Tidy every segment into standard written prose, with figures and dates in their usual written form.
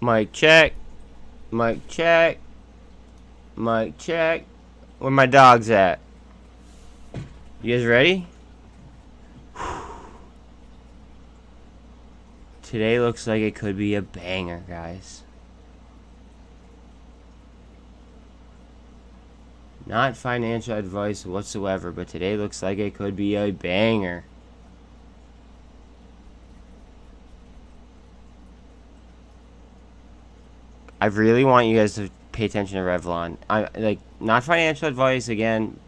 Mic check. Mic check. Mic check. Where my dogs at? You guys ready? Today looks like it could be a banger, guys. Not financial advice whatsoever, but today looks like it could be a banger. I really want you guys to pay attention to Revlon. Like, not financial advice, again.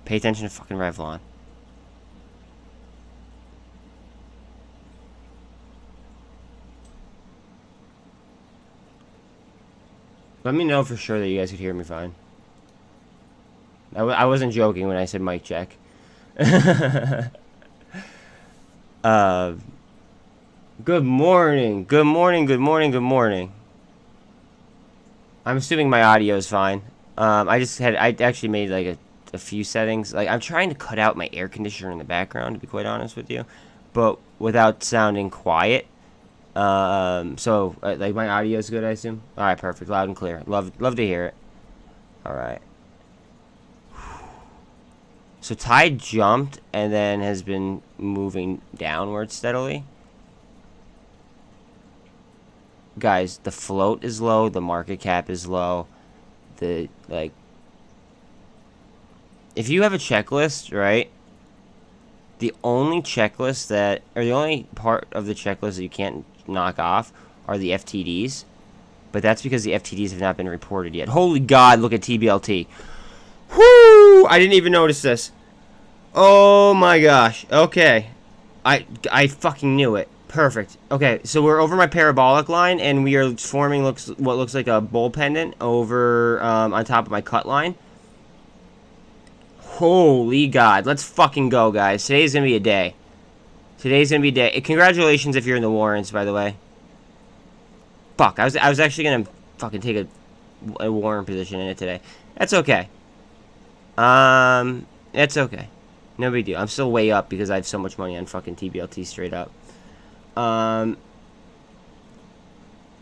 Pay attention to fucking Revlon. Let me know for sure that you guys could hear me fine. I wasn't joking when I said mic check. Good morning. Good morning, good morning, good morning. I'm assuming my audio is fine. I actually made like a few settings. Like, I'm trying to cut out my air conditioner in the background, to be quite honest with you, but without sounding quiet. So like, my audio is good, I assume. All right, perfect, loud and clear. Love to hear it. All right. So TYDE jumped and then has been moving downward steadily. Guys, the float is low, the market cap is low. If you have a checklist, right? The only checklist the only part of the checklist that you can't knock off are the FTDs. But that's because the FTDs have not been reported yet. Holy God, look at TBLT. Whoo! I didn't even notice this. Oh my gosh. Okay. I fucking knew it. Perfect. Okay, so we're over my parabolic line, and we are forming what looks like a bull pendant over on top of my cut line. Holy God. Let's fucking go, guys. Today's going to be a day. Today's going to be a day. Congratulations if you're in the warrants, by the way. Fuck, I was actually going to fucking take a warrant position in it today. That's okay. It's okay. No big deal. I'm still way up because I have so much money on fucking TBLT straight up.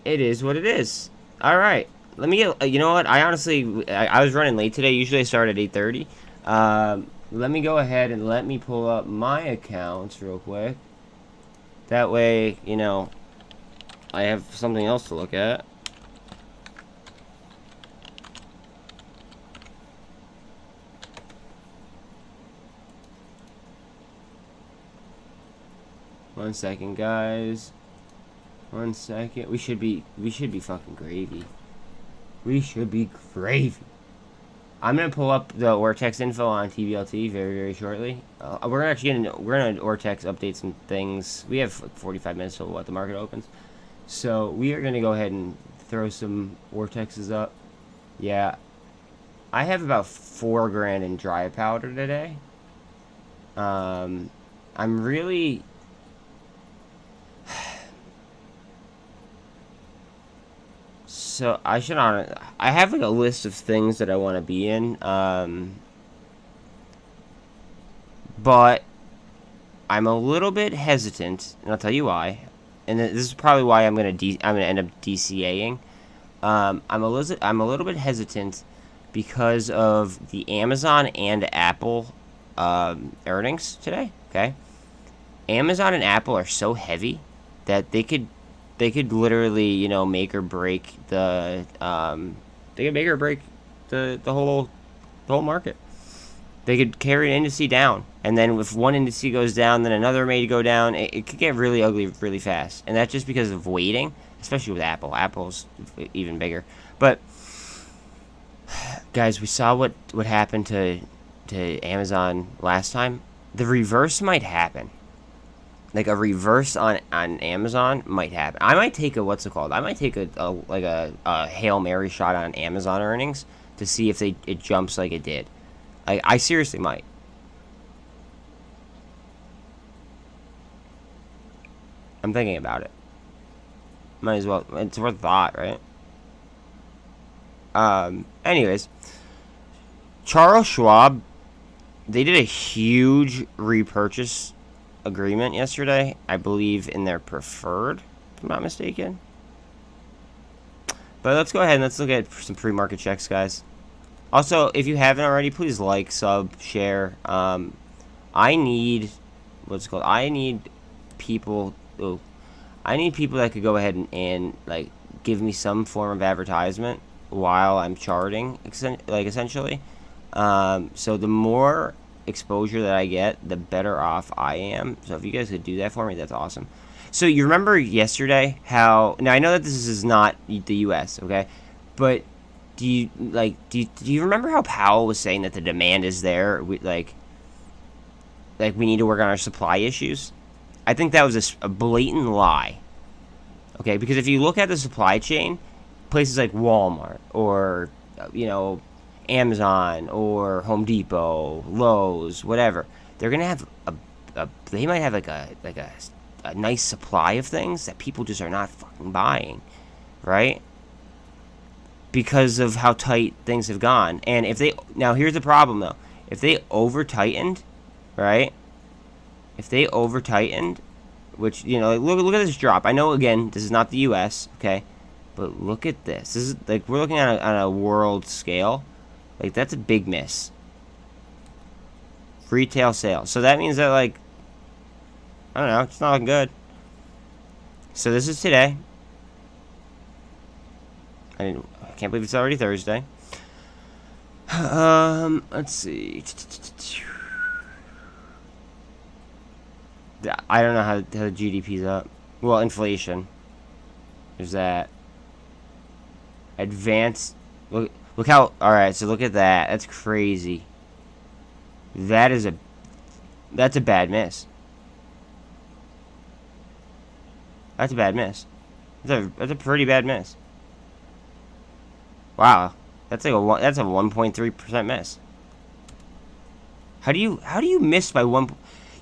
It is what it is. Alright. Let me get, you know what? I was running late today. Usually I start at 8:30. Let me go ahead and let me pull up my accounts real quick. That way, you know, I have something else to look at. One second, guys. 1 second. We should be fucking gravy. We should be gravy. I'm gonna pull up the Ortex info on TBLT very, very shortly. We're gonna Ortex update some things. We have like 45 minutes till what the market opens, so we are gonna go ahead and throw some Ortexes up. Yeah, I have about $4 grand in dry powder today. I'm really. So I have like a list of things that I want to be in, but I'm a little bit hesitant, and I'll tell you why. And this is probably why I'm gonna end up DCAing. I'm a little bit hesitant because of the Amazon and Apple earnings today. Okay, Amazon and Apple are so heavy that they could literally, you know, make or break the whole market. They could carry an indice down, and then if one indice goes down, then another may go down. It could get really ugly really fast, and that's just because of waiting, especially with Apple. Apple's even bigger. But guys, we saw what happened to Amazon last time. The reverse might happen. Like a reverse on Amazon might happen. I might take I might take a Hail Mary shot on Amazon earnings to see if it jumps like it did. I seriously might. I'm thinking about it. Might as well. It's worth a thought, right? Anyways, Charles Schwab, they did a huge repurchase agreement yesterday, I believe, in their preferred, if I'm not mistaken. But let's go ahead and let's look at some pre-market checks, guys. Also, if you haven't already, please like, sub, share. I need, what's it called? I need people. Oh, I need people that could go ahead and like give me some form of advertisement while I'm charting, like essentially. So the more exposure that I get, the better off I am. So if you guys could do that for me, that's awesome. So you remember yesterday how, now I know that this is not the US, okay, but do you remember how Powell was saying that the demand is there, like we need to work on our supply issues? I think that was a blatant lie, okay, because if you look at the supply chain, places like Walmart or Amazon or Home Depot, Lowe's, whatever, they're gonna have they might have like a nice supply of things that people just are not fucking buying, right? Because of how tight things have gone. And if they, now here's the problem though, if they over tightened, right? If they over tightened, which look at this drop. I know again this is not the U.S., okay, but look at this. This is like we're looking at on a world scale. Like that's a big miss. Retail sales. So that means that like, I don't know, it's not looking good. So this is today. I can't believe it's already Thursday. Let's see. I don't know how the GDP's up. Well, inflation. There's that. Advanced. Look how. All right, so look at that. That's crazy. That's a bad miss. That's a bad miss. That's a pretty bad miss. Wow, that's like that's a 1.3% miss. How do you miss by one?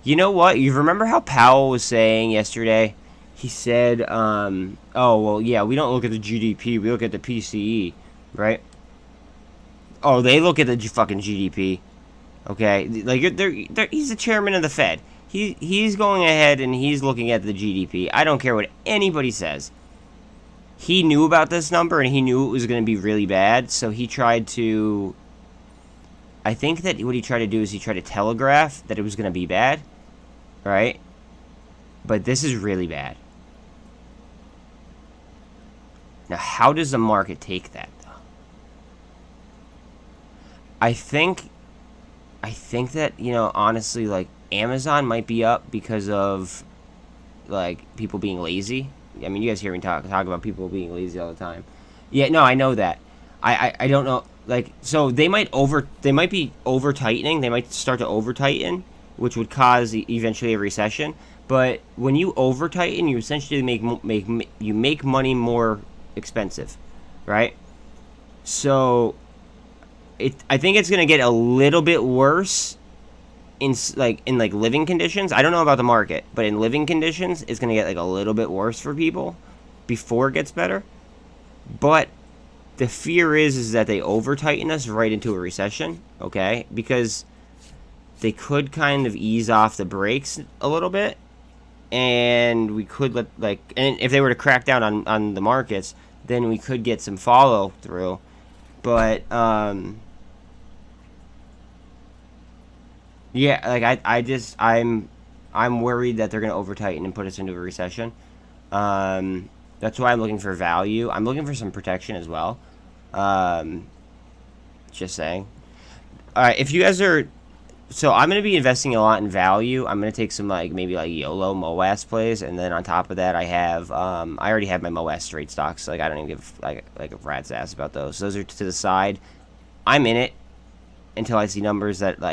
You know what? You remember how Powell was saying yesterday? He said, "Oh well, yeah, we don't look at the GDP, we look at the PCE, right?" Oh, they look at the fucking GDP. Okay, like he's the chairman of the Fed. He's going ahead and he's looking at the GDP. I don't care what anybody says. He knew about this number and he knew it was going to be really bad, so he tried to... I think that what he tried to do is he tried to telegraph that it was going to be bad, right? But this is really bad. Now, how does the market take that, though? I think that, honestly, like, Amazon might be up because of, like, people being lazy. I mean, you guys hear me talk about people being lazy all the time. Yeah, no, I know that. I don't know. Like, so they might be over tightening. They might start to over tighten, which would cause eventually a recession. But when you over tighten, you essentially make money more expensive, right? So I think it's gonna get a little bit worse in living conditions. I don't know about the market, but in living conditions, it's gonna get like a little bit worse for people before it gets better. But the fear is that they over tighten us right into a recession, okay? Because they could kind of ease off the brakes a little bit, and we could and if they were to crack down on the markets, then we could get some follow through. But yeah, like I'm worried that they're gonna over tighten and put us into a recession. That's why I'm looking for value. I'm looking for some protection as well. Just saying. All right, if you guys are, so I'm gonna be investing a lot in value. I'm gonna take some maybe YOLO MOAS plays, and then on top of that, I have I already have my MOAS straight stocks. So, I don't even give like a rat's ass about those. Those are to the side. I'm in it until I see numbers that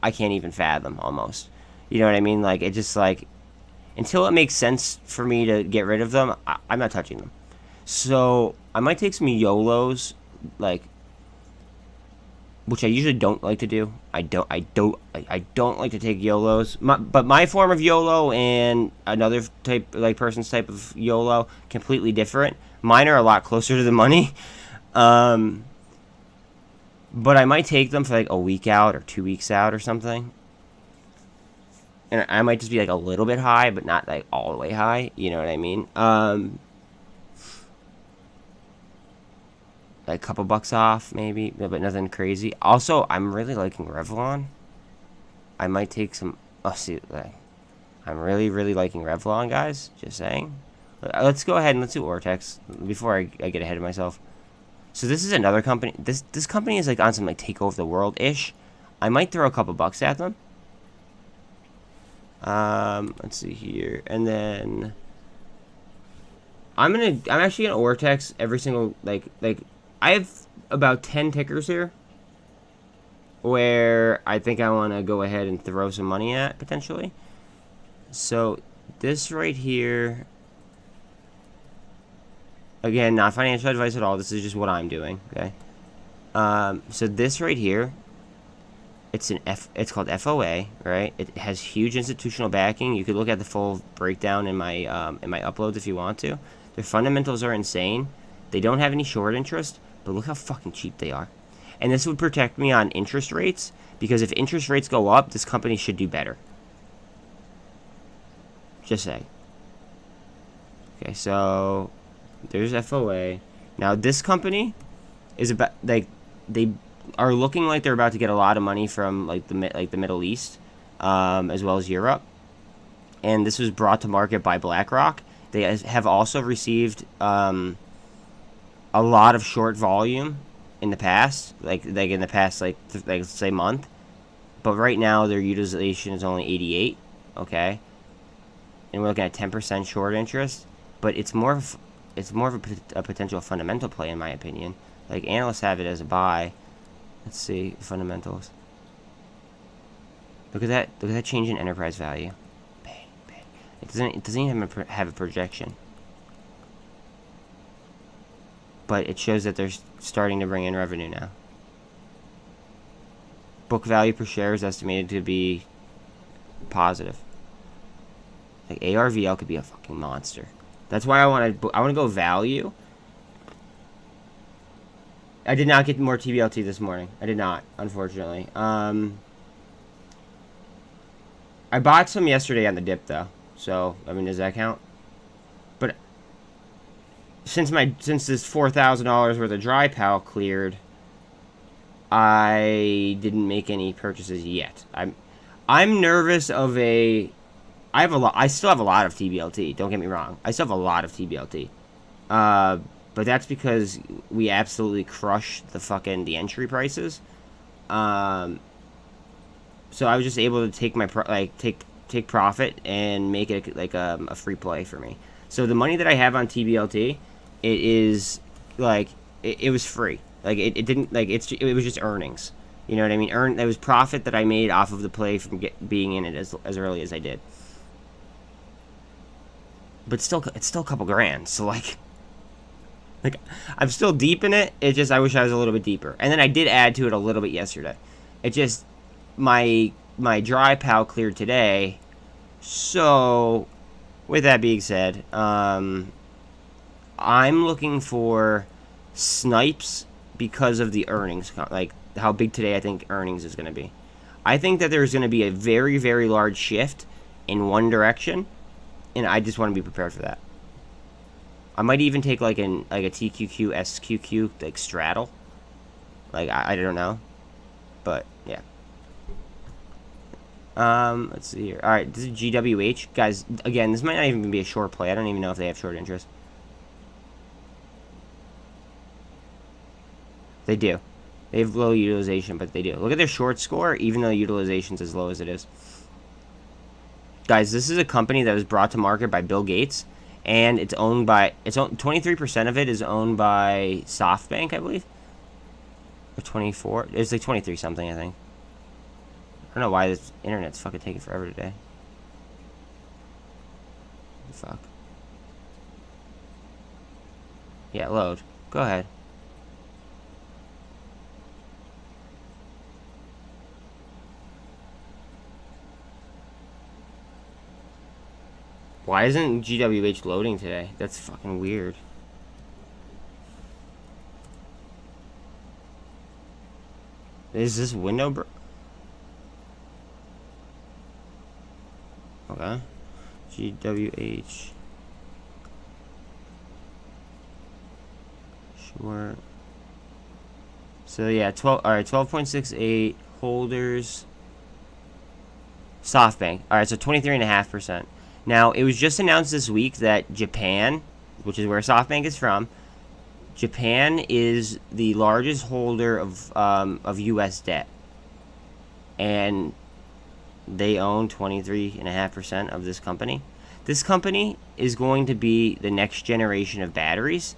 I can't even fathom almost. You know what I mean? Like, it just until it makes sense for me to get rid of them, I'm not touching them. So I might take some YOLOs, which I usually don't like to do. I don't like to take YOLOs. But my form of YOLO and another person's type of YOLO, completely different. Mine are a lot closer to the money. But I might take them for a week out or 2 weeks out or something. And I might just be a little bit high, but not all the way high. You know what I mean? like a couple bucks off maybe, but nothing crazy. Also, I'm really liking Revlon. I might take some. Oh, see, like, I'm really liking Revlon, guys. Just saying. Let's go ahead and let's do Ortex before I get ahead of myself. So this is another company. This company is like on some like take over the world ish. I might throw a couple bucks at them. Let's see here, and then I'm actually gonna Ortex every single like I have about 10 tickers here where I think I want to go ahead and throw some money at potentially. So this right here, again, not financial advice at all. This is just what I'm doing. Okay. So this right here, it's called FOA, right? It has huge institutional backing. You could look at the full breakdown in my uploads if you want to. Their fundamentals are insane. They don't have any short interest, but look how fucking cheap they are. And this would protect me on interest rates, because if interest rates go up, this company should do better. Just saying. Okay, so there's FOA. Now this company is about like they are looking like they're about to get a lot of money from like the Middle East, as well as Europe. And this was brought to market by BlackRock. They have also received a lot of short volume in the past, like in the past like let's say month. But right now their utilization is only 88. Okay, and we're looking at 10% short interest. But it's more of a potential fundamental play in my opinion. Like analysts have it as a buy. Let's see fundamentals. Look at that! Look at that change in enterprise value. Bang, bang. It doesn't even have a projection. But it shows that they're starting to bring in revenue now. Book value per share is estimated to be positive. Like ARVL could be a fucking monster. That's why I want to go value. I did not get more TBLT this morning. I did not, unfortunately. I bought some yesterday on the dip though. So, I mean, does that count? But since this $4,000 worth of dry powder cleared, I didn't make any purchases yet. I'm nervous of a. I still have a lot of TBLT. Don't get me wrong. I still have a lot of TBLT. But that's because we absolutely crushed the entry prices. So I was just able to take my take profit and make it like a free play for me. So the money that I have on TBLT, it is like it was free. Like it didn't like it was just earnings. You know what I mean? That was profit that I made off of the play from being in it as early as I did. But still, it's still a couple grand. So like I'm still deep in it. It just I wish I was a little bit deeper. And then I did add to it a little bit yesterday. It just my dry powder cleared today. So with that being said, I'm looking for snipes because of the earnings, like how big today I think earnings is going to be. I think that there's going to be a very, very large shift in one direction, and I just want to be prepared for that. I might even take like a TQQ, SQQ, like straddle. Like, I don't know. But, yeah. Let's see here. Alright, this is GWH. Guys, again, this might not even be a short play. I don't even know if they have short interest. They do. They have low utilization, but they do. Look at their short score, even though utilization's as low as it is. Guys, this is a company that was brought to market by Bill Gates, and it's owned by 23% of it is owned by SoftBank, I believe, or 24. It's like 23 something, I think. I don't know why this internet's fucking taking forever today. Fuck. Yeah, load. Go ahead. Why isn't GWH loading today? That's fucking weird. Is this window okay. GWH. Short. So yeah, 12. All right, 12.68 holders. SoftBank. All right, so 23.5%. Now it was just announced this week that Japan, which is where SoftBank is from, Japan is the largest holder of U.S. debt, and they own 23.5% of this company. This company is going to be the next generation of batteries.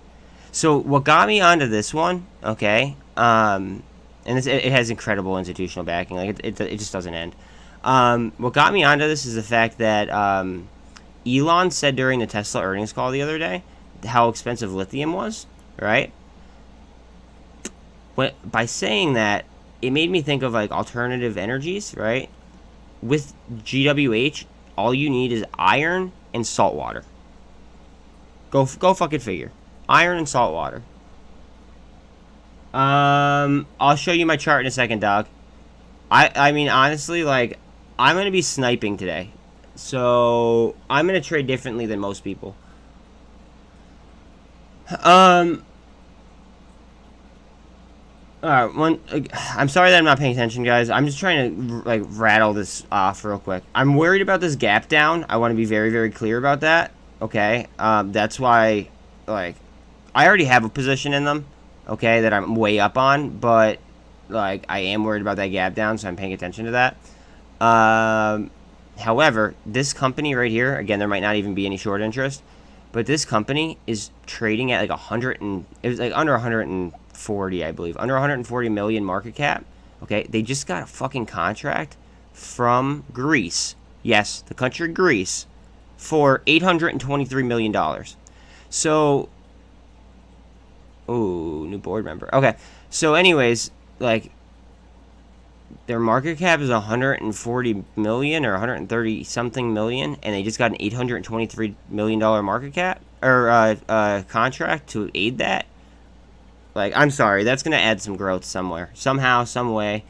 So what got me onto this one, okay, and it has incredible institutional backing. Like it just doesn't end. What got me onto this is the fact that Elon said during the Tesla earnings call the other day how expensive lithium was, right? By saying that, it made me think of like alternative energies, right? With GWH, all you need is iron and salt water. Go fucking figure. Iron and salt water. I'll show you my chart in a second, dog. I mean, honestly, like, I'm going to be sniping today. So, I'm going to trade differently than most people. Alright, I'm sorry that I'm not paying attention, guys. I'm just trying to, like, rattle this off real quick. I'm worried about this gap down. I want to be very, very clear about that. Okay? That's why, like, I already have a position in them, okay, that I'm way up on, but, like, I am worried about that gap down, so I'm paying attention to that. However, this company right here, again, there might not even be any short interest, but this company is trading at, like, it was, like, under 140, I believe, under 140 million market cap, okay? They just got a fucking contract from Greece, yes, the country Greece, for $823 million. So, ooh, new board member. Okay, so anyways, like, their market cap is 140 million or 130 something million, and they just got an $823 million market cap or contract to aid that. Like, I'm sorry, that's gonna add some growth somewhere, somehow, some way.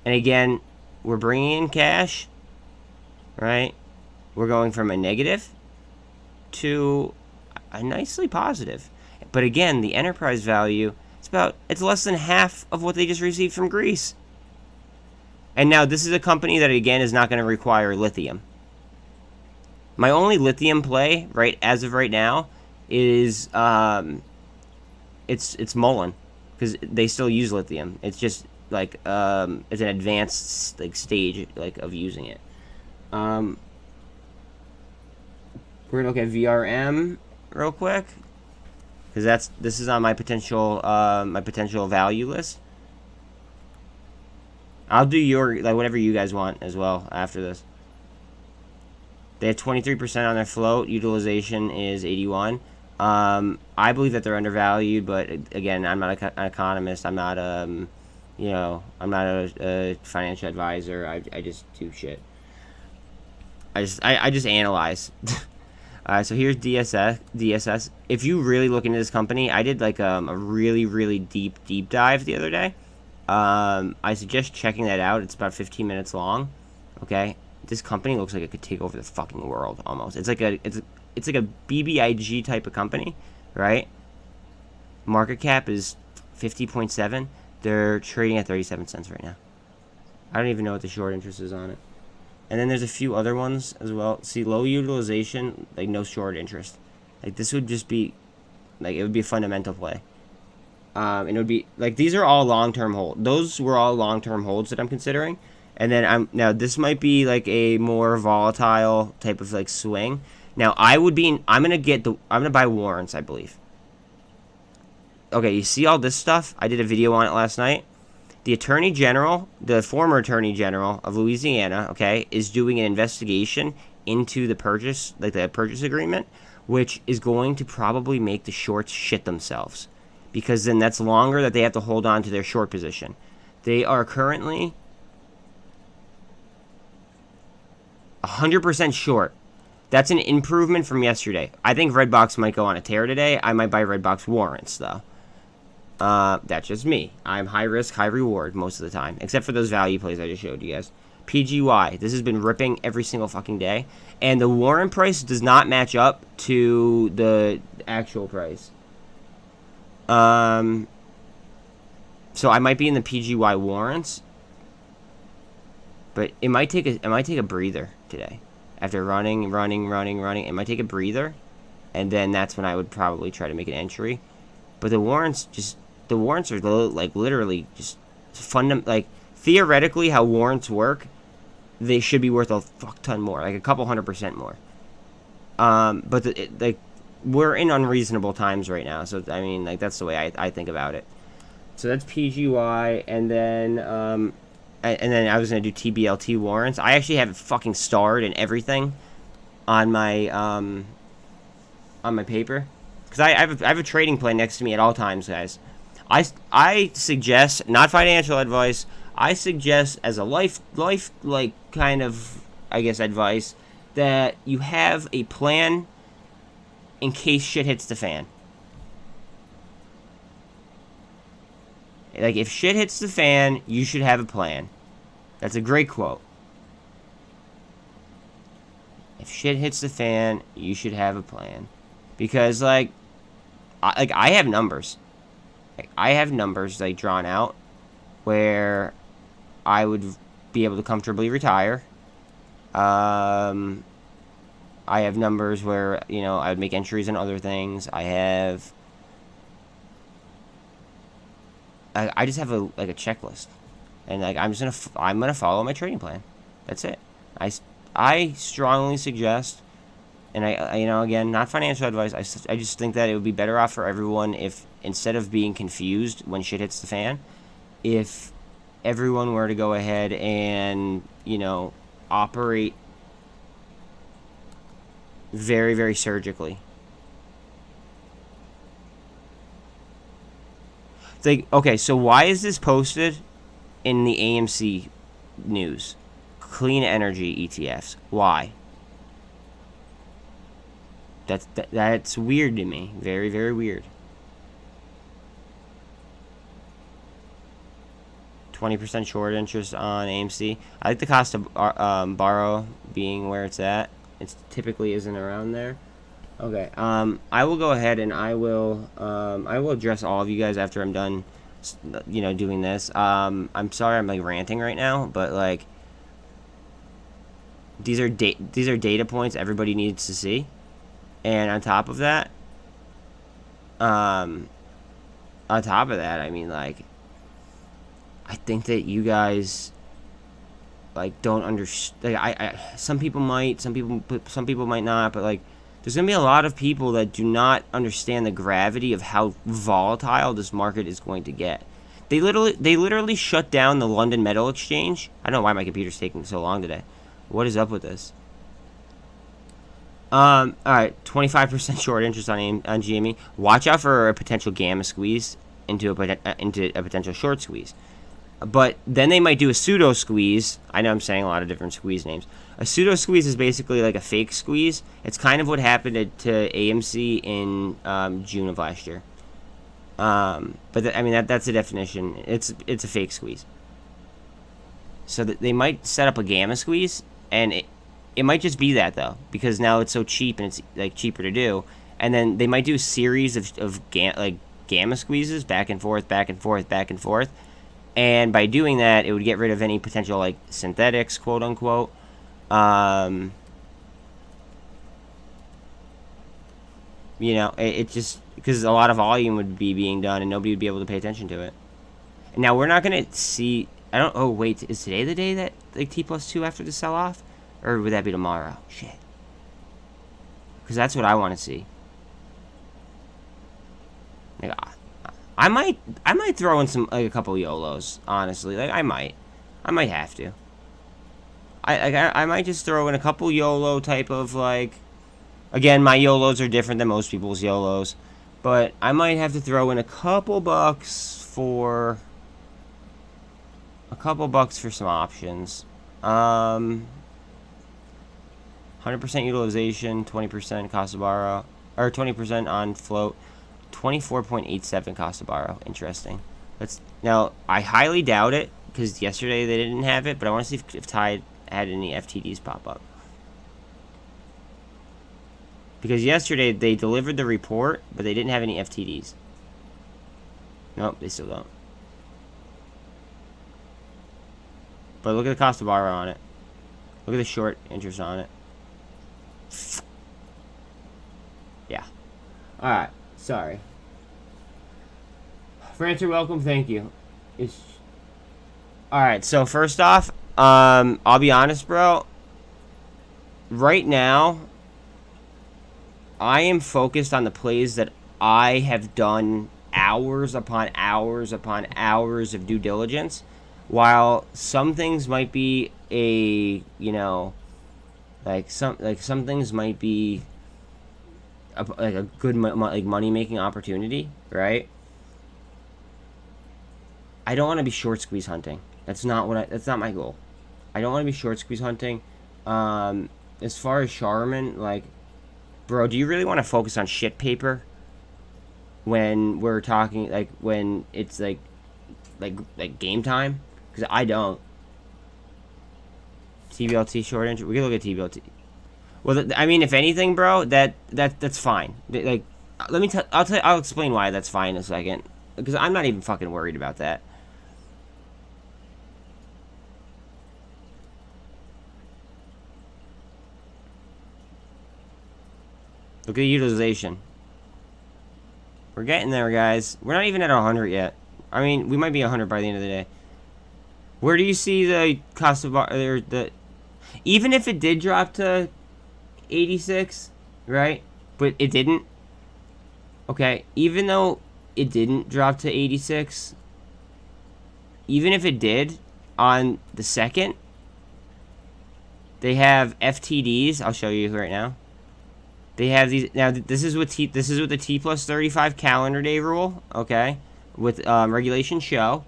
And again, we're bringing in cash, right? We're going from a negative to a nicely positive. But again, the enterprise value, it's less than half of what they just received from Greece. And now this is a company that, again, is not going to require lithium. My only lithium play, right, as of right now, is it's MULN, because they still use lithium. It's just like it's an advanced like stage like of using it. We're gonna look at VRM real quick, because this is on my potential value list. I'll do like whatever you guys want as well after this. They have 23% on their float. Utilization is 81. I believe that they're undervalued, but again, I'm not an economist. I'm not I'm not a financial advisor. I just do shit. I just analyze. Alright, so here's DSS. If you really look into this company, I did like a really, really deep dive the other day. I suggest checking that out. It's about 15 minutes long. Okay, this company looks like it could take over the fucking world almost. It's like a BBIG type of company, right? Market cap is 50.7. They're trading at 37 cents right now. I don't even know what the short interest is on it. And then there's a few other ones as well. See, low utilization, like no short interest. Like this would just be, like it would be a fundamental play. And it would be like these are all long-term holds. Those were all long-term holds that I'm considering. And then now this might be like a more volatile type of like swing. Now I'm gonna buy warrants, I believe. Okay, you see all this stuff? I did a video on it last night. The Attorney General, the former Attorney General of Louisiana, okay, is doing an investigation into the purchase agreement, which is going to probably make the shorts shit themselves. Because then that's longer that they have to hold on to their short position. They are currently 100% short. That's an improvement from yesterday. I think Redbox might go on a tear today. I might buy Redbox warrants, though. That's just me. I'm high risk, high reward most of the time. Except for those value plays I just showed you guys. PGY. This has been ripping every single fucking day. And the warrant price does not match up to the actual price. So I might be in the PGY warrants, but it might take a breather today. After running, it might take a breather, and then that's when I would probably try to make an entry. But the warrants are like literally just like theoretically how warrants work, they should be worth a fuck ton more, like a couple 100% more. But like we're in unreasonable times right now, so I mean like that's the way I think about it. So that's PGY, and then I was gonna do TBLT warrants. I actually have it fucking starred and everything on my paper, because I have a trading plan next to me at all times, guys. I suggest, not financial advice, I suggest as a life like kind of, I guess, advice, that you have a plan in case shit hits the fan. Like, if shit hits the fan, you should have a plan. That's a great quote. If shit hits the fan, you should have a plan. Because, like I have numbers. Like, I have numbers, like, drawn out where I would be able to comfortably retire. I have numbers where, you know, I would make entries on other things. I just have a checklist, and like I'm gonna follow my trading plan. That's it. I strongly suggest, and I you know, again, not financial advice. I just think that it would be better off for everyone if, instead of being confused when shit hits the fan, if everyone were to go ahead and, you know, operate very, very surgically. It's like, okay, so why is this posted in the AMC news? Clean energy ETFs. Why? That's weird to me. Very, very weird. 20% short interest on AMC. I like the cost of borrow being where it's at. It typically isn't around there. Okay. I will go ahead and I will address all of you guys after I'm done, you know, doing this. I'm sorry I'm like ranting right now, but like these are data points everybody needs to see. And on top of that, I mean, like, I think that you guys like don't understand. Like, some people might, some people might not, but like, there's gonna be a lot of people that do not understand the gravity of how volatile this market is going to get. They literally shut down the London Metal Exchange. I don't know why my computer's taking so long today. What is up with this? All right, 25% short interest on GME. Watch out for a potential gamma squeeze into a potential short squeeze. But then they might do a pseudo squeeze. I know I'm saying a lot of different squeeze names. A pseudo squeeze is basically like a fake squeeze. It's kind of what happened to AMC in June of last year. But I mean that's the definition. It's a fake squeeze. So that they might set up a gamma squeeze, and it might just be that, though, because now it's so cheap and it's like cheaper to do. And then they might do a series of gamma squeezes back and forth, back and forth, back and forth. And by doing that, it would get rid of any potential like synthetics, quote unquote. You know, it just, because a lot of volume would be being done and nobody would be able to pay attention to it. And now we're not gonna see. Oh wait, is today the day that like T+2 after the sell off? Or would that be tomorrow? Shit. Because that's what I want to see. Like, I might throw in some, like, a couple YOLOs, honestly. Like, I might have to. I might just throw in a couple YOLO type of, like, again, my YOLOs are different than most people's YOLOs, but I might have to throw in a couple bucks for some options. 100% utilization, 20% cost to borrow, or 20% on float, 24.87 cost to borrow. Interesting. Now, I highly doubt it, because yesterday they didn't have it, but I want to see if TYDE had any FTDs pop up. Because yesterday they delivered the report, but they didn't have any FTDs. Nope, they still don't. But look at the cost of borrow on it. Look at the short interest on it. Yeah. Alright. Sorry. Francer, welcome. Thank you. Alright, so first off, I'll be honest, bro. Right now, I am focused on the plays that I have done hours upon hours upon hours of due diligence. While some things might be a, you know, some things might be a good money making opportunity, right? I don't want to be short squeeze hunting. That's not my goal. I don't want to be short squeeze hunting. As far as Charmin, like, bro, do you really want to focus on shit paper when we're talking, like, when it's like game time? Because I don't. TBLT short entry. We can look at TBLT. Well, I mean, if anything, bro, that's fine. Like, I'll explain why that's fine in a second. Because I'm not even fucking worried about that. Look at the utilization. We're getting there, guys. We're not even at 100 yet. I mean, we might be 100 by the end of the day. Where do you see the cost of even if it did drop to 86, right? But it didn't. Okay, even though it didn't drop to 86, even if it did on the second, they have FTDs. I'll show you right now. They have these now. This is what the T plus 35 calendar day rule. Okay, with regulation show.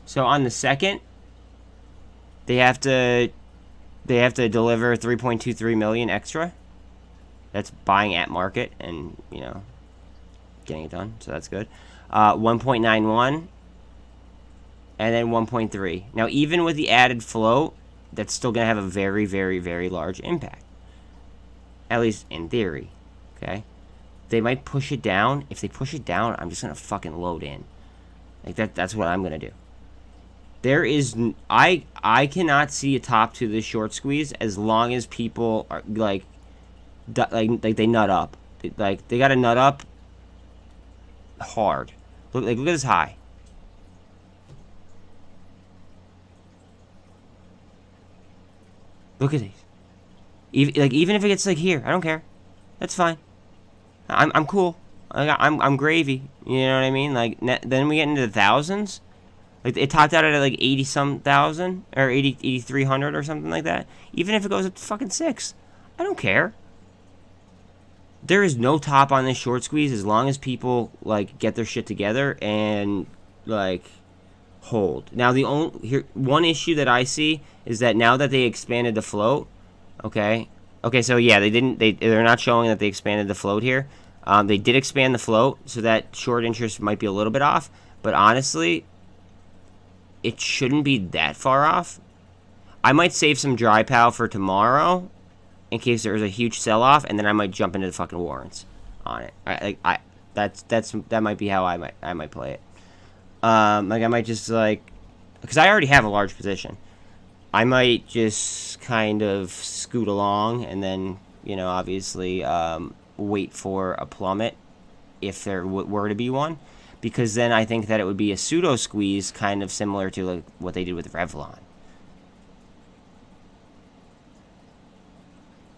So on the second, they have to deliver 3.23 million extra. That's buying at market and, you know, getting it done. So that's good. 1.91 and then 1.3. Now, even with the added float, that's still going to have a very, very, very large impact. At least in theory. Okay? They might push it down. If they push it down, I'm just going to fucking load in. Like, that's what I'm going to do. There is, I cannot see a top to this short squeeze as long as people are like they nut up. Like, they got to nut up hard. Look at this high. Look at these. Even if it gets like here, I don't care. That's fine. I'm cool. I'm gravy. You know what I mean? Like, then we get into the thousands. Like, it topped out at like 80-some thousand or 8,300 or something like that. Even if it goes up to fucking 6, I don't care. There is no top on this short squeeze as long as people like get their shit together and like hold. Now one issue that I see is that now that they expanded the float, okay, so yeah, they're not showing that they expanded the float here. They did expand the float, so that short interest might be a little bit off, but honestly, it shouldn't be that far off. I might save some dry powder for tomorrow in case there's a huge sell-off, and then I might jump into the fucking warrants on it. That might be how I might play it. Like, I might just, like, because I already have a large position. I might just kind of scoot along and then, you know, obviously wait for a plummet if there were to be one. Because then I think that it would be a pseudo squeeze, kind of similar to like what they did with Revlon.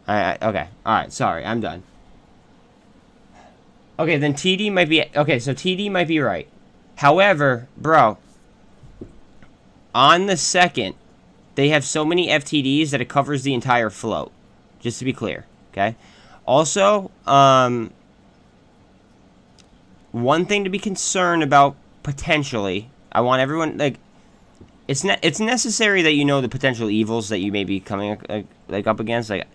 Okay. All right. Sorry, I'm done. Okay, then TD might be okay. So TD might be right. However, bro, on the second, they have so many FTDs that it covers the entire float. Just to be clear, okay. Also, one thing to be concerned about potentially, I want everyone, like, it's necessary that you know the potential evils that you may be coming like up against. Like,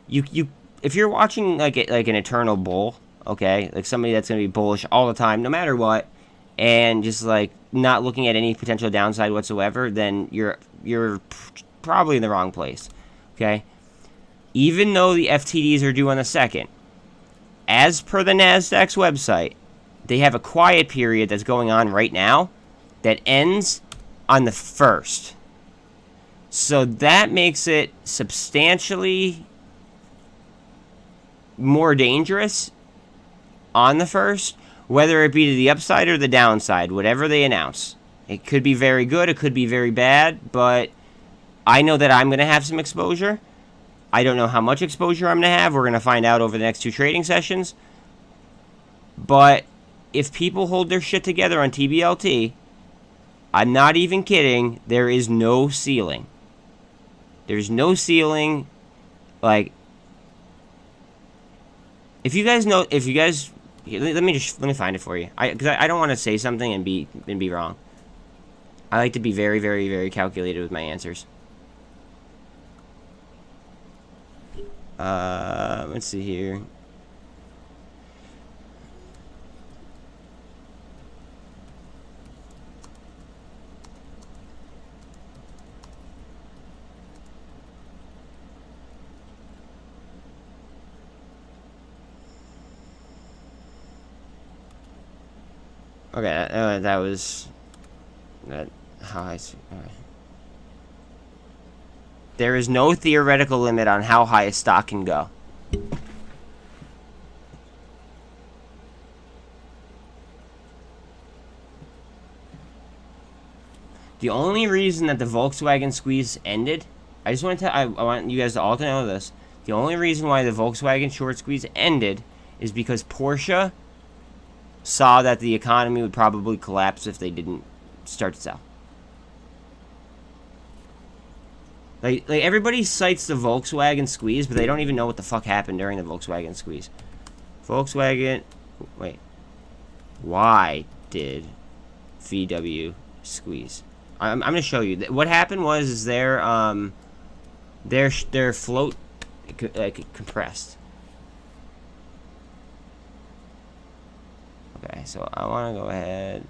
if you're watching like an eternal bull, okay, like somebody that's gonna be bullish all the time, no matter what, and just like not looking at any potential downside whatsoever, then you're probably in the wrong place, okay. Even though the FTDs are due on the second, as per the Nasdaq's website, they have a quiet period that's going on right now that ends on the 1st. So that makes it substantially more dangerous on the 1st, whether it be to the upside or the downside, whatever they announce. It could be very good, it could be very bad, but I know that I'm going to have some exposure. I don't know how much exposure I'm going to have. We're going to find out over the next 2 trading sessions. But if people hold their shit together on TBLT, I'm not even kidding, there is no ceiling. There's no ceiling. Like, if you guys know, let me find it for you. Because I don't want to say something and be wrong. I like to be very, very, very calculated with my answers. Let's see here. Okay, that was how high. Right. There is no theoretical limit on how high a stock can go. The only reason that the Volkswagen squeeze ended, I want you guys to all to know this. The only reason why the Volkswagen short squeeze ended is because Porsche saw that the economy would probably collapse if they didn't start to sell. Like everybody cites the Volkswagen squeeze, but they don't even know what the fuck happened during the Volkswagen squeeze. Volkswagen, wait. Why did VW squeeze? I'm going to show you. What happened was their float compressed. Okay, so I want to go ahead.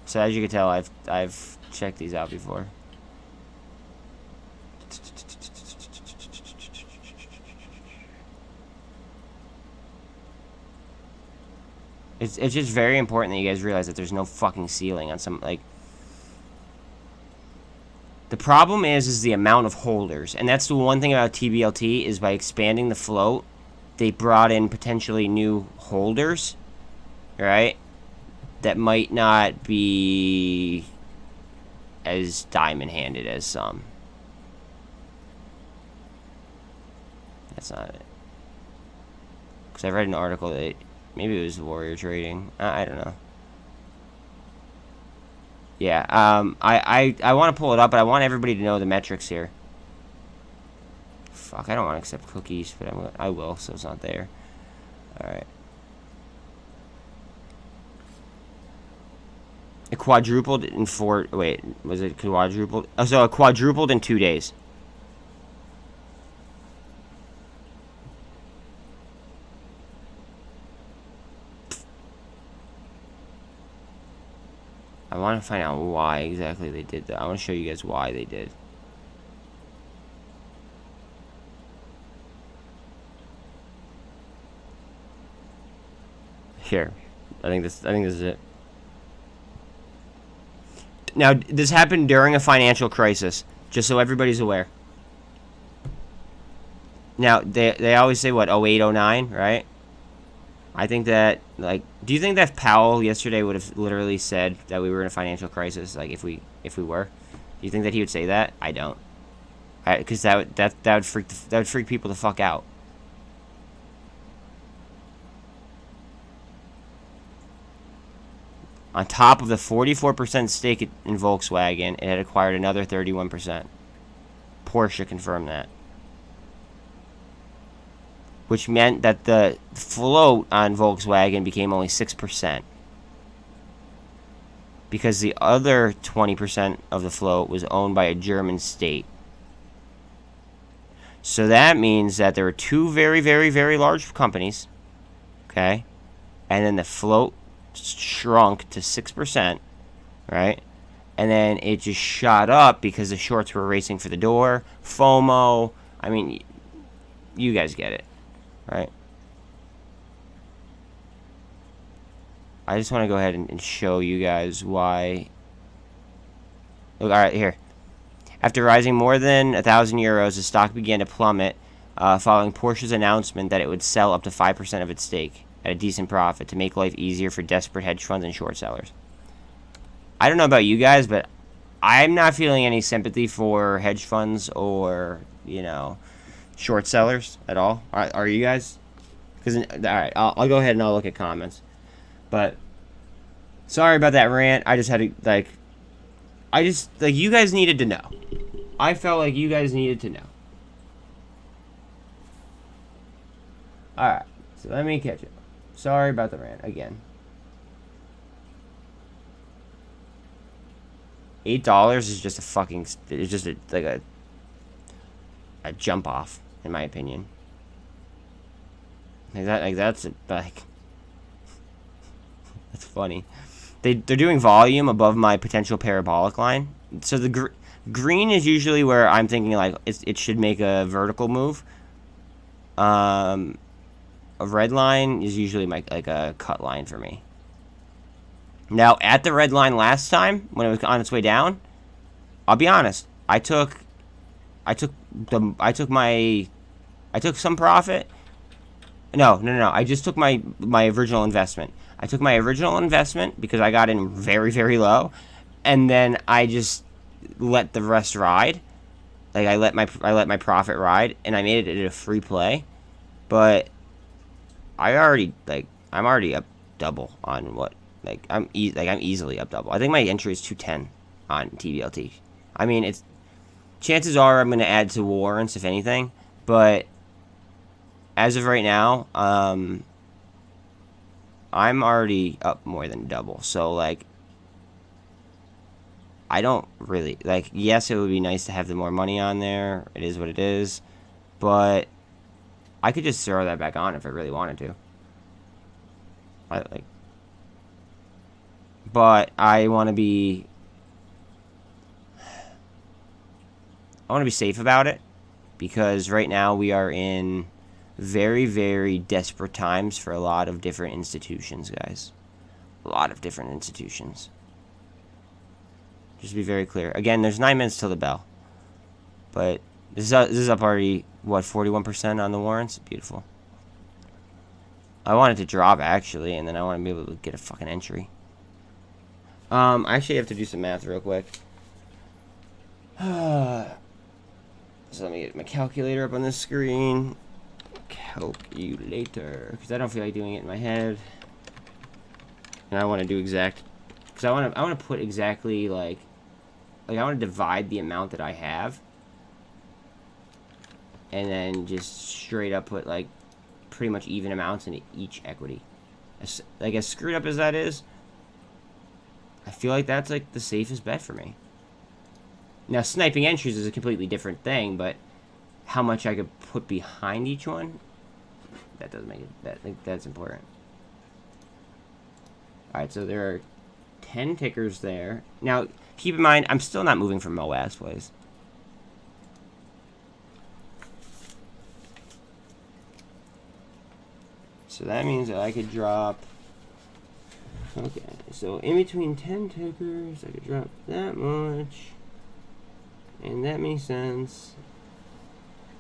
So as you can tell, I've checked these out before. It's just very important that you guys realize that there's no fucking ceiling on some, like... The problem is the amount of holders. And that's the one thing about TBLT, is by expanding the float, they brought in potentially new holders, right? That might not be as diamond-handed as some. That's not it. Because I read an article that maybe it was Warrior Trading. I don't know. Yeah, I want to pull it up, but I want everybody to know the metrics here. Fuck, I don't want to accept cookies, but I will, so it's not there. Alright. It quadrupled in 4... Wait, was it quadrupled? Oh, so it quadrupled in 2 days. I want to find out why exactly they did that. I want to show you guys why they did. Here. I think this is it. Now, this happened during a financial crisis, just so everybody's aware. Now, they always say, what, 08, 09, right? I think that, like, do you think that Powell yesterday would have literally said that we were in a financial crisis, like, if we were? Do you think that he would say that? I don't. Because that would freak people the fuck out. On top of the 44% stake in Volkswagen, it had acquired another 31%. Porsche confirmed that. Which meant that the float on Volkswagen became only 6%. Because the other 20% of the float was owned by a German state. So that means that there were two very, very, very large companies. Okay? And then the float shrunk to 6%. Right? and then it just shot up because the shorts were racing for the door. FOMO. I mean, you guys get it, right? I just want to go ahead and show you guys why. Look, all right, here. After rising more than 1,000 euros, the stock began to plummet following Porsche's announcement that it would sell up to 5% of its stake at a decent profit to make life easier for desperate hedge funds and short sellers. I don't know about you guys, but I'm not feeling any sympathy for hedge funds or, you know, short sellers at all. Are you guys? Because, all right, I'll go ahead and I'll look at comments. But sorry about that rant. I just had to, like, you guys needed to know. I felt like you guys needed to know. Alright, so let me catch it. Sorry about the rant again. $8 is just a fucking, it's just like a jump off, in my opinion. That's funny. They're doing volume above my potential parabolic line. So the green is usually where I'm thinking like it should make a vertical move. A red line is usually like a cut line for me. Now at the red line last time when it was on its way down, I'll be honest. I took some profit. No. I just took my original investment. I took my original investment because I got in very, very low, and then I just let the rest ride. Like I let my profit ride, and I made it a free play. But I'm already up double on what I'm easily up double. I think my entry is 210 on Tblt. I mean, chances are I'm going to add to warrants if anything, but as of right now, I'm already up more than double. So, like, I don't really, like, yes, it would be nice to have the more money on there. It is what it is. But I could just throw that back on if I really wanted to. But I want to be safe about it, because right now we are in very, very desperate times for a lot of different institutions, guys. A lot of different institutions. Just to be very clear. Again, there's 9 minutes till the bell. But this is up already, what, 41% on the warrants? Beautiful. I want it to drop, actually, and then I want to be able to get a fucking entry. I actually have to do some math real quick. So let me get my calculator up on the screen. Calculator, because I don't feel like doing it in my head, and I want to do exact, because I want to put exactly like I want to divide the amount that I have, and then just straight up put like pretty much even amounts into each equity. As screwed up as that is, I feel like that's like the safest bet for me. Now sniping entries is a completely different thing, but how much I could put behind each one, that does make it, that's important. Alright, so there are 10 tickers there. Now, keep in mind, I'm still not moving from MOAS, please. So that means that I could drop, okay, so in between 10 tickers, I could drop that much, and that makes sense.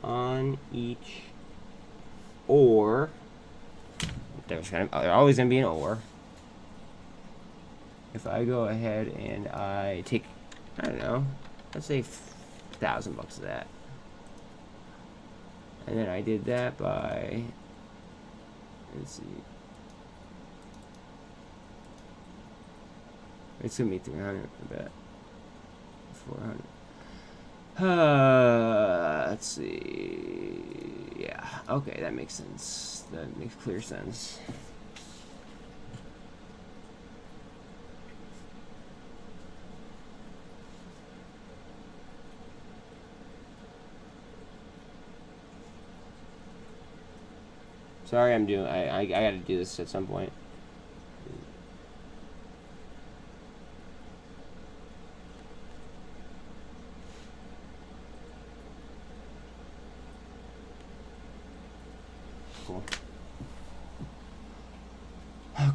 On each, or there's always gonna be an or. If I go ahead and I take, I don't know, let's say $1,000 of that, and then I did that by, let's see, it's gonna be 300. I bet 400. Let's see. Yeah, okay, that makes sense. That makes clear sense. Sorry, I gotta do this at some point. cool.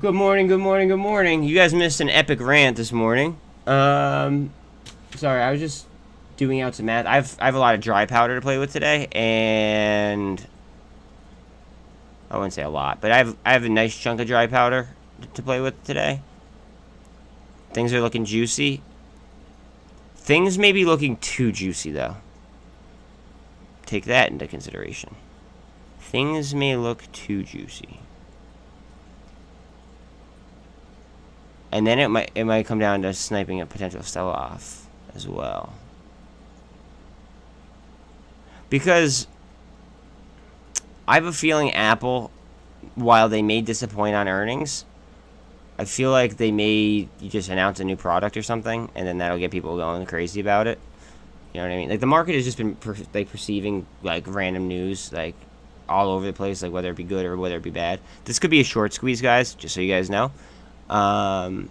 Good morning, good morning, good morning. You guys missed an epic rant this morning. Sorry, I was just doing out some math. I have a lot of dry powder to play with today, and I wouldn't say a lot, but I have a nice chunk of dry powder to play with today. Things are looking juicy. Things may be looking too juicy, though. Take that into consideration. Things may look too juicy. And then it might come down to sniping a potential sell-off as well. Because I have a feeling Apple, while they may disappoint on earnings, I feel like they may just announce a new product or something, and then that'll get people going crazy about it. You know what I mean? Like, the market has just been perceiving like random news like all over the place, like whether it be good or whether it be bad. This could be a short squeeze, guys, just so you guys know. But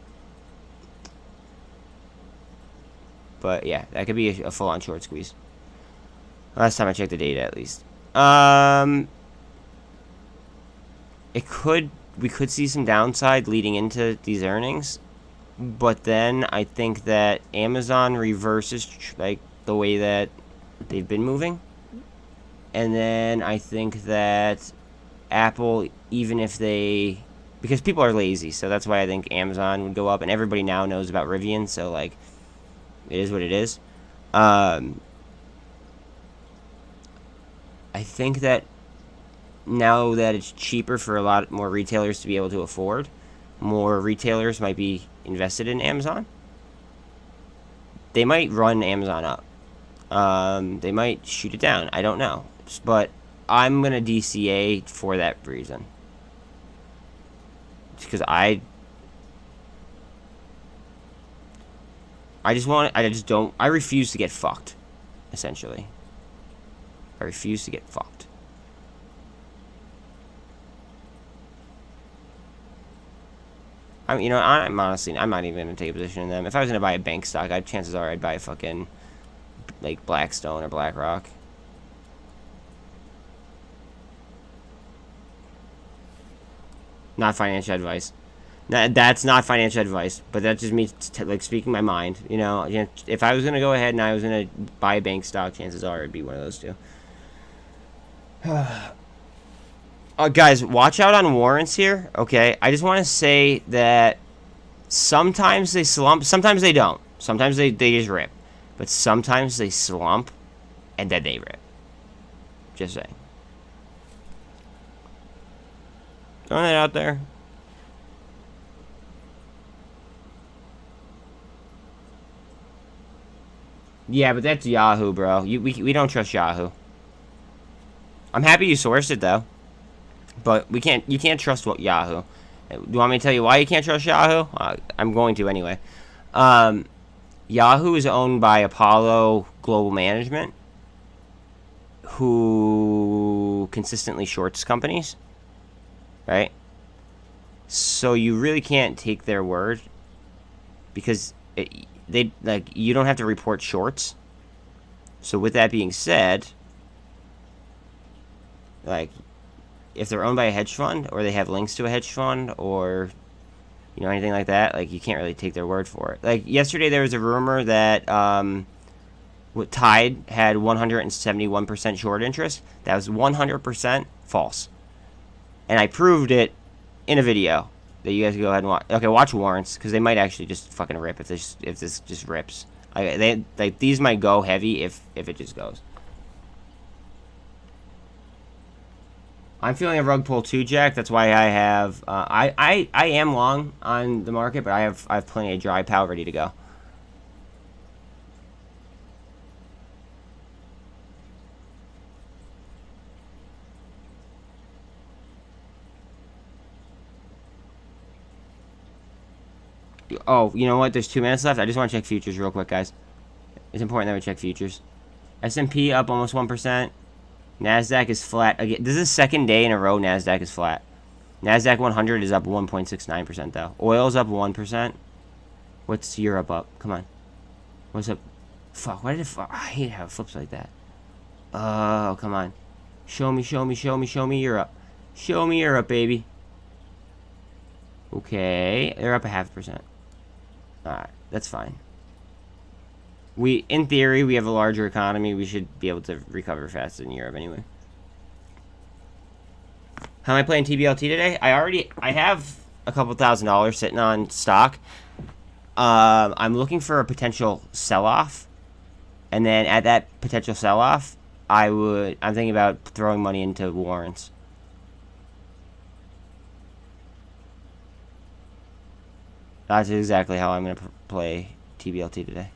yeah, that could be a full-on short squeeze. Last time I checked the data, at least. We could see some downside leading into these earnings, but then I think that Amazon reverses like the way that they've been moving, and then I think that Apple, even if they, because people are lazy, so that's why I think Amazon would go up, and everybody now knows about Rivian, so like it is what it is. I think that now that it's cheaper for a lot more retailers to be able to afford, more retailers might be invested in Amazon. They might run Amazon up. They might shoot it down. I don't know. But I'm going to DCA for that reason. Because I refuse to get fucked, essentially. I refuse to get fucked. I mean, you know, I'm honestly, I'm not even going to take a position in them. If I was going to buy a bank stock, chances are I'd buy a fucking, like, Blackstone or BlackRock. Not financial advice. That's not financial advice, but that just means, like, speaking my mind. You know, if I was going to go ahead and I was going to buy a bank stock, chances are it'd be one of those two. Guys, watch out on warrants here, okay? I just want to say that sometimes they slump, sometimes they don't. Sometimes they just rip. But sometimes they slump, and then they rip. Just saying. Throwing that out there. Yeah, but that's Yahoo, bro. We don't trust Yahoo. I'm happy you sourced it, though. But you can't trust Yahoo. Do you want me to tell you why you can't trust Yahoo? I'm going to anyway. Yahoo is owned by Apollo Global Management, who consistently shorts companies, right? So you really can't take their word, because you don't have to report shorts. So with that being said, like, if they're owned by a hedge fund, or they have links to a hedge fund, or, you know, anything like that, like, you can't really take their word for it. Like, yesterday there was a rumor that TYDE had 171% short interest. That was 100% false. And I proved it in a video that you guys can go ahead and watch. Okay, watch warrants, because they might actually just fucking rip if this just rips. These might go heavy if it just goes. I'm feeling a rug pull too, Jack. That's why I have I am long on the market, but I have plenty of dry powder ready to go. Oh, you know what? There's 2 minutes left. I just want to check futures real quick, guys. It's important that we check futures. S&P up almost 1%. NASDAQ is flat. Again, this is the second day in a row NASDAQ is flat. NASDAQ 100 is up 1.69%, though. Oil's up 1%. What's Europe up? Come on. What's up? Fuck, why did it... I hate how it flips like that. Oh, come on. Show me Europe. Show me Europe, baby. Okay, they're up 0.5%. Alright, that's fine. In theory, we have a larger economy. We should be able to recover faster than Europe anyway. How am I playing TBLT today? I have a couple $1,000 sitting on stock. I'm looking for a potential sell-off. And then at that potential sell-off, I'm thinking about throwing money into warrants. That's exactly how I'm going to play TBLT today.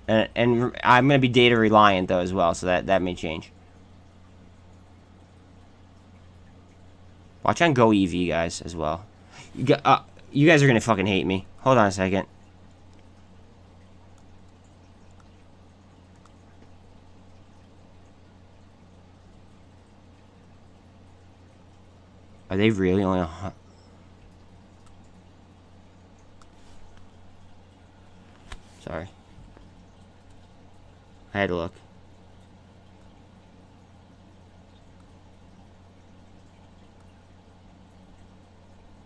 And I'm going to be data reliant though as well, so that may change. Watch on Go EV, guys, as well. You guys are going to fucking hate me. Hold on a second. Are they really only Sorry. I had to look.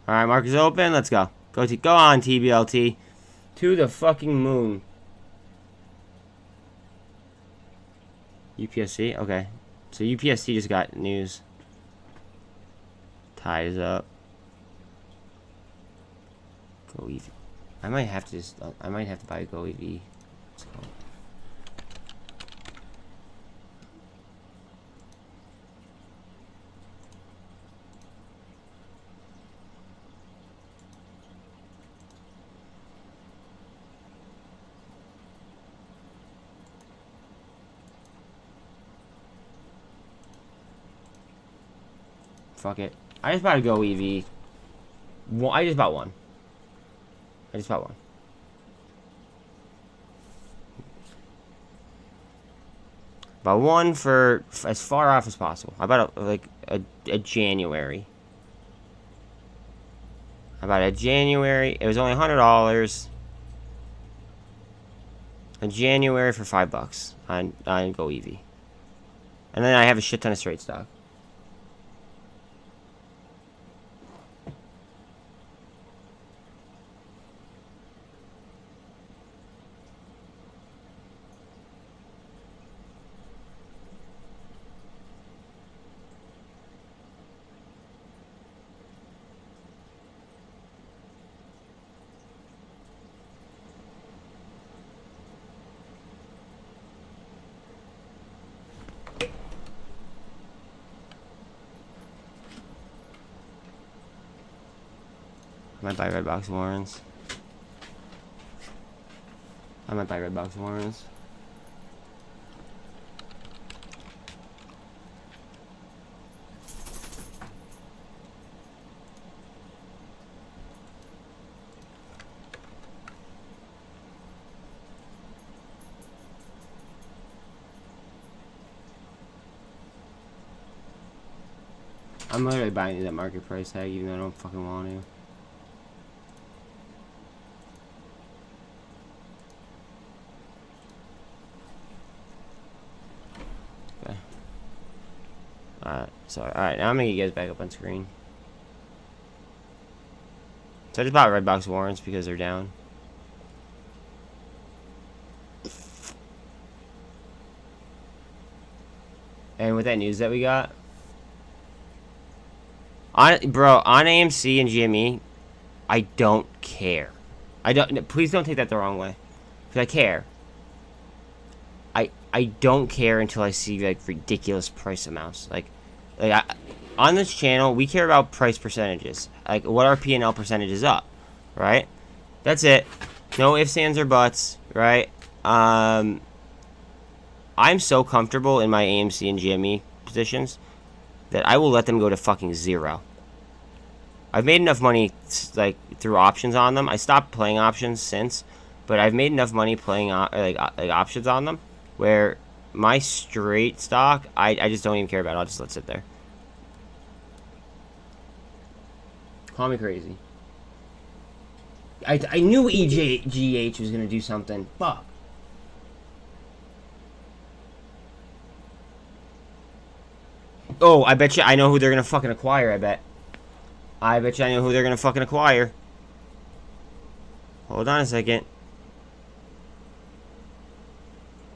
Alright, market's open. Let's go. Go on, TBLT. To the fucking moon. UPSC? Okay. So UPSC just got news. TYDE is up. Go EV. I might have to buy a Go EV. Let's go. Fuck it. I just bought a Go EV. I just bought one. Bought one for as far off as possible. I bought a January. I bought a January. It was only $100. A January for $5 on Go EV. And then I have a shit ton of straight stock. I might buy Redbox warrants. I'm literally buying that market price tag even though I don't fucking want to. Alright, now I'm gonna get you guys back up on screen. So I just bought Redbox warrants because they're down. And with that news that we got, on AMC and GME, I don't care. Please don't take that the wrong way, because I care. I don't care until I see like ridiculous price amounts. On this channel, we care about price percentages, like what our P&L percentage is up, right? That's it. No ifs, ands, or buts, right? I'm so comfortable in my AMC and GME positions that I will let them go to fucking zero. I've made enough money like through options on them. I stopped playing options since, but I've made enough money playing like options on them where my straight stock I just don't even care about it. I'll just let it sit there. Call me crazy. I knew EGH was gonna do something. Fuck. Oh, I bet you I know who they're gonna fucking acquire, I bet. I bet you I know who they're gonna fucking acquire. Hold on a second.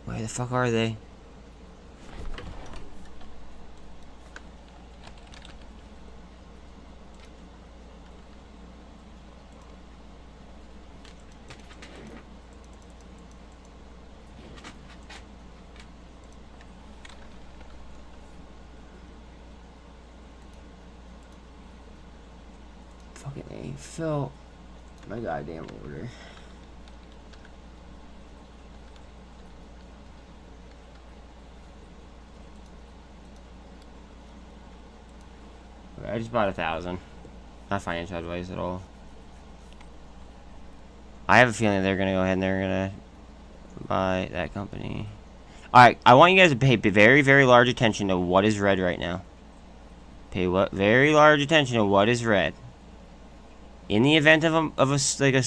Where the fuck are they? Fucking A. Fill my goddamn order. Okay, I just bought 1,000. Not financial advice at all. I have a feeling they're gonna go ahead and they're gonna buy that company. Alright, I want you guys to pay very, very large attention to what is red right now. Pay very large attention to what is red. In the event of a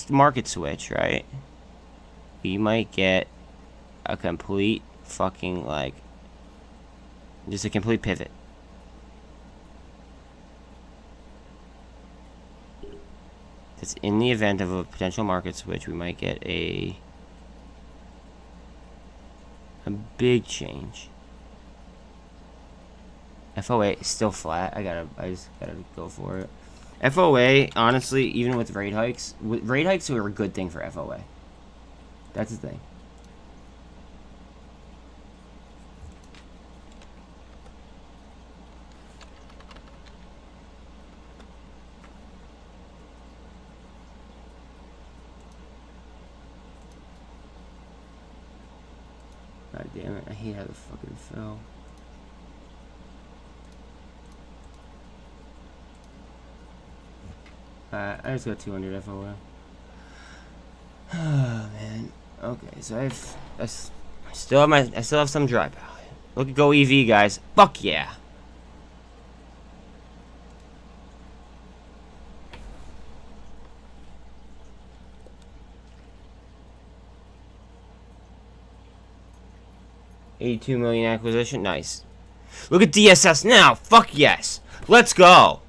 market switch, right? We might get a complete fucking, like, just a complete pivot. That's in the event of a potential market switch, we might get a big change. FOA is still flat. I just gotta go for it. FOA, honestly, even with rate hikes are a good thing for FOA. That's the thing. God damn it, I hate how the fucking fell. I just got 200 FOA. Oh man. Okay, so I still have some dry powder. Look at Go EV, guys. Fuck yeah. $82 million acquisition, nice. Look at DSS now. Fuck yes. Let's go.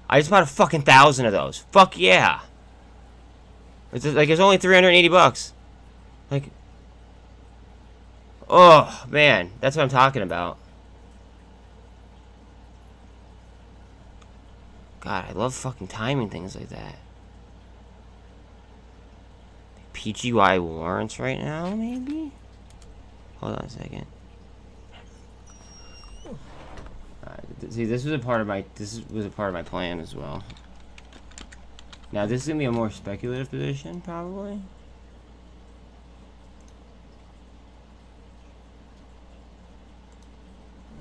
I just bought a fucking 1,000 of those. Fuck yeah. It's like it's only 380 bucks. Like, oh man, that's what I'm talking about. God, I love fucking timing things like that. PGY warrants right now, maybe? Hold on a second. See, this was a part of my plan as well. Now this is gonna be a more speculative position, probably.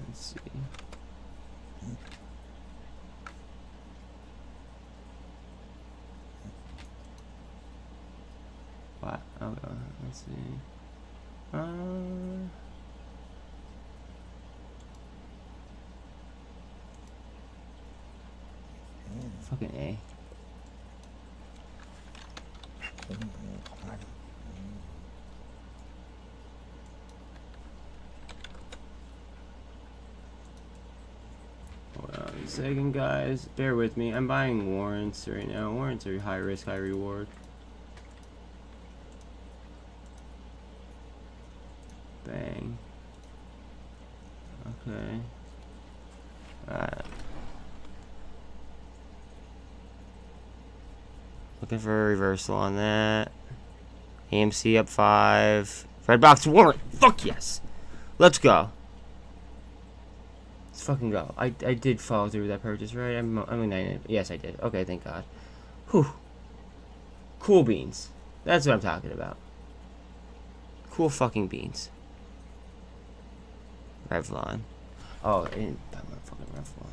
Let's see. What? Oh, let's see. Fucking A. Hold on a second, guys. Bear with me. I'm buying warrants right now. Warrants are high risk, high reward. Bang. Okay. Alright. Looking for a reversal on that. AMC up 5. Red box warrant. Fuck yes. Let's go. Let's fucking go. I did follow through with that purchase, right? I'm a 9. Yes, I did. Okay, thank God. Whew. Cool beans. That's what I'm talking about. Cool fucking beans. REVLON. Oh, I didn't buy my fucking REVLON.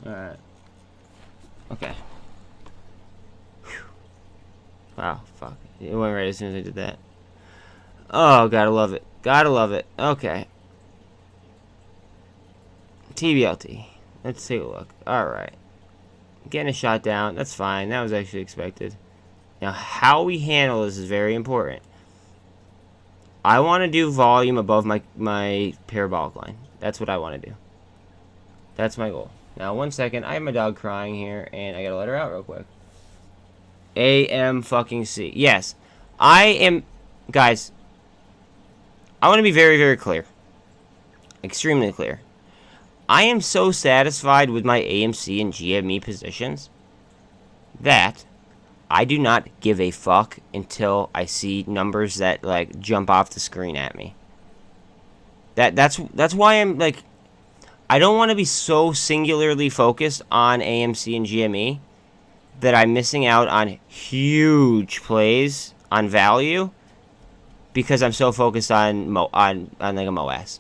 Alright. Okay. Whew. Wow, fuck. It went right as soon as I did that. Oh, gotta love it. Gotta love it. Okay. Tblt. Let's take a look. Alright. Getting a shot down. That's fine. That was actually expected. Now, how we handle this is very important. I want to do volume above my parabolic line. That's what I want to do. That's my goal. Now, 1 second. I have my dog crying here, and I gotta let her out real quick. AMC. Yes. I am... Guys, I want to be very, very clear. Extremely clear. I am so satisfied with my AMC and GME positions that I do not give a fuck until I see numbers that, like, jump off the screen at me. That's why I'm, like... I don't want to be so singularly focused on AMC and GME that I'm missing out on huge plays on value because I'm so focused on like a MOAS.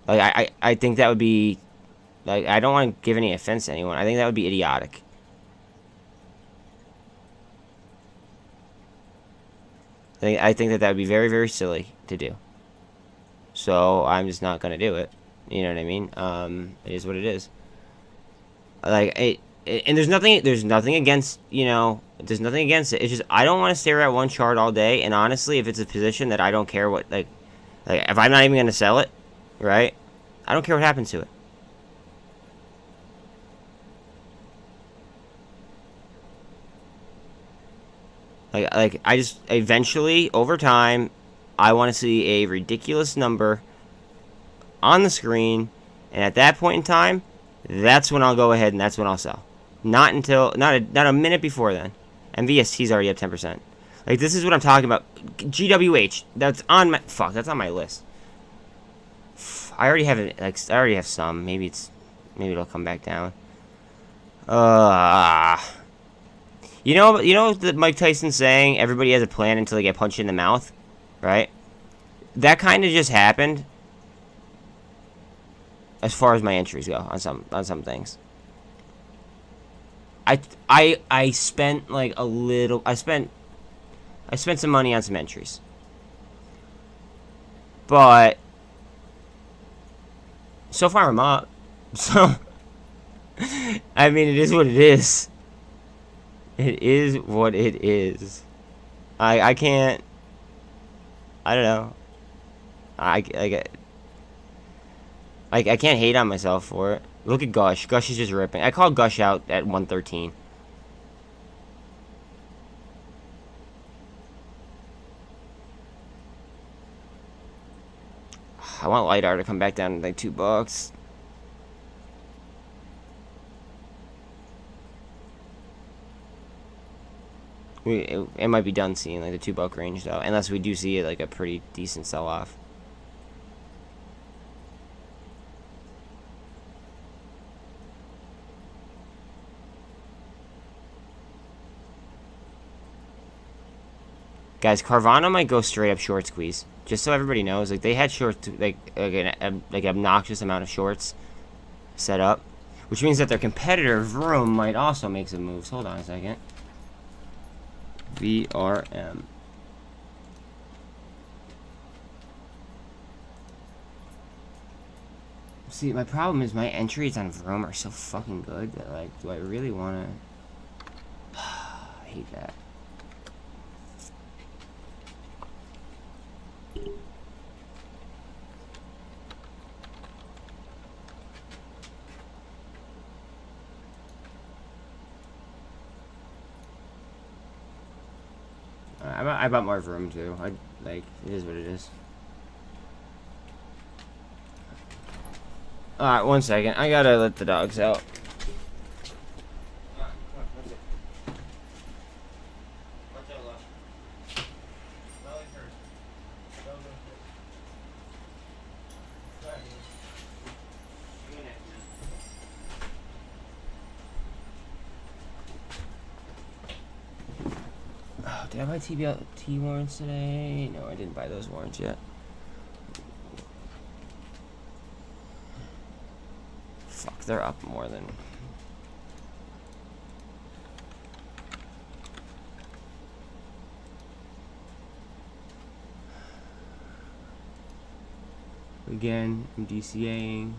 Like I think that would be, like, I don't want to give any offense to anyone. I think that would be idiotic. I think that would be very, very silly to do. So I'm just not gonna do it. You know what I mean? It is what it is. Like and there's nothing against, you know, there's nothing against it. It's just I don't want to stare at one chart all day. And honestly, if it's a position that I don't care what, like if I'm not even gonna sell it, right? I don't care what happens to it. Like I just eventually over time, I want to see a ridiculous number on the screen, and at that point in time, that's when I'll go ahead and that's when I'll sell. Not a minute before then. And VST's already up 10%. Like, this is what I'm talking about. GWH, that's on my list. I already have it. Like, I already have some. Maybe it'll come back down. You know that Mike Tyson's saying everybody has a plan until they get punched in the mouth, right? That kind of just happened. As far as my entries go on some things, I spent like a little. I spent some money on some entries, but so far I'm up. So I mean, it is what it is. It is what it is. I can't. I don't know. I can't hate on myself for it. Look at Gush. Gush is just ripping. I called Gush out at 113. I want LiDAR to come back down to like $2. It might be done seeing like the $2 range though, unless we do see like a pretty decent sell-off. Guys, Carvana might go straight up short squeeze. Just so everybody knows, like they had short, like an obnoxious amount of shorts set up, which means that their competitor VRM might also make some moves. Hold on a second. VRM. See, my problem is my entries on VRM are so fucking good that, like, do I really want to? I hate that. I bought more room too. Like, it is what it is. Alright, 1 second. I gotta let the dogs out. Did I buy Tblt warrants today? No, I didn't buy those warrants yet. Fuck, they're up more than... Again, I'm DCAing.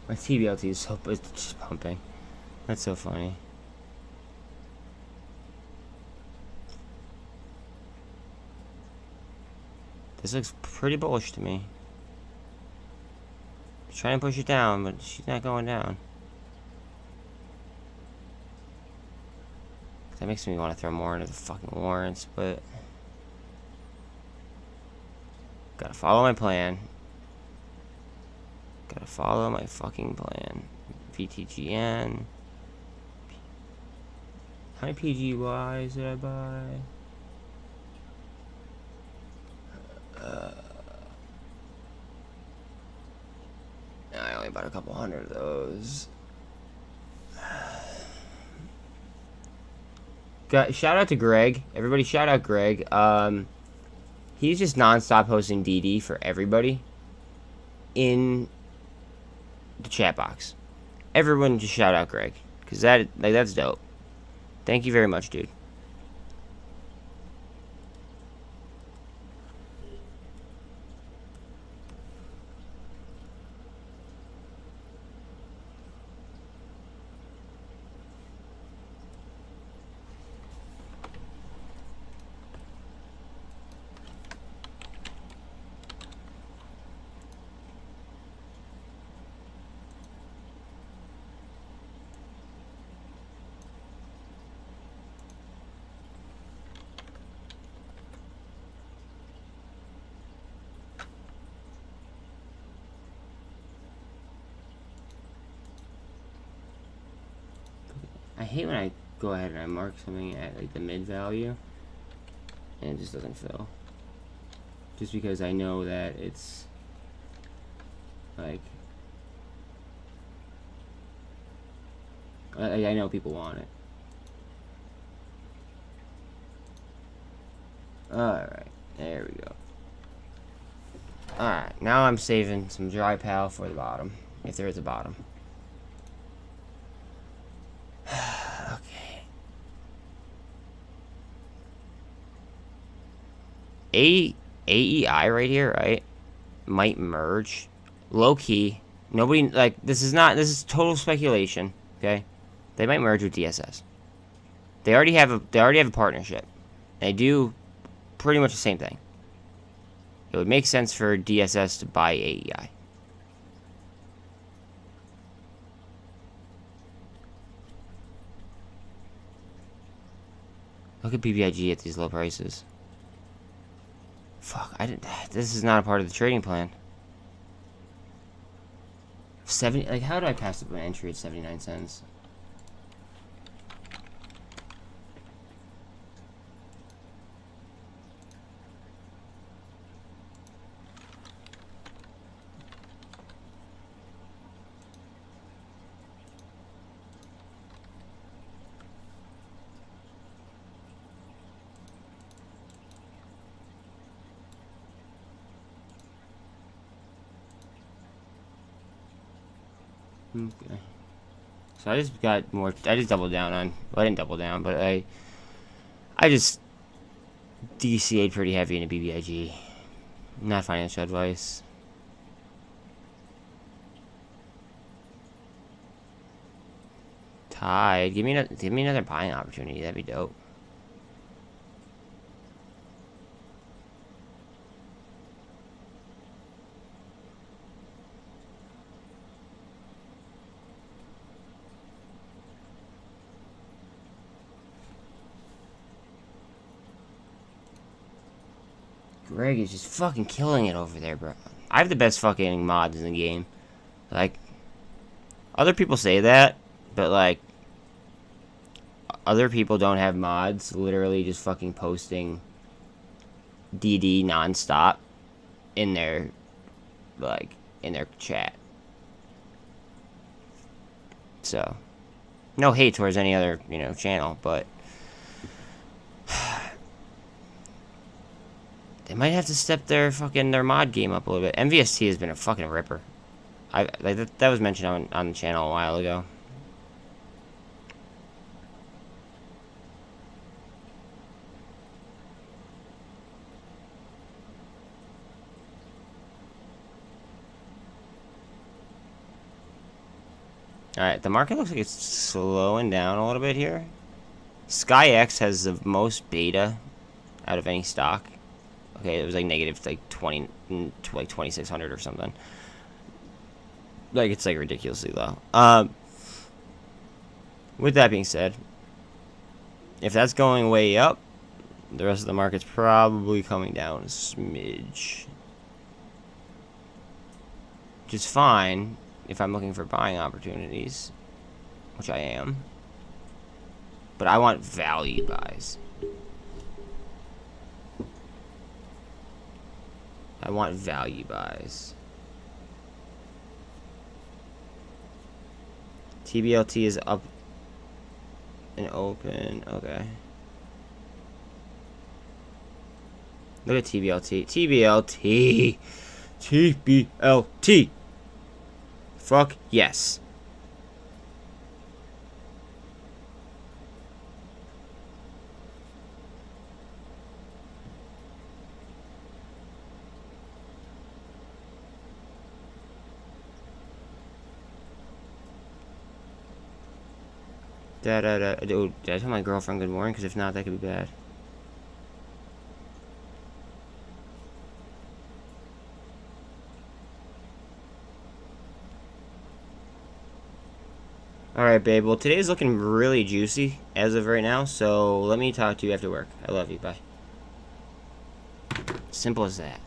My Tblt is so, it's just pumping. That's so funny. This looks pretty bullish to me. Trying to push it down, but she's not going down. That makes me want to throw more into the fucking warrants, but... Gotta follow my plan. Gotta follow my fucking plan. VTGN. How many PGYs did I buy? I only bought a couple hundred of those. Shout out to Greg. Everybody shout out Greg. He's just non-stop posting DD for everybody in the chat box. Everyone just shout out Greg, because that's dope. Thank you very much, dude. I hate when I go ahead and I mark something at like the mid value and it just doesn't fill. Just because I know that it's like I know people want it. Alright, there we go. Alright, now I'm saving some dry pal for the bottom, if there is a bottom. Okay. AEI right here, right? Might merge. Low key. Nobody, like, this is total speculation, okay? They might merge with DSS. They already have a partnership. They do pretty much the same thing. It would make sense for DSS to buy AEI. Look at BBIG at these low prices. Fuck, this is not a part of the trading plan. 70, like, how did I pass up an entry at 79 cents? Okay. So I just got more. I just doubled down on. Well, I didn't double down, but I just DCA'd pretty heavy into BBIG. Not financial advice. TYDE. Give me another buying opportunity. That'd be dope. Greg is just fucking killing it over there, bro. I have the best fucking mods in the game. Like, other people say that, but like, other people don't have mods, literally just fucking posting DD nonstop in their, like, in their chat. So, no hate towards any other, you know, channel, but they might have to step their mod game up a little bit. MVST has been a fucking ripper. That was mentioned on the channel a while ago. Alright, the market looks like it's slowing down a little bit here. SkyX has the most beta out of any stock. Okay, it was like negative like 20, like 2,600 or something. Like, it's like ridiculously low. With that being said, if that's going way up, the rest of the market's probably coming down a smidge. Which is fine if I'm looking for buying opportunities, which I am. But I want value buys. I want value buys. Tblt is up and open. Okay. Look at Tblt. Tblt. Tblt. Fuck yes. Dude, did I tell my girlfriend good morning? Because if not, that could be bad. Alright, babe. Well, today's looking really juicy as of right now, so let me talk to you after work. I love you. Bye. Simple as that.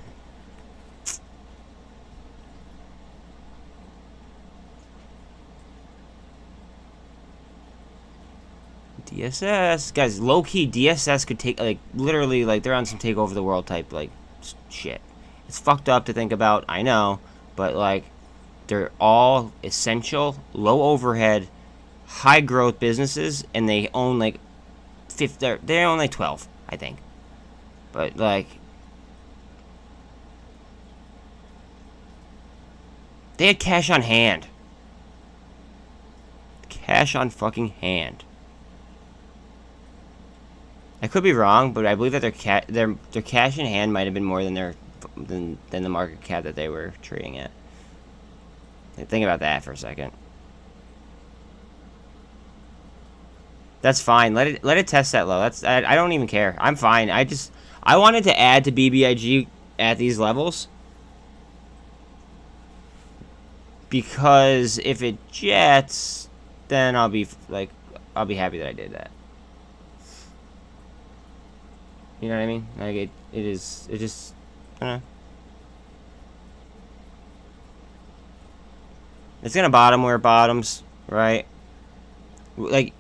DSS. Guys, low-key, DSS could take, like, literally, like, they're on some take over the world type, like, shit. It's fucked up to think about, I know, but, like, they're all essential, low overhead, high growth businesses, and they own, like, they own, like, 12, I think. But, like, they had cash on hand. Cash on fucking hand. I could be wrong, but I believe that their cash in hand might have been more than than the market cap that they were trading at. Think about that for a second. That's fine. Let it test that low. I don't even care. I'm fine. I wanted to add to BBIG at these levels because if it jets, then I'll be happy that I did that. You know what I mean? Like, it just, I don't know. It's gonna bottom where it bottoms, right? Like,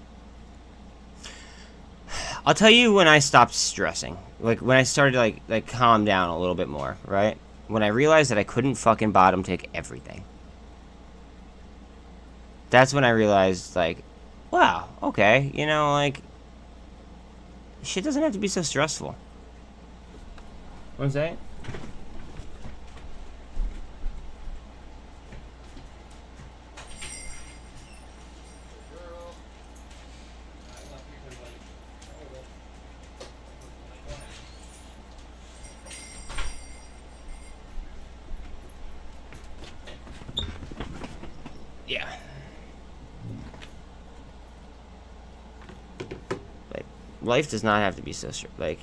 I'll tell you when I stopped stressing. Like, when I started to, like calm down a little bit more, right? When I realized that I couldn't fucking bottom tick everything. That's when I realized, like, wow, okay, you know, like, shit doesn't have to be so stressful. One second. Yeah. Like, life does not have to be so like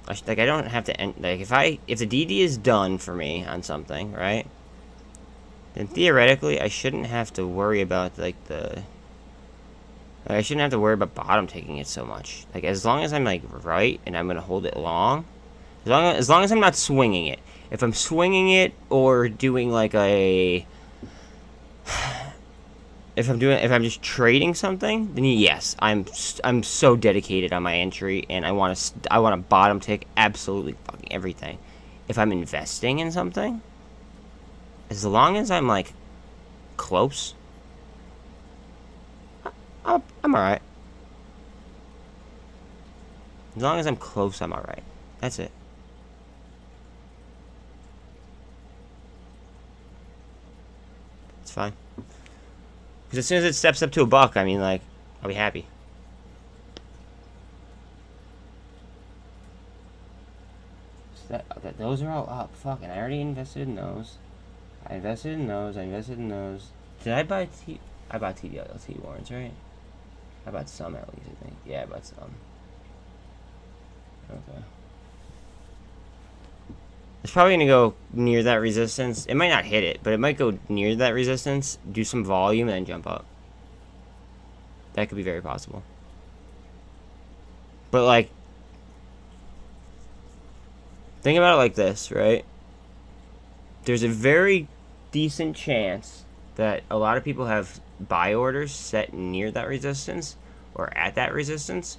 I don't have to end, like, if the DD is done for me on something, right? Then theoretically I shouldn't have to worry about I shouldn't have to worry about bottom taking it so much. Like, as long as I'm like right and I'm gonna hold it long, As long as I'm not swinging it. If I'm swinging it or doing like a... If I'm just trading something, then yes, I'm so dedicated on my entry, and I want to bottom tick absolutely fucking everything. If I'm investing in something, as long as I'm like close, I'm alright. As long as I'm close, I'm alright. That's it. It's fine. Because as soon as it steps up to $1, I mean, like, I'll be happy. So those are all up. Fucking, I already invested in those. I invested in those. Did I buy I bought Tblt warrants, right? I bought some at least, I think. Yeah, I bought some. Okay. It's probably gonna go near that resistance. It might not hit it, but it might go near that resistance, do some volume, and then jump up. That could be very possible. But, like, think about it like this, right? There's a very decent chance that a lot of people have buy orders set near that resistance or at that resistance,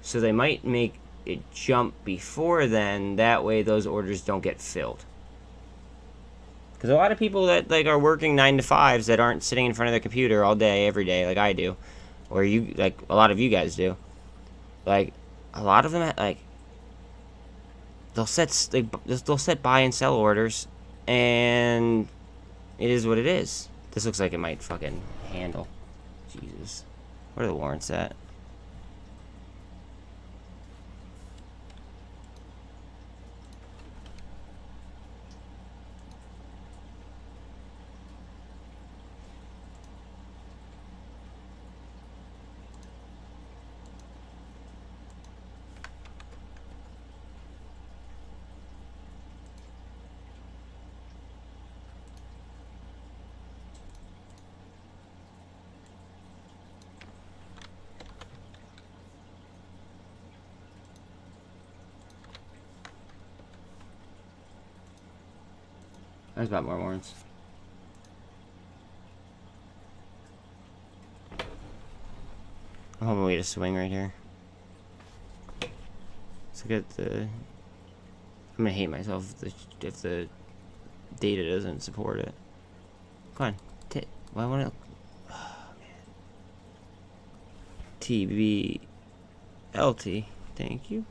so they might make it jump before then. That way those orders don't get filled, because a lot of people that like are working 9 to 5s that aren't sitting in front of their computer all day every day like I do, or you, like a lot of you guys do, like a lot of them, like they'll set buy and sell orders, and it is what it is. This looks like it might fucking handle. Jesus, where are the warrants at? There's about more warrants. I'm hoping we get a swing right here. Let's look at the... I'm gonna hate myself if the data doesn't support it. Come on. Why won't it... Oh, man. Tblt. Thank you.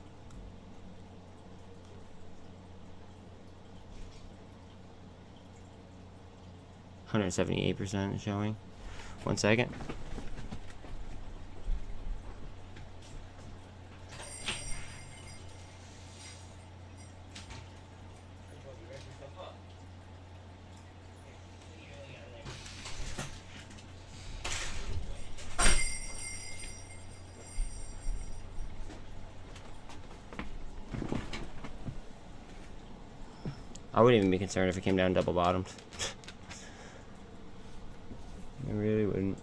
%78% showing. 1 second. I wouldn't even be concerned if it came down double bottomed. I really wouldn't.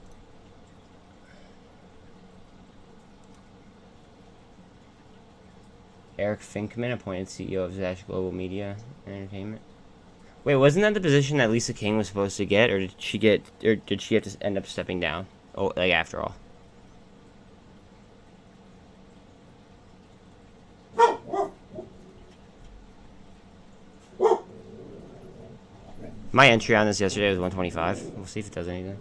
Eric Finkman appointed CEO of Zash Global Media and Entertainment. Wait, wasn't that the position that Lisa King was supposed to get, or did she have to end up stepping down? Oh, like after all. My entry on this yesterday was 125. We'll see if it does anything.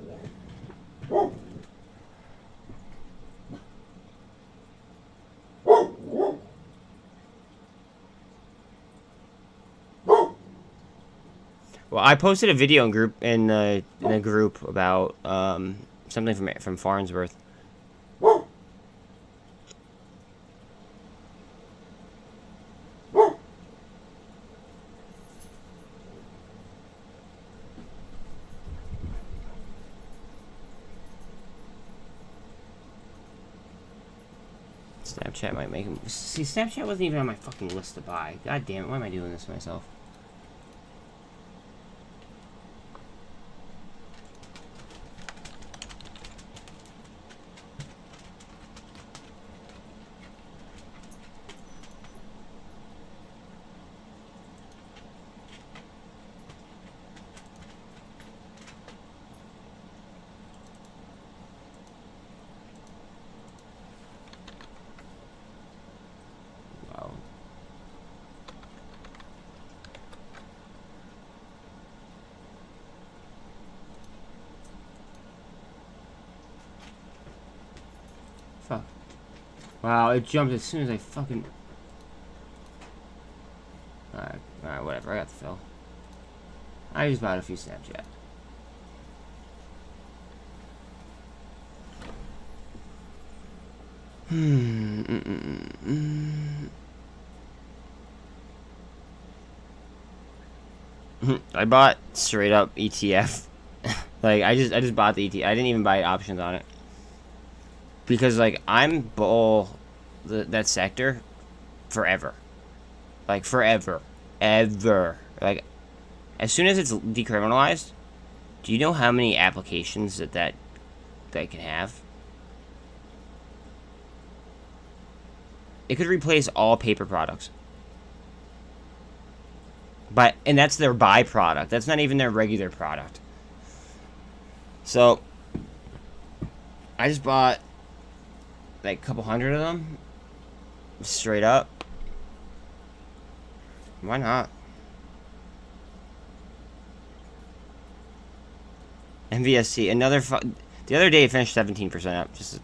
Well, I posted a video in a group about something from Farnsworth. Snapchat might make him... See, Snapchat wasn't even on my fucking list to buy. God damn it, why am I doing this to myself? Wow, it jumped as soon as I fucking... Alright, whatever. I got the fill. I just bought a few Snapchat. I bought straight up ETF. Like I just bought the ETF. I didn't even buy options on it because like I'm bull that sector forever. Like forever, ever. Like as soon as it's decriminalized, do you know how many applications that can have? It could replace all paper products. And that's their byproduct. That's not even their regular product. So, I just bought like a couple hundred of them. Straight up. Why not? MVSC, the other day it finished 17% up, just so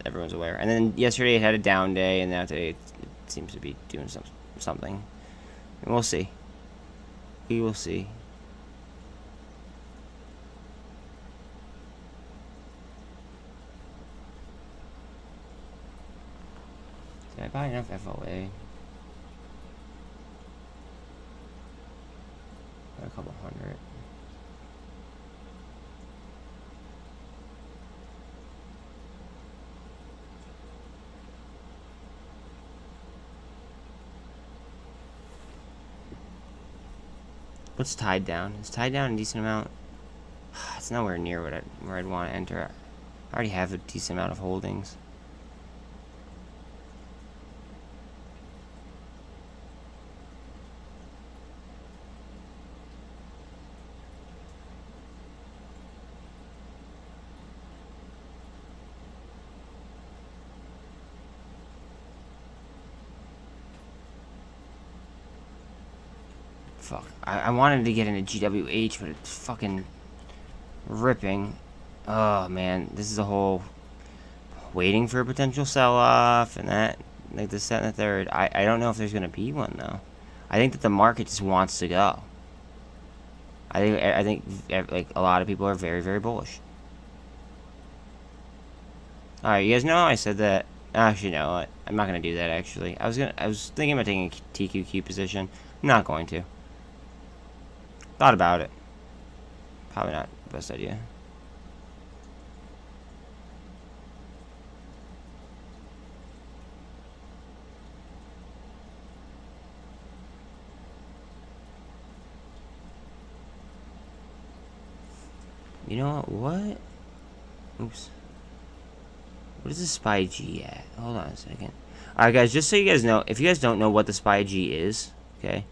everyone's aware. And then yesterday it had a down day, and now today it seems to be doing something. And we'll see. We will see. Did I buy enough FOA? A couple hundred. What's TYDE down? Is TYDE down a decent amount? It's nowhere near where I'd want to enter. I already have a decent amount of holdings. Fuck. I wanted to get into GWH, but it's fucking ripping. Oh, man. This is a whole waiting for a potential sell-off and that. Like the second and the third. I don't know if there's going to be one, though. I think that the market just wants to go. I think like a lot of people are very, very bullish. Alright, you guys know I said that. Actually, no, what? I'm not going to do that, actually. I was thinking about taking a TQQ position. I'm not going to. Thought about it. Probably not the best idea. You know what? Oops. What is the SPY G at? Hold on a second. Alright, guys, just so you guys know, if you guys don't know what the SPY G is, okay?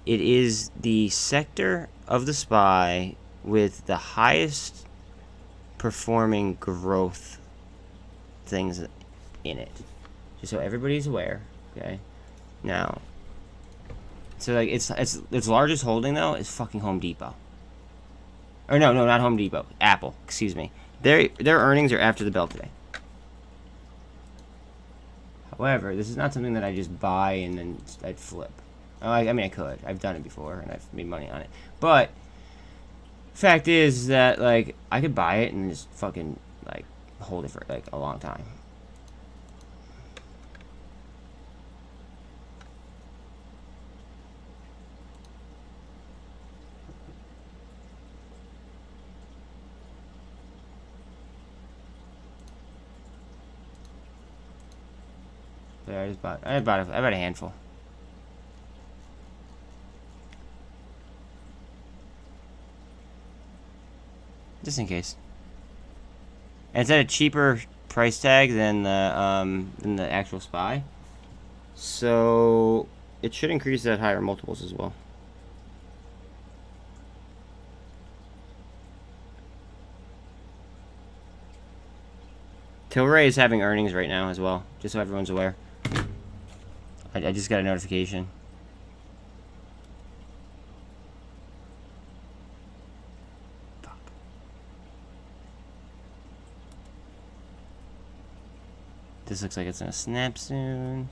It is the sector of the SPY with the highest performing growth things in it. Just so everybody's aware, okay? Now, so like its largest holding though is fucking Home Depot. Or no, not Home Depot. Apple, excuse me. Their earnings are after the bell today. However, this is not something that I just buy and then I'd flip. I mean, I could. I've done it before, and I've made money on it. But, fact is that, like, I could buy it and just fucking, like, hold it for, like, a long time. But I bought a handful. Just in case. And it's at a cheaper price tag than the actual SPY. So it should increase at higher multiples as well. Tilray is having earnings right now as well, just so everyone's aware. I just got a notification. This looks like it's gonna snap soon.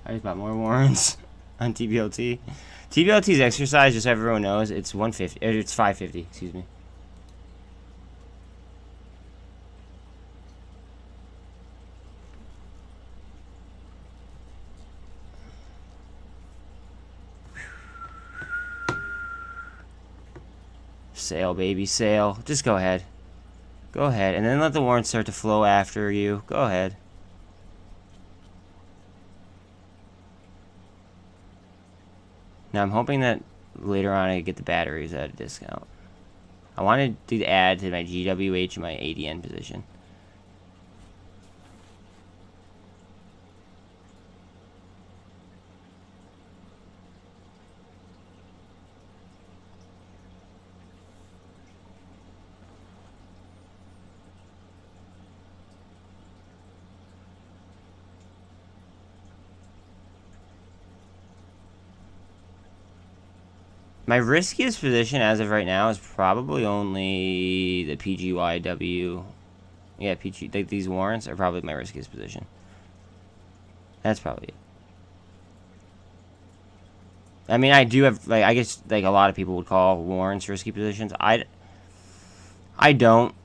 I just bought more warrants on TBLT. TBLT's exercise, just so everyone knows, it's 150. It's 550. Excuse me. Sail, baby, sail. Just go ahead. Go ahead, and then let the warrants start to flow after you. Go ahead. Now I'm hoping that later on I get the batteries at a discount. I wanted to add to my GWH and my ADN position. My riskiest position as of right now is probably only the PGYW. Yeah, PG. Like, these warrants are probably my riskiest position. That's probably it. I mean, I do have, like, I guess, like, a lot of people would call warrants risky positions. I don't,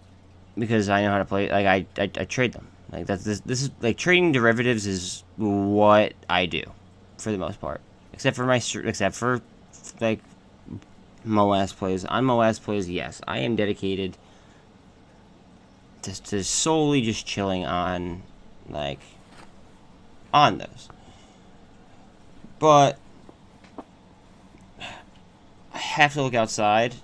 because I know how to play. Like, I trade them. Like, this is like, trading derivatives is what I do for the most part, except for like MOAS plays. On MOAS plays, yes, I am dedicated to solely just chilling on, like, on those. But I have to look outside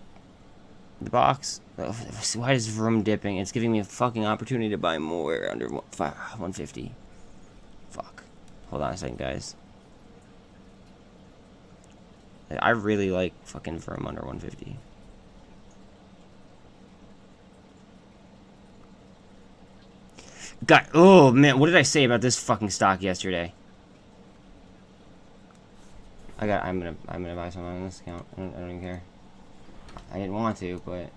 the box. Why is VRM dipping? It's giving me a fucking opportunity to buy more under 150. Fuck. Hold on a second, guys. I really like fucking VRM under 150. God, oh man, what did I say about this fucking stock yesterday? I'm gonna buy some on this account. I don't even care. I didn't want to, but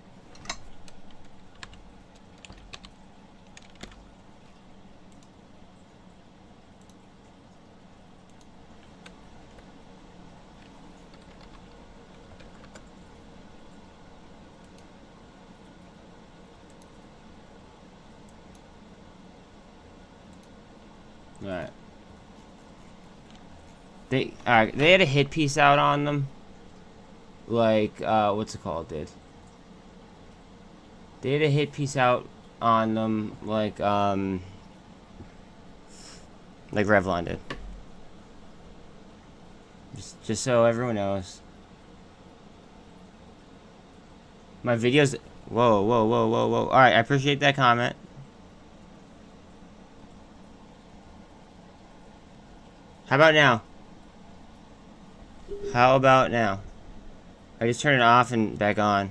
alright. They had a hit piece out on them. Like, what's it called, dude? They had a hit piece out on them, like REVLON did. Just so everyone knows. My videos... Whoa, whoa, whoa, whoa, whoa. Alright, I appreciate that comment. How about now? How about now? I just turned it off and back on.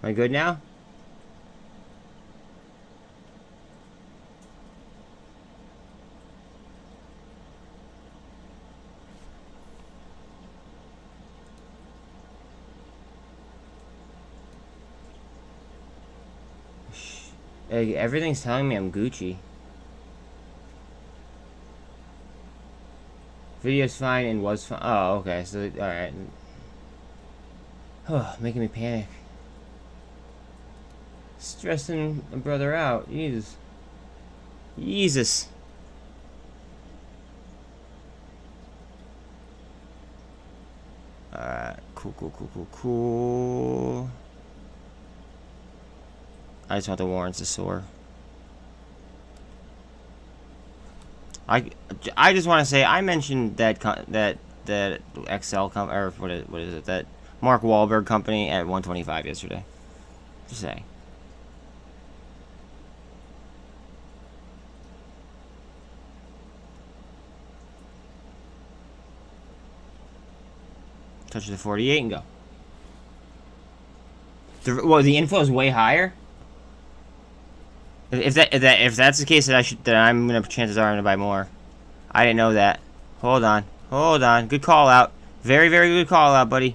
Am I good now? Like, everything's telling me I'm Gucci. Video's fine and was fine. Oh, okay. So, alright. Oh, making me panic. Stressing a brother out. Jesus. Jesus. Alright. Cool. I just want the warrants to soar. I just want to say I mentioned that Excel or what is it, that Mark Wahlberg company at 125 yesterday. Just saying. Touch the 48 and go. Well, the inflow is way higher. If that's the case, that I'm gonna, chances are I'm gonna buy more. I didn't know that. Hold on. Good call out. Very, very good call out, buddy.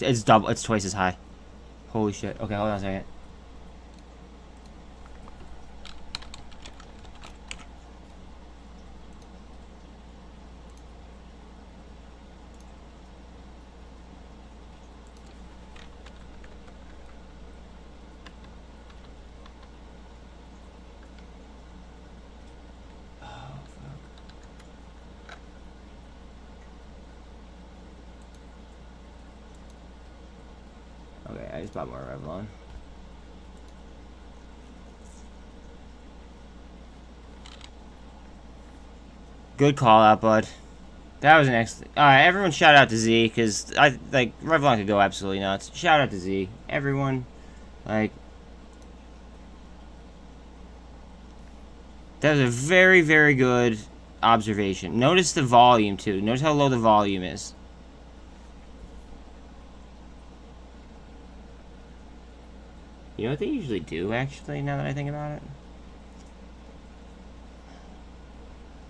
It's double. It's twice as high. Holy shit. Okay, hold on a second. Okay, I just bought more Revlon. Good call out, bud. That was an excellent. Alright, everyone shout out to Z, because Revlon could go absolutely nuts. Shout out to Z. Everyone, that was a very, very good observation. Notice the volume, too. Notice how low the volume is. You know what they usually do, actually, now that I think about it?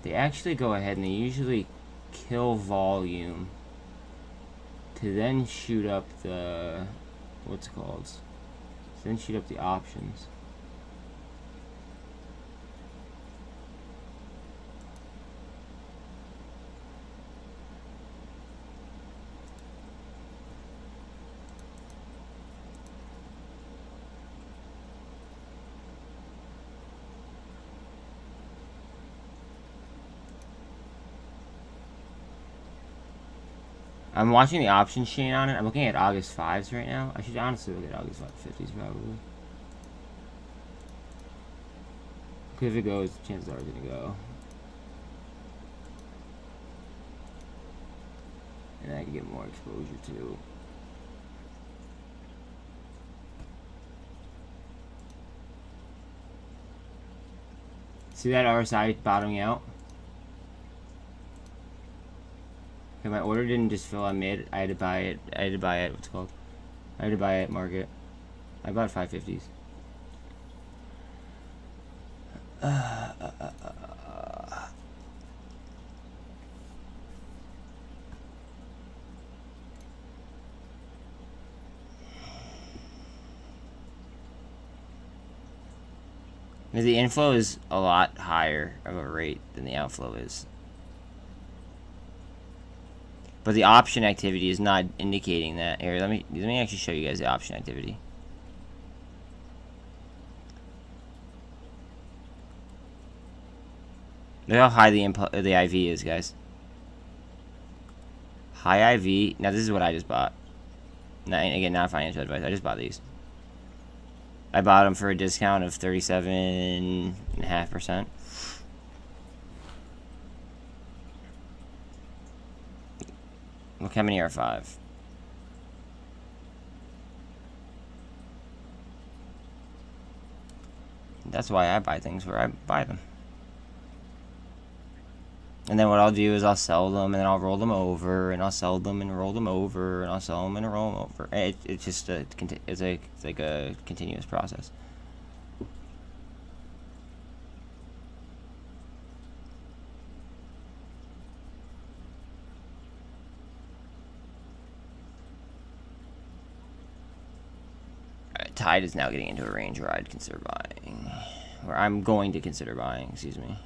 They actually go ahead and they usually kill volume to then shoot up the... what's it called? To then shoot up the options. I'm watching the options chain on it. I'm looking at August 5s right now. I should honestly look at August 50s probably. Because if it goes, chances are it's going to go. And I can get more exposure too. See that RSI bottoming out? Okay, my order didn't just fill on mid. I had to buy it. What's it called? I had to buy it at market. I bought 550s. The inflow is a lot higher of a rate than the outflow is. But the option activity is not indicating that. Here, let me actually show you guys the option activity. Look how high the IV is, guys. High IV. Now this is what I just bought. Now, again, not financial advice. I just bought these. I bought them for a discount of 37.5%. Look how many are 5. That's why I buy things where I buy them. And then what I'll do is I'll sell them, and then I'll roll them over, and I'll sell them and roll them over, and I'll sell them and roll them over. It's just it's like a continuous process. TYDE is now getting into a range where I'd consider buying, or I'm going to consider buying. Excuse me.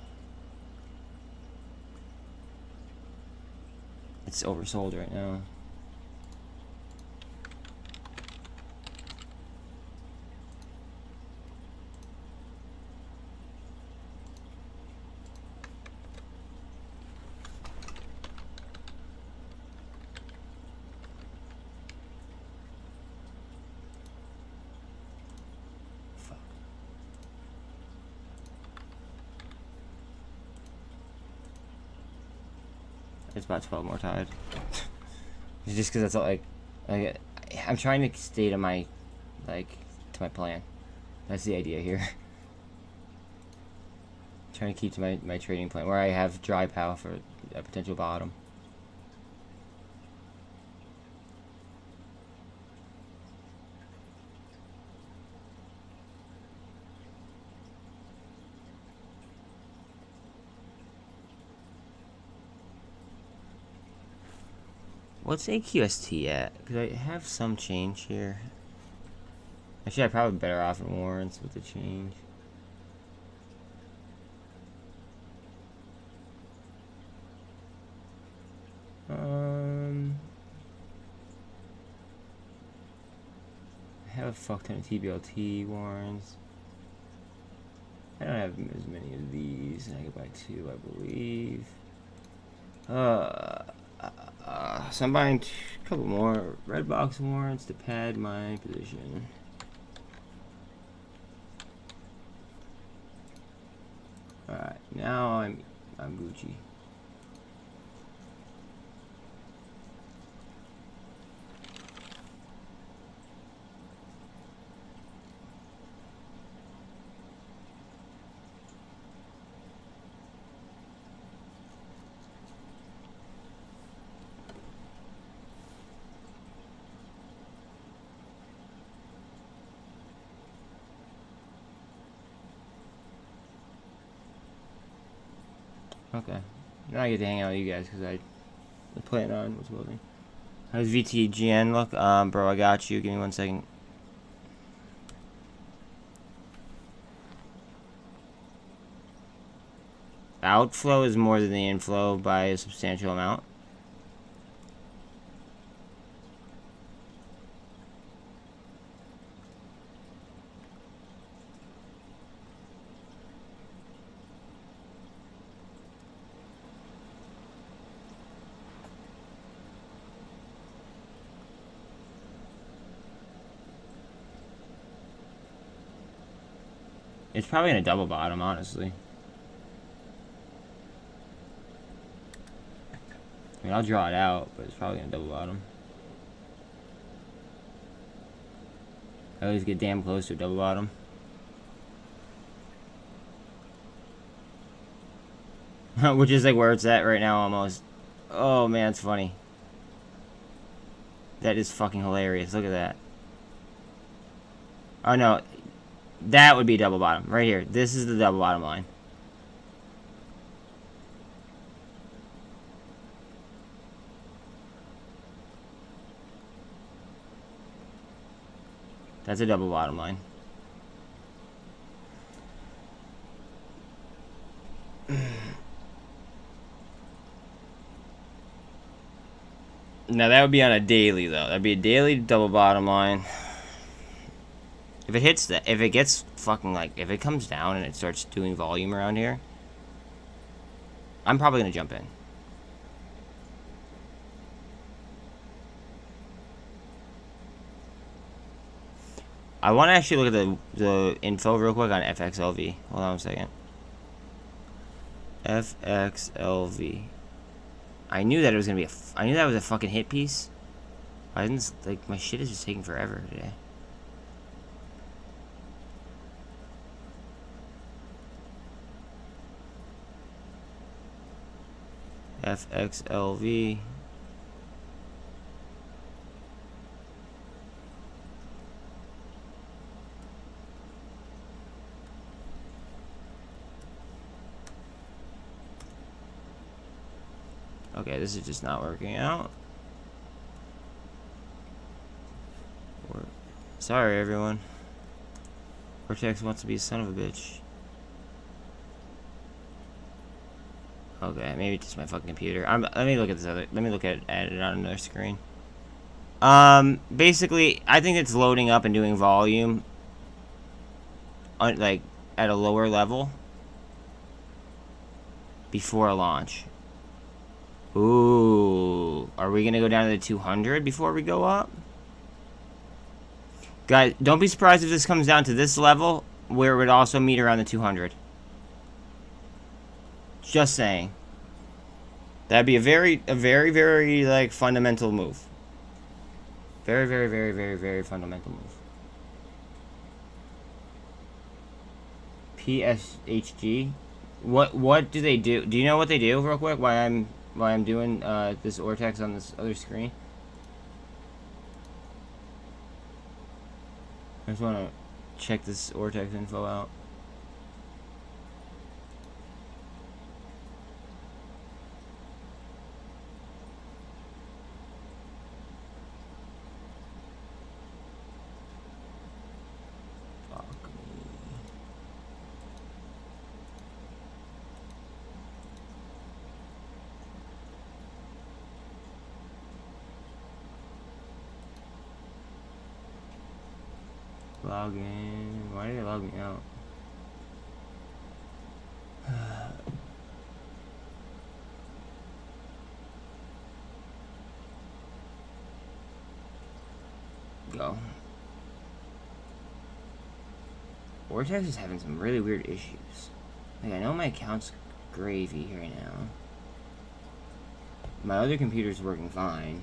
It's oversold right now. It's about 12 more TYDE. It's just because that's all, I'm trying to stay to my, to my plan. That's the idea here. trying to keep to my trading plan where I have dry powder for a potential bottom. What's AQST at? Because I have some change here. Actually, I'm probably better off in warrants with the change. I have a fuck ton of TBLT warrants. I don't have as many of these, and I can buy 2, I believe. So I'm buying a couple more red box warrants to pad my position. Alright, now I'm Gucci. Okay. Now I get to hang out with you guys because I plan on what's building. How's VTGN look? Bro, I got you. Give me 1 second. Outflow is more than the inflow by a substantial amount. It's probably gonna double bottom, honestly. I mean, I'll draw it out, but it's probably gonna double bottom. I always get damn close to a double bottom. Which is like where it's at right now, almost. Oh man, it's funny. That is fucking hilarious. Look at that. Oh no. That would be double bottom. Right here. This is the double bottom line. That's a double bottom line. Now that would be on a daily though. That'd be a daily double bottom line. If it hits that, if it gets fucking like, if it comes down and it starts doing volume around here, I'm probably gonna jump in. I want to actually look at the info real quick on FXLV. Hold on a second. FXLV. I knew that it was gonna be I knew that was a fucking hit piece. I didn't, like, my shit is just taking forever today. FXLV. Okay, this is just not working out. Sorry, everyone. Cortex wants to be a son of a bitch. Okay, maybe it's just my fucking computer. Let me look at this other. Let me look at it on another screen. Basically, I think it's loading up and doing volume, like at a lower level before a launch. Ooh, are we gonna go down to the 200 before we go up? Guys, don't be surprised if this comes down to this level where it would also meet around the 200. Just saying. That'd be a very, like, fundamental move. Very fundamental move. PSHG. What do they do? Do you know what they do, real quick? Why I'm doing this vortex on this other screen? I just want to check this vortex info out. Log in. Why did it log me out? Go. Vortex is having some really weird issues. Like, I know my account's gravy right now. My other computer's working fine.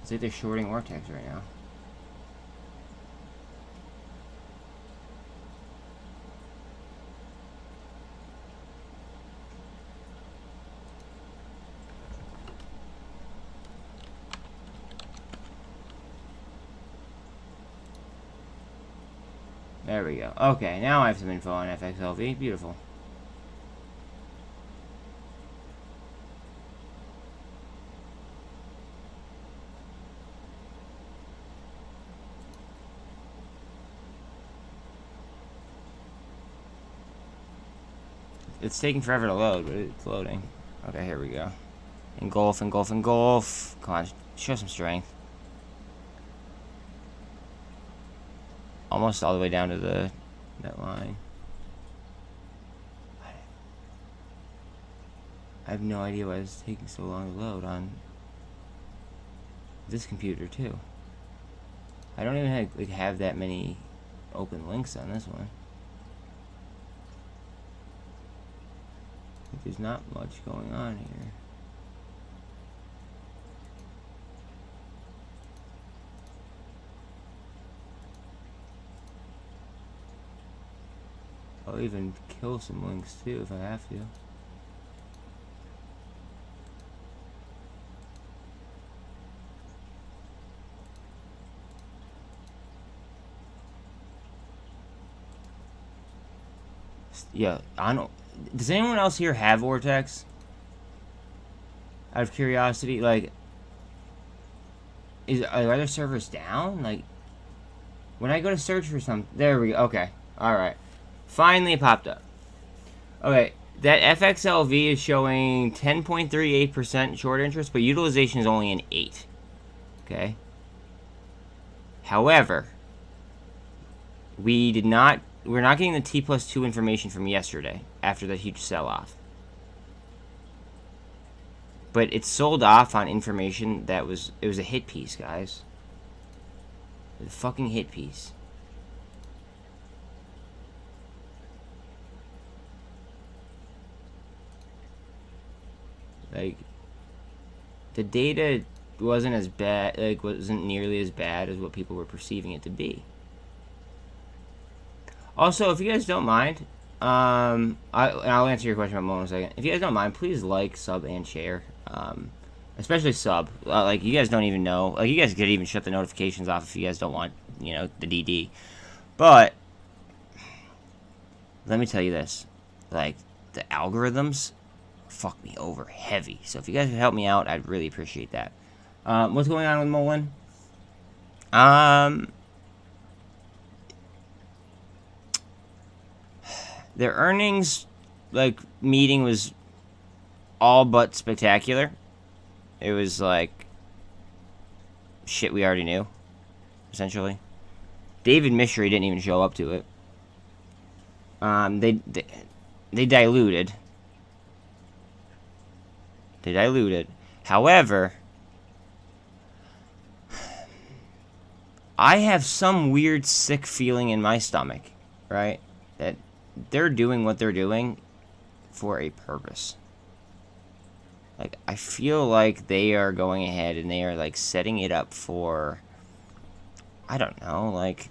It's like they're shorting Vortex right now. There we go. Okay, now I have some info on FXLV. Beautiful. It's taking forever to load, but it's loading. Okay, here we go. Engulf, engulf, engulf. Come on, show some strength. Almost all the way down to that line. I have no idea why it's taking so long to load on this computer too. I don't even have that many open links on this one. There's not much going on here. I'll even kill some links too if I have to. Yeah, I don't. Does anyone else here have Vortex? Out of curiosity, like, are other servers down? Like, when I go to search for something, there we go. Okay, all right, finally it popped up. Okay, that FXLV is showing 10.38% short interest, but utilization is only an 8. Okay. However, we're not getting the T+2 information from yesterday after the huge sell-off. But it sold off on information that was a hit piece, guys. It was a fucking hit piece. Like, the data wasn't as bad, like, wasn't nearly as bad as what people were perceiving it to be. Also, if you guys don't mind, I'll answer your question about MULN in a second. If you guys don't mind, please like, sub, and share. Especially sub. Like, you guys don't even know. Like, you guys could even shut the notifications off if you guys don't want, you know, the DD. But, let me tell you this. Like, the algorithms fuck me over heavy. So if you guys could help me out, I'd really appreciate that. What's going on with MULN? Their earnings, like, meeting was all but spectacular. It was like shit we already knew, essentially. David Mishry didn't even show up to it. They diluted. They diluted. However, I have some weird sick feeling in my stomach, right? That they're doing what they're doing for a purpose. Like, I feel like they are going ahead and they are, like, setting it up for, I don't know, like,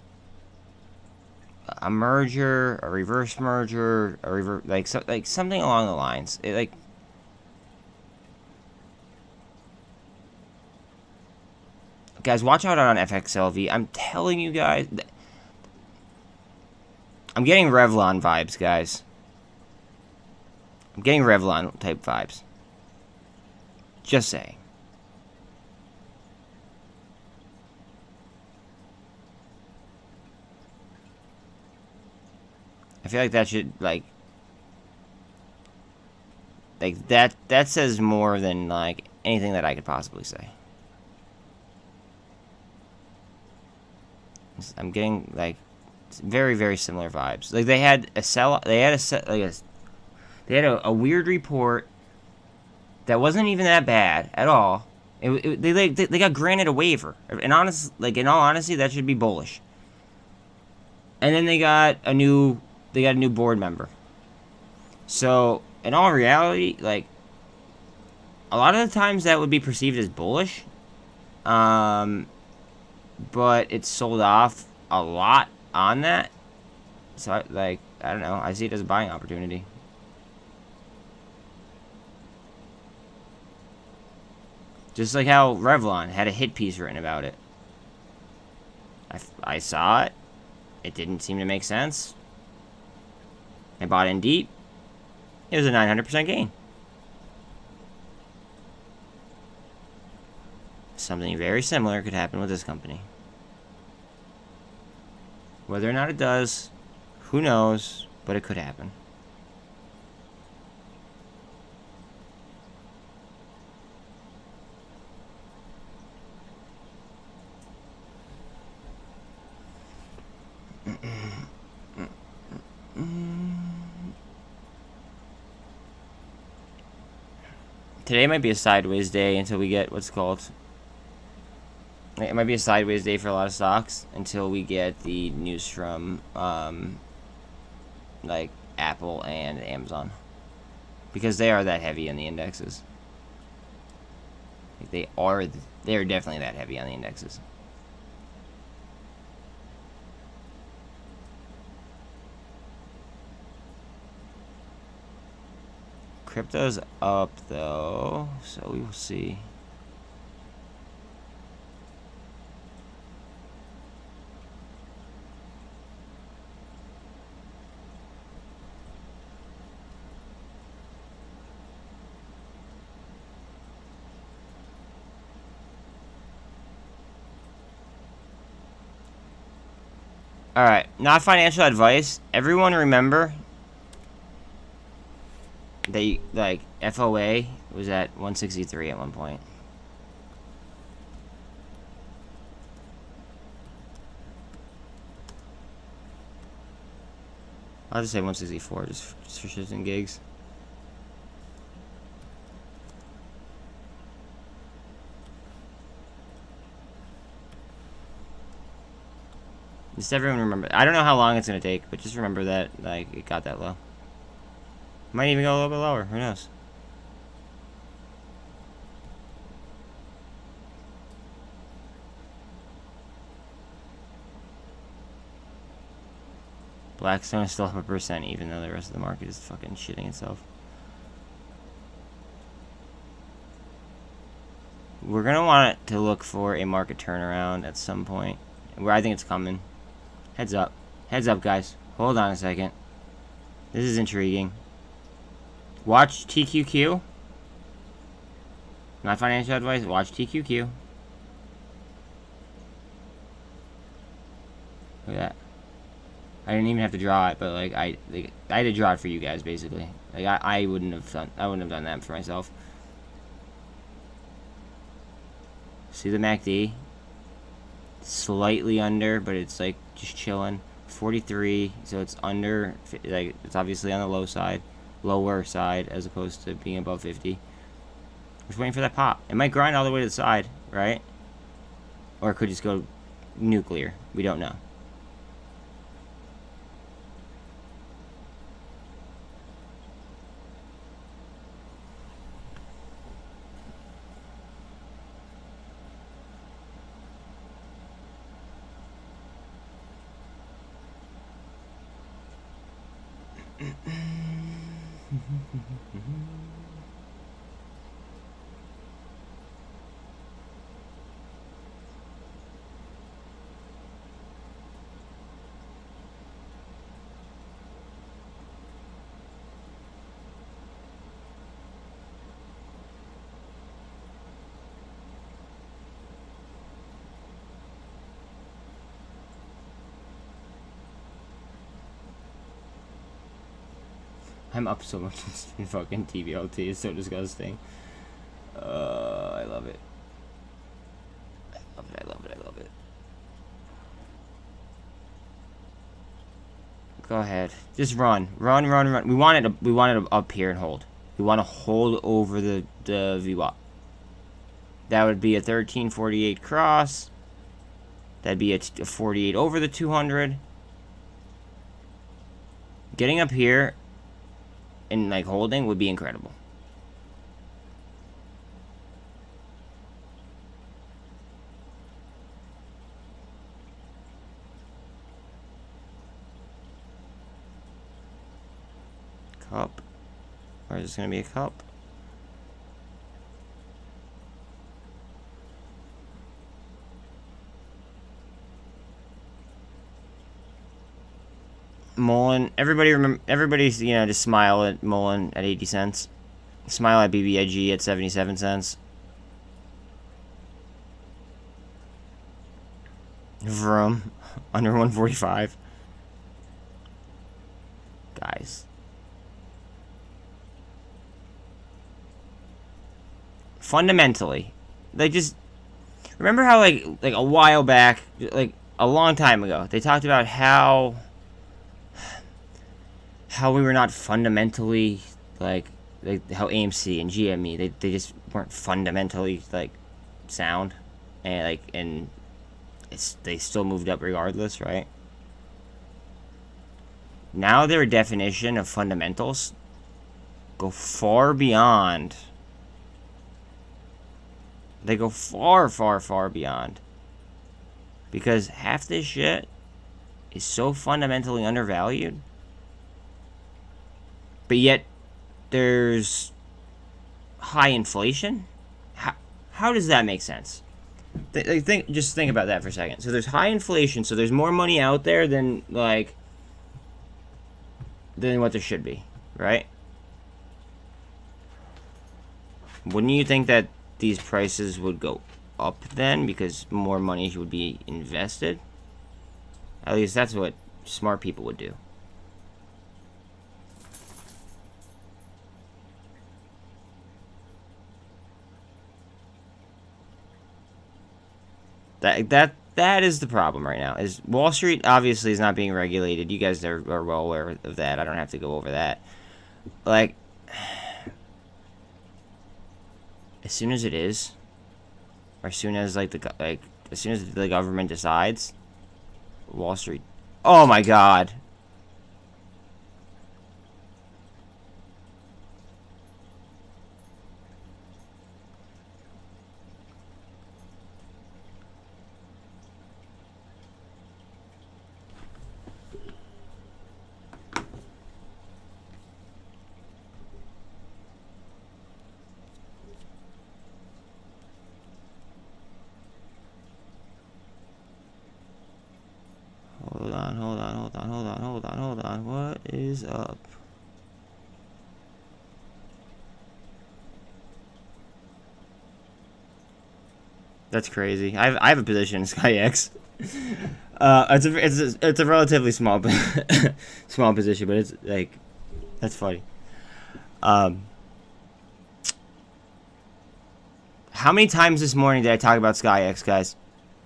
a merger, a reverse merger, like something along the lines. Guys, watch out on FXLV. I'm telling you guys, I'm getting Revlon vibes, guys. I'm getting Revlon type vibes. Just saying. I feel like that should, like that says more than, like, anything that I could possibly say. I'm getting, like, very, very similar vibes. Like, they had a weird report that wasn't even that bad at all. They got granted a waiver. In all honesty, that should be bullish. And then they got a new board member. So, in all reality, like, a lot of the times that would be perceived as bullish. But it's sold off a lot on that. So, I don't know. I see it as a buying opportunity. Just like how Revlon had a hit piece written about it. I saw it. It didn't seem to make sense. I bought in deep. It was a 900% gain. Something very similar could happen with this company. Whether or not it does, who knows, but it could happen. Today might be a sideways day until we get what's called. It might be a sideways day for a lot of stocks until we get the news from like Apple and Amazon, because they are that heavy on the indexes. Like they are definitely that heavy on the indexes. Crypto's up though, so we will see. Alright, not financial advice. Everyone remember they, like, FOA was at 163 at one point. I'll just say 164 just for shits and gigs. Just everyone remember. I don't know how long it's gonna take, but just remember that, like, it got that low. Might even go a little bit lower. Who knows? Blackstone is still up 1%, even though the rest of the market is fucking shitting itself. We're gonna want it to look for a market turnaround at some point, where I think it's coming. Heads up. Heads up, guys. Hold on a second. This is intriguing. Watch TQQ. Not financial advice. Watch TQQ. Look at that. I didn't even have to draw it, but like I had to draw it for you guys, basically. Like I wouldn't have done that for myself. See the MACD? Slightly under, but it's like just chilling. 43, so it's under, like it's obviously on the lower side as opposed to being above 50. Just waiting for that pop. It might grind all the way to the side, right? Or it could just go nuclear. We don't know. I'm up so much in fucking Tblt. It's so disgusting. I love it. I love it. I love it. I love it. Go ahead. Just run. Run, run, run. We want it up here and hold. We want to hold over the VWAP. That would be a 1348 cross. That'd be a 48 over the 200. Getting up here and like holding would be incredible. Cup. Or is this gonna be a cup? Mullen. Everybody's, you know, just smile at Mullen at 80 cents. Smile at BBIG at 77 cents. VRM under 145. Guys. Fundamentally, they just remember how like a while back, like a long time ago, they talked about how we were not fundamentally like how AMC and GME they just weren't fundamentally like sound, and they still moved up regardless, right? Now their definition of fundamentals go far beyond. They go far, far, far beyond. Because half this shit is so fundamentally undervalued. But yet, there's high inflation? How does that make sense? Just think about that for a second. So there's high inflation, so there's more money out there than what there should be, right? Wouldn't you think that these prices would go up then because more money would be invested? At least that's what smart people would do. That is the problem right now. Is Wall Street obviously is not being regulated. You guys are well aware of that. I don't have to go over that. Like, as soon as it is, or as soon as as soon as the government decides, Wall Street. Oh my God. Hold on. What is up? That's crazy. I have a position in SkyX. It's a relatively small small position, but it's like that's funny. How many times this morning did I talk about SkyX, guys?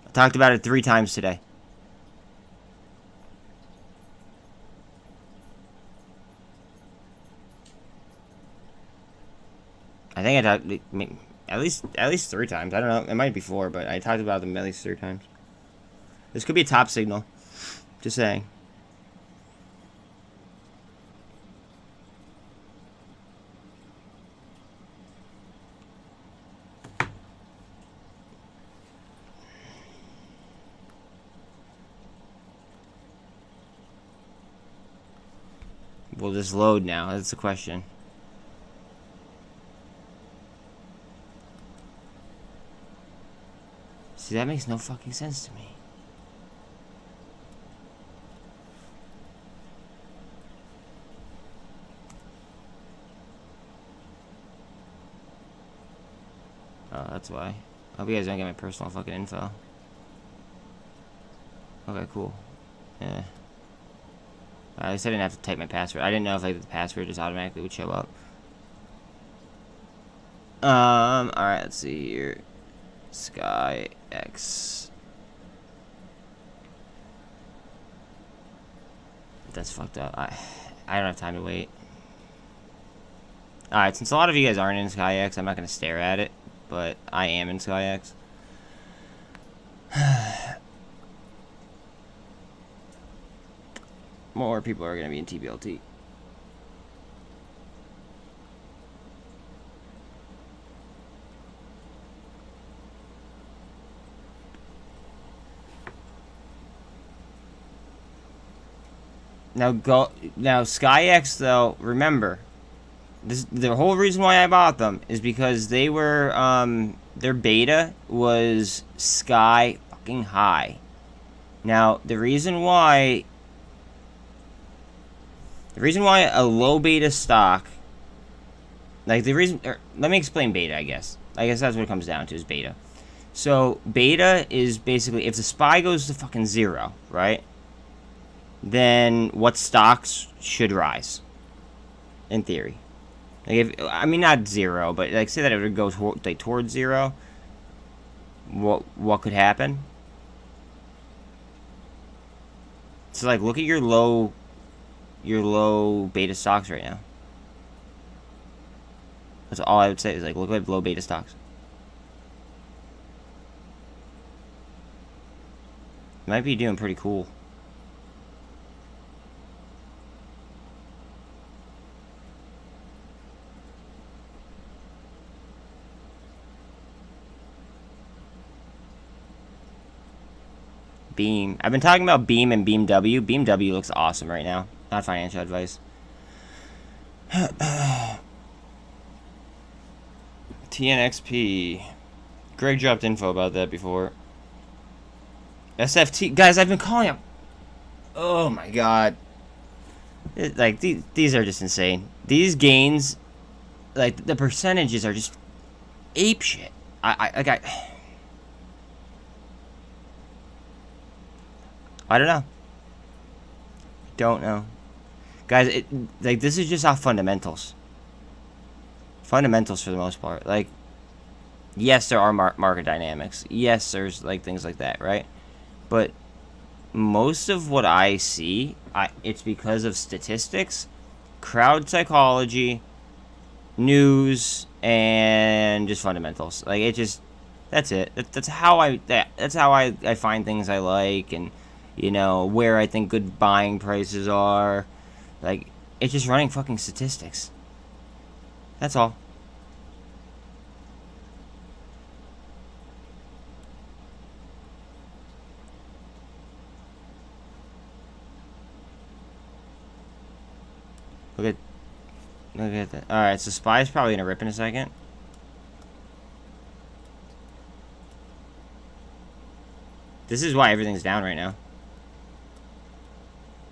I talked about it 3 times today. I think I talked at least 3 times. I don't know. It might be 4, but I talked about them at least 3 times. This could be a top signal. Just saying. Will this load now? That's the question. See, that makes no fucking sense to me. Oh, that's why. I hope you guys don't get my personal fucking info. Okay, cool. Yeah. At least I didn't have to type my password. I didn't know if like the password just automatically would show up. Alright, let's see here. SkyX. That's fucked up. I don't have time to wait. Alright, since a lot of you guys aren't in SkyX, I'm not gonna stare at it, but I am in SkyX. More people are gonna be in TBLT. Now SkyX though, remember, the whole reason why I bought them is because they were their beta was sky fucking high. Now the reason why a low beta stock, like let me explain beta, I guess that's what it comes down to, is beta. So beta is basically if the SPY goes to fucking 0, right? Then what stocks should rise, in theory. Like I mean not 0, but like say that it would go towards 0. What could happen? So like look at your low beta stocks right now. That's all I would say is like look at low beta stocks. Might be doing pretty cool. Beam. I've been talking about Beam and Beam W. Beam W looks awesome right now. Not financial advice. TNXP. Greg dropped info about that before. SFT. Guys, I've been calling him. Oh my god. Like, these are just insane. These gains, like, the percentages are just ape shit. I don't know. Don't know. Guys, like, this is just off fundamentals. Fundamentals for the most part. Like, yes, there are market dynamics. Yes, there's, like, things like that, right? But most of what I see, it's because of statistics, crowd psychology, news, and just fundamentals. Like, it just, that's it. That's how I find things I like, and you know, where I think good buying prices are. Like, it's just running fucking statistics. That's all. Look at that. Alright, so SPY's probably gonna rip in a second. This is why everything's down right now.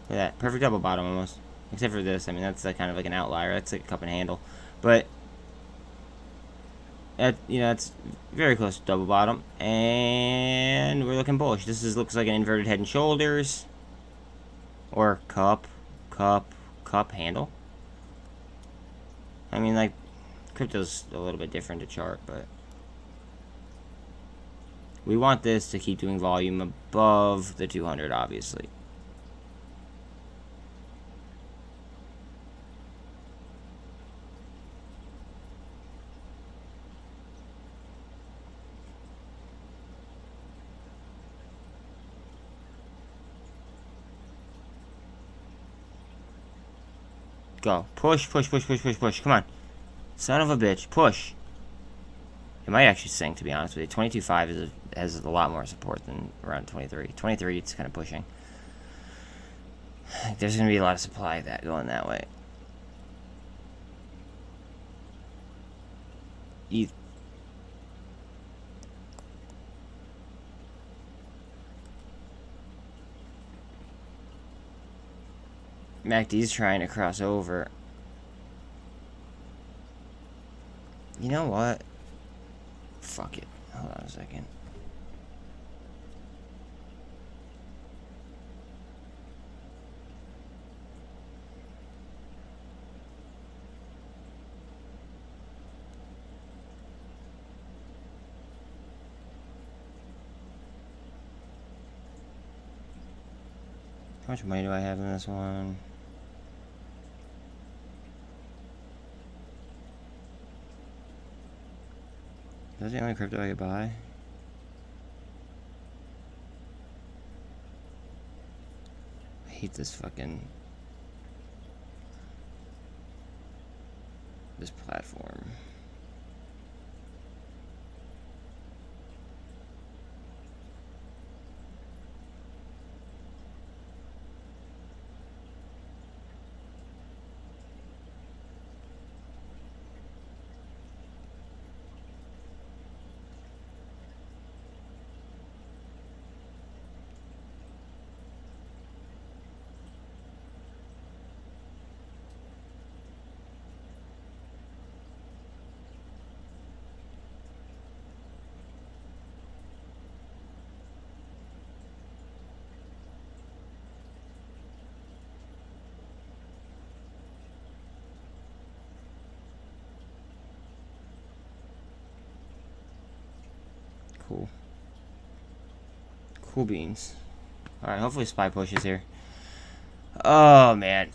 Look at that. Perfect double bottom almost. Except for this. I mean, that's like kind of like an outlier. That's like a cup and handle. But, you know, it's very close to double bottom. And we're looking bullish. This looks like an inverted head and shoulders. Or cup handle. I mean, like, crypto's a little bit different to chart, but we want this to keep doing volume above the 200, obviously. Go. Push. Come on. Son of a bitch. Push. It might actually sink, to be honest with you. 22.5 has a lot more support than around 23. 23, it's kind of pushing. There's going to be a lot of supply of that going that way. MACD's trying to cross over. You know what? Fuck it. Hold on a second. How much money do I have in this one? That's the only crypto I could buy. I hate this fucking... this platform. Cool. Cool beans. Alright, hopefully SPY pushes here. Oh, man.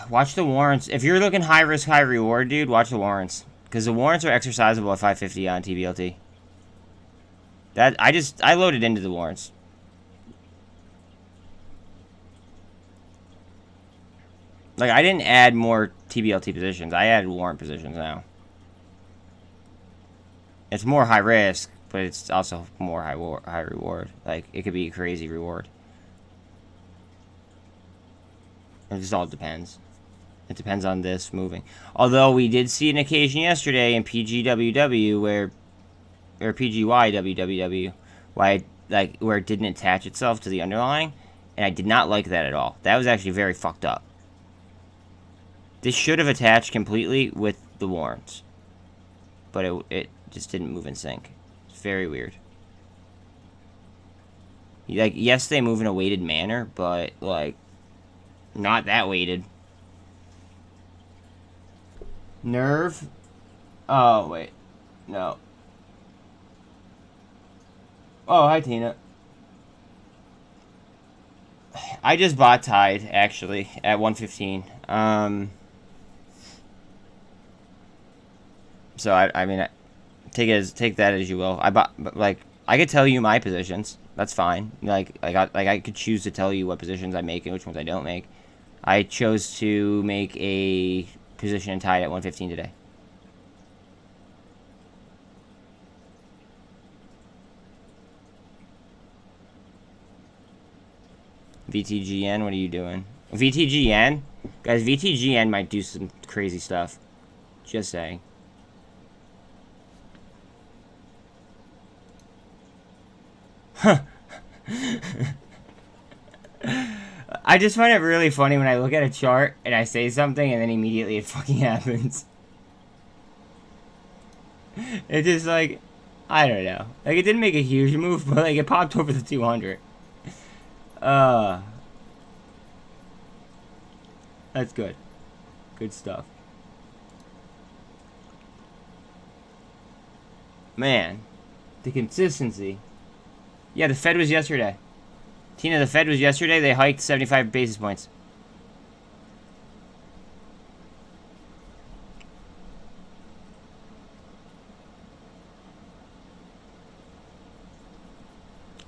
Watch the warrants. If you're looking high risk, high reward, dude, watch the warrants. Because the warrants are exercisable at 550 on TBLT. I loaded into the warrants. Like, I didn't add more TBLT positions. I added warrant positions now. It's more high risk, but it's also more high reward. Like, it could be a crazy reward. It just all depends. It depends on this moving. Although we did see an occasion yesterday in PGWW where PGYWWW, where it didn't attach itself to the underlying, and I did not like that at all. That was actually very fucked up. This should have attached completely with the warrants, but it just didn't move in sync. It's very weird. Like, yes, they move in a weighted manner, but, like, not that weighted. Nerve? Oh, wait. No. Oh, hi, Tina. I just bought TYDE, actually, at 115. So, I mean... Take that as you will. I could tell you my positions. That's fine. I could choose to tell you what positions I make and which ones I don't make. I chose to make a position in TYDE at 115 today. VTGN, what are you doing? VTGN? Guys, VTGN might do some crazy stuff. Just saying. I just find it really funny when I look at a chart and I say something and then immediately it fucking happens. It's just like, I don't know. Like, it didn't make a huge move, but like, it popped over the 200. That's good. Good stuff. Man, the consistency. Yeah, the Fed was yesterday. Tina, the Fed was yesterday. They hiked 75 basis points.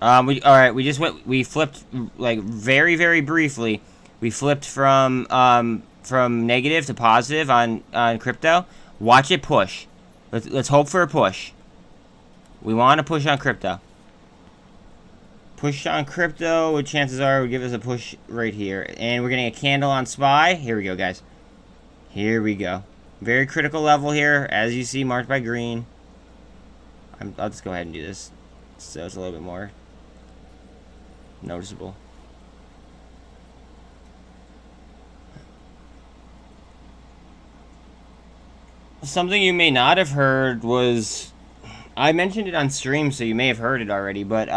We flipped, like, very, very briefly. We flipped from negative to positive on crypto. Watch it push. Let's hope for a push. We want to push on crypto. Push on crypto, what chances are would give us a push right here. And we're getting a candle on SPY. Here we go, guys. Here we go. Very critical level here, as you see, marked by green. I'll just go ahead and do this so it's a little bit more noticeable. Something you may not have heard was, I mentioned it on stream, so you may have heard it already, but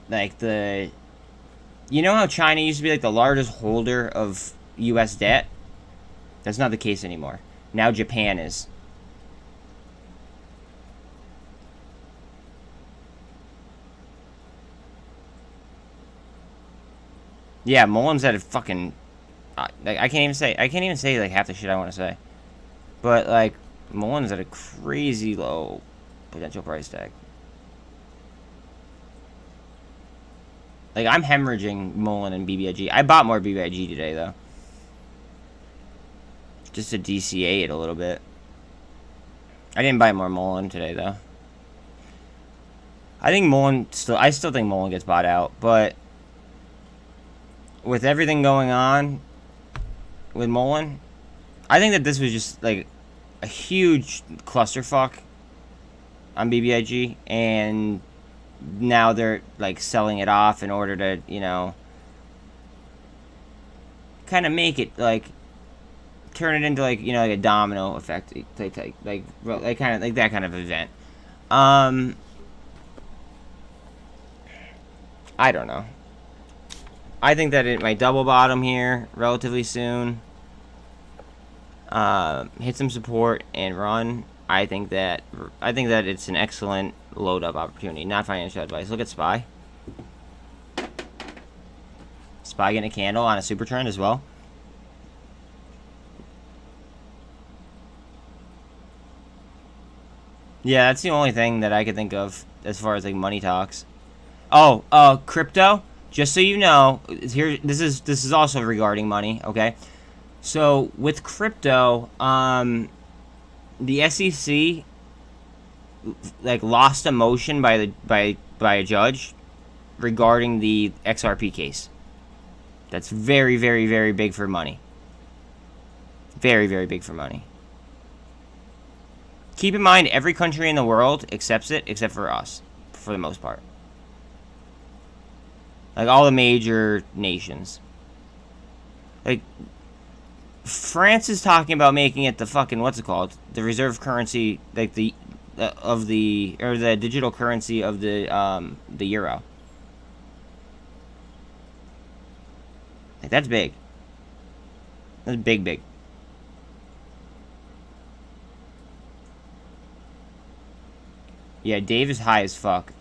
like you know how China used to be like the largest holder of U.S. debt? That's not the case anymore. Now Japan is. Yeah, Mullen's at a fucking, like, I can't even say like half the shit I want to say. But like Mullen's at a crazy low potential price tag. Like, I'm hemorrhaging Mullen and BBIG. I bought more BBIG today though. Just to DCA it a little bit. I didn't buy more Mullen today though. I think Mullen I still think Mullen gets bought out, but with everything going on with Mullen, I think that this was just like a huge clusterfuck on BBIG, and now they're like selling it off in order to, you know, kind of make it like turn it into like, you know, like a domino effect, like kind of like that kind of event. I don't know. I think that it might double bottom here relatively soon. Hit some support and run. I think that it's an excellent load up opportunity. Not financial advice. Look at SPY. SPY getting a candle on a super trend as well. Yeah, that's the only thing that I could think of as far as like money talks. Oh, crypto. Just so you know, here this is also regarding money. Okay, so with crypto, the SEC like lost a motion by a judge regarding the XRP case. That's very, very, very big for money. Very, very big for money. Keep in mind, every country in the world accepts it except for us, for the most part. Like all the major nations. Like France is talking about making it the fucking, what's it called? The reserve currency, like the digital currency of the euro. Like, that's big. That's big, big. Yeah, Dave is high as fuck.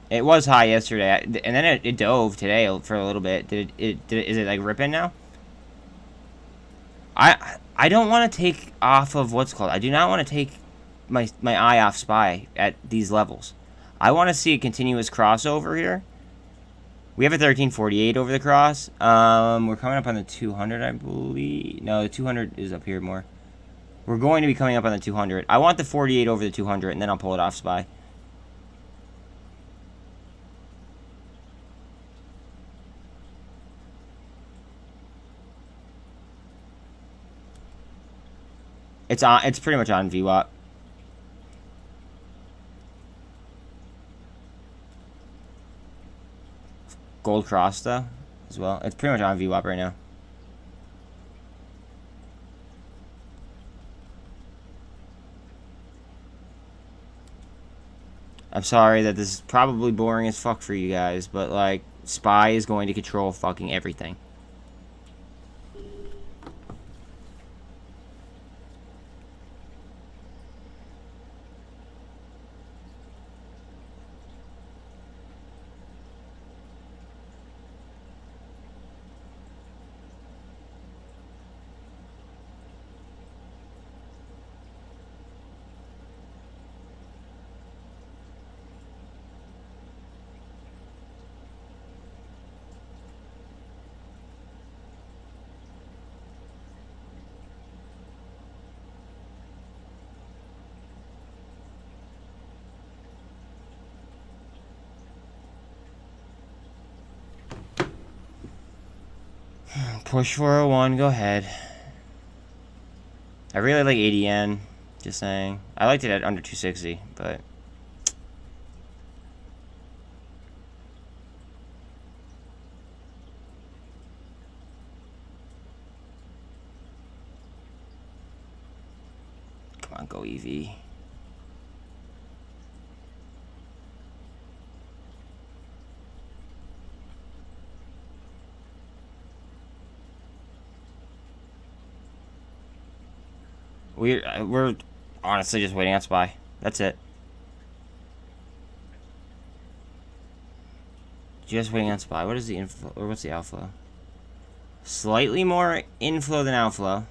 It was high yesterday, and then it dove today for a little bit. Is it like ripping now? I don't want to take off of what's called. I do not want to take my eye off SPY at these levels. I want to see a continuous crossover here. We have a 1348 over the cross. We're coming up on the 200, I believe. No, the 200 is up here more. We're going to be coming up on the 200. I want the 48 over the 200, and then I'll pull it off SPY. It's pretty much on VWAP. Gold cross though, as well. It's pretty much on VWAP right now. I'm sorry that this is probably boring as fuck for you guys, but like, SPY is going to control fucking everything. Push 401, go ahead. I really like ADN, just saying. I liked it at under 260, but... Come on, go EV. We're honestly just waiting on SPY. That's it. Just waiting on SPY. What is the inflow, or what's the outflow? Slightly more inflow than outflow.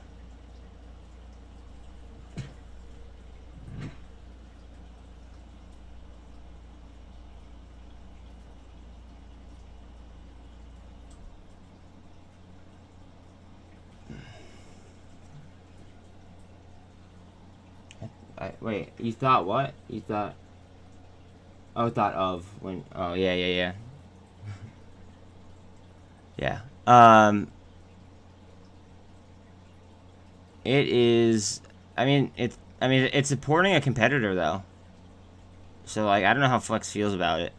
Wait, you thought what? You thought... Oh, thought of. When... Oh, yeah. Yeah. It is... it's supporting a competitor, though. So, like, I don't know how Flex feels about it.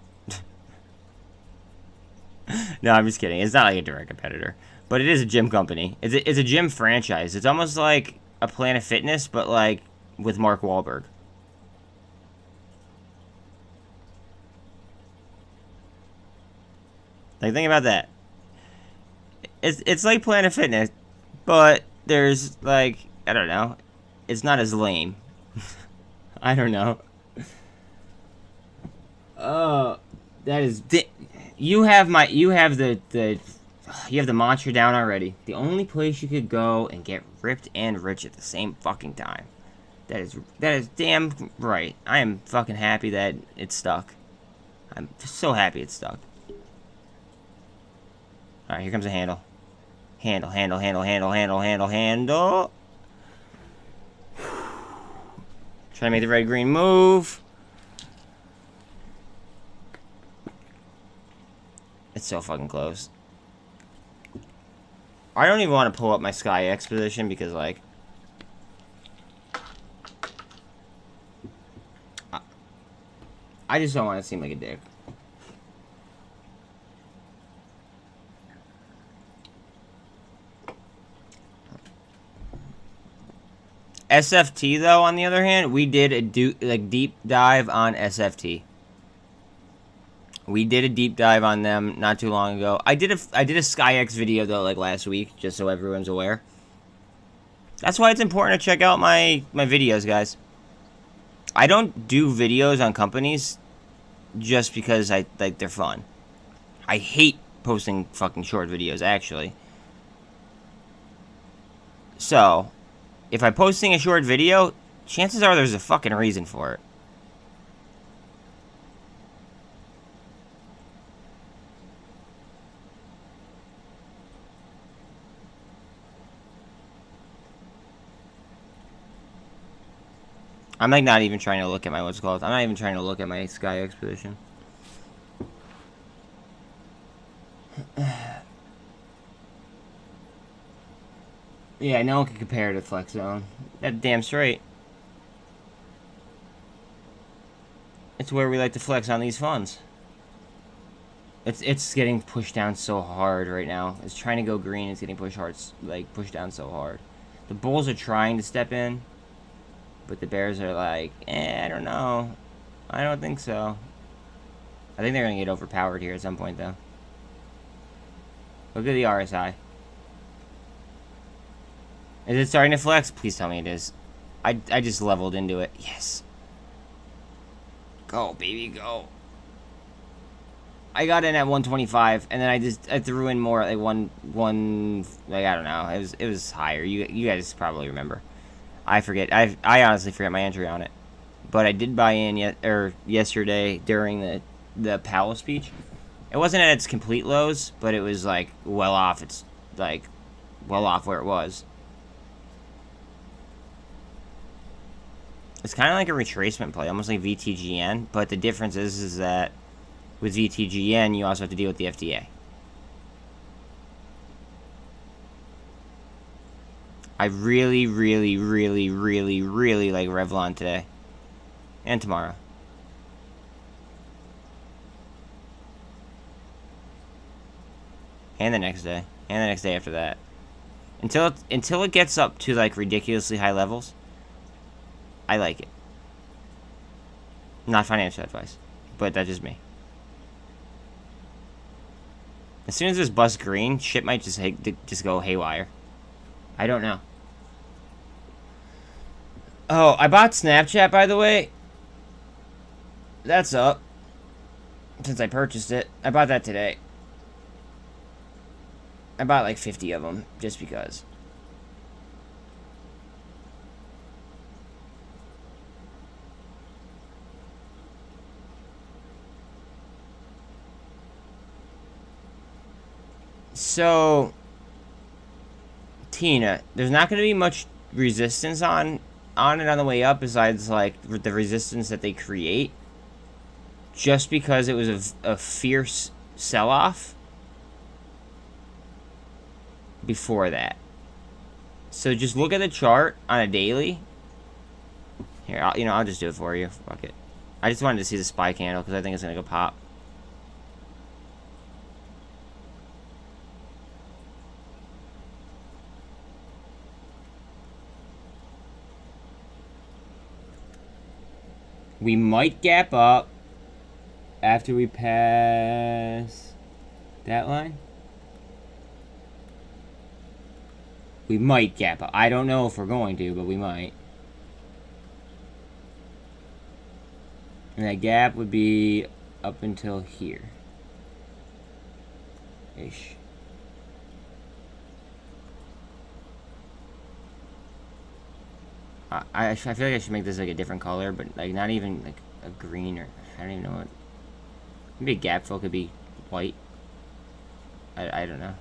No, I'm just kidding. It's not like a direct competitor. But it is a gym company. It's a gym franchise. It's almost like a Planet Fitness, but, like... with Mark Wahlberg. Like, think about that. It's like Planet Fitness, but there's, like, I don't know. It's not as lame. I don't know. Oh, that is... You have the mantra down already. The only place you could go and get ripped and rich at the same fucking time. That is damn right. I am fucking happy that it's stuck. I'm so happy it's stuck. Alright, here comes a handle. Handle. Try to make the red-green move. It's so fucking close. I don't even want to pull up my SkyX position because, like... I just don't want to seem like a dick. SFT, though, on the other hand, we did a deep dive on SFT. We did a deep dive on them not too long ago. I did a SkyX video, though, like last week, just so everyone's aware. That's why it's important to check out my videos, guys. I don't do videos on companies just because they're fun. I hate posting fucking short videos, actually. So, if I'm posting a short video, chances are there's a fucking reason for it. I'm like not even trying to look at my what's it called. I'm not even trying to look at my SkyX position. Yeah, no one can compare to Flex Zone. That damn straight. It's where we like to flex on these funds. It's getting pushed down so hard right now. It's trying to go green. It's getting pushed down so hard. The bulls are trying to step in. But the bears are like, I don't know. I don't think so. I think they're going to get overpowered here at some point, though. Look at the RSI. Is it starting to flex? Please tell me it is. I just leveled into it. Yes. Go, baby, go. I got in at 125, and then I threw in more at like like I don't know. It was higher. You guys probably remember. I forget. I honestly forget my entry on it, but I did buy in yesterday during the Powell speech. It wasn't at its complete lows, but it was like well off. It's like well off where it was. It's kind of like a retracement play, almost like VTGN, but the difference is that with VTGN you also have to deal with the FDA. I really, really, really, really, really like Revlon today. And tomorrow. And the next day. And the next day after that. Until it gets up to, like, ridiculously high levels, I like it. Not financial advice. But that's just me. As soon as this busts green, shit might just go haywire. I don't know. Oh, I bought Snapchat, by the way. That's up. Since I purchased it. I bought that today. I bought like 50 of them, just because. So, Tina, there's not going to be much resistance on it on the way up, besides like the resistance that they create. Just because it was a fierce sell-off before that. So just look at the chart on a daily. Here, I'll just do it for you. Fuck it. I just wanted to see the SPY candle because I think it's gonna go pop. We might gap up after we pass that line. We might gap up. I don't know if we're going to, but we might. And that gap would be up until here. Ish. I feel like I should make this like a different color, but like not even like a green, or I don't even know what. Maybe a gap fill could be white. I don't know.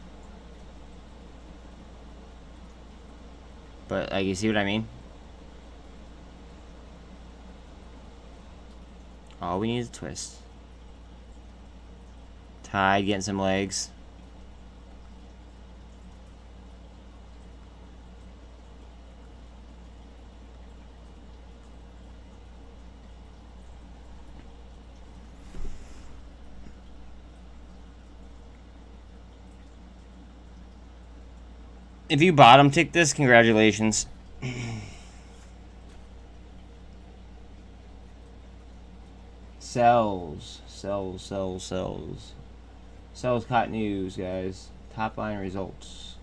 But like, you see what I mean? All we need is a twist. TYDE getting some legs. If you bottom tick this, congratulations. Sells. Sells caught news, guys. Top line results.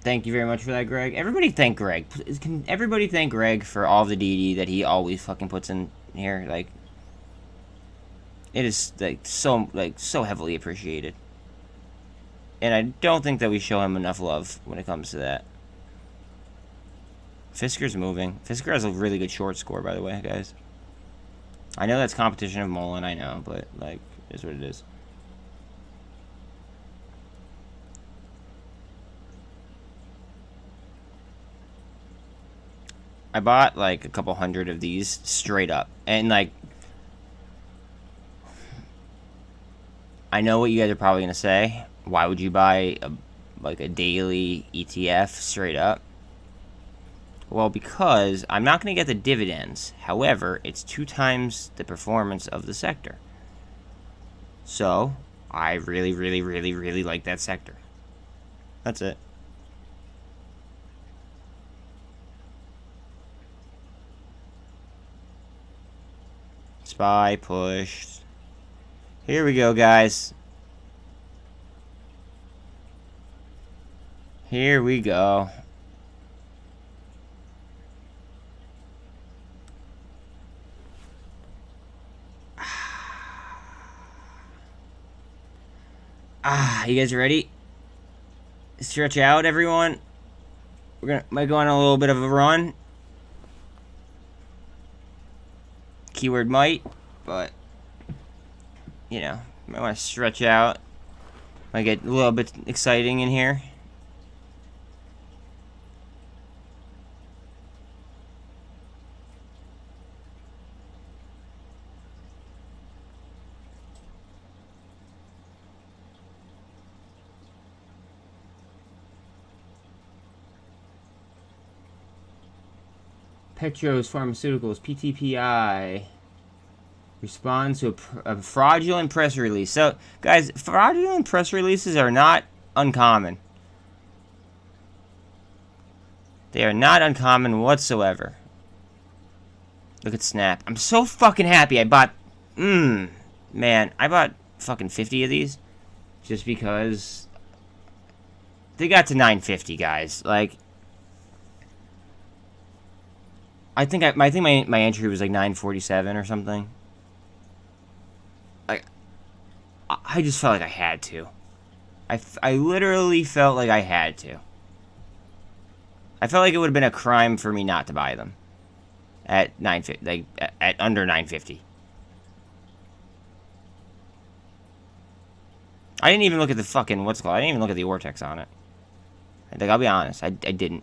Thank you very much for that, Greg. Everybody thank Greg. Can everybody thank Greg for all the DD that he always fucking puts in here? Like, it is so heavily appreciated. And I don't think that we show him enough love when it comes to that. Fisker's moving. Fisker has a really good short score, by the way, guys. I know that's competition of Mullen, I know, but like, it is what it is. I bought like a couple hundred of these straight up, and like, I know what you guys are probably gonna say. Why would you buy a daily ETF straight up? Well, because I'm not gonna get the dividends. However, it's 2 times the performance of the sector. So I really, really, really, really like that sector. That's it. SPY pushed. Here we go, guys. Here we go. You guys ready? Stretch out, everyone. Might go on a little bit of a run. Keyword might, but you know, might want to stretch out. Might get a little bit exciting in here. Petros Pharmaceuticals, PTPI, responds to a fraudulent press release. So, guys, fraudulent press releases are not uncommon. They are not uncommon whatsoever. Look at Snap. I'm so fucking happy I bought... man, I bought fucking 50 of these. Just because... They got to 950, guys. Like... I think my entry was like 947 or something. Like, I just felt like I had to. I literally felt like I had to. I felt like it would have been a crime for me not to buy them at 950, like at under 950. I didn't even look at the fucking what's it called. I didn't even look at the Vortex on it. Like, I'll be honest, I didn't.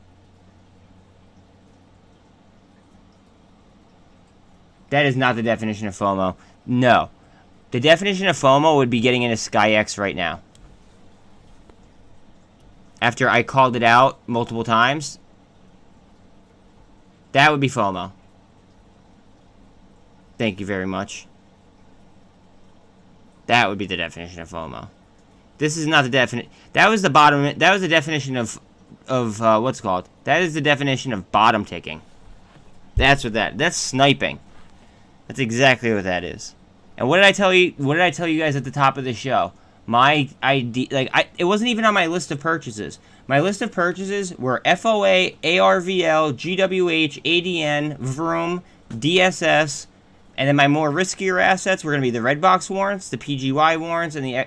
That is not the definition of FOMO. No. The definition of FOMO would be getting into SkyX right now. After I called it out multiple times, that would be FOMO. Thank you very much. That would be the definition of FOMO. This is not the definition. That was the bottom. That was the definition of what's it called. That is the definition of bottom ticking. That's what that's sniping. That's exactly what that is. And what did I tell you? What did I tell you guys at the top of the show? My ID, it wasn't even on my list of purchases. My list of purchases were FOA, ARVL, GWH, ADN, VRM, DSS, and then my more riskier assets were going to be the red box warrants, the PGY warrants, and the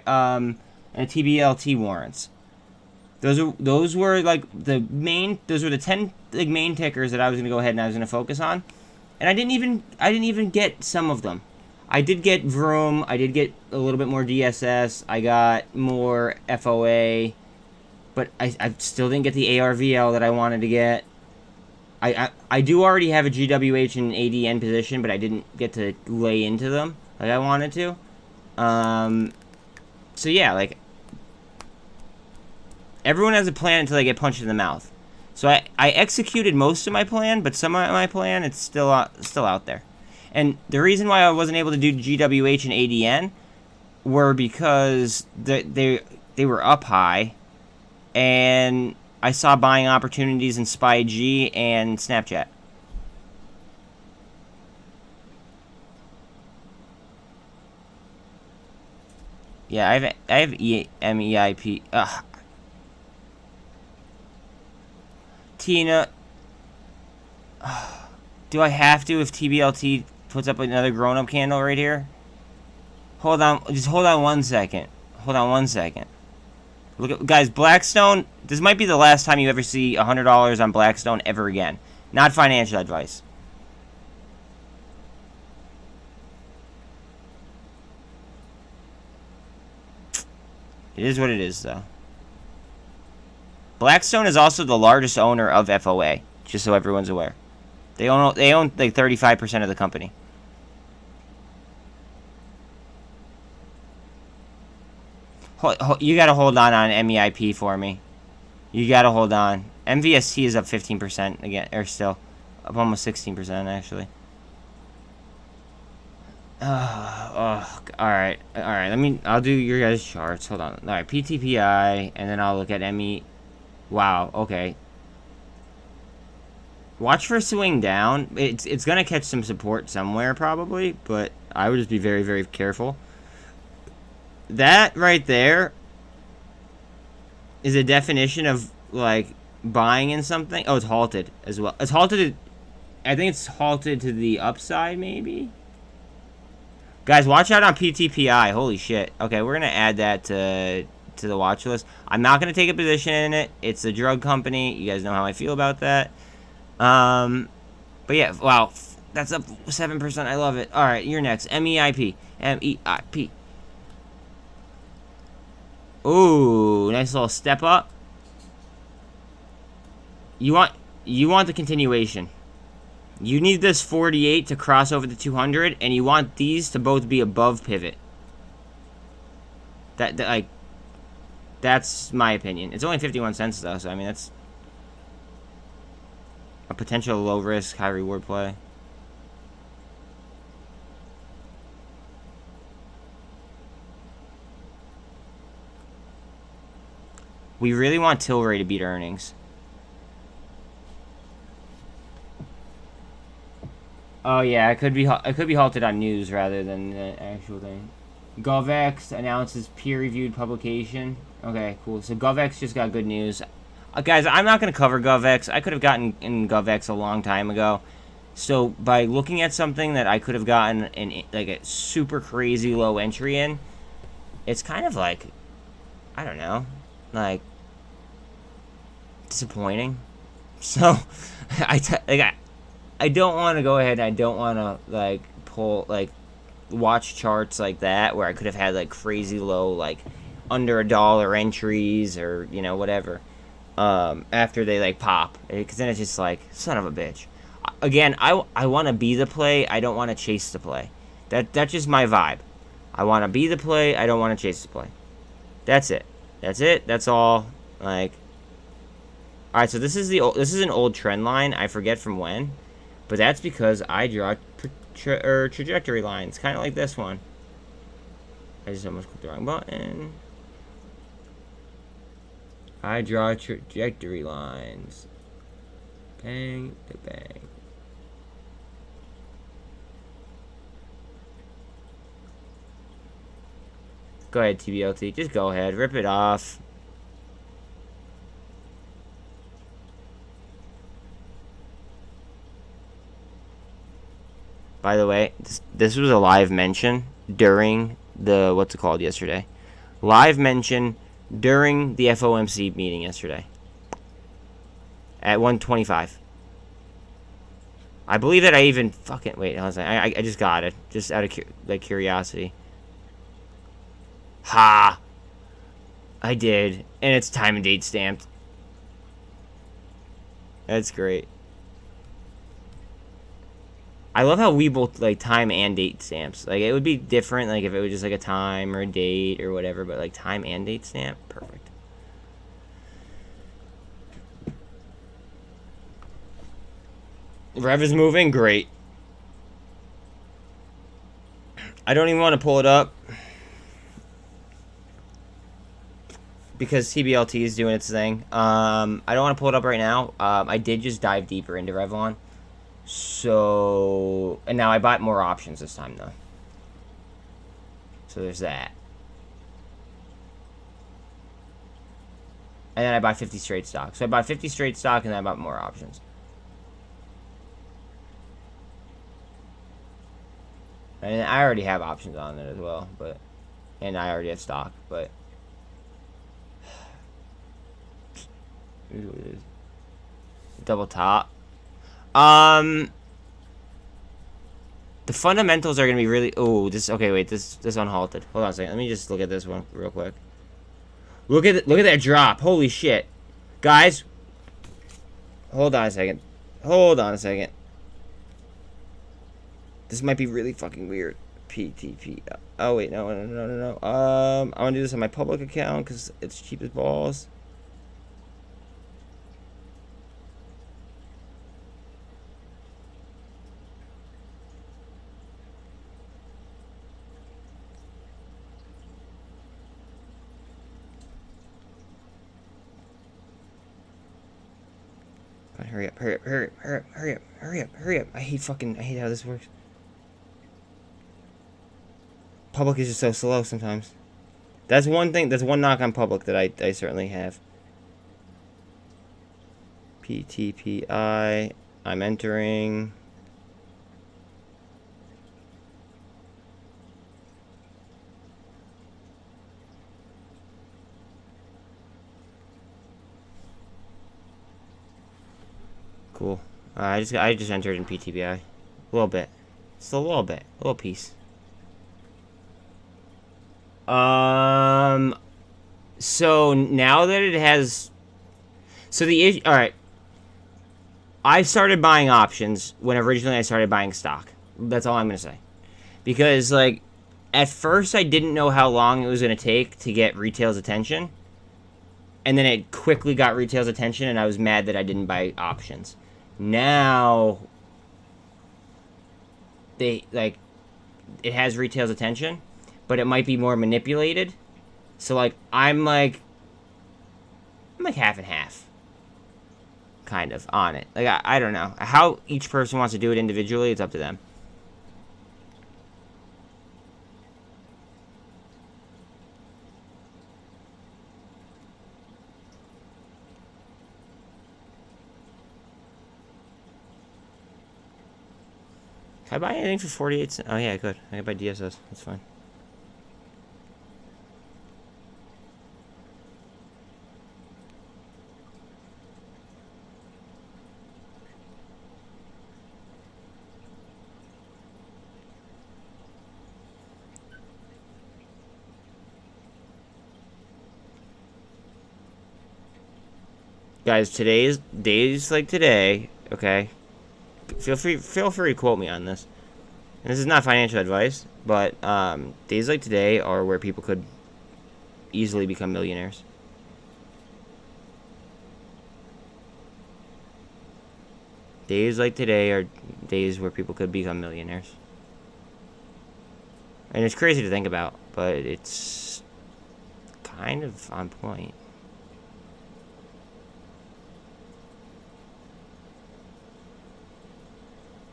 TBLT warrants. Those were like the main. Those were the 10 like main tickers that I was going to go ahead and I was going to focus on. And I didn't even get some of them. I did get VRM. I did get a little bit more DSS. I got more FOA. But I still didn't get the ARVL that I wanted to get. I do already have a GWH and ADN position, but I didn't get to lay into them like I wanted to. So yeah, like, everyone has a plan until they get punched in the mouth. So I executed most of my plan, but some of my plan, it's still out there. And the reason why I wasn't able to do GWH and ADN were because they were up high, and I saw buying opportunities in SpyG and Snapchat. Yeah, I have MEIP. Tina, do I have to if TBLT puts up another grown-up candle right here? Hold on, just hold on 1 second. Hold on 1 second. Look at, guys, Blackstone, this might be the last time you ever see $100 on Blackstone ever again. Not financial advice. It is what it is, though. Blackstone is also the largest owner of FOA, just so everyone's aware. They own like 35% of the company. You gotta hold on MEIP for me. You gotta hold on. MVST is up 15% again, or still up almost 16% actually. All right. I'll do your guys' charts. Hold on. All right, PTPI, and then I'll look at ME. Wow. Okay. Watch for swing down. It's gonna catch some support somewhere probably, but I would just be very, very careful. That right there is a definition of like buying in something. Oh, it's halted as well. It's halted. I think it's halted to the upside, maybe. Guys, watch out on PTPI. Holy shit. Okay, we're gonna add that to the watch list. I'm not gonna take a position in it. It's a drug company. You guys know how I feel about that. But yeah, wow, that's up 7%. I love it. All right, you're next. MEIP. MEIP. Ooh, nice little step up. You want the continuation. You need this 48 to cross over the 200, and you want these to both be above pivot. That's my opinion. It's only 51 cents though, so I mean A potential low risk, high reward play. We really want Tilray to beat earnings. Oh yeah, it could be halted on news rather than the actual thing. GovX announces peer-reviewed publication. Okay, cool. So GovX just got good news. Guys, I'm not going to cover GovX. I could have gotten in GovX a long time ago. So by looking at something that I could have gotten in like a super crazy low entry in, it's kind of like, I don't know, like disappointing. So I don't want to go ahead and I don't want to like watch charts like that where I could have had like crazy low, like under $1 entries or, you know, whatever, after they like pop, because then it's just like, son of a bitch. Again, I want to be the play. I don't want to chase the play. That's just my vibe. I want to be the play. I don't want to chase the play. That's it. That's all. Like, all right. So this is an old trend line. I forget from when, but that's because I draw trajectory lines, kind of like this one. I just almost clicked the wrong button. I draw trajectory lines. Bang to bang. Go ahead, Tblt. Just go ahead. Rip it off. By the way, this was a live mention during the, what's it called, yesterday. Live mention during the FOMC meeting yesterday. At 1:25. I believe that I even fucking, wait, I just got it. Just out of curiosity. Ha! I did. And it's time and date stamped. That's great. I love how we both like time and date stamps. Like, it would be different like if it was just like a time or a date or whatever, but like time and date stamp, perfect. Rev is moving, great. I don't even want to pull it up because TBLT is doing its thing. I don't want to pull it up right now. I did just dive deeper into REVLON. So, and now I bought more options this time, though. So there's that. And then I bought 50 straight stock. So I bought 50 straight stock, and then I bought more options. And I already have options on it as well, but, and I already have stock, but here's what it is. Double top. The fundamentals are gonna be really. Oh, this. Okay, wait. This unhalted. Hold on a second. Let me just look at this one real quick. Look at that drop. Holy shit, guys. Hold on a second. This might be really fucking weird. PTP. Oh wait, no. I want to do this on my public account because it's cheap as balls. Hurry up. I hate how this works. Public is just so slow sometimes. That's one thing, that's one knock on public that I certainly have. PTPI, I'm entering. Cool. I just entered in PTBI. A little bit. Just a little bit. A little piece. So now that it has, so the issue, all right. I started buying options when originally I started buying stock. That's all I'm gonna say, because like at first I didn't know how long it was gonna take to get retail's attention, and then it quickly got retail's attention, and I was mad that I didn't buy options. Now, they, like, it has retail's attention, but it might be more manipulated. So, like, I'm like half and half, kind of, on it. Like, I don't know. How each person wants to do it individually, it's up to them. Can I buy anything for 48 cents? Oh, yeah, I could. I could buy DSS. That's fine. Guys, today's days like today, okay? Feel free to quote me on this. And this is not financial advice, but days like today are where people could easily become millionaires. Days like today are days where people could become millionaires. And it's crazy to think about, but it's kind of on point.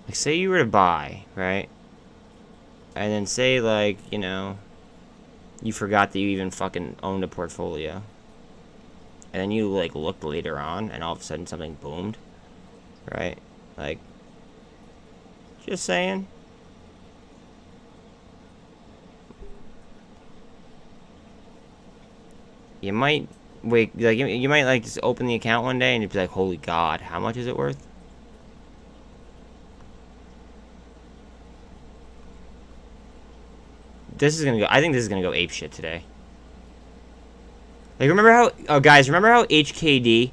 Like, say you were to buy, right? And then say, like, you know, you forgot that you even fucking owned a portfolio. And then you, like, looked later on, and all of a sudden something boomed. Right? Like, just saying. You might, wait, like, you might, like, just open the account one day, and you'd be like, holy God, how much is it worth? This is gonna go. I think this is gonna go ape shit today. Like, remember how? Oh, guys, remember how HKD?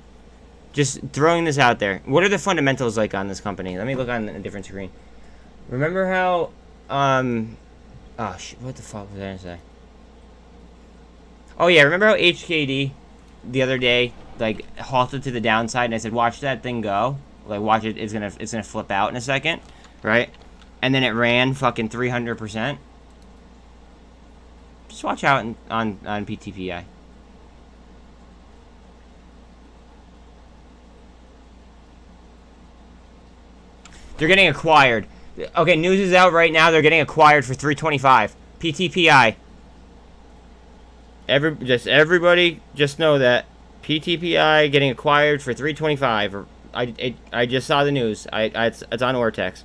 Just throwing this out there. What are the fundamentals like on this company? Let me look on a different screen. Remember how? Oh shit! What the fuck was I gonna say? Oh yeah, remember how HKD the other day like halted to the downside, and I said, "Watch that thing go. Like, watch it. It's gonna flip out in a second, right?" And then it ran fucking 300%. Just watch out on PTPI. They're getting acquired. Okay, news is out right now. They're getting acquired for 325. PTPI. Everybody just know that PTPI getting acquired for 325. I just saw the news. It's on Ortex.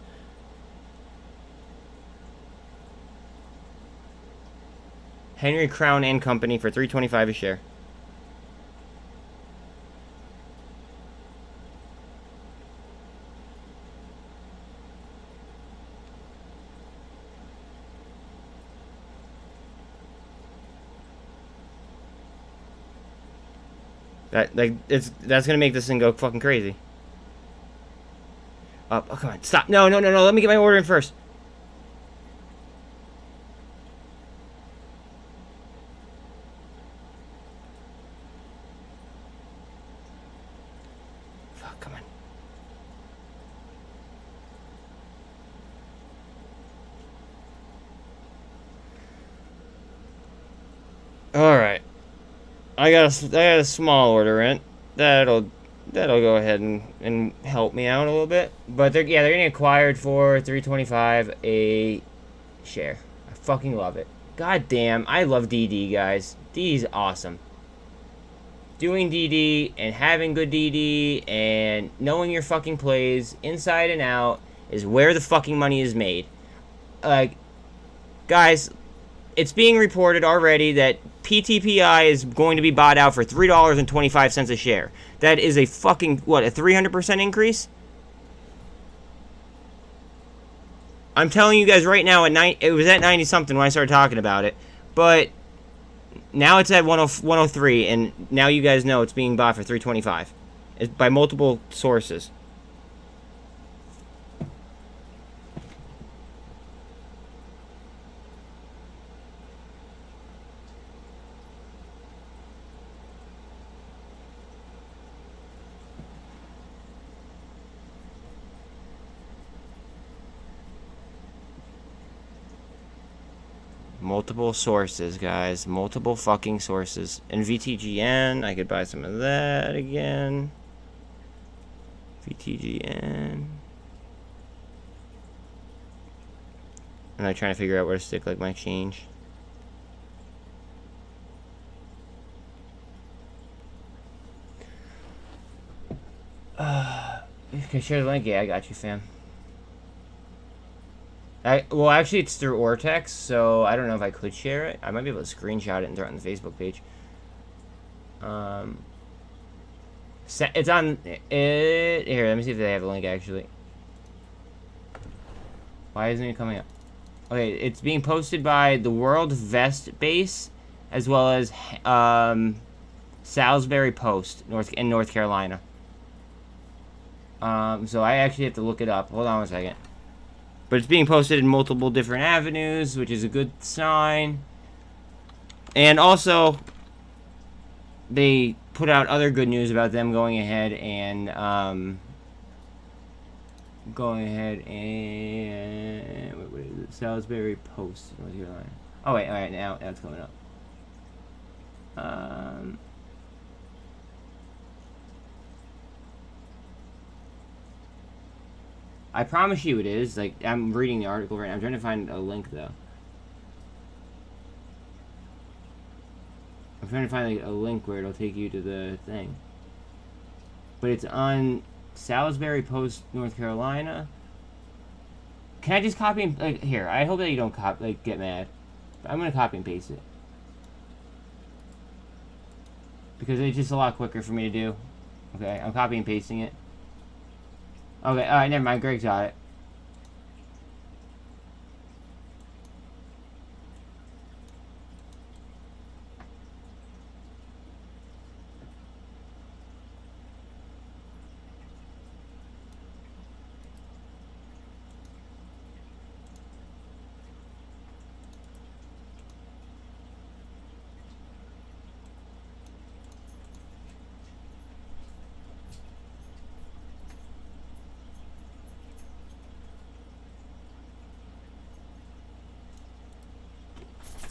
Henry Crown and Company for $3.25 a share. That's gonna make this thing go fucking crazy. Oh, come on, stop! No! Let me get my order in first. Fuck! Come on. All right. I got a small order in. That'll go ahead and help me out a little bit. But they're getting acquired for $3.25 a share. I fucking love it. God damn, I love DD, guys. DD's awesome. Doing DD and having good DD and knowing your fucking plays inside and out is where the fucking money is made. Like, guys, it's being reported already that PTPI is going to be bought out for $3.25 a share. That is a fucking, what, a 300% increase? I'm telling you guys right now, it was at 90-something when I started talking about it. But now it's at 103, and now you guys know it's being bought for $3.25. It's by multiple sources. Multiple sources, guys. Multiple fucking sources. And VTGN, I could buy some of that again. VTGN. And I'm trying to figure out where to stick like my change. Can I share the link? Yeah, I got you, fam. Well, actually, it's through Ortex, so I don't know if I could share it. I might be able to screenshot it and throw it on the Facebook page. It's on it. Here, let me see if they have a link, actually. Why isn't it coming up? Okay, it's being posted by the World Vest Base, as well as Salisbury Post, in North Carolina. So I actually have to look it up. Hold on one second. But it's being posted in multiple different avenues, which is a good sign. And also, they put out other good news about them going ahead and what is it? Salisbury Post, North Carolina. Oh wait, all right, now it's coming up. I promise you it is. Like, I'm reading the article right now. I'm trying to find a link, though. I'm trying to find like, a link where it'll take you to the thing. But it's on Salisbury Post, North Carolina. Can I just copy and... Like, here, I hope that you don't get mad. I'm going to copy and paste it. Because it's just a lot quicker for me to do. Okay, I'm copying and pasting it. Okay, alright, never mind. Greg's got it.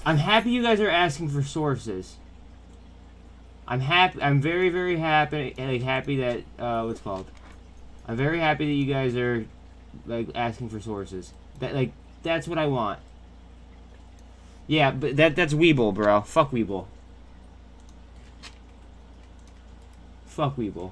I'm happy you guys are asking for sources. I'm happy. I'm very, very happy. Like happy that what's it called? I'm very happy that you guys are like asking for sources. That's what I want. Yeah, but that's Weeble, bro. Fuck Weeble. Fuck Weeble.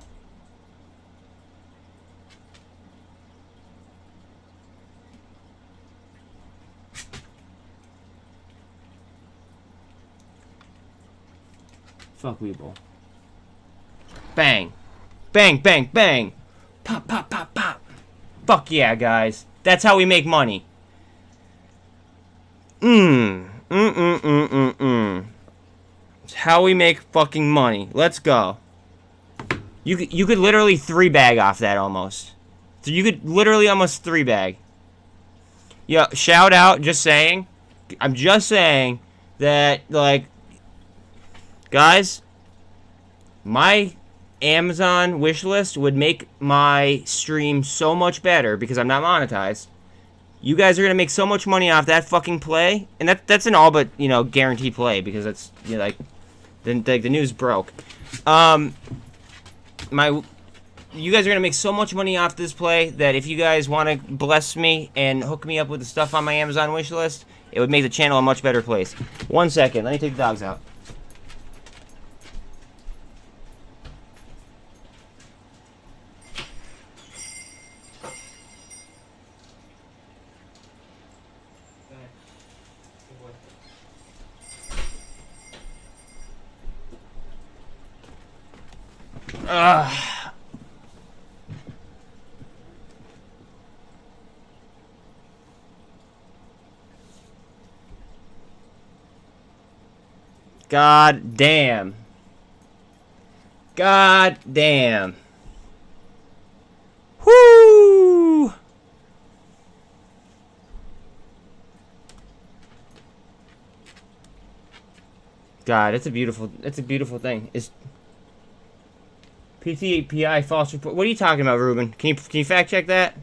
Fuck Weeble. Bang. Bang, bang, bang. Pop, pop, pop, pop. Fuck yeah, guys. That's how we make money. It's how we make fucking money. Let's go. You could literally 3-bag off that almost. So you could literally almost 3-bag. Yeah, shout out, just saying. I'm just saying that, like, guys, my Amazon wishlist would make my stream so much better because I'm not monetized. You guys are gonna make so much money off that fucking play, and that's an all but guaranteed play because that's like the news broke. You guys are gonna make so much money off this play that if you guys want to bless me and hook me up with the stuff on my Amazon wishlist, it would make the channel a much better place. 1 second, let me take the dogs out. God damn. God damn. Whoo! God, it's a beautiful thing. It's PTPI false report. What are you talking about, Ruben? Can you fact check that?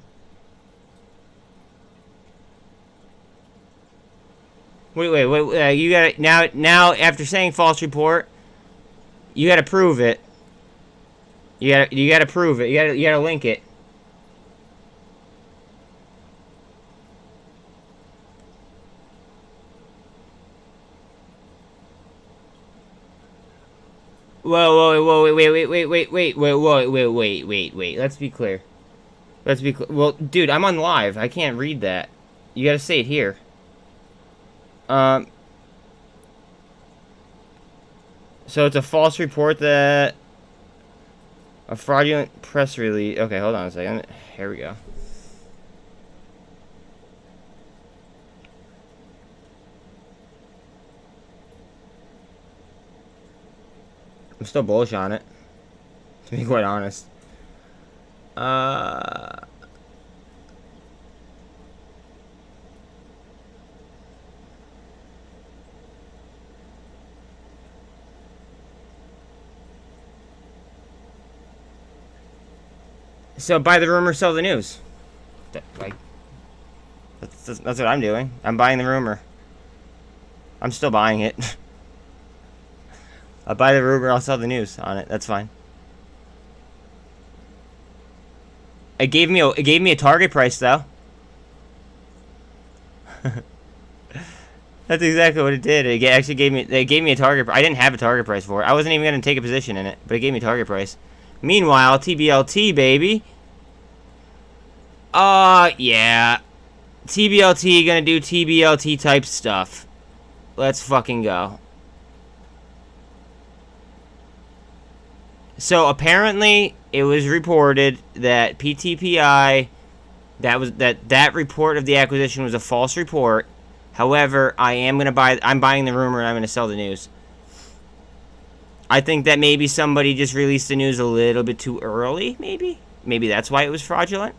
Wait. You gotta now. After saying false report, you gotta prove it. You gotta prove it. You gotta link it. Whoa, wait. Let's be clear. Well, dude, I'm on live. I can't read that. You gotta say it here. So it's a false report that a fraudulent press release. Okay, hold on a second. Here we go. I'm still bullish on it, to be quite honest. So buy the rumor, sell the news. That's what I'm doing. I'm buying the rumor. I'm still buying it. I'll buy the rumor, I'll sell the news on it. That's fine. It gave me a target price though. That's exactly what it did. It actually gave me a target. I didn't have a target price for it. I wasn't even gonna take a position in it, but it gave me a target price. Meanwhile, TBLT baby. Yeah. TBLT gonna do TBLT type stuff. Let's fucking go. So apparently, it was reported that PTPI, that report of the acquisition was a false report. However, I'm buying the rumor and I'm gonna sell the news. I think that maybe somebody just released the news a little bit too early. Maybe that's why it was fraudulent.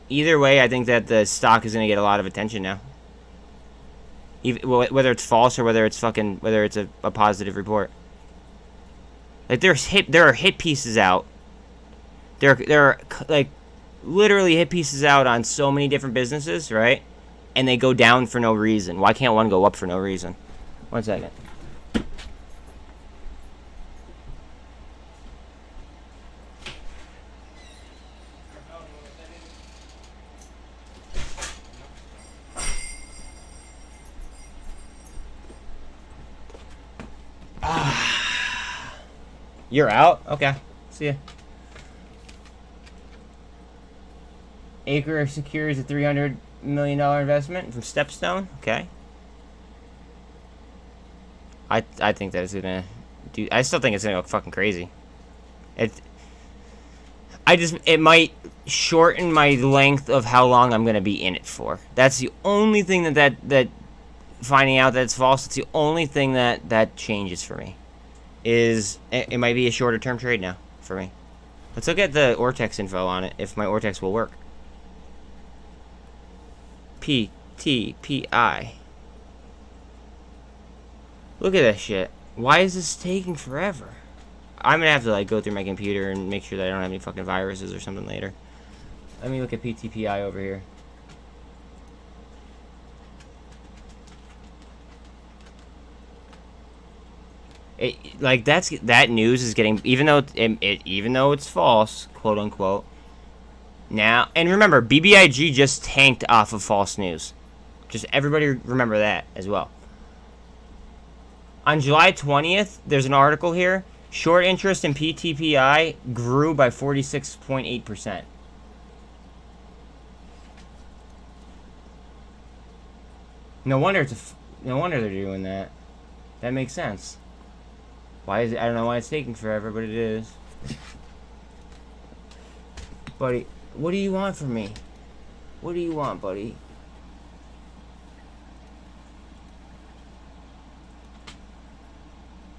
Either way, I think that the stock is gonna get a lot of attention now. Whether it's false or whether it's a positive report. Like there are hit pieces out. There are like literally hit pieces out on so many different businesses, right? And they go down for no reason. Why can't one go up for no reason? 1 second. You're out? Okay. See ya. Acre secures a $300 million investment from Stepstone. Okay. I think that it's gonna do. I still think it's gonna go fucking crazy. It might shorten my length of how long I'm gonna be in it for. That's the only thing that finding out that it's false. It's the only thing that changes for me. It might be a shorter term trade now for me. Let's look at the Ortex info on it, if my Ortex will work. PTPI. Look at that shit. Why is this taking forever? I'm gonna have to like go through my computer and make sure that I don't have any fucking viruses or something later. Let me look at PTPI over here. That news is getting, even though it's false, quote unquote. Now, and remember, BBIG just tanked off of false news. Just everybody remember that as well. On July 20th, there's an article here. Short interest in PTPI grew by 46.8%. No wonder they're doing that. That makes sense. Why is it? I don't know why it's taking forever, but it is. Buddy, what do you want from me? What do you want, buddy?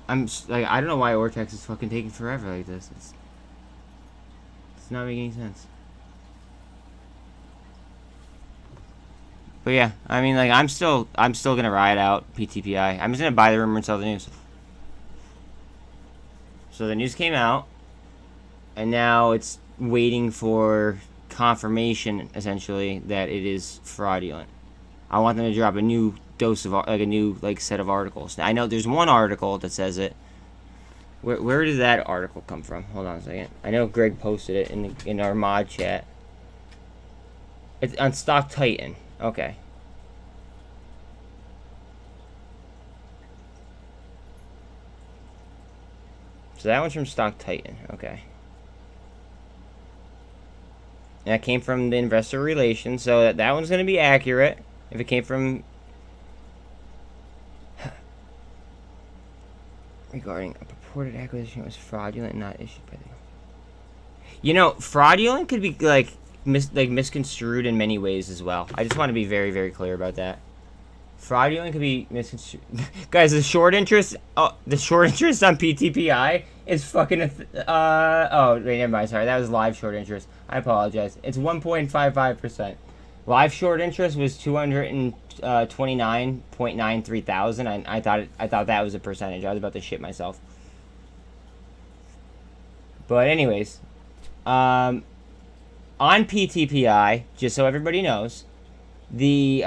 I don't know why Ortex is fucking taking forever like this. It's not making any sense. But yeah, I mean, like, I'm still gonna ride out PTPI. I'm just gonna buy the rumor and sell the news. So the news came out, and now it's waiting for confirmation, essentially, that it is fraudulent. I want them to drop a new dose of, like, a new, like, set of articles. Now, I know there's one article that says it. Where did that article come from? Hold on a second. I know Greg posted it in our mod chat. It's on Stock Titan. Okay. So that one's from Stock Titan. Okay. And that came from the investor relations, so that one's going to be accurate. If it came from... regarding a purported acquisition was fraudulent and not issued by the... You know, fraudulent could be, like, misconstrued in many ways as well. I just want to be very, very clear about that. Fraudulent could be misconstrued. Guys, the short interest on PTPI is fucking oh, wait, never mind. Sorry, that was live short interest. I apologize. It's 1.55%. Live short interest was 229.93 thousand. I thought that was a percentage. I was about to shit myself. But anyways, on PTPI, just so everybody knows, the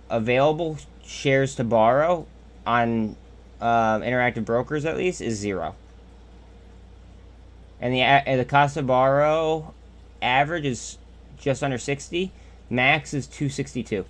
available shares to borrow on Interactive Brokers, at least, is 0. And the cost to borrow average is just under 60. Max is 262.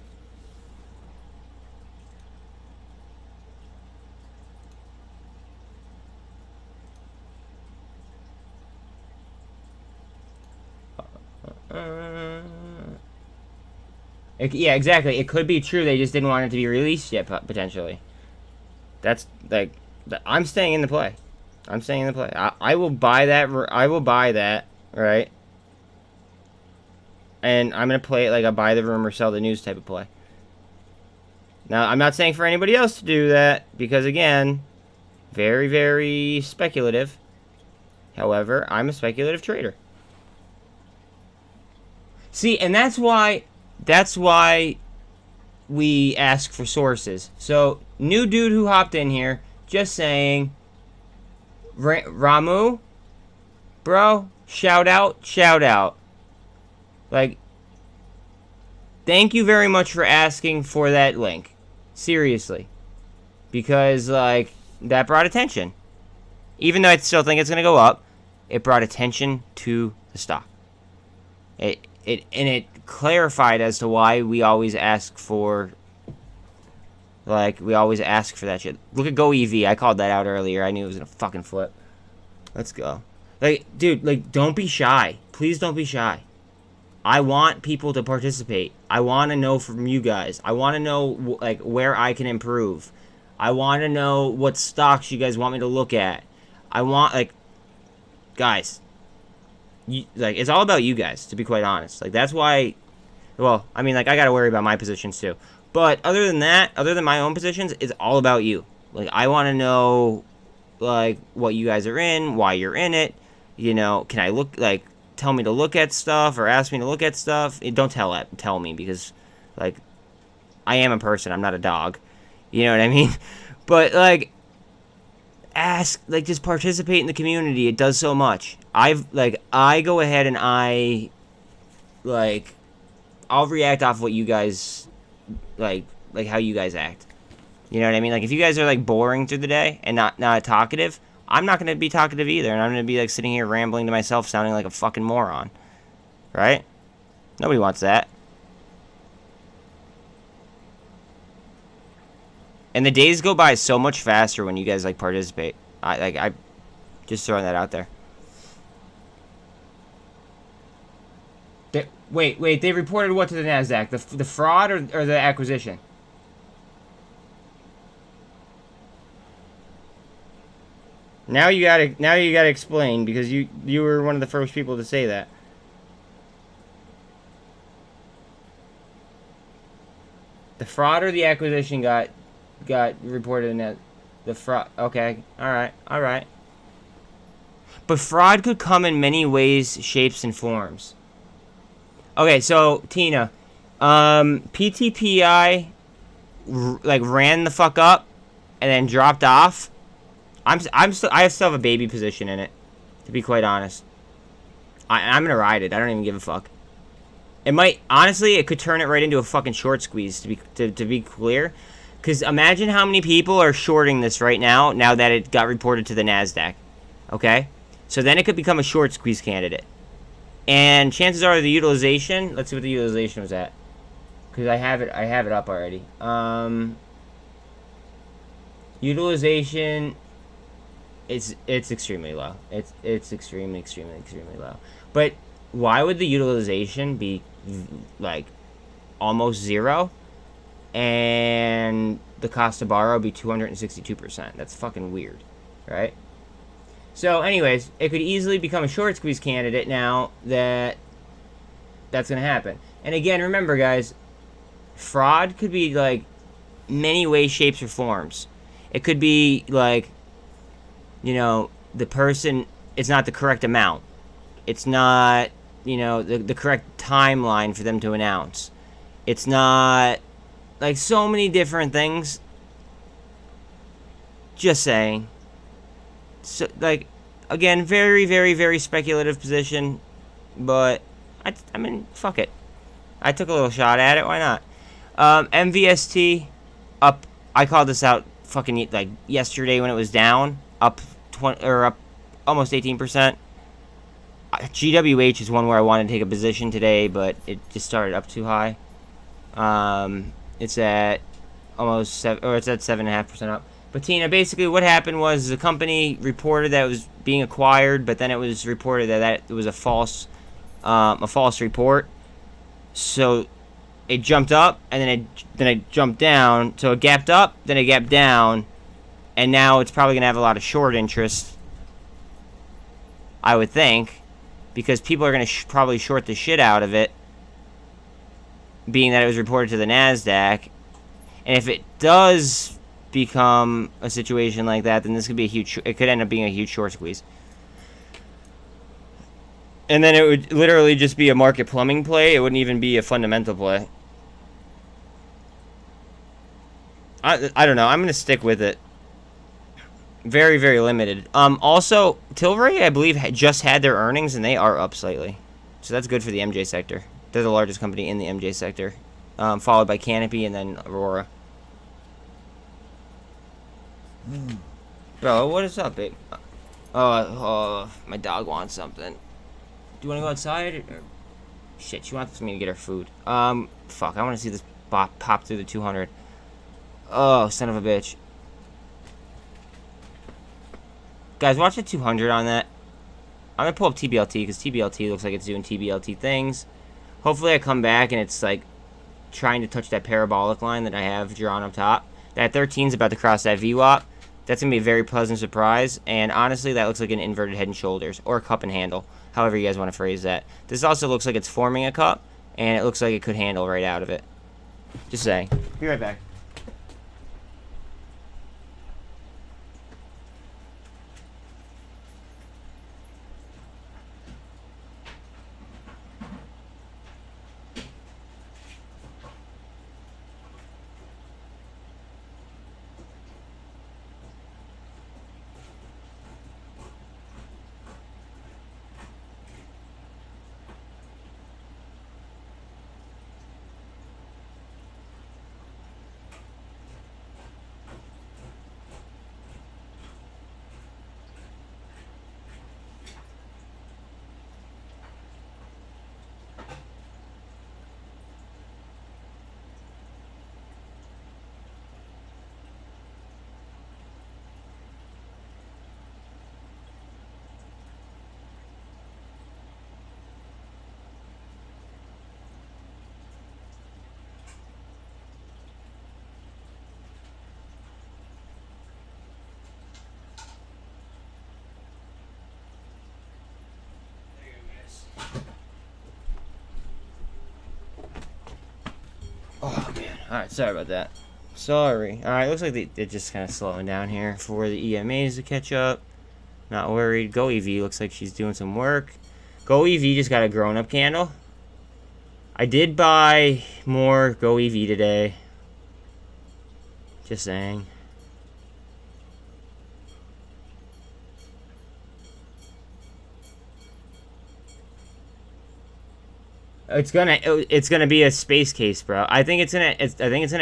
Yeah, exactly. It could be true. They just didn't want it to be released yet, potentially. That's like, I'm staying in the play. I'm staying in the play. I will buy that. I will buy that. Right. And I'm gonna play it like a buy the rumor, sell the news type of play. Now, I'm not saying for anybody else to do that because, again, very, very speculative. However, I'm a speculative trader. See, and that's why we ask for sources. So, new dude who hopped in here, just saying, Ramu, bro, shout out. Like, thank you very much for asking for that link. Seriously. Because, like, that brought attention. Even though I still think it's going to go up, it brought attention to the stock. It clarified as to why we always ask for, like, that shit. Look at Go EV. I called that out earlier. I knew it was going to fucking flip. Let's go. Like, dude, like, don't be shy. Please don't be shy. I want people to participate. I want to know from you guys. I want to know, like, where I can improve. I want to know what stocks you guys want me to look at. I want, like, guys, like, it's all about you guys, to be quite honest. Like, that's why, well, I mean, like, I got to worry about my positions, too. But other than that, other than my own positions, it's all about you. Like, I want to know, like, what you guys are in, why you're in it. You know, can I look, like, tell me to look at stuff or ask me to look at stuff? Don't tell me because, like, I am a person. I'm not a dog. You know what I mean? But, like, ask, like, just participate in the community. It does so much. I go ahead and I'll react off what you guys, like how you guys act. You know what I mean? Like, if you guys are, like, boring through the day and not talkative, I'm not going to be talkative either, and I'm going to be, like, sitting here rambling to myself, sounding like a fucking moron. Right? Nobody wants that. And the days go by so much faster when you guys, like, participate. I just throwing that out there. Wait, they reported what to the NASDAQ? The fraud or the acquisition? Now you gotta explain, because you were one of the first people to say that. The fraud or the acquisition got reported in that. The fraud. Okay. All right. But fraud could come in many ways, shapes, and forms. Okay, so Tina, PTPI like ran the fuck up and then dropped off. I still have a baby position in it, to be quite honest. I'm gonna ride it. I don't even give a fuck. It might, honestly, it could turn it right into a fucking short squeeze, to be clear. Because imagine how many people are shorting this right now that it got reported to the NASDAQ. Okay? So then it could become a short squeeze candidate. And chances are the utilization, let's see what the utilization was at. Because I have it up already. Utilization, it's extremely low. It's extremely low. But why would the utilization be like almost zero and the cost to borrow be 262%? That's fucking weird, right? So anyways, it could easily become a short squeeze candidate now that's gonna happen. And again, remember guys, fraud could be like many ways, shapes, or forms. It could be like, you know, the person, it's not the correct amount. It's not, you know, the correct timeline for them to announce. It's not, like, so many different things. Just saying. So, like, again, very speculative position. But, I mean, fuck it. I took a little shot at it. Why not? MVST, up. I called this out fucking, like, yesterday when it was down. Up 20, or up almost 18%. GWH is one where I wanted to take a position today, but it just started up too high. It's at almost 7, or it's at 7.5% up. But Tina, basically what happened was the company reported that it was being acquired, but then it was reported that it was a false report. So it jumped up, and then it jumped down. So it gapped up, then it gapped down, and now it's probably gonna have a lot of short interest, I would think, because people are gonna probably short the shit out of it, being that it was reported to the NASDAQ. And if it does become a situation like that, then this could be it could end up being a huge short squeeze. And then it would literally just be a market plumbing play. It wouldn't even be a fundamental play. I don't know. I'm going to stick with it. Very limited. Also, Tilray, I believe, just had their earnings, and they are up slightly. So that's good for the MJ sector. They're the largest company in the MJ sector. Followed by Canopy and then Aurora. Bro, what is up, babe? Oh, my dog wants something. Do you want to go outside? Or... Shit, she wants me to get her food. Fuck, I want to see this pop through the 200. Oh, son of a bitch. Guys, watch the 200 on that. I'm going to pull up Tblt, because Tblt looks like it's doing Tblt things. Hopefully I come back and it's, like, trying to touch that parabolic line that I have drawn up top. That 13 is about to cross that VWAP. That's going to be a very pleasant surprise. And honestly, that looks like an inverted head and shoulders. Or a cup and handle. However you guys want to phrase that. This also looks like it's forming a cup. And it looks like it could handle right out of it. Just saying. Be right back. Oh, man. Alright, sorry about that. Sorry. Alright, looks like they're just kind of slowing down here for the EMAs to catch up. Not worried. Go EV looks like she's doing some work. Go EV just got a grown-up candle. I did buy more Go EV today. Just saying. It's gonna be a space case, bro. I think it's gonna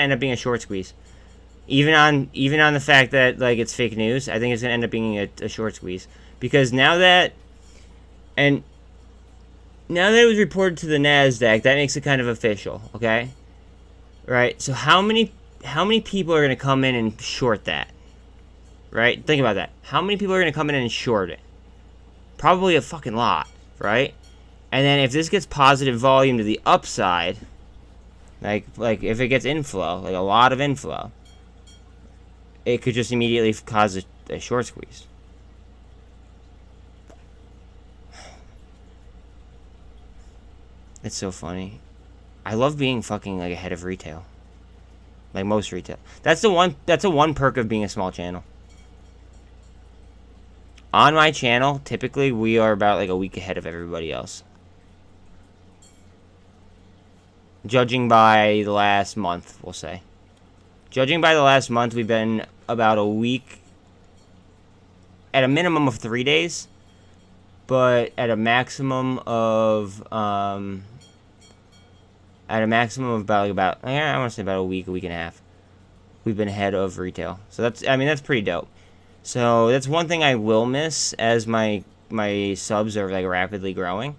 end up being a short squeeze. Even on the fact that like it's fake news, I think it's gonna end up being a short squeeze, because now that it was reported to the NASDAQ, that makes it kind of official, okay? Right? So how many people are gonna come in and short that? Right? Think about that. How many people are gonna come in and short it? Probably a fucking lot, right? And then if this gets positive volume to the upside, like if it gets inflow, like a lot of inflow, it could just immediately cause a short squeeze. It's so funny. I love being fucking like ahead of retail. Like most retail. That's the one perk of being a small channel. On my channel, typically we are about like a week ahead of everybody else. Judging by the last month, we'll say. Judging by the last month, we've been about a week, at a minimum of 3 days, but at a maximum of about I want to say about a week and a half. We've been ahead of retail, so that's pretty dope. So that's one thing I will miss as my subs are like rapidly growing.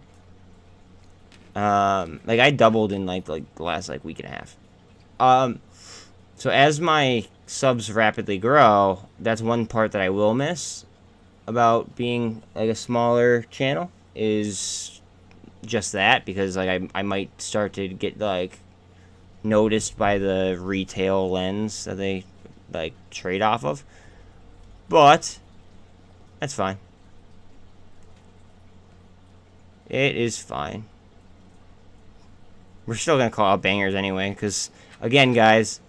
Like I doubled in like the last like week and a half. So as my subs rapidly grow, that's one part that I will miss about being like a smaller channel, is just that, because like I might start to get like noticed by the retail lens that they like trade off of. But that's fine. It is fine. We're still going to call out bangers anyway, because, again, guys,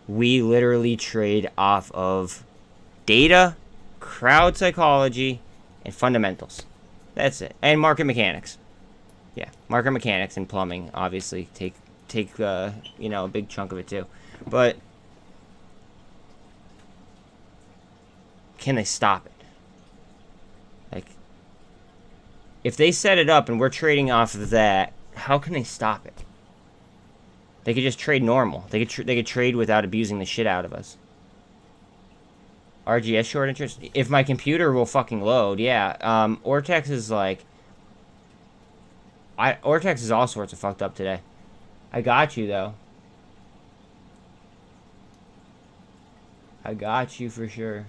we literally trade off of data, crowd psychology, and fundamentals. That's it. And market mechanics. Yeah, market mechanics and plumbing, obviously, take a big chunk of it, too. But can they stop it? Like, if they set it up and we're trading off of that, how can they stop it? They could just trade normal. They could trade without abusing the shit out of us. RGS short interest? If my computer will fucking load, yeah. Ortex is like... Ortex is all sorts of fucked up today. I got you, though. I got you for sure.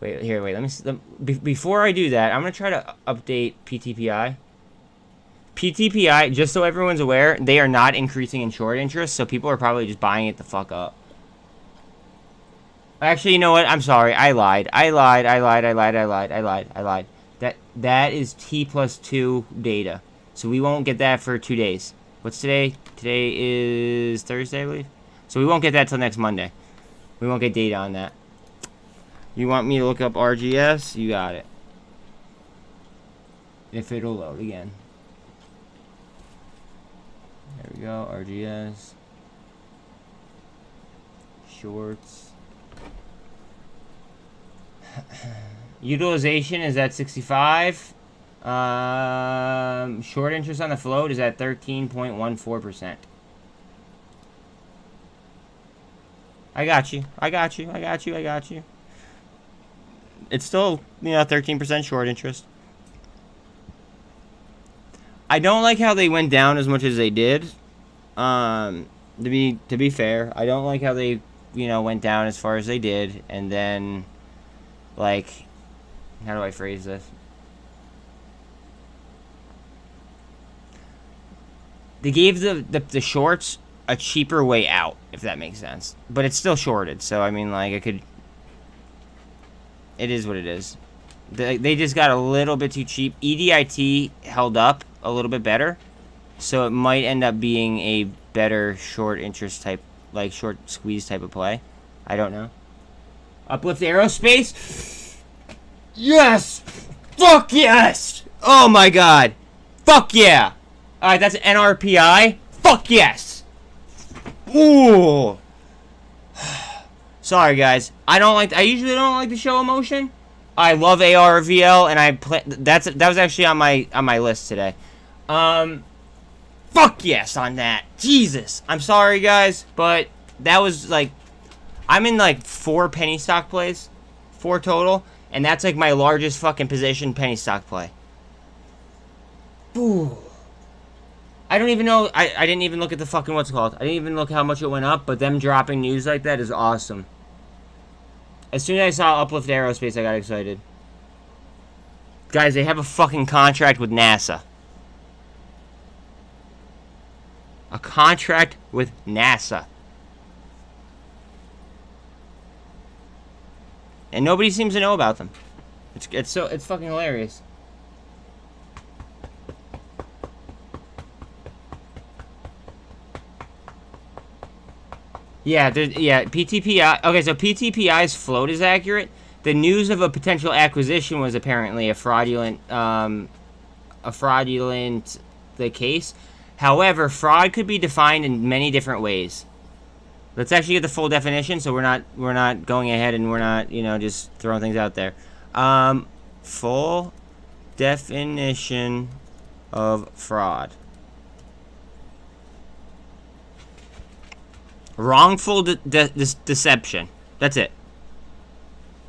Wait, let me see. Before I do that, I'm going to try to update PTPI. PTPI, just so everyone's aware, they are not increasing in short interest, so people are probably just buying it the fuck up. Actually, you know what? I'm sorry. I lied. That is T+2 data. So we won't get that for 2 days. What's today? Today is Thursday, I believe. So we won't get that till next Monday. We won't get data on that. You want me to look up RGS? You got it. If it'll load again. There we go, RGS. Shorts. Utilization is at 65. Short interest on the float is at 13.14%. I got you. It's still, 13% short interest. I don't like how they went down as much as they did. To be fair, I don't like how they, went down as far as they did, and then, like, how do I phrase this? They gave the shorts a cheaper way out, if that makes sense. But it's still shorted, so I mean, like, it is what it is. They just got a little bit too cheap. EDIT held up a little bit better, so it might end up being a better short interest type, like short squeeze type of play. I don't know. Uplift Aerospace. Yes! Fuck yes! Oh my god! Fuck yeah! Alright, that's NRPI. Fuck yes! Ooh! Sorry guys. I usually don't like to show emotion. I love ARVL, and that was actually on my list today. Fuck yes on that. Jesus. I'm sorry, guys, but that was like, I'm in like 4 penny stock plays. 4 total. And that's like my largest fucking position penny stock play. Ooh. I don't even know. I didn't even look at the fucking, what's it called? I didn't even look how much it went up, but them dropping news like that is awesome. As soon as I saw Uplift Aerospace, I got excited. Guys, they have a fucking contract with NASA. A contract with NASA. And nobody seems to know about them. It's fucking hilarious. Yeah, PTPI. Okay, so PTPI's float is accurate. The news of a potential acquisition was apparently a fraudulent the case. However, fraud could be defined in many different ways. Let's actually get the full definition, so we're not going ahead and we're not, you know, just throwing things out there. Full definition of fraud. Wrongful deception. That's it.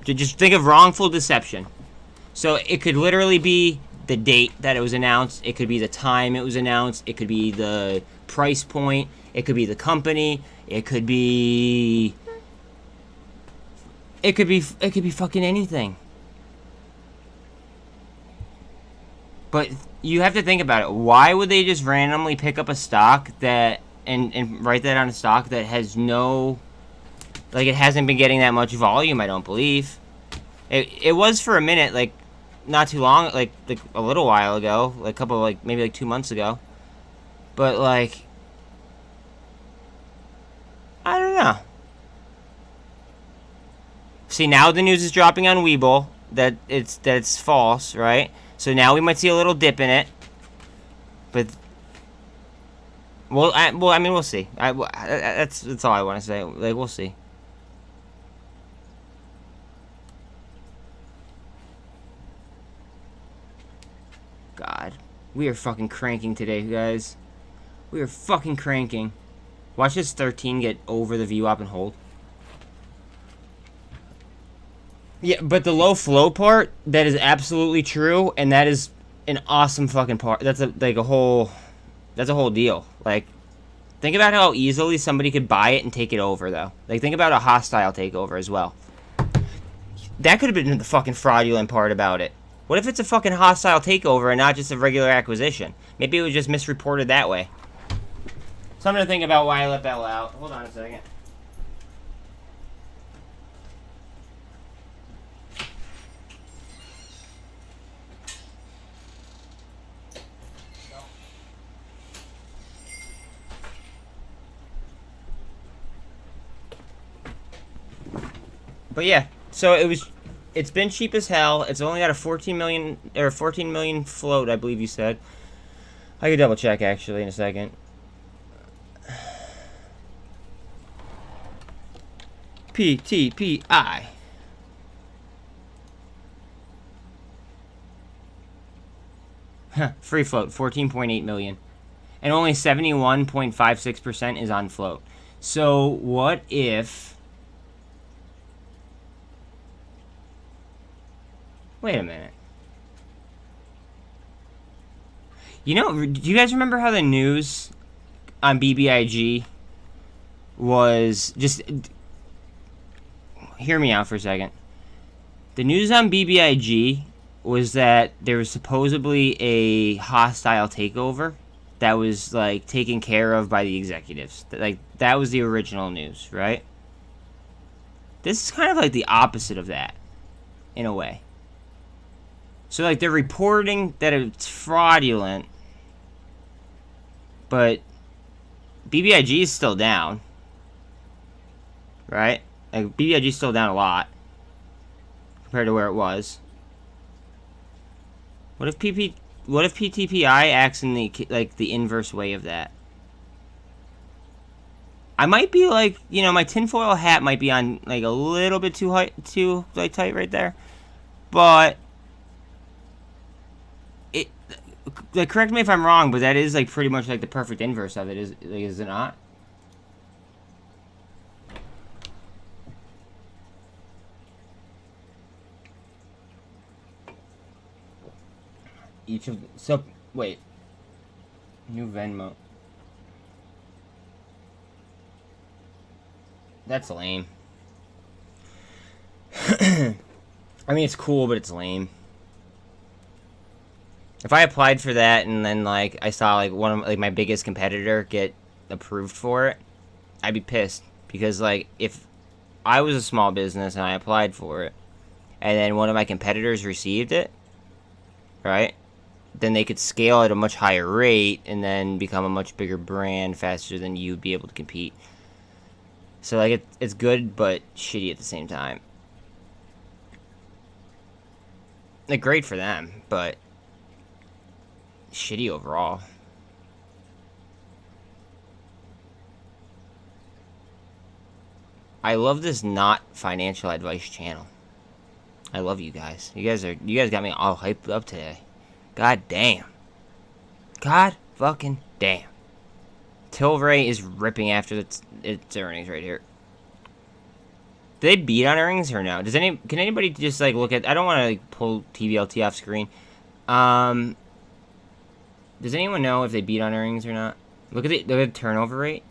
Just think of wrongful deception. So it could literally be the date that it was announced. It could be the time it was announced. It could be the price point. It could be the company. It could be fucking anything. But you have to think about it. Why would they just randomly pick up a stock that and write that on a stock that has no, like, it hasn't been getting that much volume, I don't believe. It was for a minute, like, not too long, like a little while ago, like a couple, like, maybe like 2 months ago. But, like, I don't know. See, now the news is dropping on Webull that it's false, right? So now we might see a little dip in it. But well, I mean, we'll see. That's all I want to say. Like, we'll see. God, we are fucking cranking today, guys. We are fucking cranking. Watch this 13 get over the VWAP and hold. Yeah, but the low flow part, that is absolutely true, and that is an awesome fucking part. That's a whole deal. Like, think about how easily somebody could buy it and take it over, though. Like, think about a hostile takeover as well. That could have been the fucking fraudulent part about it. What if it's a fucking hostile takeover and not just a regular acquisition? Maybe it was just misreported that way. Something to think about why I let Bell out. Hold on a second. But yeah, so it's been cheap as hell. It's only got a 14 million float, I believe you said. I could double check actually in a second. PTPI. Free float, 14.8 million. And only 71.56% is on float. So what if... Wait a minute. You know, do you guys remember how the news on BBIG was just... Hear me out for a second. The news on BBIG was that there was supposedly a hostile takeover that was, like, taken care of by the executives. Like, that was the original news, right? This is kind of like the opposite of that, in a way. So, like, they're reporting that it's fraudulent, but BBIG is still down, right? Like, BBIG is still down a lot compared to where it was. What if PTPI acts in the inverse way of that? I might be like, you know, my tinfoil hat might be on like a little bit too tight right there, but like, correct me if I'm wrong, but that is, like, pretty much, like, the perfect inverse of it, is it not? Each of... So, wait. New Venmo. That's lame. I mean, it's cool, but it's lame. If I applied for that and then, like, I saw, like, one of, like, my biggest competitor get approved for it, I'd be pissed. Because, like, if I was a small business and I applied for it, and then one of my competitors received it, right? Then they could scale at a much higher rate and then become a much bigger brand faster than you'd be able to compete. So, like, it's good, but shitty at the same time. Like, great for them, but shitty overall. I love this not financial advice channel. I love you guys. You guys got me all hyped up today. God damn. God fucking damn. Tilray is ripping after its earnings right here. Did they beat on earnings or no? Can anybody just, like, look at... I don't want to, like, pull Tblt off screen. Does anyone know if they beat on earnings or not? Look at the turnover rate.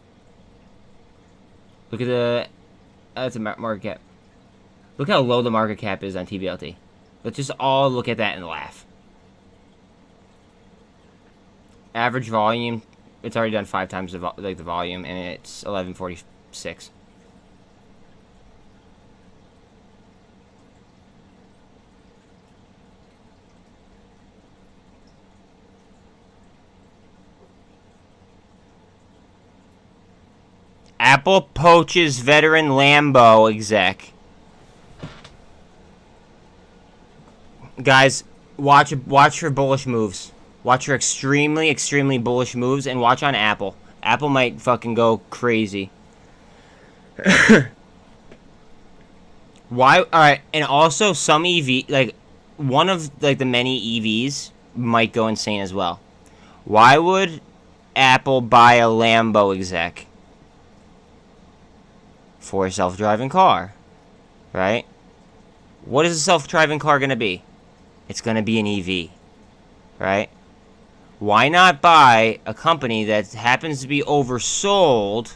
Look at the... that's a market cap. Look how low the market cap is on Tblt. Let's just all look at that and laugh. Average volume... It's already done 5 times the volume, and it's 1146. Apple poaches veteran Lambo exec. Guys, watch for bullish moves. Watch for extremely, extremely bullish moves, and watch on Apple. Apple might fucking go crazy. Why? Alright, and also some EV, like, one of, like, the many EVs might go insane as well. Why would Apple buy a Lambo exec for a self-driving car? Right? What is a self-driving car going to be? It's going to be an EV. Right? Why not buy a company that happens to be oversold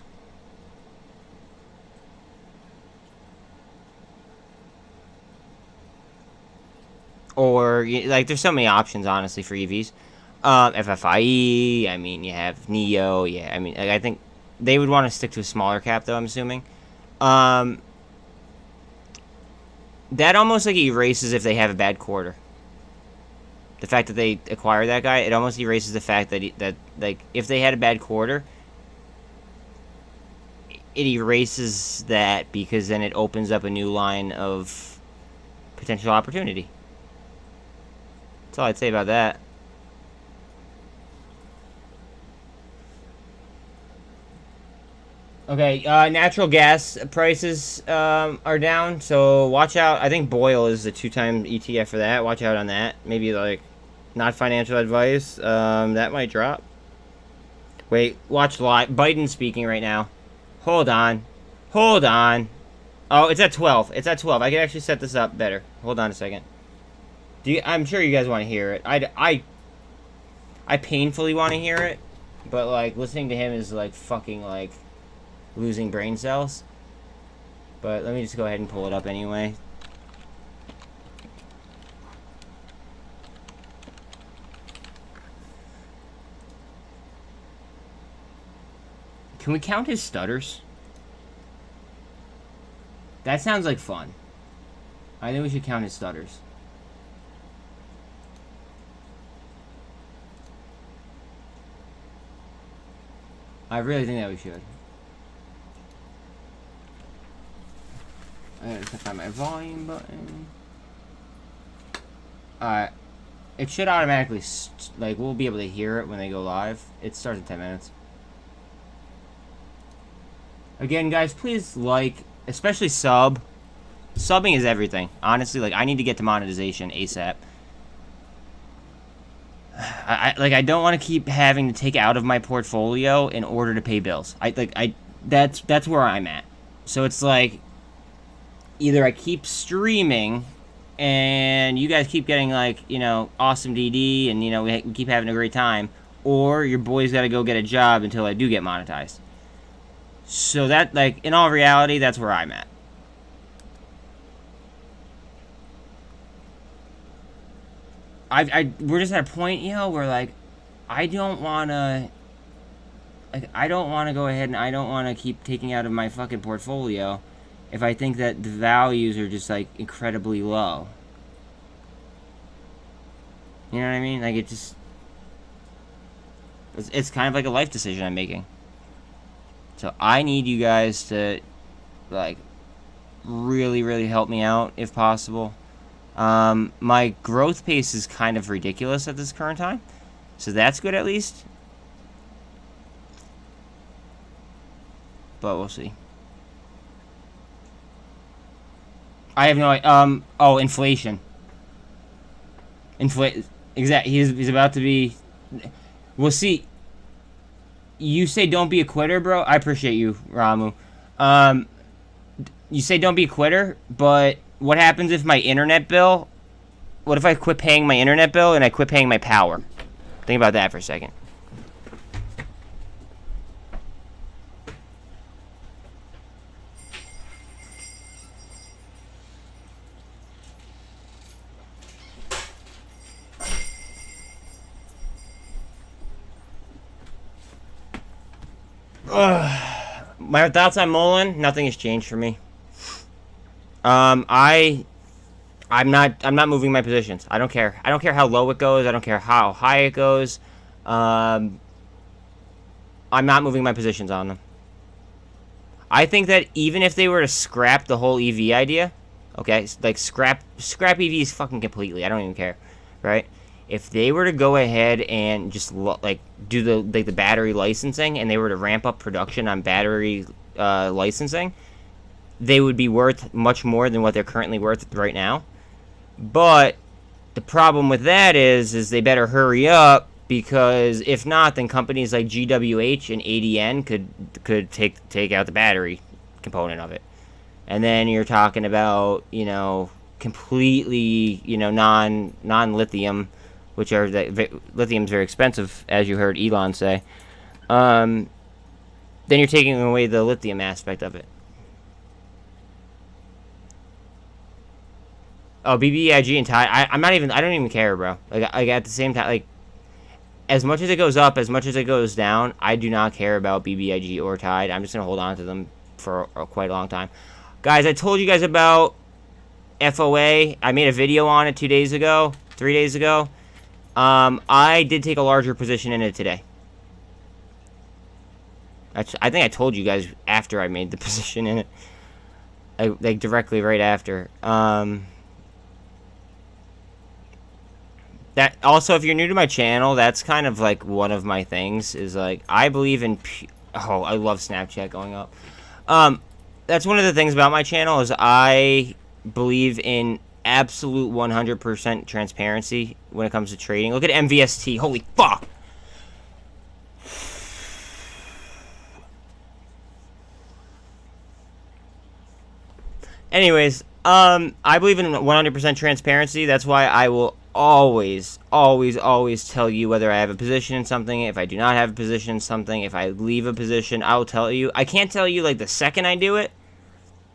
or, like, there's so many options, honestly, for EVs. FFIE, I mean, you have NIO, yeah, I mean, I think they would want to stick to a smaller cap, though, I'm assuming. That almost, like, erases if they have a bad quarter. The fact that they acquire that guy, it almost erases the fact that like, if they had a bad quarter, it erases that, because then it opens up a new line of potential opportunity. That's all I'd say about that. Okay, natural gas prices are down, so watch out. I think Boyle is the 2-time ETF for that. Watch out on that. Maybe, like, not financial advice. That might drop. Wait, watch live. Biden's speaking right now. Hold on. Hold on. Oh, it's at 12. It's at 12. I can actually set this up better. Hold on a second. I'm sure you guys want to hear it. I painfully want to hear it, but, like, listening to him is, like, fucking, like, losing brain cells. But let me just go ahead and pull it up anyway. Can we count his stutters? That sounds like fun. I think we should count his stutters. I really think that we should. I gotta find my volume button. Alright. It should automatically, like, we'll be able to hear it when they go live. It starts in 10 minutes. Again, guys, please like, especially sub. Subbing is everything. Honestly, like, I need to get to monetization ASAP. I don't want to keep having to take out of my portfolio in order to pay bills. That's where I'm at. So it's like, either I keep streaming and you guys keep getting, like, you know, awesome DD and, you know, we keep having a great time, or your boy's got to go get a job until I do get monetized. So that, like, in all reality, that's where I'm at. We're just at a point, you know, where, like, I don't want to go ahead and I don't want to keep taking out of my fucking portfolio if I think that the values are just, like, incredibly low. You know what I mean? Like, it's kind of like a life decision I'm making. So I need you guys to, like, really, really help me out if possible. My growth pace is kind of ridiculous at this current time, so that's good at least. But we'll see. I have no idea. Oh, inflation. Exactly. He's about to be. We'll see. You say don't be a quitter, bro. I appreciate you, Ramu. You say don't be a quitter, but what happens if my internet bill... What if I quit paying my internet bill and I quit paying my power? Think about that for a second. My thoughts on Mullen, nothing has changed for me. I'm not moving my positions. I don't care. I don't care how low it goes. I don't care how high it goes. I'm not moving my positions on them. I think that even if they were to scrap the whole EV idea, okay, like scrap EVs fucking completely. I don't even care, right? If they were to go ahead and just like do the battery licensing, and they were to ramp up production on battery licensing, they would be worth much more than what they're currently worth right now. But the problem with that is they better hurry up, because if not, then companies like GWH and ADN could take out the battery component of it, and then you're talking about, you know, completely, you know, non-lithium, which are lithium's very expensive, as you heard Elon say. Then you're taking away the lithium aspect of it. Oh, BBIG and TYDE. I don't even care, bro. Like at the same time, like, as much as it goes up, as much as it goes down, I do not care about BBIG or TYDE. I'm just gonna hold on to them for quite a long time. Guys, I told you guys about FOA. I made a video on it 3 days ago. I did take a larger position in it today. I think I told you guys after I made the position in it. Like directly right after. That also, if you're new to my channel, that's kind of like one of my things, is like, I believe in oh, I love Snapchat going up. That's one of the things about my channel, is I believe in absolute 100% transparency when it comes to trading. Look at MVST. Holy fuck. Anyways, I believe in 100% transparency. That's why I will always tell you whether I have a position in something, if I do not have a position in something, if I leave a position, I'll tell you. I can't tell you, like, the second I do it,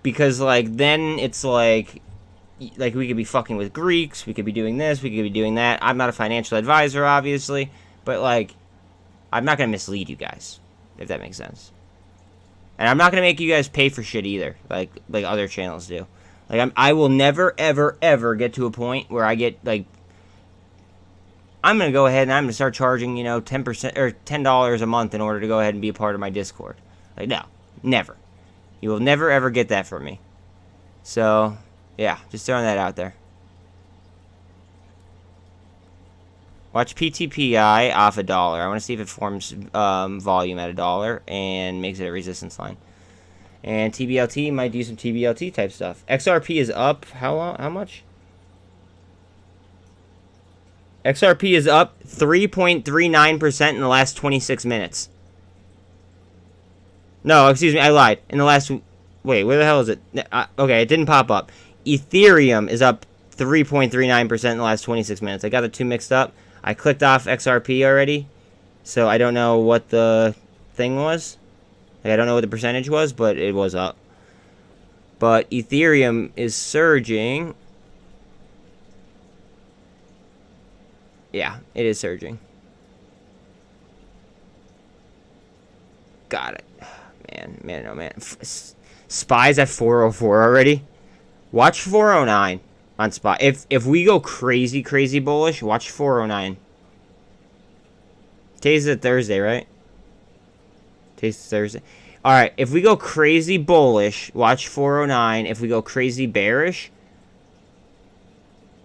because, like, then it's like we could be fucking with Greeks, we could be doing this, we could be doing that. I'm not a financial advisor, obviously, but, like, I'm not gonna mislead you guys, if that makes sense. And I'm not gonna make you guys pay for shit either, like other channels do. Like, I will never, ever, ever get to a point where I get, like, I'm going to go ahead and I'm going to start charging, you know, 10% or $10 a month in order to go ahead and be a part of my Discord. Like, no, never. You will never, ever get that from me. So, yeah, just throwing that out there. Watch PTPI off $1. I want to see if it forms volume at $1 and makes it a resistance line. And TBLT might do some TBLT type stuff. XRP is up. How much? XRP is up 3.39% in the last 26 minutes. No, excuse me, I lied. In the last... Wait, where the hell is it? Okay, it didn't pop up. Ethereum is up 3.39% in the last 26 minutes. I got the two mixed up. I clicked off XRP already, so I don't know what the thing was. Like, I don't know what the percentage was, but it was up. But Ethereum is surging. Yeah, it is surging. Got it. Man, oh man. SPY's at 404 already. Watch 409 on SPY. If we go crazy bullish, watch 409. Today's a Thursday, right? Today's Thursday. Alright, if we go crazy bullish, watch 409. If we go crazy bearish,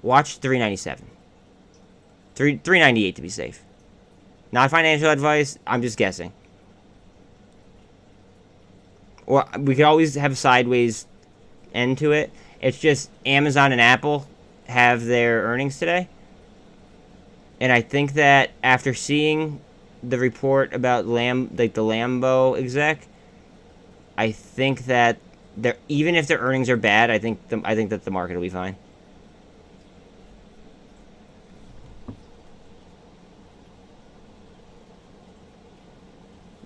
watch 397. 398 to be safe. Not financial advice, I'm just guessing. Or we could always have a sideways end to it. It's just Amazon and Apple have their earnings today. And I think that after seeing the report about the Lambo exec, I think that even if their earnings are bad, I think that the market will be fine.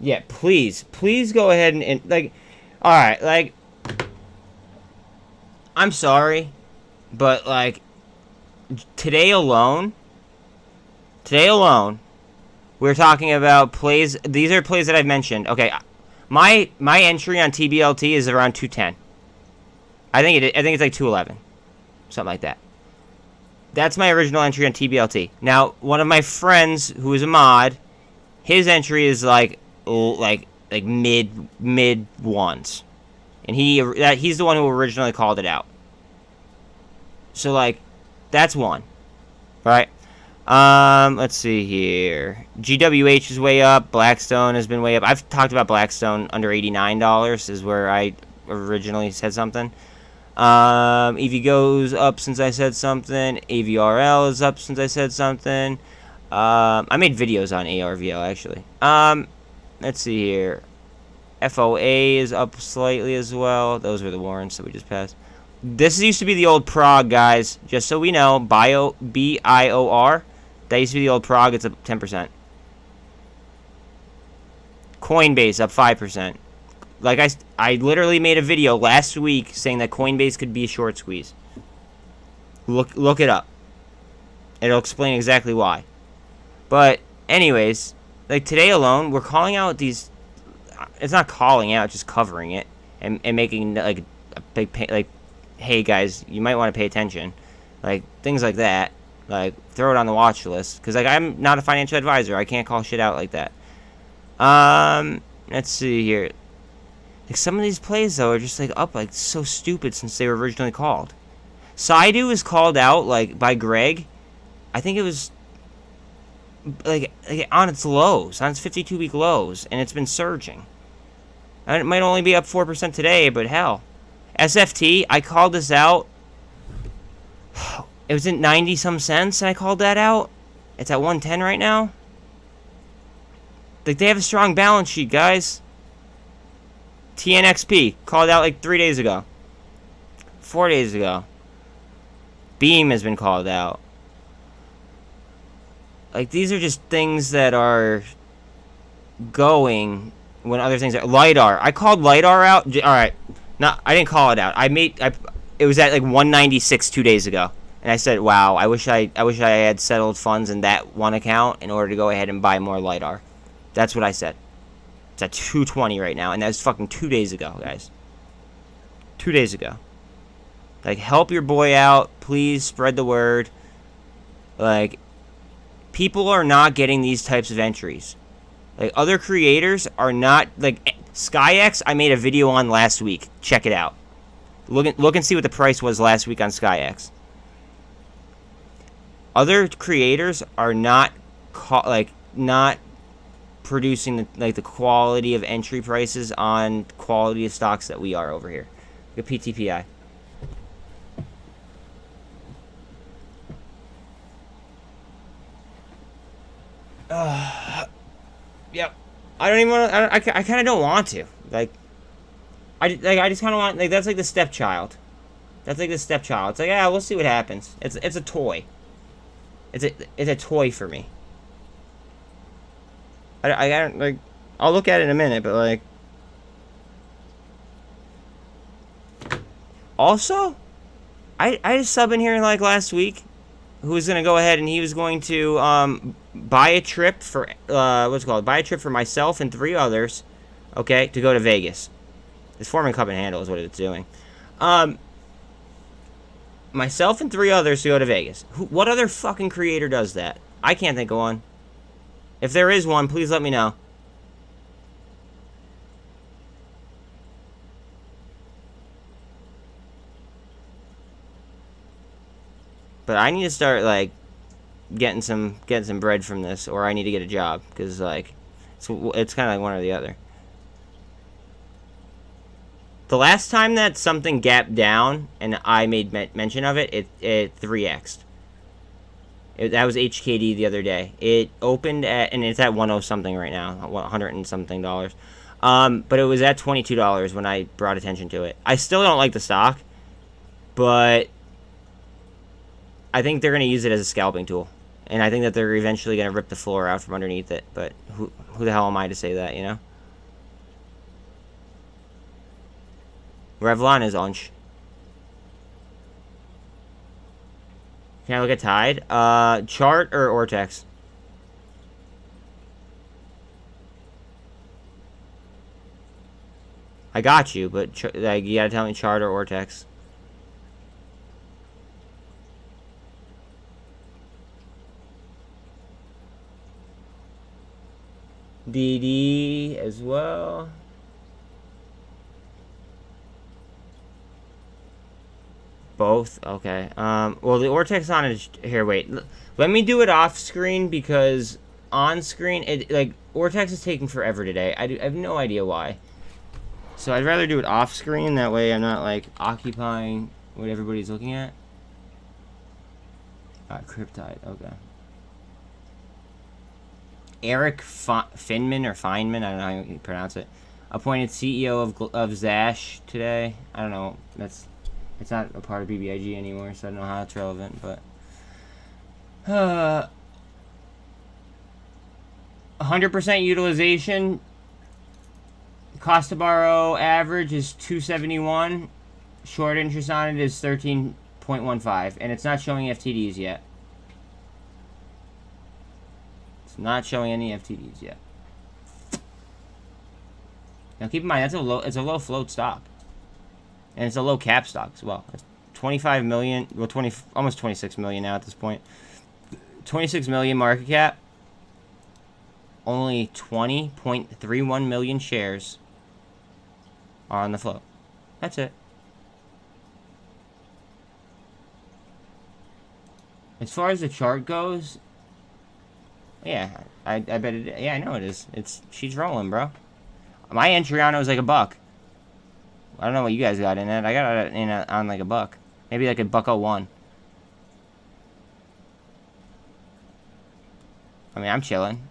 Yeah, please go ahead and like, all right, like, I'm sorry, but like, today alone, we're talking about plays. These are plays that I've mentioned. Okay, my entry on TBLT is around 210. I think it's like 211, something like that. That's my original entry on TBLT. Now, one of my friends who is a mod, his entry is like mid ones, and he's the one who originally called it out. So like, that's one, right? Let's see here. GWH is way up. Blackstone has been way up. I've talked about Blackstone under $89 is where I originally said something. EV goes up since I said something. AVRL is up since I said something. I made videos on ARVL actually. Let's see here. FOA is up slightly as well. Those were the warrants that we just passed. This used to be the old Prague, guys. Just so we know, BIOR. That used to be the old Prague. It's up 10%. Coinbase up 5%. Like I literally made a video last week saying that Coinbase could be a short squeeze. Look it up. It'll explain exactly why. But anyways, like today alone, we're calling out these. It's not calling out, just covering it and making like a big like, hey guys, you might want to pay attention, like things like that. Like throw it on the watch list because like I'm not a financial advisor. I can't call shit out like that. Let's see here. Like some of these plays though are just like up like so stupid since they were originally called. TYDE was called out like by Greg. I think it was like on its lows, on its 52-week lows, and it's been surging. And it might only be up 4% today, but hell. SFT, I called this out. It was at 90-some cents, and I called that out. It's at 110 right now. Like, they have a strong balance sheet, guys. TNXP, called out like 3 days ago. 4 days ago. Beam has been called out. Like, these are just things that are going when other things are. LiDAR. I called LiDAR out. Alright. No, I didn't call it out. It was at like 196 2 days ago. And I said, wow, I wish I had settled funds in that one account in order to go ahead and buy more LiDAR. That's what I said. It's at 220 right now. And that was fucking 2 days ago, guys. 2 days ago. Like, help your boy out. Please spread the word. Like, people are not getting these types of entries. Like, other creators are not, like, SkyX, I made a video on last week. Check it out. Look and see what the price was last week on SkyX. Other creators are not, not producing, the quality of entry prices on quality of stocks that we are over here. Look at PTPI. Yep. I don't even want to. I kind of don't want to. Like, I just kind of want. Like, that's like the stepchild. That's like the stepchild. It's like, yeah, we'll see what happens. It's a toy. It's a toy for me. I don't like. I'll look at it in a minute, but like. Also, I had a sub in here like last week, who was gonna go ahead and he was going to buy a trip for what's it called? Buy a trip for myself and 3 others, okay, to go to Vegas. It's forming cup and handle is what it's doing. Myself and 3 others to go to Vegas. What other fucking creator does that? I can't think of one. If there is one, please let me know. But I need to start like getting some bread from this, or I need to get a job because like it's kind of like one or the other. The last time that something gapped down and I made mention of it, it 3x'd. That was HKD the other day. It opened at, and it's at 10 something right now, 100 and something dollars. But it was at $22 when I brought attention to it. I still don't like the stock, but I think they're going to use it as a scalping tool. And I think that they're eventually going to rip the floor out from underneath it. But who the hell am I to say that, you know? REVLON is onch. Can I look at TYDE? Chart or Ortex? I got you, but like, you gotta tell me chart or Ortex. DD as well. Both? Okay. Well, the Ortex on is... Here, wait. Let me do it off screen because on screen, like, Ortex is taking forever today. I have no idea why. So I'd rather do it off screen. That way I'm not, like, occupying what everybody's looking at. Cryptide. Okay. Eric Finman or Feynman, I don't know how you pronounce it, appointed CEO of Zash today. I don't know. It's not a part of BBIG anymore, so I don't know how it's relevant, but 100% utilization. Cost to borrow average is 271. Short interest on it is 13.15, and it's not showing FTDs yet. It's not showing any FTDs yet. Now keep in mind it's a low float stock. And it's a low cap stock as well. It's 25 million, well, almost 26 million now at this point. 26 million market cap. Only 20.31 million shares are on the float. That's it. As far as the chart goes, yeah, I bet it. Yeah, I know it is. She's rolling, bro. My entry on it was like $1. I don't know what you guys got in it. I got it in on like $1. Maybe like $1.01. I mean, I'm chilling.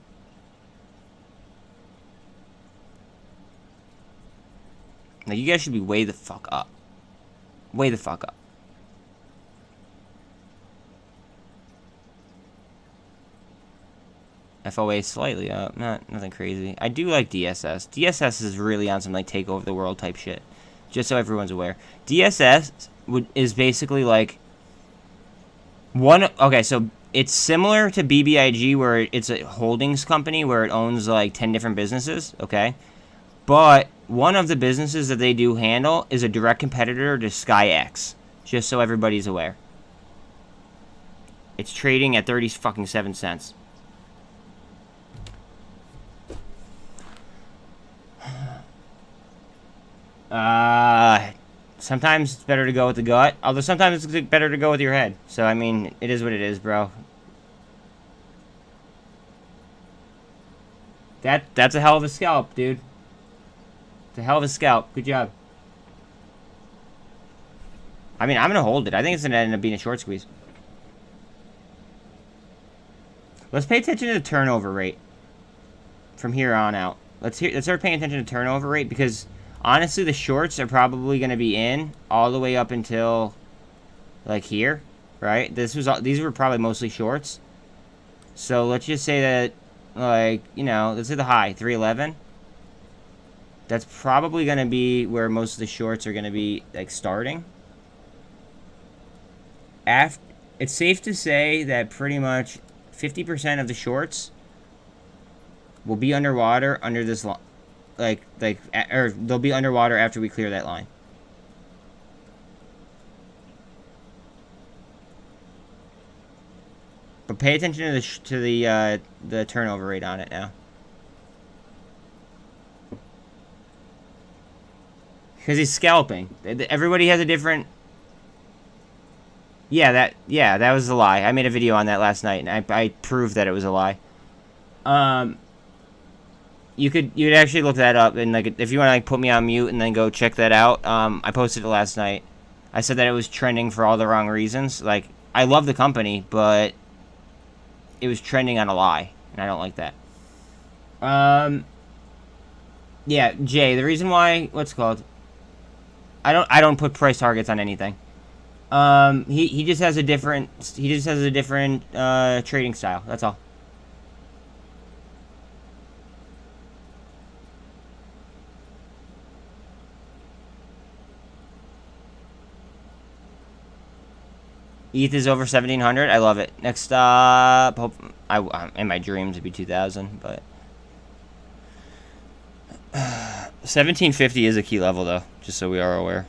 Now, you guys should be way the fuck up. Way the fuck up. FOA slightly up. Nothing crazy. I do like DSS. DSS is really on some like take over the world type shit. Just so everyone's aware. DSS is basically like okay, so it's similar to BBIG where it's a holdings company where it owns like 10 different businesses, okay? But one of the businesses that they do handle is a direct competitor to SkyX, just so everybody's aware. It's trading at 37 cents. Sometimes it's better to go with the gut, although sometimes it's better to go with your head. So, I mean, it is what it is, bro. That's a hell of a scalp, dude. It's a hell of a scalp. Good job. I mean, I'm gonna hold it. I think it's gonna end up being a short squeeze. Let's pay attention to the turnover rate from here on out. Let's start paying attention to turnover rate, because honestly, the shorts are probably going to be in all the way up until like here, right? These were probably mostly shorts. So let's just say that, like, you know, let's say the high 311. That's probably going to be where most of the shorts are going to be, like, starting. It's safe to say that pretty much 50% of the shorts will be underwater under this line, or they'll be underwater after we clear that line. But pay attention to the turnover rate on it now, because he's scalping. Everybody has a different. Yeah, that was a lie. I made a video on that last night, and I proved that it was a lie. You'd actually look that up, and like if you want to like put me on mute and then go check that out. I posted it last night. I said that it was trending for all the wrong reasons. Like, I love the company, but it was trending on a lie, and I don't like that. Yeah, Jay, the reason why I don't put price targets on anything. He just has a different trading style. That's all. ETH is over 1,700. I love it. Next up, in my dreams it'd be 2,000, but 1,750 is a key level, though. Just so we are aware.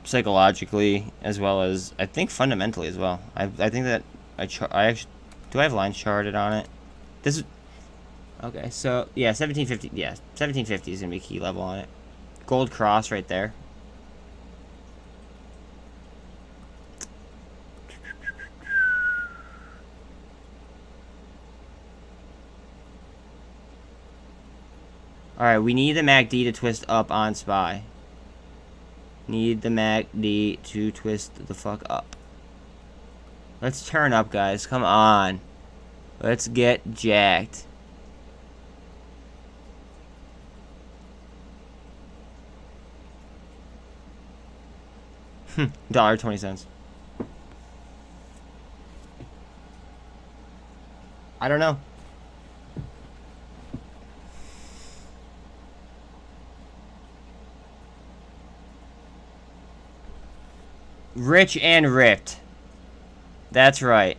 Psychologically, as well as I think fundamentally as well. I think that I actually do. I have lines charted on it. This is okay. So yeah, 1,750. Yeah, 1,750 is gonna be a key level on it. Gold cross right there. Alright, we need the MACD to twist up on SPY. Need the MACD to twist the fuck up. Let's turn up, guys. Come on. Let's get jacked. $1.20. I don't know. Rich and ripped. That's right.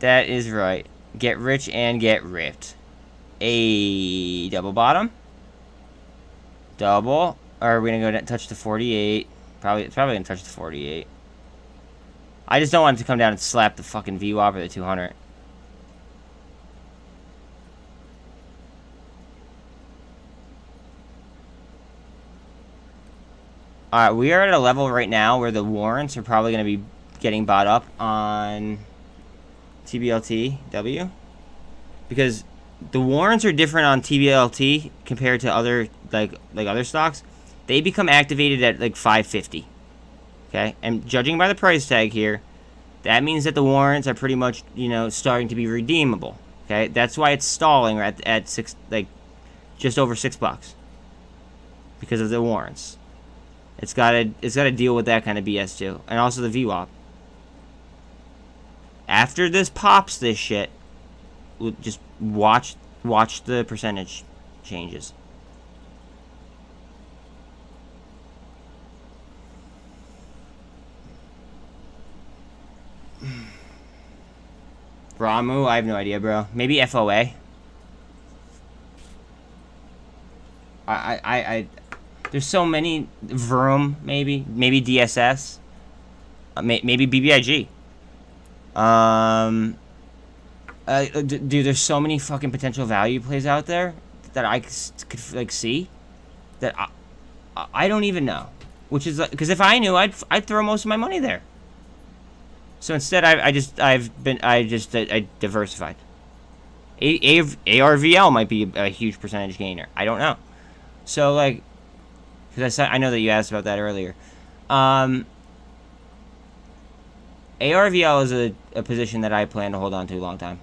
That is right. Get rich and get ripped. A double bottom. Double. Or are we gonna go touch the 48? It's probably gonna touch the 48. I just don't want it to come down and slap the fucking VWAP or the 200. Alright, we are at a level right now where the warrants are probably going to be getting bought up on TBLT because the warrants are different on TBLT compared to other like other stocks. They become activated at like 550. Okay? And judging by the price tag here, that means that the warrants are pretty much, you know, starting to be redeemable. Okay? That's why it's stalling at six, like just over $6 because of the warrants. It's gotta deal with that kind of BS too, and also the VWAP. After this pops this shit, we'll just watch the percentage changes. Ramu, I have no idea, bro. Maybe FOA. There's so many. VRM, maybe DSS, maybe BBIG. Dude, there's so many fucking potential value plays out there that I could like see that I don't even know. Which is because if I knew, I'd throw most of my money there. So instead, I diversified. ARVL might be a huge percentage gainer. I don't know. So like. Because I know that you asked about that earlier. ARVL is a position that I plan to hold on to a long time.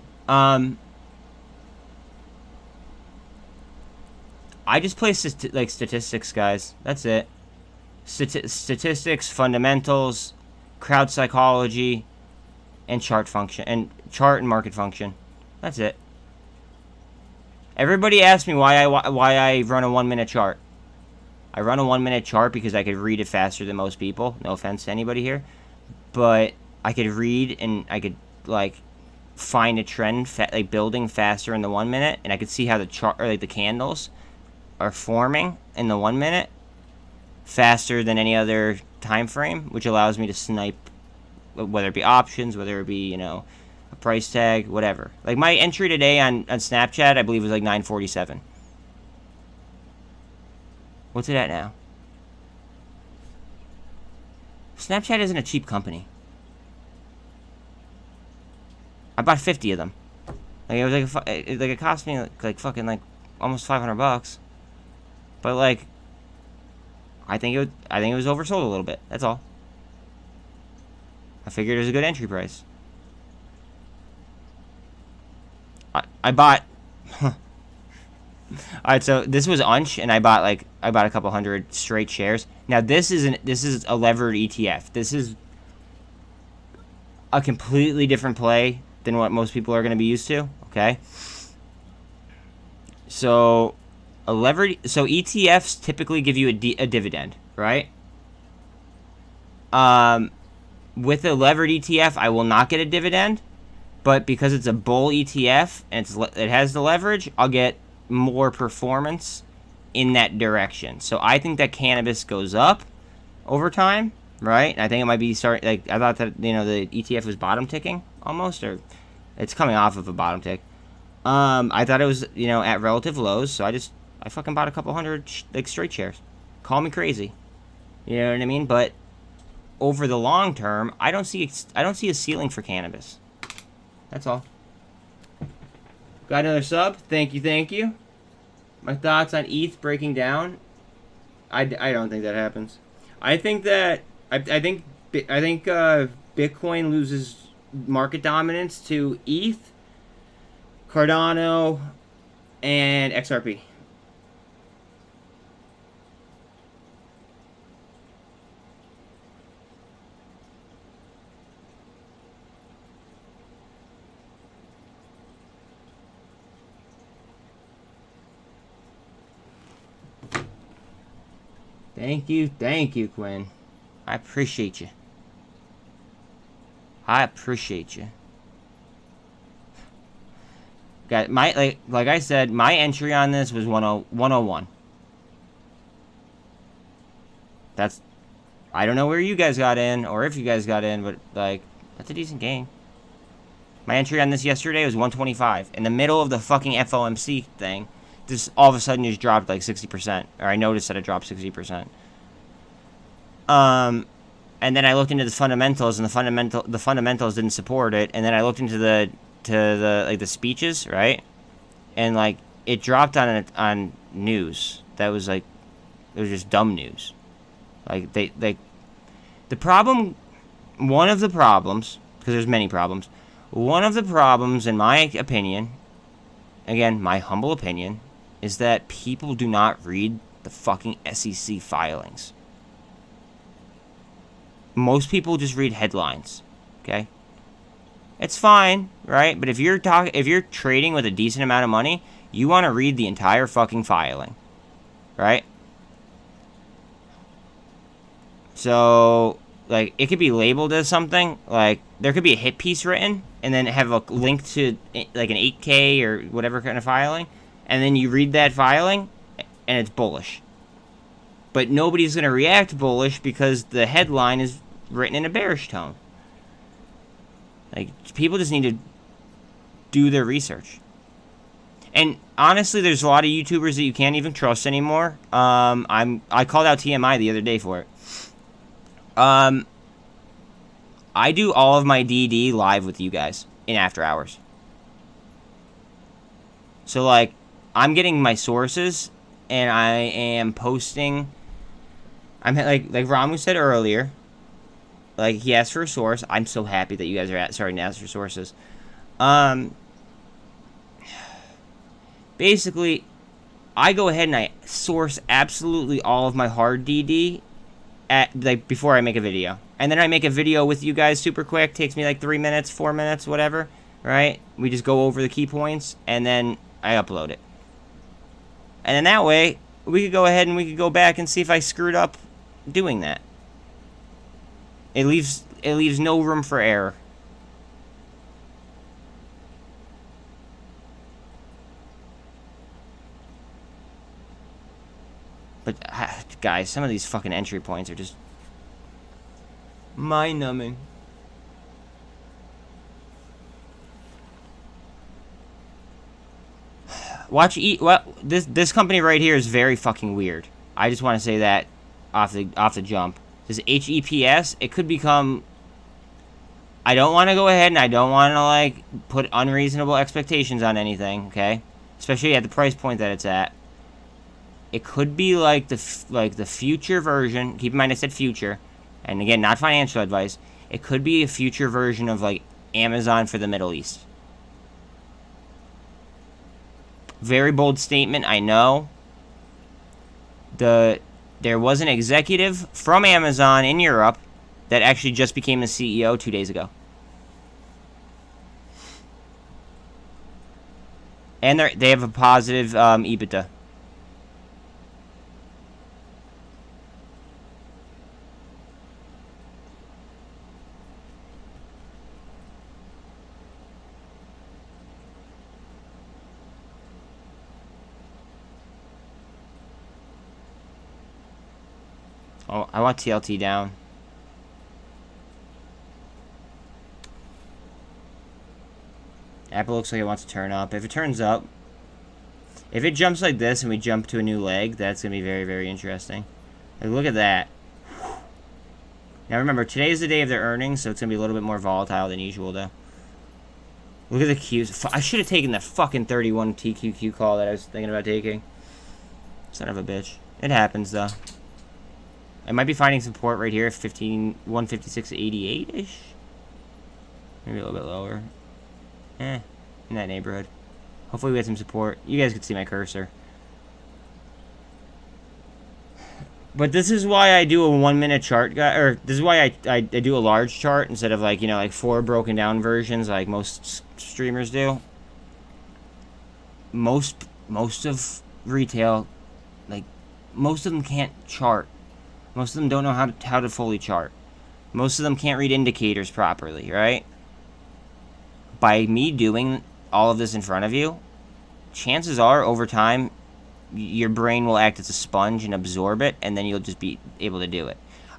I just play like statistics, guys. That's it. Statistics, fundamentals, crowd psychology, and chart and market function. That's it. Everybody asks me why I run a 1 minute chart. I run a 1 minute chart because I could read it faster than most people. No offense to anybody here, but I could read and I could like find a trend like building faster in the 1 minute, and I could see how the chart or like the candles are forming in the 1 minute faster than any other time frame, which allows me to snipe, whether it be options, whether it be, you know, a price tag, whatever. Like my entry today on Snapchat, I believe was like 947. What's it at now? Snapchat isn't a cheap company. I bought 50 of them. Like it was like it cost me like fucking like almost $500. But like, I think it was oversold a little bit. That's all. I figured it was a good entry price. I bought. Alright, so this was UNCH, and I bought a couple hundred straight shares. Now this is a levered ETF. This is a completely different play than what most people are going to be used to. Okay. So ETFs typically give you a dividend, right? With a levered ETF, I will not get a dividend, but because it's a bull ETF and it has the leverage, I'll get more performance in that direction. So I think that cannabis goes up over time, right? And I think it might be starting, like, I thought that, you know, the ETF was bottom ticking almost, or it's coming off of a bottom tick. I thought it was, you know, at relative lows, so I fucking bought a couple hundred like straight shares. Call me crazy, you know what I mean? But over the long term, I don't see a ceiling for cannabis. That's all. Got another sub. Thank you. My thoughts on ETH breaking down. I don't think that happens. I think Bitcoin loses market dominance to ETH, Cardano, and XRP. Thank you, Quinn. I appreciate you. Got my like I said, my entry on this was 101. That's, I don't know where you guys got in or if you guys got in, but like that's a decent gain. My entry on this yesterday was 125 in the middle of the fucking FOMC thing. This all of a sudden just dropped like 60%, or I noticed that it dropped 60%. And then I looked into the fundamentals, and the fundamentals didn't support it. And then I looked into the speeches, right? And like it dropped on news that was like, it was just dumb news. Like the problem, one of the problems, because there's many problems. One of the problems, in my opinion, again, my humble opinion, is that people do not read the fucking SEC filings. Most people just read headlines, okay? It's fine, right? But if you're trading with a decent amount of money, you want to read the entire fucking filing, right? So, like, it could be labeled as something, like, there could be a hit piece written, and then have a link to, like, an 8K or whatever kind of filing, and then you read that filing, and it's bullish. But nobody's going to react bullish because the headline is written in a bearish tone. Like, people just need to do their research. And honestly, there's a lot of YouTubers that you can't even trust anymore. I called out TMI the other day for it. I do all of my DD live with you guys in after hours. So, like, I'm getting my sources, and I am posting. I'm like Ramu said earlier. Like, he asked for a source. I'm so happy that you guys are starting to ask for sources. Basically, I go ahead and I source absolutely all of my hard DD before I make a video. And then I make a video with you guys super quick. Takes me like 3 minutes, 4 minutes, whatever. Right? We just go over the key points, and then I upload it. And then that way, we could go ahead and we could go back and see if I screwed up doing that. It leaves no room for error. But, guys, some of these fucking entry points are just mind-numbing. This company right here is very fucking weird. I just want to say that off the jump. This HEPS, it could become... I don't want to go ahead and I don't want to, like, put unreasonable expectations on anything, okay? Especially at the price point that it's at. It could be like the future version. Keep in mind I said future. And again, not financial advice. It could be a future version of, like, Amazon for the Middle East. Very bold statement, I know. There was an executive from Amazon in Europe that actually just became the CEO 2 days ago. And they have a positive EBITDA. Oh, I want TLT down. Apple looks like it wants to turn up. If it turns up, if it jumps like this and we jump to a new leg, that's going to be very, very interesting. Like, look at that. Now remember, today is the day of their earnings, so it's going to be a little bit more volatile than usual, though. Look at the Qs. I should have taken the fucking 31 TQQ call that I was thinking about taking. Son of a bitch. It happens, though. I might be finding support right here, 156.88-ish. Maybe a little bit lower. In that neighborhood. Hopefully we get some support. You guys can see my cursor. But this is why I do a 1 minute chart, or this is why I do a large chart instead of, like, you know, like 4 broken down versions like most streamers do. Most of retail, like, most of them can't chart. Most of them don't know how to fully chart. Most of them can't read indicators properly, right? By me doing all of this in front of you, chances are, over time, your brain will act as a sponge and absorb it, and then you'll just be able to do it.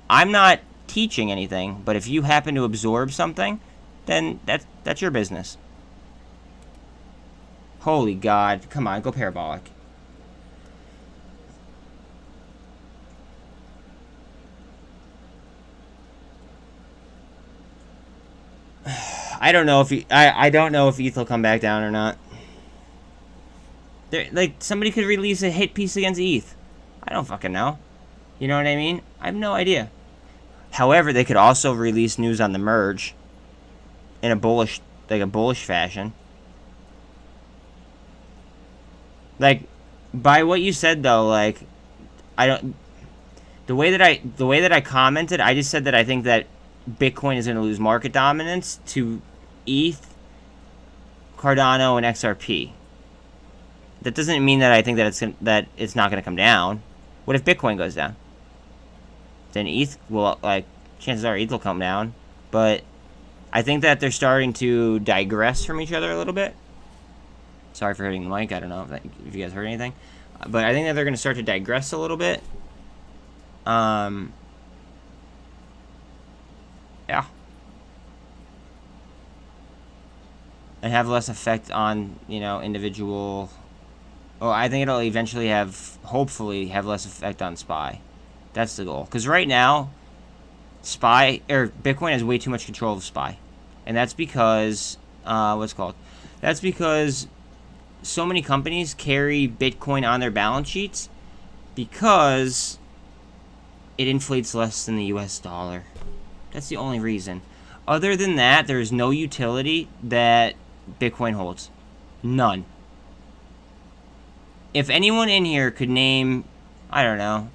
I'm not teaching anything, but if you happen to absorb something, then that's your business. Holy God. Come on, go parabolic. I don't know if I don't know if ETH will come back down or not. Like, somebody could release a hit piece against ETH. I don't fucking know. You know what I mean? I have no idea. However, they could also release news on the merge in a bullish fashion. Like, by what you said though, like, I don't. The way that I commented, I just said that I think that Bitcoin is going to lose market dominance to ETH, Cardano, and XRP. That doesn't mean that I think that it's not going to come down. What if Bitcoin goes down? Then ETH will, like, chances are ETH will come down. But I think that they're starting to digress from each other a little bit. Sorry for hitting the mic. I don't know if you guys heard anything. But I think that they're going to start to digress a little bit. Yeah. And have less effect on, you know, individual... Oh, I think it'll eventually hopefully have less effect on SPY. That's the goal. Because right now, Bitcoin has way too much control of SPY. And that's because, that's because so many companies carry Bitcoin on their balance sheets because it inflates less than the US dollar. That's the only reason. Other than that, there is no utility that Bitcoin holds. None. If anyone in here could name, I don't know,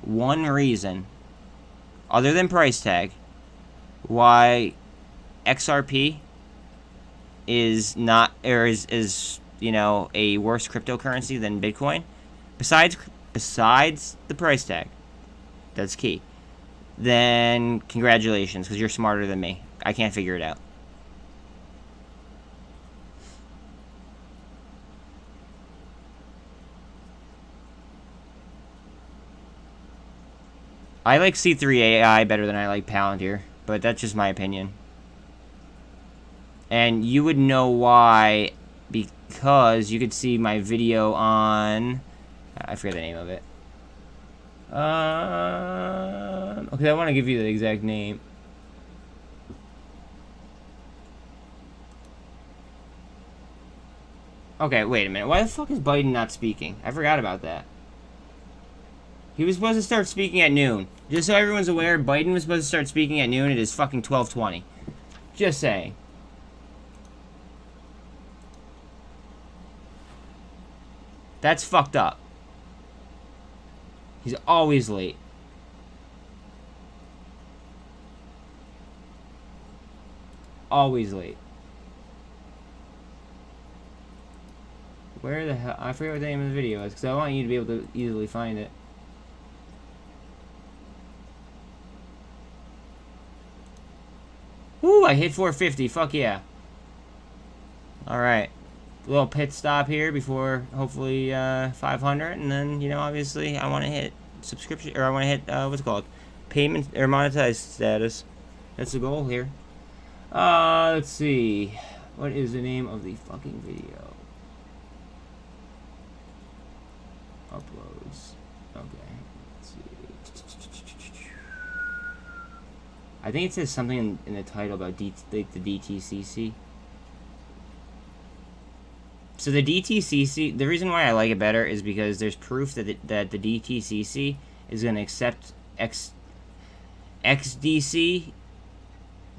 one reason, other than price tag, why XRP is not, or is you know, a worse cryptocurrency than Bitcoin, besides the price tag, that's key, then congratulations, because you're smarter than me. I can't figure it out. I like C3 AI better than I like Palantir, but that's just my opinion. And you would know why, because you could see my video on, I forget the name of it. Okay, I want to give you the exact name. Okay, wait a minute. Why the fuck is Biden not speaking? I forgot about that. He was supposed to start speaking at noon. Just so everyone's aware, Biden was supposed to start speaking at noon. It is fucking 12:20. Just saying. That's fucked up. He's always late. Always late. Where the hell? I forget what the name of the video is, because I want you to be able to easily find it. Woo, I hit 450. Fuck yeah. Alright. A little pit stop here before, hopefully, 500. And then, you know, obviously, I want to hit subscription, or I want to hit, what's it called? Payment, or monetized status. That's the goal here. Let's see. What is the name of the fucking video? Uploads. Okay. Let's see. I think it says something in the title about like the DTCC. So the DTCC, the reason why I like it better is because there's proof that the DTCC is going to accept XDC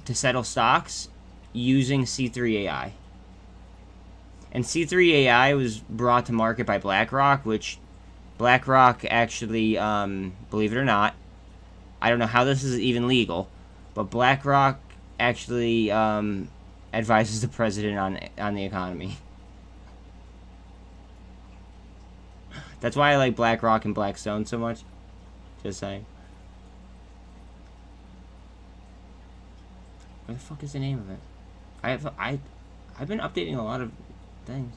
to settle stocks using C3 AI. And C3 AI was brought to market by BlackRock, which BlackRock actually, believe it or not, I don't know how this is even legal, but BlackRock actually advises the president on the economy. That's why I like BlackRock and Blackstone so much. Just saying. What the fuck is the name of it? I've been updating a lot of things.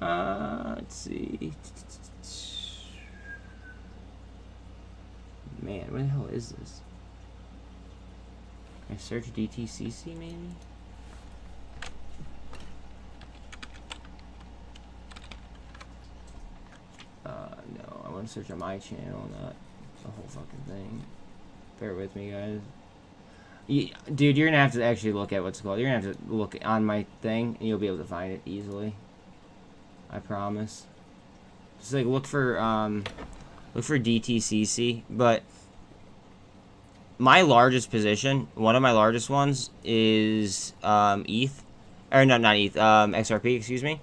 Let's see. Man, where the hell is this? Can I search DTCC maybe? No, I want to search on my channel, not the whole fucking thing. Bear with me, guys. Dude, you're gonna have to actually look at what's called. You're gonna have to look on my thing, and you'll be able to find it easily. I promise. Just like look for DTCC. But my largest position, one of my largest ones, is ETH, or no, not ETH, XRP, excuse me.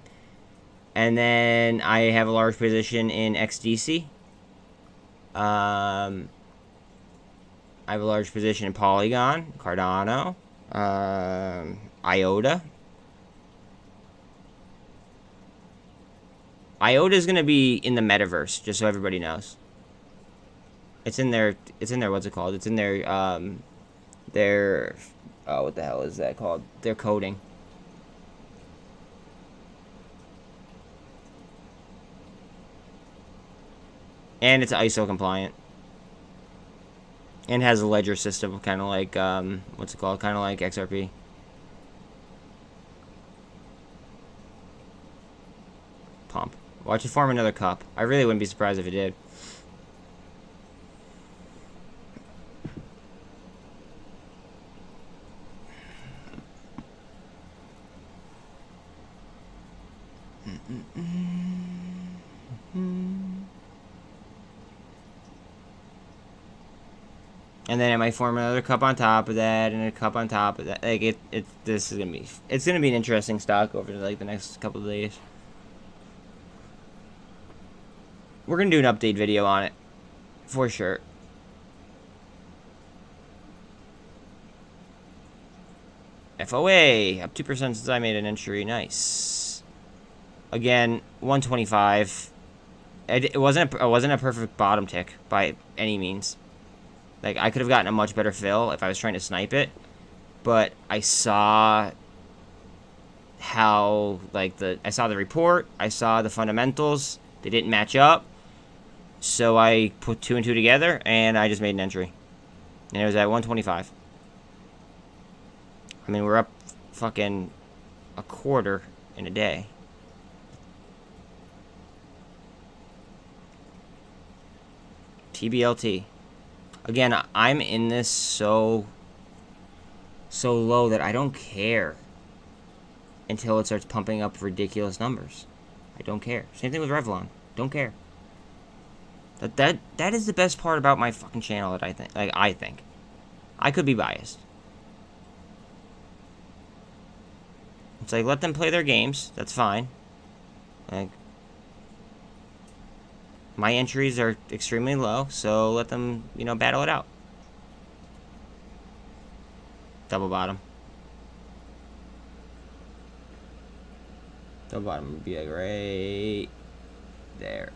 And then I have a large position in XDC. I have a large position in Polygon, Cardano, IOTA. IOTA is going to be in the metaverse, just so everybody knows. It's in their, what's it called? It's in their, oh, what the hell is that called? Their coding. And it's ISO compliant. And has a ledger system, kind of like, what's it called? Kind of like XRP. Pump. Watch it form another cup. I really wouldn't be surprised if it did. And then I might form another cup on top of that, and a cup on top of that. Like this is gonna be, it's gonna be an interesting stock over like the next couple of days. We're gonna do an update video on it, for sure. FOA up 2% since I made an entry. Nice. Again, 125. It wasn't a perfect bottom tick by any means. Like, I could have gotten a much better fill if I was trying to snipe it. But I saw how, like, I saw the report. I saw the fundamentals. They didn't match up. So I put 2 and 2 together, and I just made an entry. And it was at 125. I mean, we're up fucking a quarter in a day. Tblt. Again, I'm in this so low that I don't care until it starts pumping up ridiculous numbers. I don't care. Same thing with REVLON. Don't care. That is the best part about my fucking channel that I think. Like, I think. I could be biased. It's like, let them play their games. That's fine. Like, my entries are extremely low, so let them, you know, battle it out. Double bottom. Double bottom would be like right there.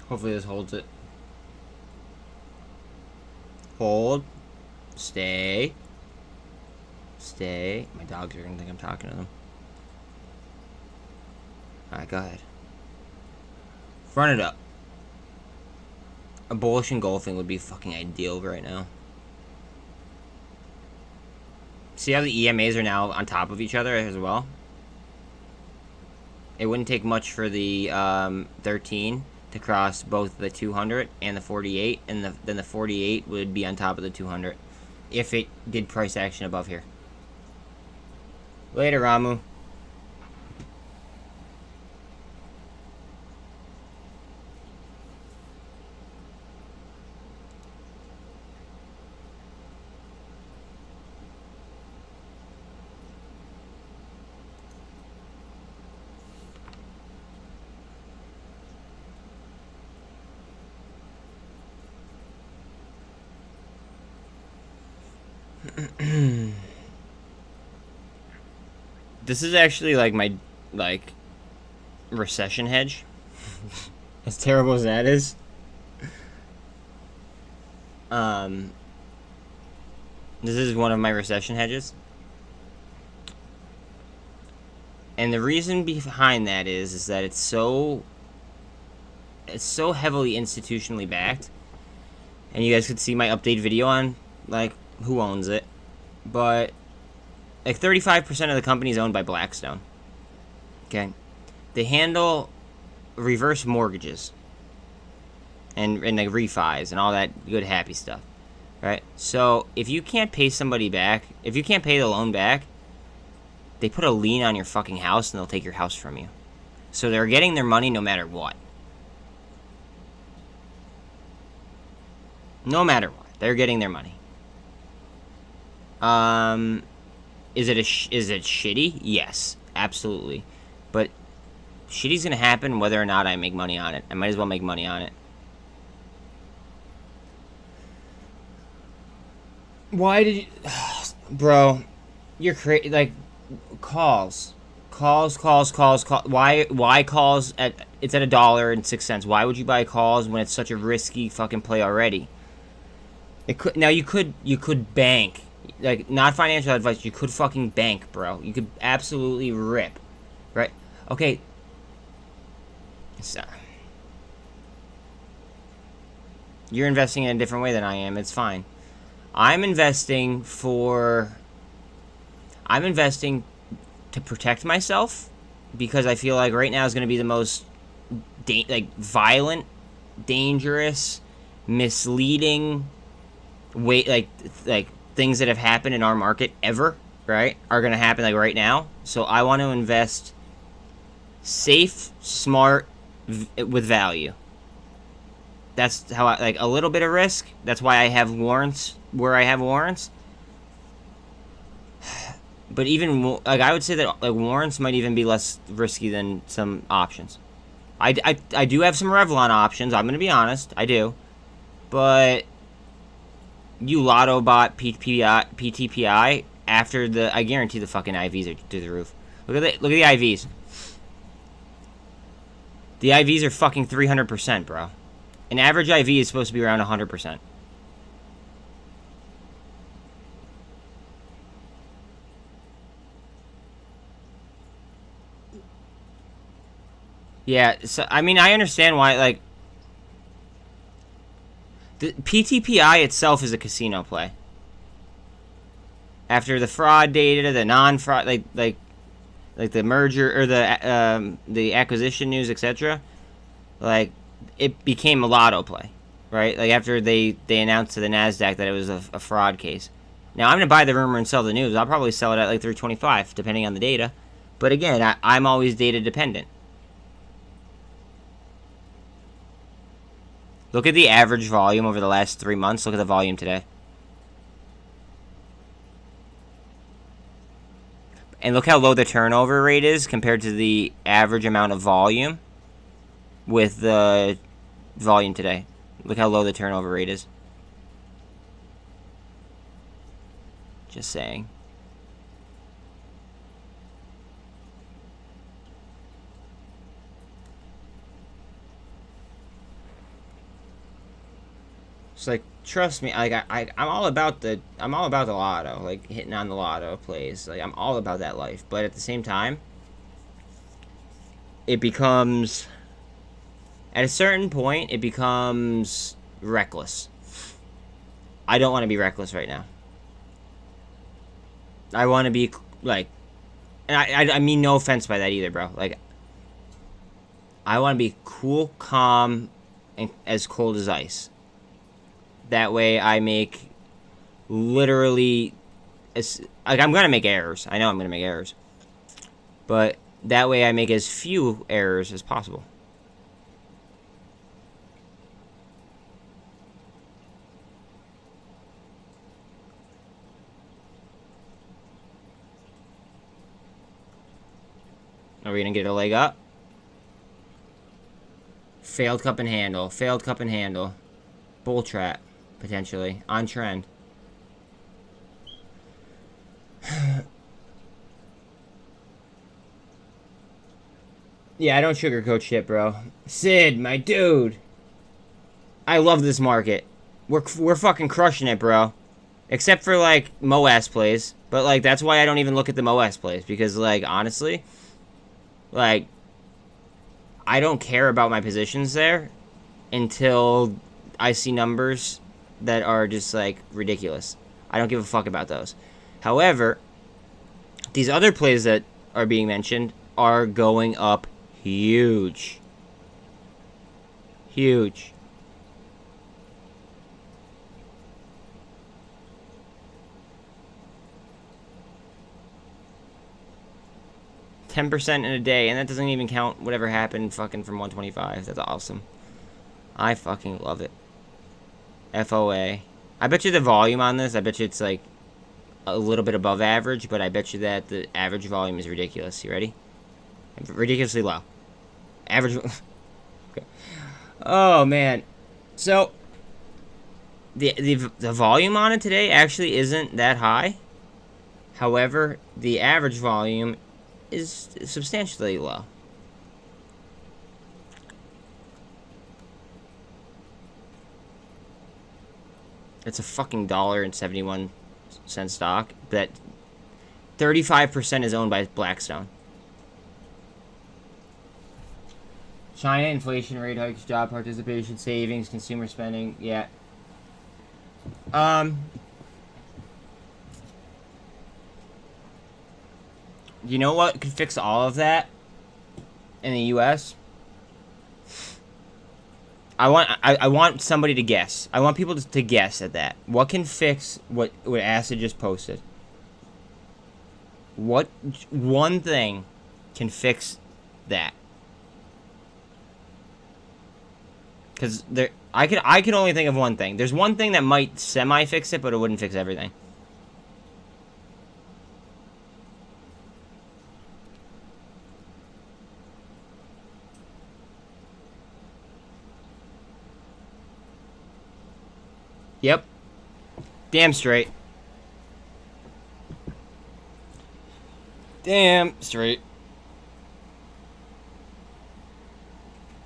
Hopefully this holds it. Hold. Stay. Stay. My dogs are gonna think I'm talking to them. Alright, go ahead. Front it up. A bullish engulfing would be fucking ideal right now. See how the EMAs are now on top of each other as well? It wouldn't take much for the 13 to cross both the 200 and the 48, and then the 48 would be on top of the 200 if it did price action above here. Later, Ramu. This is actually like my recession hedge. As terrible as that is. This is one of my recession hedges. And the reason behind that is that it's so heavily institutionally backed. And you guys could see my update video on like who owns it. But like 35% of the company is owned by Blackstone. Okay. They handle reverse mortgages and like refis and all that good happy stuff. Right? So if you can't pay somebody back, if you can't pay the loan back, they put a lien on your fucking house and they'll take your house from you. So they're getting their money no matter what. No matter what. They're getting their money. Is it shitty? Yes, absolutely. But shitty's gonna happen whether or not I make money on it. I might as well make money on it. Why did you... Bro, you're crazy. Like, calls. Why calls at... It's at $1.06. Why would you buy calls when it's such a risky fucking play already? It could... Now, you could bank. Like, not financial advice. You could fucking bank, bro. You could absolutely rip. Right? Okay. So, you're investing in a different way than I am. It's fine. I'm investing to protect myself because I feel like right now is going to be the most violent dangerous, misleading like things that have happened in our market ever, right, are going to happen like right now. So I want to invest safe, smart, with value. That's how I like a little bit of risk. That's why I have warrants where I have warrants. But even like I would say that like warrants might even be less risky than some options. I do have some Revlon options. I'm gonna be honest, I do. But you lotto bot PTPI after the, I guarantee the fucking IVs are through the roof. Look at the IVs. The IVs are fucking 300%, bro. An average IV is supposed to be around 100%. Yeah, so I mean, I understand why, like, the PTPI itself is a casino play. After the fraud data, the non-fraud, like the merger or the acquisition news, etc. Like, it became a lotto play, right? Like after they announced to the NASDAQ that it was a fraud case. Now I'm gonna buy the rumor and sell the news. I'll probably sell it at like 325, depending on the data. But again, I'm always data dependent. Look at the average volume over the last 3 months. Look at the volume today. And look how low the turnover rate is compared to the average amount of volume with the volume today. Look how low the turnover rate is. Just saying. It's like, trust me, like I'm all about the lotto, like hitting on the lotto plays. Like I'm all about that life, but at the same time, it becomes, at a certain point, it becomes reckless. I don't want to be reckless right now. I want to be like, and I mean no offense by that either, bro. Like, I want to be cool, calm, and as cold as ice. That way I make literally, like I'm going to make errors. I know I'm going to make errors. But that way I make as few errors as possible. Are we going to get a leg up? Failed cup and handle. Failed cup and handle. Bull trap. Potentially. On trend. Yeah, I don't sugarcoat shit, bro. Sid, my dude. I love this market. We're fucking crushing it, bro. Except for, like, MOAS plays. But, like, that's why I don't even look at the MOAS plays. Because, like, honestly, like, I don't care about my positions there until I see numbers that are just, like, ridiculous. I don't give a fuck about those. However, these other plays that are being mentioned are going up huge. Huge. %10 in a day, and that doesn't even count whatever happened fucking from 125. That's awesome. I fucking love it. FOA. I bet you the volume on this, I bet you it's like a little bit above average, but I bet you that the average volume is ridiculous. You ready? Ridiculously low. Average. Okay. Oh man. So the volume on it today actually isn't that high. However, the average volume is substantially low. It's a fucking $1.71 stock that 35% is owned by Blackstone. China inflation rate hikes, job participation, savings, consumer spending. Yeah. You know what could fix all of that in the U.S.? I want somebody to guess. I want people to guess at that. What can fix what Acid just posted? What one thing can fix that? Because I can only think of one thing. There's one thing that might semi-fix it, but it wouldn't fix everything. Yep. Damn straight. Damn straight.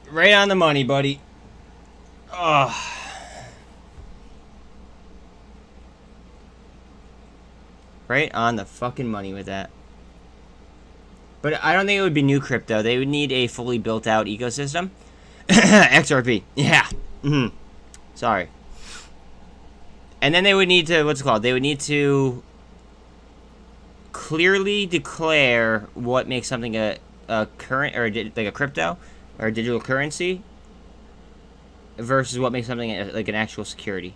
Right on the money, buddy. Ugh. Right on the fucking money with that. But I don't think it would be new crypto. They would need a fully built out ecosystem. XRP. Yeah. Sorry. And then they would need to, what's it called? They would need to clearly declare what makes something a current, or like a crypto, or a digital currency, versus what makes something like an actual security.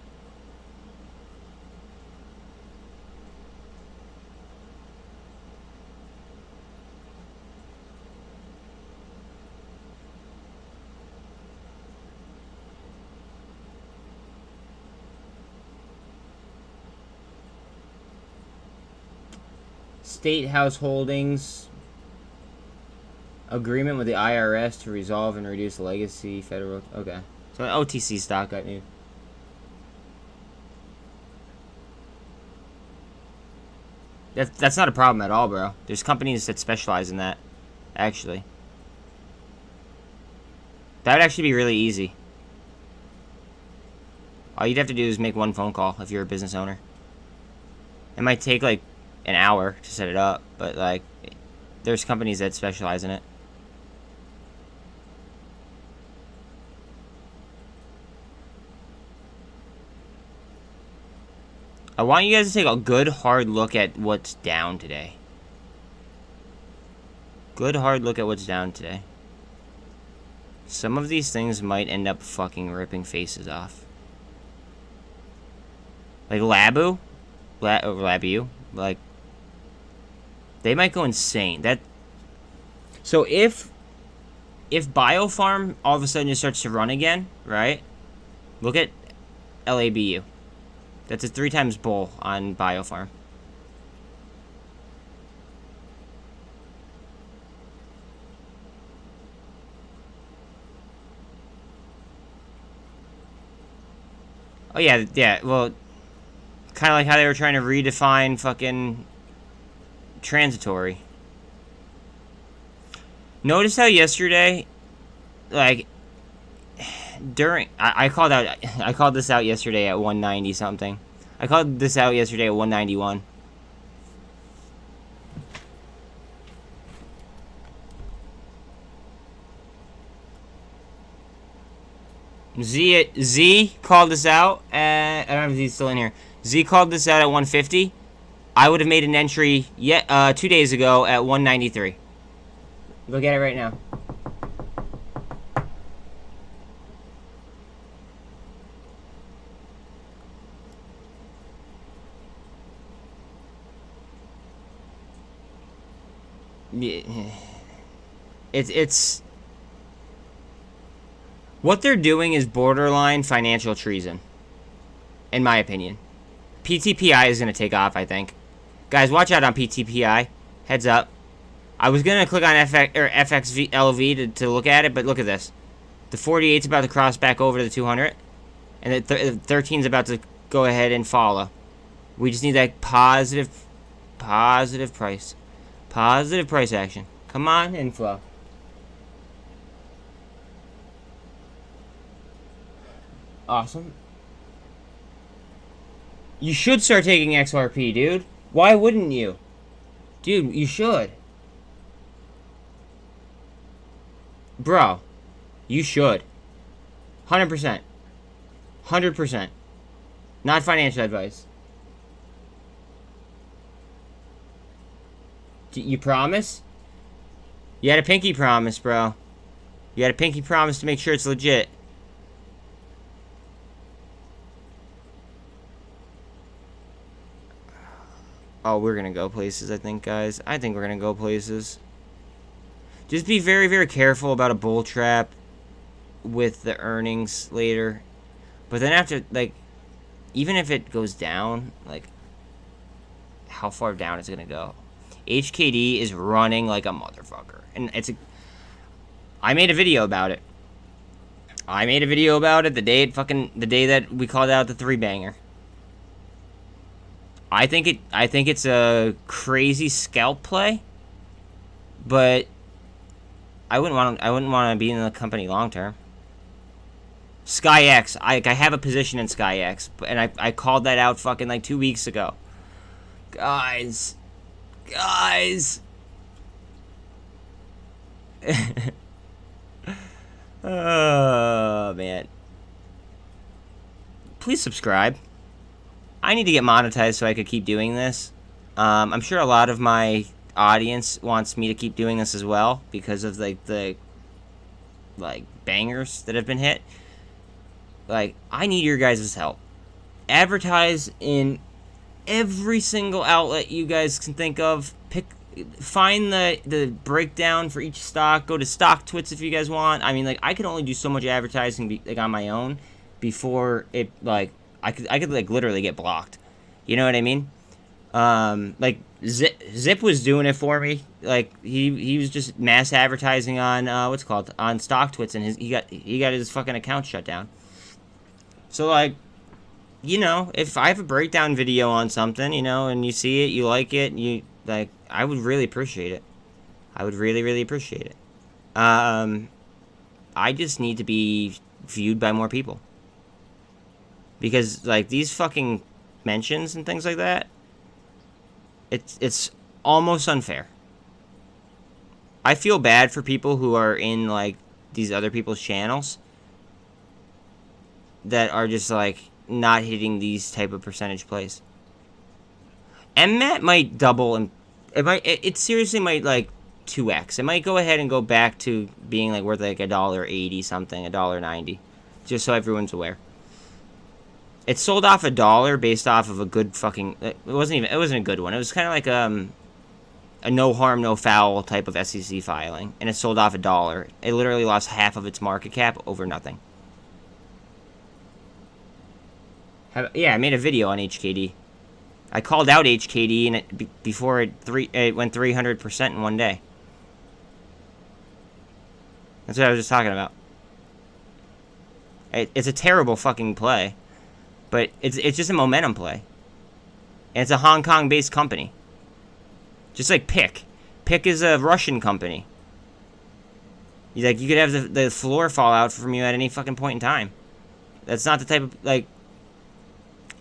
State House Holdings agreement with the IRS to resolve and reduce legacy federal. Okay, so an OTC stock got new. That's not a problem at all, bro. There's companies that specialize in that. Actually, that would actually be really easy. All you'd have to do is make one phone call if you're a business owner. It might take like an hour to set it up, but like there's companies that specialize in it. I want you guys to take a good hard look at what's down today. Good hard look at what's down today. Some of these things might end up fucking ripping faces off. Like Labu, like they might go insane. So if Biofarm all of a sudden just starts to run again, right? Look at LABU. That's a 3 times bull on Biofarm. Oh yeah, well, kind of like how they were trying to redefine fucking transitory. Notice how yesterday, like, I called this out yesterday at 190 something. I called this out yesterday at 191. Z called this out at, I don't know if he's still in here. Z called this out at 150. I would have made an entry 2 days ago at 193. Look at it right now. It's what they're doing is borderline financial treason, in my opinion. PTPI is going to take off, I think. Guys, watch out on PTPI. Heads up. I was going to click on FXLV to look at it, but look at this. The 48's about to cross back over to the 200, and the 13's about to go ahead and follow. We just need that positive price. Positive price action. Come on, inflow. Awesome. You should start taking XRP, dude. Why wouldn't you? Dude, you should. Bro, you should. 100%. 100%. Not financial advice. You promise? You had a pinky promise, bro. You had a pinky promise to make sure it's legit. Oh, we're gonna go places, I think, guys. I think we're gonna go places. Just be very, very careful about a bull trap with the earnings later. But then after, like, even if it goes down, like, how far down is it gonna go? HKD is running like a motherfucker. And I made a video about it. I made a video about it the day that we called out the 3-banger. I think it's a crazy scalp play, but I wouldn't want to be in the company long term. SkyX, I have a position in SkyX, and I called that out fucking like 2 weeks ago. Guys. Oh, man. Please subscribe. I need to get monetized so I could keep doing this. I'm sure a lot of my audience wants me to keep doing this as well because of like the bangers that have been hit. Like, I need your guys' help. Advertise in every single outlet you guys can think of. Find the breakdown for each stock. Go to stock twits if you guys want. I mean, like, I could only do so much advertising like on my own before it, like, I could like literally get blocked. You know what I mean? Like Zip was doing it for me. Like he was just mass advertising on on stock twits, and he got his fucking account shut down. So, like, you know, if I have a breakdown video on something, you know, and you see it, you like it, I would really appreciate it. I would really, really appreciate it. I just need to be viewed by more people. Because, like, these fucking mentions and things like that, it's almost unfair. I feel bad for people who are in, like, these other people's channels that are just, like, not hitting these type of percentage plays. MMAT might double, and it seriously might, like, 2x. It might go ahead and go back to being, like, worth, like, $1.80 something, $1.90. Just so everyone's aware. It sold off $1 based off of a good fucking... It wasn't a good one. It was kind of like a no harm, no foul type of SEC filing. And it sold off $1. It literally lost half of its market cap over nothing. Yeah, I made a video on HKD. I called out HKD and before it went 300% in one day. That's what I was just talking about. It's a terrible fucking play. But it's just a momentum play. And it's a Hong Kong-based company. Just like PIC. PIC is a Russian company. You could have the floor fall out from you at any fucking point in time. That's not the type of, like...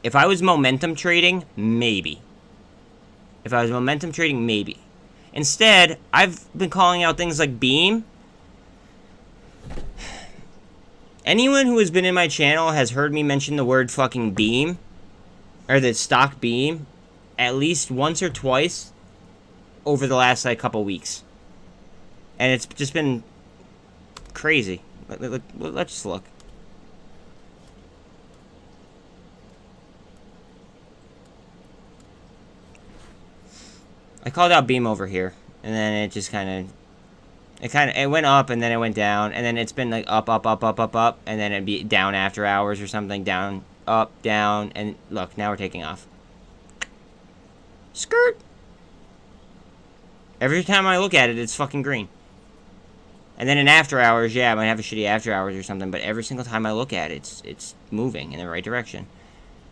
If I was momentum trading, maybe. Instead, I've been calling out things like Beam. Anyone who has been in my channel has heard me mention the word fucking Beam, or the stock Beam, at least once or twice over the last, like, couple weeks. And it's just been crazy. Let's just look. I called out Beam over here, and then it just it went up, and then it went down, and then it's been like up, and then it'd be down after hours or something, down, up, down, and look, now we're taking off. Skirt! Every time I look at it, it's fucking green. And then in after hours, yeah, I might have a shitty after hours or something, but every single time I look at it, it's moving in the right direction.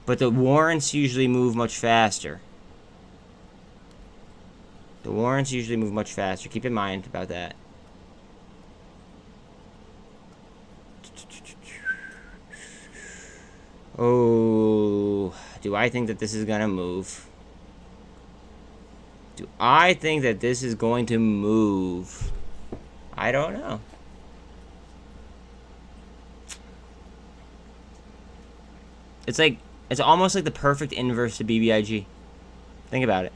But the warrants usually move much faster. Keep in mind about that. Oh, do I think that this is gonna move? I don't know. It's almost like the perfect inverse to BBIG. Think about it.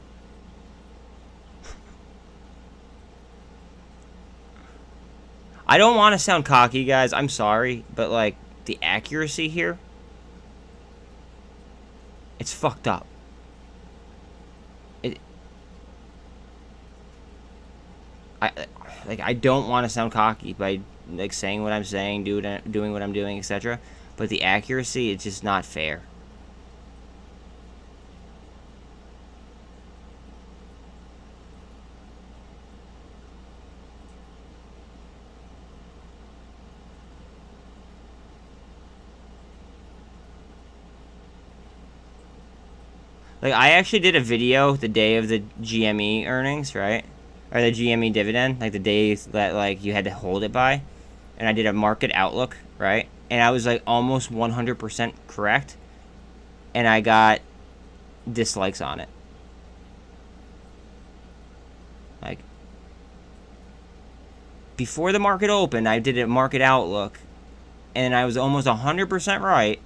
I don't want to sound cocky, guys. I'm sorry, but, like, the accuracy here, it's fucked up. I don't want to sound cocky by like saying what I'm saying, doing what I'm doing, etc. But the accuracy, it's just not fair. Like, I actually did a video the day of the GME earnings, right? Or the GME dividend, like the days that, like, you had to hold it by. And I did a market outlook, right? And I was, like, almost 100% correct. And I got dislikes on it. Like, before the market opened, I did a market outlook. And I was almost 100% right.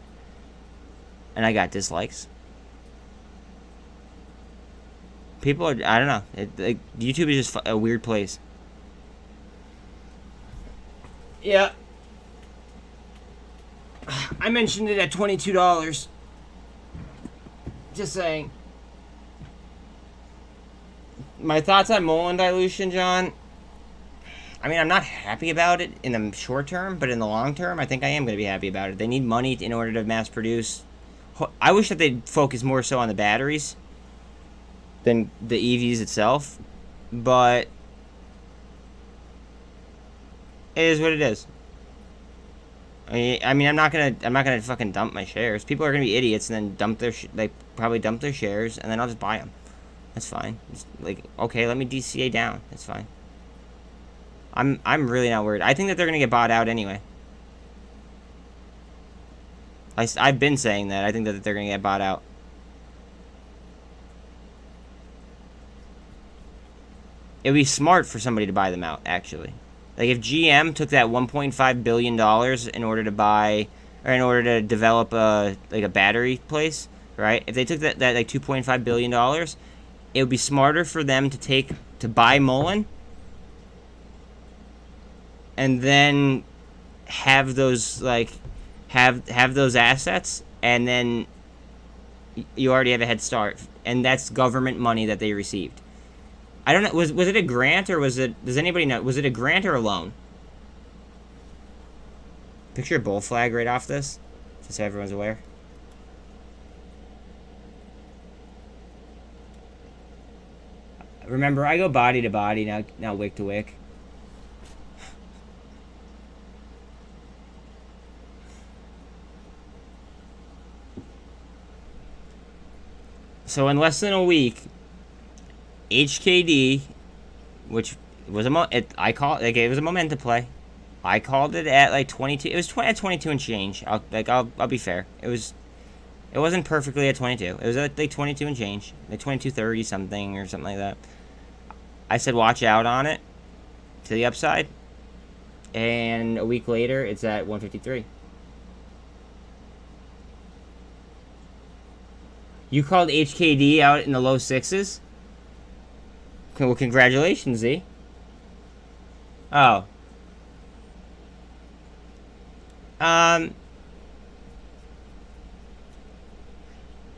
And I got dislikes. People are, I don't know. Like, YouTube is just a weird place. Yeah. I mentioned it at $22. Just saying. My thoughts on Mullen dilution, John. I mean, I'm not happy about it in the short term, but in the long term, I think I am going to be happy about it. They need money in order to mass produce. I wish that they'd focus more so on the batteries than the EVs itself, but it is what it is. I mean, I'm not gonna fucking dump my shares. People are gonna be idiots and then probably dump their shares, and then I'll just buy them. That's fine. It's like, okay, let me DCA down. That's fine. I'm really not worried. I think that they're gonna get bought out anyway. I've been saying that. I think that they're gonna get bought out. It would be smart for somebody to buy them out, actually. Like, if GM took that $1.5 billion in order to buy, or in order to develop a battery place, right? If they took that like $2.5 billion, it would be smarter for them to buy Mullen and then have those, like, have those assets, and then you already have a head start. And that's government money that they received. I don't know. Was it a grant, or was it? Does anybody know? Was it a grant or a loan? Picture a bull flag right off this, just so everyone's aware. Remember, I go body to body, now wick to wick. So in less than a week, HKD, which was it was a momentum play. I called it at like 22. It was at 22 and change. I'll be fair. It wasn't perfectly at 22. It was at like 22 and change, like 22.30 something or something like that. I said watch out on it to the upside, and a week later it's at 153. You called HKD out in the low sixes? Well, congratulations, Z. Oh.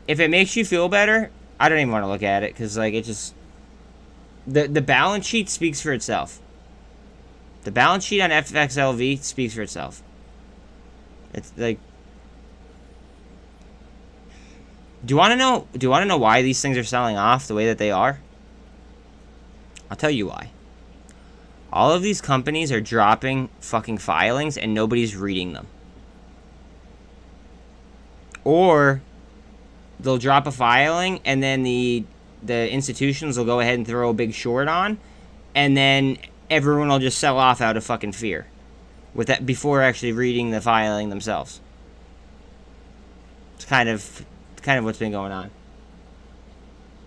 If it makes you feel better, I don't even want to look at it, because, like, it just... The balance sheet speaks for itself. The balance sheet on FXLV speaks for itself. It's, like... Do you want to know why these things are selling off the way that they are? I'll tell you why. All of these companies are dropping fucking filings and nobody's reading them. Or they'll drop a filing and then the institutions will go ahead and throw a big short on, and then everyone will just sell off out of fucking fear with that before actually reading the filing themselves. It's kind of what's been going on.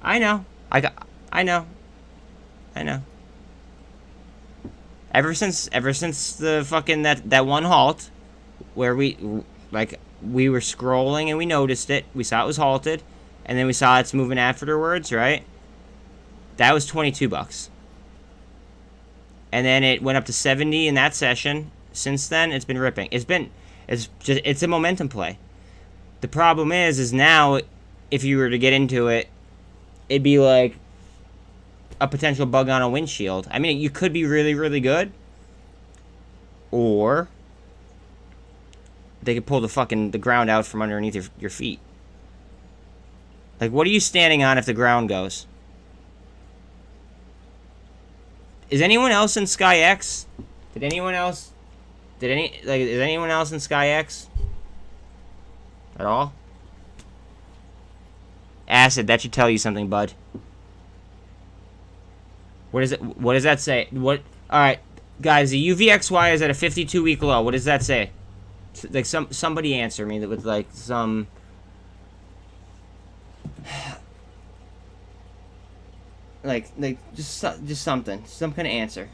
I know. I know. Ever since the fucking that one halt where we were scrolling and we noticed it, we saw it was halted, and then we saw it's moving afterwards, right? That was $22. And then it went up to 70 in that session. Since then, it's been ripping. It's a momentum play. The problem is now if you were to get into it, it'd be like a potential bug on a windshield. I mean, you could be really, really good. Or they could pull the ground out from underneath your feet. Like, what are you standing on if the ground goes? Is anyone else in Sky X? Is anyone else in Sky X? At all? Acid, that should tell you something, bud. What does that say? Alright, guys, the UVXY is at a 52-week low. What does that say? Like, somebody answer me with, like, some... Like, just something. Some kind of answer.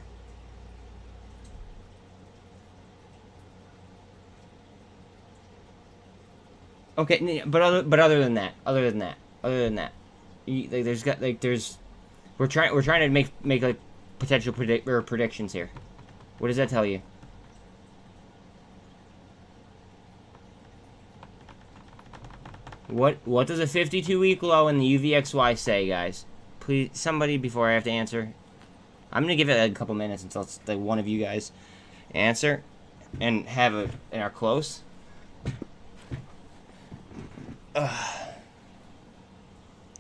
Okay, but other than that, we're trying to make like potential predictions here. What does that tell you? What does a 52-week low in the UVXY say, guys? Please, somebody, before I have to answer. I'm gonna give it a couple minutes until it's like one of you guys answer and have it in our close.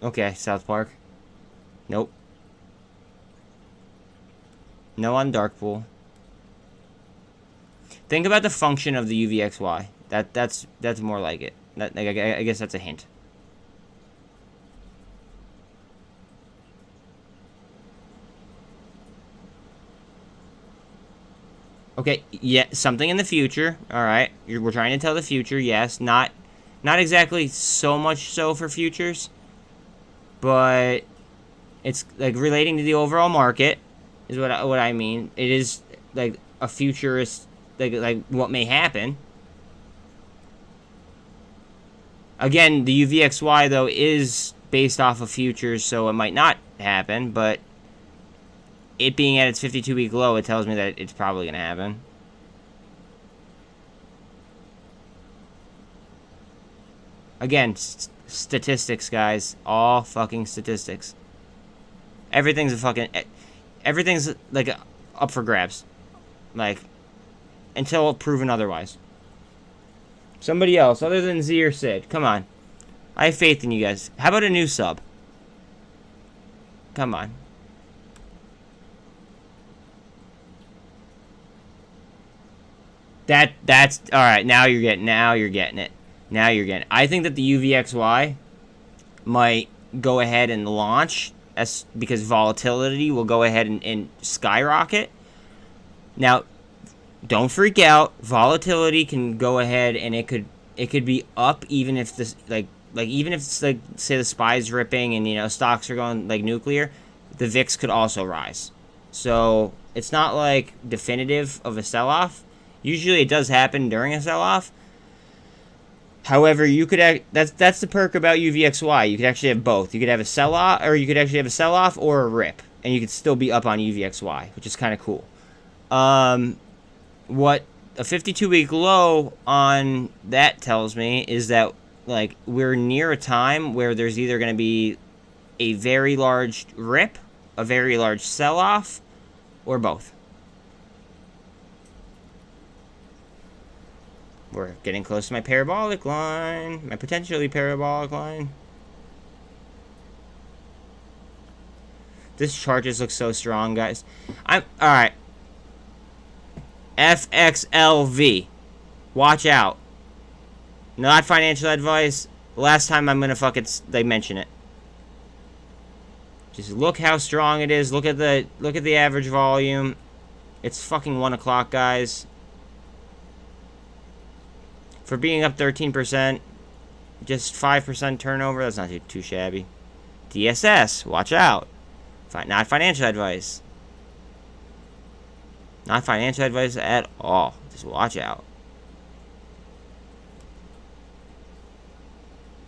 Okay, South Park. Nope. No on Dark Pool. Think about the function of the UVXY. That's more like it. I guess that's a hint. Okay, yeah, something in the future. All right, we're trying to tell the future. Yes, not exactly so much so for futures, but it's like relating to the overall market is what I mean. It is like a futurist, like what may happen. Again, the UVXY though is based off of futures, so it might not happen, but it being at its 52-week low, it tells me that it's probably going to happen. Again, statistics, guys. All fucking statistics. Everything's like up for grabs. Like, until proven otherwise. Somebody else, other than Z or Sid. Come on. I have faith in you guys. How about a new sub? Come on. That's all right. Now you're getting it. I think that the UVXY might go ahead and launch because volatility will go ahead and skyrocket. Now, don't freak out. Volatility can go ahead and it could be up even if this even if it's like, say the SPY's ripping and stocks are going like nuclear, the VIX could also rise. So it's not like definitive of a sell-off. Usually it does happen during a sell-off. However, you could that's the perk about UVXY. You could actually have both. You could have a sell-off, or you could actually have a sell-off or a rip, and you could still be up on UVXY, which is kind of cool. What a 52-week low on that tells me is that like we're near a time where there's either going to be a very large rip, a very large sell-off, or both. We're getting close to my parabolic line. My potentially parabolic line. This chart just looks so strong, guys. Alright. FXLV. Watch out. Not financial advice. Last time I'm gonna they mention it. Just look how strong it is. Look at the average volume. It's fucking 1 o'clock, guys. For being up 13%, just 5% turnover, that's not too shabby. DSS, watch out. Not financial advice. Not financial advice at all. Just watch out.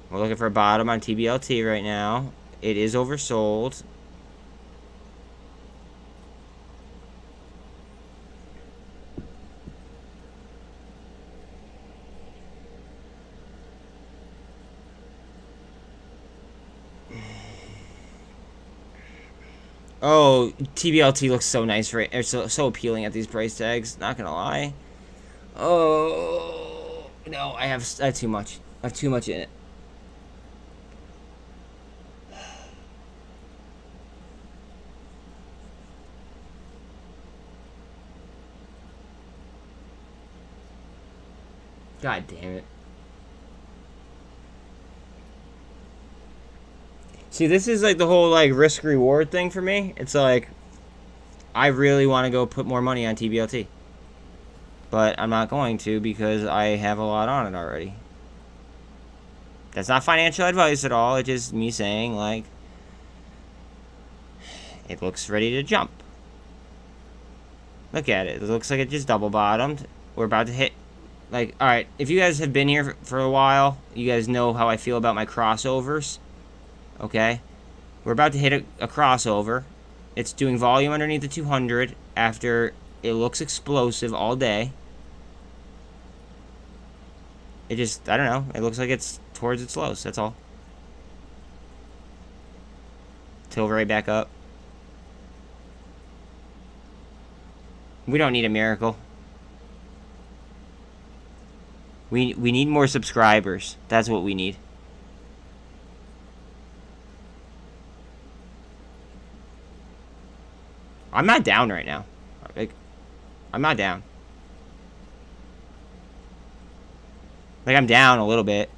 We're looking for a bottom on TBLT right now. It is oversold. Oh, TBLT looks so nice, right? It's so appealing at these price tags. Not gonna lie. Oh no, I have too much. I have too much in it. God damn it. See, this is like the whole like risk reward thing for me. It's like I really want to go put more money on TBLT. But I'm not going to because I have a lot on it already. That's not financial advice at all. It's just me saying, like, it looks ready to jump. Look at it. It looks like it just double bottomed. We're about to hit, like, alright, if you guys have been here for a while, you guys know how I feel about my crossovers. Okay? We're about to hit a crossover. It's doing volume underneath the 200 after it looks explosive all day. It just, I don't know. It looks like it's towards its lows. That's all. Till right back up. We don't need a miracle. We need more subscribers. That's what we need. I'm not down right now. Like, I'm not down. Like, I'm down a little bit.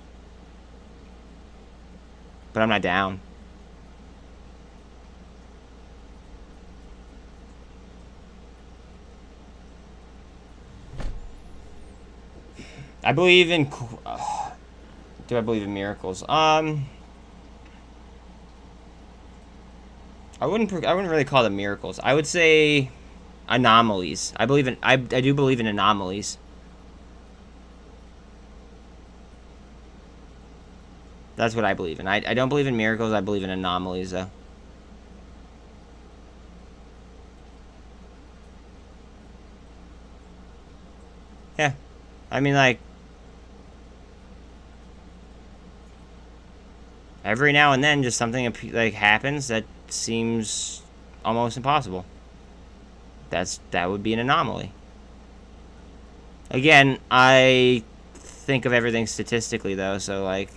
But I'm not down. I believe in... do I believe in miracles? I wouldn't really call them miracles. I would say anomalies. I do believe in anomalies. That's what I believe in. I don't believe in miracles. I believe in anomalies, though. Yeah. I mean, like, every now and then, just something like happens that seems almost impossible. That would be an anomaly. Again, I think of everything statistically, though, so, like,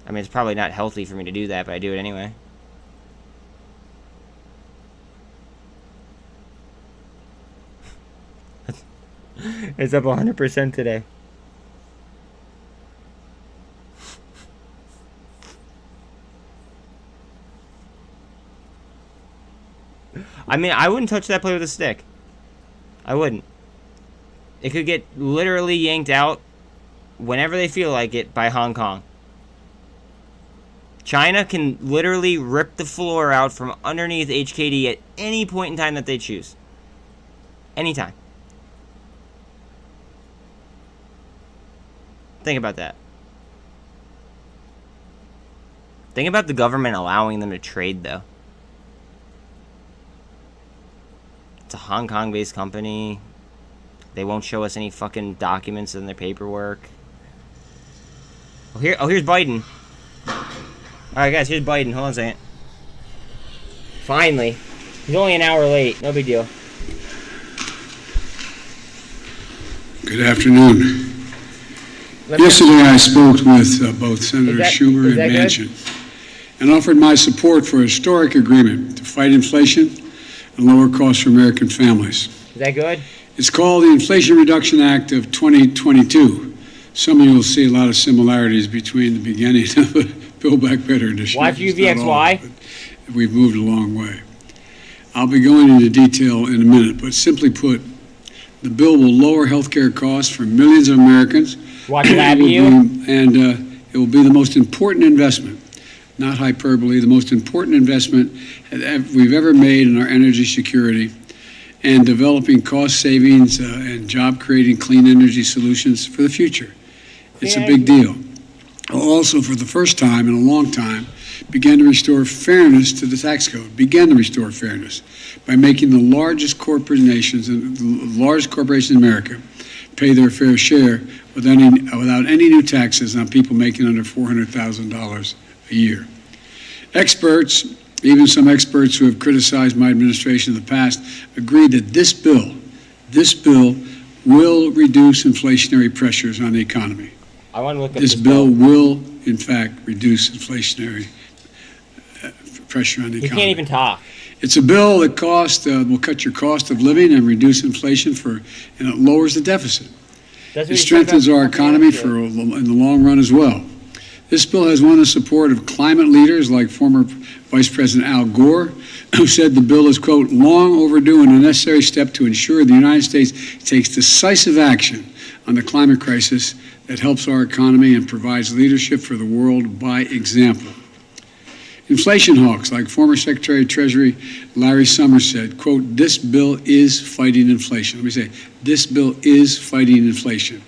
I mean, it's probably not healthy for me to do that, but I do it anyway. It's up 100% today. I mean, I wouldn't touch that play with a stick. I wouldn't. It could get literally yanked out whenever they feel like it by Hong Kong. China can literally rip the floor out from underneath HKD at any point in time that they choose. Anytime. Think about that. Think about the government allowing them to trade, though. It's a Hong Kong-based company. They won't show us any fucking documents in their paperwork. Oh, here's Biden. Alright, guys, here's Biden. Hold on a second. Finally. He's only an hour late. No big deal. Good afternoon. Yesterday I spoke with both Senator Schumer and Manchin and offered my support for a historic agreement to fight inflation and lower costs for American families. Is that good? It's called the Inflation Reduction Act of 2022. Some of you will see a lot of similarities between the beginning of a Build Back Better initiative. Watch UVXY. We've moved a long way. I'll be going into detail in a minute, but simply put, the bill will lower health care costs for millions of Americans. Watch that it will be the most important investment, not hyperbole, the most important investment we've ever made in our energy security and developing cost savings and job-creating clean energy solutions for the future. It's a big deal. Also, for the first time in a long time, began to restore fairness to the tax code, began to restore fairness by making the largest corporations in America pay their fair share without any new taxes on people making under $400,000 a year. Experts Even some experts who have criticized my administration in the past agree that this bill will reduce inflationary pressures on the economy. I want to look at This bill will, in fact, reduce inflationary pressure on the economy. You can't even talk. It's a bill that will cut your cost of living and reduce inflation and it lowers the deficit. It strengthens our economy in the long run as well. This bill has won the support of climate leaders like former Vice President Al Gore, who said the bill is, quote, long overdue and a necessary step to ensure the United States takes decisive action on the climate crisis that helps our economy and provides leadership for the world by example. Inflation hawks like former Secretary of Treasury Larry Summers said, quote, this bill is fighting inflation. Let me say, this bill is fighting inflation.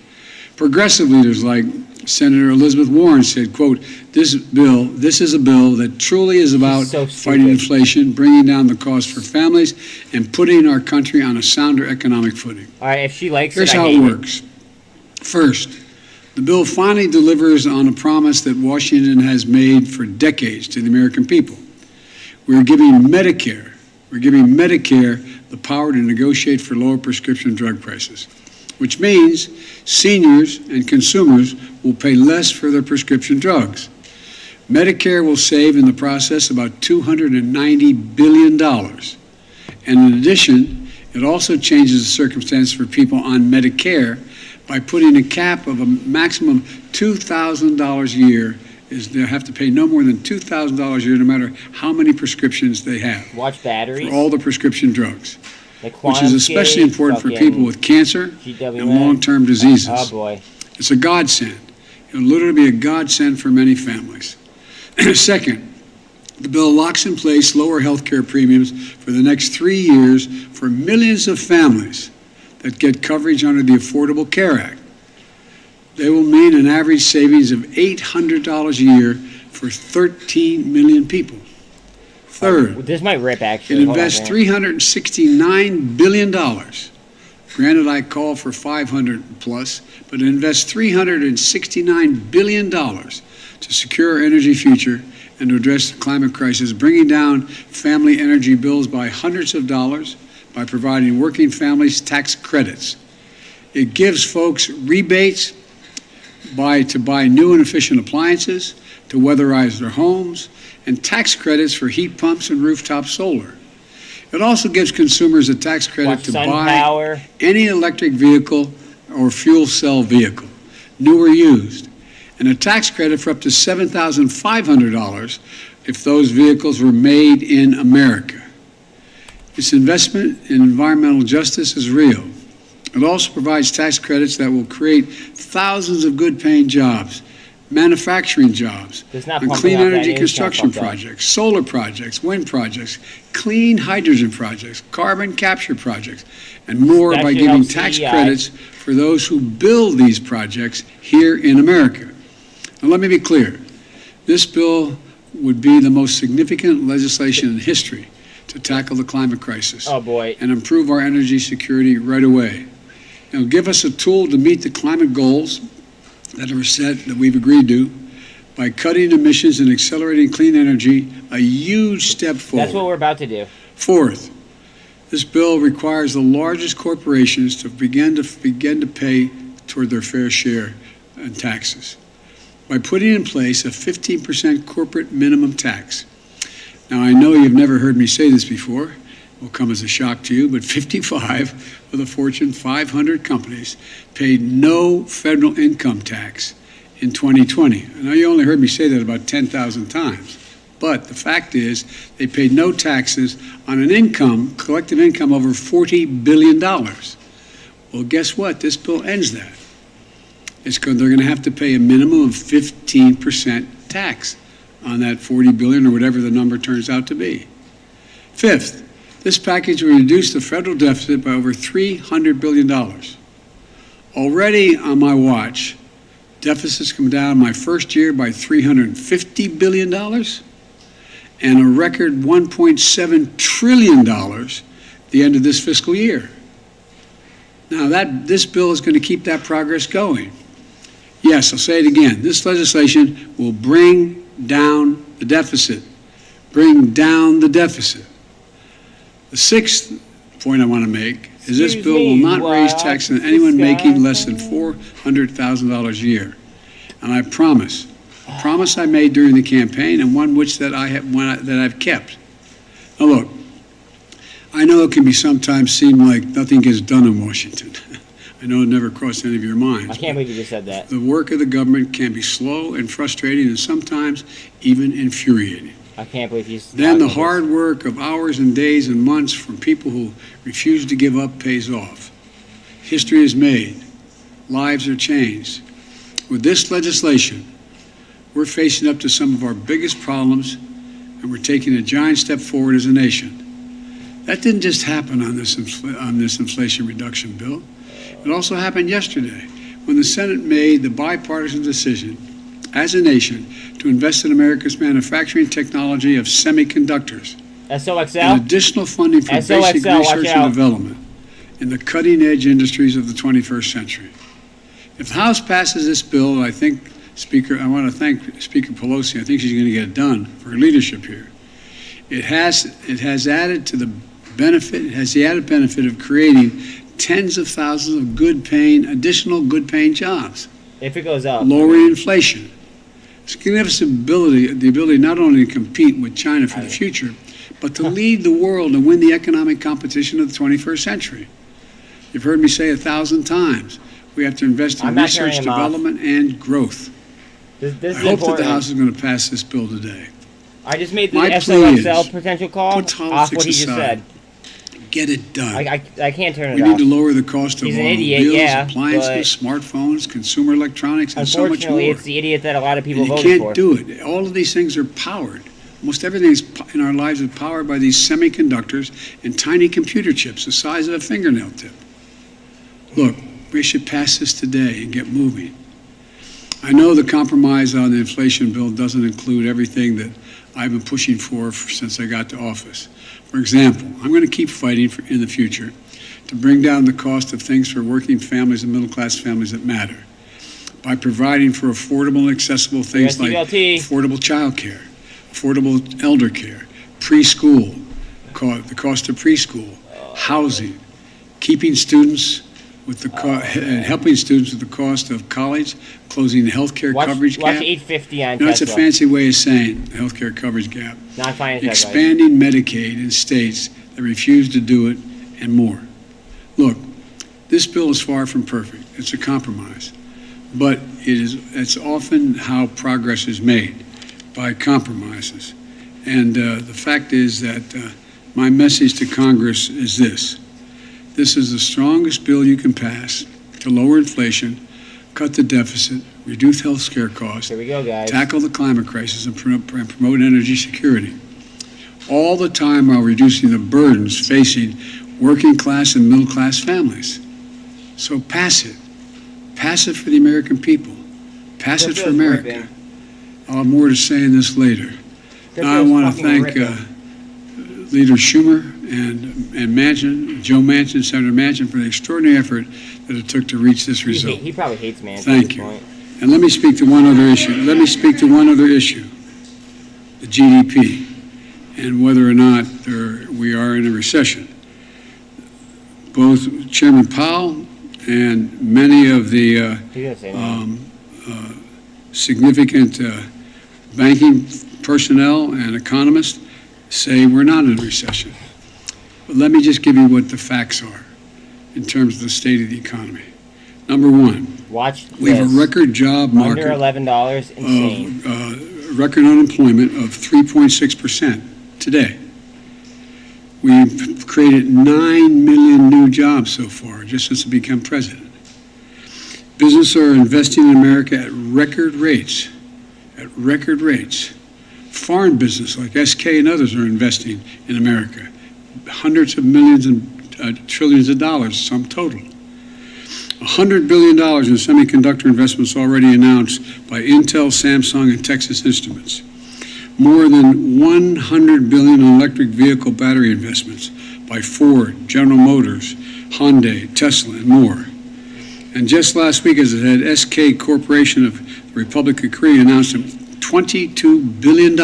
Progressive leaders like Senator Elizabeth Warren said, quote, this is a bill that truly is about fighting inflation, bringing down the cost for families, and putting our country on a sounder economic footing. All right, if she likes Here's how it works. First, the bill finally delivers on a promise that Washington has made for decades to the American people. We're giving Medicare the power to negotiate for lower prescription drug prices, which means seniors and consumers will pay less for their prescription drugs. Medicare will save in the process about $290 billion. And in addition, it also changes the circumstance for people on Medicare by putting a cap of a maximum $2,000 a year. They have to pay no more than $2,000 a year no matter how many prescriptions they have. Watch batteries. For all the prescription drugs. Which is especially important for people with cancer and long-term diseases. Oh, boy. It's a godsend. It'll literally be a godsend for many families. Second, the bill locks in place lower health care premiums for the next 3 years for millions of families that get coverage under the Affordable Care Act. They will mean an average savings of $800 a year for 13 million people. Third, this might rip, actually. It invests $369 billion. Granted, I call for 500 plus, but it invests $369 billion to secure our energy future and to address the climate crisis, bringing down family energy bills by hundreds of dollars by providing working families tax credits. It gives folks rebates to buy new and efficient appliances, to weatherize their homes, and tax credits for heat pumps and rooftop solar. It also gives consumers a tax credit to buy any electric vehicle or fuel cell vehicle, new or used, and a tax credit for up to $7,500 if those vehicles were made in America. This investment in environmental justice is real. It also provides tax credits that will create thousands of good-paying jobs, manufacturing jobs, and clean energy construction projects, solar projects, wind projects, clean hydrogen projects, carbon capture projects, and more by giving tax credits for those who build these projects here in America. Now, let me be clear. This bill would be the most significant legislation in history to tackle the climate crisis and improve our energy security right away. It'll give us a tool to meet the climate goals that are set, that we've agreed to, by cutting emissions and accelerating clean energy, a huge step forward. That's what we're about to do. Fourth, this bill requires the largest corporations to begin to pay toward their fair share in taxes by putting in place a 15% corporate minimum tax. Now, I know you've never heard me say this before. It will come as a shock to you, but 55 of the Fortune 500 companies paid no federal income tax in 2020. I know you only heard me say that about 10,000 times, but the fact is they paid no taxes on an income, collective income, over $40 billion. Well, guess what? This bill ends that. They're going to have to pay a minimum of 15% tax on that $40 billion or whatever the number turns out to be. Fifth, this package will reduce the federal deficit by over $300 billion. Already on my watch, deficits come down my first year by $350 billion and a record $1.7 trillion the end of this fiscal year. Now, this bill is going to keep that progress going. Yes, I'll say it again. This legislation will bring down the deficit, bring down the deficit. The sixth point I want to make is this bill will not raise taxes on anyone making less than $400,000 a year. And I promise, a promise I made during the campaign, and one which that I've kept. Now look, I know it can be sometimes seem like nothing gets done in Washington. I know it never crossed any of your minds. I can't believe you just said that. The work of the government can be slow and frustrating and sometimes even infuriating. I can't believe you said that. Then the hard work of hours and days and months from people who refuse to give up pays off. History is made. Lives are changed. With this legislation, we're facing up to some of our biggest problems, and we're taking a giant step forward as a nation. That didn't just happen on this Inflation Reduction Bill. It also happened yesterday when the Senate made the bipartisan decision as a nation to invest in America's manufacturing technology of semiconductors. SOXL? And additional funding for basic research and development in the cutting-edge industries of the 21st century. If the House passes this bill, I think, I want to thank Speaker Pelosi. I think she's going to get it done for her leadership here. It has the added benefit of creating tens of thousands of additional good-paying jobs. If it goes up. Lowering inflation. It's going to give us the ability not only to compete with China for the future, but to lead the world and win the economic competition of the 21st century. You've heard me say 1,000 times, we have to invest in research, development, and growth. This I hope that the House is going to pass this bill today. I just made the My SOXL potential call put off what he just said. Get it done. I can't turn it We off. need to lower the cost of He's an automobiles, idiot, yeah, appliances, smartphones, consumer electronics, and so much more. Unfortunately, it's the idiot that a lot of people And you voted for. can't do it. All of these things are powered. Almost everything in our lives is powered by these semiconductors and tiny computer chips the size of a fingernail tip. Look, we should pass this today and get moving. I know the compromise on the inflation bill doesn't include everything that I've been pushing for since I got to office. For example, I'm going to keep fighting in the future to bring down the cost of things for working families and middle-class families that matter by providing for affordable and accessible things like Tblt. affordable child care, affordable elder care, preschool, the cost of preschool, housing, keeping students with helping students with the cost of college, closing the health care coverage gap. Watch 850 on That's a Tesla. fancy way of saying the health care coverage gap. Not finding that Expanding Medicaid in states that refuse to do it, and more. Look, this bill is far from perfect. It's a compromise. But it's often how progress is made, by compromises. And the fact is that my message to Congress is this. This is the strongest bill you can pass to lower inflation, cut the deficit, reduce health care costs, Here we go, guys. tackle the climate crisis, and promote energy security. All the time while reducing the burdens facing working class and middle class families. So pass it. Pass it for the American people. Pass it for America. I'll have more to say in this later. Now I want to thank Leader Schumer and Manchin, Joe Manchin, Senator Manchin, for the extraordinary effort that it took to reach this result. He probably hates Manchin. Thank you. And let me speak to one other issue. The GDP, and whether or not we are in a recession. Both Chairman Powell and many of the significant banking personnel and economists say we're not in a recession. But let me just give you what the facts are in terms of the state of the economy. Number one, we have a record job market. Under $11, insane. Record unemployment of 3.6% today. We've created 9 million new jobs so far, just since I became president. Businesses are investing in America at record rates. Foreign business like SK and others are investing in America. Hundreds of millions and trillions of dollars, sum total. $100 billion in semiconductor investments already announced by Intel, Samsung, and Texas Instruments. More than $100 billion in electric vehicle battery investments by Ford, General Motors, Hyundai, Tesla, and more. And just last week, as I said, SK Corporation of the Republic of Korea announced $22 billion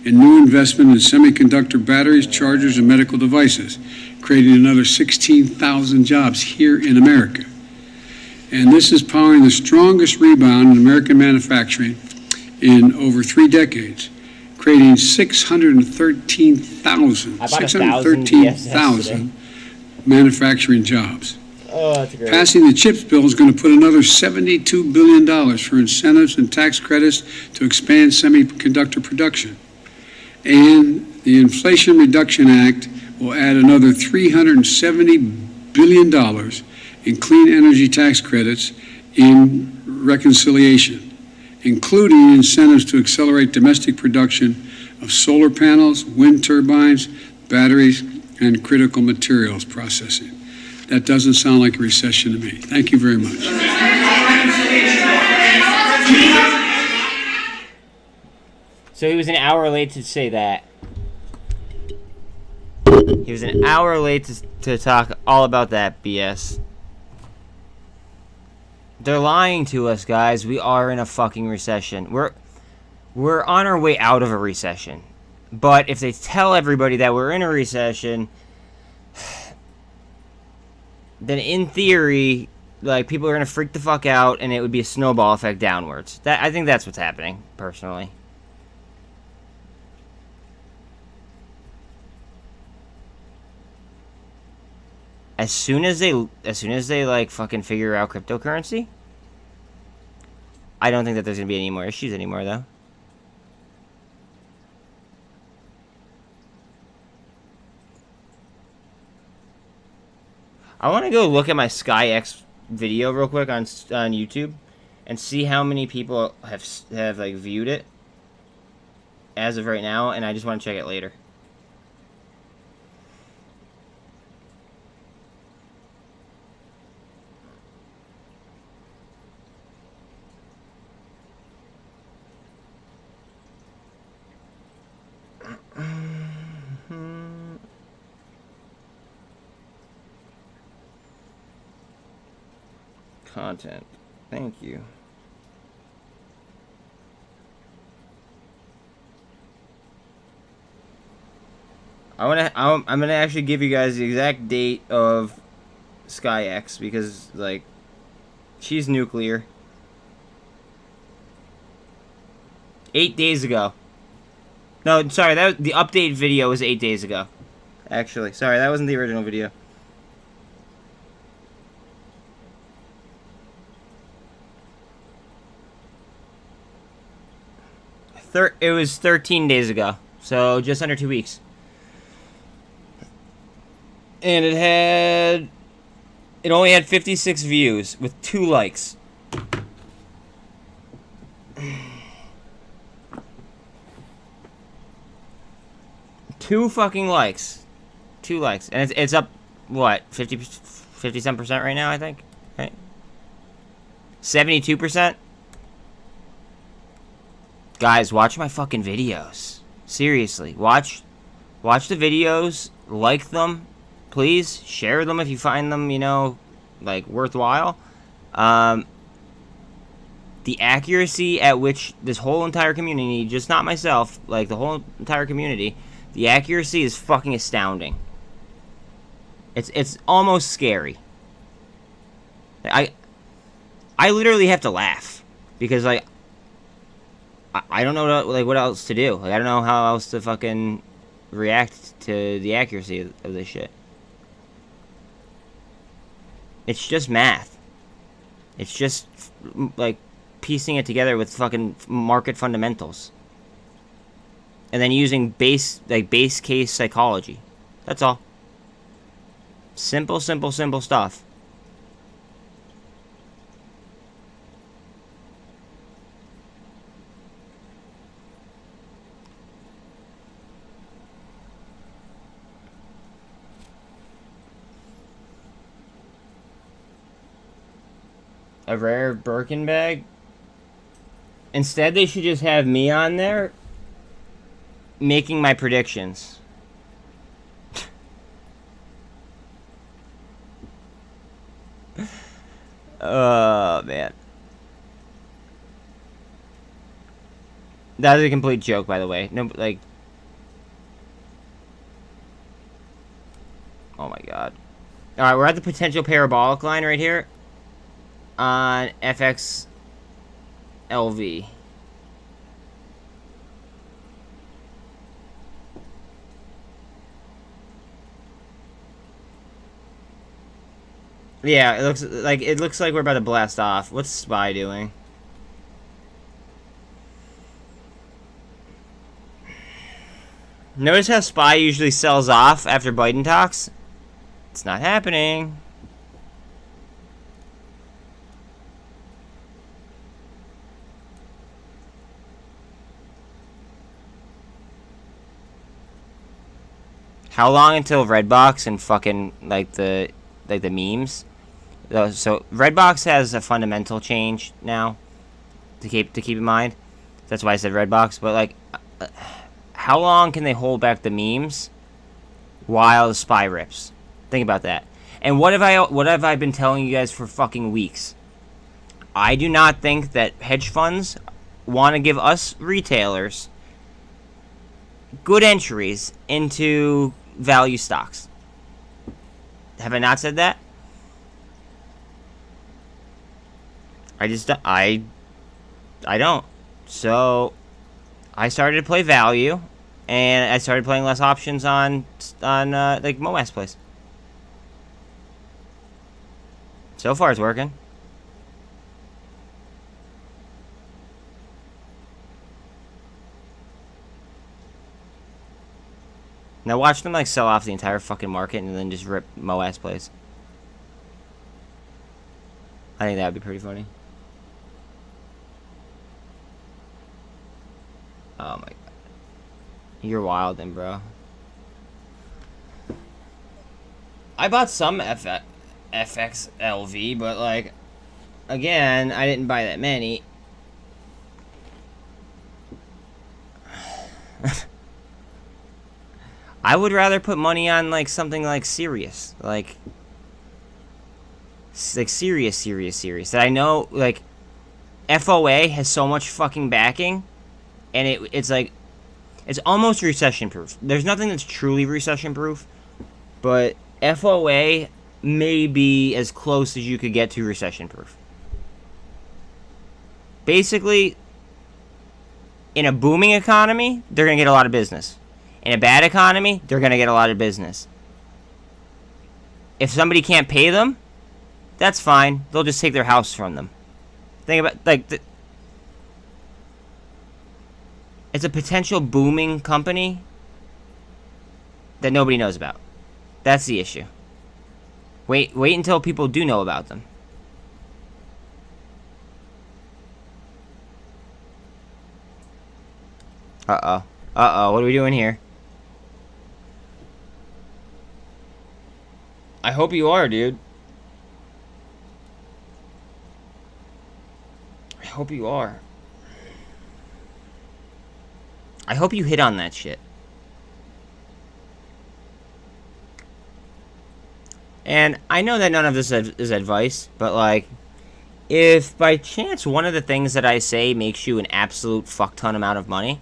in new investment in semiconductor batteries, chargers, and medical devices, creating another 16,000 jobs here in America. And this is powering the strongest rebound in American manufacturing in over 3 decades, creating 613,000 manufacturing jobs. Oh, that's great. Passing the CHIPS bill is going to put another $72 billion for incentives and tax credits to expand semiconductor production. And the Inflation Reduction Act will add another $370 billion in clean energy tax credits in reconciliation, including incentives to accelerate domestic production of solar panels, wind turbines, batteries, and critical materials processing. That doesn't sound like a recession to me. Thank you very much. So he was an hour late to say that. He was an hour late to talk all about that BS. They're lying to us, guys. We are in a fucking recession. We're on our way out of a recession. But if they tell everybody that we're in a recession, then in theory, like, people are gonna freak the fuck out, and it would be a snowball effect downwards. I think that's what's happening, personally. As soon as they like fucking figure out cryptocurrency, I don't think that there's gonna be any more issues anymore, though. I want to go look at my SkyX video real quick on YouTube and see how many people have like viewed it as of right now, and I just want to check it later. Content. Thank you. I'm gonna actually give you guys the exact date of SkyX because, like, she's nuclear. 8 days ago. No, sorry, that was, the update video was 8 days ago. Actually, sorry, that wasn't the original video. It was 13 days ago, so just under 2 weeks. And it only had 56 views with 2 likes. 2 fucking likes. 2 likes. And it's up, what, 50-some% right now, I think? Right? 72%? Guys, watch my fucking videos. Seriously, watch the videos, like them, please, share them if you find them, you know, like, worthwhile. The accuracy at which this whole entire community, just not myself, like, the whole entire community, the accuracy is fucking astounding. It's almost scary. I literally have to laugh because, like, I don't know, like, what else to do. Like, I don't know how else to fucking react to the accuracy of this shit. It's just math. It's just, like, piecing it together with fucking market fundamentals. And then using base case psychology. That's all. Simple stuff. A rare Birkin bag? Instead, they should just have me on there making my predictions. Oh, man. That was a complete joke, by the way. No, like, Oh my god. Alright, we're at the potential parabolic line right here. On FXLV. Yeah, it looks like we're about to blast off. What's SPY doing? Notice how SPY usually sells off after Biden talks? It's not happening. How long until Redbox and fucking like the memes? So Redbox has a fundamental change now to keep in mind. That's why I said Redbox. But like, how long can they hold back the memes while the SPY rips? Think about that. And what have I been telling you guys for fucking weeks? I do not think that hedge funds want to give us retailers good entries into value stocks. Have I not said that? I don't. So I started to play value, and I started playing less options on like MOAS plays. So far, it's working. Now watch them like sell off the entire fucking market and then just rip MOAS plays. I think that would be pretty funny. Oh my god. You're wildin', bro. I bought some FXLV, but like, again, I didn't buy that many. I would rather put money on like something like Sirius, like serious that I know like FOA has so much fucking backing, and it's like it's almost recession proof. There's nothing that's truly recession proof, but FOA may be as close as you could get to recession proof. Basically, in a booming economy, they're gonna get a lot of business. In a bad economy, they're going to get a lot of business. If somebody can't pay them, that's fine. They'll just take their house from them. Think about, like, it's a potential booming company that nobody knows about. That's the issue. Wait until people do know about them. Uh-oh, what are we doing here? I hope you are, dude. I hope you are. I hope you hit on that shit. And I know that none of this is advice, but like, if by chance one of the things that I say makes you an absolute fuck ton amount of money,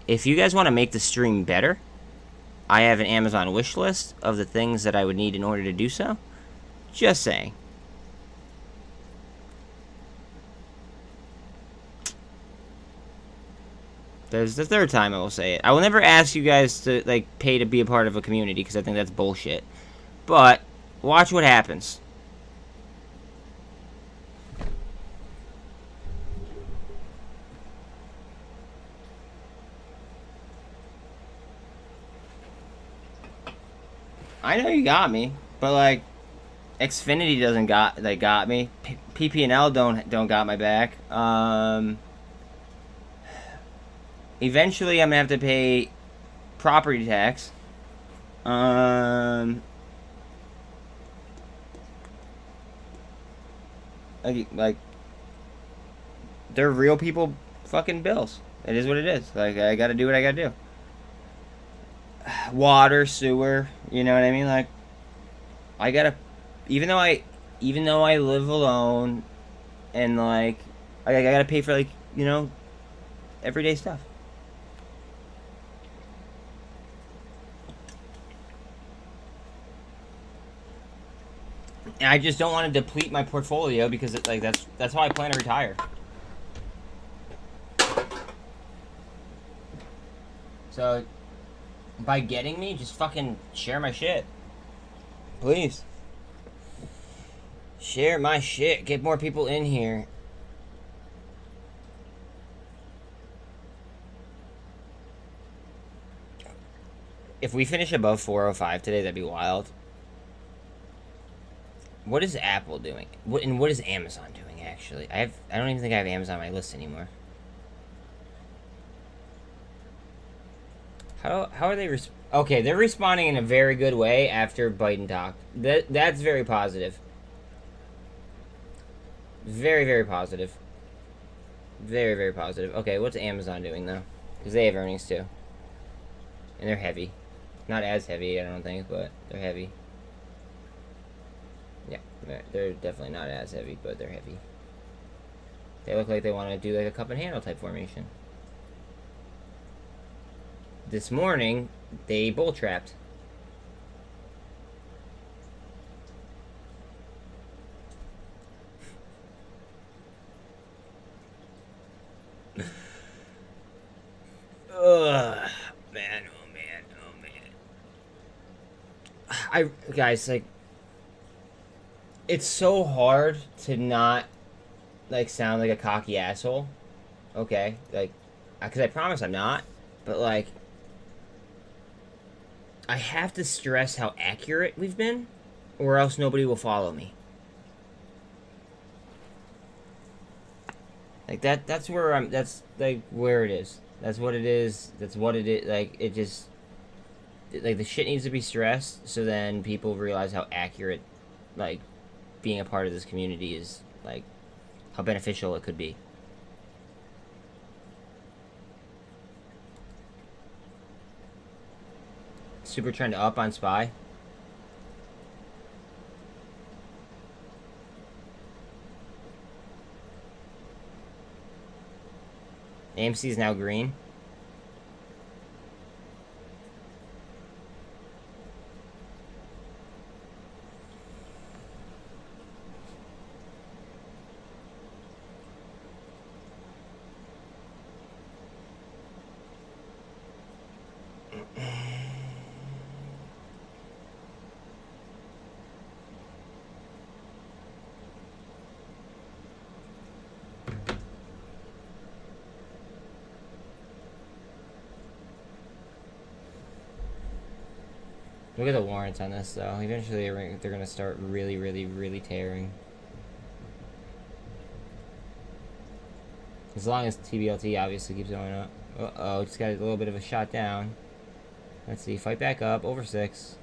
if you guys want to make the stream better, I have an Amazon wish list of the things that I would need in order to do so. Just saying. There's the third time I will say it. I will never ask you guys to like pay to be a part of a community because I think that's bullshit. But watch what happens. I know you got me, but like, Xfinity doesn't got me. PP&L don't got my back. Eventually, I'm gonna have to pay property tax. Like, they're real people fucking bills. It is what it is. Like, I gotta do what I gotta do. Water, sewer, you know what I mean? Like, I gotta, even though I live alone, and like, I gotta pay for like, you know, everyday stuff. And I just don't want to deplete my portfolio because it, like that's how I plan to retire. So by getting me, just fucking share my shit. Please. Share my shit. Get more people in here. If we finish above 405 today, that'd be wild. What is Apple doing? What is Amazon doing, actually? I don't even think I have Amazon on my list anymore. How are they okay, they're responding in a very good way after Biden talked. That's very positive. Very, very positive. Very, very positive. Okay, what's Amazon doing, though? Because they have earnings, too. And they're heavy. Not as heavy, I don't think, but they're heavy. Yeah, they're definitely not as heavy, but they're heavy. They look like they want to do like a cup and handle type formation. This morning, they bull trapped. Ugh, man, oh man, oh man. Guys, like, it's so hard to not, like, sound like a cocky asshole. Okay, like, because I promise I'm not, but, like, I have to stress how accurate we've been, or else nobody will follow me. Like, that's where that's, like, where it is. That's what it is. That's what it is. Like, it just... Like, the shit needs to be stressed, so then people realize how accurate, like, being a part of this community is, like, how beneficial it could be. Super trend up on SPY. AMC is now green. Look at the warrants on this, though. Eventually, they're going to start really, really, really tearing. As long as Tblt obviously keeps going up. Uh-oh, just got a little bit of a shot down. Let's see, fight back up, over 6.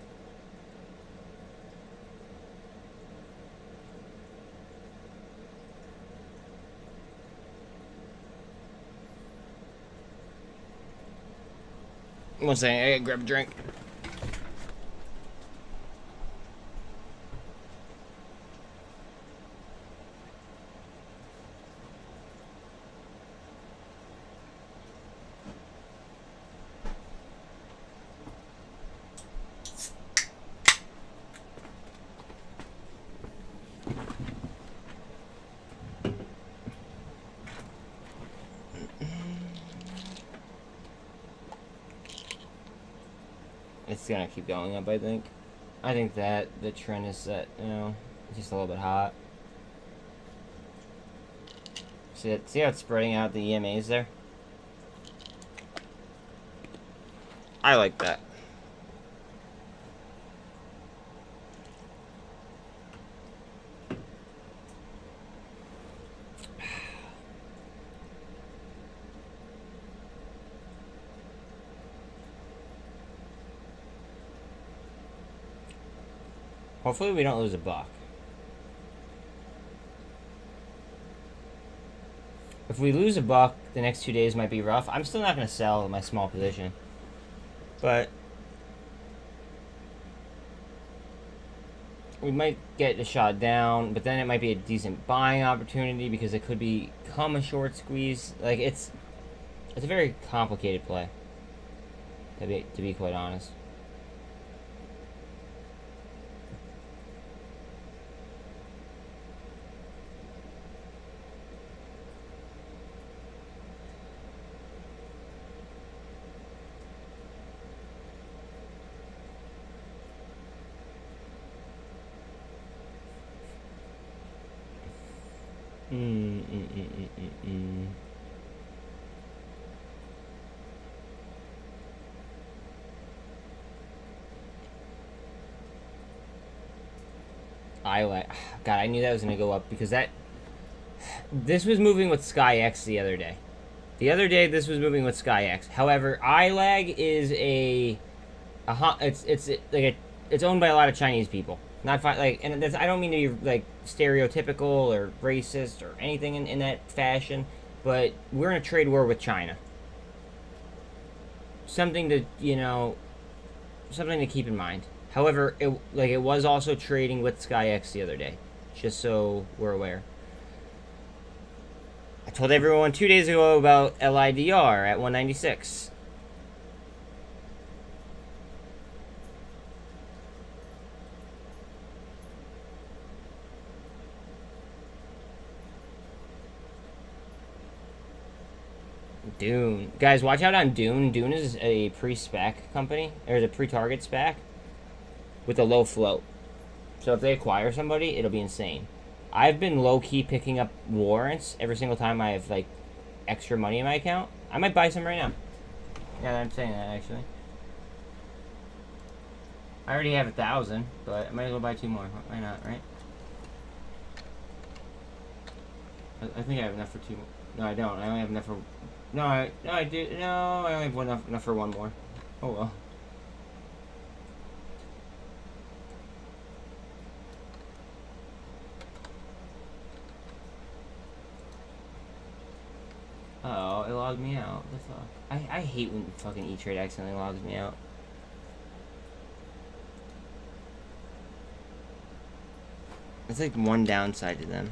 One second, I gotta grab a drink. It's gonna keep going up, I think. I think that the trend is set, you know, just a little bit hot. See how it's spreading out the EMAs there? I like that. Hopefully we don't lose a buck. If we lose a buck, the next 2 days might be rough. I'm still not going to sell my small position. But we might get a shot down, but then it might be a decent buying opportunity because it could become a short squeeze. Like, it's a very complicated play, to be quite honest. God, I knew that was gonna go up because this was moving with SkyX the other day. The other day, this was moving with SkyX. However, iLag is it's owned by a lot of Chinese people. Not like, and I don't mean to be like stereotypical or racist or anything in that fashion, but we're in a trade war with China. Something to keep in mind. However, it was also trading with SkyX the other day, just so we're aware. I told everyone 2 days ago about LIDR at 196. Dune. Guys, watch out on Dune. Dune is a pre-SPAC company, or is a pre-target SPAC with a low float. So if they acquire somebody, it'll be insane. I've been low-key picking up warrants every single time I have, like, extra money in my account. I might buy some right now. Yeah, I'm saying that, actually. I already have 1,000, but I might as well buy 2 more. Why not, right? I think I have enough for 2 more. No, I don't. I only have enough for... No, I do. No, I only have enough for 1 more. Oh, well. Uh-oh, it logged me out. What the fuck? I hate when fucking E-Trade accidentally logs me out. It's like one downside to them.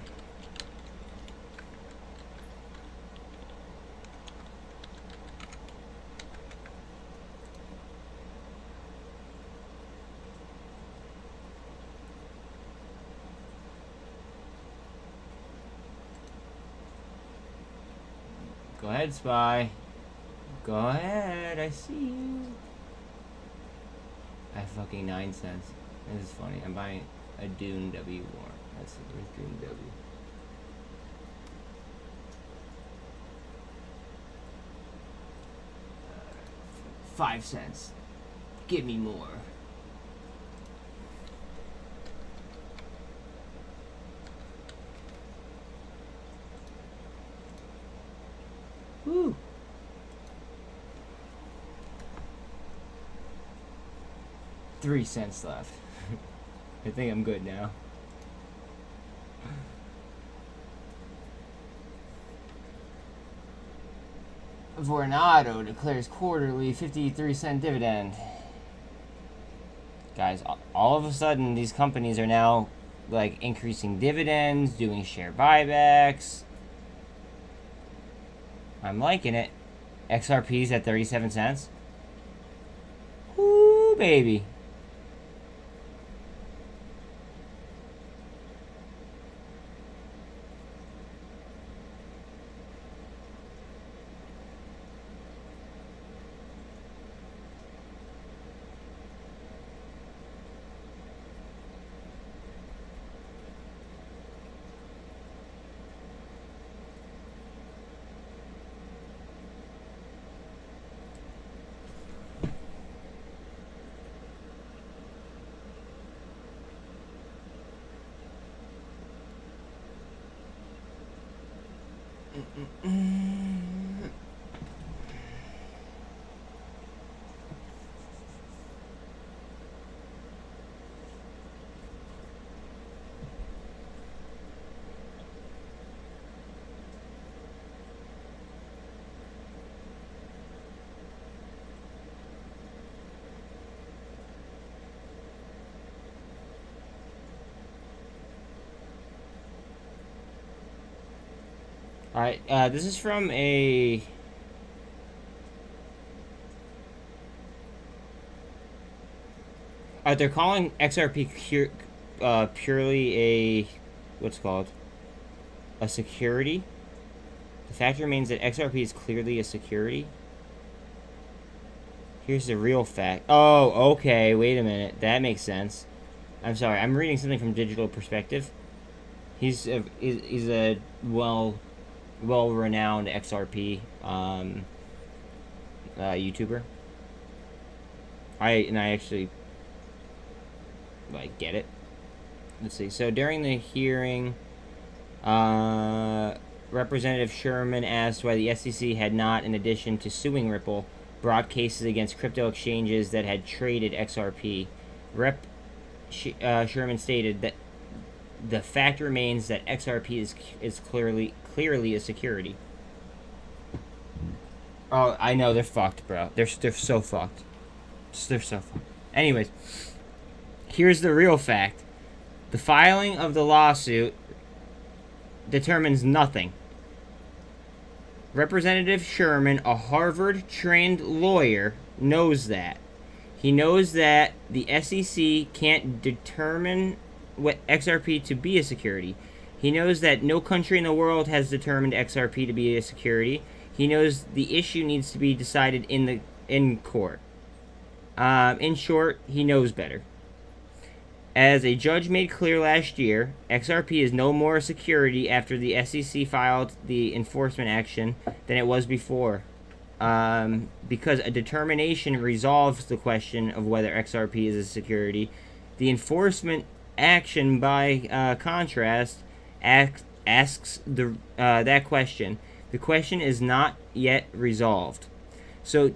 Go ahead, Spy. Go ahead, I see you. I have fucking 9 cents. This is funny. I'm buying a Dune W warrant. That's a Dune W. Uh, 5 cents. Give me more. Woo. $0.03 left. I think I'm good now. Vornado declares quarterly 53-cent dividend. Guys, all of a sudden these companies are now like increasing dividends, doing share buybacks. I'm liking it. XRP's at 37 cents. Ooh, baby. Alright, this is from a... they're calling XRP purely a... what's it called? A security. The fact remains that XRP is clearly a security. Here's the real fact. Oh, okay, wait a minute. That makes sense. I'm sorry, I'm reading something from Digital Perspective. He's a well... well-renowned XRP YouTuber. I actually like get it. Let's see. So during the hearing, Representative Sherman asked why the SEC had not, in addition to suing Ripple, brought cases against crypto exchanges that had traded XRP. Sherman stated that the fact remains that XRP is clearly a security. Oh, I know, they're fucked, bro. They're so fucked. They're so fucked. Anyways, here's the real fact. The filing of the lawsuit determines nothing. Representative Sherman, a Harvard-trained lawyer, knows that. He knows that the SEC can't determine what XRP to be a security. He knows that no country in the world has determined XRP to be a security. He knows the issue needs to be decided in court. In short, he knows better. As a judge made clear last year, XRP is no more a security after the SEC filed the enforcement action than it was before. Because a determination resolves the question of whether XRP is a security. The enforcement action, by contrast, asks that question. The question is not yet resolved. So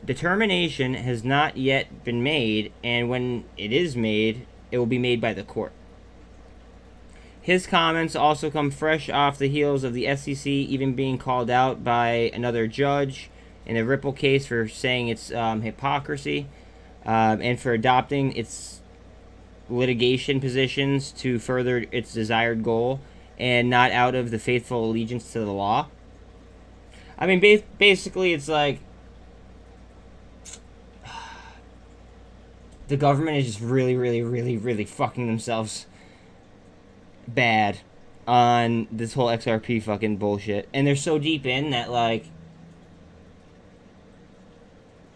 determination has not yet been made, and when it is made, it will be made by the court. His comments also come fresh off the heels of the SEC even being called out by another judge in the Ripple case for saying it's hypocrisy, and for adopting its litigation positions to further its desired goal and not out of the faithful allegiance to the law. I mean, basically, it's like the government is just really fucking themselves bad on this whole XRP fucking bullshit. And they're so deep in that, like,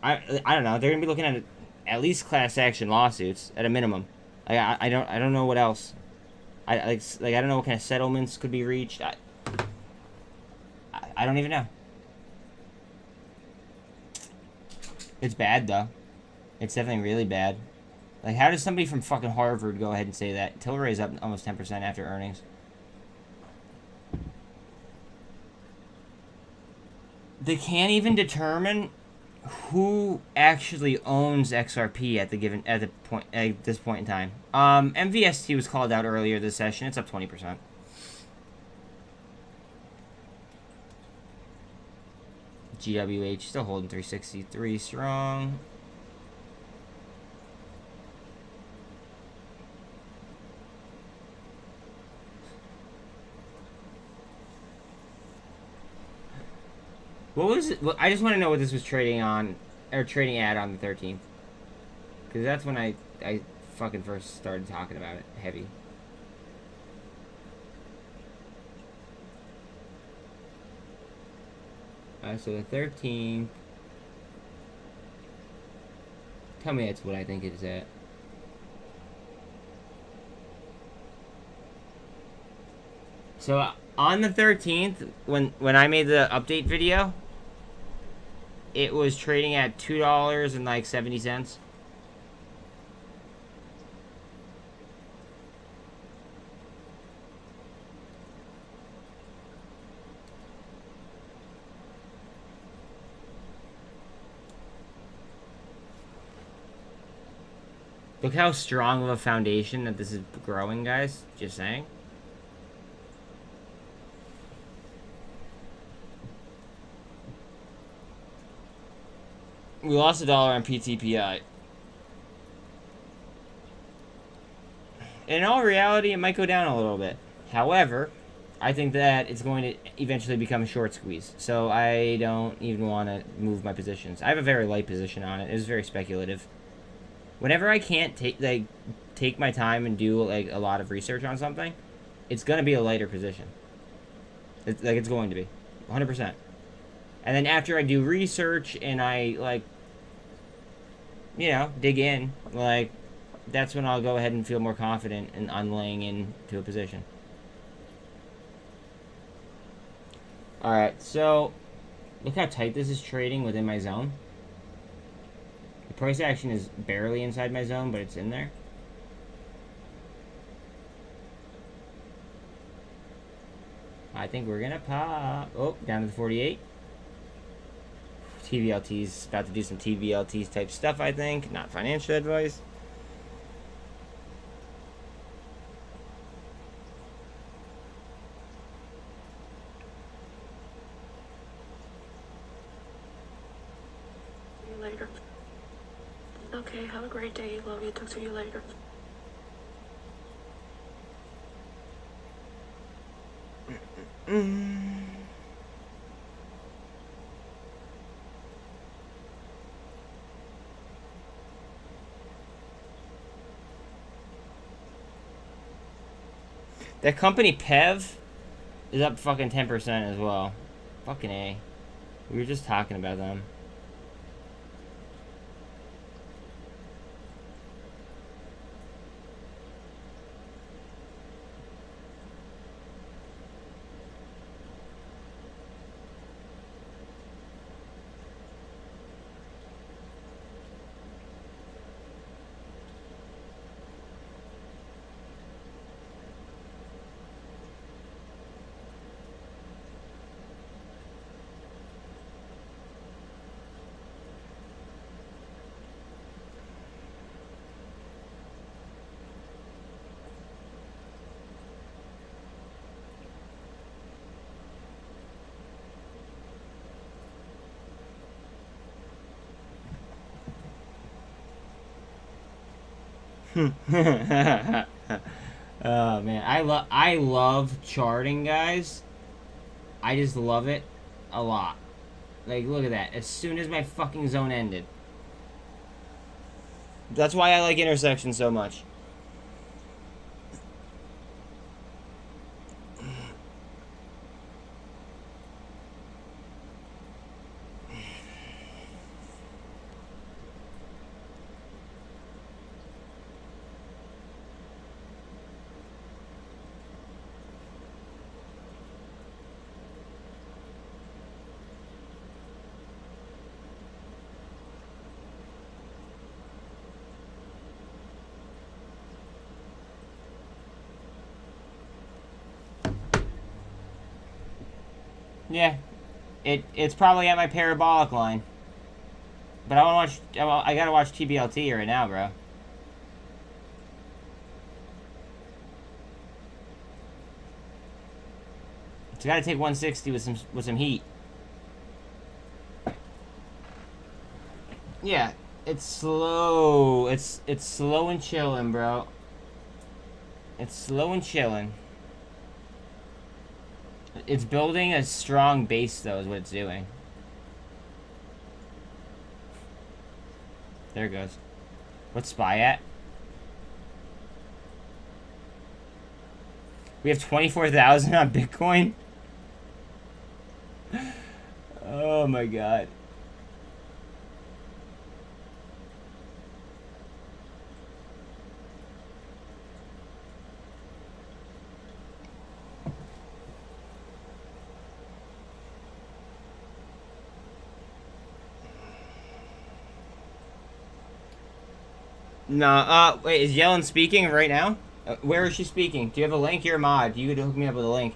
I don't know, they're gonna be looking at least class action lawsuits at a minimum. Like, I don't know what else. I don't know what kind of settlements could be reached. I don't even know. It's bad, though. It's definitely really bad. Like, how does somebody from fucking Harvard go ahead and say that? Tilray's up almost 10% after earnings. They can't even determine who actually owns XRP at this point in time. MVST was called out earlier this session. It's up 20%. GWH still holding 363 strong. What was it? I just want to know what this was trading on, or trading at on the 13th. Because that's when I fucking first started talking about it heavy. So the 13th. Tell me that's what I think it is at. So on the 13th, when I made the update video, it was trading at $2.70. Look how strong of a foundation that this is growing, guys. Just saying. We lost $1 on PTPI. In all reality, it might go down a little bit. However, I think that it's going to eventually become a short squeeze. So I don't even want to move my positions. I have a very light position on it. It was very speculative. Whenever I can't take my time and do like a lot of research on something, it's gonna be a lighter position. It's going to be 100%. And then after I do research and I dig in, that's when I'll go ahead and feel more confident on laying into a position. Alright, so look how tight this is trading within my zone. The price action is barely inside my zone, but it's in there. I think we're gonna pop. Oh, down to the 48. TBLT's about to do some TBLT's type stuff, I think. Not financial advice. See you later. Okay, have a great day. Love you. Talk to you later. That company PEV is up fucking 10% as well. Fucking A. We were just talking about them. Oh man, I love charting, guys. I just love it a lot. Like, look at that. As soon as my fucking zone ended. That's why I like intersections so much. Yeah, it's probably at my parabolic line. But I gotta watch TBLT right now, bro. It's gotta take 160 with some heat. Yeah, it's slow. It's slow and chilling, bro. It's slow and chilling. It's building a strong base, though, is what it's doing. There it goes. What's SPY at? We have 24,000 on Bitcoin? Oh my god. No, wait, is Yellen speaking right now? Where is she speaking? Do you have a link? You're a mod. You could hook me up with a link.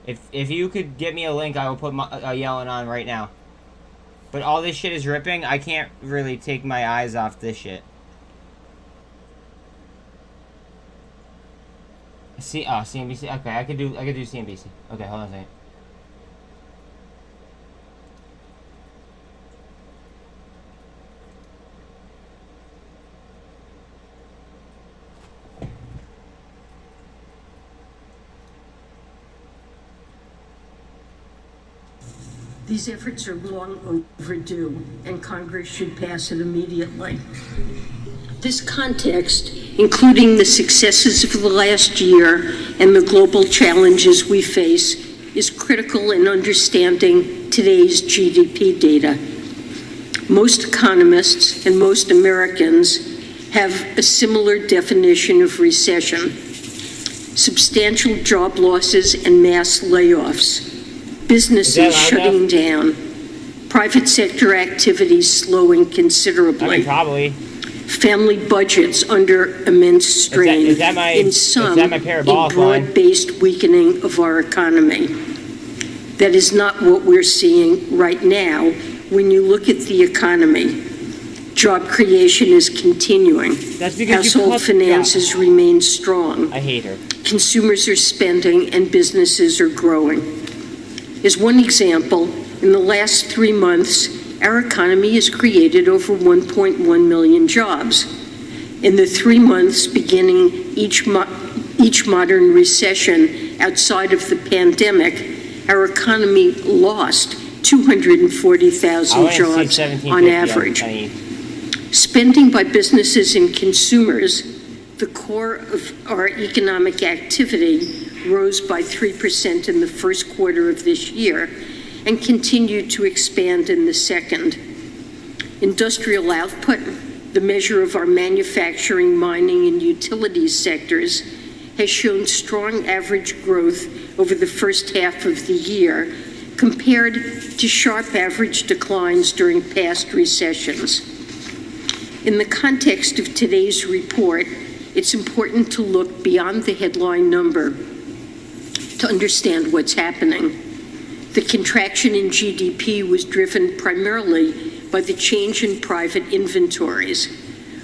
If you could get me a link, I will put Yellen on right now. But all this shit is ripping. I can't really take my eyes off this shit. CNBC. Okay, I could do CNBC. Okay, hold on a second. These efforts are long overdue, and Congress should pass it immediately. This context, including the successes of the last year and the global challenges we face, is critical in understanding today's GDP data. Most economists and most Americans have a similar definition of recession: substantial job losses and mass layoffs, businesses loud shutting down, private sector activities slowing considerably. I mean, probably. Family budgets under immense strain. Is that my- in is some, that my a parabolic line? broad-based weakening of our economy. That is not what we're seeing right now when you look at the economy. Job creation is continuing. That's because you Household cut- finances remain strong. I hate her. Consumers are spending and businesses are growing. As one example, in the last 3 months, our economy has created over 1.1 million jobs. In the 3 months beginning each modern recession outside of the pandemic, our economy lost 240,000 jobs on average. Spending by businesses and consumers, the core of our economic activity, rose by 3% in the first quarter of this year and continued to expand in the second. Industrial output, the measure of our manufacturing, mining, and utilities sectors, has shown strong average growth over the first half of the year compared to sharp average declines during past recessions. In the context of today's report, it's important to look beyond the headline number to understand what's happening. The contraction in GDP was driven primarily by the change in private inventories,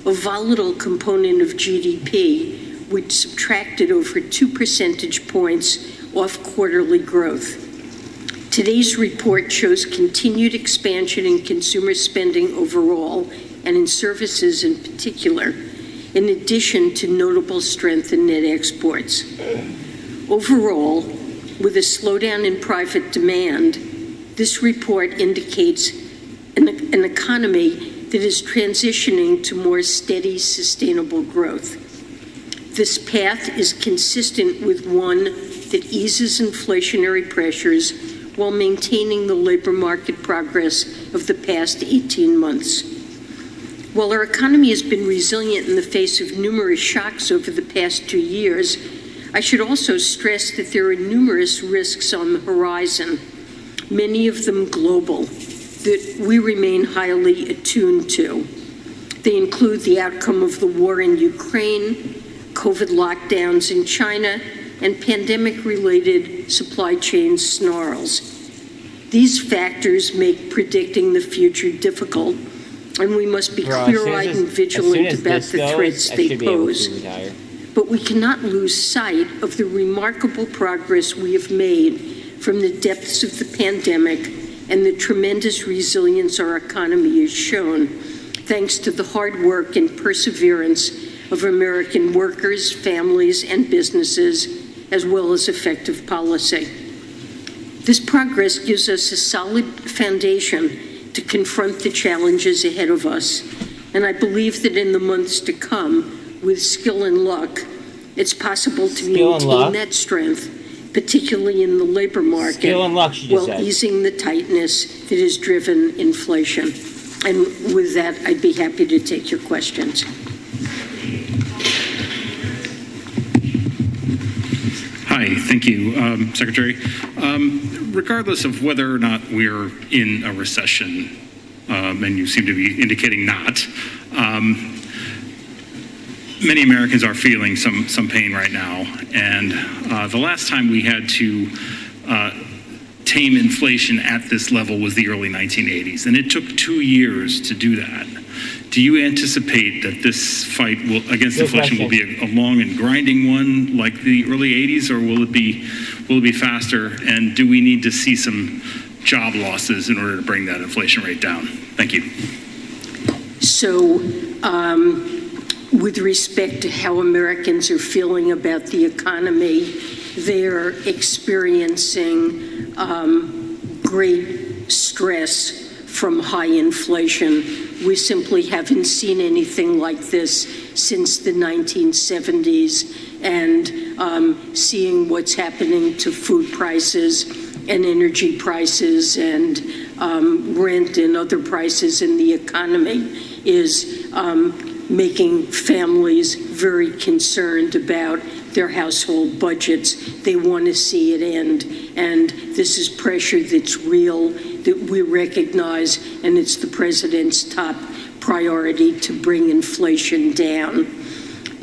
a volatile component of GDP which subtracted over 2 percentage points off quarterly growth. Today's report shows continued expansion in consumer spending overall and in services in particular, in addition to notable strength in net exports. Overall, with a slowdown in private demand, this report indicates an economy that is transitioning to more steady, sustainable growth. This path is consistent with one that eases inflationary pressures while maintaining the labor market progress of the past 18 months. While our economy has been resilient in the face of numerous shocks over the past 2 years, I should also stress that there are numerous risks on the horizon, many of them global, that we remain highly attuned to. They include the outcome of the war in Ukraine, COVID lockdowns in China, and pandemic-related supply chain snarls. These factors make predicting the future difficult, and we must be clear-eyed and vigilant about the threats they pose. But we cannot lose sight of the remarkable progress we have made from the depths of the pandemic and the tremendous resilience our economy has shown, thanks to the hard work and perseverance of American workers, families, and businesses, as well as effective policy. This progress gives us a solid foundation to confront the challenges ahead of us, and I believe that in the months to come, with skill and luck, it's possible to maintain that strength, particularly in the labor market, while easing the tightness that has driven inflation. And with that, I'd be happy to take your questions. Hi, thank you, Secretary. Regardless of whether or not we're in a recession, and you seem to be indicating not, many Americans are feeling some pain right now. And the last time we had to tame inflation at this level was the early 1980s, and it took 2 years to do that. Do you anticipate that this fight against inflation will be a long and grinding one like the early 80s, or will it be faster? And do we need to see some job losses in order to bring that inflation rate down? Thank you. So, with respect to how Americans are feeling about the economy, they're experiencing great stress from high inflation. We simply haven't seen anything like this since the 1970s, and seeing what's happening to food prices and energy prices and rent and other prices in the economy is making families very concerned about their household budgets. They want to see it end. And this is pressure that's real, that we recognize, and it's the president's top priority to bring inflation down.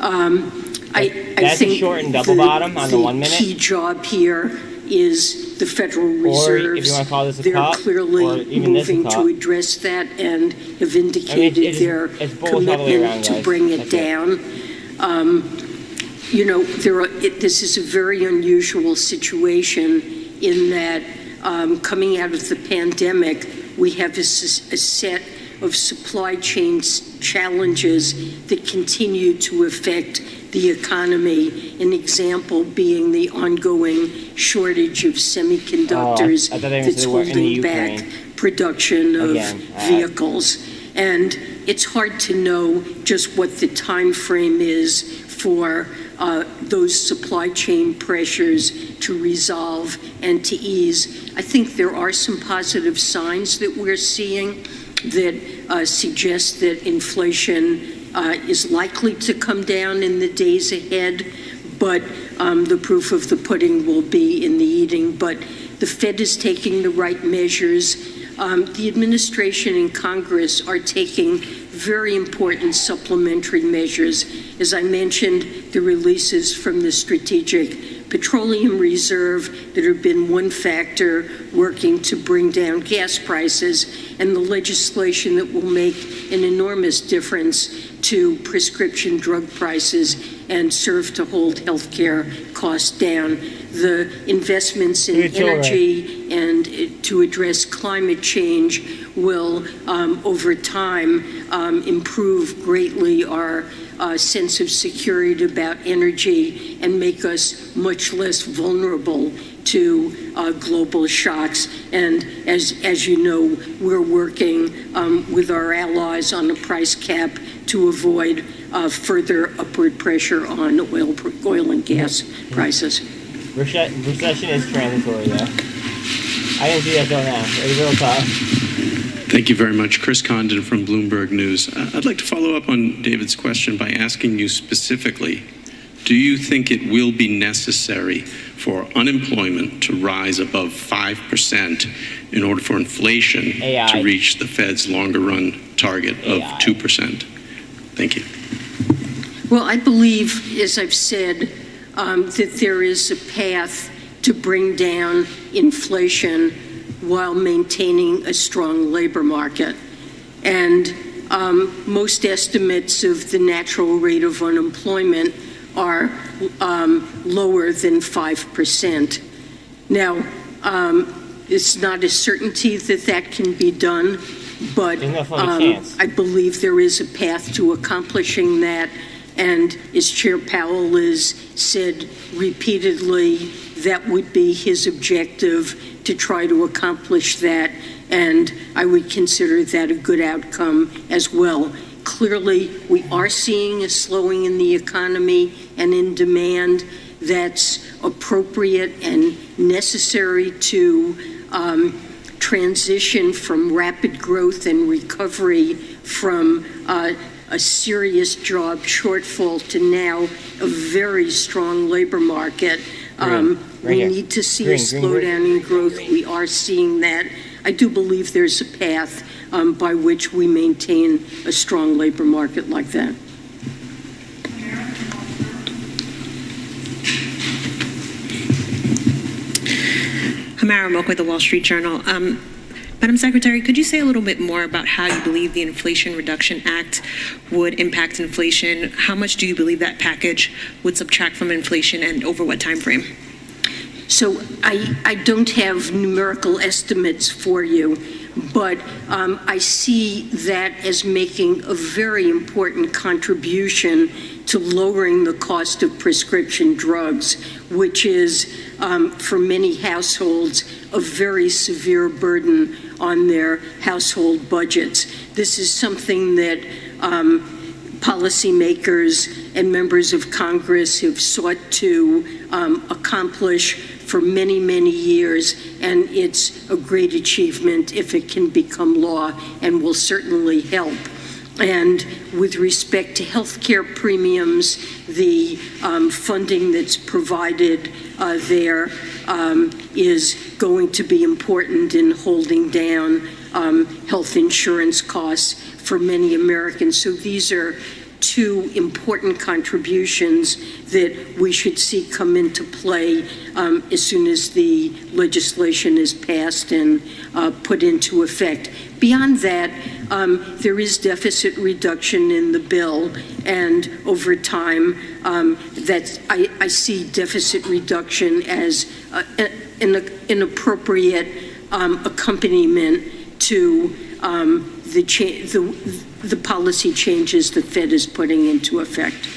I think a short and double bottom on the 1 minute. The key job here is the Federal Reserve. Or if you want to call this a They're cut, clearly or even moving this a to cut. address that and have indicated their it's bullish all the way around, commitment to guys. bring it That's down. You know, this is a very unusual situation in that coming out of the pandemic, we have a set of supply chain challenges that continue to affect the economy. An example being the ongoing shortage of semiconductors that's holding back production of vehicles. And it's hard to know just what the time frame is for those supply chain pressures to resolve and to ease. I think there are some positive signs that we're seeing that suggest that inflation is likely to come down in the days ahead, but the proof of the pudding will be in the eating. But the Fed is taking the right measures. The administration and Congress are taking very important supplementary measures. As I mentioned, the releases from the Strategic Petroleum Reserve that have been one factor working to bring down gas prices, and the legislation that will make an enormous difference to prescription drug prices and serve to hold healthcare costs down. The investments in energy and to address climate change will, over time, improve greatly our sense of security about energy and make us much less vulnerable to global shocks. And as you know, we're working with our allies on a price cap to avoid further upward pressure on oil and gas prices. Recession is transitory, though. I didn't see that till now. It was real tough. Thank you very much. Chris Condon from Bloomberg News. I'd like to follow up on David's question by asking you specifically, do you think it will be necessary for unemployment to rise above 5% in order for inflation to reach the Fed's longer run target of 2%? Thank you. Well, I believe, as I've said, that there is a path to bring down inflation while maintaining a strong labor market. And most estimates of the natural rate of unemployment are lower than 5%. Now, it's not a certainty that that can be done, but I believe there is a path to accomplishing that. And as Chair Powell has said repeatedly, that would be his objective, to try to accomplish that. And I would consider that a good outcome as well. Clearly, we are seeing a slowing in the economy and in demand that's appropriate and necessary to transition from rapid growth and recovery from a serious job shortfall to now a very strong labor market. We need to see a slowdown in growth. We are seeing that. I do believe there's a path by which we maintain a strong labor market like that. Hamara Moak with the Wall Street Journal. Madam Secretary, could you say a little bit more about how you believe the Inflation Reduction Act would impact inflation? How much do you believe that package would subtract from inflation, and over what time frame? So I don't have numerical estimates for you, but I see that as making a very important contribution to lowering the cost of prescription drugs, which is, for many households, a very severe burden on their household budgets. This is something that policymakers and members of Congress have sought to accomplish for many, many years, and it's a great achievement if it can become law and will certainly help. And with respect to healthcare premiums, the funding that's provided there is going to be important in holding down health insurance costs for many Americans. So these are two important contributions that we should see come into play as soon as the legislation is passed and put into effect. Beyond that, there is deficit reduction in the bill, and over time, I see deficit reduction as an appropriate accompaniment to the policy changes the Fed is putting into effect.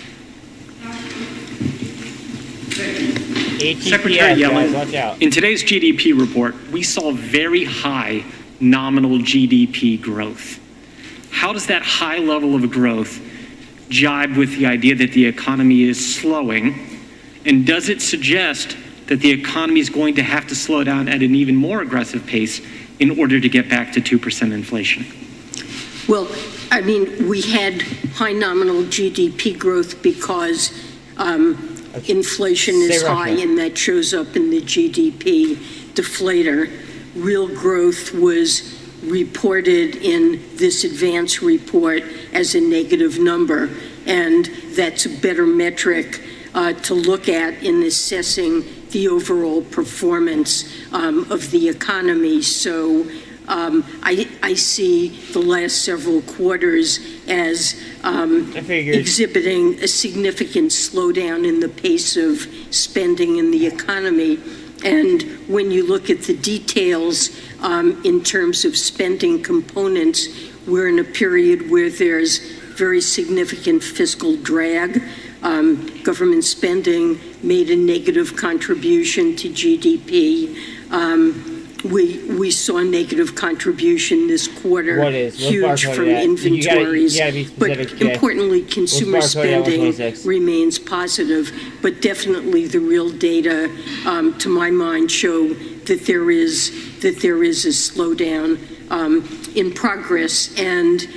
Secretary Yellen, watch out. in today's GDP report, we saw very high nominal GDP growth. How does that high level of growth jibe with the idea that the economy is slowing? And does it suggest that the economy is going to have to slow down at an even more aggressive pace in order to get back to 2% inflation? Well, I mean, we had high nominal GDP growth because inflation is high, and that shows up in the GDP deflator. Real growth was reported in this advance report as a negative number, and that's a better metric to look at in assessing the overall performance of the economy. So I see the last several quarters as exhibiting a significant slowdown in the pace of spending in the economy. And when you look at the details in terms of spending components, we're in a period where there's very significant fiscal drag. Government spending made a negative contribution to GDP. We saw a negative contribution this quarter, huge from inventories. But importantly, consumer spending remains positive. But definitely the real data, to my mind, show that there is a slowdown in progress. And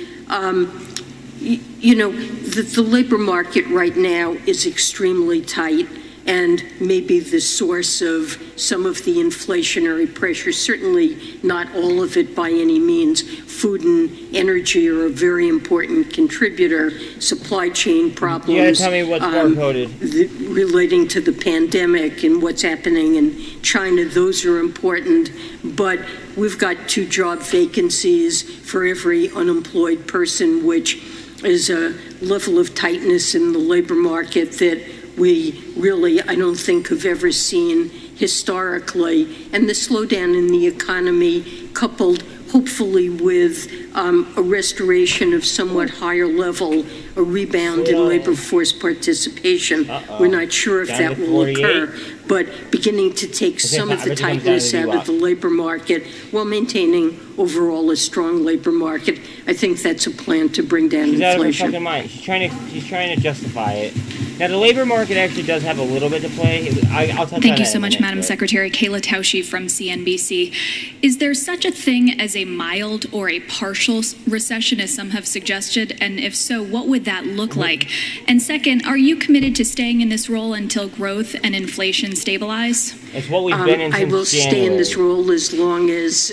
you know, the labor market right now is extremely tight, and maybe the source of some of the inflationary pressure, certainly not all of it by any means. Food and energy are a very important contributor. Supply chain problems. You gotta tell me what's barcoded. Relating to the pandemic and what's happening in China, those are important. But we've got 2 job vacancies for every unemployed person, which is a level of tightness in the labor market that we really, I don't think, have ever seen historically. And the slowdown in the economy, coupled hopefully with a restoration of somewhat higher level, a rebound in labor force participation. We're not sure if that will occur, but beginning to take some of the tightness out of the labor market while maintaining overall a strong labor market. I think that's a plan to bring down inflation. She's out of her fucking mind. She's trying to justify it. Now, the labor market actually does have a little bit to play. I'll touch on that. Thank you so much, Madam Secretary. Kayla Tausche from CNBC. Is there such a thing as a mild or a partial recession, as some have suggested? And if so, what would that look like? And second, are you committed to staying in this role until growth and inflation stabilize? It's what we've been in since I will stay in this role as long as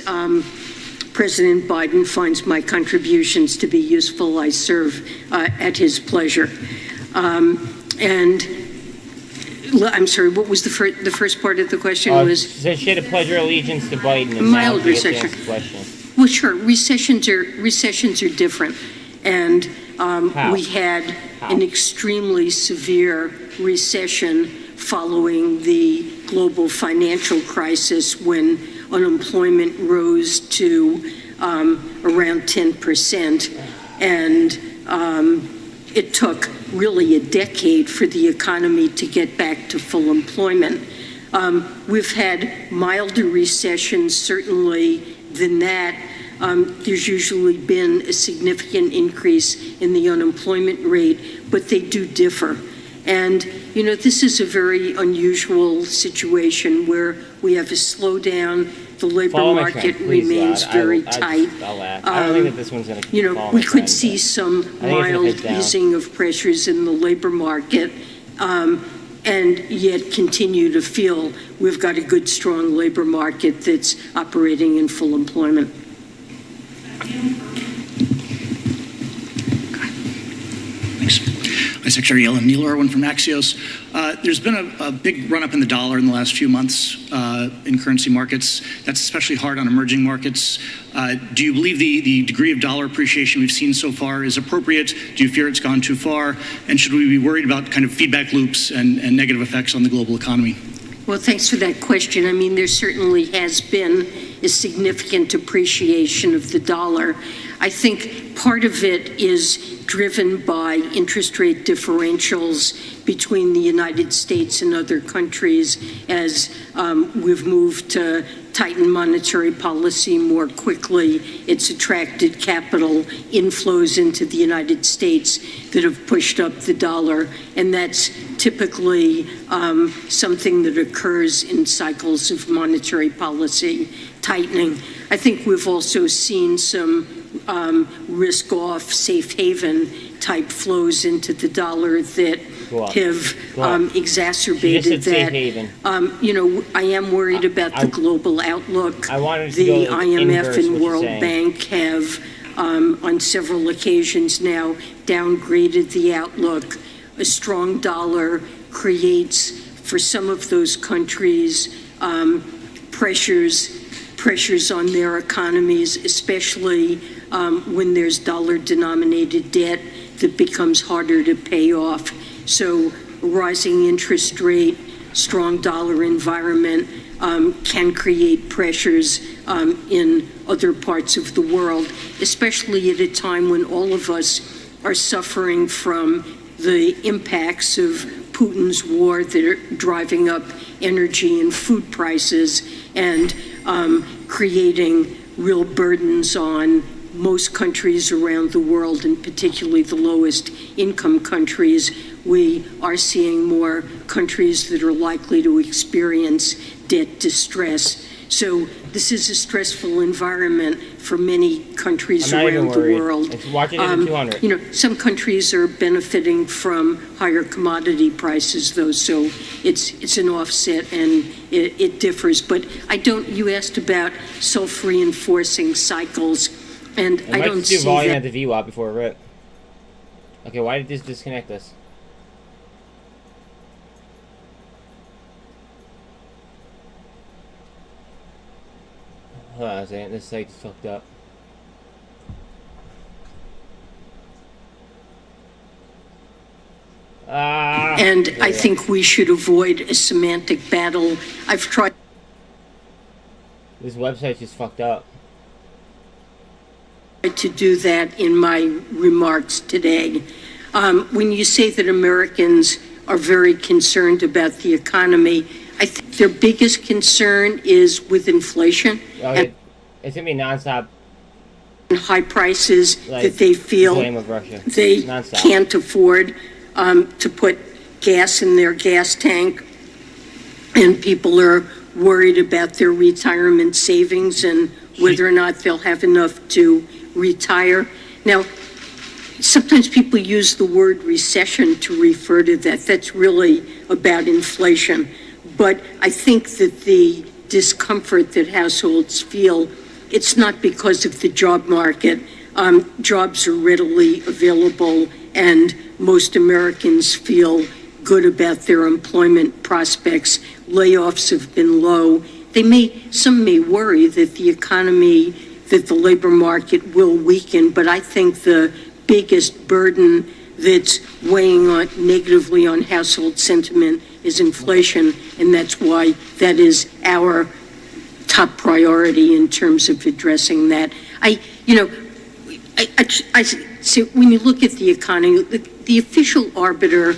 President Biden finds my contributions to be useful. I serve at his pleasure. And I'm sorry, what was the first part of the question? Was she had a pledge her allegiance to Biden. And mild recession. Well, sure. Recessions are different, and we had an extremely severe recession following the global financial crisis when unemployment rose to around 10%, and it took really a decade for the economy to get back to full employment. We've had milder recessions, certainly, than that. There's usually been a significant increase in the unemployment rate, but they do differ. And, you know, this is a very unusual situation where we have a slowdown. The labor Follow my market trend, please, remains God. very I'll tight. laugh. I don't think that this one's going to You know, follow we my could trend, see but some I think it's gonna mild pitch down. easing of pressures in the labor market, and yet continue to feel we've got a good, strong labor market that's operating in full employment. Thanks. Hi, Secretary Yellen. Neil Irwin from Axios. There's been a big run-up in the dollar in the last few months in currency markets. That's especially hard on emerging markets. Do you believe the degree of dollar appreciation we've seen so far is appropriate? Do you fear it's gone too far? And should we be worried about kind of feedback loops and negative effects on the global economy? Well, thanks for that question. I mean, there certainly has been a significant appreciation of the dollar. I think part of it is driven by interest rate differentials between the United States and other countries as we've moved to tighten monetary policy more quickly. It's attracted capital inflows into the United States that have pushed up the dollar, and that's typically something that occurs in cycles of monetary policy tightening. I think we've also seen some risk-off, safe haven type flows into the dollar that have exacerbated that. You know, I am worried about the global outlook. The IMF and World Bank have, on several occasions now, downgraded the outlook. A strong dollar creates, for some of those countries, pressures on their economies, especially when there's dollar-denominated debt that becomes harder to pay off. So a rising interest rate, strong dollar environment can create pressures in other parts of the world, especially at a time when all of us are suffering from the impacts of Putin's war that are driving up energy and food prices and creating real burdens on most countries around the world, and particularly the lowest income countries. We are seeing more countries that are likely to experience debt distress. So this is a stressful environment for many countries around the world. Watch it at 200. You know, some countries are benefiting from higher commodity prices, though, so it's an offset and it differs. But you asked about self-reinforcing cycles, and I don't see do volume that. at the VWAP before Rick. Okay, why did this disconnect us? Hold on a second, this site's fucked up. And I think we should avoid a semantic battle. I've tried. This website's just fucked up. To do that in my remarks today. When you say that Americans are very concerned about the economy, I think their biggest concern is with inflation Okay. It's gonna be nonstop. and high prices Like, that they feel blame of Russia. they Nonstop. can't afford to put gas in their gas tank, and people are worried about their retirement savings and whether or not they'll have enough to retire. Now, sometimes people use the word recession to refer to that. That's really about inflation. But I think that the discomfort that households feel, it's not because of the job market. Jobs are readily available, and most Americans feel good about their employment prospects. Layoffs have been low. Some may worry that the economy, that the labor market will weaken, but I think the biggest burden that's weighing negatively on household sentiment is inflation, and that's why that is our top priority in terms of addressing that. I say when you look at the economy, the official arbiter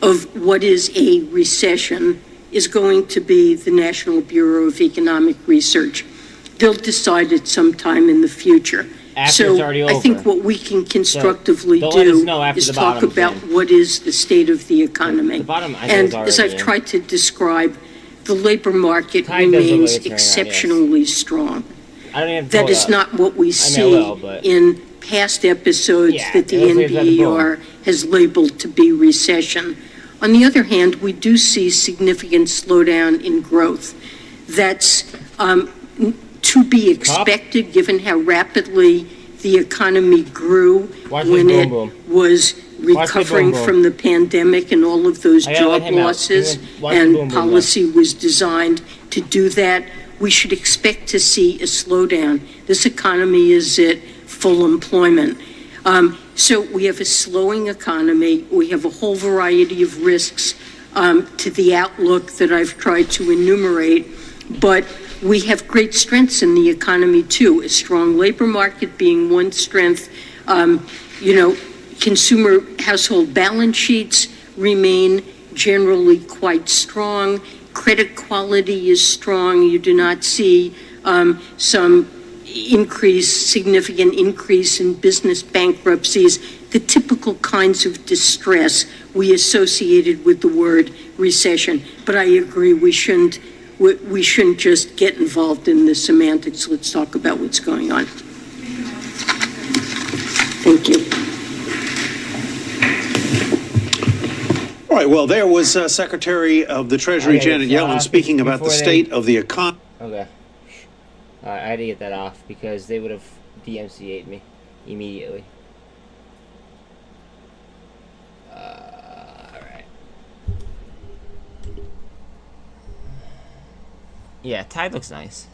of what is a recession is going to be the National Bureau of Economic Research. They'll decide it sometime in the future. After it's already I think over. what we can constructively they'll let us do know after is the talk bottom's about in. what is the state of the economy. The bottom, I think, And is as already I've in. tried to describe, the labor market Tide does look like remains it's turning around, yes. exceptionally strong. I don't even That pull it is up. not what we I see will, but- in past episodes Yeah, that the it looks like it's about to boom. NBER has labeled to be recession. On the other hand, we do see significant slowdown in growth. That's to be expected, given how rapidly the economy grew Watch when this it boom was recovering boom. from the pandemic and all of those I gotta let job him out. losses, Watch the boom, boom, and though. policy was designed to do that. We should expect to see a slowdown. This economy is at full employment. So we have a slowing economy. We have a whole variety of risks to the outlook that I've tried to enumerate. But we have great strengths in the economy, too. A strong labor market being one strength. Consumer household balance sheets remain generally quite strong. Credit quality is strong. You do not see some significant increase in business bankruptcies, the typical kinds of distress we associated with the word recession. But I agree, we shouldn't just get involved in the semantics. Let's talk about what's going on. Thank you. All right, well, there was Secretary of the Treasury Okay, Janet so Yellen speaking about the before state of the economy. Okay. I had to get that off because they would have DMCA'd me immediately. Alright. Yeah, Tide looks nice.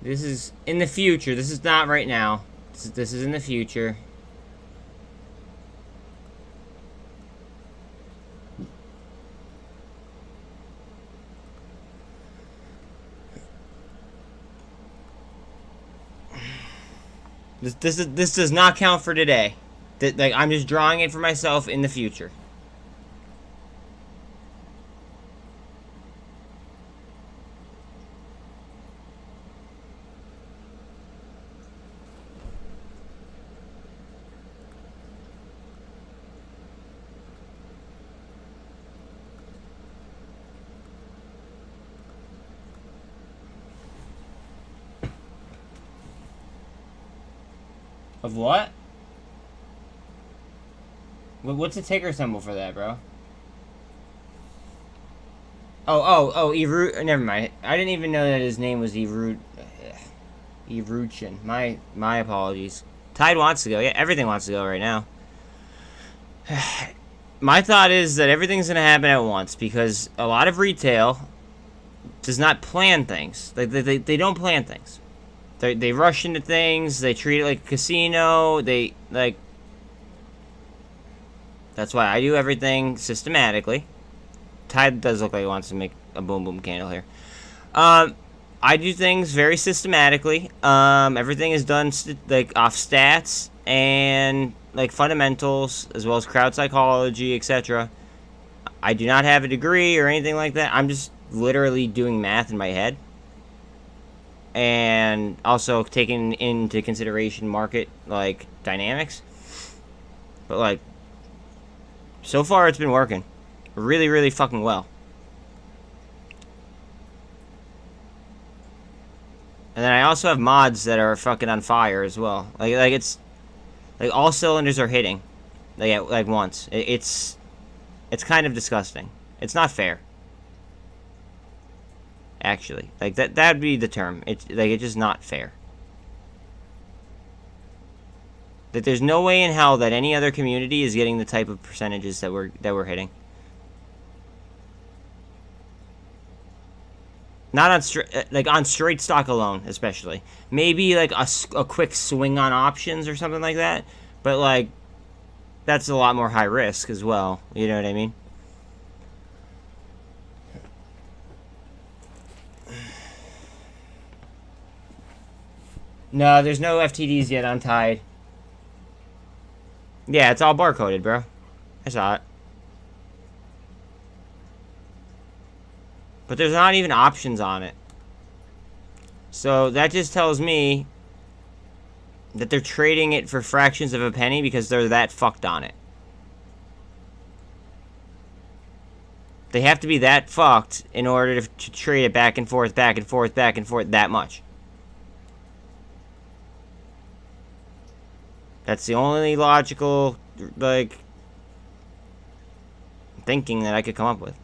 This is in the future. This is not right now. This is in the future. This does not count for today. Like, I'm just drawing it for myself in the future. Of what? What's the ticker symbol for that, bro? Oh, Eroot. Never mind. I didn't even know that his name was Eroot. Erootchin. My apologies. Tide wants to go. Yeah, everything wants to go right now. My thought is that everything's going to happen at once because a lot of retail does not plan things. They don't plan things. They rush into things. They treat it like a casino. That's why I do everything systematically. Tide does look like it wants to make a boom boom candle here. I do things very systematically. Everything is done off stats and fundamentals as well as crowd psychology, etc. I do not have a degree or anything like that. I'm just literally doing math in my head. And also taking into consideration market dynamics. But so far it's been working really, really fucking well. And then I also have mods that are fucking on fire as well. It's all cylinders are hitting at once. It's kind of disgusting. It's not fair. Actually, that'd be the term. It's just not fair. There's no way in hell that any other community is getting the type of percentages that we're hitting. Not on on straight stock alone, especially. Maybe a quick swing on options or something like that. But that's a lot more high risk as well. You know what I mean? No, there's no FTDs yet on Tide. Yeah, it's all barcoded, bro. I saw it. But there's not even options on it. So that just tells me that they're trading it for fractions of a penny because they're that fucked on it. They have to be that fucked in order to trade it back and forth, back and forth, back and forth that much. That's the only logical, like, thinking that I could come up with.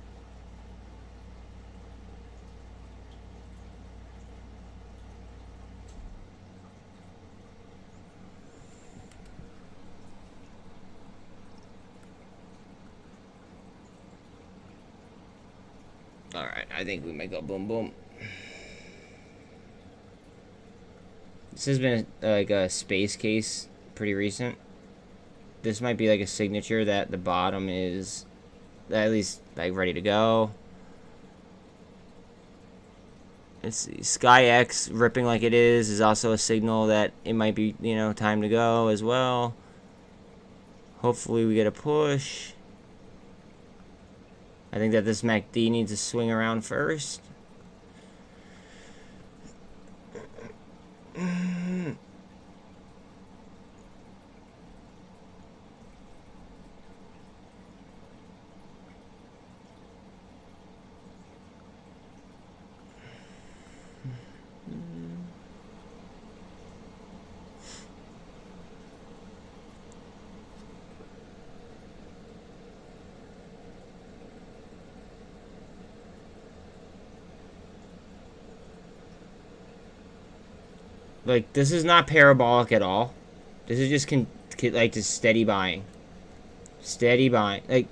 Alright, I think we might go boom boom. This has been like a space case, pretty recent. This might be like a signature that the bottom is at least like ready to go. Let's see, Sky X ripping like it is also a signal that it might be, you know, time to go as well. Hopefully we get a push. I think that this MACD needs to swing around first. Like, this is not parabolic at all. This is just, like, just steady buying. Steady buying. Like,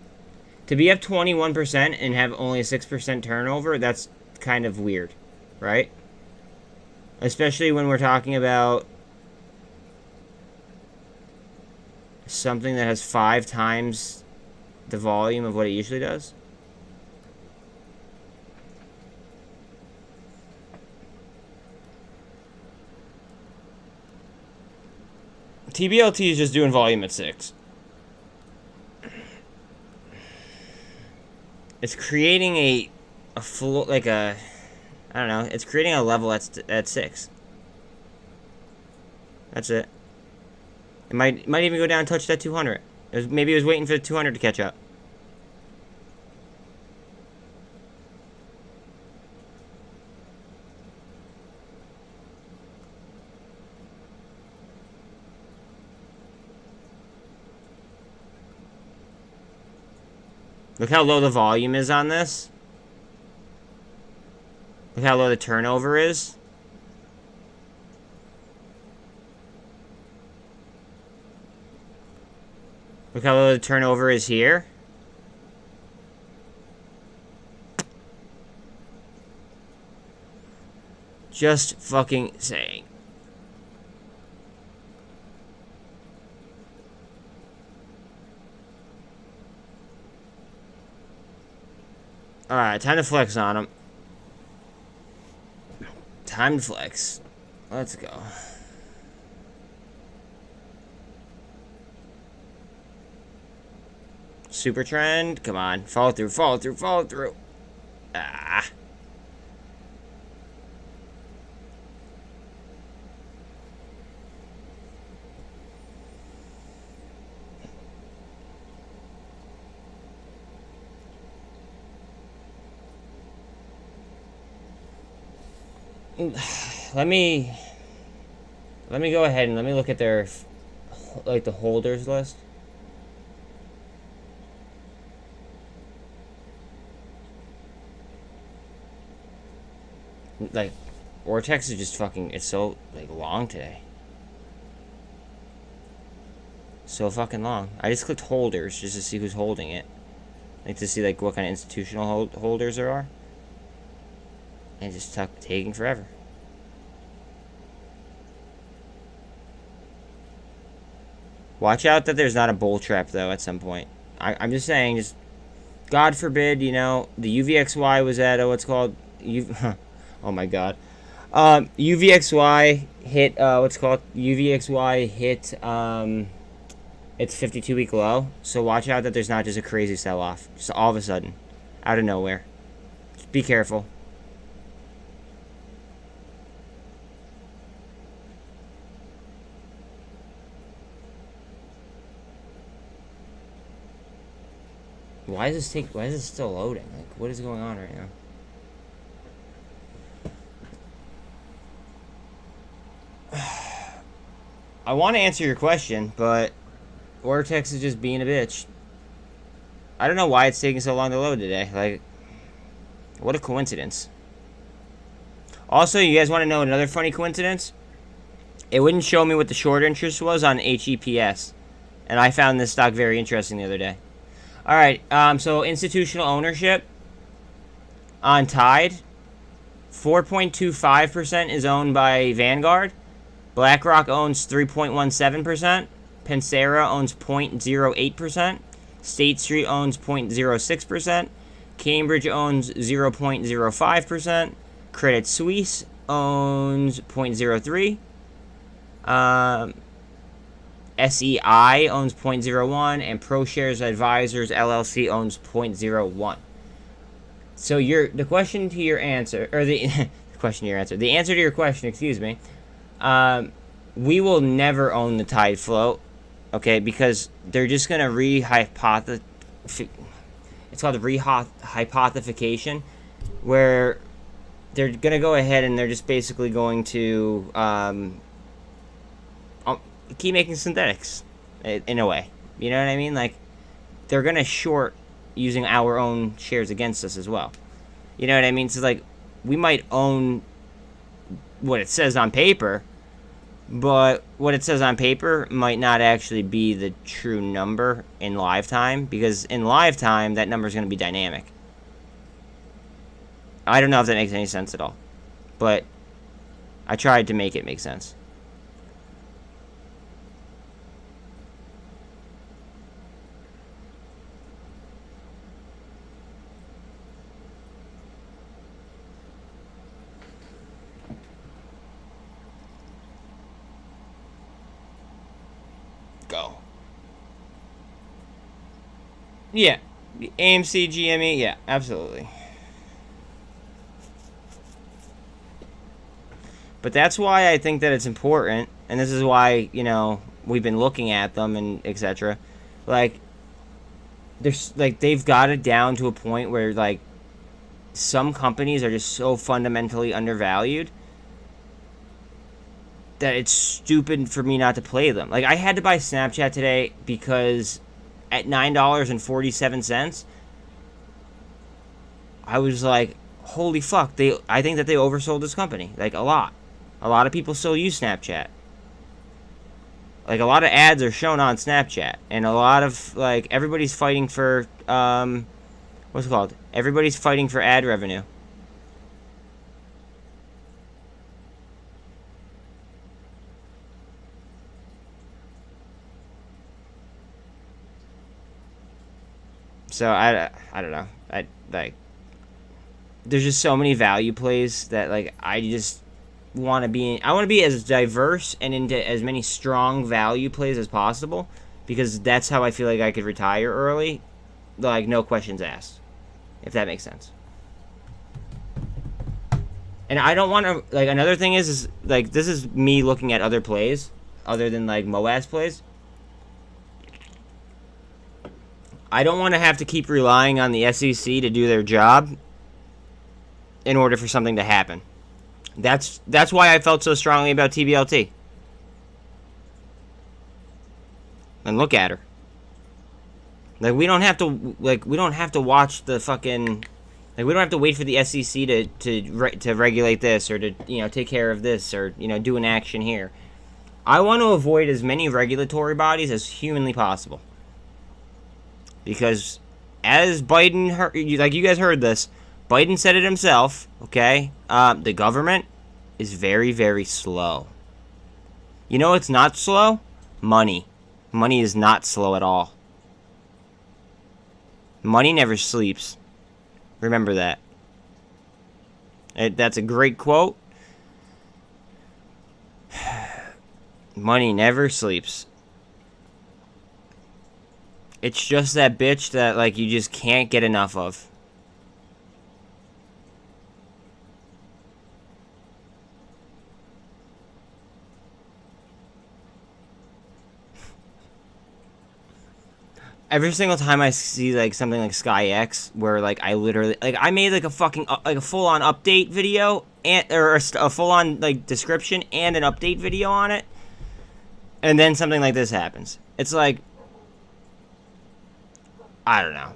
to be up 21% and have only a 6% turnover, that's kind of weird, right? Especially when we're talking about something that has 5 times the volume of what it usually does. TBLT is just doing volume at 6. It's creating a flow, like a, I don't know, it's creating a level at 6. That's it. It might even go down and touch that 200. Maybe it was waiting for the 200 to catch up. Look how low the volume is on this. Look how low the turnover is. Look how low the turnover is here. Just fucking saying. Alright, time to flex on him. Time to flex. Let's go. Super trend. Come on. Follow through, follow through, follow through. Ah. Let me go ahead and let me look at their, like, the holders list. Like, Vortex is just fucking, it's so, like, long today. So fucking long. I just clicked holders just to see who's holding it. Like, to see, like, what kind of institutional holders there are. And just taking forever. Watch out that there's not a bull trap, though, at some point. I'm just saying, just God forbid, you know, the UVXY was at, what's called, oh my God. UVXY hit, UVXY hit, its 52-week low. So watch out that there's not just a crazy sell-off. Just all of a sudden. Out of nowhere. Be careful. Why is this still loading? Like, what is going on right now? I want to answer your question, but Vortex is just being a bitch. I don't know why it's taking so long to load today. Like, what a coincidence. Also, you guys want to know another funny coincidence? It wouldn't show me what the short interest was on HEPS. And I found this stock very interesting the other day. Alright, so institutional ownership on TYDE. 4.25% is owned by Vanguard. BlackRock owns 3.17%. Pensera owns 0.08%. State Street owns 0.06%. Cambridge owns 0.05%. Credit Suisse owns 0.03%. SEI owns 0.01%, and ProShares Advisors LLC owns 0.01%. So the question to your answer, or the the answer to your question, excuse me, we will never own the TYDE float, okay, because they're just gonna it's called hypothecation, where they're gonna go ahead and they're just basically going to keep making synthetics in a way. You know what I mean? Like, they're gonna short using our own shares against us as well. You know what I mean? So, like, we might own what it says on paper, but what it says on paper might not actually be the true number in live time, because in live time, that number is going to be dynamic. I don't know if that makes any sense at all, but I tried to make it make sense. Go. Yeah. AMC GME, yeah, absolutely. But that's why I think that it's important, and this is why, you know, we've been looking at them and etc. Like, there's like they've got it down to a point where, like, some companies are just so fundamentally undervalued that it's stupid for me not to play them. Like, I had to buy Snapchat today because at $9.47, I was like, holy fuck, I think that they oversold this company. Like, a lot. A lot of people still use Snapchat. Like, a lot of ads are shown on Snapchat. And a lot of, like, everybody's fighting for, what's it called? Everybody's fighting for ad revenue. So, I don't know. There's just so many value plays that, like, I just want to be in. I want to be as diverse and into as many strong value plays as possible, because that's how I feel like I could retire early, like, no questions asked, if that makes sense. And I don't want to, like, another thing is like, this is me looking at other plays other than, like, MOAS plays. I don't want to have to keep relying on the SEC to do their job in order for something to happen. That's why I felt so strongly about Tblt. And look at her. Like, we don't have to watch the fucking, like, we don't have to wait for the SEC to regulate this, or to, you know, take care of this, or, you know, do an action here. I want to avoid as many regulatory bodies as humanly possible. Because, as Biden heard, like, you guys heard this, Biden said it himself, okay? The government is very, very slow. You know what's not slow? Money. Money is not slow at all. Money never sleeps. Remember that. That's a great quote. Money never sleeps. It's just that bitch that, like, you just can't get enough of. every single time I see like something like SkyX, where like I literally like I made like a fucking like a full on update video and or a full on like description and an update video on it, and then something like this happens. It's like, I don't know.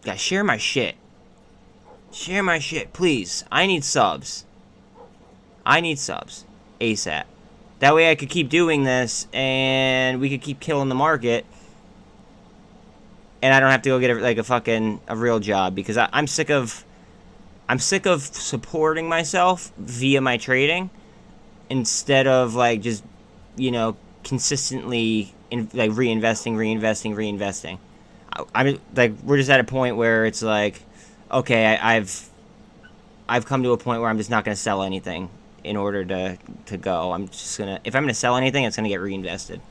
Guys, share my shit. Share my shit, please. I need subs. I need subs ASAP. That way I could keep doing this and we could keep killing the market. And I don't have to go get like a real job, because I'm sick of supporting myself via my trading instead of like just, you know, consistently like reinvesting. I'm like, we're just at a point where it's like, okay, I've come to a point where I'm just not going to sell anything in order to go. I'm just gonna, if I'm gonna sell anything, it's gonna get reinvested.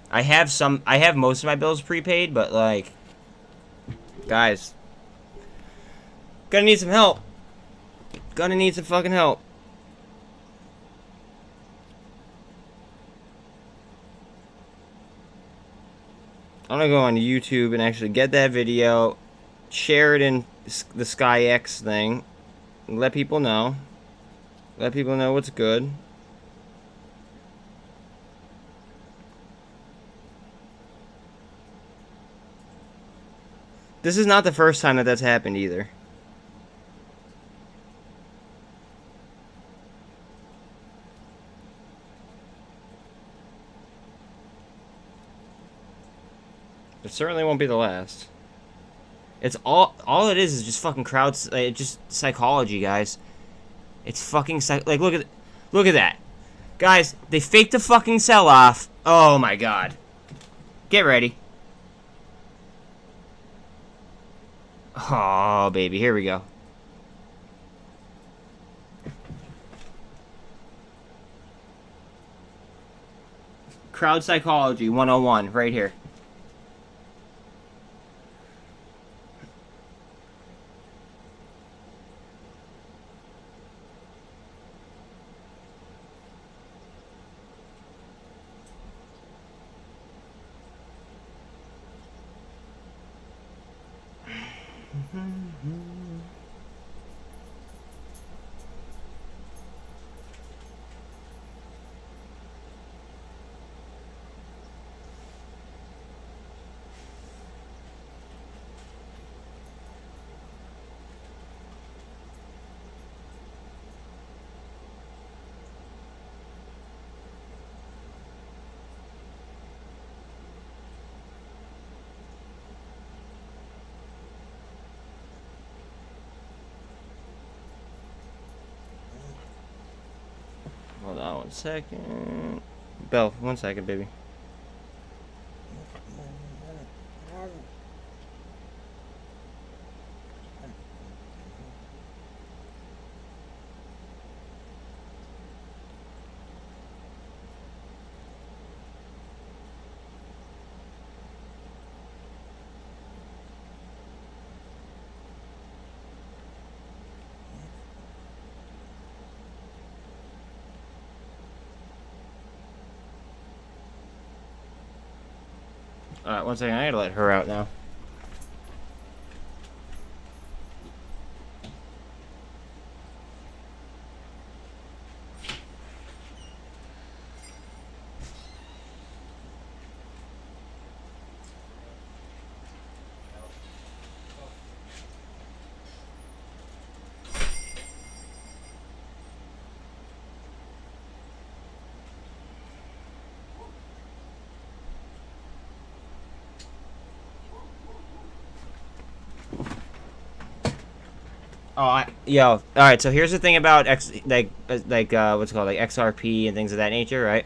I have most of my bills prepaid, but like, guys, gonna need some help. Gonna need some fucking help. I'm gonna go on YouTube and actually get that video, share it in the SkyX thing, and let people know. Let people know what's good. This is not the first time that that's happened either. It certainly won't be the last. It's all it is just fucking crowds, like, just psychology, guys. It's fucking like, look at that. Guys, they faked a fucking sell-off. Oh my god. Get ready. Oh, baby, here we go. Crowd psychology 101 right here. Hold on 1 second. Belle, 1 second, baby. Alright, 1 second. I gotta let her out now. Yo, alright, so here's the thing about what's it called, like XRP and things of that nature, right?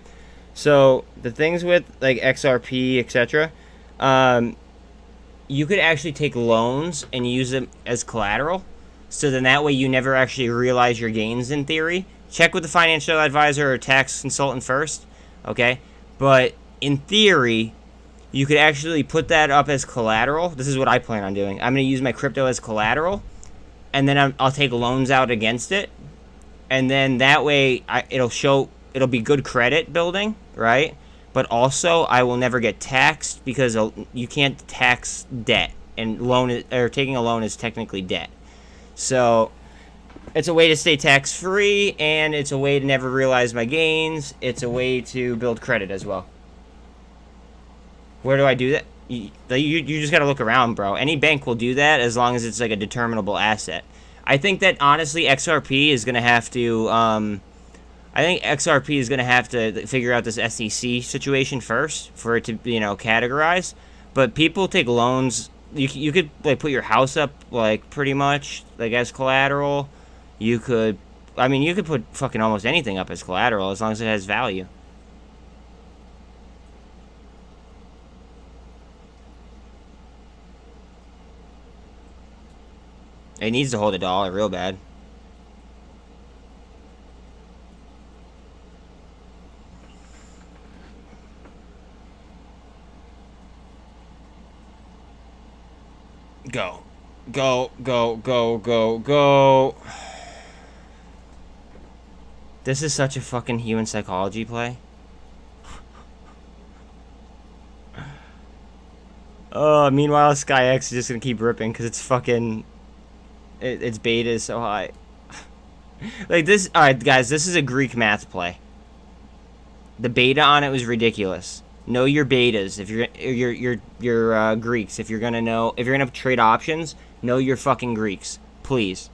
So the things with like XRP, etc., you could actually take loans and use them as collateral, so then that way you never actually realize your gains in theory. Check with the financial advisor or tax consultant first, okay? But in theory, you could actually put that up as collateral. This is what I plan on doing. I'm going to use my crypto as collateral, and then I'll take loans out against it, and then that way it'll be good credit building, right? but also I will never get taxed because you can't tax debt, and taking a loan is technically debt. So it's a way to stay tax-free, and it's a way to never realize my gains. It's a way to build credit as well. Where do I do that? You just gotta look around, bro. Any bank will do that as long as it's like a determinable asset. I think that honestly XRP is gonna have to figure out this SEC situation first for it to, categorize. But people take loans. You could like put your house up like pretty much like as collateral. You could put fucking almost anything up as collateral as long as it has value. It needs to hold $1 real bad. Go. Go, go, go, go, go. This is such a fucking human psychology play. Meanwhile, SkyX is just gonna keep ripping because it's fucking... Its beta is so high. Like this... Alright, guys, this is a Greek math play. The beta on it was ridiculous. Know your betas. If you're Greeks, if you're gonna trade options, know your fucking Greeks, please.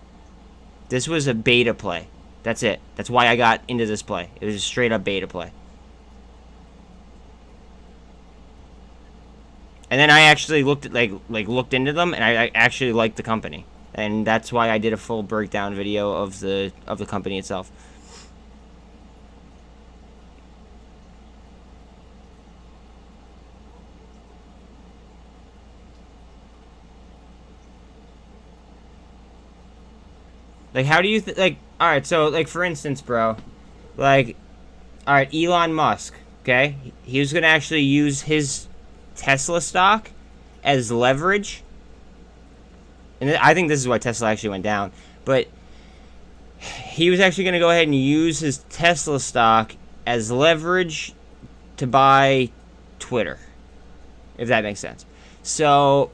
This was a beta play. That's it. That's why I got into this play. It was a straight up beta play. And then I actually looked into them, and I actually liked the company, and that's why I did a full breakdown video of the company itself. Like, how do you alright, so, like, for instance, bro, like, alright, Elon Musk, okay? He was gonna actually use his Tesla stock as leverage. And I think this is why Tesla actually went down. But he was actually gonna go ahead and use his Tesla stock as leverage to buy Twitter, if that makes sense. So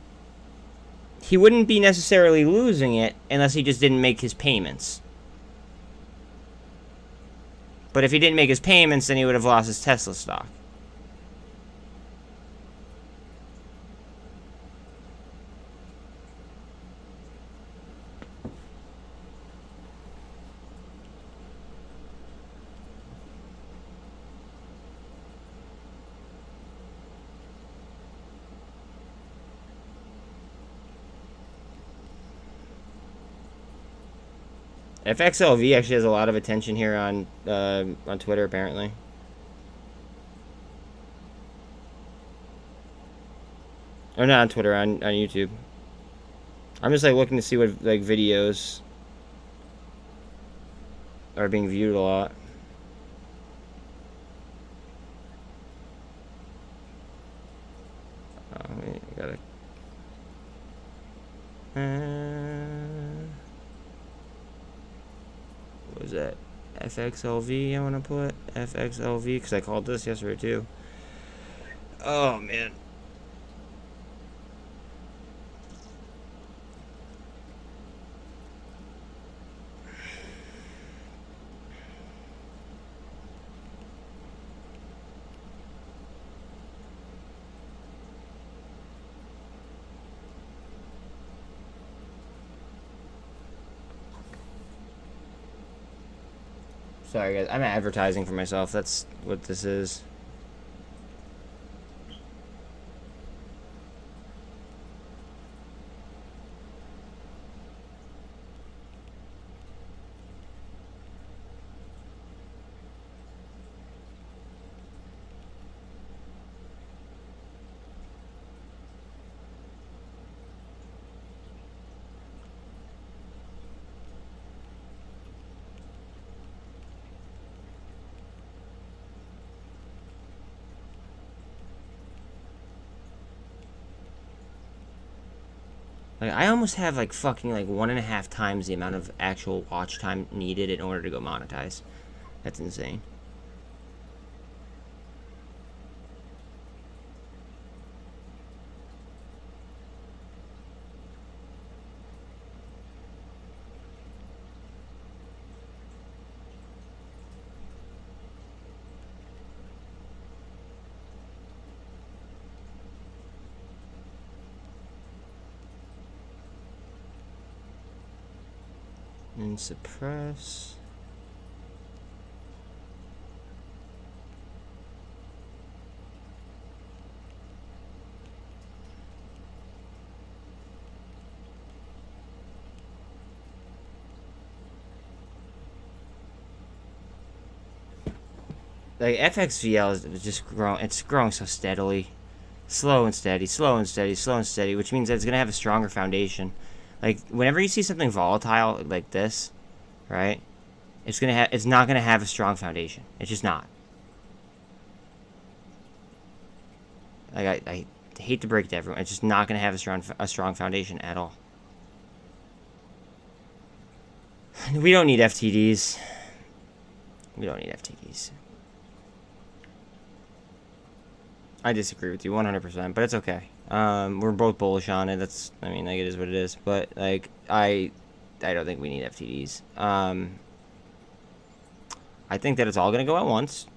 he wouldn't be necessarily losing it unless he just didn't make his payments. But if he didn't make his payments, then he would have lost his Tesla stock. FXLV actually has a lot of attention here on Twitter, apparently. Or not on Twitter, on YouTube. I'm just like looking to see what like videos are being viewed a lot. Oh, wait, I gotta. What was that? FXLV, I want to put FXLV because I called this yesterday too. Oh man. Sorry guys, I'm advertising for myself. That's what this is. Like, I almost have, like, fucking, like, 1.5 times the amount of actual watch time needed in order to go monetize. That's insane. And suppress. Like FXVL is just growing. It's growing so steadily, slow and steady, slow and steady, slow and steady, which means that it's gonna have a stronger foundation. Like whenever you see something volatile like this, right? It's not gonna have a strong foundation. It's just not. Like I hate to break it to everyone. It's just not gonna have a strong foundation at all. We don't need FTDs. We don't need FTDs. I disagree with you 100%, but it's okay. We're both bullish on it. I mean, like, it is what it is. But, like, I don't think we need FTDs. I think that it's all going to go at once.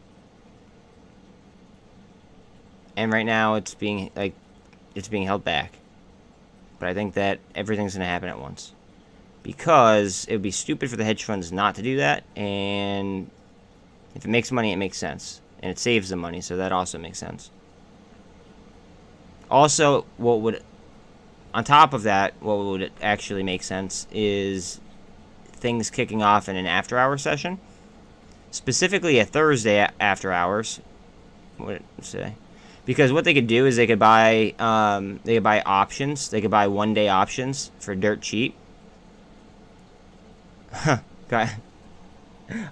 And right now, it's being held back. But I think that everything's going to happen at once. Because it would be stupid for the hedge funds not to do that. And if it makes money, it makes sense. And it saves them money, so that also makes sense. Also, on top of that, what would actually make sense is things kicking off in an after-hour session, specifically a Thursday after hours. What did it say? Because what they could do is they could buy options. They could buy one-day options for dirt cheap. God,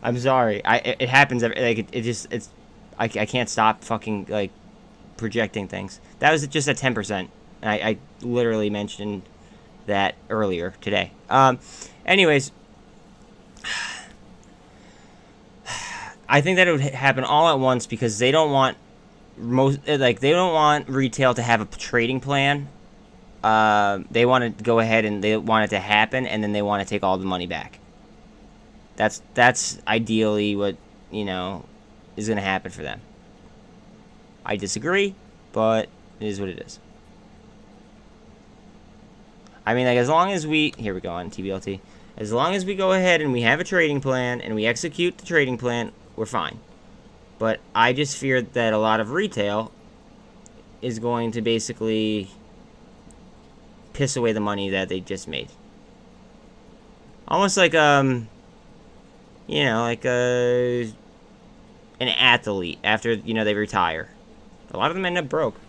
I'm sorry. It happens. I can't stop fucking like projecting things. That was just at 10%. I literally mentioned that earlier today. Anyways, I think that it would happen all at once because they don't want retail to have a trading plan. They want to go ahead and they want it to happen, and then they want to take all the money back. That's ideally what is going to happen for them. I disagree, but it is what it is. I mean, like, as long as here we go on TBLT. As long as we go ahead and we have a trading plan and we execute the trading plan, we're fine. But I just fear that a lot of retail is going to basically piss away the money that they just made. Almost like an athlete after they retire. A lot of them end up broke.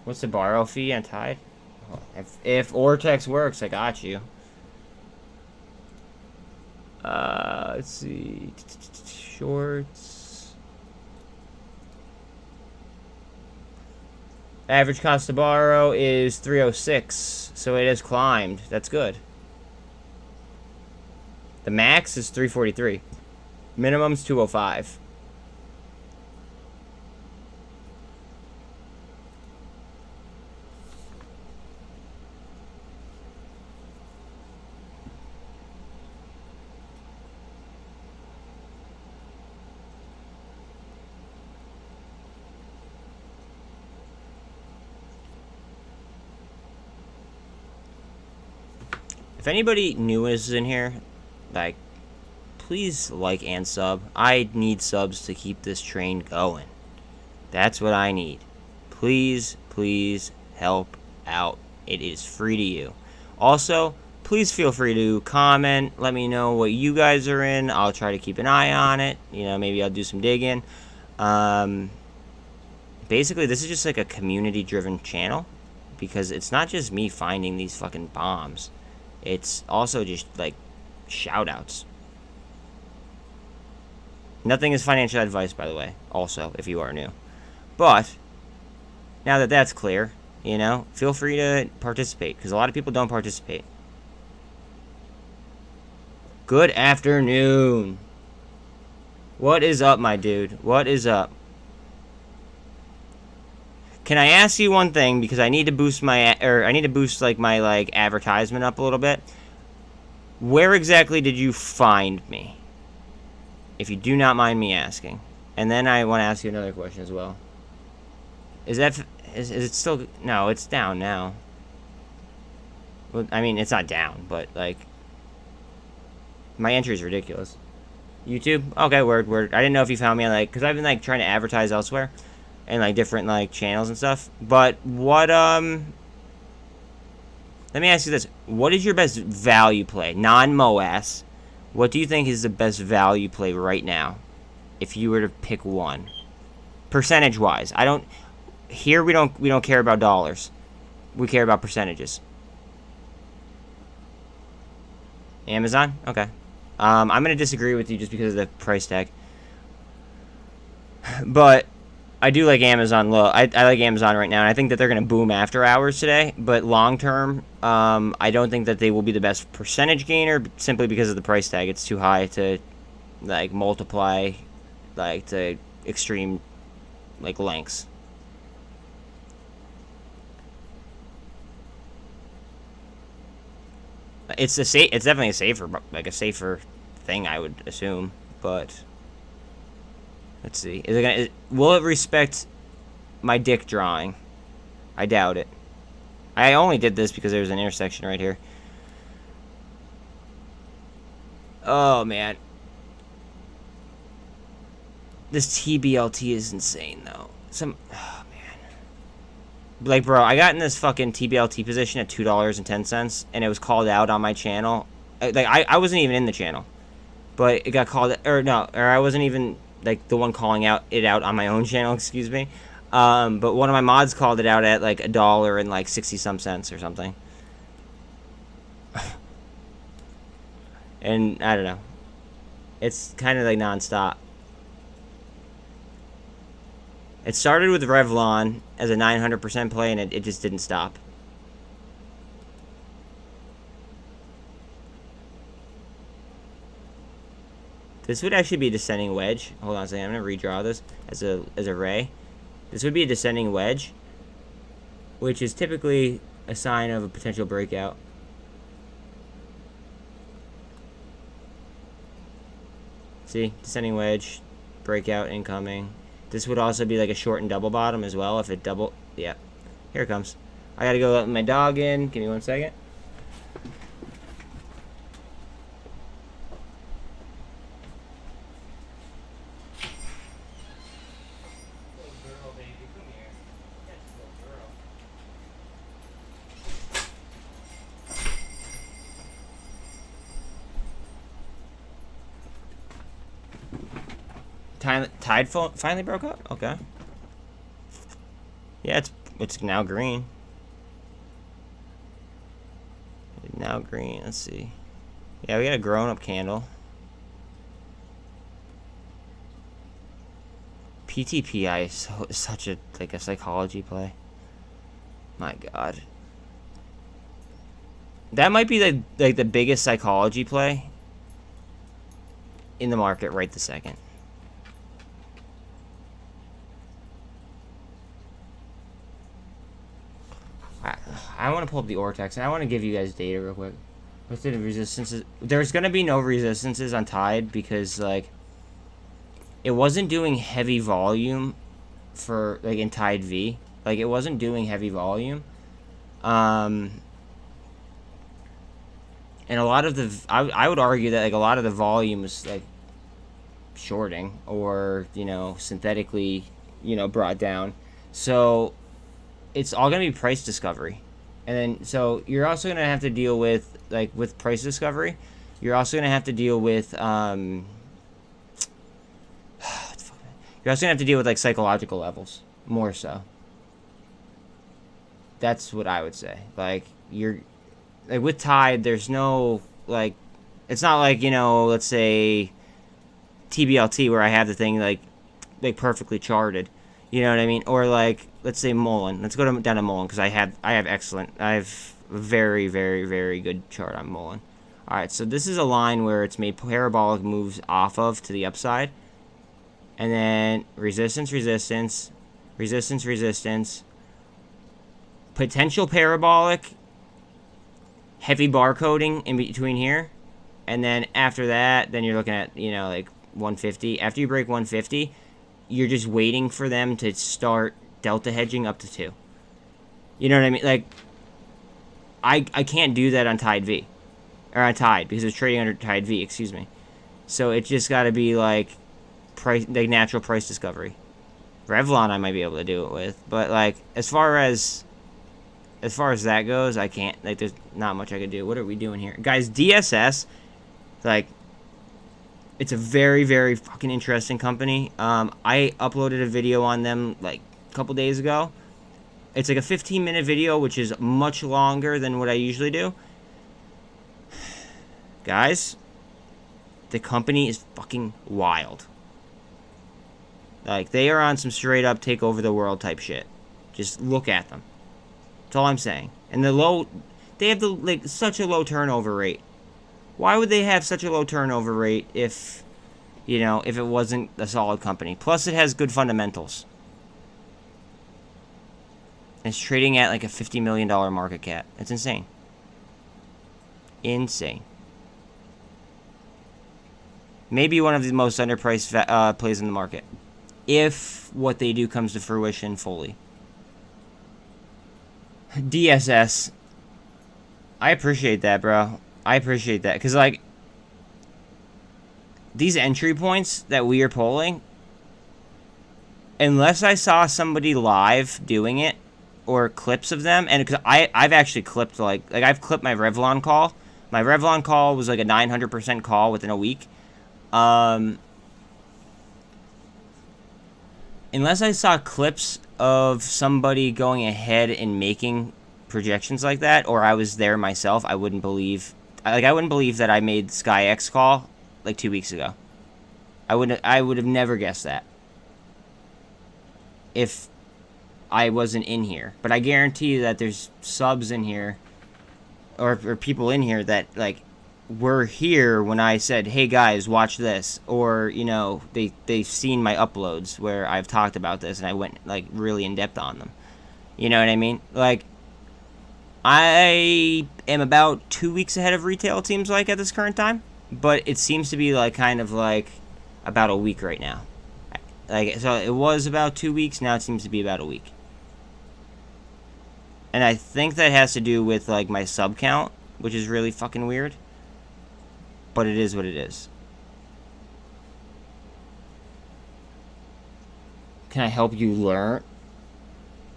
What's the borrow fee on TYDE? Oh, if Ortex works, I got you. Let's see. Shorts. Average cost to borrow is 306, so it has climbed. That's good. The max is 343. Minimum's 205. If anybody new is in here, like, please like and sub. I need subs to keep this train going. That's what I need. Please, please help out. It is free to you. Also, please feel free to comment. Let me know what you guys are in. I'll try to keep an eye on it. Maybe I'll do some digging. Basically, this is just like a community-driven channel. Because it's not just me finding these fucking bombs. It's also just, like, shout-outs. Nothing is financial advice, by the way, also, if you are new. But, now that that's clear, feel free to participate, because a lot of people don't participate. Good afternoon. What is up, my dude? What is up? Can I ask you one thing, because I need to boost my, or I need to boost like my like advertisement up a little bit. Where exactly did you find me? If you do not mind me asking. And then I want to ask you another question as well. Is it still, no, it's down now. Well, I mean, it's not down, but like my entry is ridiculous. YouTube? Okay, word. I didn't know if you found me on like, because I've been like trying to advertise elsewhere and like different like channels and stuff. But what let me ask you this. What is your best value play? Non-MOAS. What do you think is the best value play right now? If you were to pick one. Percentage wise. I don't here we don't care about dollars. We care about percentages. Amazon? Okay. I'm going to disagree with you just because of the price tag. But I do like Amazon low. I like Amazon right now, and I think that they're going to boom after hours today. But long term, I don't think that they will be the best percentage gainer simply because of the price tag. It's too high to like multiply like to extreme like lengths. It's definitely a safer thing, I would assume, but let's see. Will it respect my dick drawing? I doubt it. I only did this because there's an intersection right here. Oh man. This TBLT is insane though. Like, bro, I got in this fucking TBLT position at $2.10, and it was called out on my channel. Like, I wasn't even in the channel, but it got called, or I wasn't even like the one calling it out on my own channel. Excuse me. But one of my mods called it out at like $1 and like 60-some cents or something. And I don't know. It's kind of like nonstop. It started with REVLON as a 900% play, and it just didn't stop. This would actually be a descending wedge. Hold on a second. I'm going to redraw this as a ray. This would be a descending wedge, which is typically a sign of a potential breakout. See? Descending wedge, breakout incoming. This would also be like a short and double bottom as well if it double. Yeah. Here it comes. I gotta go let my dog in. Give me 1 second. TYDE finally broke up? Okay. Yeah, it's now green. Now green. Let's see. Yeah, we got a grown-up candle. PTPI is such a like a psychology play. My God. That might be like the biggest psychology play in the market right this second. I want to pull up the Ortex, and I want to give you guys data real quick. What's the resistances? There's going to be no resistances on TYDE because, like, it wasn't doing heavy volume for, like, in TYDE V. Like, it wasn't doing heavy volume. And a lot of the... I would argue that, like, a lot of the volume is, like, shorting or, you know, synthetically, you know, brought down. So it's all going to be price discovery. And then, so you're also going to have to deal with, like, with price discovery, you're also going to have to deal with, you're also going to have to deal with, like, psychological levels, more so. That's what I would say. Like, like, with TYDE, there's no, like, it's not like, you know, let's say TBLT where I have the thing, like perfectly charted. You know what I mean? Or like, let's say MULN. Let's go down to MULN because I have a very, very, very good chart on MULN. All right, so this is a line where it's made parabolic moves off of to the upside, And then resistance, resistance, resistance, resistance. Potential parabolic. Heavy barcoding in between here. And then after that, then you're looking at, you know, like 150. After you break 150, you're just waiting for them to start delta hedging up to 2. You know what I mean? Like, I can't do that on TYDE or on TYDE because it's trading under TYDE, excuse me. So it just got to be like price, like natural price discovery. REVLON I might be able to do it with, but like as far as that goes, I can't. Like, there's not much I could do. What are we doing here, guys? DSS, like, it's a very, very fucking interesting company. I uploaded a video on them like a couple days ago. It's like a 15-minute video, which is much longer than what I usually do. Guys, the company is fucking wild. Like, they are on some straight up take over the world type shit. Just look at them. That's all I'm saying. And they have like such a low turnover rate. Why would they have such a low turnover rate if, you know, if it wasn't a solid company? Plus, it has good fundamentals. It's trading at like a $50 million market cap. It's insane. Insane. Maybe one of the most underpriced plays in the market. If what they do comes to fruition fully. DSS. I appreciate that, bro. I appreciate that. Because, like, these entry points that we are pulling, unless I saw somebody live doing it, or clips of them, and because I've actually clipped, like I've clipped my REVLON call. My REVLON call was like a 900% call within a week. Unless I saw clips of somebody going ahead and making projections like that, or I was there myself, I wouldn't believe that I made SkyX call like 2 weeks ago. I would have never guessed that if I wasn't in here. But I guarantee you that there's subs in here or people in here that like were here when I said, hey guys, watch this, or, you know, they've seen my uploads where I've talked about this and I went like really in depth on them. You know what I mean? Like, I am about 2 weeks ahead of retail, it seems like, at this current time, but it seems to be like kind of like about a week right now. Like, so it was about 2 weeks, now it seems to be about a week. And I think that has to do with like my sub count, which is really fucking weird. But it is what it is. Can I help you learn?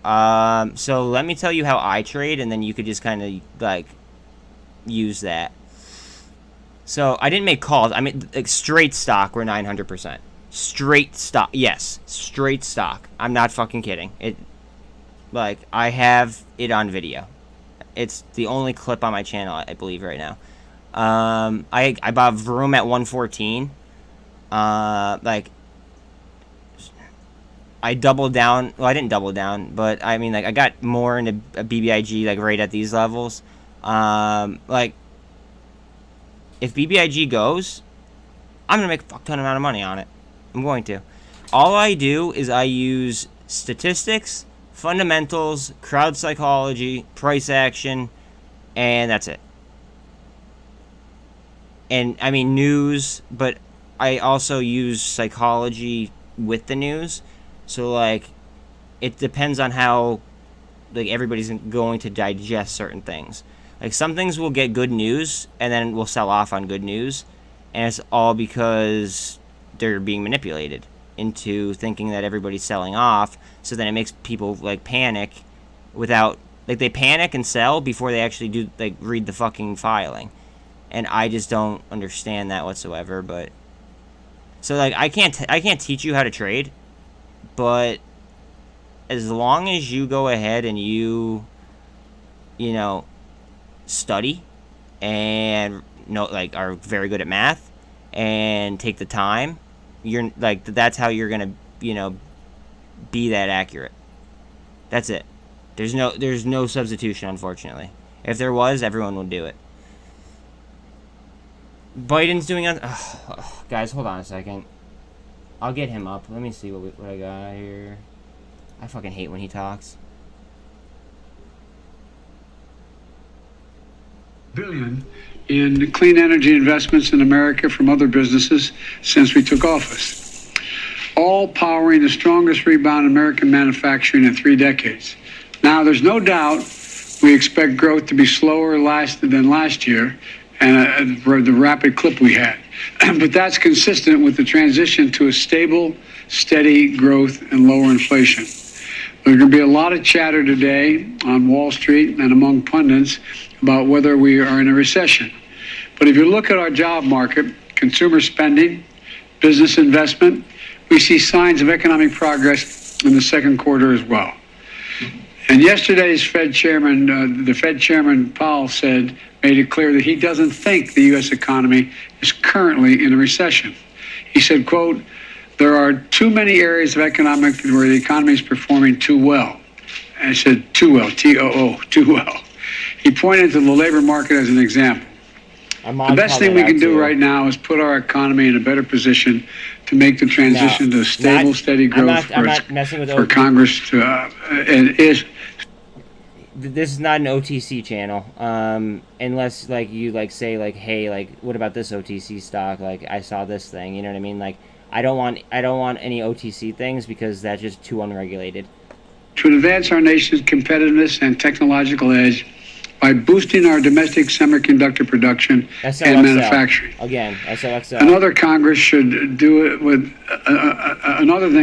So let me tell you how I trade, and then you could just kind of like use that. So I didn't make calls. I mean, like, straight stock were 900%. Straight stock, yes, straight stock. I'm not fucking kidding. Like, I have it on video. It's the only clip on my channel, I believe, right now. I bought VRM at 114. Like, I doubled down. Well, I didn't double down, but I mean, like, I got more into a BBIG, like, right at these levels. Like, if BBIG goes, I'm gonna make a fuck ton amount of money on it. I'm going to. All I do is I use statistics, fundamentals, crowd psychology, price action, and that's it. And, I mean, news, but I also use psychology with the news. So, like, it depends on how, like, everybody's going to digest certain things. Like, some things will get good news, and then will sell off on good news. And it's all because they're being manipulated into thinking that everybody's selling off. So then it makes people, like, panic without... Like, they panic and sell before they actually do, like, read the fucking filing. And I just don't understand that whatsoever, but... So, like, I can't teach you how to trade, but as long as you go ahead and you know, study and like, are very good at math and take the time, you're, like, that's how you're gonna, you know, be that accurate. That's it. There's no substitution, unfortunately. If there was, everyone would do it. Biden's doing... guys, hold on a second. I'll get him up. Let me see what I got here. I fucking hate when he talks. Billion in clean energy investments in America from other businesses since we took office, all powering the strongest rebound in American manufacturing in 3 decades. Now, there's no doubt we expect growth to be slower than last year and the rapid clip we had. But that's consistent with the transition to a stable, steady growth and lower inflation. There's going to be a lot of chatter today on Wall Street and among pundits about whether we are in a recession. But if you look at our job market, consumer spending, business investment, we see signs of economic progress in the second quarter as well. And yesterday's Fed chairman, the Fed chairman Powell made it clear that he doesn't think the U.S. economy is currently in a recession. He said, quote, "There are too many areas of economic where the economy is performing too well." And I said too well, T-O-O, too well. He pointed to the labor market as an example. The best thing we can do right now is put our economy in a better position to make the transition to stable, steady growth for Congress to, This is not an OTC channel, unless like you like say like, hey, like what about this OTC stock? Like I saw this thing, you know what I mean? Like I don't want any OTC things because that's just too unregulated. To advance our nation's competitiveness and technological edge by boosting our domestic semiconductor production and manufacturing. Again, SOXL. Another thing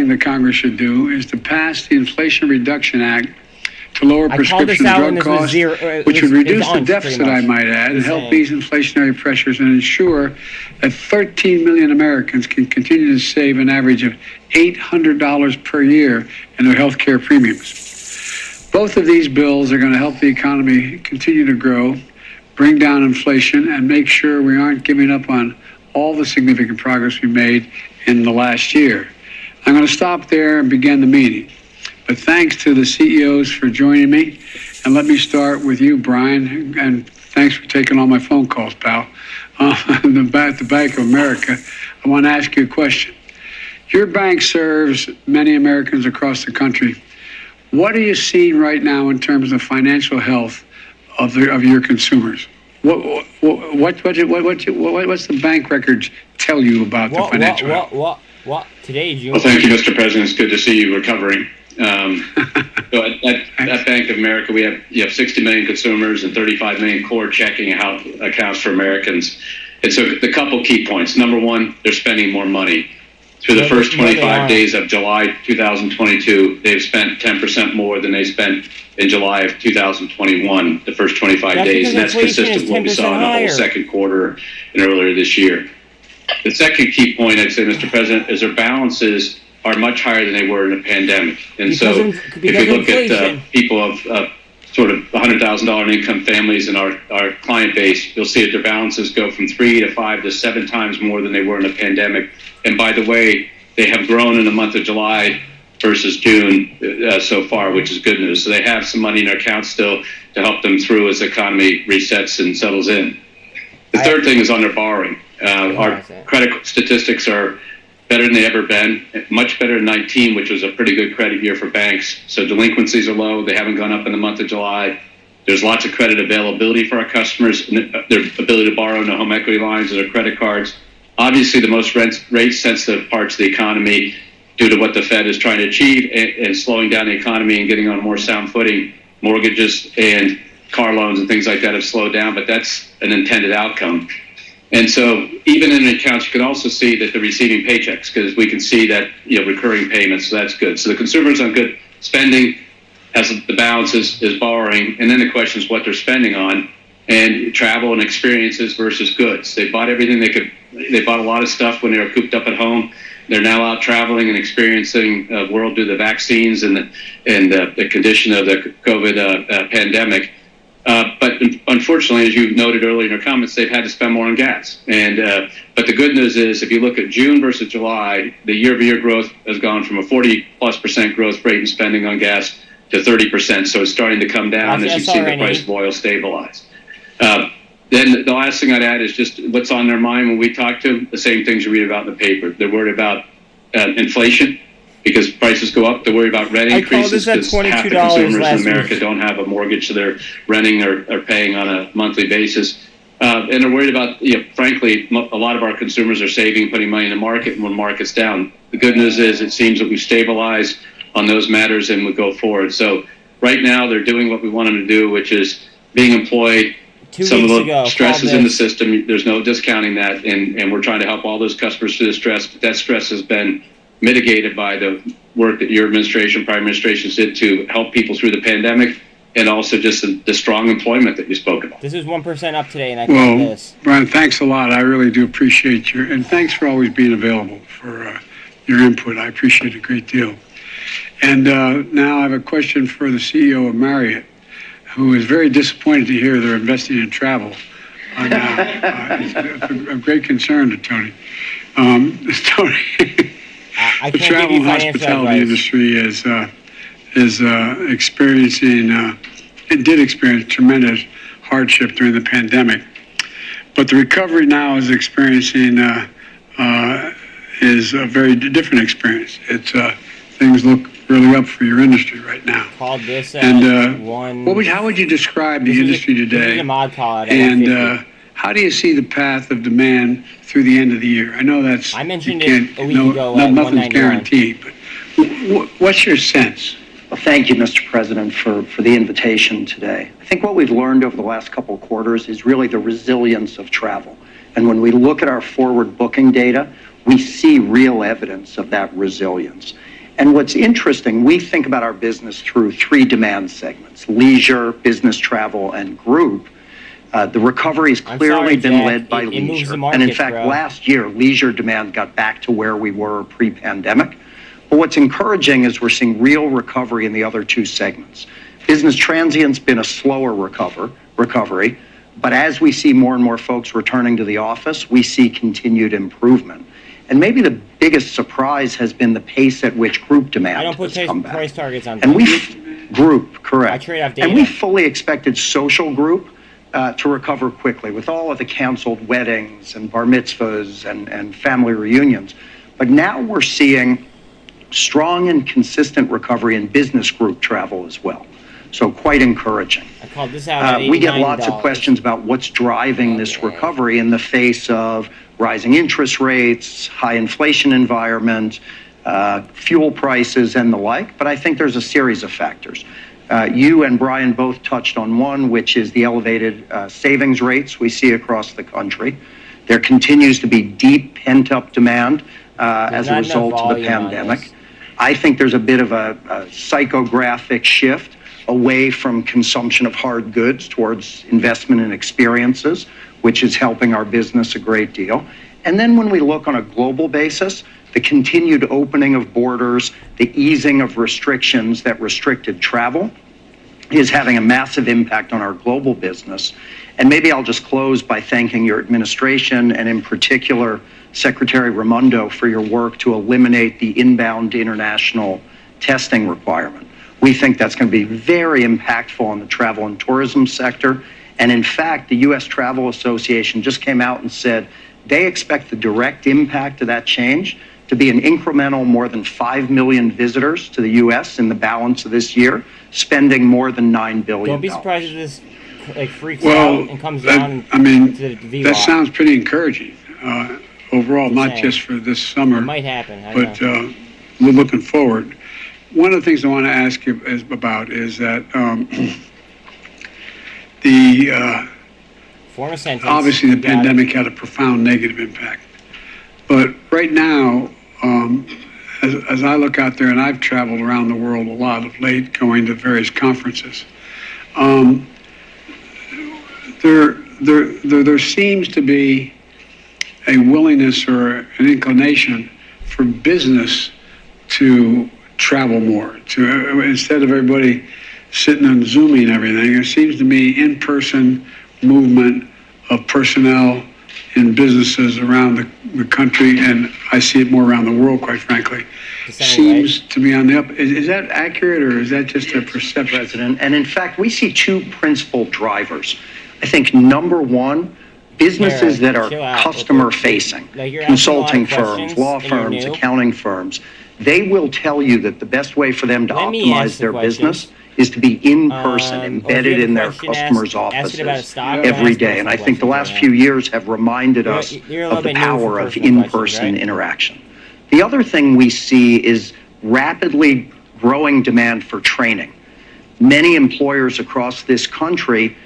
that Congress should do is to pass the Inflation Reduction Act to lower prescription drug costs, which would reduce the deficit, I might add, and help ease inflationary pressures and ensure that 13 million Americans can continue to save an average of $800 per year in their health care premiums. Both of these bills are going to help the economy continue to grow, bring down inflation, and make sure we aren't giving up on all the significant progress we made in the last year. I'm going to stop there and begin the meeting. But thanks to the CEOs for joining me. And let me start with you, Brian, and thanks for taking all my phone calls, pal. The Bank of America, I want to ask you a question. Your bank serves many Americans across the country. What are you seeing right now in terms of financial health of your consumers? What's the bank records tell you about the financial health? What? Today, June. Well, thank you, Mr. President. It's good to see you recovering. So at Bank of America, we have 60 million consumers and 35 million core checking accounts for Americans. And so the couple key points. Number one, they're spending more money. Through the first 25 days of July 2022, they've spent 10% more than they spent in July of 2021, the first 25 days. And that's consistent with what we saw in the whole second quarter and earlier this year. The second key point, I'd say, Mr. President, is their balances are much higher than they were in the pandemic. And if you look at people of sort of $100,000 income families in our client base, you'll see that their balances go from 3 to 5 to 7 times more than they were in the pandemic. And by the way, they have grown in the month of July versus June so far, which is good news. So they have some money in their accounts still to help them through as the economy resets and settles in. The third thing is on their borrowing. Our credit statistics are better than they ever been, much better than 19, which was a pretty good credit year for banks. So delinquencies are low. They haven't gone up in the month of July. There's lots of credit availability for our customers, their ability to borrow no home equity lines or their credit cards. Obviously, the most rate-sensitive parts of the economy, due to what the Fed is trying to achieve and slowing down the economy and getting on a more sound footing, mortgages and car loans and things like that have slowed down, but that's an intended outcome. And so even in the accounts, you can also see that they're receiving paychecks because we can see that, recurring payments, so that's good. So the consumer's on good spending, as the balance is borrowing, and then the question is what they're spending on, and travel and experiences versus goods. They bought everything they could. They bought a lot of stuff when they were cooped up at home. They're now out traveling and experiencing the world due to the vaccines and the condition of the COVID pandemic. But unfortunately, as you noted earlier in your comments, they've had to spend more on gas. But the good news is, if you look at June versus July, the year-over-year growth has gone from a 40+% growth rate in spending on gas to 30%. So it's starting to come down as you see the price of oil stabilize. Then the last thing I'd add is just what's on their mind when we talk to them, the same things you read about in the paper. They're worried about inflation because prices go up. They're worried about rent increases because half the consumers in America don't have a mortgage, so they're renting or paying on a monthly basis. And they're worried about, frankly, a lot of our consumers are saving, putting money in the market, and when the market's down. The good news is it seems that we've stabilized on those matters and we go forward. So right now they're doing what we want them to do, which is being employed. Some of the stress is in the system. There's no discounting that, and we're trying to help all those customers through the stress. But that stress has been mitigated by the work that your administration, prior administrations did to help people through the pandemic, and also just the strong employment that you spoke about. This is 1% up today, and I call this. Brian, thanks a lot. I really do appreciate and thanks for always being available for your input. I appreciate it a great deal. And now I have a question for the CEO of Marriott, who is very disappointed to hear they're investing in travel. It's a great concern to Tony. Tony, the travel and hospitality industry is experiencing, it did experience tremendous hardship during the pandemic. But the recovery now is experiencing is a very different experience. It's things look really up for your industry right now. Called this and one. How would you describe the industry today? This is a mod call at and how do you see the path of demand through the end of the year? I know that's I mentioned it a week ago at nothing's guaranteed, but what's your sense? Well, thank you, Mr. President, for the invitation today. I think what we've learned over the last couple of quarters is really the resilience of travel. And when we look at our forward booking data, we see real evidence of that resilience. And what's interesting, we think about our business through three demand segments: leisure, business travel, and group. The recovery's clearly been led by leisure. And in fact, last year, leisure demand got back to where we were pre-pandemic. But what's encouraging is we're seeing real recovery in the other two segments. Business transient's been a slower recovery, but as we see more and more folks returning to the office, we see continued improvement. And maybe the biggest surprise has been the pace at which group demand has come back. Price targets on group, correct. I trade off data. And we fully expected social group to recover quickly with all of the canceled weddings and bar mitzvahs and family reunions. But now we're seeing strong and consistent recovery in business group travel as well. So quite encouraging. I called this out at we get lots of questions about what's driving this recovery in the face of rising interest rates, high inflation environment, fuel prices, and the like. But I think there's a series of factors. You and Brian both touched on one, which is the elevated savings rates we see across the country. There continues to be deep pent-up demand as a result of the pandemic. I think there's a bit of a psychographic shift away from consumption of hard goods towards investment in experiences, which is helping our business a great deal. And then when we look on a global basis, the continued opening of borders, the easing of restrictions that restricted travel is having a massive impact on our global business. And maybe I'll just close by thanking your administration and in particular Secretary Raimondo for your work to eliminate the inbound international testing requirement. We think that's going to be very impactful on the travel and tourism sector. And in fact, the U.S. Travel Association just came out and said they expect the direct impact of that change to be an incremental more than 5 million visitors to the U.S. in the balance of this year, spending more than $9 billion. Don't be surprised if this freaks out and comes down to the VWAP. That sounds pretty encouraging overall, not just for this summer. It might happen, but we're looking forward. One of the things I want to ask you about is that obviously the pandemic had a profound negative impact. But right now, as I look out there, and I've traveled around the world a lot of late, going to various conferences, there seems to be a willingness or an inclination for business to travel more. Instead of everybody sitting on Zooming and everything, there seems to be in-person movement of personnel in businesses around the country, and I see it more around the world, quite frankly. Seems to be on the up. Is that accurate, or is that just a perception? President, and in fact, we see two principal drivers. I think number one, Businesses that are chill out. customer facing, Like, you're asking a lot of consulting questions firms, law and you're firms, new. accounting firms, they will tell you that the best way for them to Let me optimize ask the their questions. business is to be in person, Or if you embedded have a in their question, customers' ask it about a offices stock. Don't every ask day. And I personal think the questions last right few now. years have reminded You're- us you're a of little the bit new for power of personal questions, in-person right? interaction. The other thing we see is rapidly growing demand for training. Many employers across this country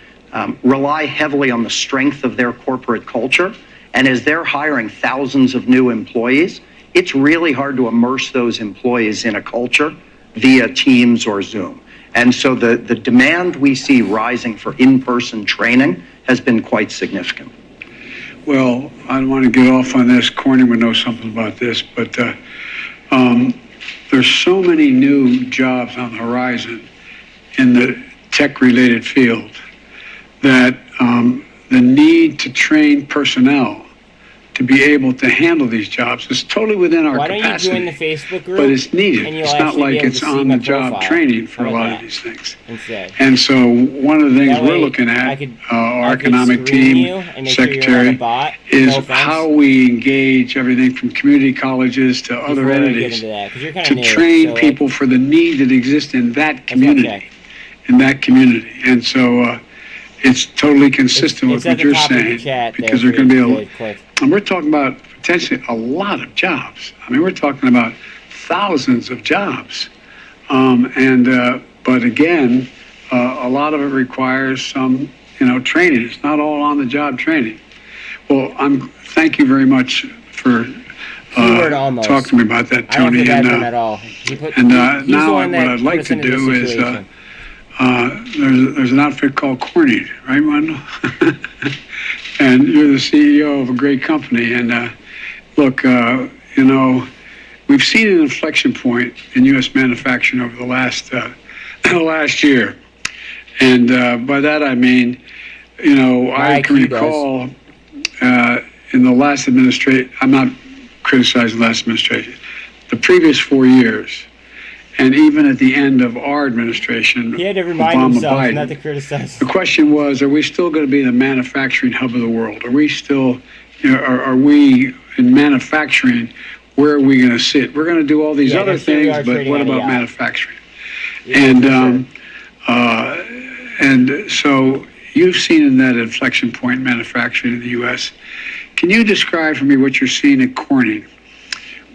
rely heavily on the strength of their corporate culture. And as they're hiring thousands of new employees, it's really hard to immerse those employees in a culture via Teams or Zoom. And so the demand we see rising for in-person training has been quite significant. Well, I don't want to get off on this. Corning would know something about this, but there's so many new jobs on the horizon in the tech-related field that the need to train personnel to be able to handle these jobs is totally within our Why don't capacity. you join the Facebook group? But it's needed. and you'll It's not actually like be able it's to see on my the job profile? training for How a about lot that of these things. Instead. And so one of the things That we're way looking I at, could- our I could economic screen you team, and make sure you're not a secretary, bot. is No offense. how we engage everything from community colleges to other Before I get entities into that, 'cause you're kinda to new, train so, like, people for the need that exists in that check. community. And so it's totally consistent It's with at what the you're top of the saying, chat there because for there's going to be you to click. and we're talking about potentially a lot of jobs. I mean, we're talking about thousands of jobs. But again, a lot of it requires some, training. It's not all on-the-job training. Well, thank you very much for Keyword almost. talking to me about that, I don't Tony. feel bad And for him at all. He's now the one what that I'd put like us to into this do is situation. there's an outfit called Corning, right, Wendell? And you're the CEO of a great company. And look, we've seen an inflection point in U.S. manufacturing over the last year. And by that I mean, I can recall in the last administration, I'm not criticizing the last administration, the previous 4 years, and even at the end of our administration, He had to remind Obama, himself Biden, not to criticize. the question was, are we still going to be the manufacturing hub of the world? Are we still, are we in manufacturing, where are we going to sit? We're going to do all these Yeah, other next year we things, are but trading what at a about yacht. manufacturing? Yeah, And so you've seen in that inflection point in manufacturing in the U.S. Can you describe for me what you're seeing at Corning?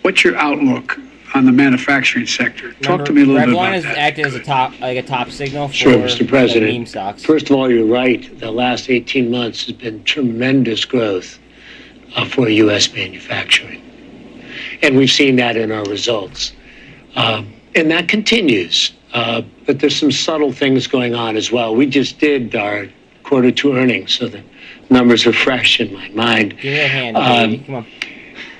What's your outlook on the manufacturing sector? Talk to me a little bit Revlon about has that. acted as a top signal for Sure, Mr. President. meme stocks. First of all, you're right. The last 18 months has been tremendous growth for U.S. manufacturing. And we've seen that in our results. And that continues. But there's some subtle things going on as well. We just did our quarter two earnings, so the numbers are fresh in my mind. Give me a hand, baby. Come on.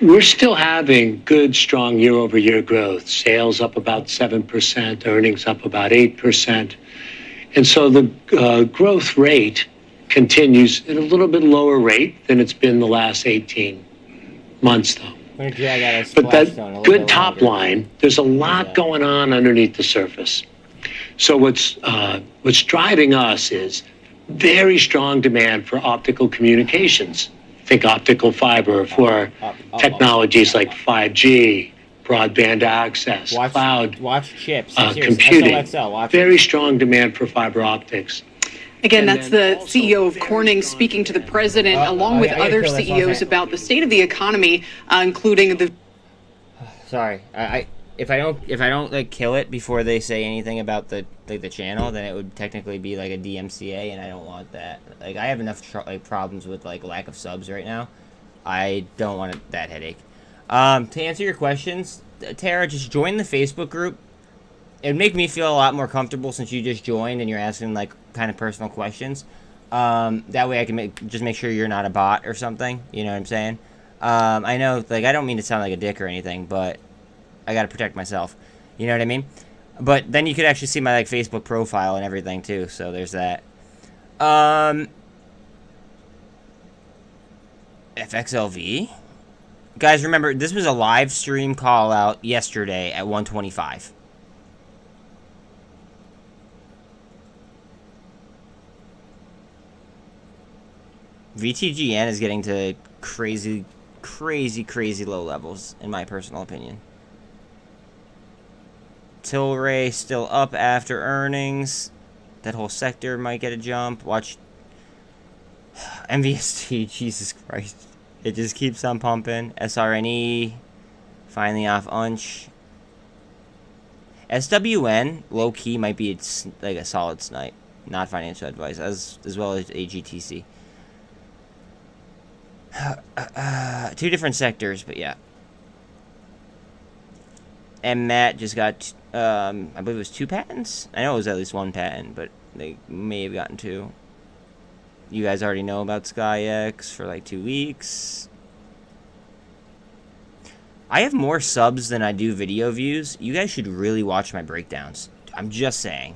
We're still having good, strong year-over-year growth. Sales up about 7%, earnings up about 8%. And so the growth rate continues at a little bit lower rate than it's been the last 18 months, though. I'm gonna drag out a But splash zone a that little good bit top longer. line, there's a lot going on underneath the surface. So what's driving us is very strong demand for optical communications. Think optical fiber for technologies like 5G, broadband access, cloud, Watch chips. Serious. computing. XOXO, watch Very strong demand for fiber optics. Again, that's the CEO of Corning speaking to the president, along with other CEOs about the state of the economy, including the. Sorry, if I don't like kill it before they say anything about the channel, then it would technically be like a DMCA, and I don't want that. Like, I have enough problems with like lack of subs right now. I don't want that headache. To answer your questions, Tara, just join the Facebook group. It'd make me feel a lot more comfortable since you just joined and you're asking like kind of personal questions. That way I can make sure you're not a bot or something. You know what I'm saying? I know, like, I don't mean to sound like a dick or anything, but I gotta protect myself. You know what I mean? But then you could actually see my like Facebook profile and everything too. So there's that. FXLV? Guys, remember, this was a live stream call out yesterday at 1:25. VTGN is getting to crazy, crazy, crazy low levels, in my personal opinion. Tilray still up after earnings. That whole sector might get a jump. Watch MVST, Jesus Christ. It just keeps on pumping. SRNE, finally off unch. SWN, low-key, might be like a solid snipe. Not financial advice, as well as AGTC. Two different sectors, but yeah. And Matt just got, I believe it was 2 patents? I know it was at least 1 patent, but they may have gotten 2. You guys already know about SkyX for like 2 weeks. I have more subs than I do video views. You guys should really watch my breakdowns. I'm just saying.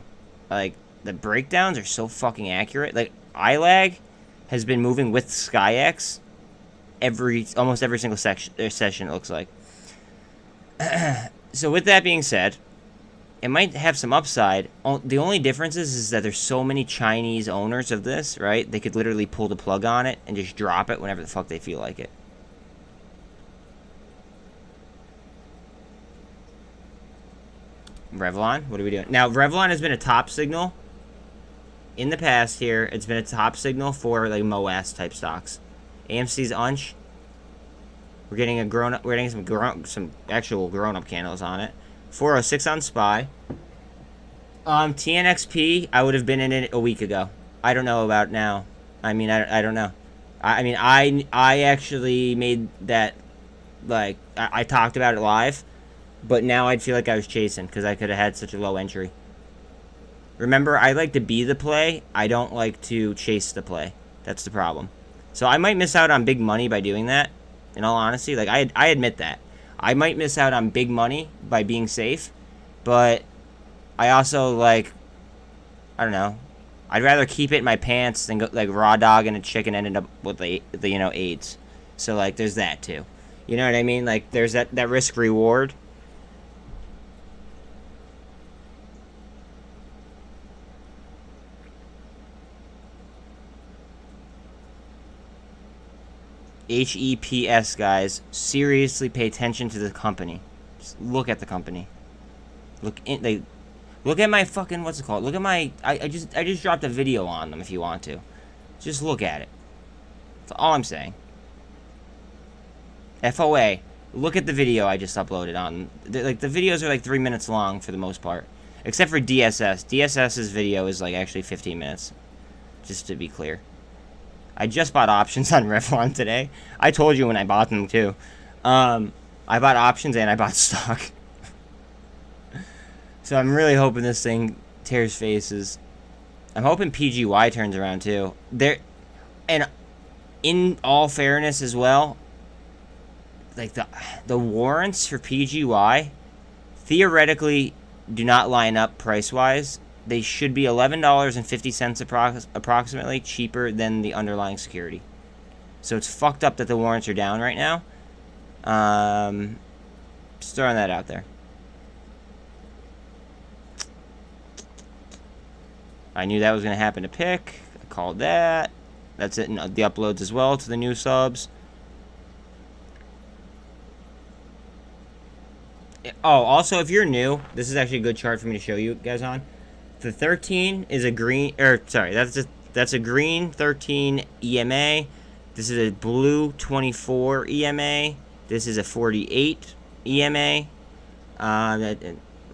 Like, the breakdowns are so fucking accurate. Like, iLag has been moving with SkyX almost every single session, it looks like. So with that being said, it might have some upside. The only difference is that there's so many Chinese owners of this, right? They could literally pull the plug on it and just drop it whenever the fuck they feel like it. Revlon, what are we doing? Now, Revlon has been a top signal in the past here. It's been a top signal for like MOAS type stocks. AMC's unch. We're getting some actual grown-up candles on it. 406 on SPY. TNXP, I would have been in it a week ago. I don't know about now. I mean, I don't know. I actually made that, like, I talked about it live, but now I'd feel like I was chasing because I could have had such a low entry. Remember, I like to be the play. I don't like to chase the play. That's the problem. So I might miss out on big money by doing that. In all honesty, like, I admit that. I might miss out on big money by being safe, but I also, like, I don't know. I'd rather keep it in my pants than go, like, raw dog and a chicken ended up with the you know, AIDS. So, like, there's that, too. You know what I mean? Like, there's that risk-reward. HEPS, guys. Seriously pay attention to the company. Just look at the company. Look at my fucking, what's it called? Look at my, I just dropped a video on them if you want to. Just look at it. That's all I'm saying. FOA. Look at the video I just uploaded on. The videos are like 3 minutes long for the most part. Except for DSS. DSS's video is like actually 15 minutes. Just to be clear. I just bought options on Revlon today. I told you when I bought them, too. I bought options and I bought stock. So I'm really hoping this thing tears faces. I'm hoping PGY turns around, too. And in all fairness as well, like the warrants for PGY theoretically do not line up price-wise. They should be $11.50 approximately cheaper than the underlying security. So it's fucked up that the warrants are down right now. Just throwing that out there. I knew that was going to happen to pick. I called that. That's it in the uploads as well to the new subs. Oh, also, if you're new, this is actually a good chart for me to show you guys on. The 13 is a green, that's a green 13 EMA. This is a blue 24 EMA. This is a 48 EMA. I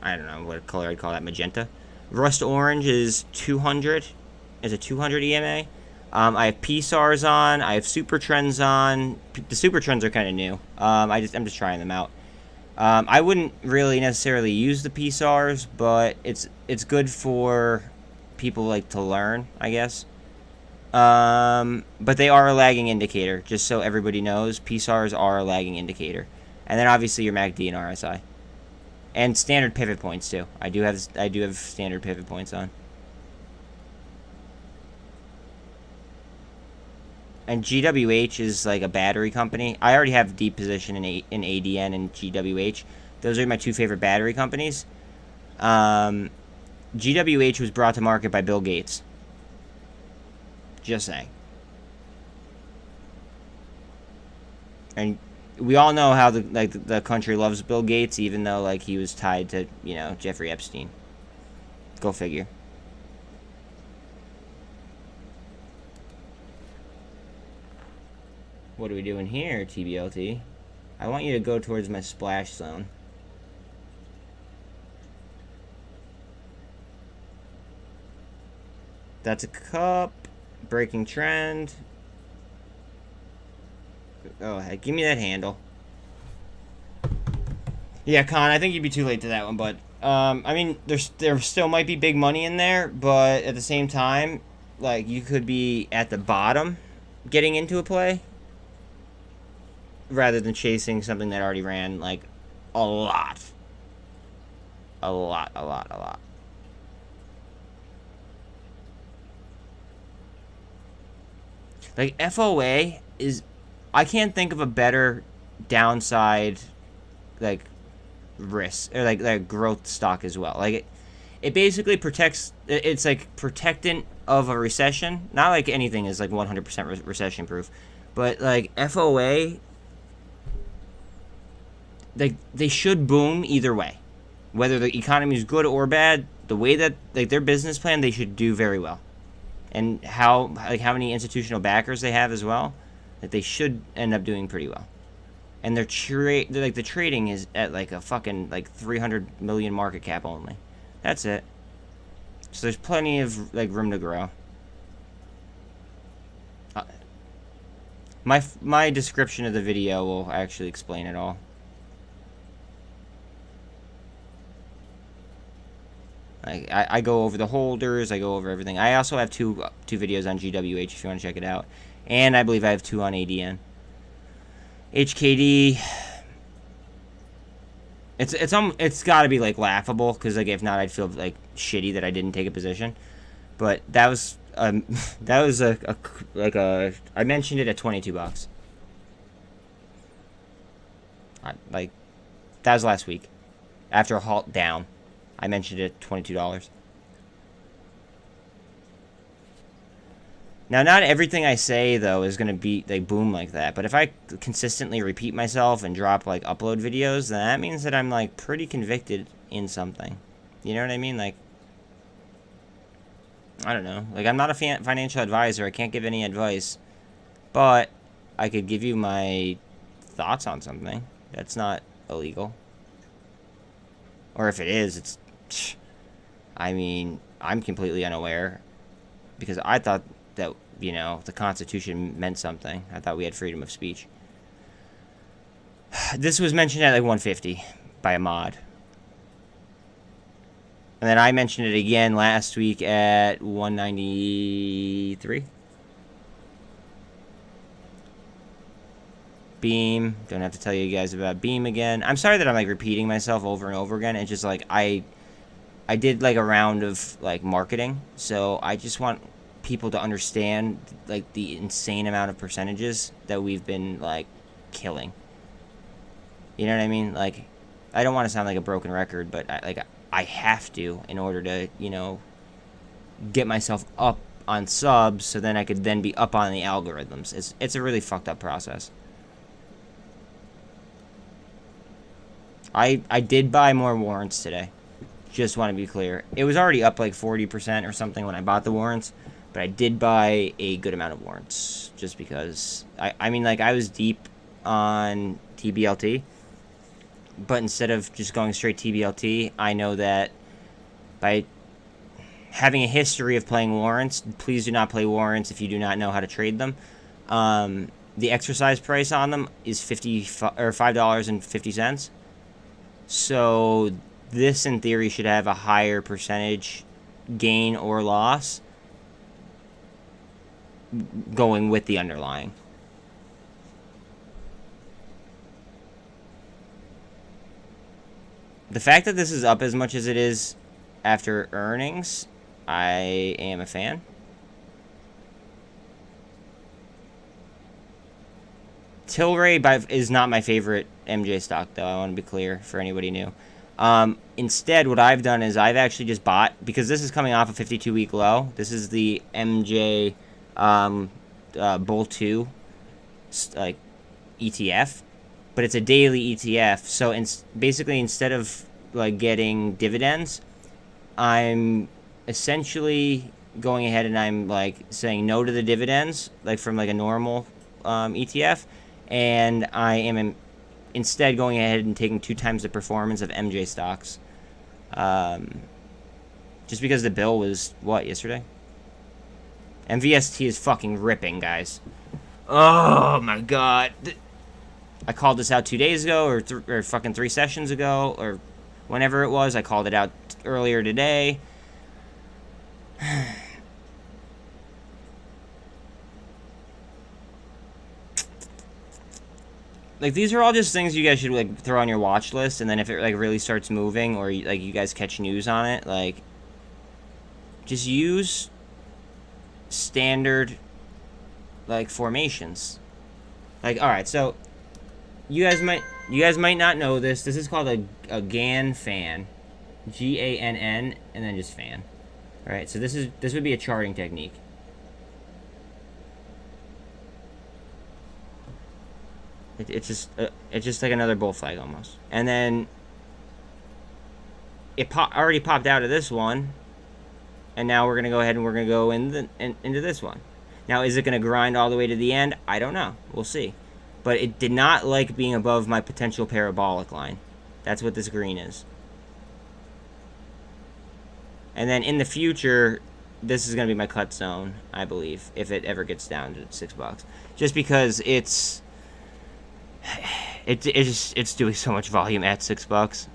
don't know what color I'd call that, magenta. Rust orange is 200, is a 200 EMA. I have PSARs on, I have super trends on. The super trends are kind of new. I'm just trying them out. I wouldn't really necessarily use the PSARs, but it's good for people like to learn, I guess. But they are a lagging indicator, just so everybody knows. PSARs are a lagging indicator, and then obviously your MACD and RSI, and standard pivot points too. I do have standard pivot points on. And GWH is like a battery company. I already have deep position in ADN and GWH. Those are my two favorite battery companies. GWH was brought to market by Bill Gates. Just saying. And we all know how the country loves Bill Gates, even though like he was tied to, you know, Jeffrey Epstein. Go figure. What are we doing here, TBLT? I want you to go towards my splash zone. That's a cup. Breaking trend. Oh, heck, give me that handle. Yeah, Con, I think you'd be too late to that one, but I mean, there still might be big money in there, but at the same time, like, you could be at the bottom getting into a play rather than chasing something that already ran, like, a lot. A lot. Like, FOA is... I can't think of a better downside, like, risk, or, like growth stock as well. Like, it basically protects... It's, like, protectant of a recession. Not like anything is, like, 100% recession-proof. But, like, FOA... Like, they should boom either way. Whether the economy is good or bad, the way that, like, their business plan, they should do very well. And how many institutional backers they have as well, that they should end up doing pretty well. And the trading is at like a fucking like 300 million market cap only. That's it. So there's plenty of like room to grow. My description of the video will actually explain it all. I go over the holders, I go over everything. I also have two videos on GWH if you want to check it out. And I believe I have 2 on ADN. HKD, it's got to be like laughable, because like if not I'd feel like shitty that I didn't take a position. But that was I mentioned it at $22. Like that was last week after a halt down. I mentioned it at $22. Now, not everything I say, though, is going to be, like, boom like that. But if I consistently repeat myself and drop, like, upload videos, then that means that I'm, like, pretty convicted in something. You know what I mean? Like, I don't know. Like, I'm not a financial advisor. I can't give any advice. But I could give you my thoughts on something. That's not illegal. Or if it is, it's... I mean, I'm completely unaware. Because I thought that, you know, the Constitution meant something. I thought we had freedom of speech. This was mentioned at like 150 by a mod. And then I mentioned it again last week at 193. Beam. Don't have to tell you guys about Beam again. I'm sorry that I'm like repeating myself over and over again. It's just like I did like a round of like marketing. So I just want people to understand like the insane amount of percentages that we've been like killing. You know what I mean? Like, I don't want to sound like a broken record, but I have to in order to, you know, get myself up on subs so then I could then be up on the algorithms. It's a really fucked up process. I did buy more warrants today. Just want to be clear. It was already up like 40% or something when I bought the warrants. But I did buy a good amount of warrants. Just because... I mean, like, I was deep on TBLT. But instead of just going straight TBLT, I know that by having a history of playing warrants, please do not play warrants if you do not know how to trade them. The exercise price on them is $5.50. So this, in theory, should have a higher percentage gain or loss going with the underlying. The fact that this is up as much as it is after earnings, I am a fan. Tilray is not my favorite MJ stock, though. I want to be clear for anybody new. Instead, what I've done is I've actually just bought, because this is coming off a 52-week low. This is the MJ Bull 2 like ETF, but it's a daily ETF. So basically, instead of like getting dividends, I'm essentially going ahead and I'm like saying no to the dividends, like from like a normal ETF, and I am instead going ahead and taking 2 times the performance of MJ stocks. Just because the bill was, what, yesterday? MVST is fucking ripping, guys. Oh my god. I called this out 2 days ago, or fucking 3 sessions ago, or whenever it was. I called it out earlier today. Like, these are all just things you guys should, like, throw on your watch list, and then if it, like, really starts moving, or, like, you guys catch news on it, like, just use standard, like, formations. Like, alright, so, you guys might not know this. This is called a GAN fan. G-A-N-N, and then just fan. Alright, so this would be a charting technique. It's just like another bull flag almost. And then it already popped out of this one, and now we're gonna go ahead and we're gonna go into this one. Now, is it gonna grind all the way to the end? I don't know. We'll see. But it did not like being above my potential parabolic line. That's what this green is. And then in the future, this is gonna be my cut zone, I believe, if it ever gets down to $6. Just because it's doing so much volume at $6.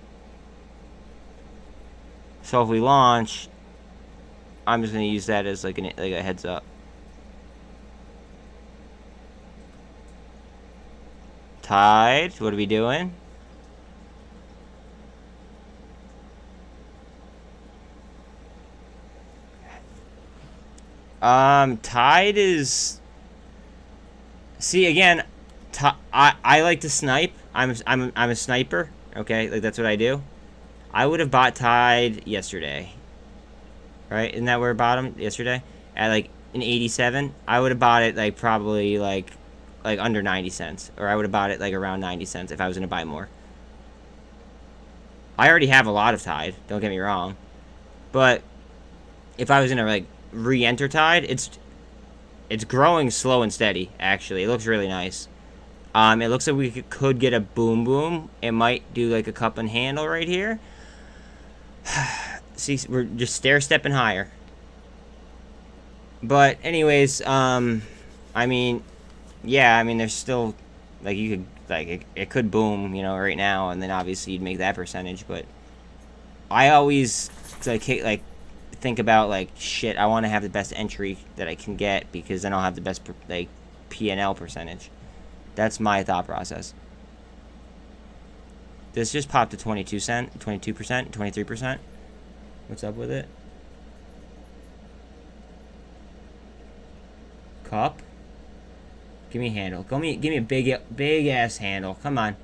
So if we launch, I'm just gonna use that as like a heads up. Tide, what are we doing? Tide is. See, again, I like to snipe. I'm a sniper. Okay, like that's what I do. I would have bought Tide yesterday. Right? Isn't that where it bottomed yesterday? At like an 87. I would have bought it like probably like under 90 cents, or I would have bought it like around 90 cents if I was gonna buy more. I already have a lot of Tide. Don't get me wrong, but if I was gonna like re-enter Tide, it's growing slow and steady. Actually, it looks really nice. It looks like we could get a boom boom. It might do like a cup and handle right here. See, we're just stair-stepping higher. But anyways, I mean, yeah, I mean, there's still, like, you could, like, it could boom, you know, right now, and then obviously you'd make that percentage, but I always, like think about, like, shit, I want to have the best entry that I can get, because then I'll have the best, like, P&L percentage. That's my thought process. This just popped to 22%, 23%. What's up with it? Cup? Give me a handle. Give me a big ass handle. Come on.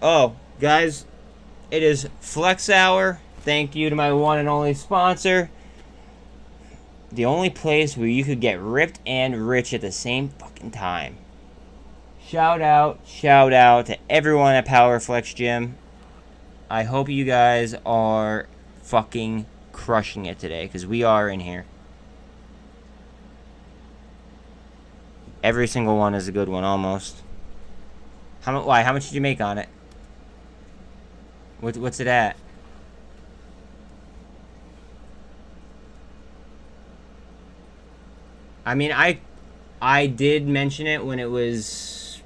Oh, guys, it is Flex Hour. Thank you to my one and only sponsor. The only place where you could get ripped and rich at the same fucking time. Shout out to everyone at Power Flex Gym. I hope you guys are fucking crushing it today, because we are in here. Every single one is a good one, almost. Why? How much did you make on it? What's it at? I mean, I did mention it when it was.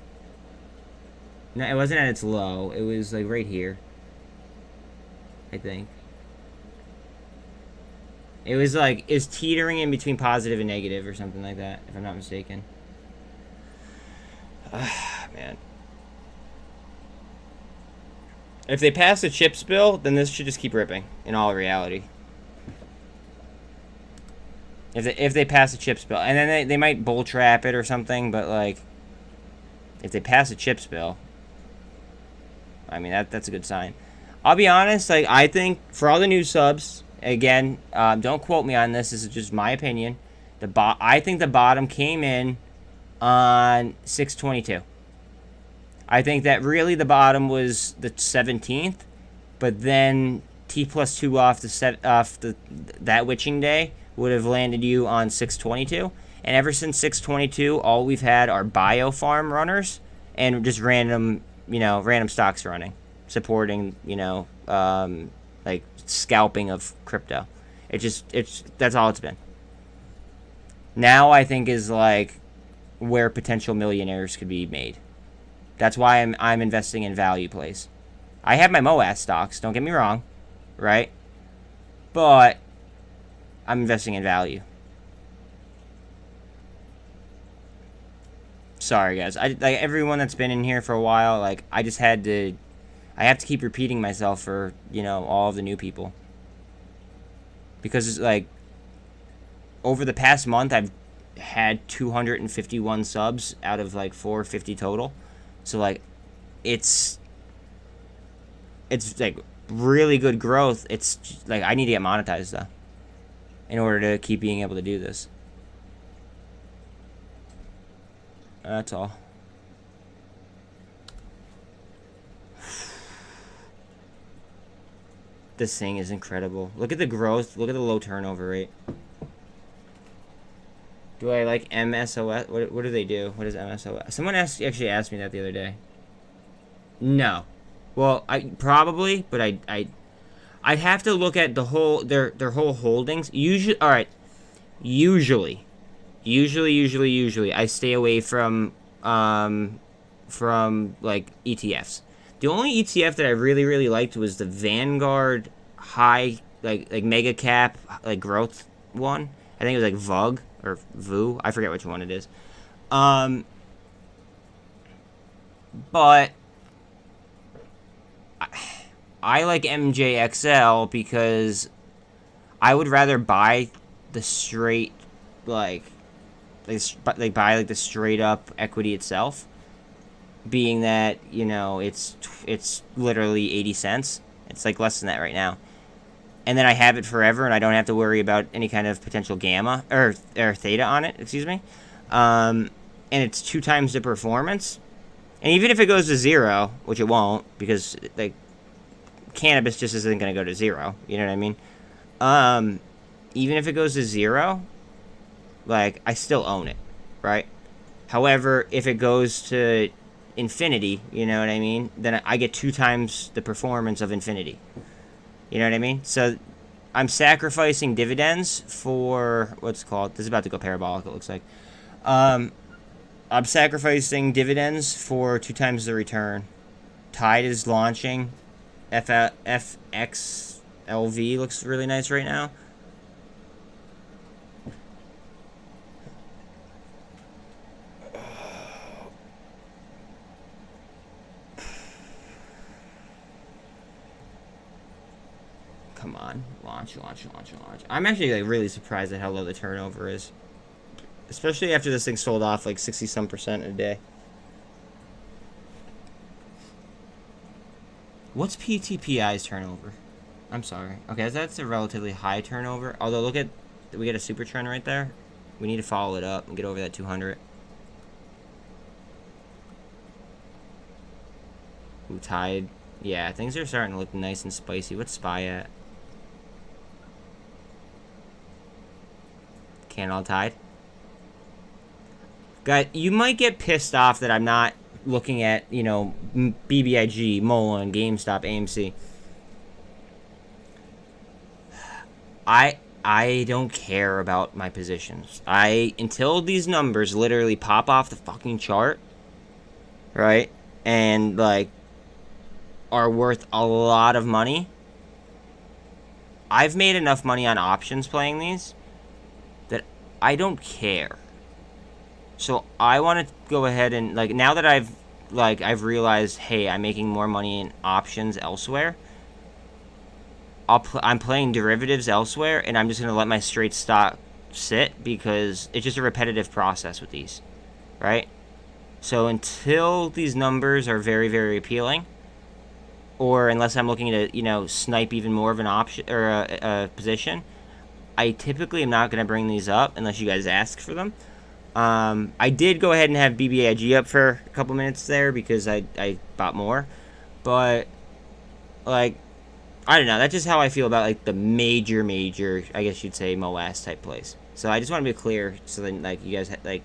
No, it wasn't at its low. It was like right here, I think. It was like, it's teetering in between positive and negative or something like that, if I'm not mistaken. Man. If they pass the chips bill, then this should just keep ripping, in all reality. If they pass the chips bill. And then they might bull trap it or something, but like, if they pass the chips bill, I mean, that's a good sign. I'll be honest, like, I think for all the new subs, again, don't quote me on this is just my opinion. I think the bottom came in on 622. I think that really the bottom was the 17th, but then T+2 off that witching day would have landed you on 622. And ever since 622, all we've had are bio-farm runners and just random stocks running, supporting, like scalping of crypto. That's all it's been. Now I think is like where potential millionaires could be made. That's why I'm investing in value plays. I have my MOAS stocks, don't get me wrong, right? But I'm investing in value. Sorry guys, like everyone that's been in here for a while, like I have to keep repeating myself for, all of the new people. Because it's like over the past month I've had 251 subs out of like 450 total. So like it's like really good growth. It's like I need to get monetized though in order to keep being able to do this. That's all. This thing is incredible. Look at the growth. Look at the low turnover rate. Do I like MSOS? What do they do? What is MSOS? Someone actually asked me that the other day. No. Well, probably, but I'd have to look at the whole their whole holdings. Usually I stay away from like ETFs. The only ETF that I really liked was the Vanguard high like mega cap like growth one. I think it was like VUG or VU. I forget which one it is. But I like MJXL because I would rather buy the straight buy like the straight up equity itself, being that it's literally 80 cents. It's like less than that right now, and then I have it forever and I don't have to worry about any kind of potential gamma or theta on it, excuse me. And it's 2 times the performance, and even if it goes to 0, which it won't, because like cannabis just isn't going to go to 0, you know what I mean? Even if it goes to 0, like I still own it, right? However, if it goes to infinity, you know what I mean, then I get 2 times the performance of infinity. You know what I mean? So I'm sacrificing dividends for what's called, this is about to go parabolic, it looks like. I'm sacrificing dividends for 2 times the return. TYDE is launching. FXLV looks really nice right now. Come on, launch. I'm actually like really surprised at how low the turnover is, especially after this thing sold off like 60-some% a day. What's PTPI's turnover? I'm sorry. Okay, that's a relatively high turnover. Although look at, we get a super trend right there. We need to follow it up and get over that 200. Ooh, TYDE. Yeah, things are starting to look nice and spicy. What's SPY at? Candle TYDE. Guys, you might get pissed off that I'm not looking at, BBIG, MULN, GameStop, AMC. I don't care about my positions. Until these numbers literally pop off the fucking chart, right? And like are worth a lot of money. I've made enough money on options playing these that I don't care. So I want to go ahead and like, now that I've realized, hey, I'm making more money in options elsewhere, I'm playing derivatives elsewhere, and I'm just going to let my straight stock sit because it's just a repetitive process with these, right? So until these numbers are very, very appealing, or unless I'm looking to, snipe even more of an option or a position, I typically am not going to bring these up unless you guys ask for them. I did go ahead and have BBIG up for a couple minutes there because I bought more. But, like, I don't know. That's just how I feel about, like, the major, I guess you'd say, MOAS type plays. So I just want to be clear so then, like, you guys, like,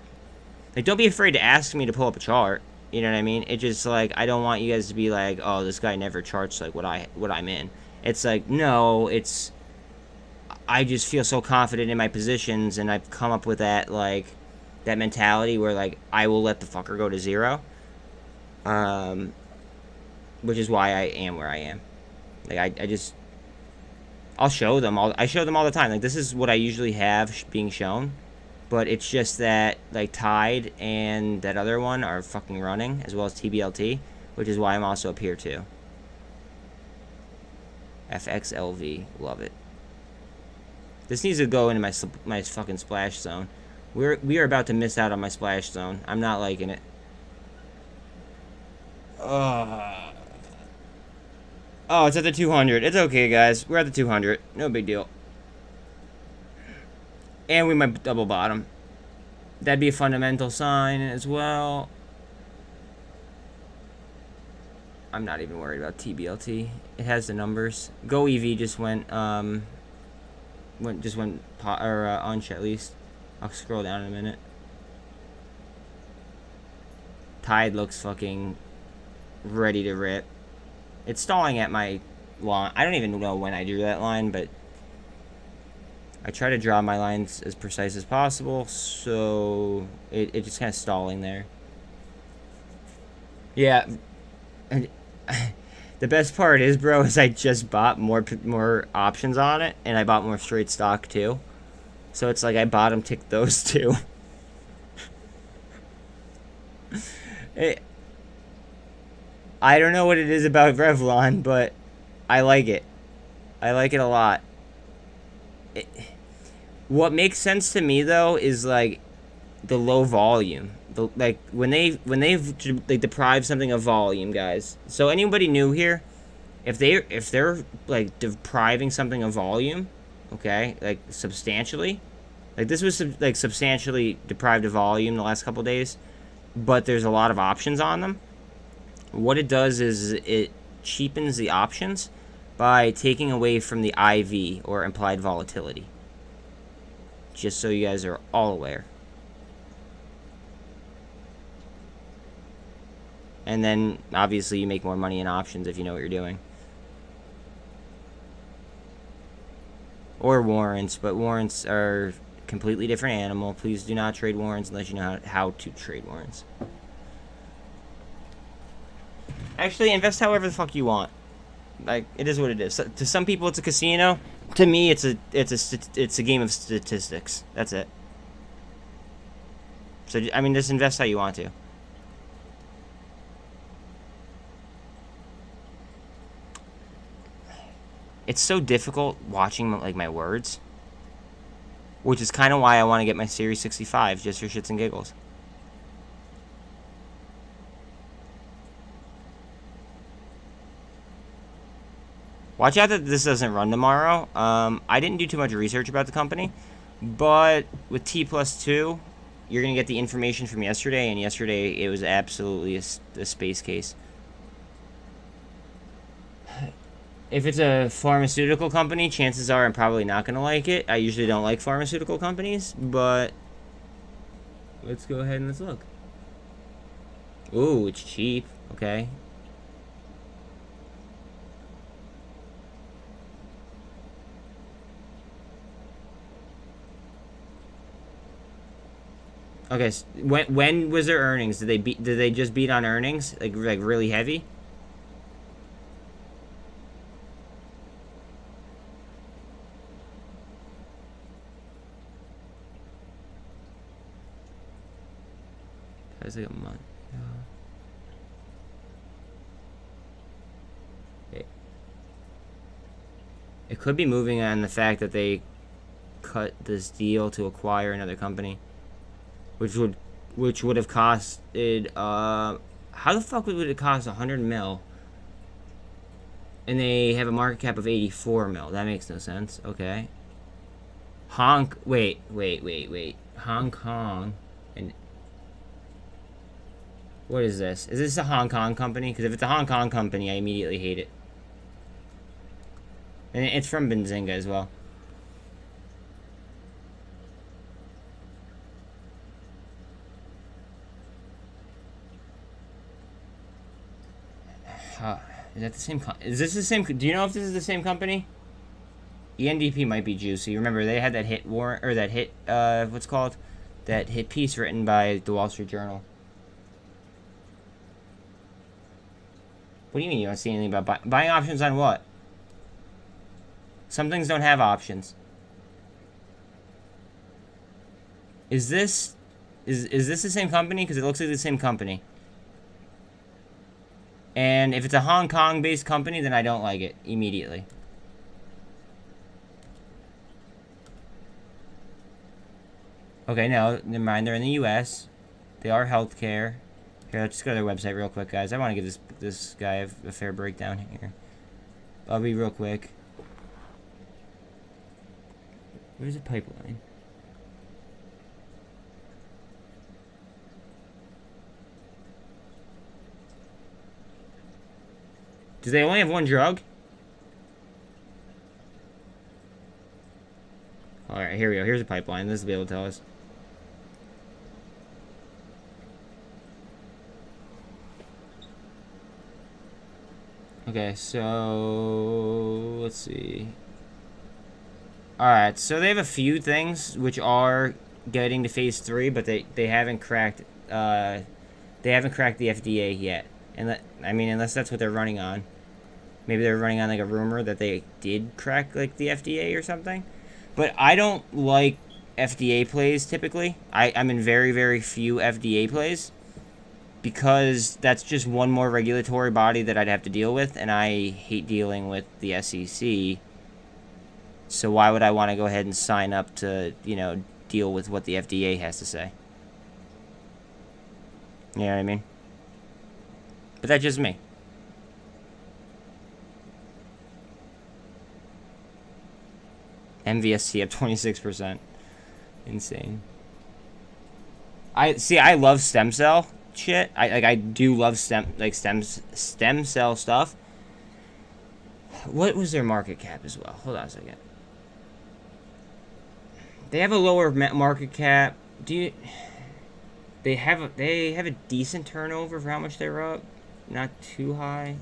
don't be afraid to ask me to pull up a chart. You know what I mean? It's just, like, I don't want you guys to be like, oh, this guy never charts, like, what I'm in. It's like, no, it's... I just feel so confident in my positions, and I've come up with that, like, that mentality where, like, I will let the fucker go to zero. Which is why I am where I am. Like, I'll show them. I show them all the time. Like, this is what I usually have being shown. But it's just that, like, TYDE and that other one are fucking running, as well as Tblt, which is why I'm also up here, too. FXLV. Love it. This needs to go into my fucking splash zone. We are about to miss out on my splash zone. I'm not liking it. Oh, it's at the 200. It's okay, guys. We're at the 200. No big deal. And we might double bottom. That'd be a fundamental sign as well. I'm not even worried about Tblt. It has the numbers. Go EV just went unch at least. I'll scroll down in a minute. TYDE looks fucking ready to rip. It's stalling at my line. I don't even know when I drew that line, but I try to draw my lines as precise as possible, so it's just kind of stalling there. Yeah. And the best part is, bro, is I just bought more options on it, and I bought more straight stock too. So it's like I bottom ticked those two. I don't know what it is about Revlon, but I like it. I like it a lot. What makes sense to me though is like the low volume. Like when they've like deprived something of volume, guys. So anybody new here, if they're like depriving something of volume, okay, like substantially, like this was like substantially deprived of volume the last couple days, but there's a lot of options on them. What it does is it cheapens the options by taking away from the IV or implied volatility. Just so you guys are all aware. And then obviously you make more money in options if you know what you're doing. Or warrants, but warrants are a completely different animal. Please do not trade warrants unless you know how to trade warrants. Actually, invest however the fuck you want. Like, it is what it is. So, to some people, it's a casino. To me, it's a game of statistics. That's it. So, I mean, just invest how you want to. It's so difficult watching, like, my words. Which is kind of why I want to get my Series 65, just for shits and giggles. Watch out that this doesn't run tomorrow. I didn't do too much research about the company, but with T+2, you're going to get the information from yesterday, and yesterday it was absolutely a space case. If it's a pharmaceutical company, chances are I'm probably not going to like it. I usually don't like pharmaceutical companies, but let's go ahead and let's look. Ooh, it's cheap. Okay. Okay, so when was their earnings? Did they just beat on earnings? Like really heavy? That's like a month. It could be moving on the fact that they cut this deal to acquire another company. Which would have costed how the fuck would it cost 100 mil? And they have a market cap of 84 mil. That makes no sense. Okay. Wait. Hong Kong. And what is this? Is this a Hong Kong company? Because if it's a Hong Kong company, I immediately hate it. And it's from Benzinga as well. Is that the same? Is this the same? Do you know if this is the same company? ENDP might be juicy. Remember, they had that hit warrant, or that hit, what's it called? That hit piece written by the Wall Street Journal. What do you mean you don't see anything about buying options on what? Some things don't have options. Is this the same company? Because it looks like the same company. And if it's a Hong Kong-based company, then I don't like it immediately. Okay, no, never mind. They're in the U.S. They are healthcare. Here, let's just go to their website real quick, guys. I want to give this guy a fair breakdown here. I'll be real quick. Where's the pipeline? Do they only have one drug? Alright, here we go. Here's the pipeline. This will be able to tell us. Okay, so let's see. Alright, so they have a few things which are getting to phase 3, but they haven't cracked the FDA yet. And I mean, unless that's what they're running on. Maybe they're running on like a rumor that they did crack like the FDA or something. But I don't like FDA plays typically. I'm in very, very few FDA plays because that's just one more regulatory body that I'd have to deal with, and I hate dealing with the SEC. So why would I want to go ahead and sign up to, you know, deal with what the FDA has to say? You know what I mean? But that's just me. MVST up 26%. Insane. I love stem cell shit. I do love stem cell stuff. What was their market cap as well? Hold on a second. They have a lower market cap. They have a decent turnover for how much they're up. Not too high.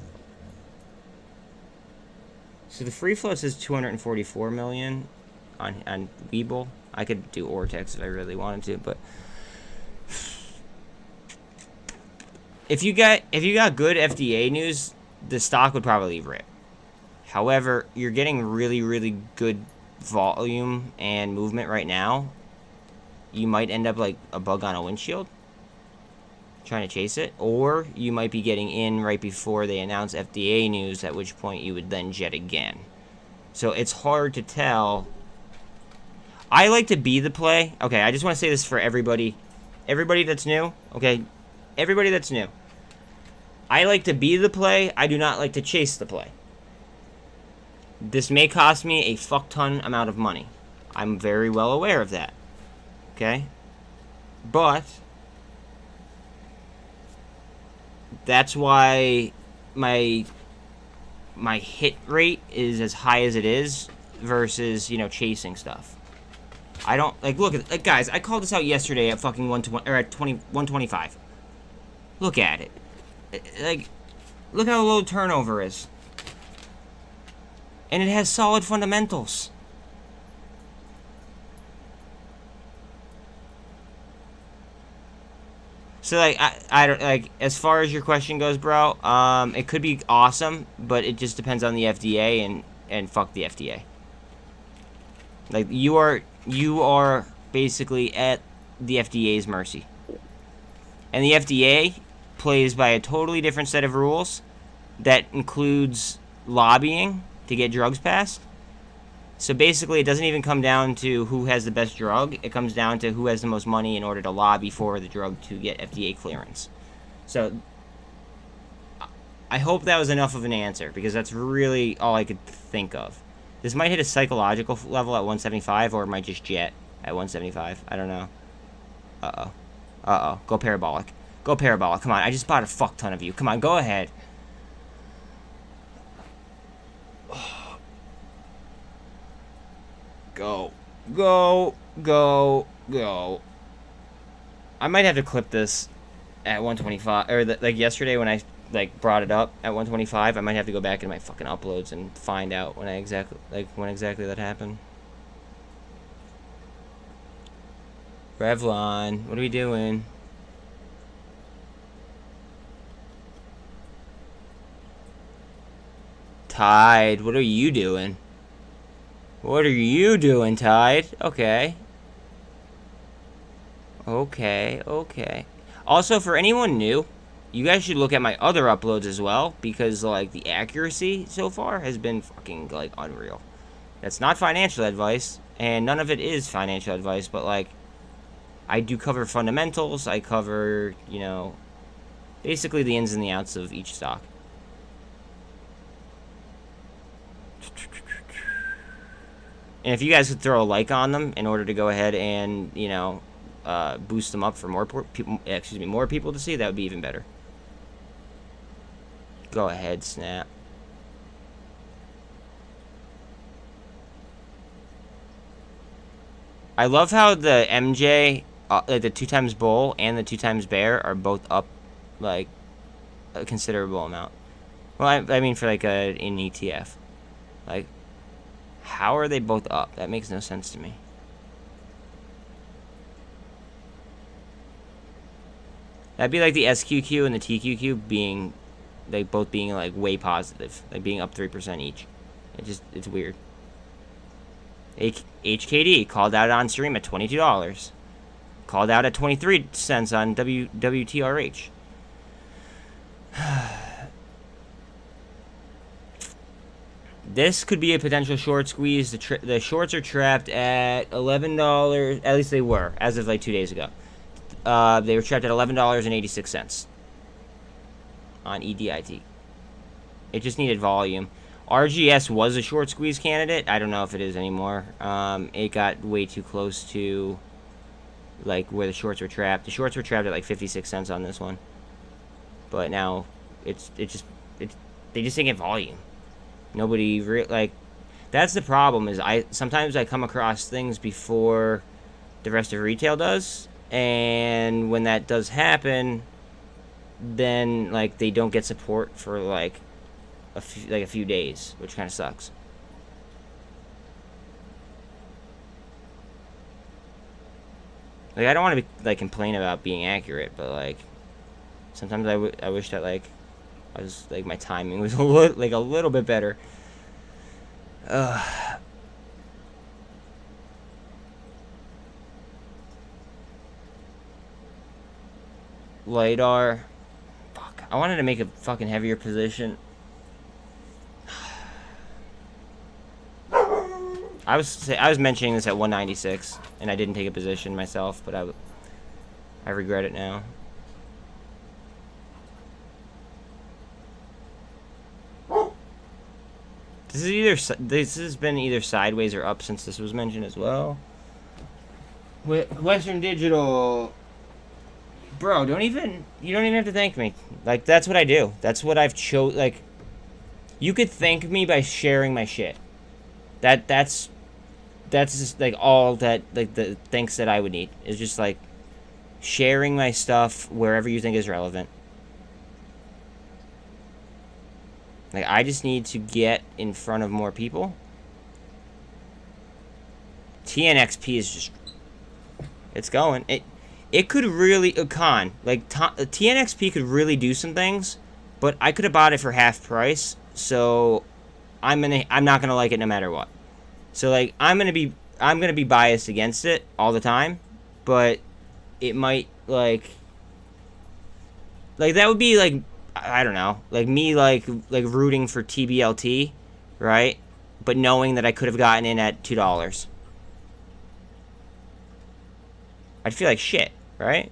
So the free float says 244 million on Webull. I could do Ortex if I really wanted to, but if you got good FDA news, the stock would probably rip. However, you're getting really, really good volume and movement right now. You might end up like a bug on a windshield trying to chase it, or you might be getting in right before they announce FDA news, at which point you would then jet again. So it's hard to tell. I like to be the play. Okay, I just want to say this for everybody that's new. Okay, everybody that's new. I like to be the play. I do not like to chase the play. This may cost me a fuck ton amount of money. I'm very well aware of that. Okay? But that's why my hit rate is as high as it is versus, you know, chasing stuff. I don't like look at like, guys, I called this out yesterday at fucking 120 or at 125. Look at it. Like, look how low turnover is. And it has solid fundamentals. So like I don't like, as far as your question goes, bro, it could be awesome, but it just depends on the FDA and fuck the FDA. Like you are basically at the FDA's mercy. And the FDA plays by a totally different set of rules that includes lobbying to get drugs passed. So basically, it doesn't even come down to who has the best drug. It comes down to who has the most money in order to lobby for the drug to get FDA clearance. So I hope that was enough of an answer, because that's really all I could think of. This might hit a psychological level at 175, or it might just jet at 175. I don't know. Uh-oh. Uh-oh. Go parabolic. Go parabolic. Come on. I just bought a fuck ton of you. Come on. Go ahead. Go. Go. Go. Go. I might have to clip this at 125. Or, like, yesterday when I, like, brought it up at 125, I might have to go back into my fucking uploads and find out when exactly that happened. Revlon, what are we doing? Tide, what are you doing? What are you doing, Tide? Okay. Okay. Also, for anyone new, you guys should look at my other uploads as well, because, like, the accuracy so far has been fucking, like, unreal. That's not financial advice, and none of it is financial advice, but, like, I do cover fundamentals. I cover, you know, basically the ins and the outs of each stock. And if you guys could throw a like on them in order to go ahead and, you know, boost them up for more people to see, that would be even better. Go ahead, Snap. I love how the MJ, like the 2x bull and the 2x bear are both up, like, a considerable amount. Well, I mean for like an ETF. Like, how are they both up? That makes no sense to me. That'd be like the SQQ and the TQQ being, like, both being, like, way positive. Like, being up 3% each. It's weird. HKD called out on stream at $22. Called out at 23 cents on WTRH. This could be a potential short squeeze. The shorts are trapped at $11. At least they were, as of like 2 days ago. They were trapped at $11.86 on EDIT. It just needed volume. RGS was a short squeeze candidate. I don't know if it is anymore. It got way too close to, like, where the shorts were trapped. The shorts were trapped at like 56 cents on this one. But now they just didn't get volume. Nobody like, that's the problem. Is sometimes I come across things before the rest of retail does, and when that does happen, then, like, they don't get support for like a few days, which kind of sucks. Like, I don't want to be, like, complain about being accurate, but, like, sometimes I wish that, like, I was, like, my timing was a little bit better. LiDAR. Fuck. I wanted to make a fucking heavier position. I was mentioning this at 196, and I didn't take a position myself, but I regret it now. This has been either sideways or up since this was mentioned as well. Western Digital, bro, you don't even have to thank me. Like, that's what I do. That's what I've chose. Like, you could thank me by sharing my shit. That's just, like, all that, like, the thanks that I would need is just, like, sharing my stuff wherever you think is relevant. Like, I just need to get in front of more people. TNXP is just, it's going. It could really, TNXP could really do some things, but I could have bought it for half price, so I'm not gonna like it no matter what. So, like, I'm gonna be biased against it all the time, but it might, like that would be, like, I don't know, like, me, like rooting for TBLT, right? But knowing that I could have gotten in at $2. I'd feel like shit, right?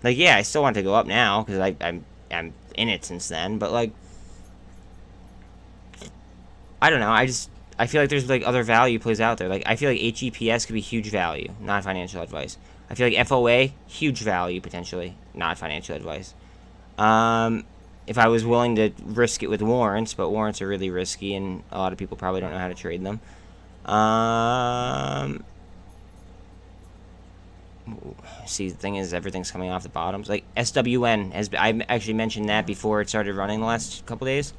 Like, yeah, I still want to go up now, because I'm in it since then, but, like, I don't know. I feel like there's like other value plays out there. Like I feel like HEPS could be huge value, not financial advice. I feel like FOA, huge value potentially, not financial advice. If I was willing to risk it with warrants, but warrants are really risky, and a lot of people probably don't know how to trade them. See, the thing is, everything's coming off the bottoms. Like SWN I actually mentioned that before it started running the last couple days.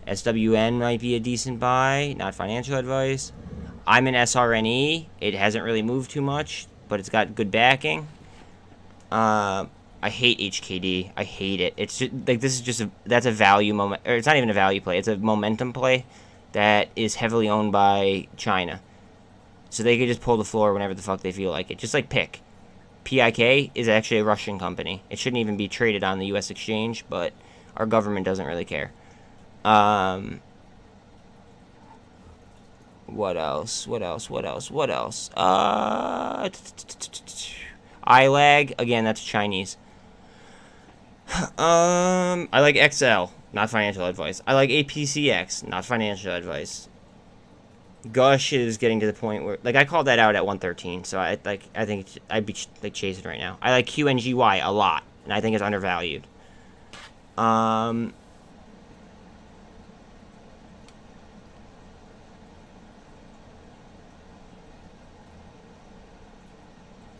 SWN might be a decent buy, not financial advice. I'm in SRNE. It hasn't really moved too much, but it's got good backing. I hate HKD. I hate it. It's just, like, this is just that's a value moment, or it's not even a value play. It's a momentum play that is heavily owned by China. So they could just pull the floor whenever the fuck they feel like it. Just like PIC. PIK is actually a Russian company. It shouldn't even be traded on the U.S. exchange, but our government doesn't really care. What else? iLag, again, that's Chinese. I like XL, not financial advice. I like APCX, not financial advice. Gush is getting to the point where, like, I called that out at 113, so I think I'd be like chasing right now. I like QNGY a lot, and I think it's undervalued.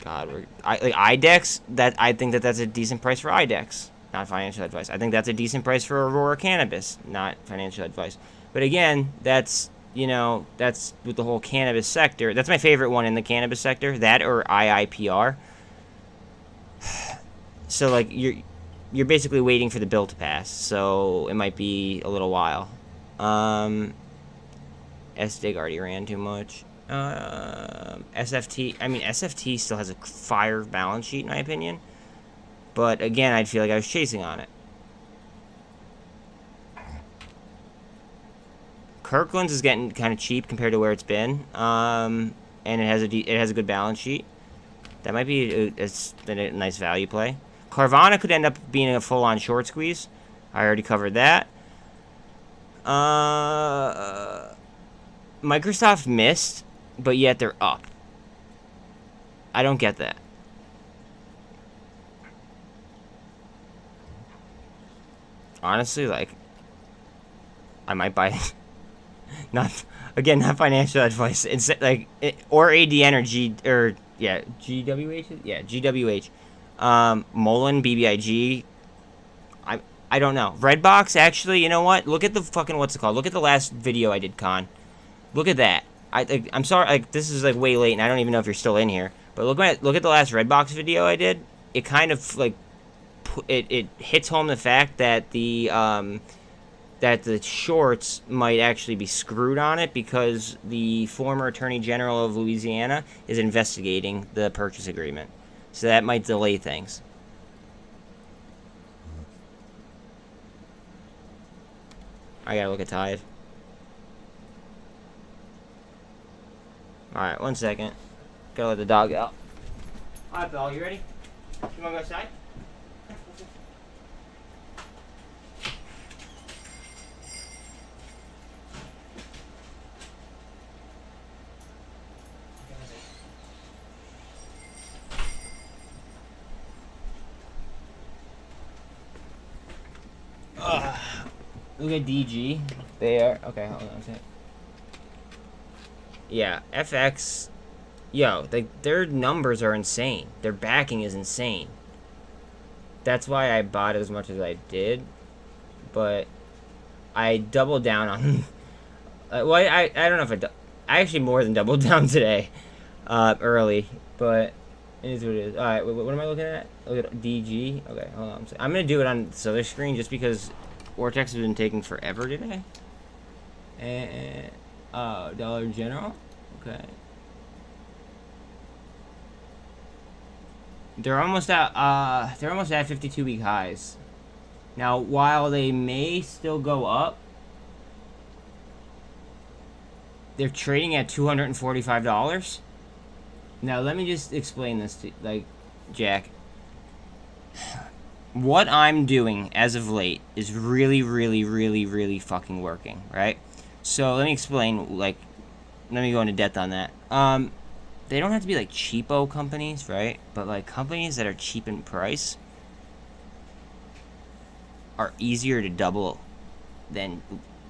God, like IDEX. I think that's a decent price for IDEX, not financial advice. I think that's a decent price for Aurora Cannabis, not financial advice. But again, that's with the whole cannabis sector. That's my favorite one in the cannabis sector. That or IIPR. So like you're basically waiting for the bill to pass. So it might be a little while. SDIG already ran too much. SFT. I mean, SFT still has a fire balance sheet in my opinion. But again, I'd feel like I was chasing on it. Kirkland's is getting kind of cheap compared to where it's been, and it has a good balance sheet. That might be a nice value play. Carvana could end up being a full-on short squeeze. I already covered that. Microsoft missed, but yet they're up. I don't get that. Honestly, like, I might buy it. Not financial advice. It's like or ADN or GWH. Yeah, GWH. MULN, BBIG. I don't know. Redbox, actually, you know what? Look at the fucking what's it called? Look at the last video I did, Con. Look at that. I'm sorry. Like, this is like way late, and I don't even know if you're still in here. But look at the last Redbox video I did. It kind of like it hits home the fact that the shorts might actually be screwed on it because the former Attorney General of Louisiana is investigating the purchase agreement. So that might delay things. I gotta look at TYDE. Alright, 1 second. Gotta let the dog out. Alright, Bill, you ready? You wanna go outside? Look at DG. There. Okay, hold on a sec. Yeah, FX. Yo, their numbers are insane. Their backing is insane. That's why I bought as much as I did. But I doubled down on. Well, I don't know if I actually more than doubled down today, early. But it is what it is. All right, what am I looking at? Look at DG. Okay, hold on. I'm gonna do it on this other screen just because Vortex has been taking forever today. And Dollar General. Okay. They're almost at 52-week highs. Now, while they may still go up, they're trading at $245. Now, let me just explain this to Jack. What I'm doing as of late is really, really, really, really fucking working, right? So let me explain, like, let me go into depth on that. They don't have to be like cheapo companies, right? But like companies that are cheap in price are easier to double than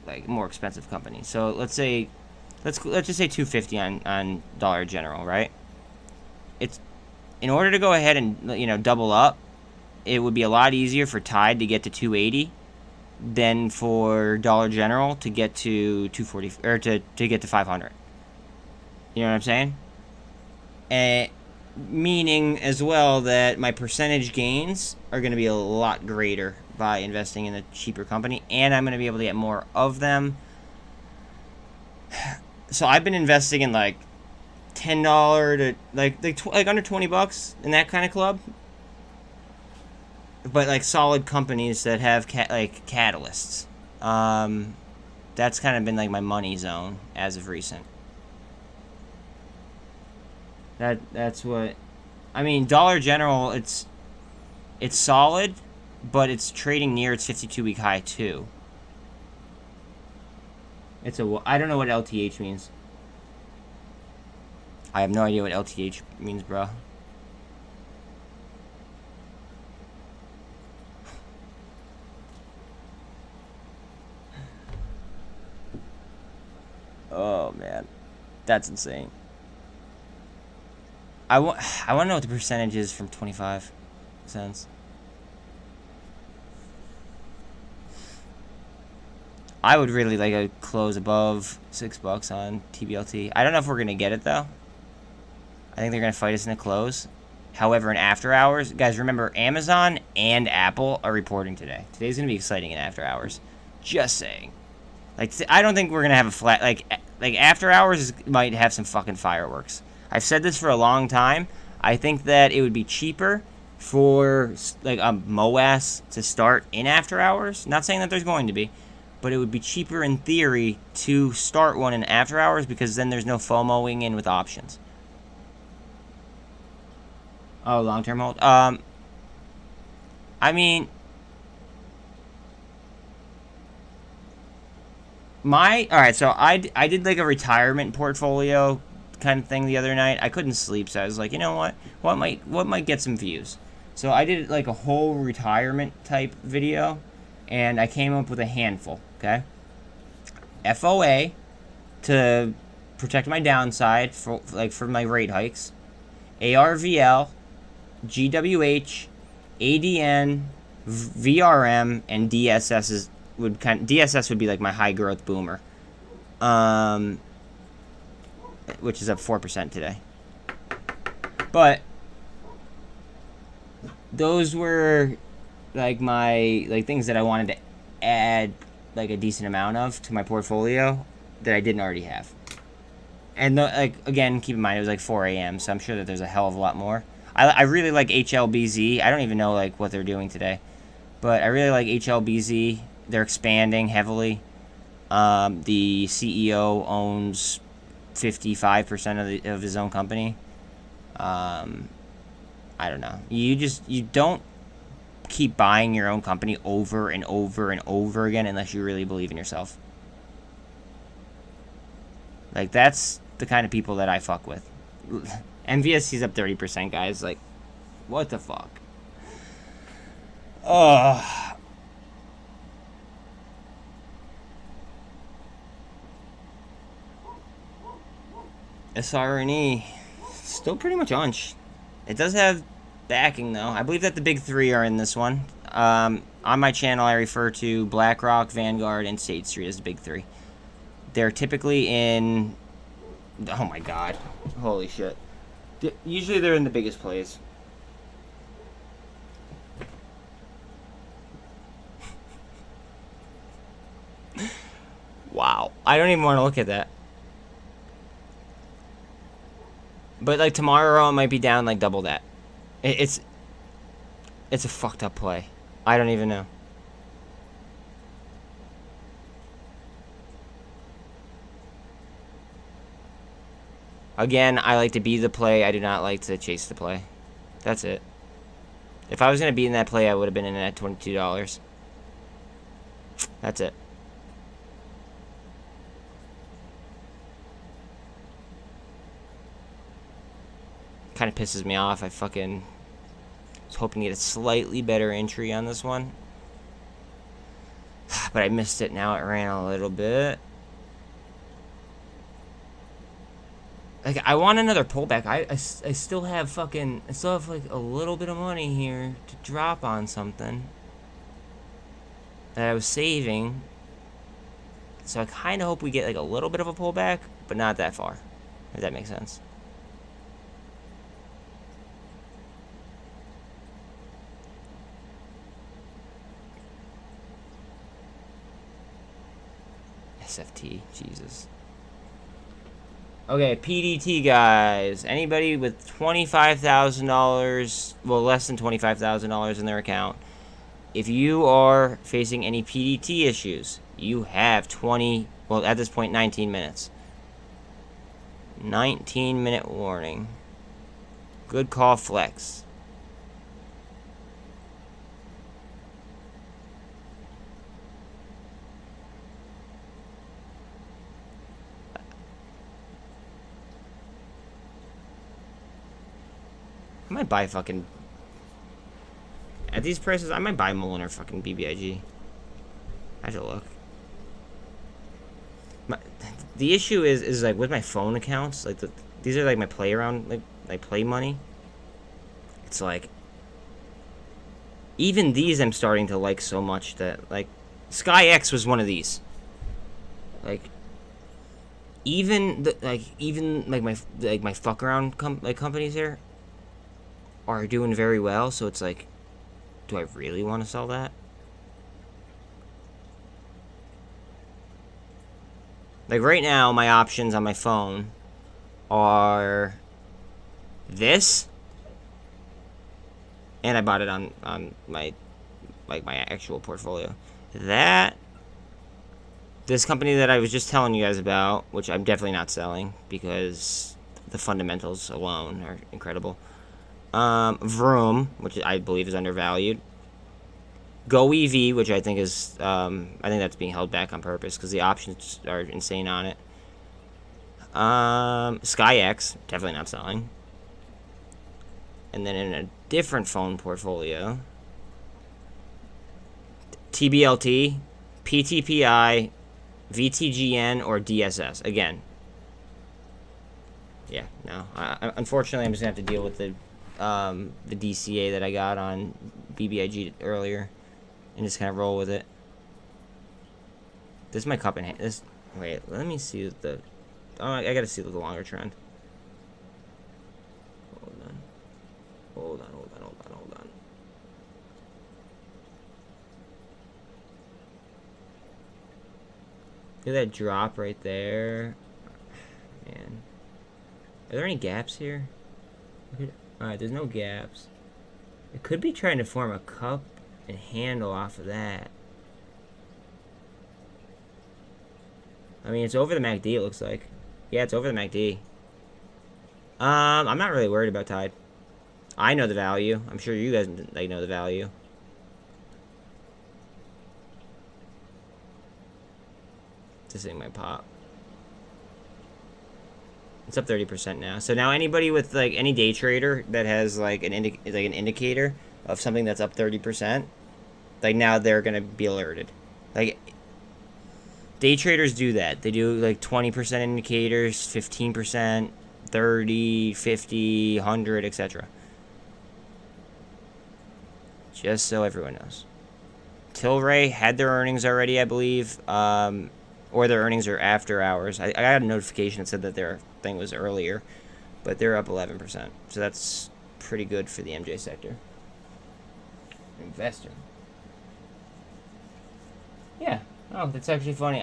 like more expensive companies. So let's say, let's just say 250 on Dollar General, right? It's in order to go ahead and, you know, double up, it would be a lot easier for TYDE to get to 280 than for Dollar General to get to 240 or to get to 500. You know what I'm saying? Meaning as well that my percentage gains are going to be a lot greater by investing in a cheaper company, and I'm going to be able to get more of them. So I've been investing in like $10 to like under $20 in that kind of club, but like solid companies that have like catalysts. That's kind of been like my money zone as of recent. That's what I mean. Dollar General, it's solid, but it's trading near its 52-week high too. I don't know what LTH means. I have no idea what LTH means, bro. Oh man, that's insane. I want to know what the percentage is from 25 cents. I would really like a close above $6 on TBLT. I don't know if we're gonna get it though. I think they're gonna fight us in the close. However, in after hours, guys, remember Amazon and Apple are reporting today. Today's gonna be exciting in after hours. Just saying. Like, I don't think we're gonna have a flat like after hours might have some fucking fireworks. I've said this for a long time. I think that it would be cheaper for like a MOAS to start in after hours. Not saying that there's going to be, but it would be cheaper in theory to start one in after hours because then there's no FOMOing in with options. Oh, long-term hold. I mean, alright, so I did like a retirement portfolio kind of thing the other night. I couldn't sleep, so I was like, you know what might get some views. So I did like a whole retirement type video, and I came up with a handful. Okay, FOA to protect my downside for my rate hikes, ARVL, GWH, ADN, VRM, and DSS would be like my high growth boomer, which is up 4% today. But those were like my things that I wanted to add like a decent amount of to my portfolio that I didn't already have. And again, keep in mind it was like 4 a.m. so I'm sure that there's a hell of a lot more. I really like HLBZ. I don't even know like what they're doing today, but I really like HLBZ. They're expanding heavily. The CEO owns 55% of his own company. I don't know. You don't keep buying your own company over and over and over again unless you really believe in yourself. Like, that's the kind of people that I fuck with. MVSC's up 30%, guys. Like, what the fuck? Ugh. SRNE, still pretty much unch. It does have backing, though. I believe that the big three are in this one. On my channel, I refer to BlackRock, Vanguard, and State Street as the big three. They're typically in... Oh my god. Holy shit. Usually they're in the biggest plays. Wow. I don't even want to look at that. But like tomorrow it might be down like double that. It's a fucked up play. I don't even know. Again, I like to be the play. I do not like to chase the play. That's it. If I was going to be in that play, I would have been in it at $22. That's it. kind of pisses me off. I fucking was hoping to get a slightly better entry on this one. But I missed it. Now it ran a little bit. Like, I want another pullback. I still have fucking... I still have, like, a little bit of money here to drop on something that I was saving. So I kind of hope we get, like, a little bit of a pullback, but not that far. If that makes sense. SFT, Jesus. Okay, PDT, guys. Anybody with $25,000, well, less than $25,000 in their account, if you are facing any PDT issues, you have 20, well, at this point, 19 minutes. 19-minute warning. Good call, flex. I might buy fucking... At these prices, I might buy MULN or fucking BBIG. I have to look. The issue is like with my phone accounts, like these are like my play around, like play money. It's like even these I'm starting to like so much that like SkyX was one of these. Like even my fuck around companies here are doing very well, so it's like, do I really want to sell that? Like right now, my options on my phone are this, and I bought it on my my actual portfolio. That, this company that I was just telling you guys about, which I'm definitely not selling because the fundamentals alone are incredible. VRM, which I believe is undervalued. GoEV, which I think is, I think that's being held back on purpose because the options are insane on it. SkyX, definitely not selling. And then in a different phone portfolio, TBLT, PTPI, VTGN, or DSS. Again, yeah, no. Unfortunately, I'm just gonna have to deal with the DCA that I got on BBIG earlier, and just kind of roll with it. This is my cup in hand. This, wait, let me see the. Oh, I gotta see the longer trend. Hold on. Hold on. Look at that drop right there. Man. Are there any gaps here? Alright, there's no gaps. It could be trying to form a cup and handle off of that. I mean, it's over the MACD, it looks like. Yeah, it's over the MACD. I'm not really worried about TYDE. I know the value. I'm sure you guys know the value. This thing might pop. It's up 30% now. So now anybody with like any day trader that has like an indicator of something that's up 30%, like now they're gonna be alerted. Like day traders do that. They do like 20% indicators, 15%, 30, 50, 100, etc. Just so everyone knows. Tilray had their earnings already, I believe. Or their earnings are after hours. I got a notification that said that their thing was earlier, but they're up 11%. So that's pretty good for the MJ sector. Investor. Yeah. Oh, that's actually funny.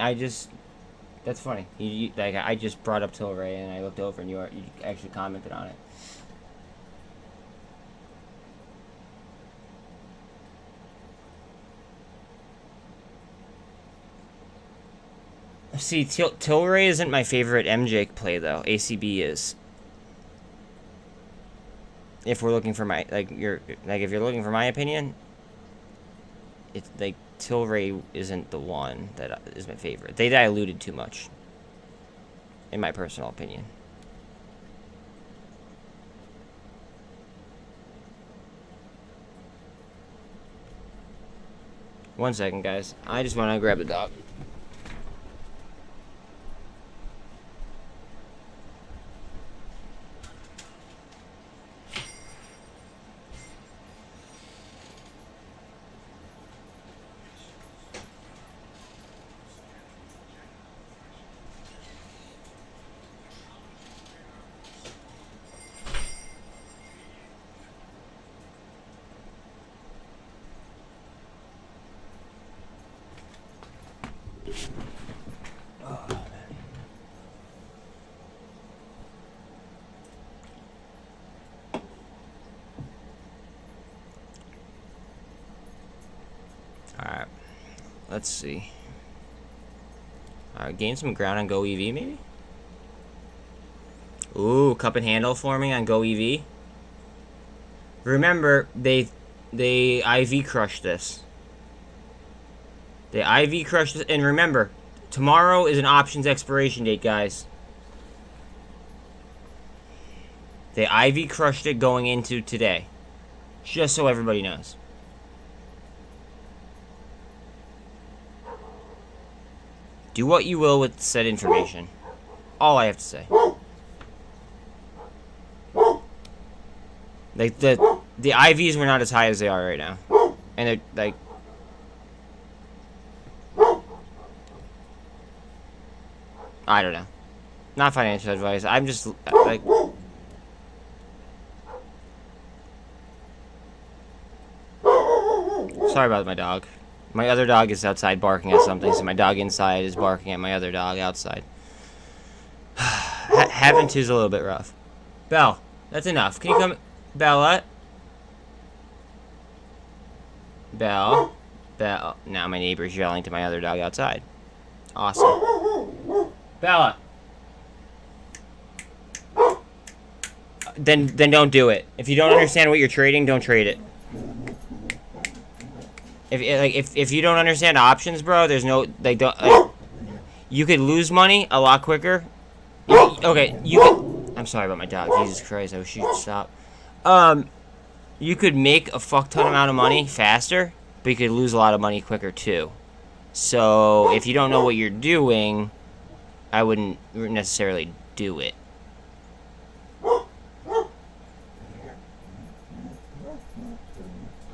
That's funny. Like I just brought up Tilray and I looked over and you actually commented on it. See, Tilray isn't my favorite MJ play though. ACB is. If we're looking for my if you're looking for my opinion, it's like Tilray isn't the one that is my favorite. They diluted too much, in my personal opinion. 1 second, guys. I just want to grab the dog. Alright. Let's see. Alright, gain some ground on Go EV, maybe? Ooh, cup and handle forming on Go EV. Remember, they IV crushed this. They IV crushed this. And remember, tomorrow is an options expiration date, guys. They IV crushed it going into today. Just so everybody knows. Do what you will with said information. All I have to say. Like, the IVs were not as high as they are right now. And they're, like... I don't know. Not financial advice. I'm just, like... Sorry about my dog. My other dog is outside barking at something, so my dog inside is barking at my other dog outside. Having two's a little bit rough. Belle, that's enough. Can you come... Bella? Belle? Belle. Now my neighbor's yelling to my other dog outside. Awesome. Bella! Then don't do it. If you don't understand what you're trading, don't trade it. If you don't understand options, bro, there's no... you could lose money a lot quicker. Okay, you could... I'm sorry about my dog. Jesus Christ, I wish you'd stop. You could make a fuck ton amount of money faster, but you could lose a lot of money quicker too. So if you don't know what you're doing, I wouldn't necessarily do it.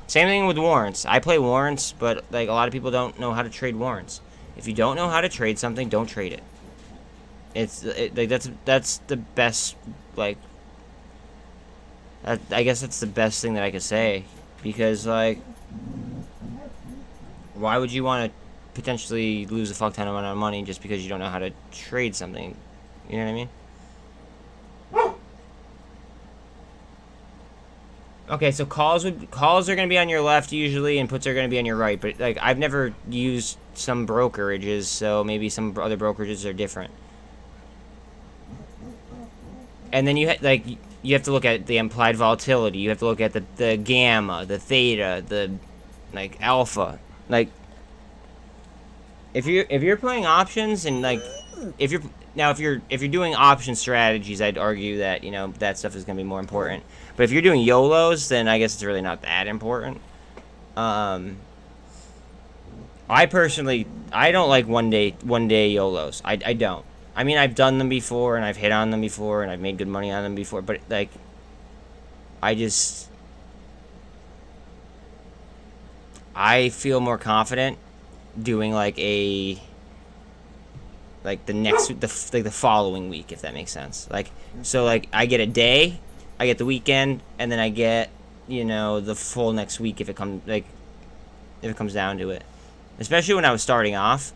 Same thing with warrants. I play warrants, but like a lot of people don't know how to trade warrants. If you don't know how to trade something, don't trade it. That's the best, like, I guess that's the best thing that I could say, because like, why would you want to potentially lose a fuck ton amount of money just because you don't know how to trade something? You know what I mean? Okay, so calls are going to be on your left usually, and puts are going to be on your right. But like, I've never used some brokerages, so maybe some other brokerages are different. And then you have to look at the implied volatility. You have to look at the gamma, the theta, the like alpha. Like, if you're playing options and like if you're doing option strategies, I'd argue that, you know, that stuff is going to be more important. But if you're doing YOLOs, then I guess it's really not that important. I personally, I don't like one day YOLOs. I don't. I mean, I've done them before, and I've hit on them before, and I've made good money on them before, but like, I feel more confident doing like the following week, if that makes sense. Like, so like I get a day, I get the weekend, and then I get, you know, the full next week if it comes down to it. Especially when I was starting off.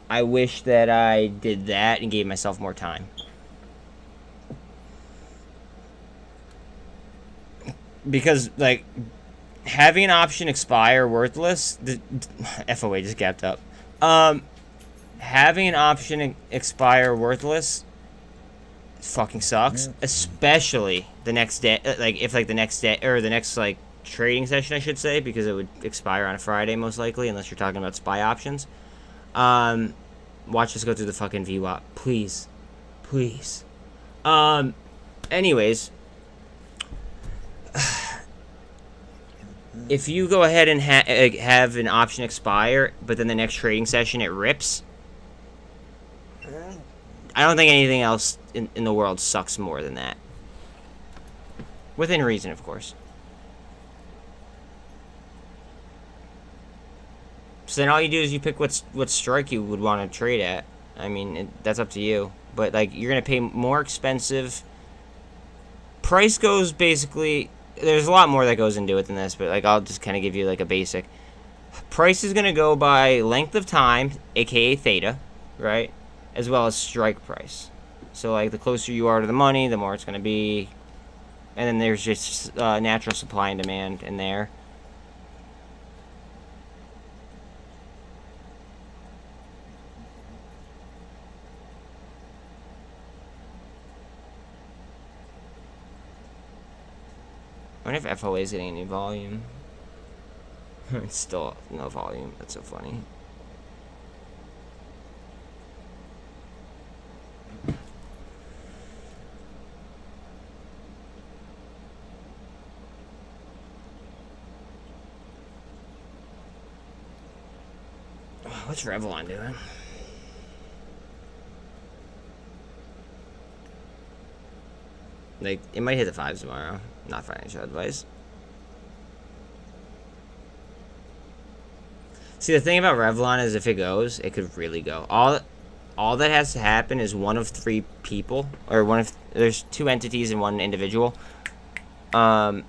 I wish that I did that and gave myself more time. Because like, having an option expire worthless, the FOA just gapped up. Having an option expire worthless fucking sucks, especially the next day. Like, if like the next day or the next like trading session, I should say, because it would expire on a Friday most likely, unless you're talking about SPY options. Watch us go through the fucking VWAP, please, please. Anyways, if you go ahead and have an option expire, but then the next trading session it rips, I don't think anything else in the world sucks more than that. Within reason, of course. So then all you do is you pick what strike you would want to trade at. I mean, that's up to you. But, like, you're going to pay more expensive. Price goes basically... There's a lot more that goes into it than this, but, like, I'll just kind of give you, like, a basic. Price is going to go by length of time, aka theta, right? As well as strike price. So, like, the closer you are to the money, the more it's going to be. And then there's just natural supply and demand in there. I wonder if FOA is getting any volume. It's still no volume. That's so funny. What's REVLON doing? Like, it might hit the 5s tomorrow. Not financial advice. See, the thing about REVLON is if it goes, it could really go. All that has to happen is one of 3 people, or there's 2 entities and 1 individual. One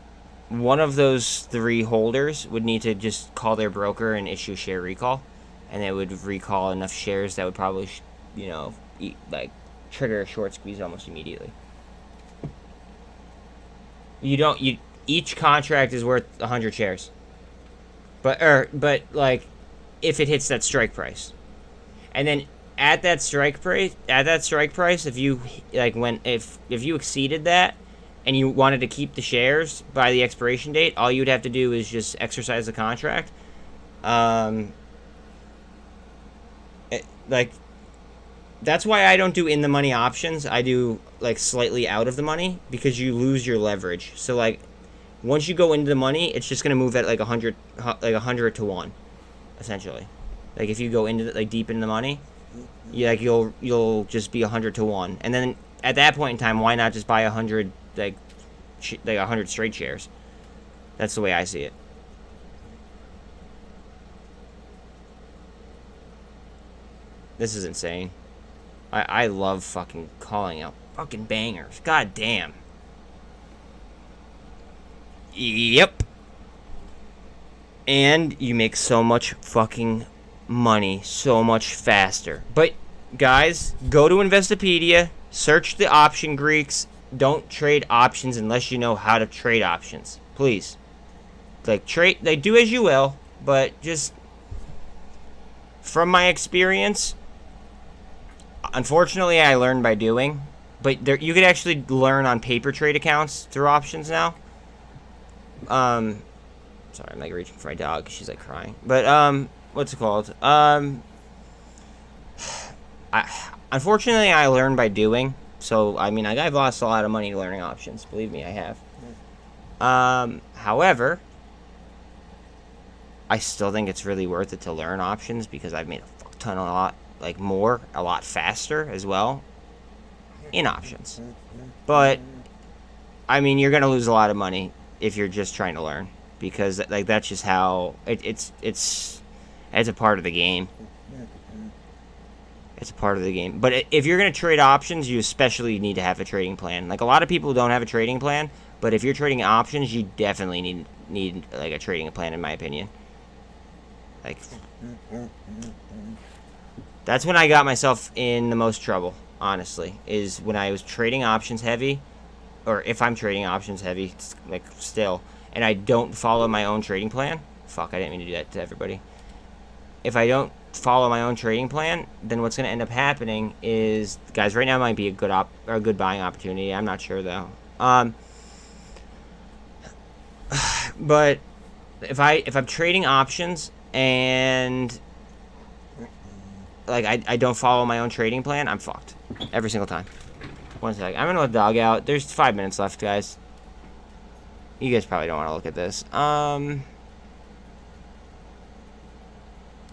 of those 3 holders would need to just call their broker and issue share recall, and they would recall enough shares that would probably, trigger a short squeeze almost immediately. Each contract is worth 100 shares. But like, if it hits that strike price. And then at that strike price, if you if you exceeded that and you wanted to keep the shares by the expiration date, all you would have to do is just exercise the contract. That's why I don't do in the money options. I do like slightly out of the money, because you lose your leverage. So like, once you go into the money, it's just gonna move at like 100 to 1, essentially. Like if you go into like deep into the money, you'll just be 100 to 1, and then at that point in time, why not just buy 100 like 100 straight shares? That's the way I see it. This is insane. I love fucking calling out fucking bangers. God damn. Yep. And you make so much fucking money so much faster. But guys, go to Investopedia, search the option Greeks. Don't trade options unless you know how to trade options. Please. Like, do as you will, but just from my experience, unfortunately, I learned by doing, but you could actually learn on paper trade accounts through options now. Sorry, I'm like reaching for my dog. She's like crying. But what's it called? Unfortunately, I learned by doing. So I mean, I've lost a lot of money learning options. Believe me, I have. However, I still think it's really worth it to learn options, because I've made a fuck ton, a lot faster as well in options. But I mean, you're gonna lose a lot of money if you're just trying to learn, because like that's just how it's a part of the game. It's a part of the game. But if you're gonna trade options, you especially need to have a trading plan. Like, a lot of people don't have a trading plan, but if you're trading options, you definitely need like a trading plan, in my opinion. Like, that's when I got myself in the most trouble, honestly, is when I was trading options heavy, or if I'm trading options heavy, like, still, and I don't follow my own trading plan. Fuck, I didn't mean to do that to everybody. If I don't follow my own trading plan, then what's going to end up happening is, guys, right now might be a good buying opportunity. I'm not sure though. But if I'm trading options and like I don't follow my own trading plan, I'm fucked every single time. One sec. I'm gonna let the dog out. There's 5 minutes left, guys. You guys probably don't want to look at this.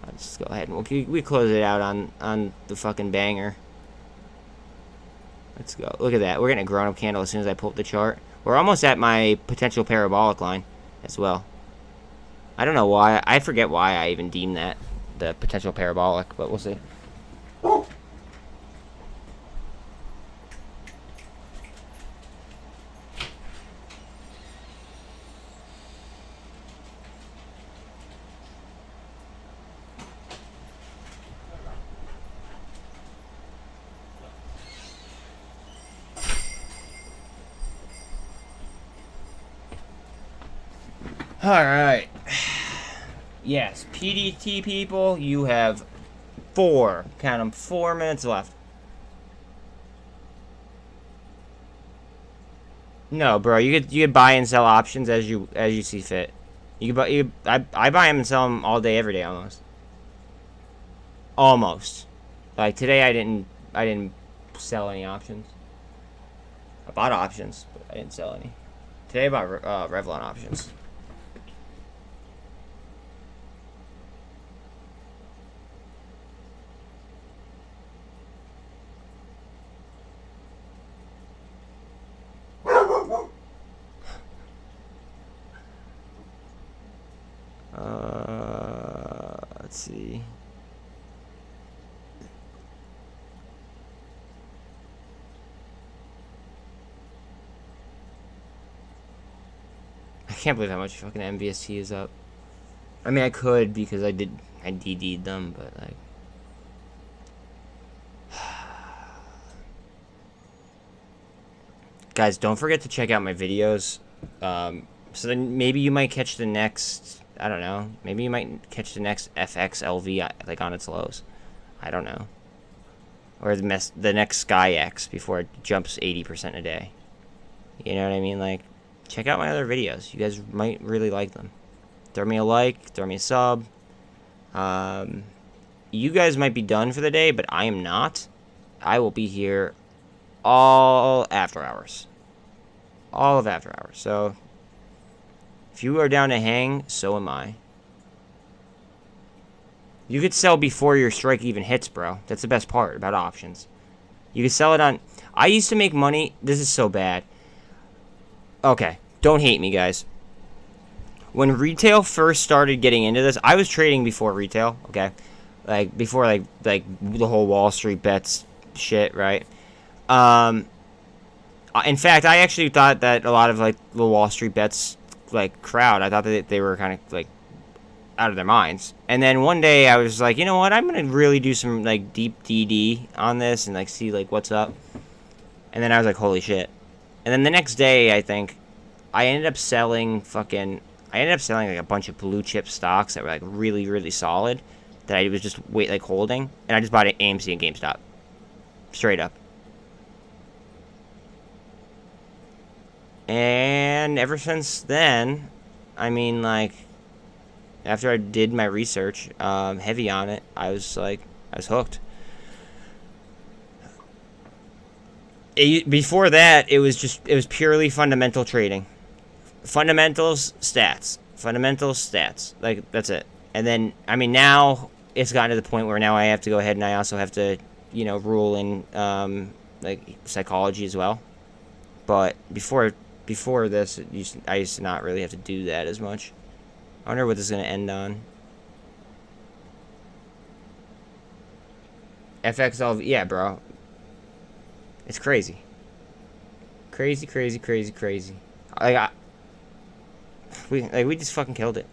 Let's go ahead and we close it out on the fucking banger. Let's go. Look at that. We're getting a grown-up candle as soon as I pull up the chart. We're almost at my potential parabolic line as well. I don't know why. I forget why I even deem that the potential parabolic, but we'll see. Alright. Yes, PDT people, you have 4 minutes left. No, bro, you could buy and sell options as you see fit. I buy them and sell them all day, every day, almost. Almost. Like today, I didn't sell any options. I bought options, but I didn't sell any. Today, I bought Revlon options. Let's see. I can't believe how much fucking MVST is up. I mean, I could because I DD'd them, but like. Guys, don't forget to check out my videos. So then maybe you might catch the next, I don't know, maybe you might catch the next FXLV like on its lows. I don't know. Or the next Sky X before it jumps 80% a day. You know what I mean? Like, check out my other videos. You guys might really like them. Throw me a like, throw me a sub. You guys might be done for the day, but I am not. I will be here all after hours. All of after hours. So if you are down to hang, so am I. You could sell before your strike even hits, bro. That's the best part about options. You could sell it on... I used to make money... This is so bad. Okay. Don't hate me, guys. When retail first started getting into this, I was trading before retail, okay? Like, before, like the whole Wall Street bets shit, right? In fact, I actually thought that a lot of, like, the Wall Street bets, like, crowd, I thought that they were kind of, like, out of their minds. And then one day I was like, you know what, I'm going to really do some, like, deep DD on this and, like, see, like, what's up. And then I was like, holy shit. And then the next day, I think, I ended up selling like, a bunch of blue chip stocks that were, like, really, really solid that I was just, holding. And I just bought AMC and GameStop. Straight up. And ever since then, I mean, like, after I did my research, heavy on it, I was hooked. Before that, it was purely fundamental trading. Fundamentals, stats. Fundamentals, stats. Like, that's it. And then, I mean, now it's gotten to the point where now I have to go ahead and I also have to, you know, rule in, like, psychology as well. But before this, I used to not really have to do that as much. I wonder what this is going to end on. FXLV, yeah, bro. It's crazy. Crazy, crazy, crazy, crazy. We just fucking killed it.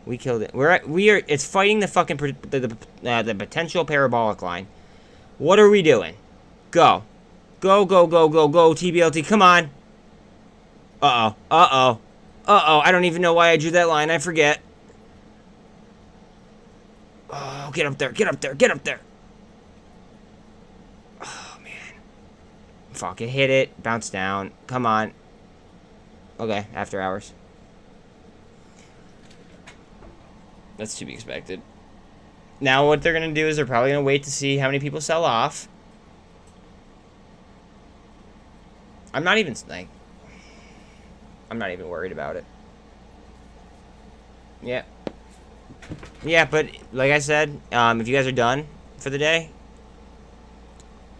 We killed it. It's fighting the fucking the potential parabolic line. What are we doing? Go. Go, go, go, go, go, TBLT, come on. Uh-oh, uh-oh, uh-oh, I don't even know why I drew that line, I forget. Oh, get up there, get up there, get up there. Oh, man. Fuck, it hit it, bounce down, come on. Okay, after hours. That's to be expected. Now what they're gonna do is they're probably gonna wait to see how many people sell off. I'm not even worried about it. Yeah. Yeah, but like I said, if you guys are done for the day,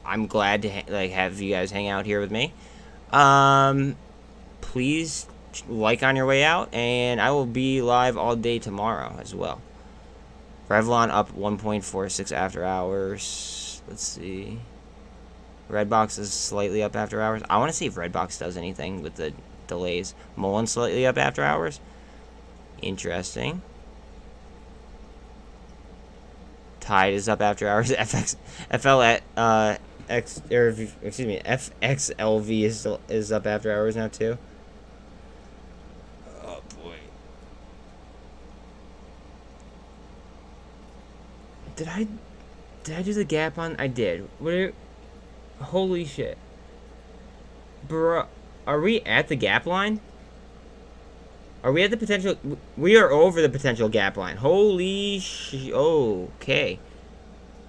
I'm glad to have you guys hang out here with me. Please like on your way out, and I will be live all day tomorrow as well. Revlon up 1.46 after hours. Let's see. Redbox is slightly up after hours. I want to see if Redbox does anything with the delays. MULN slightly up after hours. Interesting. TYDE is up after hours. FXLV is up after hours now too. Oh boy. Did I do the gap on? I did. Holy shit. Bruh, are we at the gap line? Are we at the potential? We are over the potential gap line. Holy shit. Okay.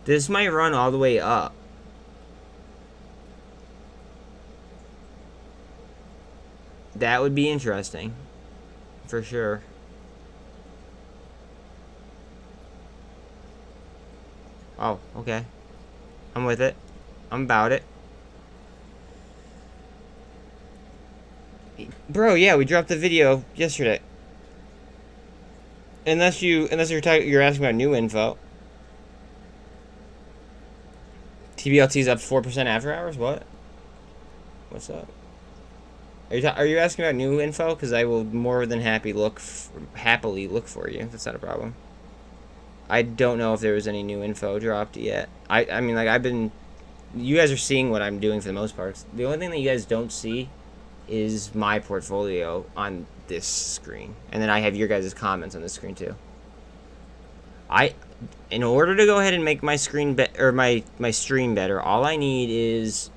This might run all the way up. That would be interesting. For sure. Oh, okay. I'm with it. I'm about it. Bro, yeah, we dropped the video yesterday. Unless you're asking about new info. TBLT's up 4% after hours? What? What's up? Are you asking about new info? Because I will more than happily look for you. That's not a problem. I don't know if there was any new info dropped yet. I mean, like, you guys are seeing what I'm doing for the most part. The only thing that you guys don't see is my portfolio on this screen. And then I have your guys' comments on this screen too. In order to go ahead and make my screen my stream better, all I need is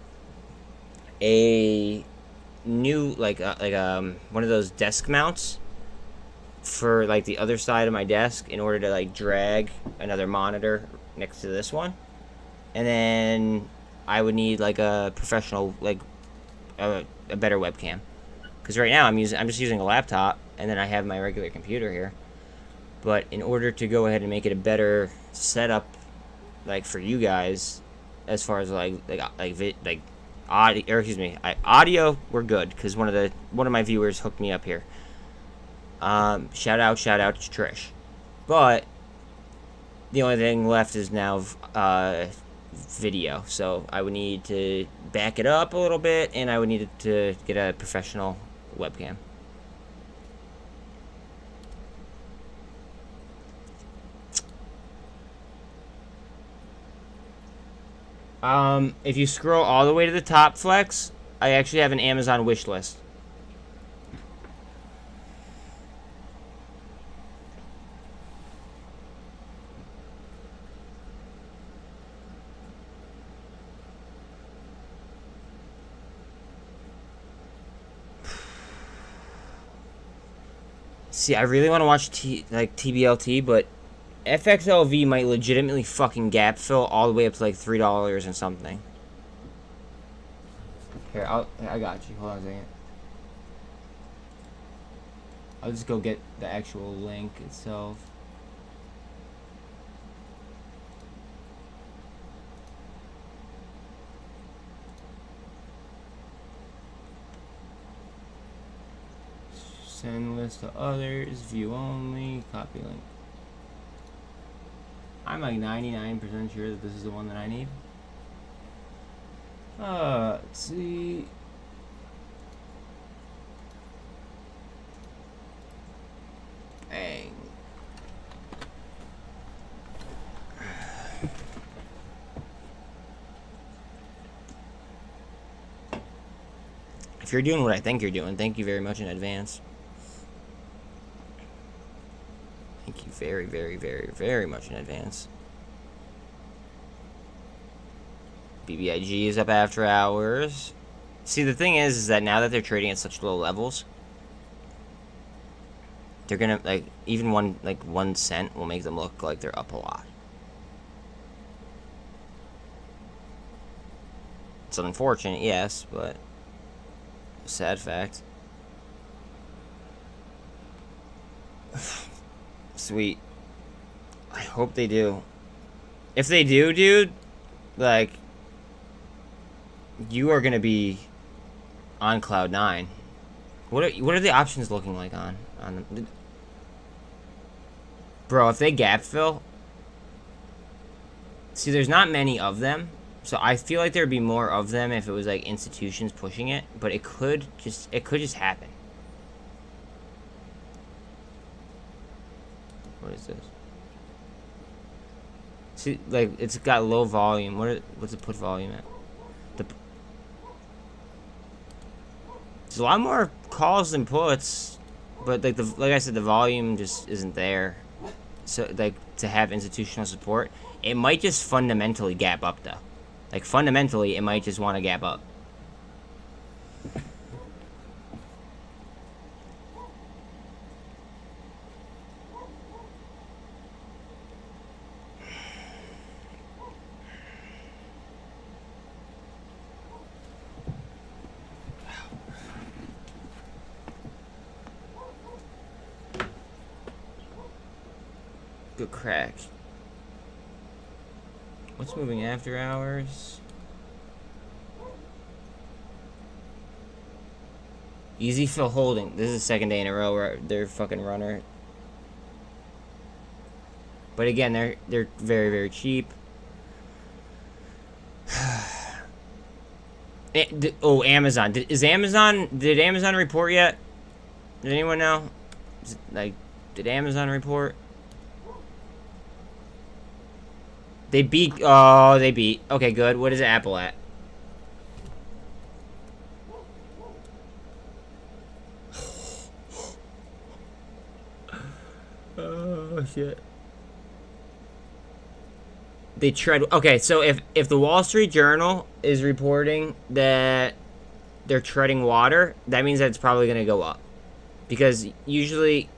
a new one of those desk mounts for like the other side of my desk in order to like drag another monitor next to this one. And then I would need like a professional a better webcam, because right now I'm just using a laptop, and then I have my regular computer here. But in order to go ahead and make it a better setup, like for you guys, as far as audio, we're good, because one of my viewers hooked me up here. Shout out to Trish. But the only thing left is now video, so I would need to back it up a little bit, and I would need to get a professional webcam. If you scroll all the way to the top, Flex, I actually have an Amazon wish list. See, I really want to watch TBLT, but FXLV might legitimately fucking gap fill all the way up to like $3 and something. Here, I got you. Hold on a second. I'll just go get the actual link itself. Send list to others, view only, copy link. I'm like 99% sure that this is the one that I need. Let's see. Bang. If you're doing what I think you're doing, thank you very much in advance. Thank you very, very, very, very much in advance. BBIG is up after hours. See, the thing is that now that they're trading at such low levels, they're gonna, like, even 1 cent will make them look like they're up a lot. It's unfortunate, yes, but sad fact. Sweet. I hope they do. If they do, dude, like, you are gonna be on cloud 9. What are the options looking like on them? Bro, if they gap fill, see, there's not many of them, so I feel like there'd be more of them if it was like institutions pushing it, but it could just happen. What is this? See, like, it's got low volume. What's the put volume at? There's a lot more calls than puts, but like I said, the volume just isn't there. So, like, to have institutional support, it might just fundamentally gap up, though. Like, fundamentally, it might just want to gap up. Good crack. What's moving after hours? Easy fill holding. This is the second day in a row where they're fucking runner. But again, they're very, very cheap. Oh, Amazon. Did Amazon report yet? Did anyone know? Did Amazon report? They beat. Oh, they beat. Okay, good. What is Apple at? Oh shit. They tread. Okay, so if the Wall Street Journal is reporting that they're treading water, that means that it's probably gonna go up, because usually,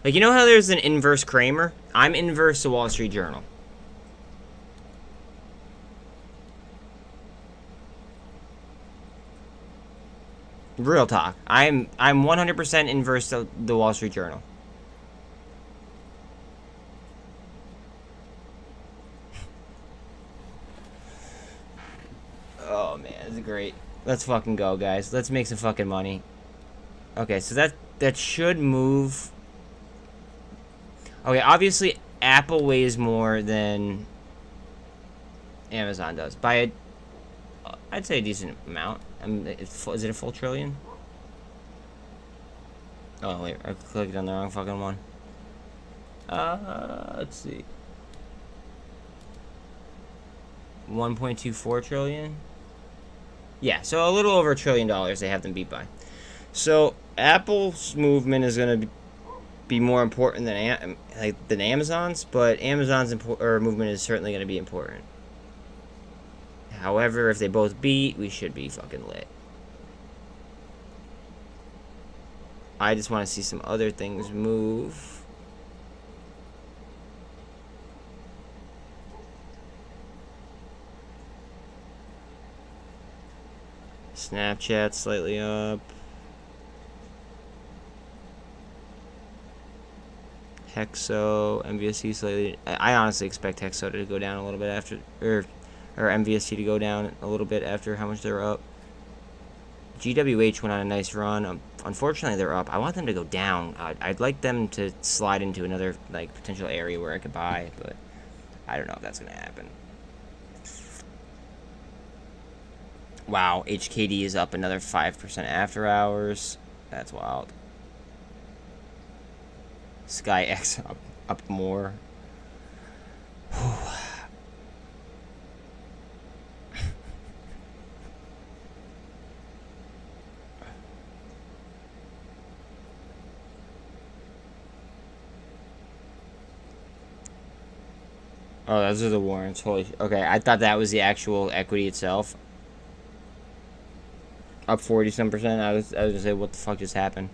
like, you know how there's an inverse Kramer? I'm inverse the Wall Street Journal. Real talk. I'm 100% inverse to the Wall Street Journal. Oh man, this is great. Let's fucking go, guys. Let's make some fucking money. Okay, so that should move. Okay, obviously Apple weighs more than Amazon does by I'd say a decent amount. I mean, is it a full trillion? Oh wait, I clicked on the wrong fucking one. Let's see. 1.24 trillion. Yeah, so a little over $1 trillion they have them beat by. So Apple's movement is going to be more important than Amazon's, but Amazon's movement is certainly going to be important. However, if they both beat, we should be fucking lit. I just want to see some other things move. Snapchat slightly up. Hexo, MVSC slightly. I honestly expect Hexo to go down a little bit after, or MVST to go down a little bit after how much they're up. GWH went on a nice run. Unfortunately, they're up. I want them to go down. I'd like them to slide into another potential area where I could buy, but I don't know if that's gonna happen. Wow, HKD is up another 5% after hours. That's wild. SkyX up more. Oh, those are the warrants. Holy okay, I thought that was the actual equity itself. Up 40-some%. I was gonna say, what the fuck just happened?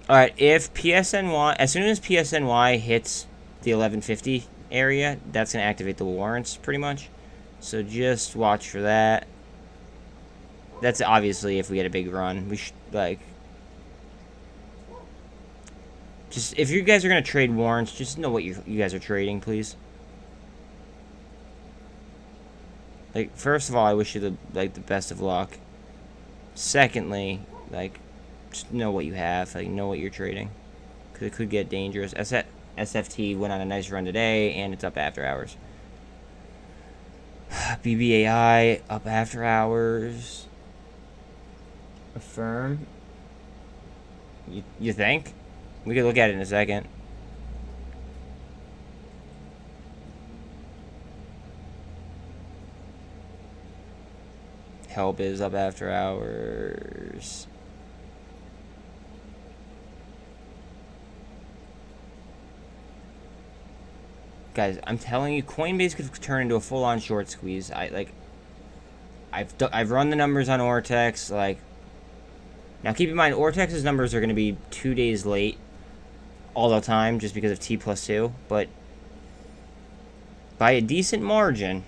Alright, if PSNY, as soon as PSNY hits the 1150 area, that's gonna activate the warrants pretty much. So just watch for that. That's obviously if we get a big run. We should, Just, if you guys are going to trade warrants, just know what you guys are trading, please. Like, first of all, I wish you the best of luck. Secondly, like, just know what you have. Like, know what you're trading. Because it could get dangerous. SFT went on a nice run today, and it's up after hours. BBAI, up after hours. Affirm. You think? We could look at it in a second. Help is up after hours. Guys, I'm telling you, Coinbase could turn into a full-on short squeeze. I've run the numbers on Ortex. Like, now keep in mind, Ortex's numbers are going to be 2 days late all the time, just because of T+2. But by a decent margin,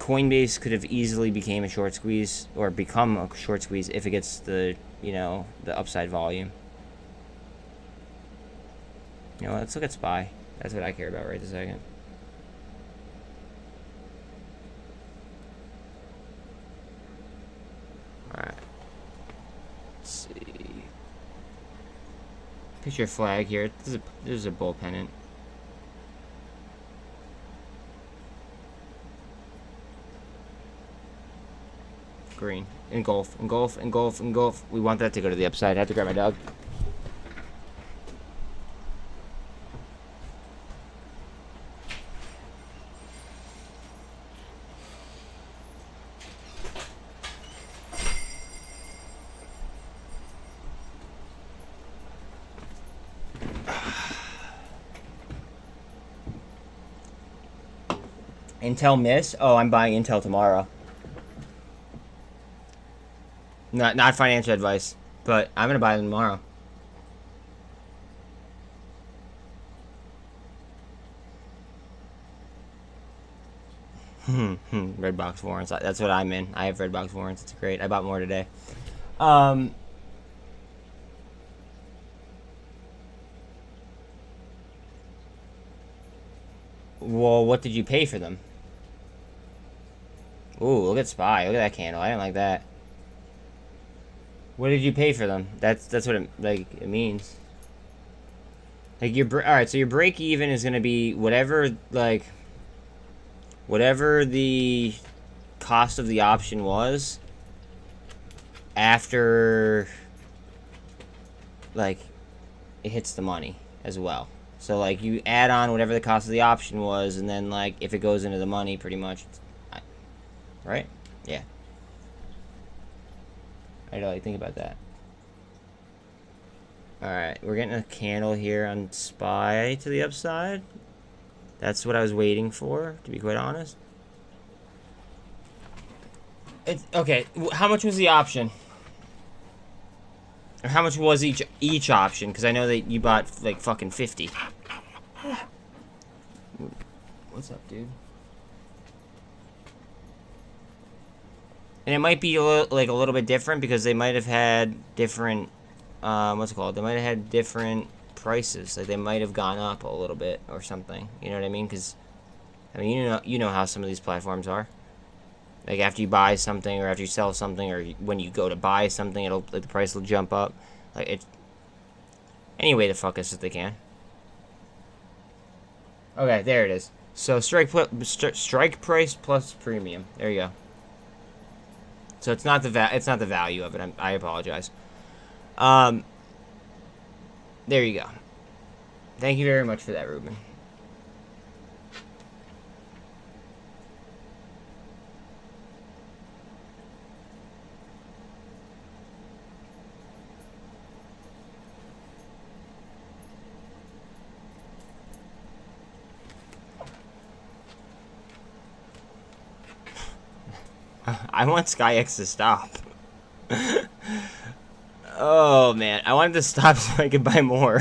Coinbase could have easily became a short squeeze, or become a short squeeze if it gets the, you know, the upside volume. You know, let's look at SPY. That's what I care about right this second. Alright. Let's see. Picture flag here. This is a bull pennant. Green. Engulf, engulf, engulf, engulf. We want that to go to the upside. I have to grab my dog. Intel miss? Oh, I'm buying Intel tomorrow. Not financial advice, but I'm gonna buy them tomorrow. Red box warrants. That's what I'm in. I have red box warrants. It's great. I bought more today. Well, what did you pay for them? Ooh, look at SPY. Look at that candle. I didn't like that. What did you pay for them? That's what it means. Like alright, so your break even is gonna be whatever the cost of the option was after it hits the money as well. So like you add on whatever the cost of the option was, and then like if it goes into the money, pretty much, right? Yeah. I don't think about that. Alright, we're getting a candle here on SPY to the upside. That's what I was waiting for, to be quite honest. Okay, how much was the option? Or how much was each option? Because I know that you bought like fucking 50. What's up, dude? And it might be a little bit different because they might have had different, what's it called? They might have had different prices. Like they might have gone up a little bit or something. You know what I mean? Because, I mean, you know how some of these platforms are. Like after you buy something or after you sell something or when you go to buy something, the price will jump up. Like it. Any way to fuck us if they can. Okay, there it is. So strike price plus premium. There you go. So it's not the value of it. I apologize. There you go. Thank you very much for that, Ruben. I want SkyX to stop. Oh, man. I wanted to stop so I could buy more.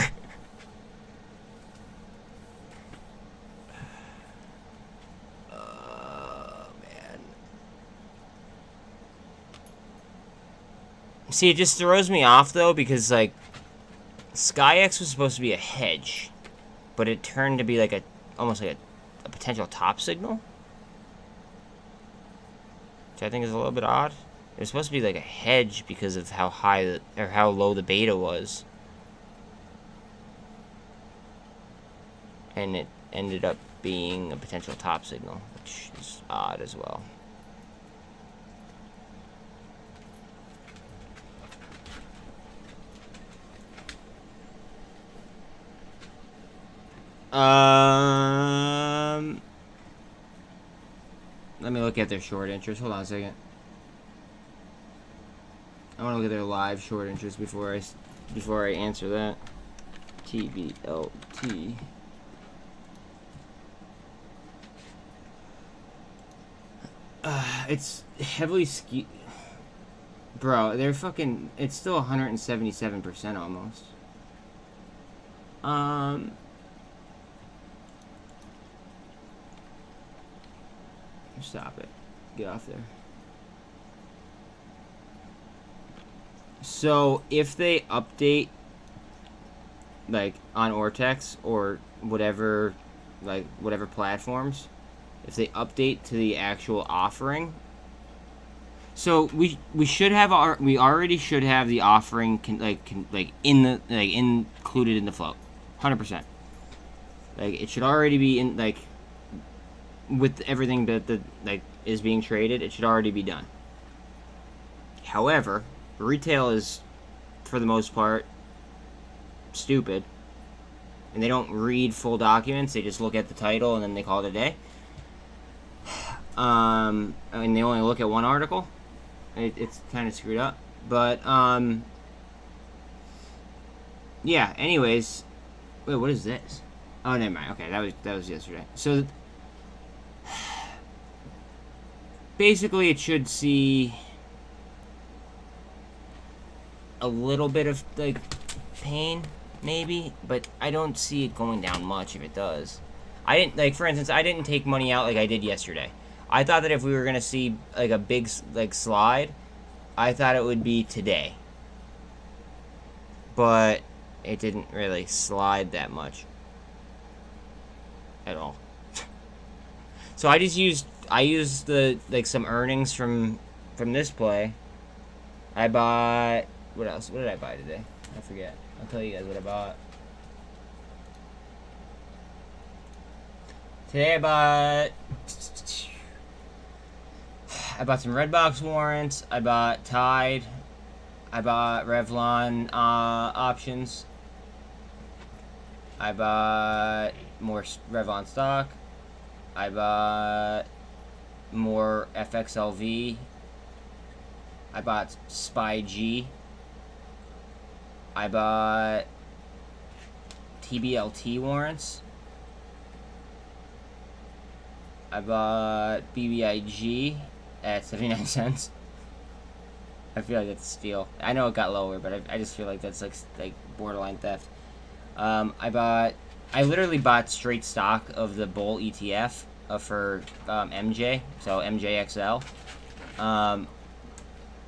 Oh, man. See, it just throws me off, though, because, like, SkyX was supposed to be a hedge, but it turned to be like almost like a potential top signal, which I think is a little bit odd. It was supposed to be like a hedge because of how high or how low the beta was, and it ended up being a potential top signal, which is odd as well. Let me look at their short interest. Hold on a second. I want to look at their live short interest before I answer that. Tblt. It's heavily skewed. Bro, they're fucking... It's still 177% almost. Stop it. Get off there. So, if they update, like, on Ortex or whatever, like, whatever platforms, if they update to the actual offering, so we should have we already should have the offering included in the float, 100%. Like, it should already be in, like, with everything that like is being traded, it should already be done. However, retail is, for the most part, stupid, and they don't read full documents. They just look at the title and then they call it a day. And they only look at one article. It's kind of screwed up, but yeah. Anyways, wait, what is this? Oh, never mind. Okay, that was yesterday. So basically, it should see a little bit of, like, pain, maybe, but I don't see it going down much if it does. I didn't, like, for instance, I didn't take money out like I did yesterday. I thought that if we were going to see, like, a big, like, slide, I thought it would be today. But it didn't really slide that much. At all. So I used the, like, some earnings from this play. I bought, what else? What did I buy today? I forget. I'll tell you guys what I bought. Today I bought some Redbox warrants. I bought TYDE. I bought REVLON options. I bought more REVLON stock. I bought more FXLV. I bought SPY-G. I bought Tblt warrants. I bought BBIG at 79 cents. I feel like that's a steal. I know it got lower, but I just feel like that's like borderline theft. I literally bought straight stock of the Bull ETF for MJ, so MJXL.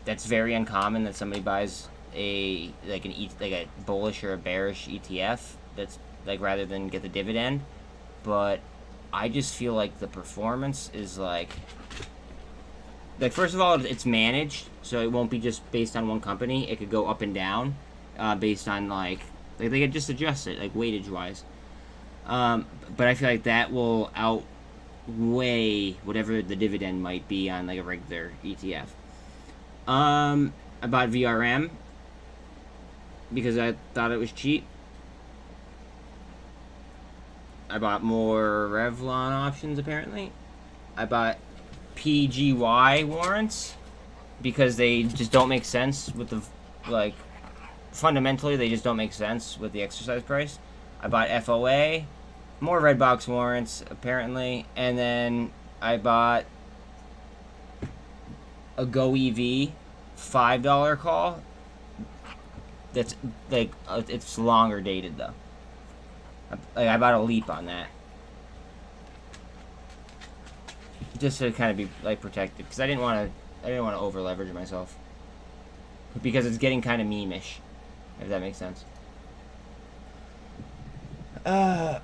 That's very uncommon that somebody buys a bullish or a bearish ETF. That's like rather than get the dividend, but I just feel like the performance is like first of all, it's managed, so it won't be just based on one company. It could go up and down based on like they could just adjust it like weightage wise. But I feel like that will outweigh whatever the dividend might be on like a regular ETF. I bought VRM because I thought it was cheap. I bought more REVLON options, apparently. I bought PGY warrants because they just don't make sense with the, like, fundamentally they just don't make sense with the exercise price. I bought FOA, more Redbox warrants, apparently, and then I bought a GoEV $5 call. That's, like, it's longer dated, though. I bought a leap on that. Just to kind of be, like, protected. Because I didn't want to over leverage myself. Because it's getting kind of meme-ish. If that makes sense. Let's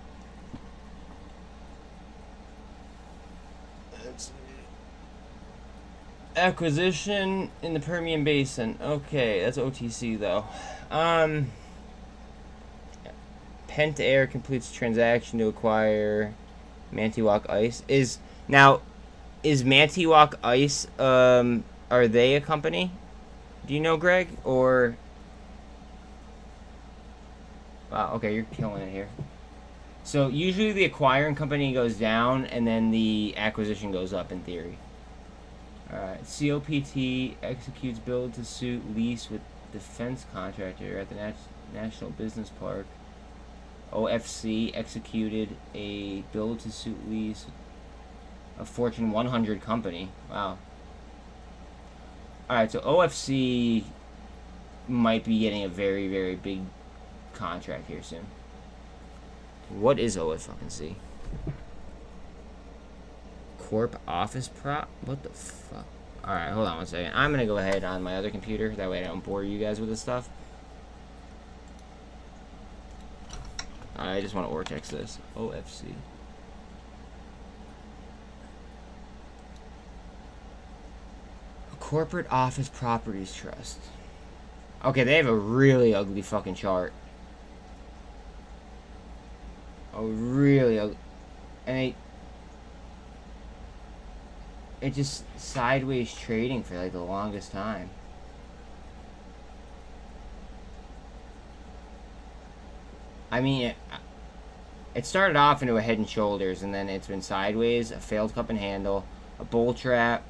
see. Acquisition in the Permian Basin. Okay, that's OTC though. Pentair completes transaction to acquire Mantiwalk Ice. Is Mantiwalk Ice, are they a company? Do you know, Greg? Or... Wow, okay, you're killing it here. So, usually the acquiring company goes down, and then the acquisition goes up, in theory. Alright, COPT executes build-to-suit lease with defense contractor at the National Business Park. OFC executed a build-to-suit lease of Fortune 100 company. Wow. Alright, so OFC might be getting a very, very big contract here soon. What is OFC? Corp office prop? What the fuck? Alright, hold on one second. I'm gonna go ahead on my other computer. That way I don't bore you guys with this stuff. I just want to Ortex this. OFC. Corporate Office Properties Trust. Okay, they have a really ugly fucking chart. A really ugly. And it just sideways trading for like the longest time. I mean, it started off into a head and shoulders, and then it's been sideways, a failed cup and handle, a bull trap,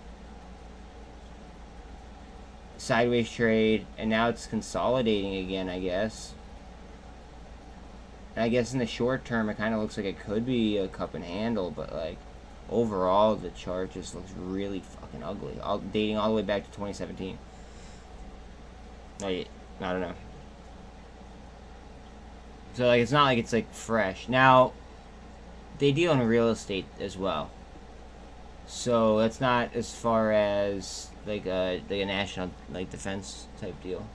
sideways trade, and now it's consolidating again, I guess. And I guess in the short term, it kind of looks like it could be a cup and handle, but like overall, the chart just looks really fucking ugly. Dating all the way back to 2017. I don't know. So like it's not like it's like fresh. Now they deal in real estate as well. So it's not as far as like a national like defense type deal.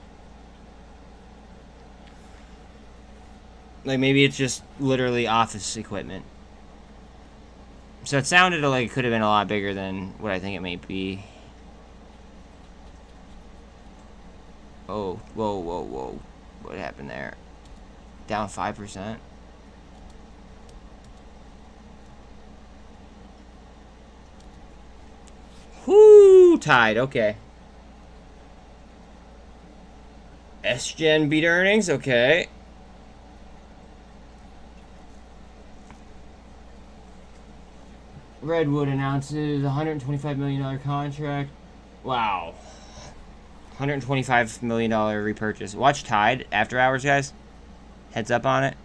Like maybe it's just literally office equipment. So it sounded like it could have been a lot bigger than what I think it may be. Oh, whoa. What happened there? Down 5%. Whoo, TYDE, okay. SGen beat earnings, okay. Redwood announces $125 million contract. Wow. $125 million repurchase. Watch TYDE after hours, guys. Heads up on it.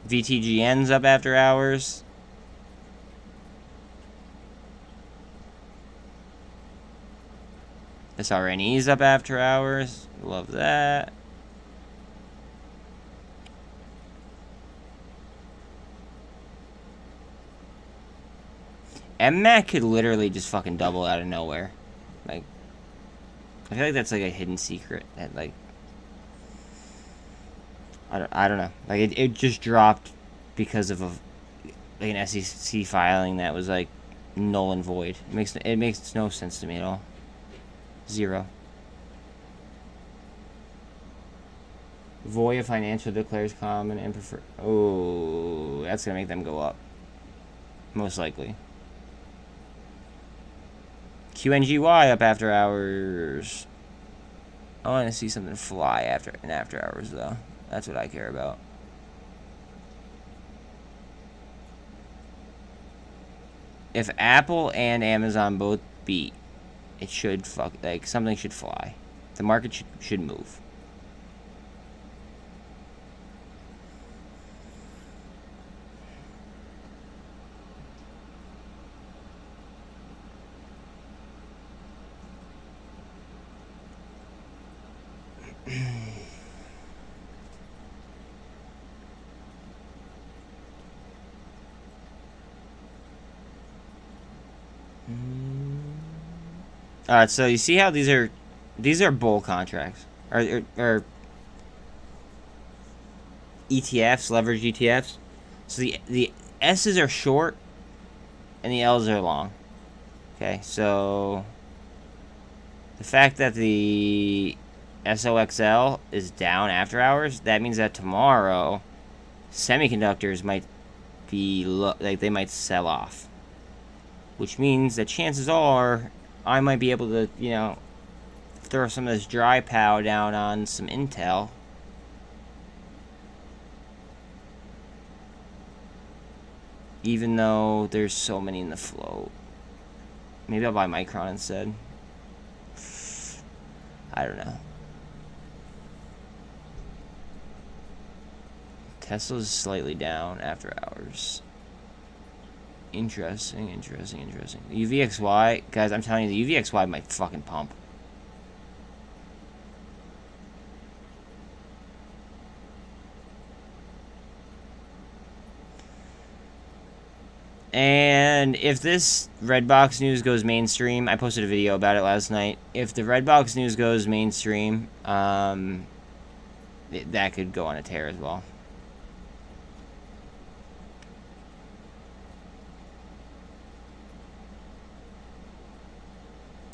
VTGN's up after hours. SRNE's up after hours. Love that. MMAC could literally just fucking double out of nowhere. Like, I feel like that's like a hidden secret that like I don't know. Like it just dropped because of like an SEC filing that was like null and void. It makes no sense to me at all. Zero. Voya Financial declares common and prefer. Oh, that's gonna make them go up. Most likely. QNGY up after hours. I want to see something fly after hours though. That's what I care about. If Apple and Amazon both beat, it should something should fly. The market should move. Alright, so you see how these are These are bull contracts. Or ETFs, leverage ETFs. So the S's are short and the L's are long. Okay, so the fact that the SOXL is down after hours, that means that tomorrow semiconductors might be like they might sell off, which means that chances are I might be able to, you know, throw some of this dry powder down on some Intel. Even though there's so many in the float. Maybe I'll buy Micron instead. I don't know. Tesla's slightly down after hours. Interesting. UVXY, guys, I'm telling you, the UVXY might fucking pump. And if this Redbox news goes mainstream, I posted a video about it last night. If the Redbox news goes mainstream, that could go on a tear as well.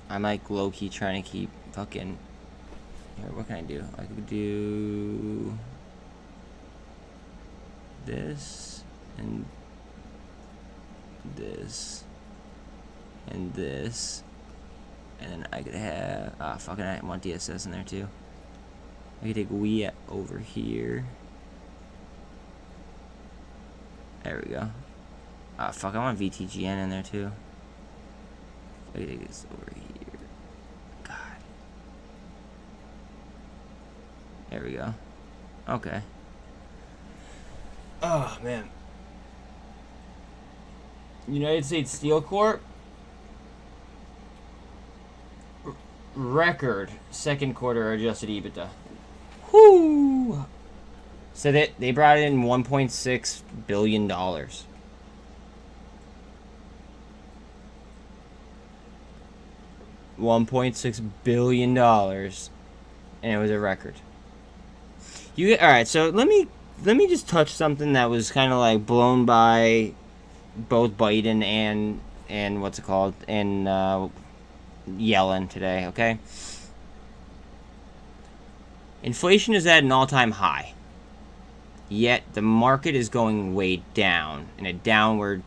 I'm like low-key trying to keep fucking... Here, what can I do? I could do... this, and this, and this, and then I could have... fucking I want DSS in there too. I could take Wii over here. There we go. Fuck, I want VTGN in there too. I could take this over here. God. There we go. Okay. Oh, man. United States Steel Corp. Record second quarter adjusted EBITDA. Whoo! So they brought in $1.6 billion. $1.6 billion, and it was a record. All right, so let me just touch something that was kind of like blown by both Biden and what's it called, and Yellen today. Okay, inflation is at an all-time high, yet the market is going way down in a downward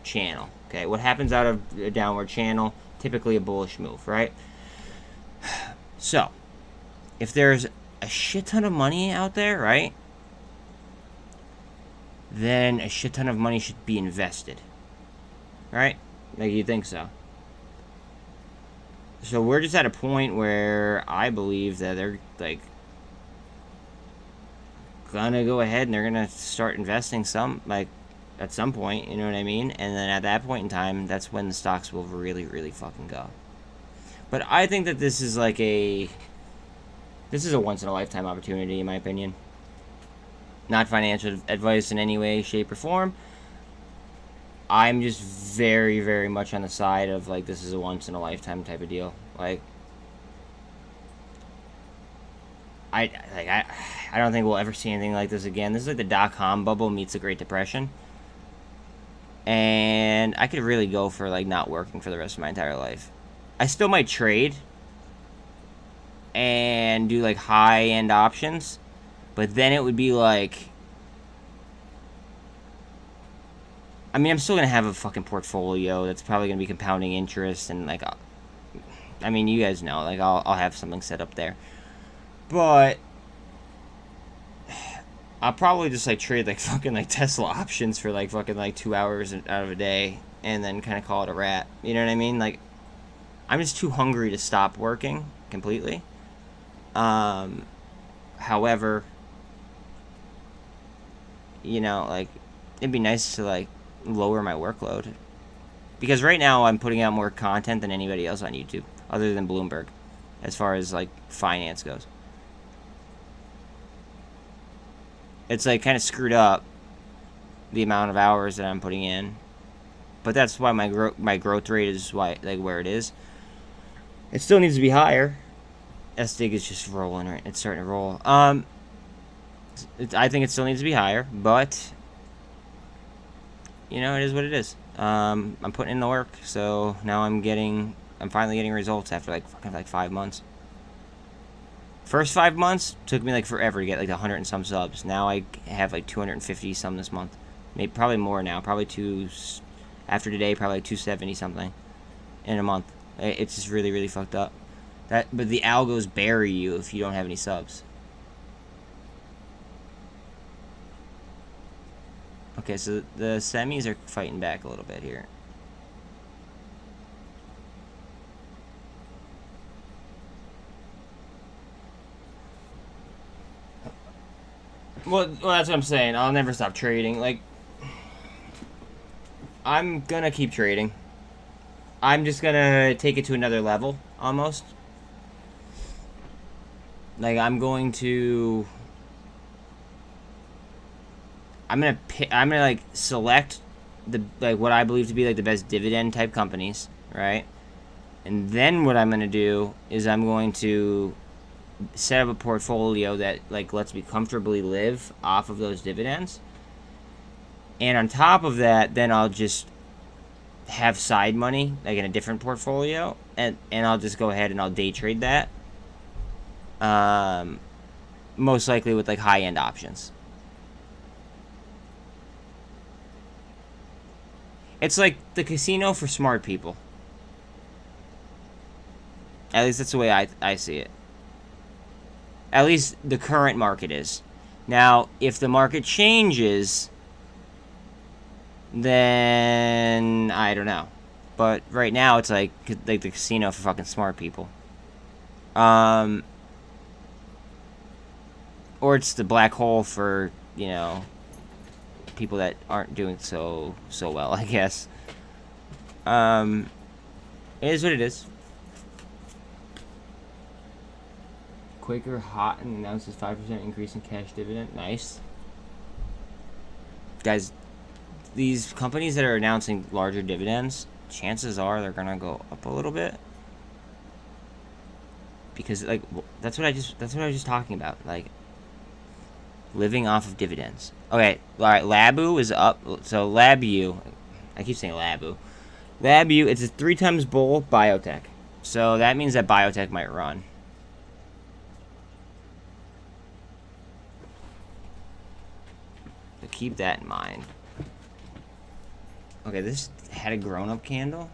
channel. Okay, what happens out of a downward channel? Typically a bullish move, right? So, if there's a shit ton of money out there, right? Then a shit ton of money should be invested. Right? Like, you think so. So we're just at a point where I believe that they're, like, gonna go ahead and they're gonna start investing some, like, at some point, you know what I mean? And then at that point in time, that's when the stocks will really, really fucking go. But I think that this is like this is a once-in-a-lifetime opportunity, in my opinion. Not financial advice in any way, shape, or form. I'm just very, very much on the side of, like, this is a once-in-a-lifetime type of deal. Like, I don't think we'll ever see anything like this again. This is like the dot-com bubble meets the Great Depression. And I could really go for, like, not working for the rest of my entire life. I still might trade and do, like, high-end options, but then it would be like, I mean, I'm still gonna have a fucking portfolio that's probably gonna be compounding interest, and, like, I mean, you guys know, like, I'll have something set up there, but I'll probably just, like, trade, like, fucking, like, Tesla options for, like, fucking, like, 2 hours out of a day, and then kind of call it a wrap. You know what I mean? Like, I'm just too hungry to stop working completely. However, you know, like, it'd be nice to, like, lower my workload. Because right now I'm putting out more content than anybody else on YouTube, other than Bloomberg, as far as, like, finance goes. It's, like, kind of screwed up, the amount of hours that I'm putting in. But that's why my growth rate is where it is. It still needs to be higher. SDIG is just rolling, right? It's starting to roll. I think it still needs to be higher, but you know, it is what it is. I'm putting in the work, so now I'm finally getting results after like 5 months. First 5 months took me like forever to get like 100 and some subs. Now I have like 250 some this month. Maybe probably more now. Probably after today, probably like 270 something in a month. It's just really, really fucked up. But the algos bury you if you don't have any subs. Okay, so the semis are fighting back a little bit here. Well, that's what I'm saying. I'll never stop trading. Like, I'm gonna keep trading. I'm just gonna take it to another level, almost. Like, I'm gonna like select what I believe to be like the best dividend type companies, right? And then what I'm gonna do is I'm going to set up a portfolio that like lets me comfortably live off of those dividends. And on top of that, then I'll just have side money like in a different portfolio, and I'll just go ahead and I'll day trade that. Most likely with like high-end options. It's like the casino for smart people. At least that's the way I see it. At least the current market is. Now, if the market changes, then I don't know. But right now, it's like the casino for fucking smart people. Or it's the black hole for, you know, people that aren't doing so well, I guess. It is what it is. Quaker Houghton announces 5% increase in cash dividend. Nice. Guys, these companies that are announcing larger dividends, chances are they're gonna go up a little bit. Because like that's what I was just talking about. Like living off of dividends. Okay, alright, Labu is up. So Labu, I keep saying Labu. Labu, it's a 3 times bull biotech. So that means that biotech might run. So keep that in mind. Okay, this had a grown-up candle.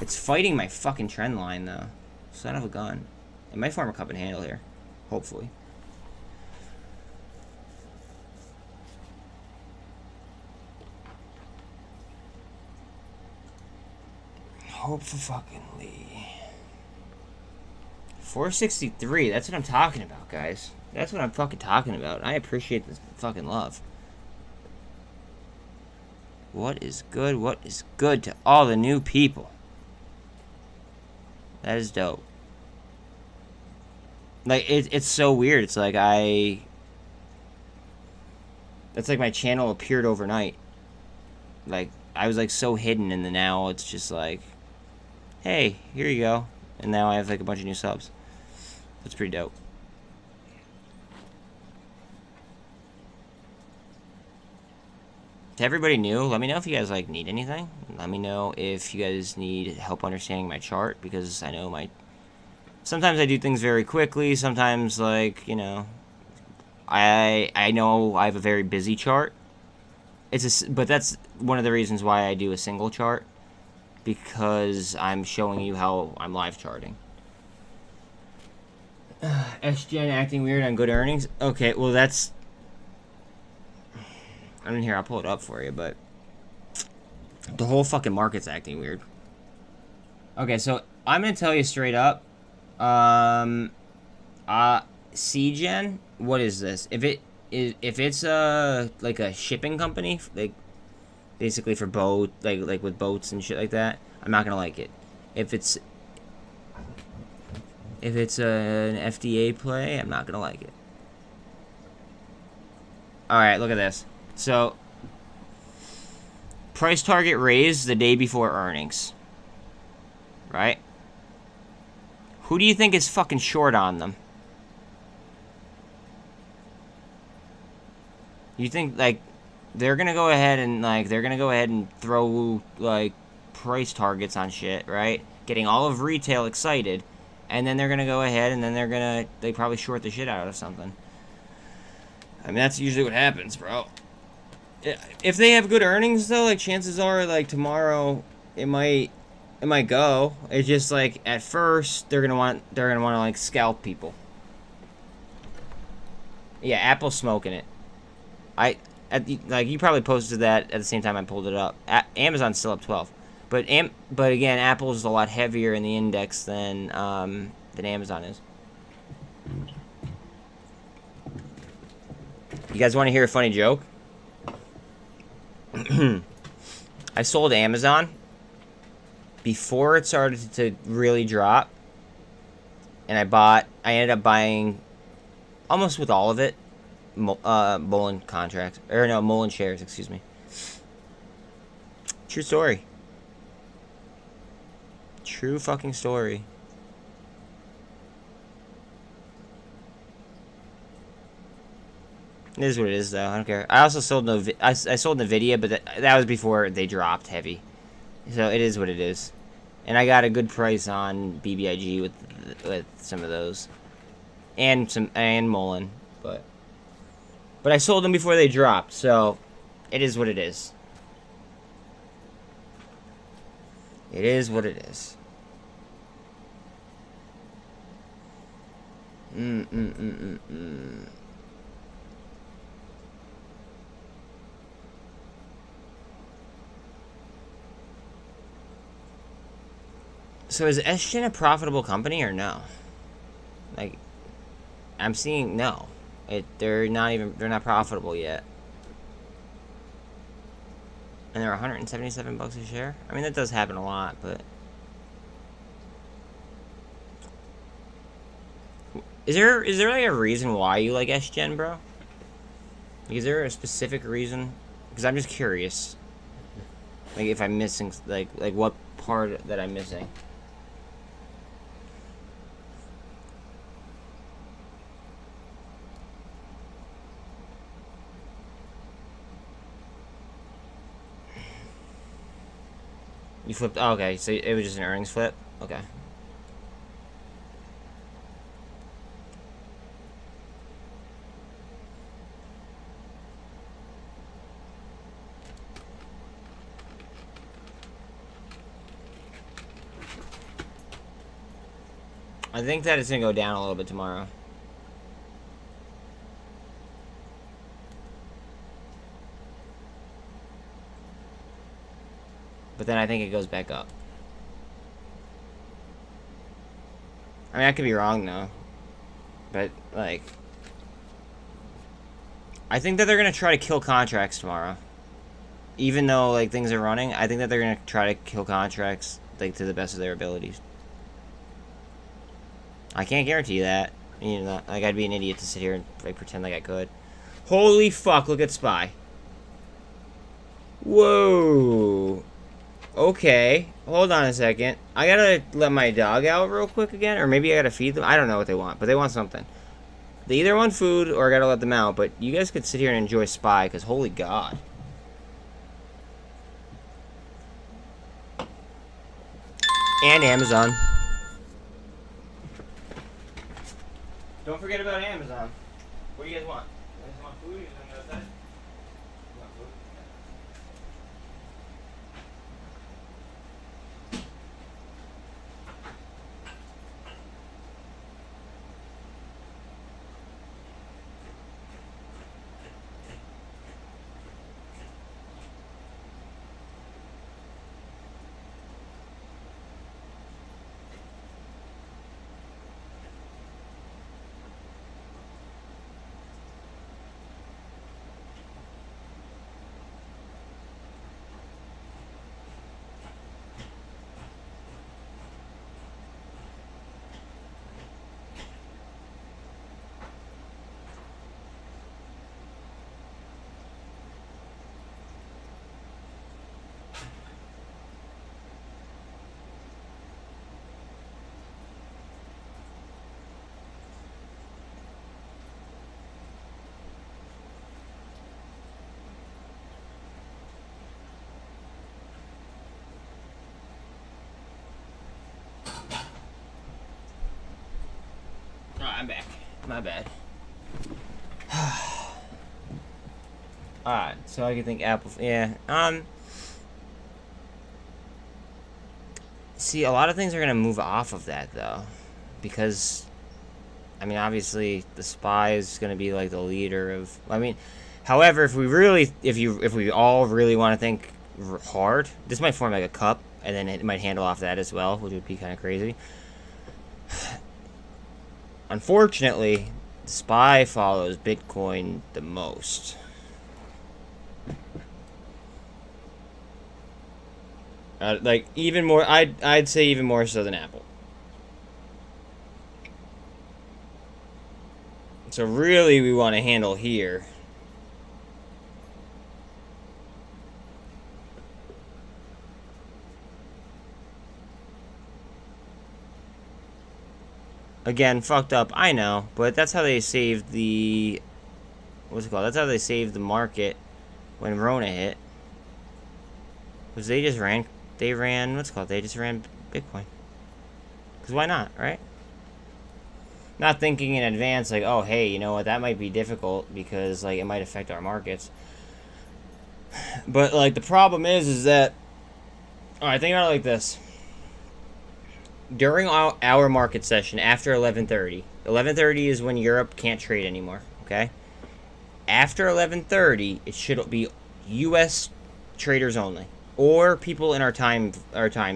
It's fighting my fucking trend line, though. Son of a gun. It might form a cup and handle here. Hopefully. Hope for fucking Lee. 463. That's what I'm talking about, guys. That's what I'm fucking talking about. I appreciate this fucking love. What is good? What is good to all the new people? That is dope. Like, it's so weird. It's like it's like my channel appeared overnight. Like, I was like so hidden, and then now it's just like, hey, here you go. And now I have like a bunch of new subs. That's pretty dope. To everybody new, let me know if you guys like need anything. Let me know if you guys need help understanding my chart, because I know sometimes I do things very quickly. Sometimes, like, you know, I know I have a very busy chart. But that's one of the reasons why I do a single chart, because I'm showing you how I'm live charting. SGN acting weird on good earnings. Okay, well that's. I mean, here, I'll pull it up for you, but the whole fucking market's acting weird. Okay, so I'm gonna tell you straight up. CGen, what is this? If it's like a shipping company, like basically for boat, like with boats and shit like that, I'm not gonna like it. If it's an FDA play, I'm not gonna like it. All right, look at this. So, price target raised the day before earnings, right? Who do you think is fucking short on them? You think, like, they're gonna go ahead and throw, like, price targets on shit, right? Getting all of retail excited, and then they're gonna go ahead and then they probably short the shit out of something. I mean, that's usually what happens, bro. If they have good earnings, though, like, chances are, like, tomorrow, it might go. It's just, like, at first, they're gonna want to, like, scalp people. Yeah, Apple's smoking it. Like, you probably posted that at the same time I pulled it up. Amazon's still up 12. But again, Apple's a lot heavier in the index than Amazon is. You guys want to hear a funny joke? I sold Amazon before it started to really drop. And I ended up buying almost with all of it. Mullen contracts. Or no, Mullen shares, excuse me. True story. True fucking story. It is what it is, though. I don't care. I also sold I sold Nvidia, but that was before they dropped heavy. So it is what it is. And I got a good price on BBIG with some of those, and Mullen, but I sold them before they dropped. So it is what it is. It is what it is. So is SGen a profitable company or no? Like, I'm seeing no. They're not profitable yet. And they're 177 bucks a share. I mean, that does happen a lot, but is there like a reason why you like SGen, bro? Like, is there a specific reason? Because I'm just curious. Like, if I'm missing, like what part that I'm missing. You flipped. Oh, okay, so it was just an earnings flip. Okay. I think that it's gonna go down a little bit tomorrow. But then I think it goes back up. I mean, I could be wrong, though. But, like, I think that they're going to try to kill contracts tomorrow. Even though, like, things are running, I think that they're going to try to kill contracts, like, to the best of their abilities. I can't guarantee that. You know, like, I'd be an idiot to sit here and, like, pretend like I could. Holy fuck, look at SPY. Whoa. Okay, hold on a second. I gotta let my dog out real quick again, or maybe I gotta feed them. I don't know what they want, but they want something. They either want food or I gotta let them out, but you guys could sit here and enjoy SPY, because holy god. And Amazon. Don't forget about Amazon. What do you guys want? You guys want food? You guys want to go outside? You want food? I'm back. My bad. Alright, so I can think Apple. Yeah. See, a lot of things are gonna move off of that though, because, I mean, obviously the SPY is gonna be like the leader of. I mean, however, if we all really want to think hard, this might form like a cup, and then it might handle off that as well, which would be kind of crazy. Unfortunately, the SPY follows Bitcoin the most. Like even more, I'd say even more so than Apple. So really, we want to handle here. Again, fucked up, I know, but that's how they saved the, what's it called? That's how they saved the market when Rona hit. Was they just ran, what's it called? They just ran Bitcoin. Because why not, right? Not thinking in advance, like, oh, hey, you know what, that might be difficult because, like, it might affect our markets. But, like, the problem is that, alright, think about it like this. During our market session, after 11:30, 11:30 is when Europe can't trade anymore, okay? After 11:30, it should be U.S. traders only. Or people in our time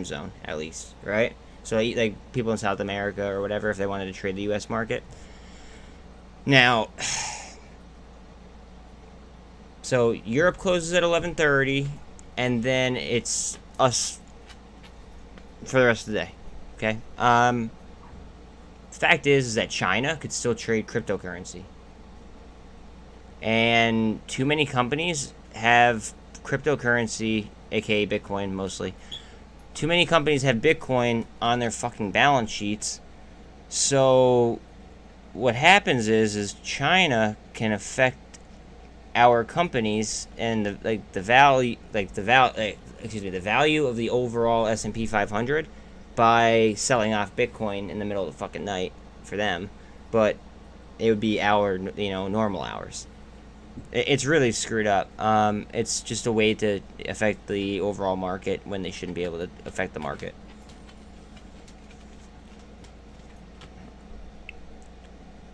zone, at least, right? So, like, people in South America or whatever, if they wanted to trade the U.S. market. Now, so Europe closes at 11:30, and then it's us for the rest of the day, okay? Fact is that China could still trade cryptocurrency. And too many companies have cryptocurrency, aka Bitcoin mostly. Too many companies have Bitcoin on their fucking balance sheets. So what happens is China can affect our companies and the value of the overall S&P 500 by selling off Bitcoin in the middle of the fucking night for them. But it would be our, normal hours. It's really screwed up. It's just a way to affect the overall market when they shouldn't be able to affect the market.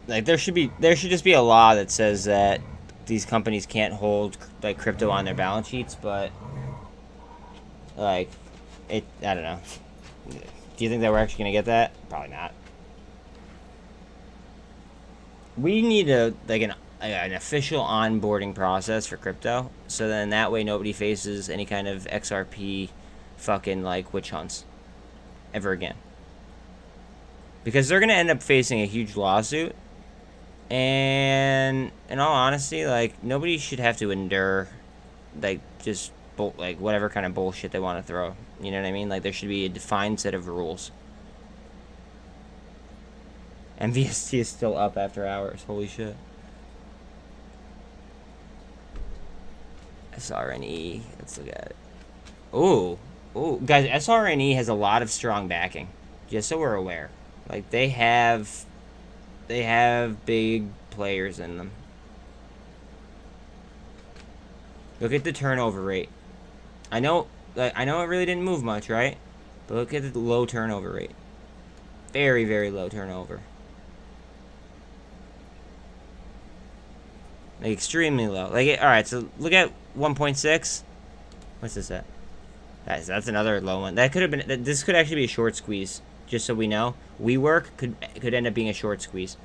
Like there should just be a law that says that these companies can't hold like crypto on their balance sheets, but like I don't know. Do you think that we're actually gonna get that? Probably not. We need an official onboarding process for crypto, so then that way nobody faces any kind of XRP fucking like witch hunts ever again. Because they're gonna end up facing a huge lawsuit, and in all honesty, like nobody should have to endure like just whatever kind of bullshit they want to throw. You know what I mean? Like there should be a defined set of rules. And VST is still up after hours. Holy shit. SRNE. Let's look at it. Ooh. Ooh. Guys, SRNE has a lot of strong backing. Just so we're aware. Like, they have big players in them. Look at the turnover rate. I know it really didn't move much, right? But look at the low turnover rate. Very, very low turnover. Like, extremely low. Like, alright, so look at 1.6. What's this at? That's another low one. That could have been, this could actually be a short squeeze. Just so we know. WeWork could end up being a short squeeze.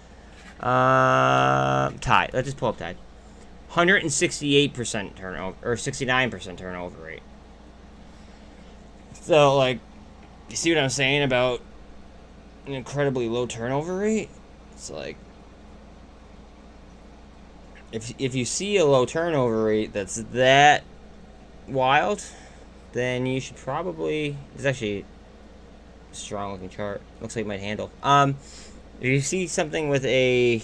TYDE. Let's just pull up TYDE. 168% turnover, or 69% turnover rate. So, like, you see what I'm saying about an incredibly low turnover rate? It's like, if you see a low turnover rate that's that wild, then you should probably, it's actually a strong looking chart. Looks like it might handle. If you see something with a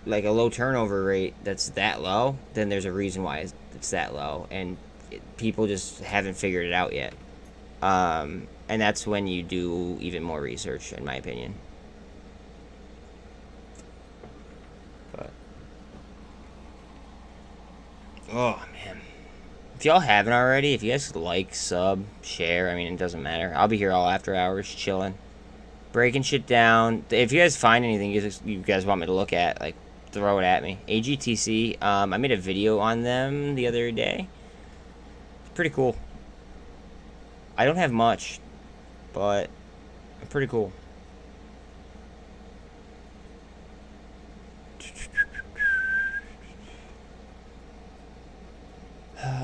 low turnover rate that's that low, then there's a reason why it's that low, and people just haven't figured it out yet. And that's when you do even more research, in my opinion. Oh, man. If y'all haven't already, if you guys like, sub, share, I mean, it doesn't matter. I'll be here all after hours, chilling. Breaking shit down. If you guys find anything you guys want me to look at, like, throw it at me. AGTC, I made a video on them the other day. It's pretty cool. I don't have much, but pretty cool.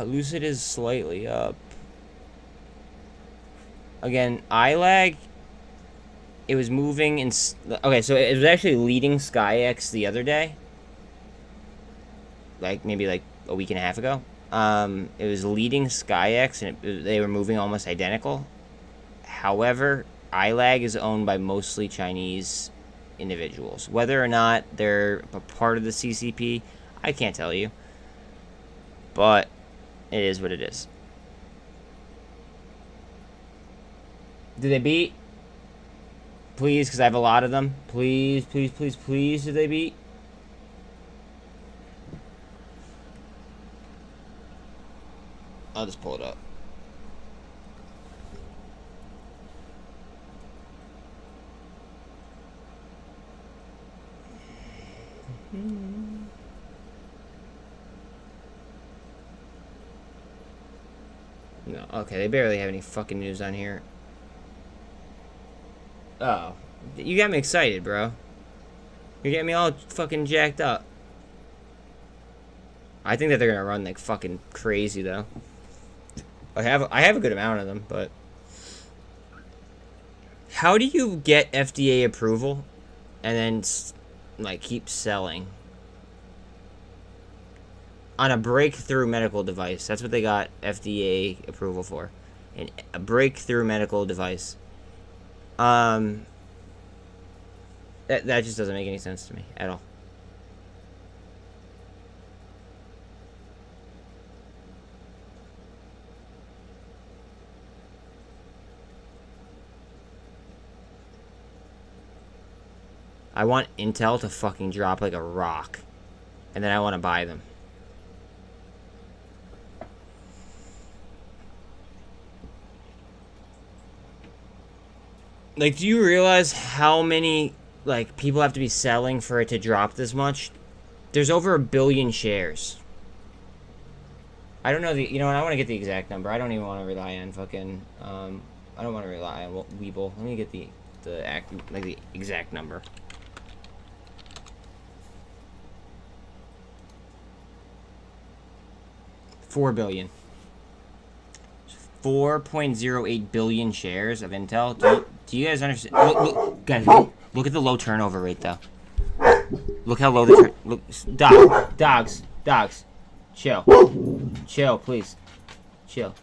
Lucid is slightly up. Again, ILAG, it was moving in... Okay, so it was actually leading SkyX the other day. Like, maybe like a week and a half ago. It was leading SkyX, and they were moving almost identical. However, ILAG is owned by mostly Chinese individuals. Whether or not they're a part of the CCP, I can't tell you. But it is what it is. Do they beat? Please, because I have a lot of them. Please, please, please, please, do they beat? I'll just pull it up. No, okay, they barely have any fucking news on here. Oh, you got me excited, bro. You're getting me all fucking jacked up. I think that they're gonna run like fucking crazy though. I have a good amount of them, but how do you get FDA approval and then like keep selling on a breakthrough medical device? That's what they got FDA approval for, a breakthrough medical device. That just doesn't make any sense to me at all. I want Intel to fucking drop like a rock, and then I want to buy them. Like, do you realize how many, like, people have to be selling for it to drop this much? There's over 1 billion shares. I don't know the, you know what, I want to get the exact number. I don't even want to rely on fucking, I don't want to rely on Weeble. Let me get the exact number. $4 billion. 4.08 billion shares of Intel. Do you guys understand? Look, guys, look at the low turnover rate, though. Look how low the dogs. Chill, please. Chill.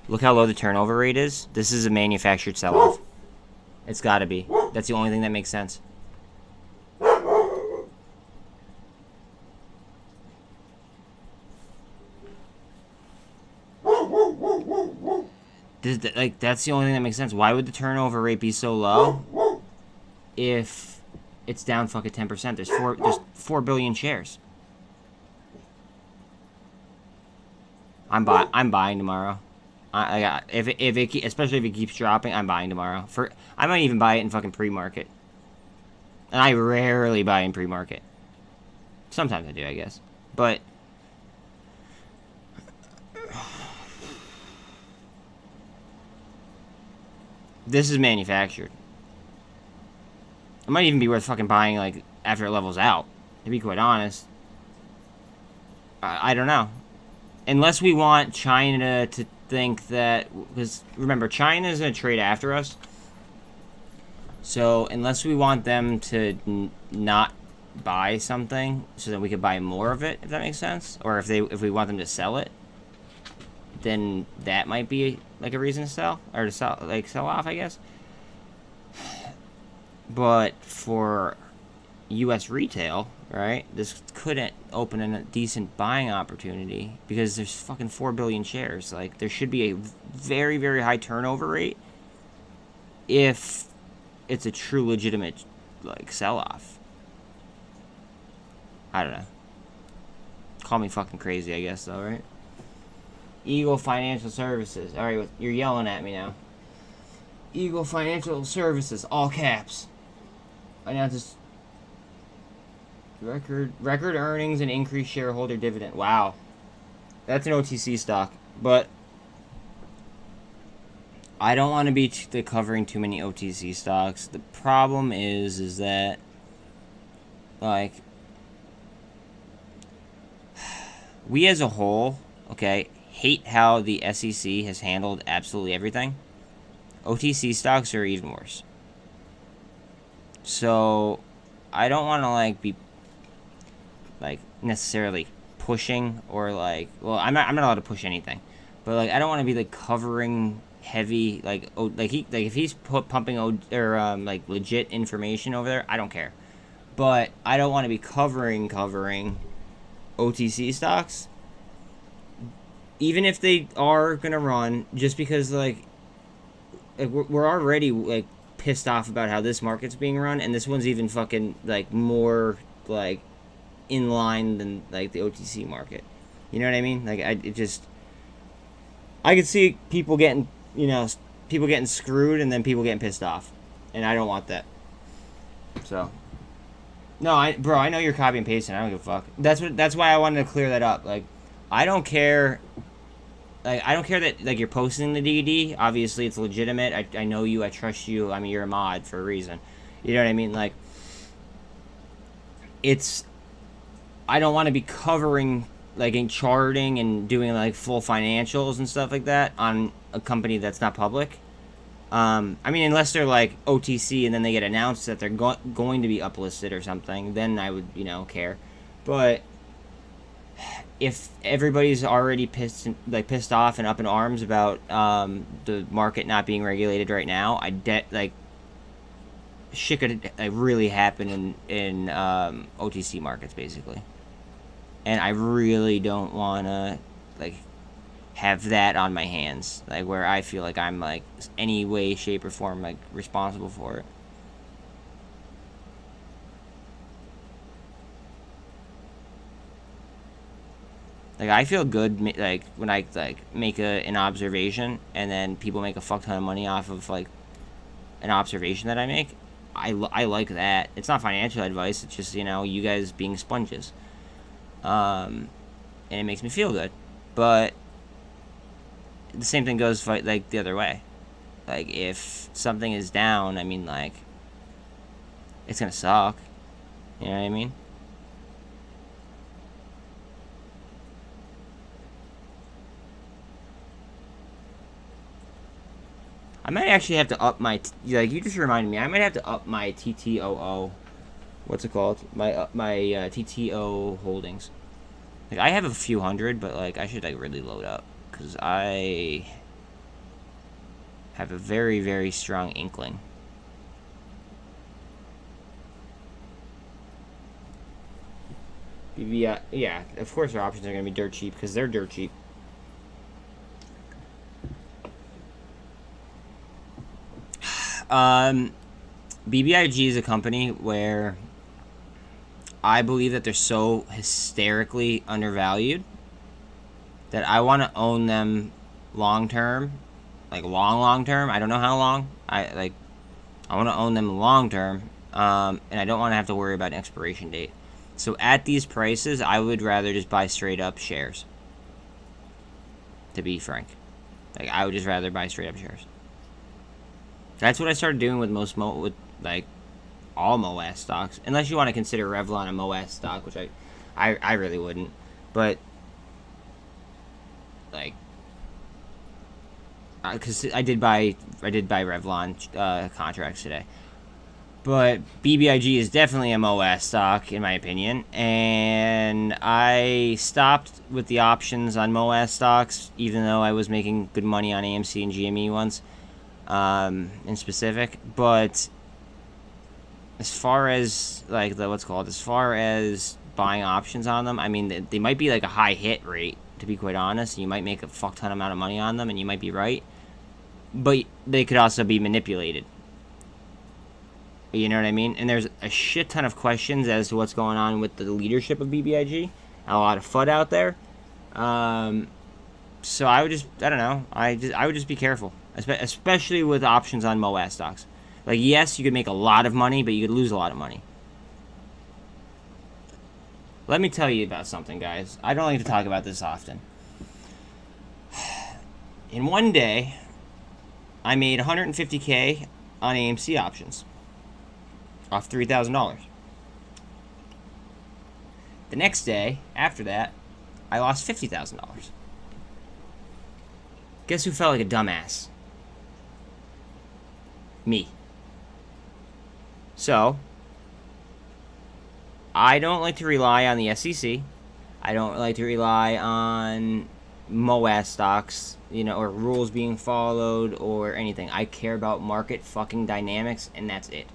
Look how low the turnover rate is. This is a manufactured sell-off. It's got to be. That's the only thing that makes sense. Like, that's the only thing that makes sense. Why would the turnover rate be so low if it's down fucking 10%? There's 4 billion shares. I'm buying tomorrow. Especially if it keeps dropping, I'm buying tomorrow. I might even buy it in fucking pre-market. And I rarely buy in pre-market. Sometimes I do, I guess. But this is manufactured. It might even be worth fucking buying, like, after it levels out, to be quite honest. I don't know. Unless we want China to think that... Because, remember, China is going to trade after us. So, unless we want them to not buy something so that we could buy more of it, if that makes sense. Or if we want them to sell it, then that might be like a reason to sell, or to sell off, I guess. But for U.S. retail, right, this couldn't open a decent buying opportunity because there's fucking 4 billion shares. Like, there should be a very, very high turnover rate if it's a true legitimate, like, sell-off. I don't know. call me fucking crazy, I guess, though, right? Eagle Financial Services. All right, you're yelling at me now. Eagle Financial Services, all caps. Announces record earnings and increased shareholder dividend. Wow. That's an OTC stock, but I don't want to be covering too many OTC stocks. The problem is that, like, we as a whole, okay, hate how the SEC has handled absolutely everything. OTC stocks are even worse. So, I don't want to, like, be, like, necessarily pushing or, like, well, I'm not allowed to push anything. But, like, I don't want to be, like, covering heavy, like, if he's pumping, like, legit information over there, I don't care. But I don't want to be covering OTC stocks. Even if they are going to run, just because, like we're already, like, pissed off about how this market's being run, and this one's even fucking, like, more, like, in line than, like, the OTC market. You know what I mean? Like, I could see people getting, people getting screwed and then people getting pissed off. And I don't want that. So. No, bro, I know you're copy and pasting. I don't give a fuck. That's why I wanted to clear that up. Like, I don't care. Like, I don't care that, like, you're posting the DD. Obviously, it's legitimate. I know you. I trust you. I mean, you're a mod for a reason. You know what I mean? Like, I don't want to be covering, like, in charting and doing, like, full financials and stuff like that on a company that's not public. I mean, unless they're, like, OTC and then they get announced that they're going to be uplisted or something, then I would, care. But if everybody's already pissed off and up in arms about the market not being regulated right now, shit could, like, really happen in OTC markets, basically. And I really don't want to, like, have that on my hands, like, where I feel like I'm, like, any way, shape, or form, like, responsible for it. Like, I feel good, like, when I, like, make an observation, and then people make a fuck ton of money off of, like, an observation that I make. I like that. It's not financial advice, it's just, you guys being sponges. And it makes me feel good. But the same thing goes, like, the other way. Like, if something is down, I mean, like, it's gonna suck. You know what I mean? I might actually have to up my, like, you just reminded me, I might have to up my TTOO, what's it called? My TTO holdings. Like, I have a few hundred, but, like, I should, like, really load up, because I have a very, very strong inkling. BBI, yeah, of course our options are going to be dirt cheap, because they're dirt cheap. BBIG is a company where I believe that they're so hysterically undervalued that I want to own them long term, like long term. I don't know how long. I want to own them long term, and I don't want to have to worry about an expiration date. So at these prices, I would rather just buy straight up shares. To be frank, like, I would just rather buy straight up shares. That's what I started doing with like, all MOAS stocks, unless you want to consider REVLON a MOAS stock, which I really wouldn't. But, like, because I did buy REVLON contracts today. But BBIG is definitely a MOAS stock, in my opinion, and I stopped with the options on MOAS stocks, even though I was making good money on AMC and GME ones, in specific. But as far as, like, as far as buying options on them, I mean, they might be, like, a high hit rate, to be quite honest. You might make a fuck ton amount of money on them, and you might be right. But they could also be manipulated. You know what I mean? And there's a shit ton of questions as to what's going on with the leadership of BBIG. a lot of FUD out there. So I would just, I don't know, I would just be careful, especially with options on MOAS stocks. Like, yes, you could make a lot of money, but you could lose a lot of money. Let me tell you about something, guys. I don't like to talk about this often. In one day, I made $150K on AMC options off $3,000. The next day, after that, I lost $50,000. Guess who felt like a dumbass? Me. So, I don't like to rely on the SEC. I don't like to rely on MOAS stocks, you know, or rules being followed or anything. I care about market fucking dynamics, and that's it.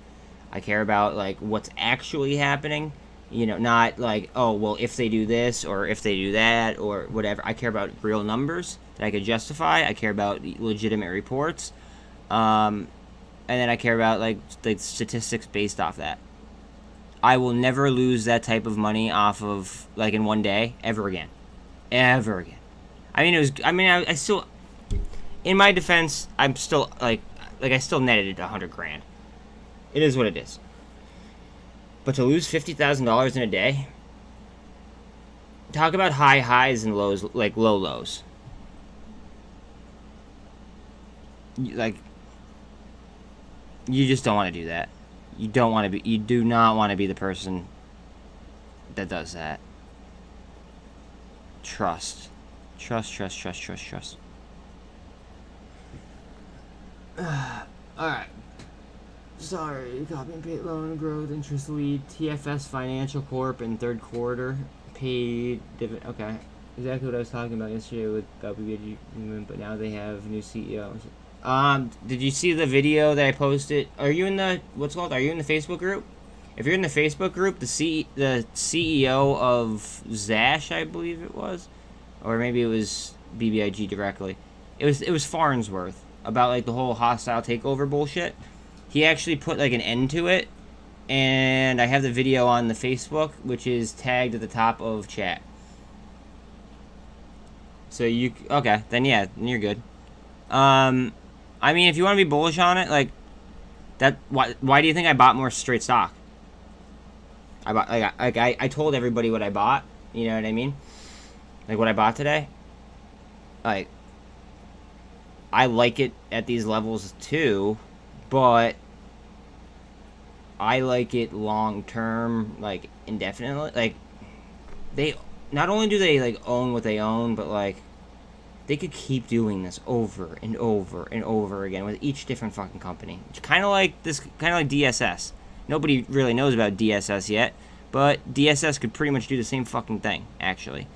I care about, like, what's actually happening, you know, not like, oh, well, if they do this or if they do that or whatever. I care about real numbers that I could justify. I care about legitimate reports. And then I care about, like statistics based off that. I will never lose that type of money off of, like, in one day, ever again. Ever again. I mean, I still, in my defense, I'm still, like I still netted $100 grand. It is what it is. But to lose $50,000 in a day, talk about high highs and lows, like low lows. Like, you just don't want to do that. You do not want to be the person that does that. Trust. Alright. Sorry, copy and paste loan growth, interest lead, TFS Financial Corp in third quarter, paid dividend. Okay, exactly what I was talking about yesterday with BBIG, but now they have new CEO. Did you see the video that I posted? Are you in the, are you in the Facebook group? If you're in the Facebook group, the CEO of Zash, I believe it was, or maybe it was BBIG directly. It was Farnsworth, about, like, the whole hostile takeover bullshit. He actually put, like, an end to it, and I have the video on the Facebook, which is tagged at the top of chat. So okay, then yeah, then you're good. I mean, if you want to be bullish on it, like, why do you think I bought more straight stock? I told everybody what I bought, you know what I mean? Like, what I bought today. Like, I like it at these levels too, but I like it long term, like, indefinitely. Like, they, not only do they, like, own what they own, but, like, they could keep doing this over and over and over again with each different fucking company. It's kind of like DSS. Nobody really knows about DSS yet, but DSS could pretty much do the same fucking thing, actually.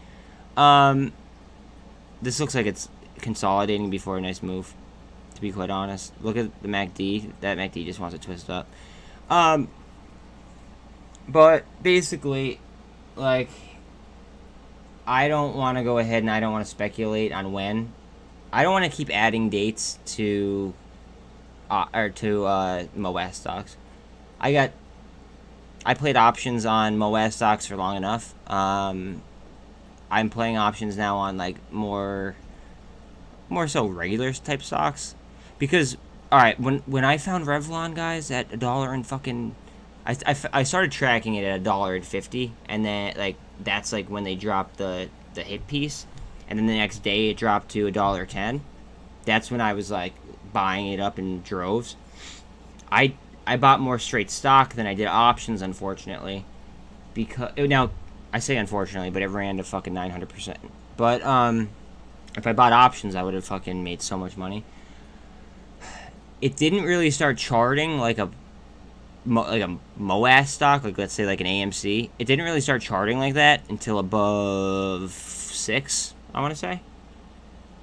This looks like it's consolidating before a nice move, to be quite honest. Look at the MACD. That MACD just wants to twist up. But basically, like, I don't want to go ahead and I don't want to speculate on when. I don't want to keep adding dates to MOAS stocks. I played options on MOAS stocks for long enough. I'm playing options now on, like, more so regular type stocks, because, all right, when I found Revlon, guys, at $1 and fucking, I started tracking it at $1.50, and then, like, that's, like, when they dropped the hit piece, and then the next day it dropped to $1.10. That's when I was, like, buying it up in droves. I bought more straight stock than I did options, unfortunately, because now I say unfortunately, but it ran to fucking 900%. But if I bought options, I would have fucking made so much money. It didn't really start charting like a MOAS stock, like, let's say, like an AMC. It didn't really start charting like that until above 6, I want to say.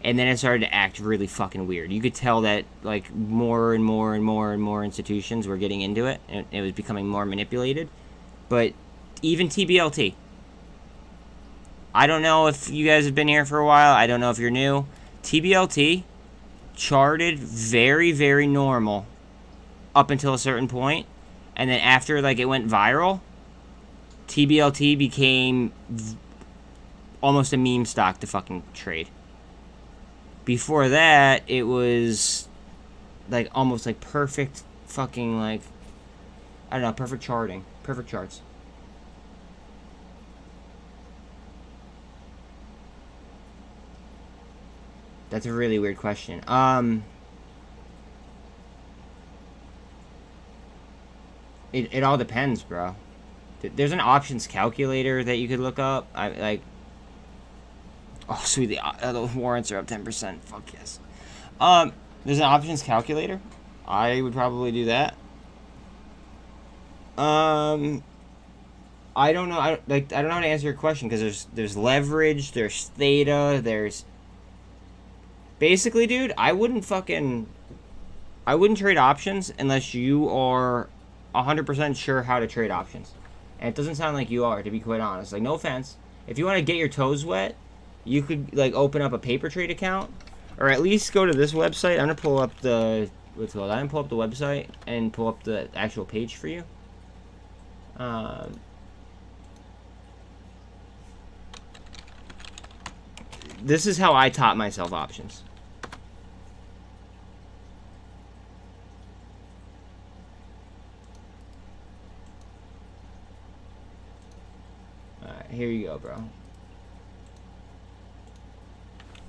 And then it started to act really fucking weird. You could tell that, like, more and more and more and more institutions were getting into it, and it was becoming more manipulated. But even TBLT. I don't know if you guys have been here for a while. I don't know if you're new. TBLT charted very, very normal up until a certain point. And then after, like, it went viral, TBLT became almost a meme stock to fucking trade. Before that, it was like almost like perfect fucking like, I don't know, perfect charting, perfect charts. That's a really weird question. It all depends, bro. There's an options calculator that you could look up. Oh, sweet, the warrants are up 10%. Fuck yes. There's an options calculator. I would probably do that. I don't know. I don't know how to answer your question because there's leverage, there's theta, there's. Basically, dude, I wouldn't trade options unless you are 100% sure how to trade options. And it doesn't sound like you are, to be quite honest. Like, no offense. If you want to get your toes wet, you could, like, open up a paper trade account. Or at least go to this website. I'm going to pull up the... What's it called? I'm going to pull up the website and pull up the actual page for you. This is how I taught myself options. Here you go, bro.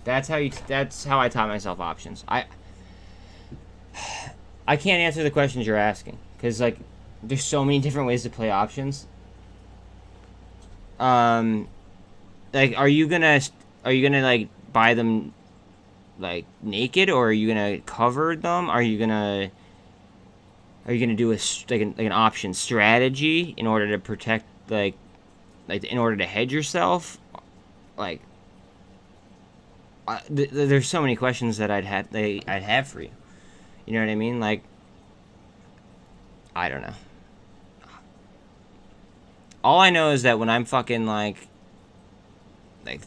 That's how I taught myself options. I can't answer the questions you're asking because like there's so many different ways to play options. Like are you gonna like buy them like naked, or are you gonna cover them? Are you gonna do an option strategy in order to protect like in order to hedge yourself? Like there's so many questions that I'd have for you. You know what I mean? Like I don't know. All I know is that when I'm fucking like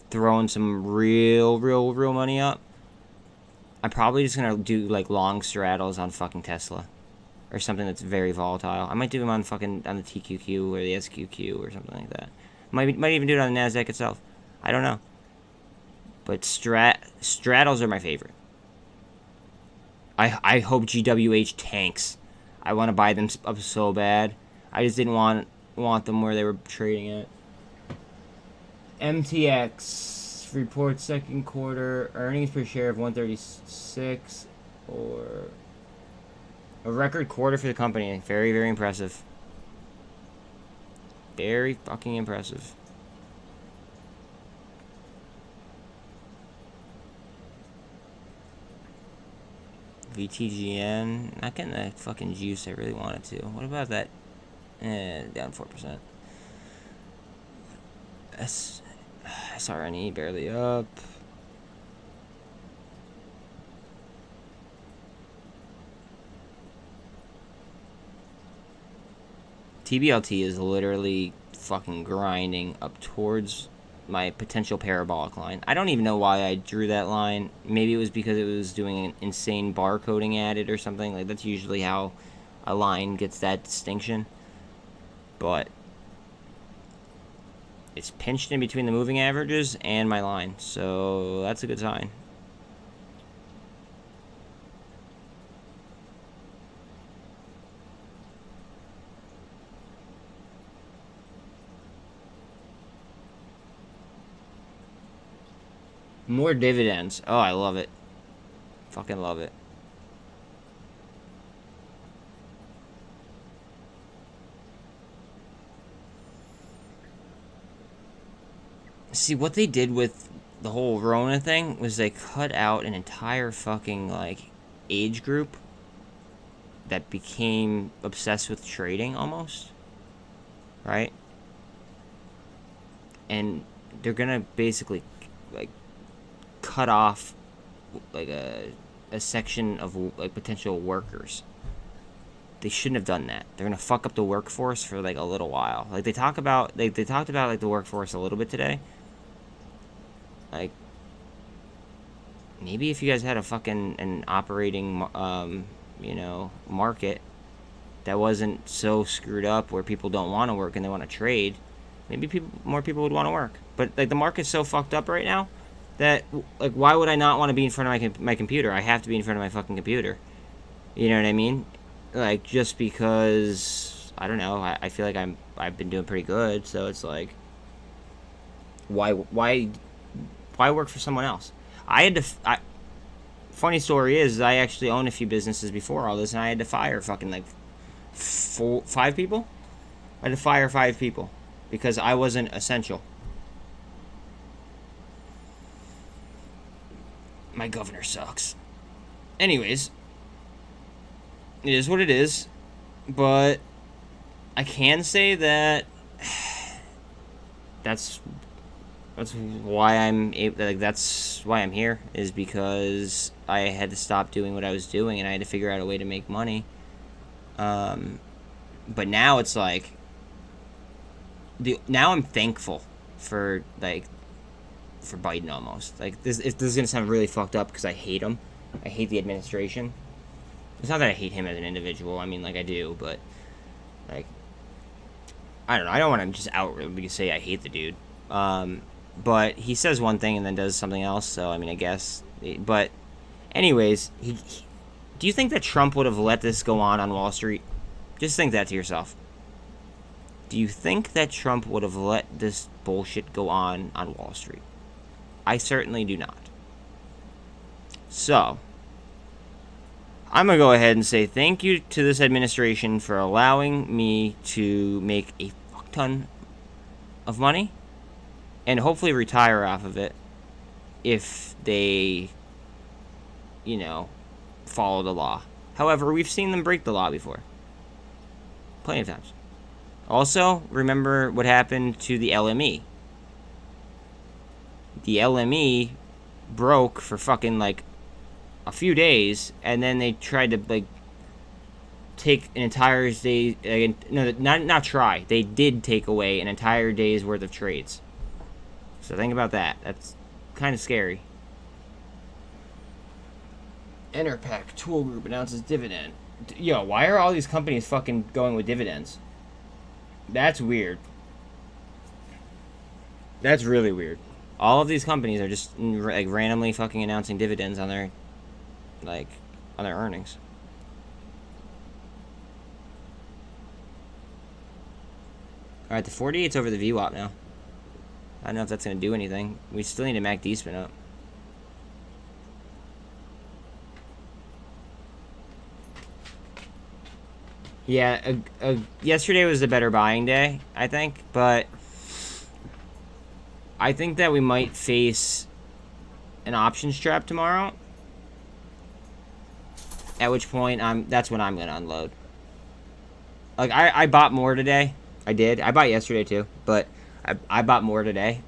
throwing some real money up, I'm probably just gonna do like long straddles on fucking Tesla or something that's very volatile. I might do them on the TQQ or the SQQ or something like that. Might even do it on the NASDAQ itself. I don't know. But straddles are my favorite. I hope GWH tanks. I want to buy them up so bad. I just didn't want them where they were trading at. MTX reports second quarter earnings per share of 136, or a record quarter for the company. Very, very impressive. Very fucking impressive. VTGN, not getting that fucking juice I really wanted to. What about that? Down 4%. SRNE barely up. TBLT is literally fucking grinding up towards my potential parabolic line. I don't even know why I drew that line. Maybe it was because it was doing an insane barcoding added or something. Like that's usually how a line gets that distinction. But it's pinched in between the moving averages and my line, so that's a good sign. More dividends. Oh, I love it. Fucking love it. See, what they did with the whole Rona thing was they cut out an entire fucking, like, age group that became obsessed with trading, almost. Right? And they're gonna basically, like, cut off, like, a section of, like, potential workers. They shouldn't have done that. They're gonna fuck up the workforce for, like, a little while. Like, they talked about, like, the workforce a little bit today. Like, maybe if you guys had an operating, you know, market that wasn't so screwed up where people don't want to work and they want to trade, maybe more people would want to work. But like the market's so fucked up right now that like why would I not want to be in front of my computer? I have to be in front of my fucking computer. You know what I mean? Like just because I don't know, I feel like I've been doing pretty good, so it's like why work for someone else? Funny story is I actually own a few businesses before all this, and I had to fire fucking like 5 people. I had to fire 5 people because I wasn't essential. My governor sucks. Anyways, it is what it is, but I can say that that's why that's why I'm here, is because I had to stop doing what I was doing and I had to figure out a way to make money. But now it's like now I'm thankful for Biden almost. Like this is gonna sound really fucked up because I hate him. I hate the administration. It's not that I hate him as an individual. I mean, like I do, but like I don't know. I don't want to just outwardly say I hate the dude. But he says one thing and then does something else. So I mean, I guess. But anyways, do you think that Trump would have let this go on Wall Street? Just think that to yourself. Do you think that Trump would have let this bullshit go on Wall Street? I certainly do not. So, I'm going to go ahead and say thank you to this administration for allowing me to make a fuck ton of money and hopefully retire off of it if they, you know, follow the law. However, we've seen them break the law before. Plenty of times. Also, remember what happened to the LME. The LME broke for fucking like a few days, and then they tried to like take an entire day. No, not try. They did take away an entire day's worth of trades. So think about that. That's kind of scary. Enerpac Tool Group announces dividend. Yo, why are all these companies fucking going with dividends? That's weird. That's really weird. All of these companies are just like randomly fucking announcing dividends on their earnings. Alright, the 48's over the VWAP now. I don't know if that's going to do anything. We still need a MACD spin up. Yeah, yesterday was a better buying day, I think, but I think that we might face an options trap tomorrow, at which point that's when I'm going to unload. Like, I bought more today. I did. I bought yesterday too, but I bought more today.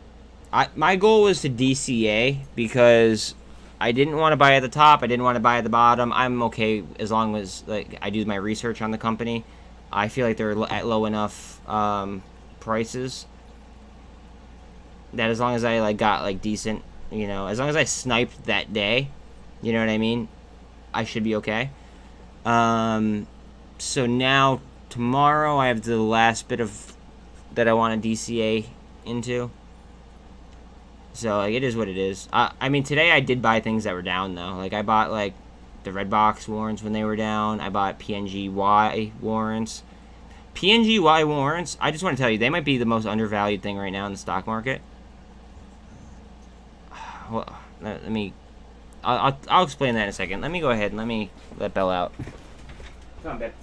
My goal was to DCA because I didn't want to buy at the top. I didn't want to buy at the bottom. I'm okay as long as like I do my research on the company. I feel like they're at low enough prices that as long as I like got like decent, you know, as long as I sniped that day, you know what I mean, I should be okay. So now tomorrow I have the last bit of that I want to DCA into. So, like, it is what it is. I mean, today I did buy things that were down, though. Like, I bought, like, the Redbox warrants when they were down. I bought PNGY warrants. PNGY warrants, I just want to tell you, they might be the most undervalued thing right now in the stock market. Well, let me... I'll explain that in a second. Let me go ahead and let me let Belle out. Come on, babe.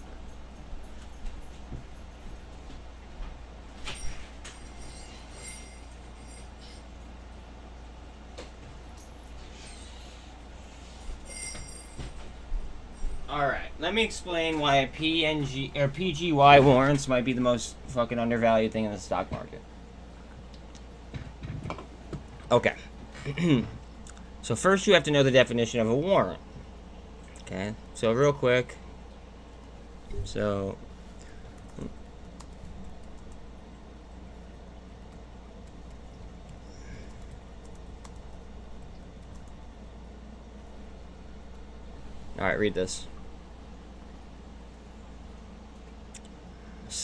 Alright, let me explain why PGY warrants might be the most fucking undervalued thing in the stock market. Okay. So first you have to know the definition of a warrant. Okay, so real quick. So... Alright, read this.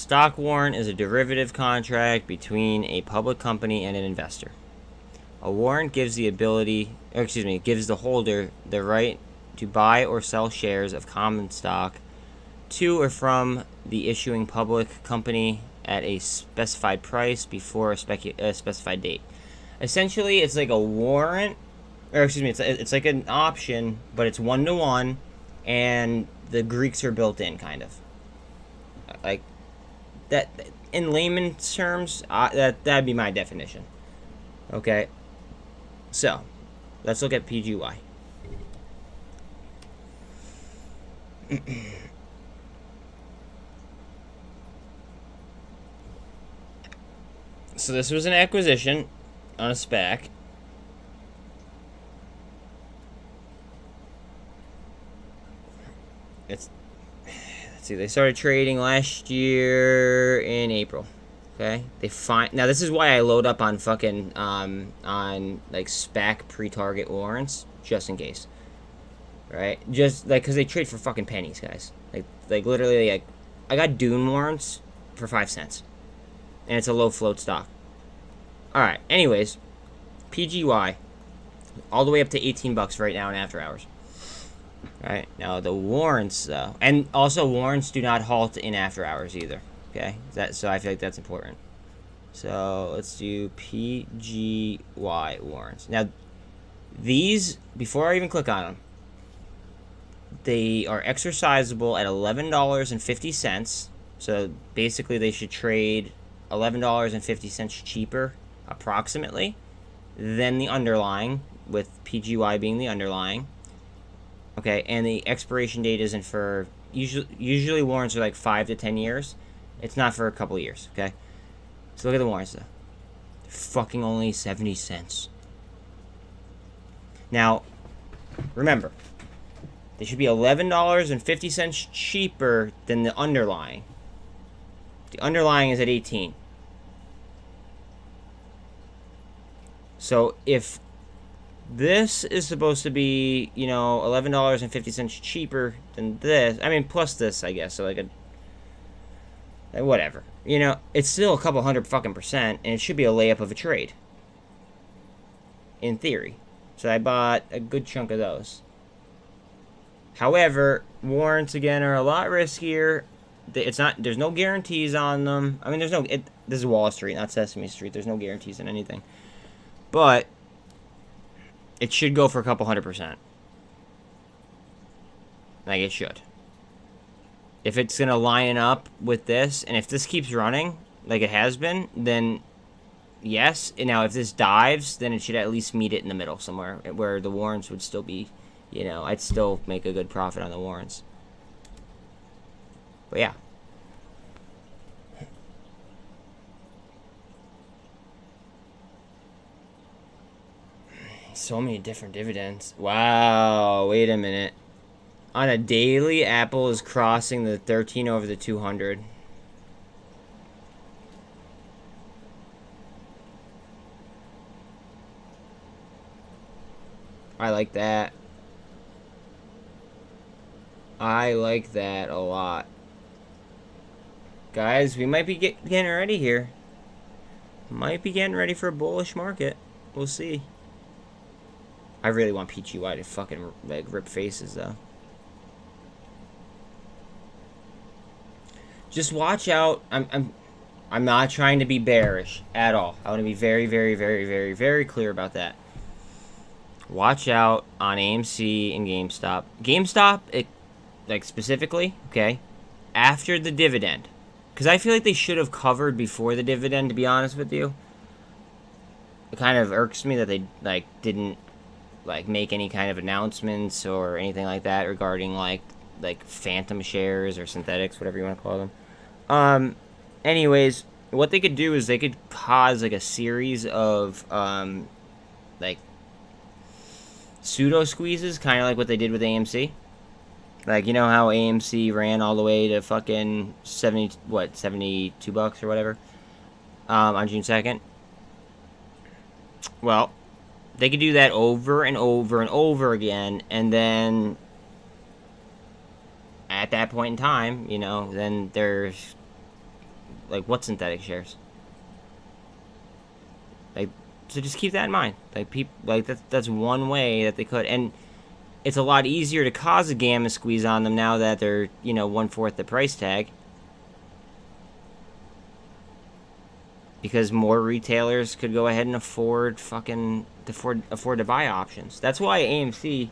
stock warrant is a derivative contract between a public company and an investor. A warrant gives the holder the right to buy or sell shares of common stock to or from the issuing public company at a specified price before a specified date. Essentially, it's like a warrant, or it's like an option, but it's 1-to-1, and the Greeks are built in, kind of. Like that, in layman's terms, that'd be my definition. Okay, so let's look at PGY. So this was an acquisition on a SPAC. Let's see, they started trading last year in April. Okay, now this is why I load up on fucking on like SPAC pre-target warrants, just in case. Right, just like because they trade for fucking pennies, guys. Like literally, like I got Dune warrants for 5 cents. And it's a low float stock. Alright, anyways, PGY, all the way up to $18 right now in after hours. Alright, now the warrants, though. And also, warrants do not halt in after hours either. Okay? So I feel like that's important. So let's do PGY warrants. Now, these, before I even click on them, they are exercisable at $11.50. So basically, they should trade $11.50 cheaper, approximately, than the underlying, with PGY being the underlying. Okay, and the expiration date isn't for, usually warrants are like 5 to 10 years. It's not for a couple of years, okay? So look at the warrants, though. They're fucking only 70 cents. Now, remember, they should be $11.50 cheaper than the underlying. The underlying is at 18. So if this is supposed to be, you know, $11.50 cheaper than this, I mean, plus this, I guess, so like whatever. You know, it's still a couple hundred fucking percent, and it should be a layup of a trade. In theory. So I bought a good chunk of those. However, warrants, again, are a lot riskier. It's not. There's no guarantees on them. I mean, there's no. This is Wall Street, not Sesame Street. There's no guarantees in anything. But it should go for a couple 100%. Like it should. If it's gonna line up with this, and if this keeps running like it has been, then yes. And now, if this dives, then it should at least meet it in the middle somewhere, where the warrants would still be. You know, I'd still make a good profit on the warrants. But yeah. So many different dividends. Wow, wait a minute. On a daily, Apple is crossing the 13 over the 200. I like that. I like that a lot. Guys, we might be getting ready here. Might be getting ready for a bullish market. We'll see. I really want PGY to fucking like rip faces though. Just watch out. I'm not trying to be bearish at all. I want to be very, very, very, very, very clear about that. Watch out on AMC and GameStop. GameStop, like specifically, okay, after the dividend. Because I feel like they should have covered before the dividend, to be honest with you. It kind of irks me that they like didn't like make any kind of announcements or anything like that regarding like phantom shares or synthetics, whatever you want to call them. Anyways, what they could do is they could cause like a series of like pseudo squeezes, kind of like what they did with AMC. Like, you know how AMC ran all the way to fucking $72 or whatever on June 2nd? Well, they could do that over and over and over again, and then at that point in time, you know, then there's Like, what synthetic shares? Like, so just keep that in mind. Like, that's one way that they could. And it's a lot easier to cause a gamma squeeze on them now that they're, 1/4 the price tag. Because more retailers could go ahead and afford to buy options. That's why AMC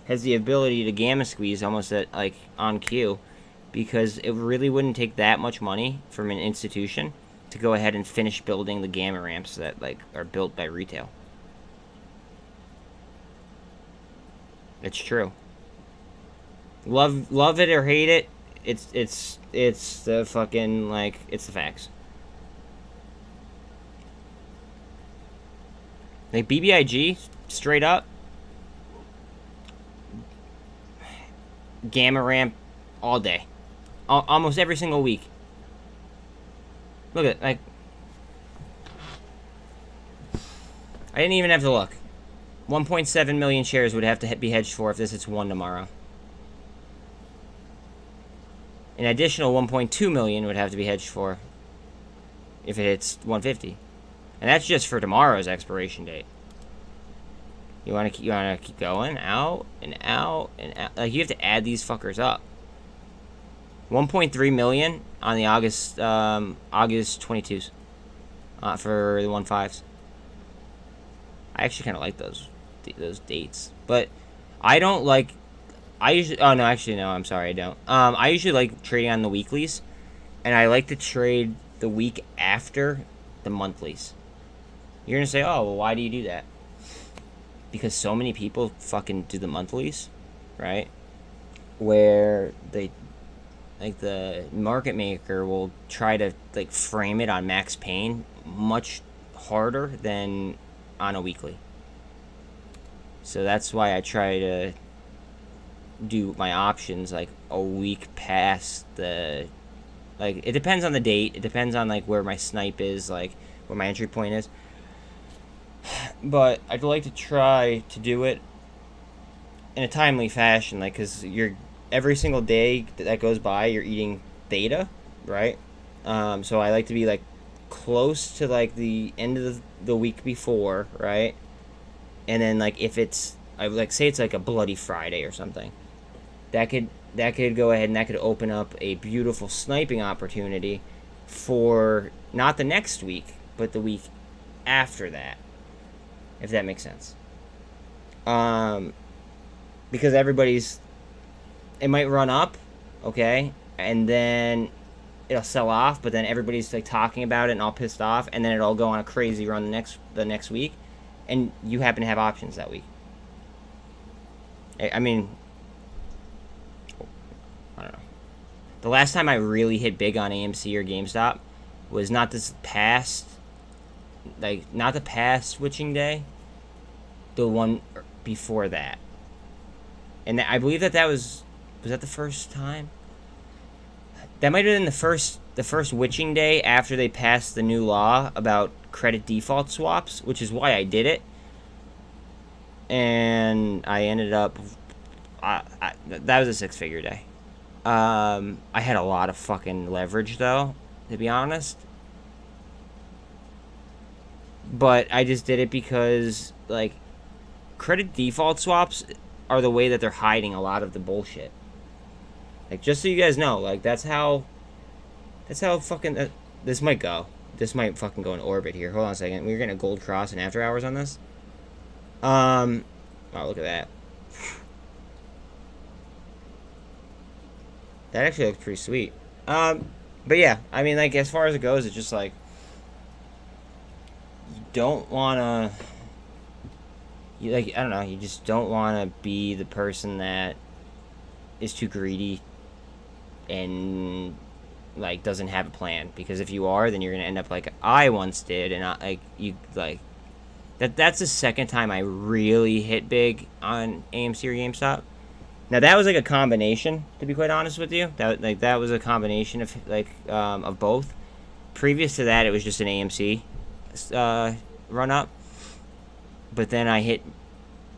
has the ability to gamma squeeze almost at, like, on cue. Because it really wouldn't take that much money from an institution to go ahead and finish building the gamma ramps that, like, are built by retail. It's true. Love it or hate it, it's the fucking, like, it's the facts. Like, BBIG, straight up, gamma ramp all day. Almost every single week. Look at it, like, I didn't even have to look. 1.7 million shares would have to be hedged for if this hits 1 tomorrow. An additional 1.2 million would have to be hedged for if it hits 150. And that's just for tomorrow's expiration date. You want to keep going out and out and out. Like, you have to add these fuckers up. 1.3 million on the August 22s for the 1.5s. I actually kind of like those dates, but I don't like. I usually. Oh no, actually no. I'm sorry, I don't. I usually like trading on the weeklies, and I like to trade the week after the monthlies. You're gonna say, oh, well, why do you do that? Because so many people fucking do the monthlies, right? Where they, like, the market maker will try to, like, frame it on max pain much harder than on a weekly. So that's why I try to do my options, like, a week past the, like, it depends on the date. It depends on, like, where my snipe is, like, where my entry point is. But I'd like to try to do it in a timely fashion, like, because you're every single day that goes by, you're eating theta, right? So I like to be, like, close to, like, the end of the week before, right? And then, like, if it's, I would, like, say it's like a Bloody Friday or something, that could go ahead and that could open up a beautiful sniping opportunity for not the next week, but the week after that, if that makes sense. Because it might run up, okay, and then it'll sell off, but then everybody's, like, talking about it and all pissed off, and then it'll go on a crazy run the next week, and you happen to have options that week. I mean, I don't know. The last time I really hit big on AMC or GameStop was not the past switching day, the one before that. And I believe that was that the first time? That might have been the first witching day after they passed the new law about credit default swaps, which is why I did it. And I ended up, that was a six-figure day. I had a lot of fucking leverage, though, to be honest. But I just did it because, like, credit default swaps are the way that they're hiding a lot of the bullshit. Like, just so you guys know, like, that's how fucking, this might fucking go in orbit here. Hold on a second. We're getting a gold cross and after hours on this. Oh, look at that. That actually looks pretty sweet. But yeah, I mean, like, as far as it goes, it's just, like, you don't wanna, I don't know, you just don't wanna be the person that is too greedy and, like, doesn't have a plan. Because if you are, then you're gonna end up like I once did, and that's the second time I really hit big on AMC or GameStop. Now that was like a combination, to be quite honest with you. That was a combination of of both. Previous to that, it was just an AMC run up. But then I hit,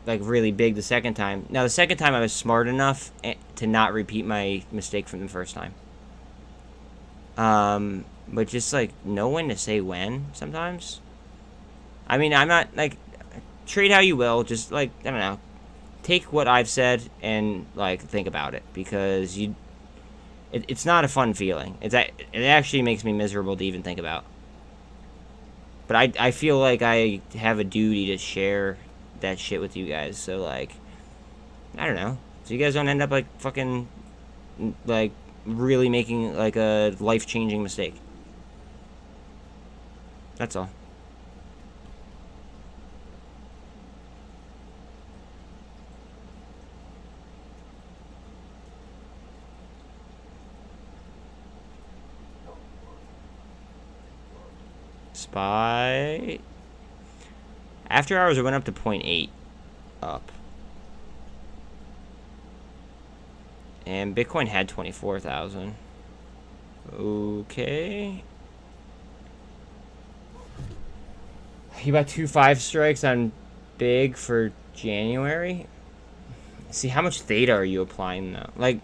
like, really big the second time. Now the second time I was smart enough to not repeat my mistake from the first time. But just like know when to say when sometimes. I mean, I'm not like trade how you will. Just like I don't know, take what I've said and like think about it because it's not a fun feeling. It actually makes me miserable to even think about. But I feel like I have a duty to share that shit with you guys. So like, I don't know. So you guys don't end up like fucking like really making like a life-changing mistake. That's all. SPY. After hours, it went up to 0.8 up. And Bitcoin had 24,000. Okay. You got 2 5 strikes on big for January. See, how much theta are you applying though? Like,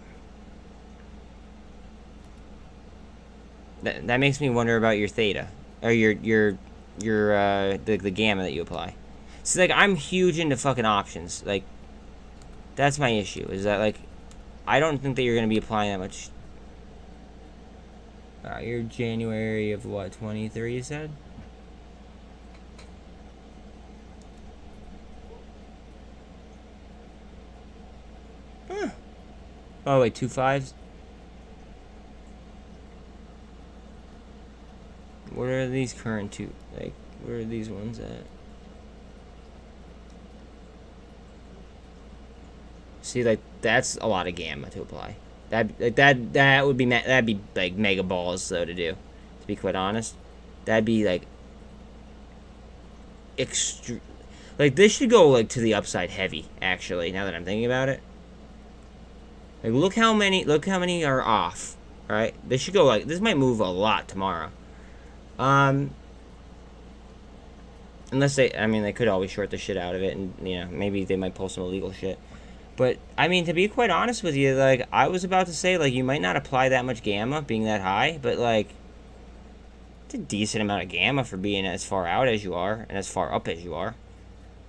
that makes me wonder about your theta or your the gamma that you apply. See, like, I'm huge into fucking options. Like, that's my issue. Is that like, I don't think that you're gonna be applying that much. Your January of what, 23? You said. Huh. Oh wait, 2 5s. What are these current two? Like, where are these ones at? See, like, that's a lot of gamma to apply. That would be that'd be like mega balls though to do. To be quite honest, that'd be like like this should go like to the upside heavy. Actually, now that I'm thinking about it, like look how many are off. Right, this should go like this might move a lot tomorrow. Unless they could always short the shit out of it, and you know maybe they might pull some illegal shit. But, I mean, to be quite honest with you, like, I was about to say, like, you might not apply that much gamma being that high, but, like, it's a decent amount of gamma for being as far out as you are and as far up as you are.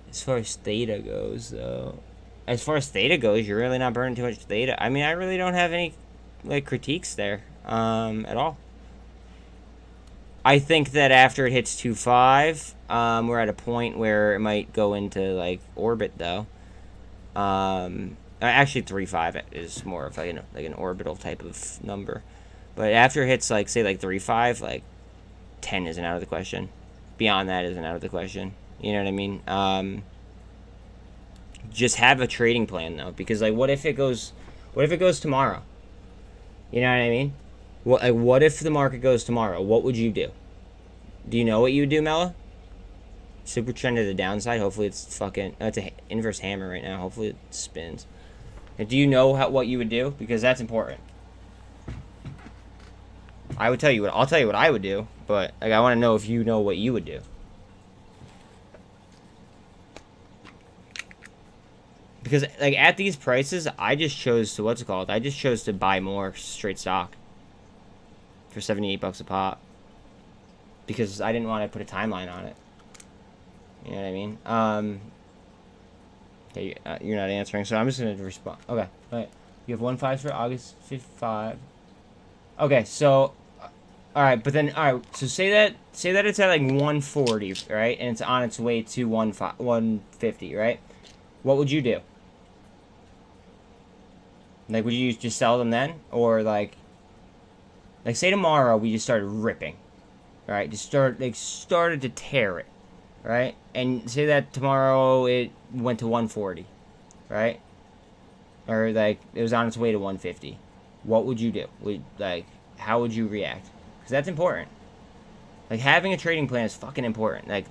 As far as theta goes, though, you're really not burning too much theta. I mean, I really don't have any, like, critiques there, at all. I think that after it hits 2.5, we're at a point where it might go into, like, orbit, though. Actually 3.5 is more of like an orbital type of number, but after it hits like say like 3.5, like 10 isn't out of the question. Beyond that isn't out of the question. You know what I mean? Just have a trading plan though, because like what if it goes tomorrow? You know what I mean? What if the market goes tomorrow? What would you do? Do you know what you would do, Mella? Super trend to the downside. Hopefully it's fucking. It's an inverse hammer right now. Hopefully it spins. And do you know what you would do? Because that's important. I would tell you what. I'll tell you what I would do. But like, I want to know if you know what you would do. Because like at these prices, I just chose to I just chose to buy more straight stock for $78 a pop. Because I didn't want to put a timeline on it. You know what I mean? Okay, you're not answering, so I'm just gonna respond. Okay, alright. You have 1.5 for August 5. Okay, so, alright, but then, alright, so say that it's at like 140, right? And it's on its way to 150, right? What would you do? Like, would you just sell them then? Or like say tomorrow we just started ripping, right? Just started to tear it. Right? And say that tomorrow it went to 140, right? Or like it was on its way to 150. What would you do? How would you react? Because that's important. Like having a trading plan is fucking important. Like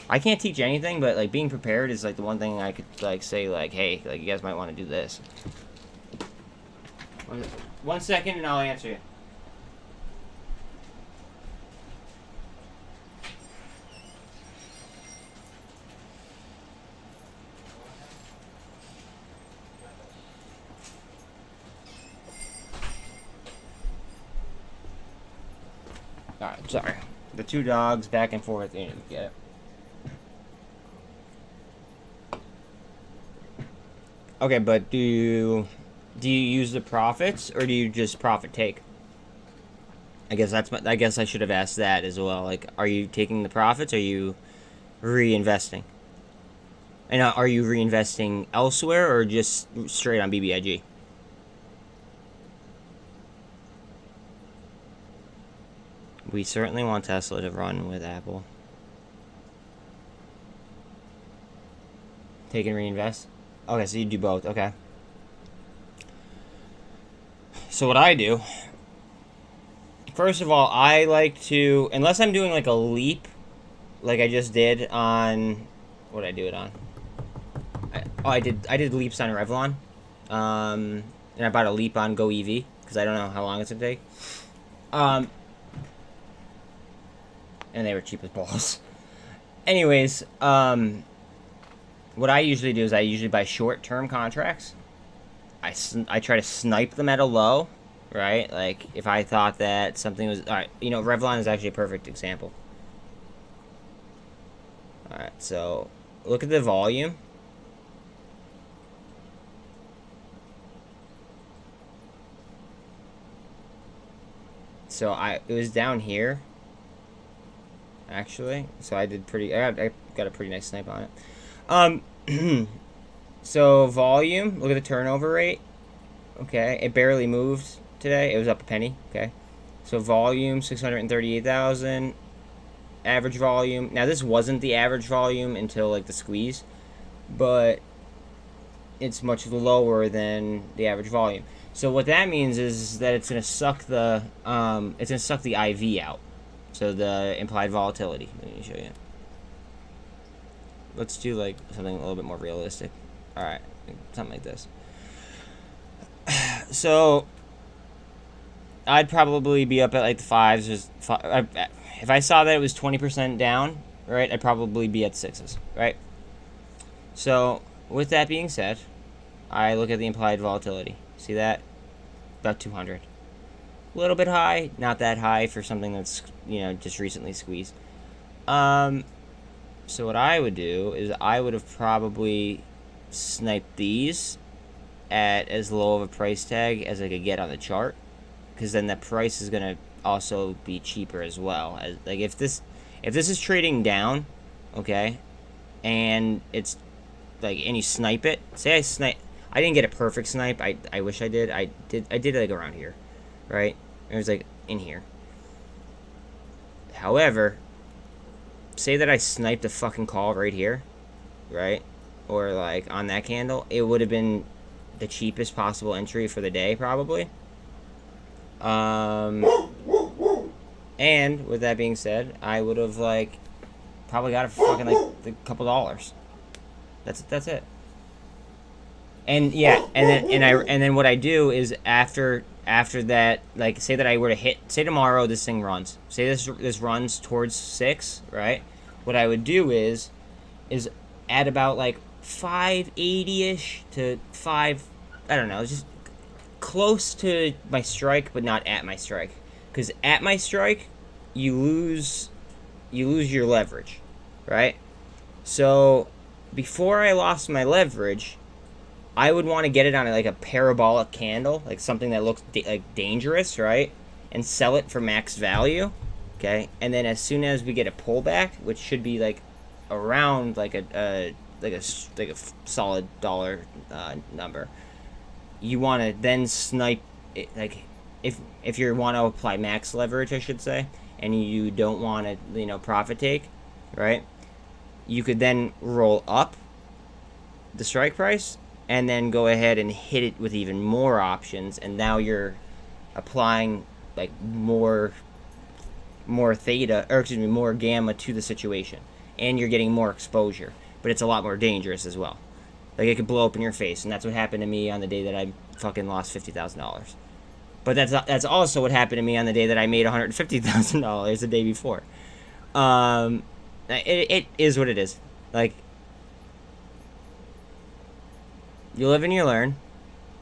I can't teach anything, but like being prepared is like the one thing I could like say like, hey, like you guys might want to do this. 1 second and I'll answer you. Alright, sorry. The two dogs back and forth. You didn't get it. Okay, but do you use the profits or do you just profit take? I guess I guess I should have asked that as well. Like, are you taking the profits? Or are you reinvesting? And are you reinvesting elsewhere or just straight on BBIG? We certainly want Tesla to run with Apple. Take and reinvest? Okay, so you do both. Okay. So what I do, first of all, I like to, unless I'm doing like a leap, like I just did on, what did I do it on? I did leaps on Revlon, and I bought a leap on Go EV because I don't know how long it's gonna take. And they were cheap as balls. Anyways, what I usually do is I usually buy short-term contracts. I try to snipe them at a low, right? Like, if I thought that something was... Alright, you know, Revlon is actually a perfect example. Alright, so look at the volume. So it was down here, actually. So I did pretty... I got a pretty nice snipe on it. So volume, look at the turnover rate. Okay, it barely moved today. It was up a penny. Okay, so volume 638,000. Average volume. Now this wasn't the average volume until like the squeeze, but it's much lower than the average volume. So what that means is that it's gonna suck the IV out. So the implied volatility. Let me show you. Let's do like something a little bit more realistic. All right, something like this. So I'd probably be up at like the fives. If I saw that it was 20% down, right, I'd probably be at sixes, right? So with that being said, I look at the implied volatility. See that? About 200. A little bit high, not that high for something that's, you know, just recently squeezed. So what I would do is I would have probably sniped these at as low of a price tag as I could get on the chart, because then the price is gonna also be cheaper as well. As like if this is trading down, okay, and it's like, and you snipe it. Say I didn't get a perfect snipe. I wish I did. I did like around here, right? It was like in here. However, say that I sniped a fucking call right here, right? Or like on that candle, it would have been the cheapest possible entry for the day, probably. And with that being said, I would have like probably got it for fucking like a couple dollars. That's it. And yeah, and then what I do is after that, like, say that I were to hit, say tomorrow this thing runs, say this runs towards 6, right? What I would do is at about like 580-ish to 5, I don't know, just close to my strike, but not at my strike, because at my strike you lose your leverage, right? So before I lost my leverage, I would want to get it on like a parabolic candle, like something that looks like dangerous, right? And sell it for max value, okay? And then as soon as we get a pullback, which should be like around like a solid dollar number, you want to then snipe it, like if you want to apply max leverage, I should say, and you don't want to, you know, profit take, right? You could then roll up the strike price and then go ahead and hit it with even more options, and now you're applying like more theta, or excuse me, more gamma to the situation, and you're getting more exposure, but it's a lot more dangerous as well. Like, it could blow up in your face, and that's what happened to me on the day that I fucking lost $50,000. But that's also what happened to me on the day that I made $150,000 the day before. It is what it is. Like, you live and you learn.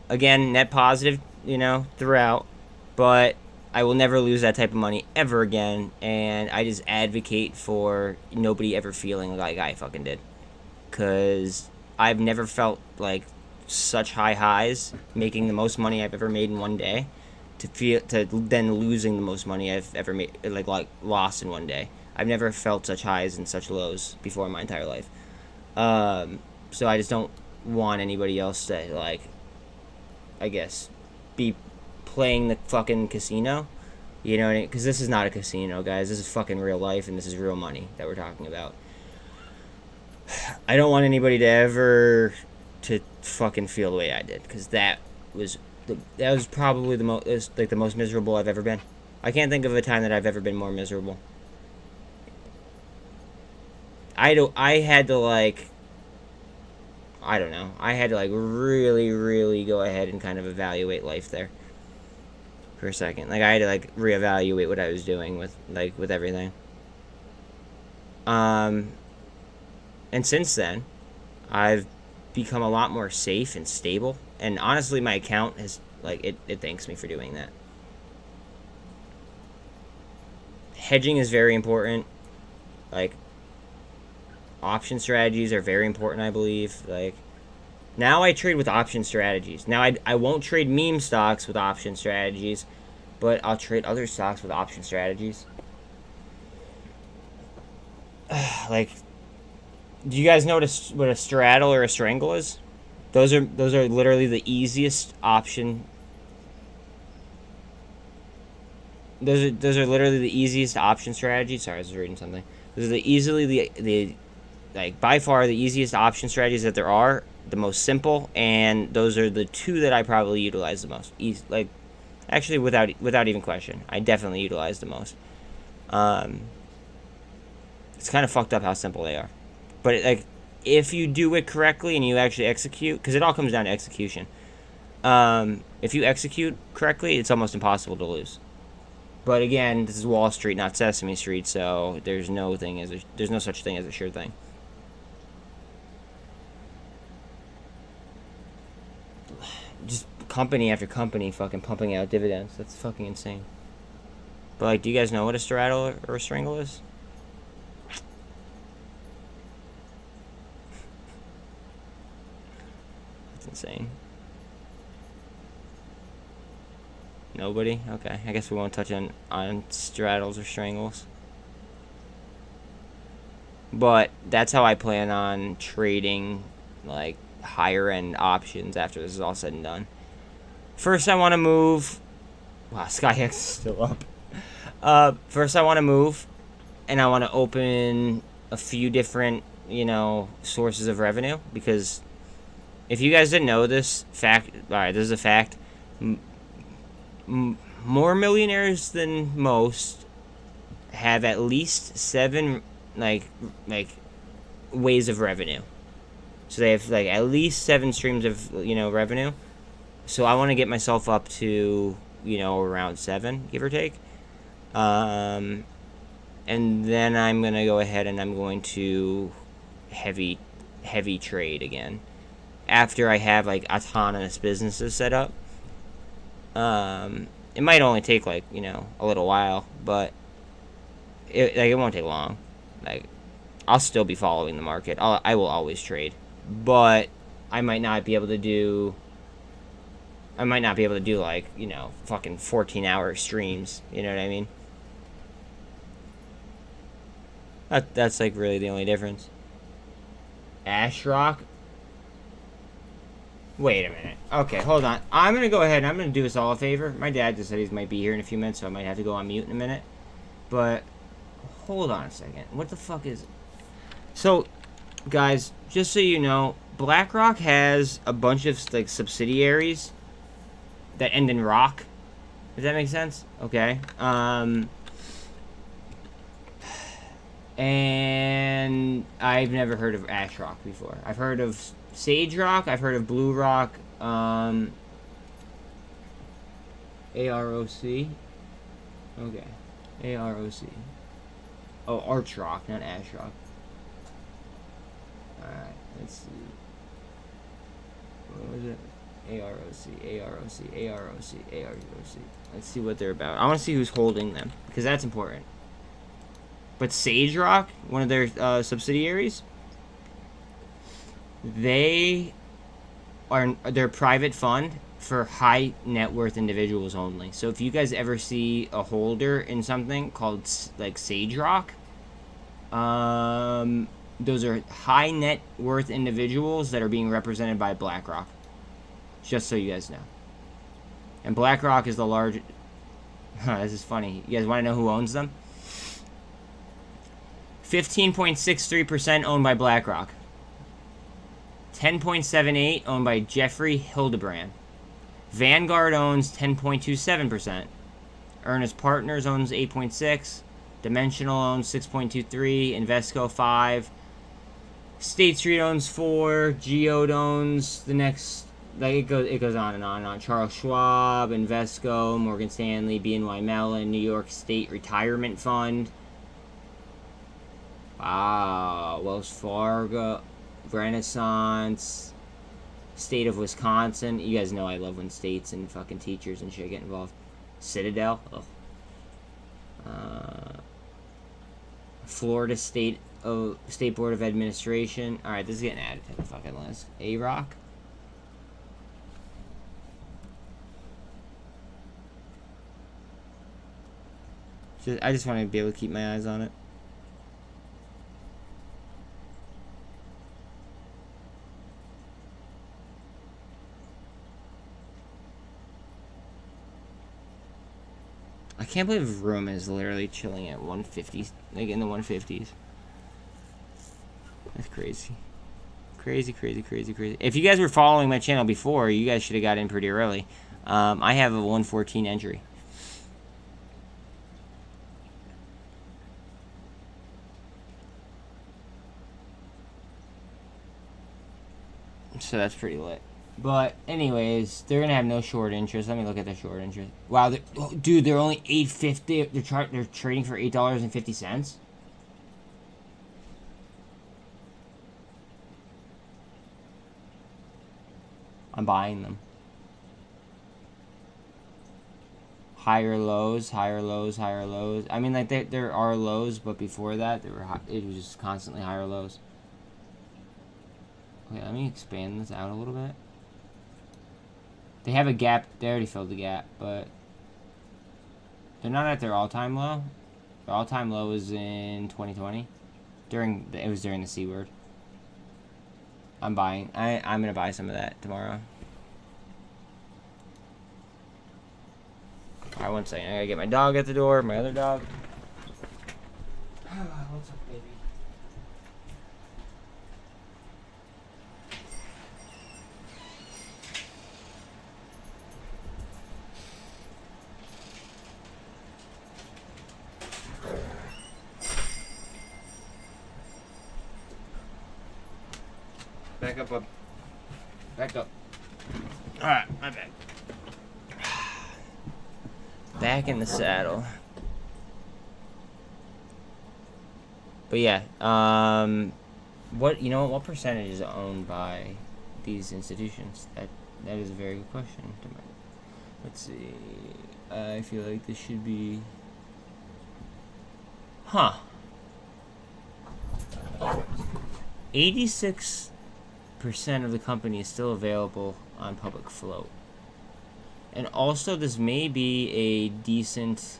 Again, net positive, you know, throughout. But I will never lose that type of money ever again, and I just advocate for nobody ever feeling like I fucking did. Because I've never felt like such high highs, making the most money I've ever made in one day, to then losing the most money I've ever made, like lost in one day. I've never felt such highs and such lows before in my entire life. So I just don't want anybody else to, like, I guess, be playing the fucking casino. You know what I mean? Because this is not a casino, guys. This is fucking real life, and this is real money that we're talking about. I don't want anybody to ever to fucking feel the way I did, because that was probably the most miserable I've ever been. I can't think of a time that I've ever been more miserable. I had to, like, I don't know. I had to, like, really, really go ahead and kind of evaluate life there for a second. Like, I had to, like, reevaluate what I was doing with everything. And since then, I've become a lot more safe and stable. And honestly, my account has, like, it thanks me for doing that. Hedging is very important. Like, option strategies are very important, I believe. Like, now I trade with option strategies. Now I won't trade meme stocks with option strategies, but I'll trade other stocks with option strategies. Like, do you guys know what a straddle or a strangle is? Those are literally the easiest option. Those are literally the easiest option strategies. Sorry, I was reading something. Those are the like, by far the easiest option strategies that there are, the most simple, and those are the two that I probably utilize the most. Like, actually, without even question, I definitely utilize the most. It's kind of fucked up how simple they are, but like, if you do it correctly and you actually execute, because it all comes down to execution. If you execute correctly, it's almost impossible to lose. But again, this is Wall Street, not Sesame Street, so there's no such thing as a sure thing. Just company after company fucking pumping out dividends. That's fucking insane. But, like, do you guys know what a straddle or a strangle is? That's insane. Nobody? Okay. I guess we won't touch on straddles or strangles. But that's how I plan on trading, like, higher end options after this is all said and done. First, I want to move. Wow, SkyX is still up. First, I want to move, and I want to open a few different, sources of revenue, because if you guys didn't know this fact, all right, this is a fact. More millionaires than most have at least 7 like ways of revenue. So they have, like, at least 7 streams of, revenue. So I want to get myself up to, around 7, give or take. And then I'm going to go ahead and I'm going to heavy trade again. After I have, like, autonomous businesses set up. It might only take, like, a little while, but it won't take long. Like, I'll still be following the market. I will always trade. But I might not be able to do, like, fucking 14-hour streams. You know what I mean? That's, like, really the only difference. Ash Rock? Wait a minute. Okay, hold on. I'm going to go ahead and I'm going to do us all a favor. My dad just said he might be here in a few minutes, so I might have to go on mute in a minute. But, hold on a second. What the fuck is it? So, guys, just so you know, BlackRock has a bunch of, like, subsidiaries that end in rock. Does that make sense? Okay. And I've never heard of Ash Rock before. I've heard of Sage Rock. I've heard of Blue Rock. AROC. Okay. AROC. Oh, Arch Rock, not Ash Rock. Alright, let's see. What was it? AROC. Let's see what they're about. I want to see who's holding them, because that's important. But Sage Rock, one of their subsidiaries, they're a private fund for high net worth individuals only. So if you guys ever see a holder in something called like Sage Rock, those are high net worth individuals that are being represented by BlackRock. Just so you guys know. And BlackRock is the largest. This is funny. You guys want to know who owns them? 15.63% owned by BlackRock. 10.78 owned by Jeffrey Hildebrand. Vanguard owns 10.27%. Ernest Partners owns 8.6%. Dimensional owns 6.23%. Invesco 5%. State Street owns 4%. Geode owns the next. Like it goes on and on and on. Charles Schwab, Invesco, Morgan Stanley, BNY Mellon, New York State Retirement Fund. Wow, Wells Fargo, Renaissance, State of Wisconsin. You guys know I love when states and fucking teachers and shit get involved. Citadel. Florida State Board of Administration. All right, this is getting added to the fucking list. A-Rock. I just want to be able to keep my eyes on it. I can't believe room is literally chilling at 150, like in the 150s. That's crazy. Crazy. If you guys were following my channel before, you guys should have got in pretty early. I have a 114 entry. So that's pretty lit. But anyways, they're gonna have no short interest. Let me look at the short interest. Wow, dude, they're only $8.50. They're trading for $8.50. I'm buying them. Higher lows. I mean, like there are lows, but before that, it was just constantly higher lows. Okay, let me expand this out a little bit. They have a gap. They already filled the gap, but they're not at their all-time low. Their all-time low was in 2020. It was during the C word. I'm buying. I'm gonna buy some of that tomorrow. Alright, 1 second. I gotta get my dog at the door. My other dog. What's up, baby? Back up, bub. Back up. Alright, my bad. Back in the saddle. But yeah, what percentage is owned by these institutions? That is a very good question. Let's see. I feel like this should be 86% of the company is still available on public float. And also, this may be a decent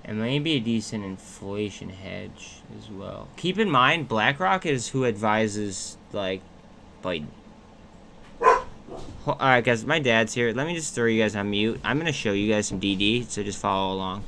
inflation hedge as well. Keep in mind, BlackRock is who advises, like, Biden. Alright, guys, my dad's here. Let me just throw you guys on mute. I'm going to show you guys some DD, so just follow along.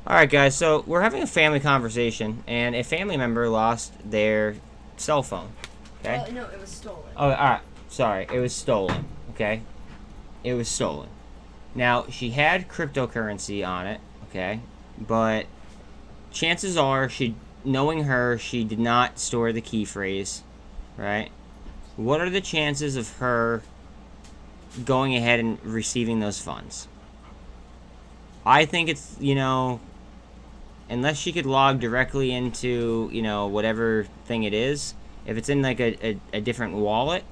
Alright, guys, so we're having a family conversation, and a family member lost their cell phone. Okay? Well, no, it was stolen. Oh, alright. Sorry, it was stolen. Okay? It was stolen. Now, she had cryptocurrency on it, okay? But chances are, knowing her, she did not store the key phrase, right? What are the chances of her going ahead and receiving those funds? I think it's, you know, unless she could log directly into, you know, whatever thing it is, if it's in like a different wallet,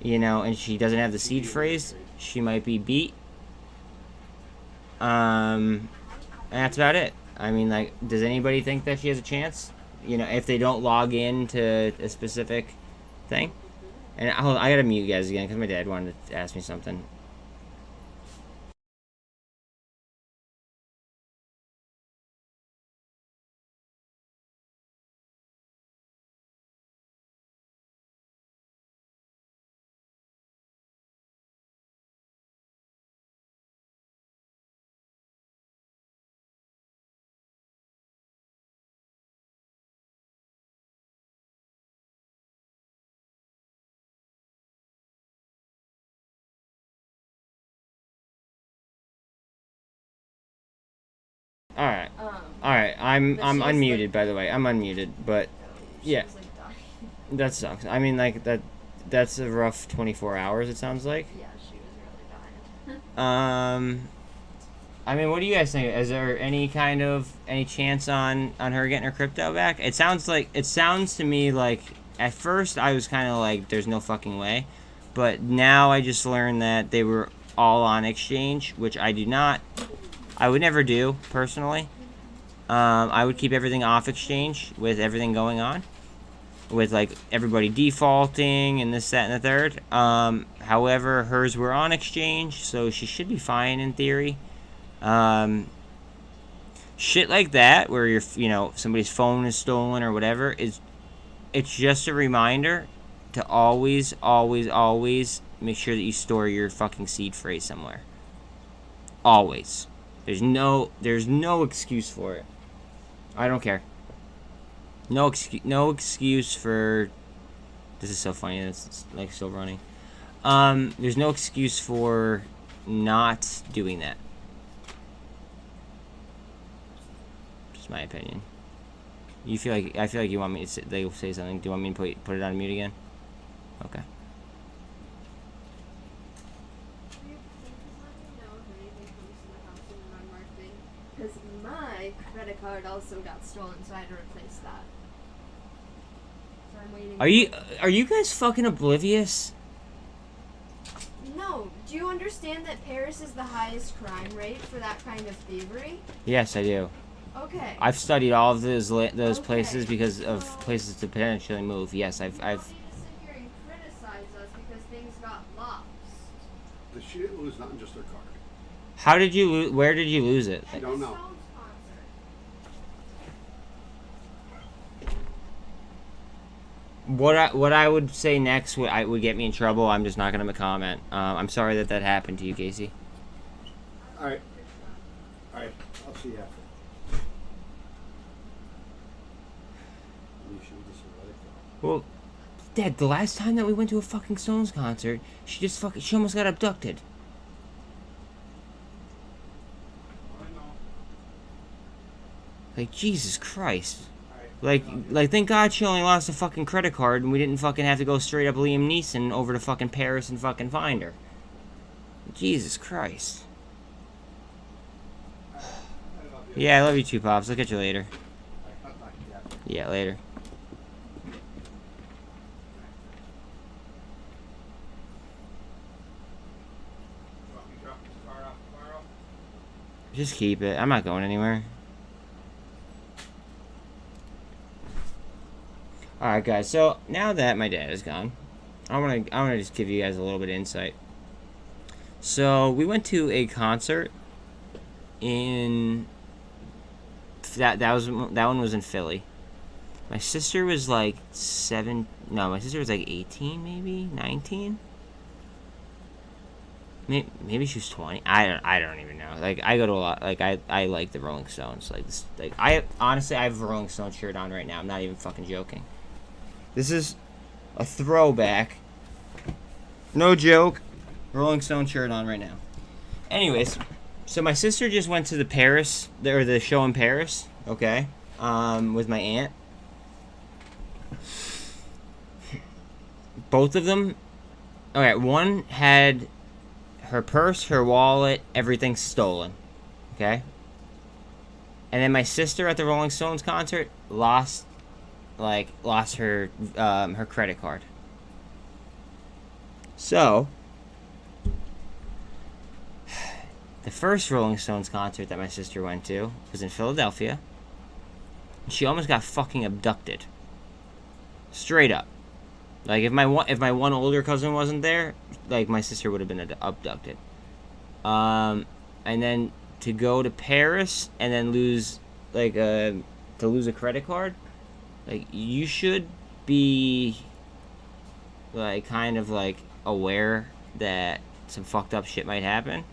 you know, and she doesn't have the seed phrase, she might be beat. And that's about it. I mean, like, does anybody think that she has a chance? You know, if they don't log in to a specific thing? And I gotta mute you guys again because my dad wanted to ask me something. Alright. Alright, I'm unmuted, by the way. I'm unmuted, but yeah. That sucks. I mean, like, that's a rough 24 hours, it sounds like. Yeah, she was really dying. I mean, what do you guys think? Is there any chance on her getting her crypto back? It sounds to me like, at first I was kind of like, there's no fucking way. But now I just learned that they were all on exchange, which I would never do, personally. I would keep everything off exchange with everything going on. With, like, everybody defaulting and this, that, and the third. However, hers were on exchange, so she should be fine in theory. Shit like that, where somebody's phone is stolen or whatever, it's just a reminder to always, always, always make sure that you store your fucking seed phrase somewhere. Always. There's no excuse for it. I don't care. No excuse for. This is so funny. It's like still running. There's no excuse for not doing that. Just my opinion. I feel like you want me to say something. Do you want me to put it on mute again? Okay. Because my credit card also got stolen, so I had to replace that. So I'm waiting. Are you guys fucking oblivious? No. Do you understand that Paris is the highest crime rate for that kind of thievery? Yes, I do. Okay. I've studied all of those places because of places to potentially move. Yes, I've. You don't need to sit here and criticize us because things got lost. She didn't lose nothing, just her card. How did you lose? Where did you lose it? I don't know. What I would say next would get me in trouble. I'm just not gonna comment. I'm sorry that happened to you, Casey. All right. I'll see you after. Well, Dad, the last time that we went to a fucking Stones concert, she almost got abducted. Like, Jesus Christ. Like, thank God she only lost a fucking credit card and we didn't fucking have to go straight up Liam Neeson over to fucking Paris and fucking find her. Jesus Christ. Yeah, I love you too, Pops. I'll catch you later. Yeah, later. Just keep it. I'm not going anywhere. Alright, guys. So, now that my dad is gone, I want to just give you guys a little bit of insight. So, we went to a concert in... That one was in Philly. My sister was like 18 maybe? 19? maybe she was 20. I don't even know. Like, I go to a lot. Like, I like the Rolling Stones. Like, this, like, honestly, I have a Rolling Stone shirt on right now. I'm not even fucking joking. This is a throwback. No joke. Rolling Stone shirt on right now. Anyways, so my sister just went to the show in Paris, okay, with my aunt. Both of them, okay, one had her purse, her wallet, everything stolen, okay? And then my sister at the Rolling Stones concert lost her credit card. So, the first Rolling Stones concert that my sister went to was in Philadelphia. And she almost got fucking abducted. Straight up. Like, if my one older cousin wasn't there, like, my sister would have been abducted. And then to go to Paris and then lose a credit card, like, you should be, like, kind of, like, aware that some fucked up shit might happen.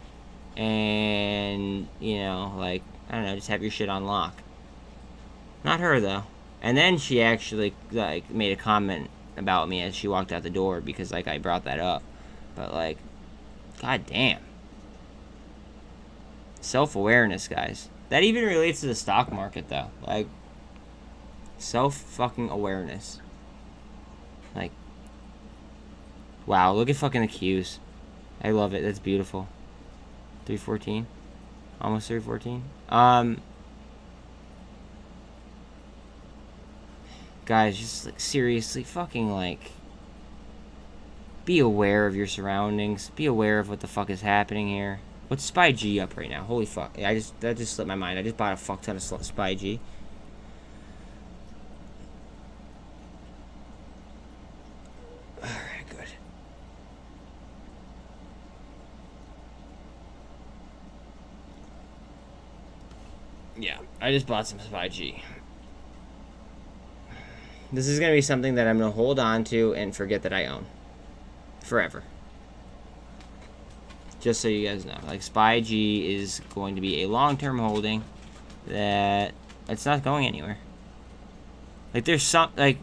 And, you know, like, I don't know, just have your shit on lock. Not her, though. And then she actually, like, made a comment about me as she walked out the door because, like, I brought that up. But, like, god damn. Self-awareness, guys. That even relates to the stock market, though. Like, self-fucking-awareness. Like, wow, look at fucking the Qs. I love it. That's beautiful. 314. Almost 314. Guys, just, like, seriously, fucking, like, be aware of your surroundings. Be aware of what the fuck is happening here. What's SPY G up right now? Holy fuck. That just slipped my mind. I just bought a fuck ton of SPY G. Alright, good. Yeah, I just bought some SPY G. This is going to be something that I'm going to hold on to and forget that I own. Forever. Just so you guys know. Like, SPY G is going to be a long-term holding that it's not going anywhere. Like, there's some, like,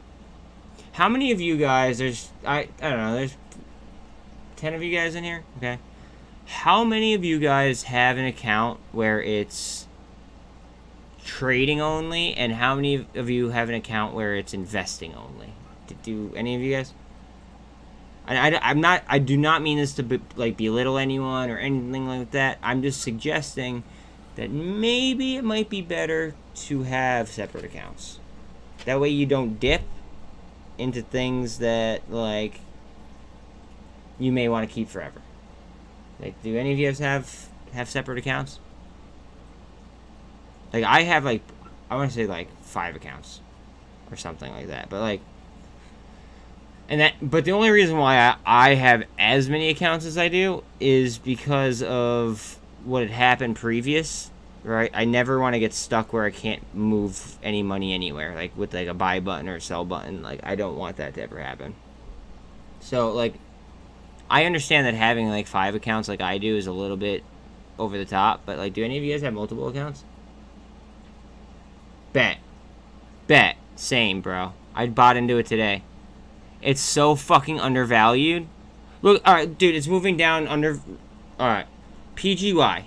how many of you guys, I don't know, there's 10 of you guys in here? Okay. How many of you guys have an account where it's trading only, and how many of you have an account where it's investing only? Do any of you guys? I do not mean this to belittle anyone or anything like that. I'm just suggesting that maybe it might be better to have separate accounts. That way you don't dip into things that, like, you may want to keep forever. Like, do any of you guys have separate accounts? Like, I have, like, I want to say, like, 5 accounts or something like that. But, like, but the only reason why I have as many accounts as I do is because of what had happened previous, right? I never want to get stuck where I can't move any money anywhere, like, with, like, a buy button or a sell button. Like, I don't want that to ever happen. So, like, I understand that having, like, 5 accounts like I do is a little bit over the top. But, like, do any of you guys have multiple accounts? Bet. Same, bro. I bought into it today. It's so fucking undervalued. Look, alright, dude, it's moving down under... Alright. PGY.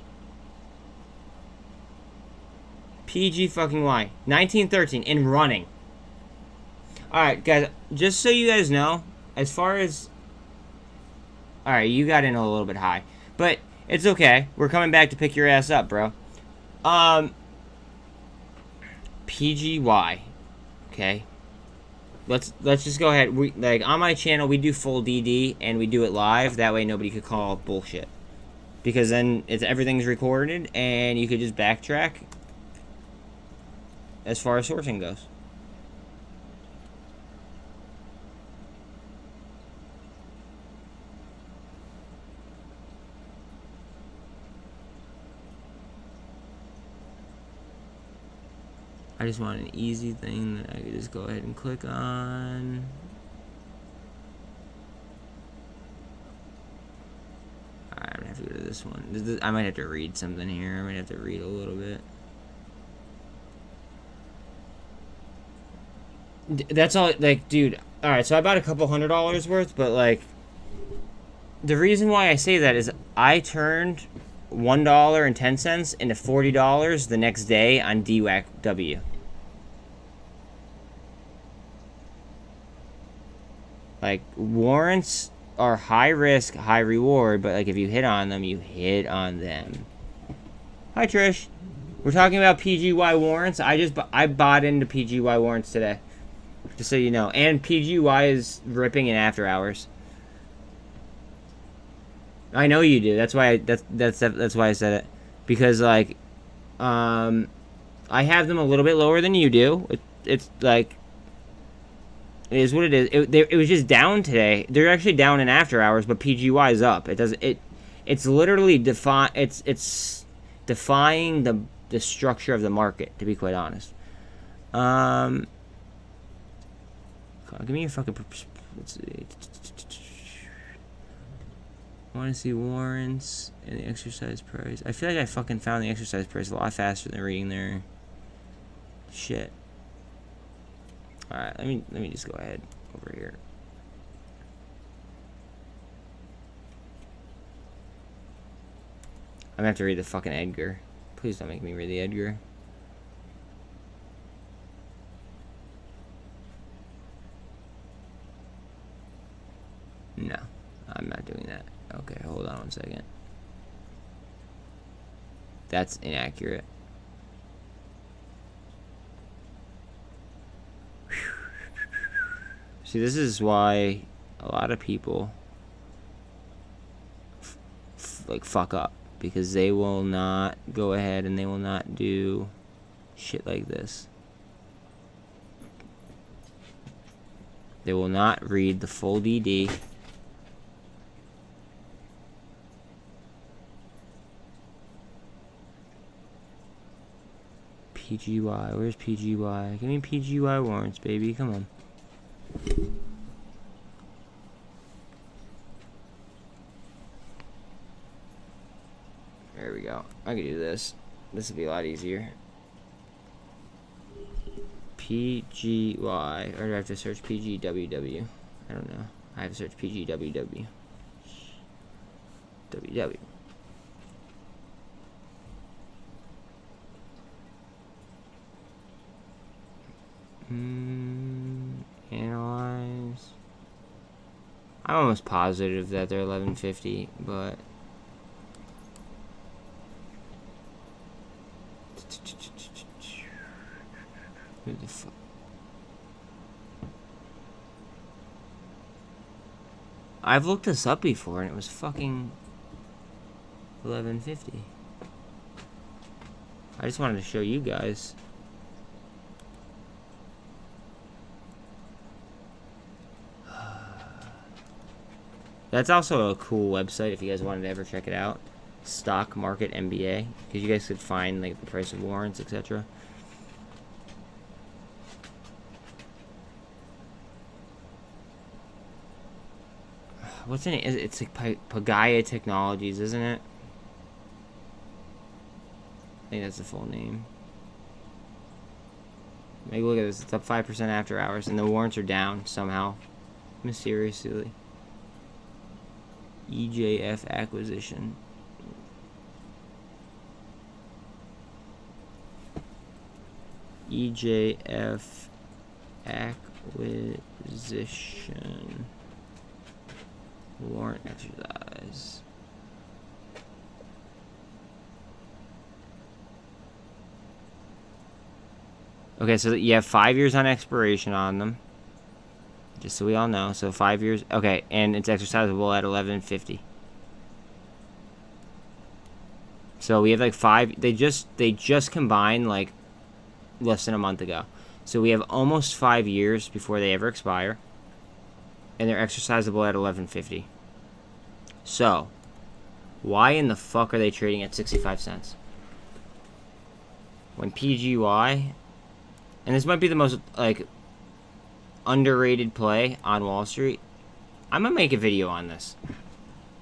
PG fucking Y. 1913. In running. Alright, guys. Just so you guys know, as far as... Alright, you got in a little bit high. But, it's okay. We're coming back to pick your ass up, bro. PGY. Okay. Let's just go ahead. We, like, on my channel, we do full DD, and we do it live. That way nobody could call bullshit. Because then everything's recorded, and you could just backtrack as far as sourcing goes. I just want an easy thing that I could just go ahead and click on. Alright, I'm gonna have have to go to this one. I might have to read something here. I might have to read a little bit. That's all, like, dude. Alright, so I bought a couple $100 worth, but, like, the reason why I say that is I turned $1.10 into $40 the next day on DWAC-W. Like, warrants are high risk, high reward, but, like, if you hit on them, you hit on them. Hi, Trish. We're talking about PGY warrants. I bought into PGY warrants today. Just so you know. And PGY is ripping in after hours. I know you do. That's why that's why I said it. Because, like, I have them a little bit lower than you do. It's like, it is what it is. It was just down today. They're actually down in after hours, but PGY is up. It's literally it's defying the structure of the market, to be quite honest. Give me your fucking. Let's see. I want to see warrants and the exercise price. I feel like I fucking found the exercise price a lot faster than reading their shit. All right, let me just go ahead over here. I'm gonna have to read the fucking Edgar. Please don't make me read the Edgar. No, I'm not doing that. Okay, hold on 1 second. That's inaccurate. See, this is why a lot of people like fuck up, because they will not go ahead and they will not do shit like this. They will not read the full DD. PGY, where's PGY? Give me PGY warrants, baby, come on. There we go. I can do this. This would be a lot easier. PGY, or do I have to search PGWW? I don't know. I have to search PGWW. WW. Analyze. I'm almost positive that they're 1150, but who the fuck? I've looked this up before and it was fucking 1150. I just wanted to show you guys. That's also a cool website if you guys wanted to ever check it out. Stock Market MBA, because you guys could find like the price of warrants, etc. What's in it? It's like Pagaya Technologies, isn't it? I think that's the full name. Maybe look at this. It's up 5% after hours, and the warrants are down somehow, mysteriously. EJF acquisition. EJF acquisition. Warrant exercise. Okay, so you have 5 years on expiration on them. Just so we all know. So 5 years. Okay, and it's exercisable at 1150. So we have like 5. They just combined like less than a month ago. So we have almost 5 years before they ever expire. And they're exercisable at 1150. So why in the fuck are they trading at 65 cents? When PGY, and this might be the most like underrated play on Wall Street. I'm gonna make a video on this.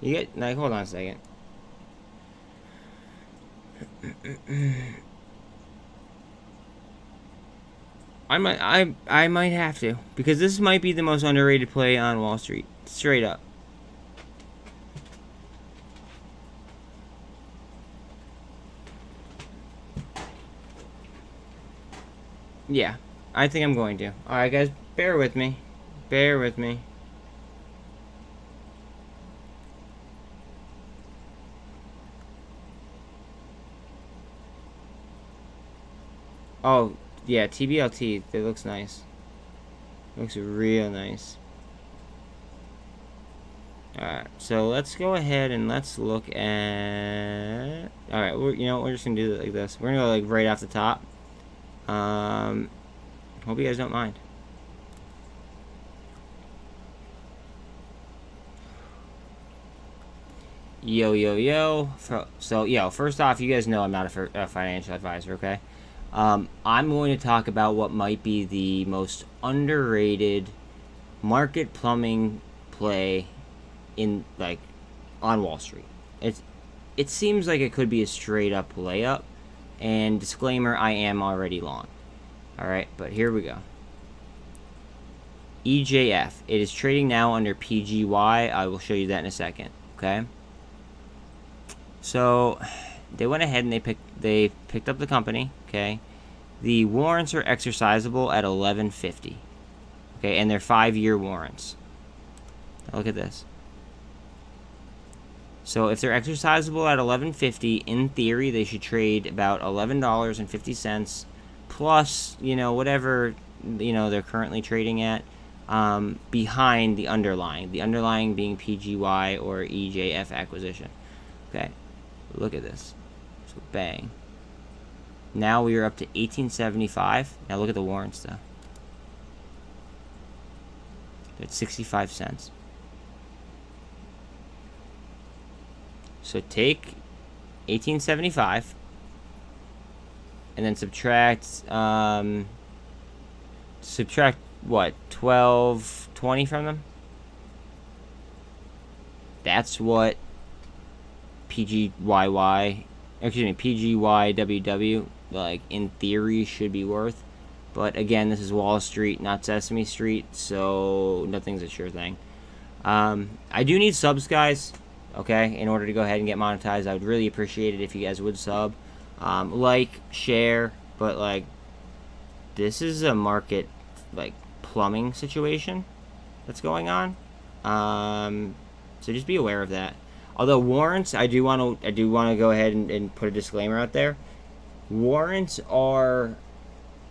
You get like, hold on a second. I might have to, because this might be the most underrated play on Wall Street, straight up. Yeah, I think I'm going to. All right, guys, bear with me. Bear with me. Oh, yeah, TBLT, that looks nice. Looks real nice. Alright, so let's go ahead and let's look at... Alright, we're just gonna do it like this. We're gonna go like right off the top. Hope you guys don't mind. Yo. So, first off, you guys know I'm not a financial advisor, okay? I'm going to talk about what might be the most underrated market plumbing play in, like, on Wall Street. It seems like it could be a straight up layup, and disclaimer, I am already long. Alright, but here we go. EJF. It is trading now under PGY. I will show you that in a second, okay? So they went ahead and they picked up the company, okay? The warrants are exercisable at 11.50, okay, and they're 5-year warrants. Now look at this. So if they're exercisable at 11.50, in theory they should trade about $11.50 plus, whatever they're currently trading at, behind the underlying being PGY or EJF acquisition. Okay. Look at this. So bang. Now we are up to 18.75. Now look at the warrants though. They're at 65 cents. So take 18.75 and then subtract what, 12.20 from them? That's what PGYWW, like, in theory should be worth. But again, this is Wall Street, not Sesame Street, so nothing's a sure thing. I do need subs, guys, okay, in order to go ahead and get monetized. I would really appreciate it if you guys would sub, like, share, but, like, this is a market, like, plumbing situation that's going on. So just be aware of that. Although warrants, I do want to go ahead and put a disclaimer out there. Warrants are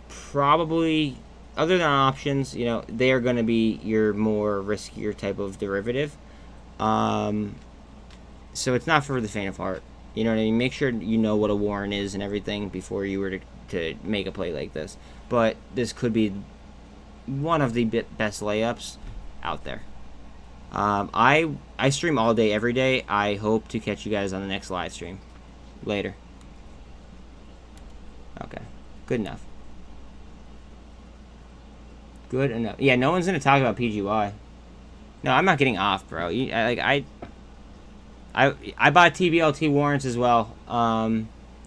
probably, other than options, they are going to be your more riskier type of derivative. So it's not for the faint of heart. You know what I mean? Make sure you know what a warrant is and everything before you were to make a play like this. But this could be one of the best layups out there. I stream all day, every day. I hope to catch you guys on the next live stream. Later. Okay. Good enough. Good enough. Yeah, no one's going to talk about PGY. No, I'm not getting off, bro. I bought TBLT warrants as well,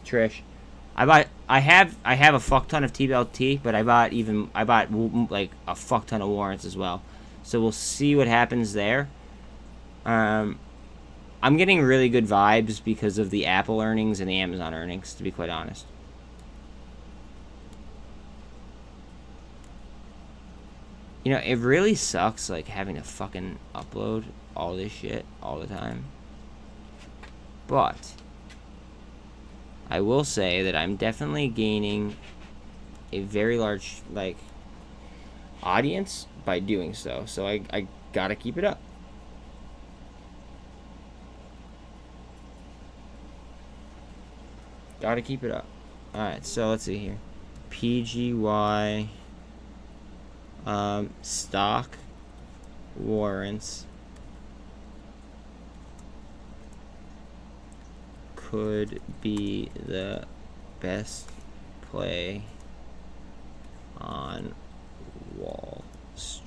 Trish. I have a fuck ton of TBLT, but I bought like a fuck ton of warrants as well. So we'll see what happens there. I'm getting really good vibes because of the Apple earnings and the Amazon earnings, to be quite honest. It really sucks, like, having to fucking upload all this shit all the time. But I will say that I'm definitely gaining a very large, like, audience by doing so. So I gotta keep it up. Gotta keep it up. Alright, so let's see here. PGY stock warrants could be the best play on Wall Street.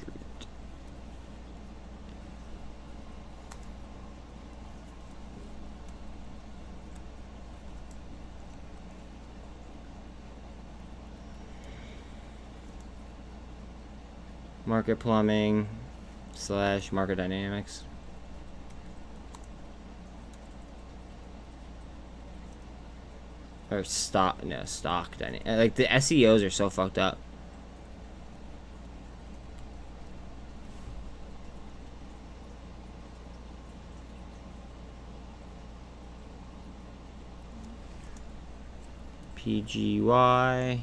Market plumbing / market dynamics. Or stock dynamics. Like the SEOs are so fucked up. PGY.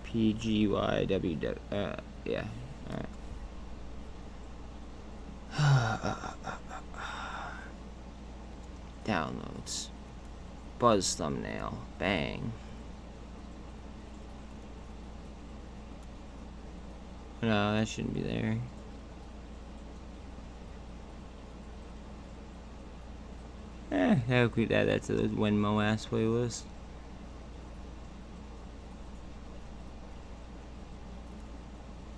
PGYW. Yeah. Alright. Downloads. Buzz thumbnail. Bang. No, that shouldn't be there. How could add that to the Wenmo ass playlist?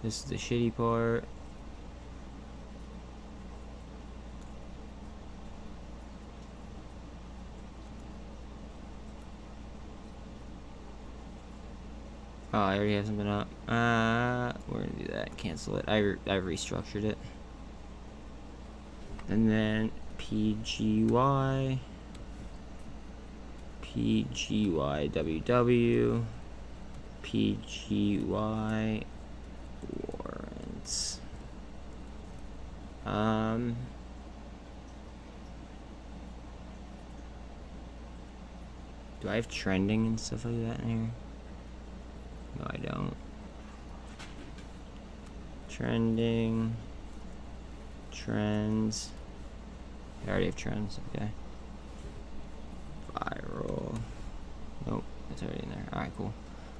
This is the shitty part. Oh, I already have something up. We're gonna do that. Cancel it. I restructured it. And then PGY, PGYWW, PGY warrants. Do I have trending and stuff like that in here? No, I don't. Trending, trends. I already have trends, okay. Viral. Nope, it's already in there. Alright, cool.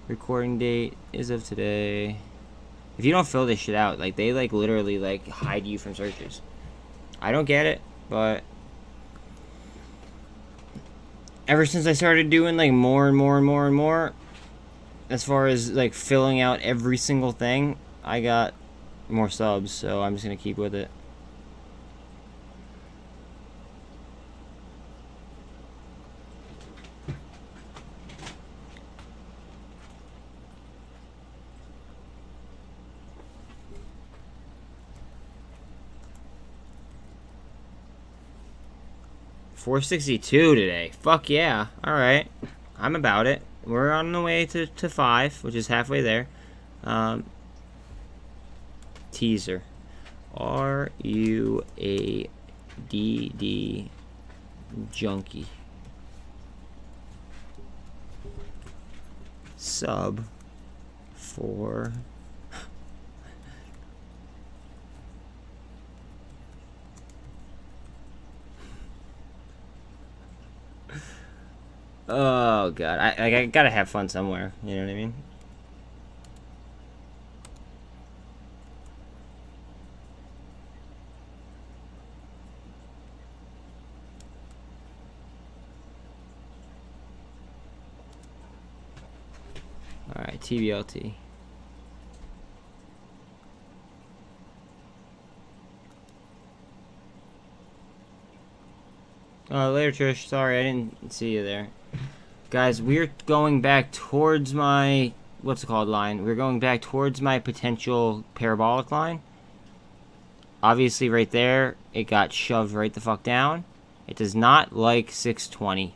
Recording date is of today. If you don't fill this shit out, like, they, like, literally, like, hide you from searches. I don't get it, but ever since I started doing, like, more and more, as far as, like, filling out every single thing, I got more subs, so I'm just gonna keep with it. $462 today. Fuck yeah. Alright. I'm about it. We're on the way to 5, which is halfway there. Teaser. RUADD junkie. Sub for oh god, I gotta have fun somewhere, you know what I mean? Alright, TBLT. Later, Trish. Sorry, I didn't see you there. Guys, we're going back towards my, what's it called, line? We're going back towards my potential parabolic line. Obviously, right there, it got shoved right the fuck down. It does not like 620.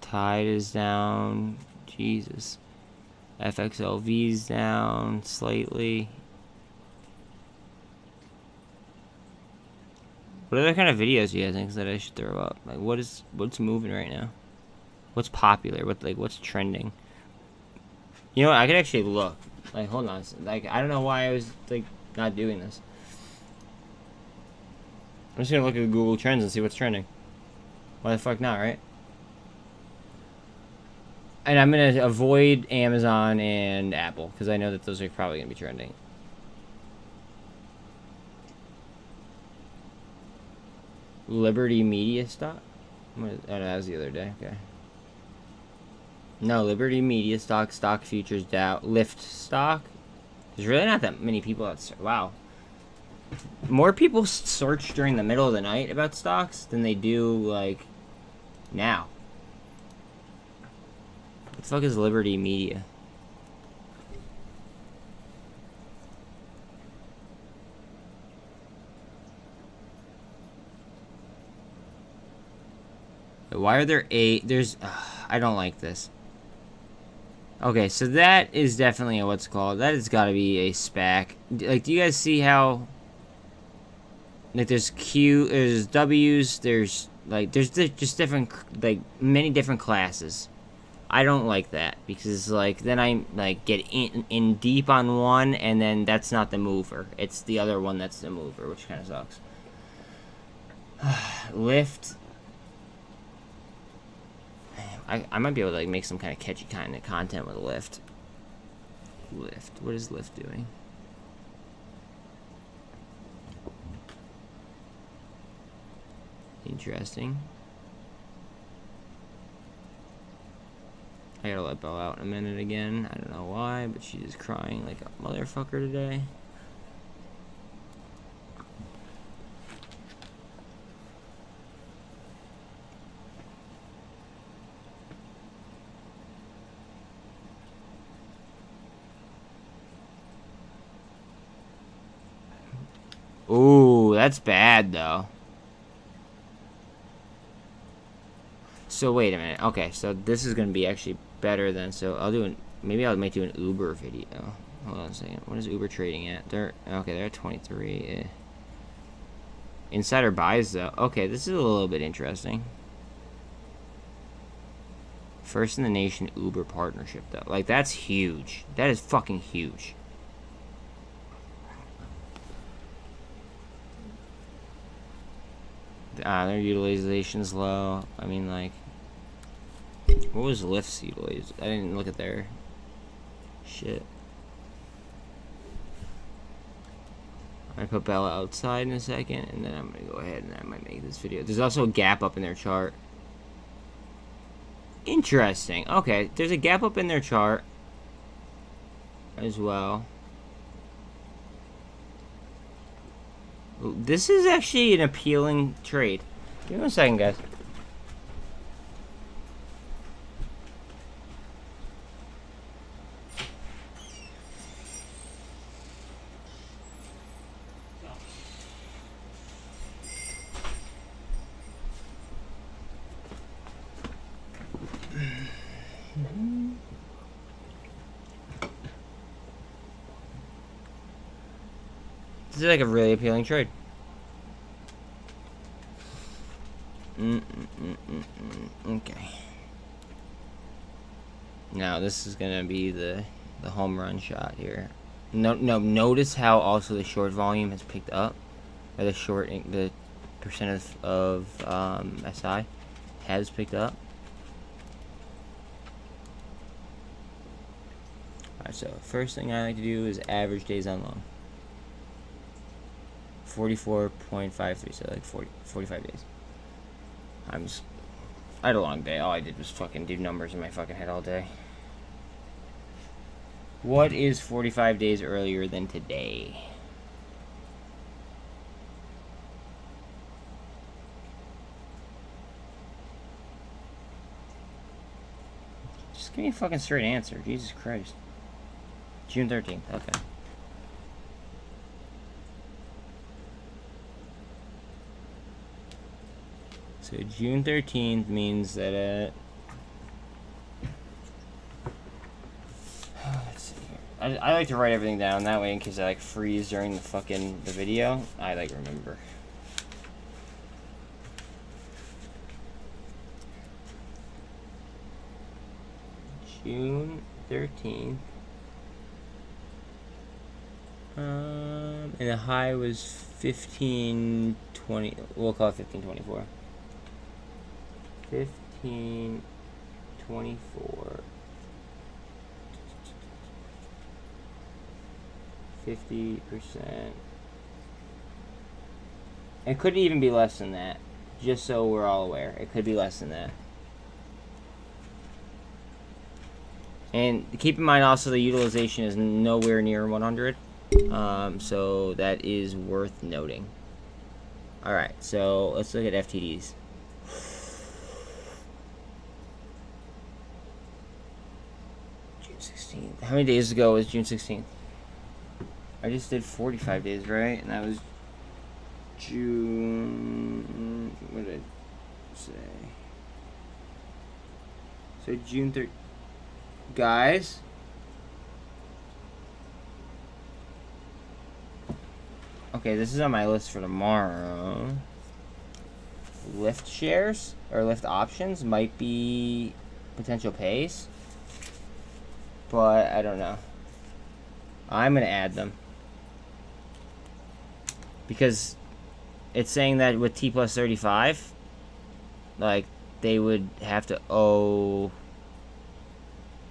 TYDE is down. Jesus. FXLV's down slightly. What other kind of videos do you guys think that I should throw up? Like, what's moving right now? What's popular? What's trending? You know what? I could actually look. Like, hold on. Like, I don't know why I was like not doing this. I'm just gonna look at Google Trends and see what's trending. Why the fuck not, right? And I'm gonna avoid Amazon and Apple because I know that those are probably gonna be trending. Liberty Media stock? Oh, that was the other day. Okay. No, Liberty Media stock, stock futures, Dow, Lyft stock. There's really not that many people that. Wow. more people search during the middle of the night about stocks than they do, like, now. What the fuck is Liberty Media? Why are there 8? There's... I don't like this. Okay, so that is definitely a what's called. That has got to be a SPAC. Like, do you guys see how... Like, there's there's W's, there's just different, like, many different classes. I don't like that, because, like, then I, like, get in deep on one, and then that's not the mover. It's the other one that's the mover, which kind of sucks. Lyft. I might be able to, like, make some kind of catchy kind of content with Lyft. Lyft. What is Lyft doing? Interesting. I gotta let Belle out in a minute again. I don't know why, but she's just crying like a motherfucker today. Ooh, that's bad though. So wait a minute. Okay, so this is gonna be actually better than. So I'll do maybe I might do an Uber video. Hold on a second. What is Uber trading at? They're at 23. Insider buys though. Okay, this is a little bit interesting. First in the nation Uber partnership though. Like, that's huge. That is fucking huge. Their utilization's low. I mean, like, what was Lyft's utilization? I didn't look at their shit. I'm gonna put Bella outside in a second, and then I'm gonna go ahead and I might make this video. There's also a gap up in their chart. Interesting. Okay, there's a gap up in their chart as well. This is actually an appealing trade. Give me a second, guys. This is like a really appealing trade. Okay. Now this is gonna be the home run shot here. No, notice how also the short volume has picked up, or the percent of SI has picked up. Alright, so first thing I like to do is average days on long. 44.53, so like 45 days. I had a long day. All I did was fucking do numbers in my fucking head all day. What is 45 days earlier than today? Just give me a fucking straight answer. Jesus Christ. June 13th. Okay. So June 13th means that let's see here. I like to write everything down that way in case I like freeze during the video. I like remember. June 13th. And the high was 1520. We'll call it 1524. 1524. 50%. It could even be less than that. Just so we're all aware. It could be less than that. And keep in mind also the utilization is nowhere near 100. So that is worth noting. All right, so let's look at FTDs. June 16th. How many days ago was June 16th? I just did 45 days, right? And that was June. What did I say? So June 3rd. Guys. Okay, this is on my list for tomorrow. Lyft shares or Lyft options might be potential pays, but I don't know. I'm gonna add them because it's saying that with T plus 35, like they would have to owe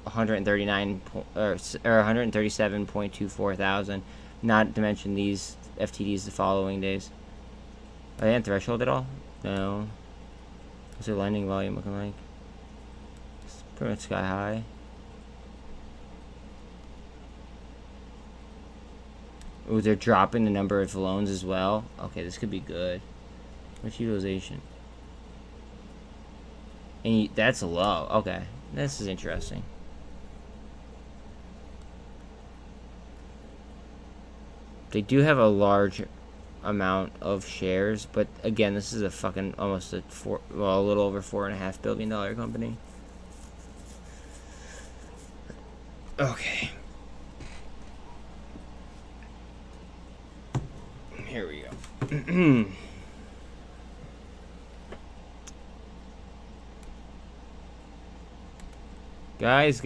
139 or 137.24 thousand, not to mention these FTDs the following days. Are they on threshold at all? No. What's their lending volume looking like? It's pretty much sky high. Ooh, they're dropping the number of loans as well. Okay, this could be good. What's utilization? And that's low. Okay, this is interesting. They do have a large amount of shares, but again, this is a fucking almost a little over $4.5 billion company. Okay. Here we go. Guys.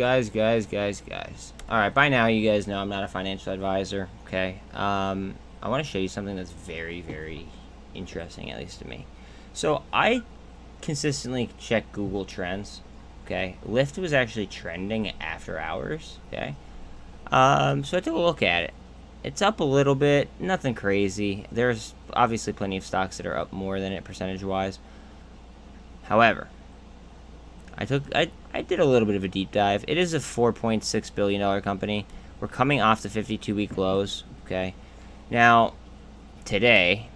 Alright, by now you guys know I'm not a financial advisor, okay? I want to show you something that's very, very interesting, at least to me. So, I consistently check Google Trends, okay? Lyft was actually trending after hours, okay? So I took a look at it. It's up a little bit, nothing crazy. There's obviously plenty of stocks that are up more than it percentage-wise. However, I did a little bit of a deep dive. It is a $4.6 billion company. We're coming off the 52-week lows, okay? Now, today,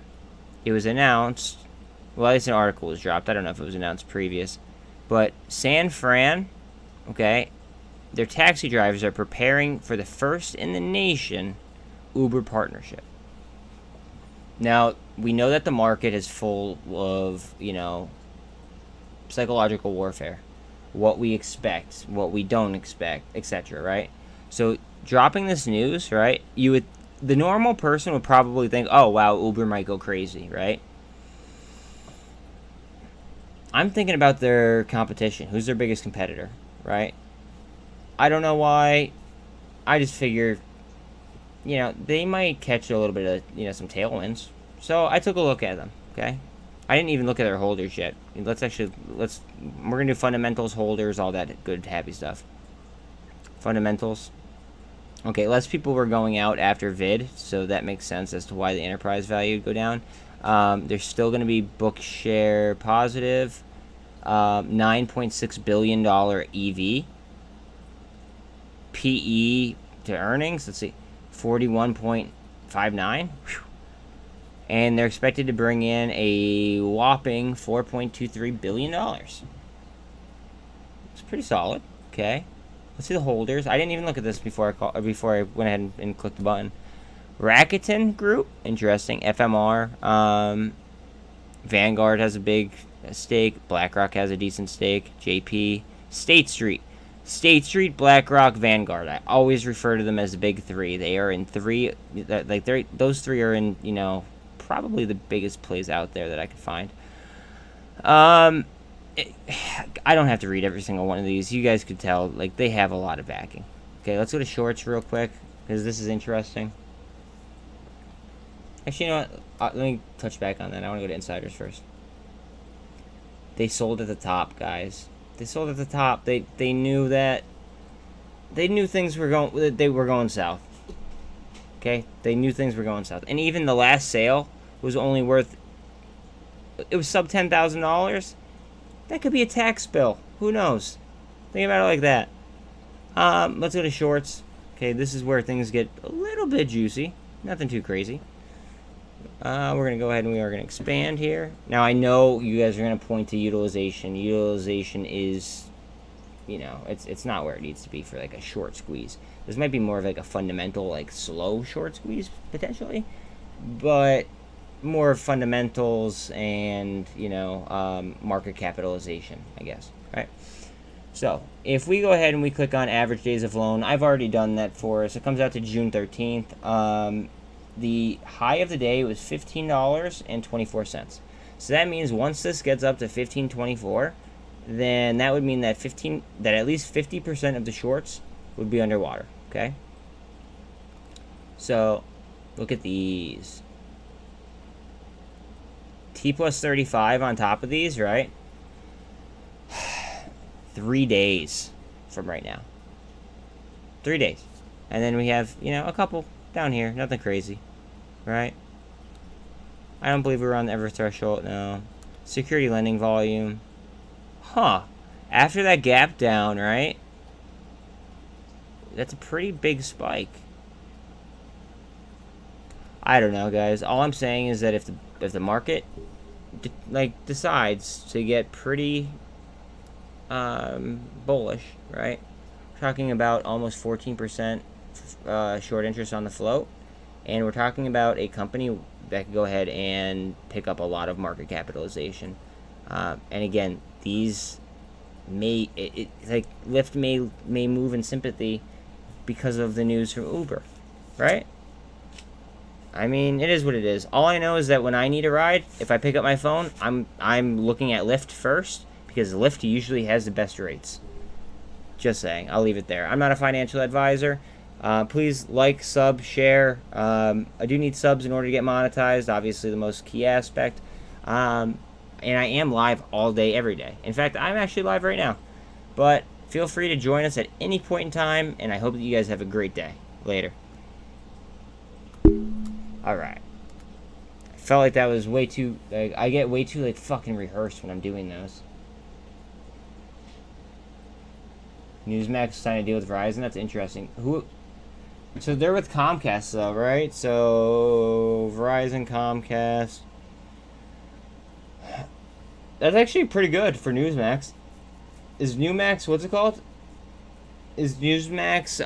it was announced, well, at least an article was dropped. I don't know if it was announced previous. But San Fran, okay, their taxi drivers are preparing for the first in the nation Uber partnership. Now, we know that the market is full of, you know, psychological warfare. What we expect, what we don't expect, etc., right? So, dropping this news, right, the normal person would probably think, oh, wow, Uber might go crazy, right? I'm thinking about their competition. Who's their biggest competitor, right? I don't know why. I just figure, you know, they might catch a little bit of, you know, some tailwinds. So I took a look at them, okay? I didn't even look at their holders yet. We're going to do fundamentals, holders, all that good, happy stuff. Fundamentals. Okay, less people were going out after vid, so that makes sense as to why the enterprise value would go down. There's still going to be book share positive. $9.6 billion EV. PE to earnings, let's see, 41.59. And they're expected to bring in a whopping $4.23 billion. It's pretty solid, okay? Let's see the holders. I didn't even look at this before I went ahead and clicked the button. Rakuten Group, interesting. FMR, Vanguard has a big stake. BlackRock has a decent stake. JP, State Street, BlackRock, Vanguard. I always refer to them as the big three. They are in three. Those three are in, you know, probably the biggest plays out there that I could find. I don't have to read every single one of these. You guys could tell, like, they have a lot of backing. Okay, let's go to shorts real quick, because this is interesting. Actually, you know what? Let me touch back on that. I want to go to insiders first. They sold at the top, guys. They sold at the top. They knew that. They knew things were going south. Okay, they knew things were going south, and even the last sale was only worth. It was sub $10,000. That could be a tax bill. Who knows? Think about it like that. Let's go to shorts. Okay, this is where things get a little bit juicy. Nothing too crazy. We're going to go ahead and we are going to expand here. Now, I know you guys are going to point to utilization. Utilization is, you know, it's not where it needs to be for, like, a short squeeze. This might be more of, like, a fundamental, like, slow short squeeze, potentially. But more fundamentals and, you know, market capitalization, I guess. All right. So, if we go ahead and we click on average days of loan, I've already done that for us. It comes out to June 13th. The high of the day was $15.24. So that means once this gets up to $15.24, then that would mean that at least 50% of the shorts would be underwater. Okay. So look at these. T plus 35 on top of these, right? 3 days from right now. 3 days. And then we have, you know, a couple down here. Nothing crazy. Right? I don't believe we're on the ever threshold. No. Security lending volume. Huh. After that gap down, right? That's a pretty big spike. I don't know, guys. All I'm saying is that if the market decides to get pretty bullish, right? We're talking about almost 14% short interest on the float, and we're talking about a company that could go ahead and pick up a lot of market capitalization. And again, these like Lyft may move in sympathy because of the news from Uber, right? I mean, it is what it is. All I know is that when I need a ride, if I pick up my phone, I'm looking at Lyft first, because Lyft usually has the best rates. Just saying. I'll leave it there. I'm not a financial advisor. Please like, sub, share. I do need subs in order to get monetized. Obviously, the most key aspect. And I am live all day, every day. In fact, I'm actually live right now. But feel free to join us at any point in time, and I hope that you guys have a great day. Later. Alright. I felt like that was way too... Like, I get way too, like, fucking rehearsed when I'm doing those. Newsmax is trying to deal with Verizon. That's interesting. Who... So they're with Comcast, though, right? So... Verizon, Comcast... That's actually pretty good for Newsmax. Is Newmax... What's it called? Is Newsmax,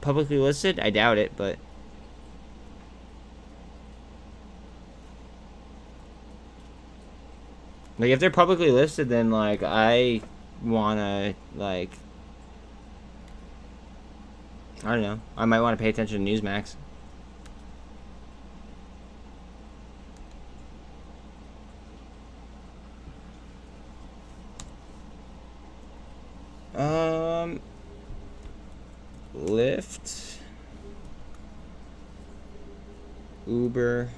publicly listed? I doubt it, but... Like, if they're publicly listed, then, like, I wanna, like... I don't know. I might want to pay attention to Newsmax. Lyft. Uber.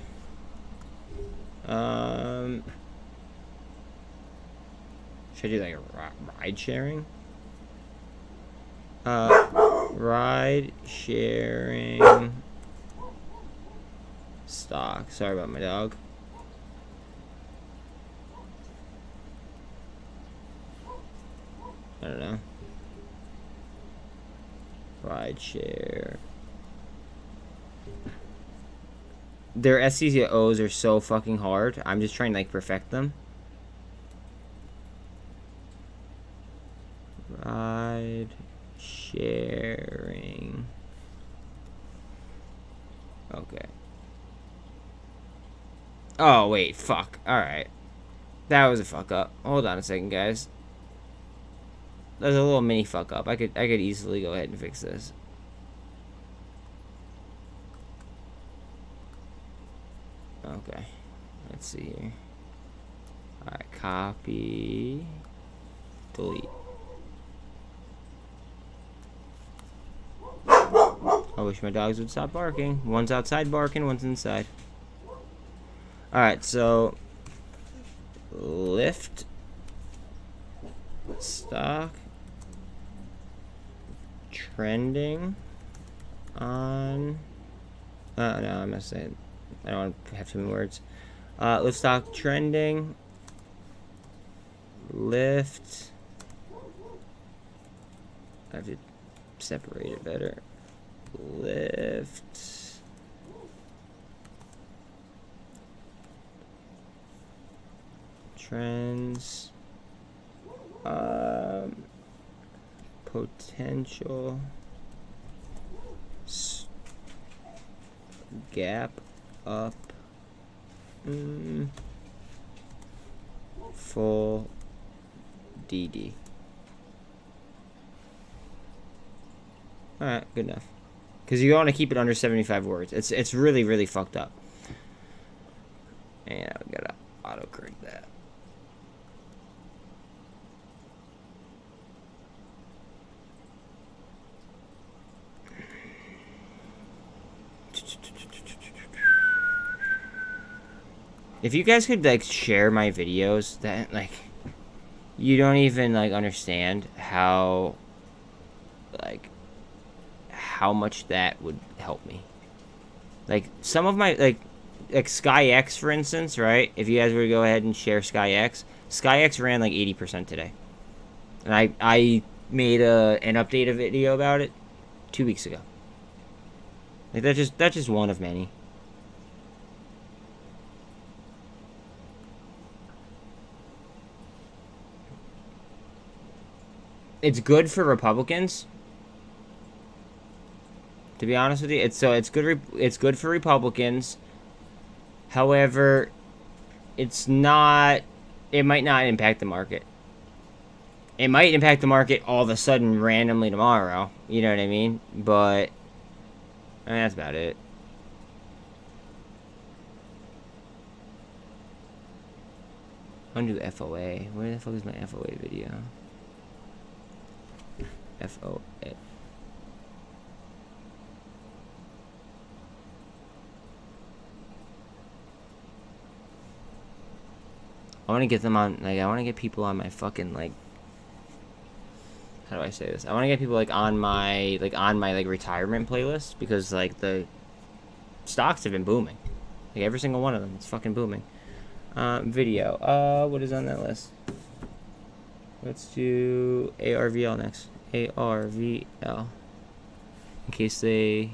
Should I do like a ride sharing? Ride sharing stock. Sorry about my dog. I don't know. Ride share. Their SCOs are so fucking hard. I'm just trying to like perfect them. Ride sharing. Okay. Oh wait, fuck. Alright. That was a fuck up. Hold on a second, guys. That was a little mini fuck up. I could easily go ahead and fix this. Okay. Let's see here. Alright, copy. Delete. I wish my dogs would stop barking. One's outside barking, one's inside. Alright, so Lyft stock trending on no, I'm gonna say it. I don't want to have too many words. Lyft stock trending. Lyft. I have to separate it better. lift. Trends. Potential. Gap up. Full DD. Alright, good enough. Because you want to keep it under 75 words. It's really, really fucked up. And I gotta autocorrect that. If you guys could like share my videos, that like you don't even like understand how like how much that would help me. Like some of my like SkyX for instance, right? If you guys were to go ahead and share SkyX ran like 80% today. And I made an updated video about it 2 weeks ago. Like that's just one of many. It's good for Republicans. To be honest with you, it's good for Republicans. However, it might not impact the market. It might impact the market all of a sudden randomly tomorrow. You know what I mean? But I mean, that's about it. Undo FOA. Where the fuck is my FOA video? FOA. I want to get them on, like, I want to get people on my fucking, like, how do I say this? I want to get people, like, on my retirement playlist, because, like, the stocks have been booming. Like, every single one of them, it's fucking booming. Video. What is on that list? Let's do ARVL next. ARVL. In case they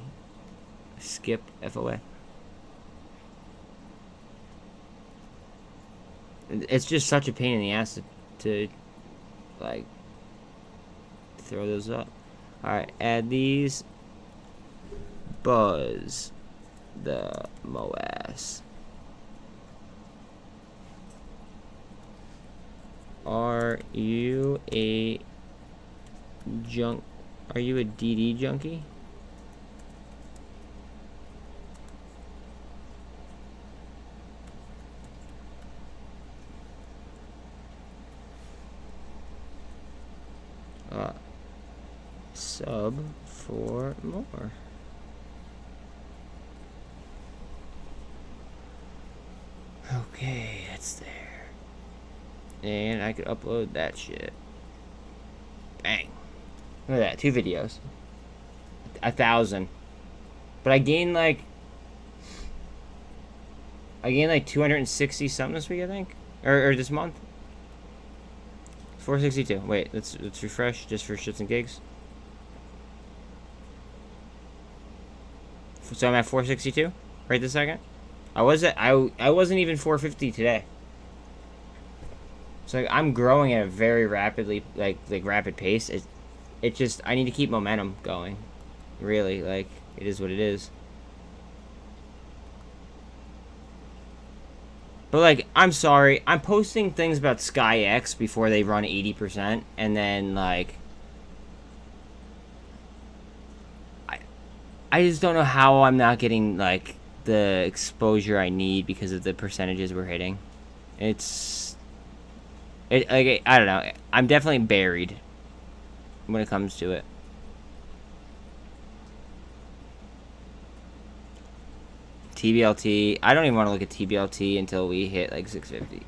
skip FOA. It's just such a pain in the ass to like, throw those up. Alright, add these. Buzz the MOAS. Are you a DD junkie? Sub for more. Okay, that's there. And I could upload that shit. Bang. Look at that, 2 videos. 1,000. But I gained like 260 something this week, I think. Or this month. 462. Wait, let's refresh just for shits and gigs. So I'm at 462 right this second. I wasn't even 450 today. So like, I'm growing at a very rapidly rapid pace. It just, I need to keep momentum going. Really, like, it is what it is. But like, I'm sorry, I'm posting things about SkyX before they run 80%, and then like I just don't know how I'm not getting like the exposure I need because of the percentages we're hitting. I don't know. I'm definitely buried when it comes to it. TBLT. I don't even want to look at TBLT until we hit like 650.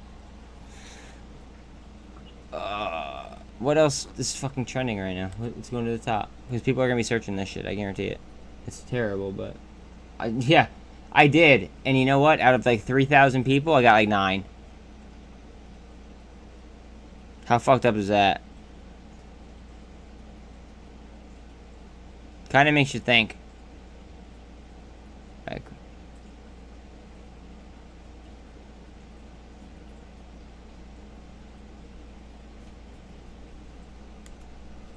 What else is fucking trending right now? Let's go to the top. Because people are going to be searching this shit. I guarantee it. It's terrible, but... yeah, I did. And you know what? Out of like 3,000 people, I got like 9. How fucked up is that? Kind of makes you think. Like,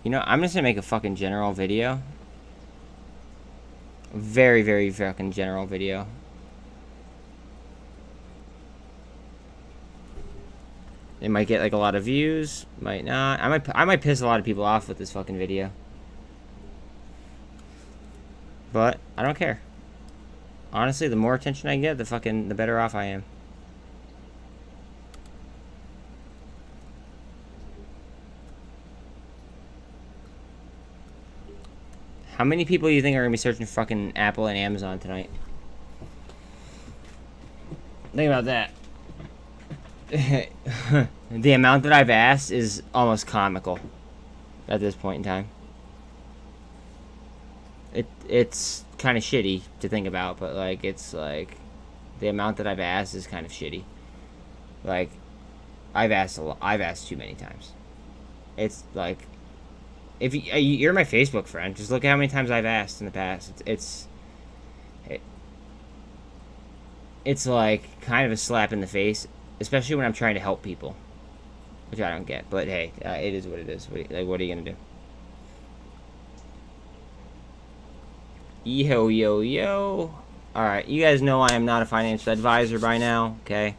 you know, I'm just gonna make a fucking general video. Very, very fucking general video. It might get like a lot of views, might not. I might piss a lot of people off with this fucking video. But I don't care. Honestly, the more attention I get, the better off I am. How many people do you think are gonna be searching fucking Apple and Amazon tonight? Think about that. The amount that I've asked is almost comical at this point in time. It's kind of shitty to think about, but like it's like the amount that I've asked is kind of shitty. Like I've asked too many times. It's like if you're my Facebook friend, just look at how many times I've asked in the past. It's like kind of a slap in the face, especially when I'm trying to help people, which I don't get. But hey, it is what it is. What are you gonna do? Yo, yo, yo. Alright, you guys know I am not a financial advisor by now, okay?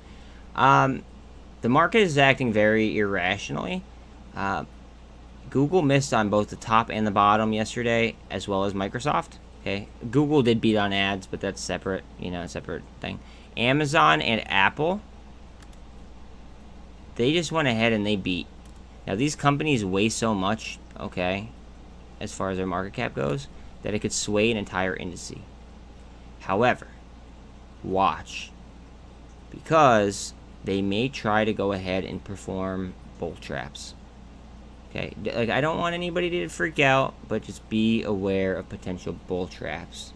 The market is acting very irrationally. Google missed on both the top and the bottom yesterday, as well as Microsoft, okay? Google did beat on ads, but that's separate, you know, a separate thing. Amazon and Apple, they just went ahead and they beat. Now, these companies weigh so much, okay, as far as their market cap goes, that it could sway an entire industry. However, watch, because they may try to go ahead and perform bull traps. Okay, like I don't want anybody to freak out, but just be aware of potential bull traps,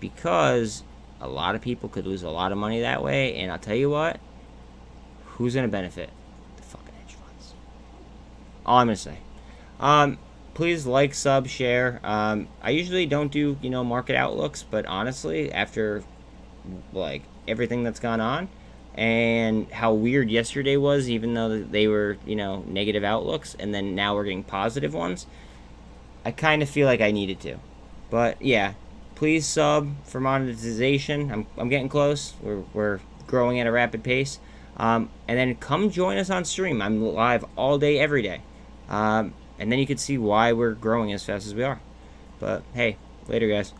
because a lot of people could lose a lot of money that way, and I'll tell you what, who's gonna benefit? The fucking hedge funds. All I'm gonna say. Please like, sub, share. I usually don't do, you know, market outlooks, but honestly, after like everything that's gone on and how weird yesterday was, even though they were, you know, negative outlooks, and then now we're getting positive ones, I kind of feel like I needed to. But yeah, please sub for monetization. I'm getting close. We're growing at a rapid pace. And then come join us on stream. I'm live all day, every day. And then you can see why we're growing as fast as we are. But hey, later guys.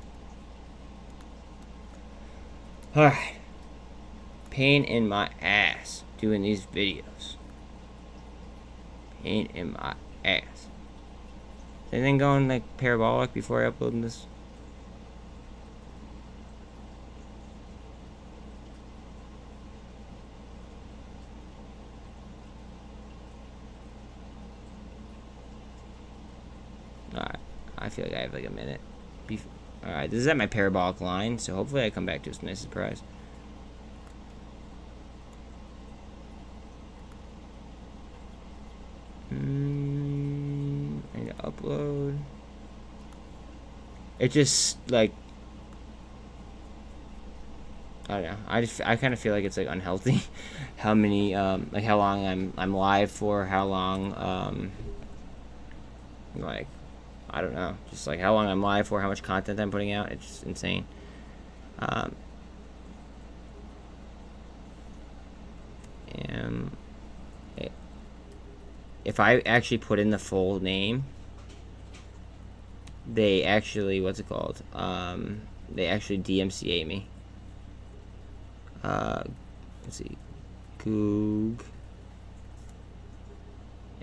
Alright. Pain in my ass doing these videos. Pain in my ass. Is anything going like parabolic before I upload this? Alright, I feel like I have like a minute. Alright, this is at my parabolic line, so hopefully I come back to a nice surprise. I need to upload. It just like I don't know. I kind of feel like it's like unhealthy. How many like how long I'm live for? How long like I don't know. Just like how long I'm live for? How much content I'm putting out? It's just insane. And if I actually put in the full name, they actually, what's it called? They actually DMCA me. Let's see, Goog,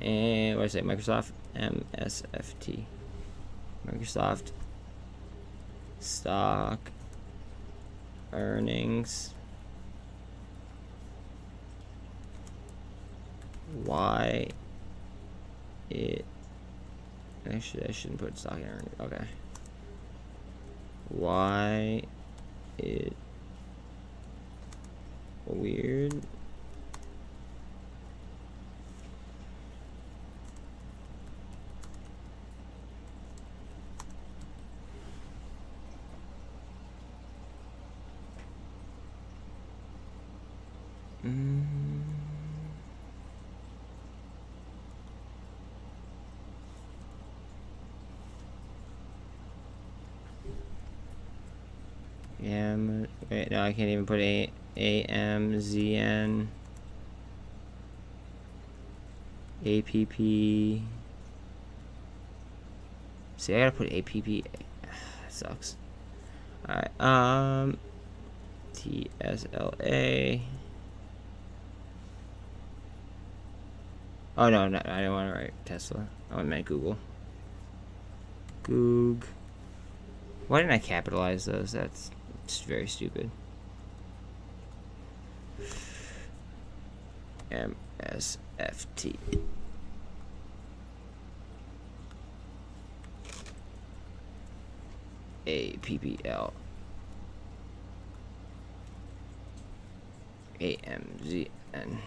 and what did I say? Microsoft MSFT, Microsoft stock earnings. Why it actually I shouldn't put stock earnings. Okay. Why it weird. Wait, no, I can't even put AMZN. APP. See, I gotta put APP. That sucks. Alright, TSLA. Oh, no, I don't want to write Tesla. Oh, I meant Google. Goog. Why didn't I capitalize those? That's just very stupid. MSFT. APPL. AMZN.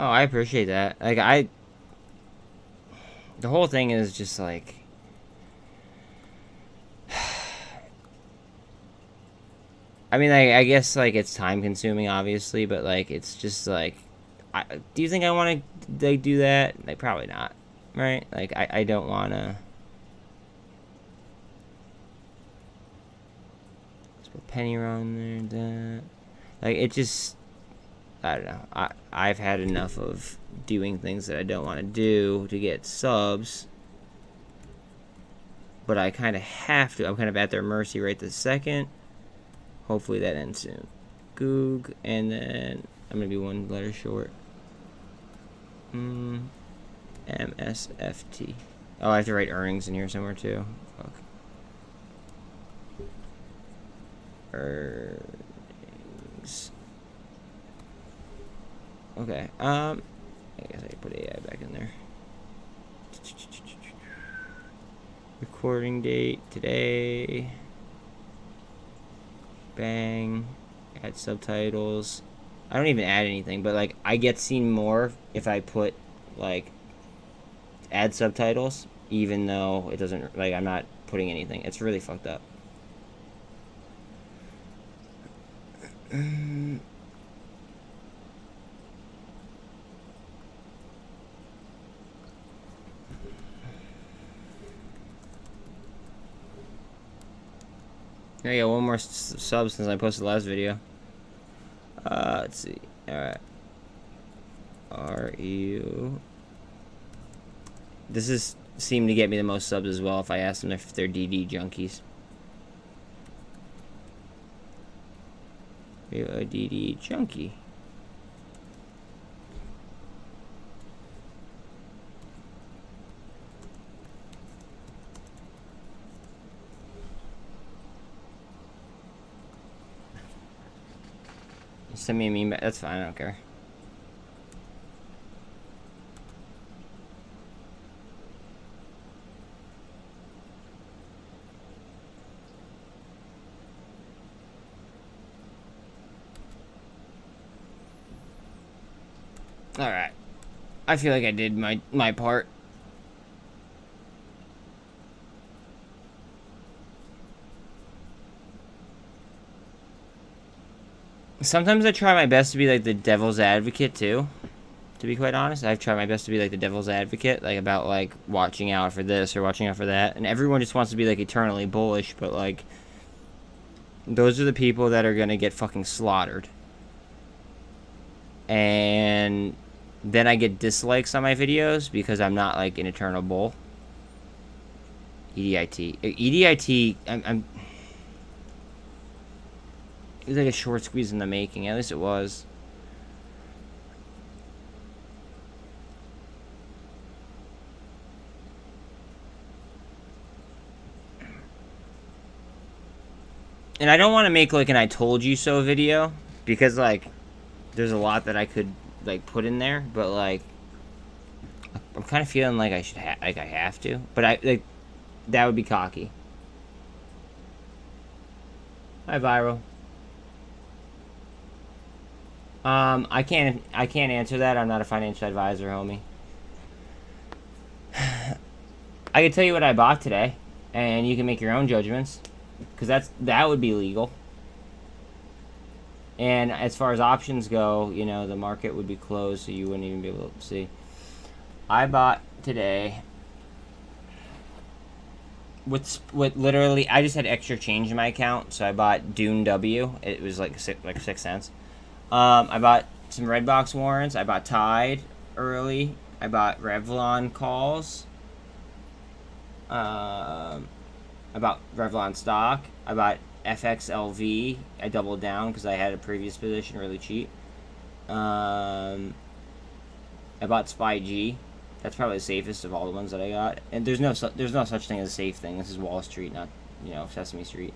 Oh, I appreciate that. Like, the whole thing is just like, I mean, I guess, like, it's time consuming, obviously, but, like, it's just, like, do you think I want to, like, do that? Like, probably not, right? Like, I don't want to. Let's put penny wrong there, like, it just, I don't know. I've had enough of doing things that I don't want to do to get subs. But I kind of have to. I'm kind of at their mercy right this second. Hopefully that ends soon. Goog. And then I'm going to be one letter short. MSFT. Oh, I have to write earnings in here somewhere too. Fuck. Earnings. Okay, I guess I can put AI back in there. Recording date today. Bang. Add subtitles. I don't even add anything, but like I get seen more if I put like add subtitles, even though it doesn't, like, I'm not putting anything. It's really fucked up. I got one more sub since I posted the last video. Let's see. Alright. RU. This is seemed to get me the most subs as well if I ask them if they're DD junkies. Are you a DD junkie? Send me a meme back. That's fine, I don't care. Alright. I feel like I did my part. Sometimes I try my best to be like the devil's advocate too, to be quite honest. I've tried my best to be like the devil's advocate, like about like watching out for this or watching out for that. And everyone just wants to be like eternally bullish, but like those are the people that are gonna get fucking slaughtered. And then I get dislikes on my videos because I'm not like an eternal bull. EDIT, I'm it was like a short squeeze in the making. At least it was. And I don't want to make like an I told you so video because like there's a lot that I could like put in there, but like I'm kind of feeling like I should I have to, but I like that would be cocky. Hi, Viral. I can't answer that. I'm not a financial advisor, homie. I can tell you what I bought today, and you can make your own judgments, because that would be legal. And as far as options go, you know, the market would be closed, so you wouldn't even be able to see. I bought today with literally, I just had extra change in my account, so I bought Dune W. It was like 6 cents. I bought some Redbox warrants. I bought TYDE early. I bought Revlon calls. I bought Revlon stock. I bought FXLV. I doubled down because I had a previous position really cheap. I bought SpyG. That's probably the safest of all the ones that I got. And there's no such thing as a safe thing. This is Wall Street, not, you know, Sesame Street.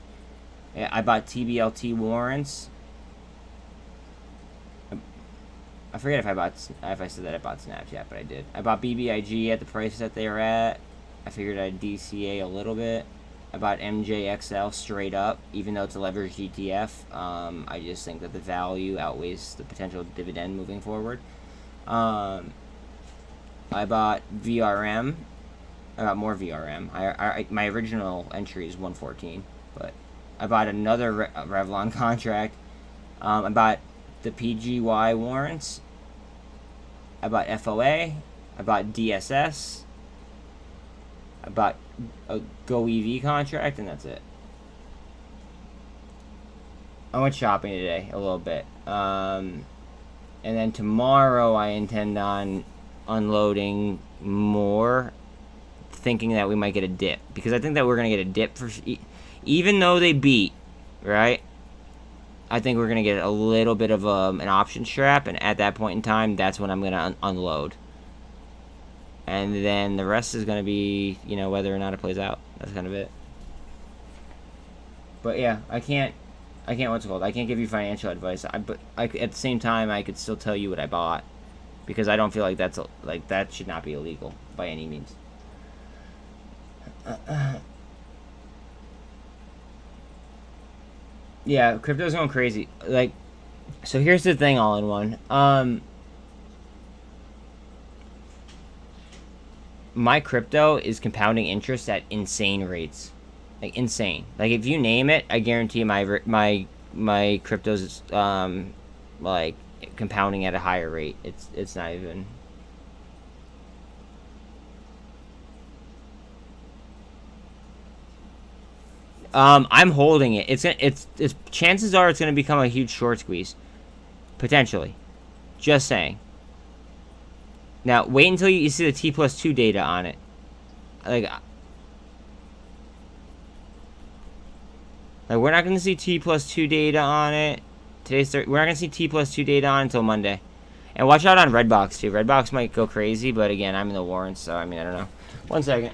Yeah, I bought TBLT warrants. I forget if I said that I bought Snapchat, but I did. I bought BBIG at the price that they were at. I figured I'd DCA a little bit. I bought MJXL straight up, even though it's a leveraged ETF. I just think that the value outweighs the potential dividend moving forward. I bought VRM. I got more VRM. My original entry is 114, but I bought another Revlon contract. I bought the PGY warrants. I bought FOA. I bought DSS. I bought a Go EV contract, and that's it. I went shopping today a little bit. And then tomorrow I intend on unloading more, thinking that we might get a dip, because I think that we're gonna get a dip for even though they beat, right? I think we're gonna get a little bit of an option strap, and at that point in time, that's when I'm gonna unload, and then the rest is gonna be, you know, whether or not it plays out. That's kind of it. But yeah, I can't what's it called? I can't give you financial advice. But at the same time, I could still tell you what I bought, because I don't feel like that should not be illegal by any means. Yeah, crypto's going crazy. Like, so here's the thing, all in one. My crypto is compounding interest at insane rates, like insane. Like, if you name it, I guarantee my crypto's like compounding at a higher rate. It's not even. I'm holding it. It's chances are it's gonna become a huge short squeeze, potentially. Just saying. Now wait until you see the T+2 data on it. Like we're not gonna see T+2 data on it. We're not gonna see T+2 data on until Monday. And watch out on Redbox too. Redbox might go crazy, but again, I'm in the warrants, so I mean, I don't know. 1 second.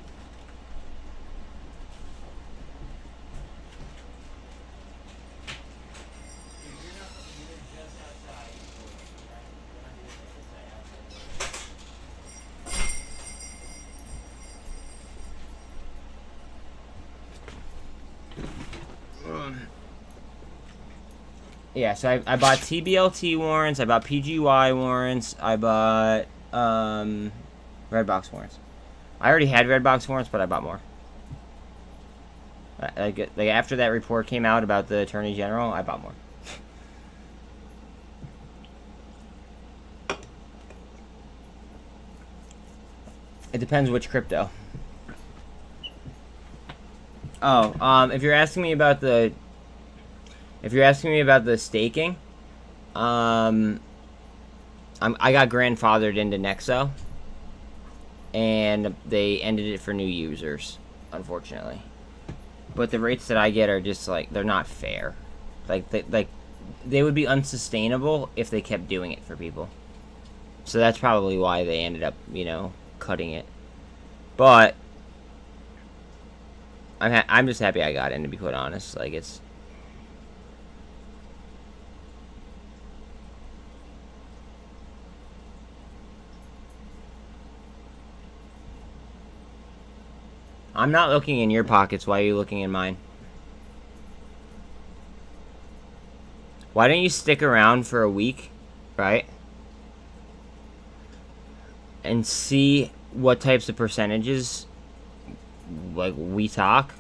Yeah, so I bought TBLT warrants, I bought PGY warrants, I bought Redbox warrants. I already had Redbox warrants, but I bought more. Like after that report came out about the Attorney General, I bought more. It depends which crypto. Oh, if you're asking me about the staking, I got grandfathered into Nexo, and they ended it for new users, unfortunately. But the rates that I get are just like, they're not fair. Like they would be unsustainable if they kept doing it for people. So that's probably why they ended up, you know, cutting it. But I'm just happy I got in, to be quite honest. Like, it's. I'm not looking in your pockets. Why are you looking in mine? Why don't you stick around for a week, right? And see what types of percentages, like, we talk,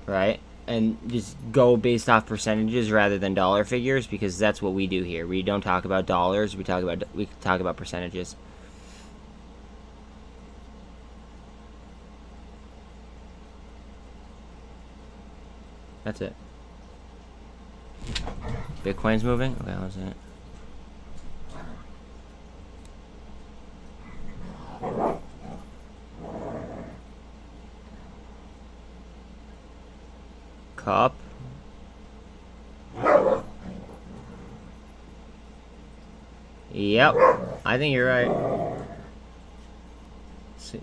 right? And just go based off percentages rather than dollar figures, because that's what we do here. We don't talk about dollars. We talk about percentages. That's it. Bitcoin's moving? Okay, how's that? Cup. Yep, I think you're right. Let's see.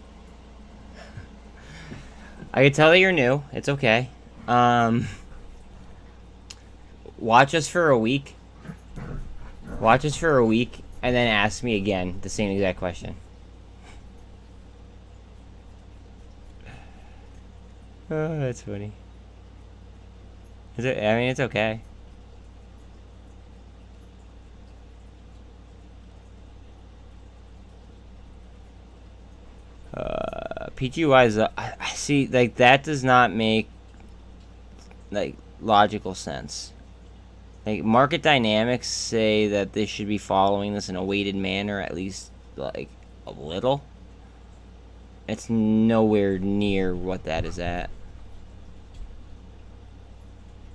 I can tell that you're new. It's okay. Watch us for a week. Watch us for a week, and then ask me again the same exact question. Oh, that's funny. Is it? I mean, it's okay. PGY is I see, like, that does not make, like, logical sense. Like, market dynamics say that they should be following this in a weighted manner, at least, like, a little. It's nowhere near what that is at.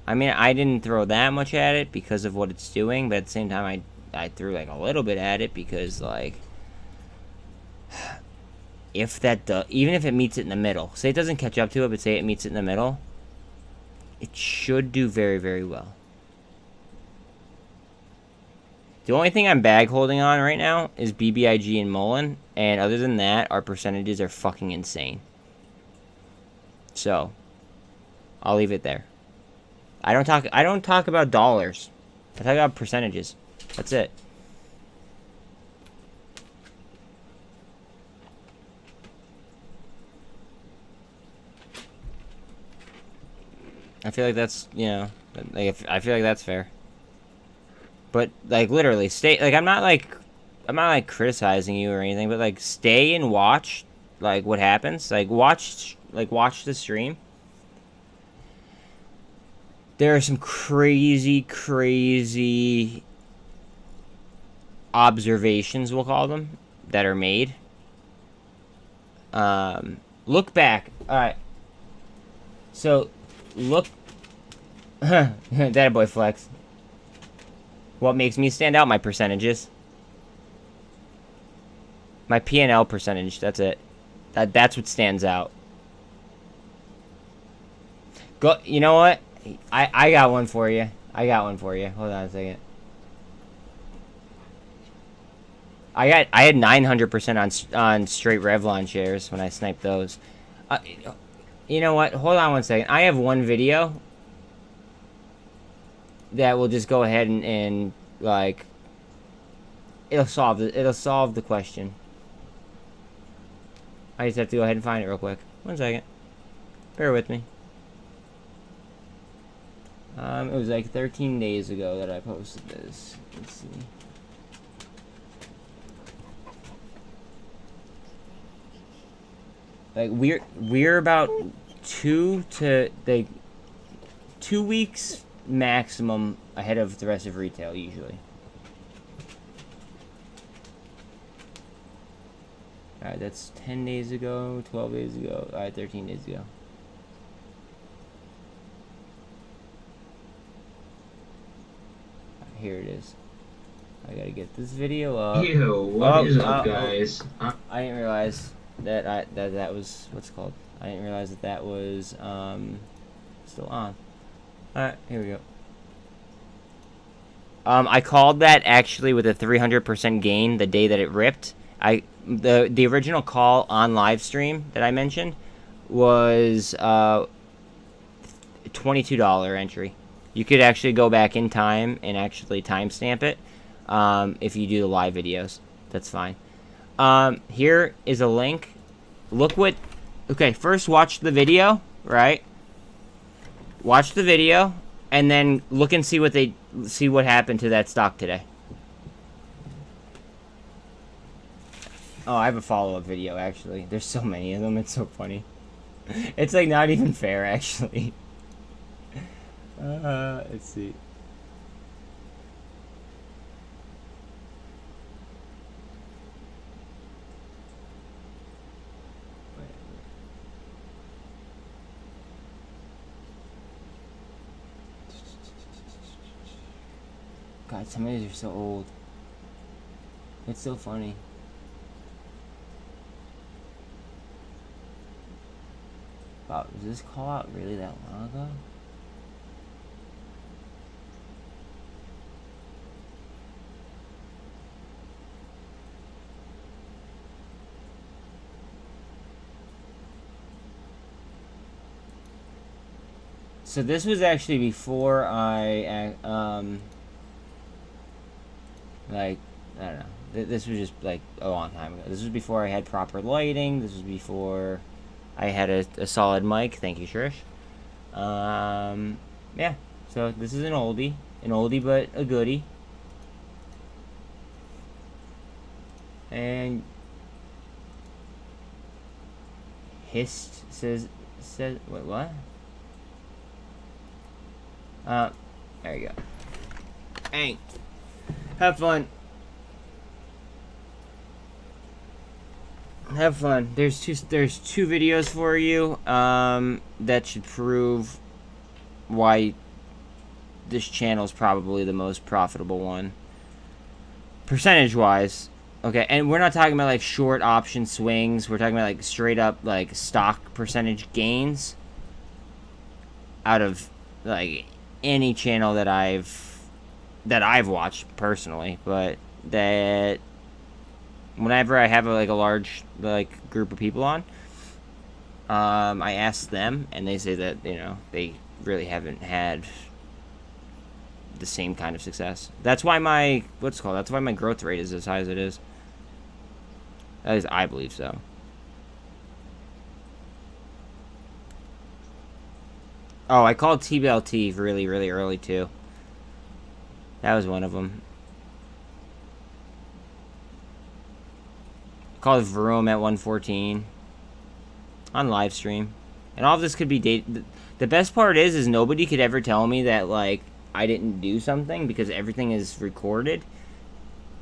I mean, I didn't throw that much at it because of what it's doing, but at the same time, I threw, like, a little bit at it because, like, if that does, even if it meets it in the middle, say it doesn't catch up to it, but say it meets it in the middle, it should do very, very well. The only thing I'm bag holding on right now is BBIG and MULN, and other than that, our percentages are fucking insane. So, I'll leave it there. I don't talk about dollars. I talk about percentages. That's it. I feel like that's, you know, like, I feel like that's fair. But, like, literally, stay, like, I'm not like criticizing you or anything, but, like, stay and watch, like, what happens. Like, watch the stream. There are some crazy, crazy observations, we'll call them, that are made. Look back. Alright. So, look. That boy flex. What makes me stand out? My percentages. My P&L percentage. That's it. That's what stands out. Go. You know what? I got one for you. I got one for you. Hold on a second. I had 900% on straight Revlon shares when I sniped those. You know what? Hold on one second. I have one video that will just go ahead and like, it'll solve the question. I just have to go ahead and find it real quick. 1 second. Bear with me. It was like 13 days ago that I posted this. Let's see. Like, we're about 2 weeks maximum ahead of the rest of retail usually. Alright, that's 10 days ago, 12 days ago, alright, 13 days ago. Here it is. I gotta get this video up. Yo, what is up, guys? I didn't realize that that was what's it called. I didn't realize that was still on. Alright, here we go. I called that actually with a 300% gain the day that it ripped. The original call on live stream that I mentioned was $22 entry. You could actually go back in time and actually timestamp it if you do the live videos. That's fine. Here is a link. Look what... Okay, first watch the video, right? Watch the video, and then look and see what happened to that stock today. Oh, I have a follow-up video, actually. There's so many of them. It's so funny. It's, like, not even fair, actually. Let's see. God, some of these are so old. It's so funny. Wow, was this call out really that long ago? So this was actually before I, like, I don't know. This was just like a long time ago. This was before I had proper lighting. This was before I had a solid mic. Thank you, Trish. Yeah. So this is an oldie but a goodie. And Hist says wait, what? There you go. Hey, have fun. Have fun. There's two videos for you that should prove why this channel is probably the most profitable one, percentage wise. Okay, and we're not talking about like short option swings. We're talking about like straight up like stock percentage gains out of like any channel that I've watched personally. But that whenever I have a large like group of people on, I ask them, and they say that they really haven't had the same kind of success. That's why my that's why my growth rate is as high as it is. At least I believe so. Oh, I called Tblt really, really early too. That was one of them. Called VRM at 1:14 on live stream, and all of this could be date. The best part is nobody could ever tell me that like I didn't do something because everything is recorded,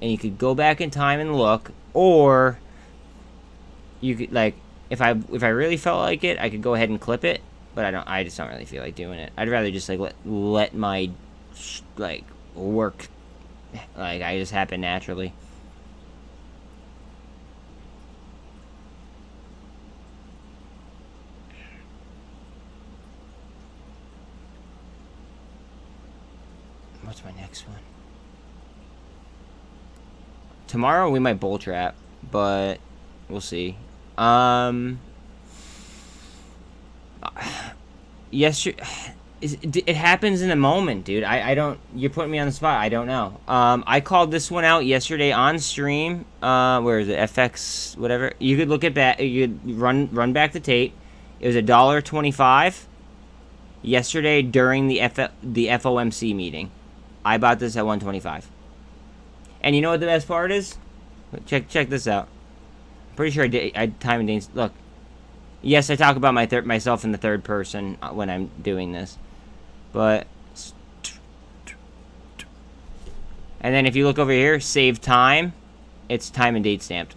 and you could go back in time and look, or you could like if I really felt like it, I could go ahead and clip it, but I just don't really feel like doing it. I'd rather just like let my like work like I just happen naturally. What's my next one? Tomorrow we might bull trap, but we'll see. Yesterday, it happens in the moment, dude. I don't. You're putting me on the spot. I don't know. I called this one out yesterday on stream. Where is it? FX, whatever. You could look at that. You could run back the tape. It was $1.25 yesterday during the FOMC meeting. I bought this at 125. And you know what the best part is? Check this out. I'm pretty sure I time and date. Look. Yes, I talk about myself in the third person when I'm doing this. But and then if you look over here, save time, it's time and date stamped.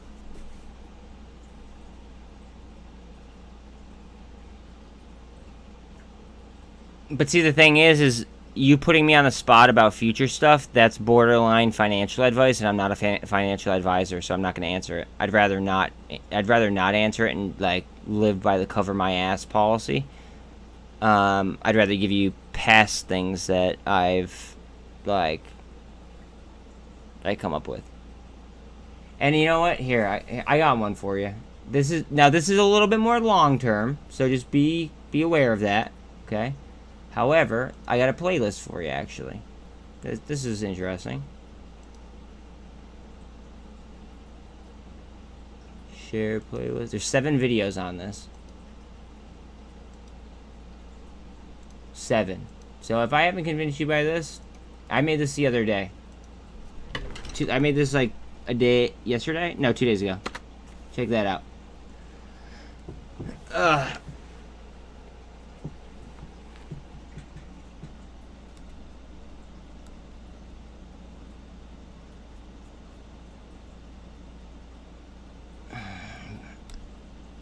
But see, the thing is you putting me on the spot about future stuff, that's borderline financial advice, and I'm not a financial advisor, so I'm not going to answer it. I'd rather not answer it and like live by the cover my ass policy. I'd rather give you past things that I've I come up with. And you know what? Here, I got one for you. This is a little bit more long term, so just be aware of that, okay? However, I got a playlist for you, actually. This is interesting. Share playlist. There's 7 videos on this. 7. So if I haven't convinced you by this, I made this the other day. I made this like a day yesterday? No, 2 days ago. Check that out.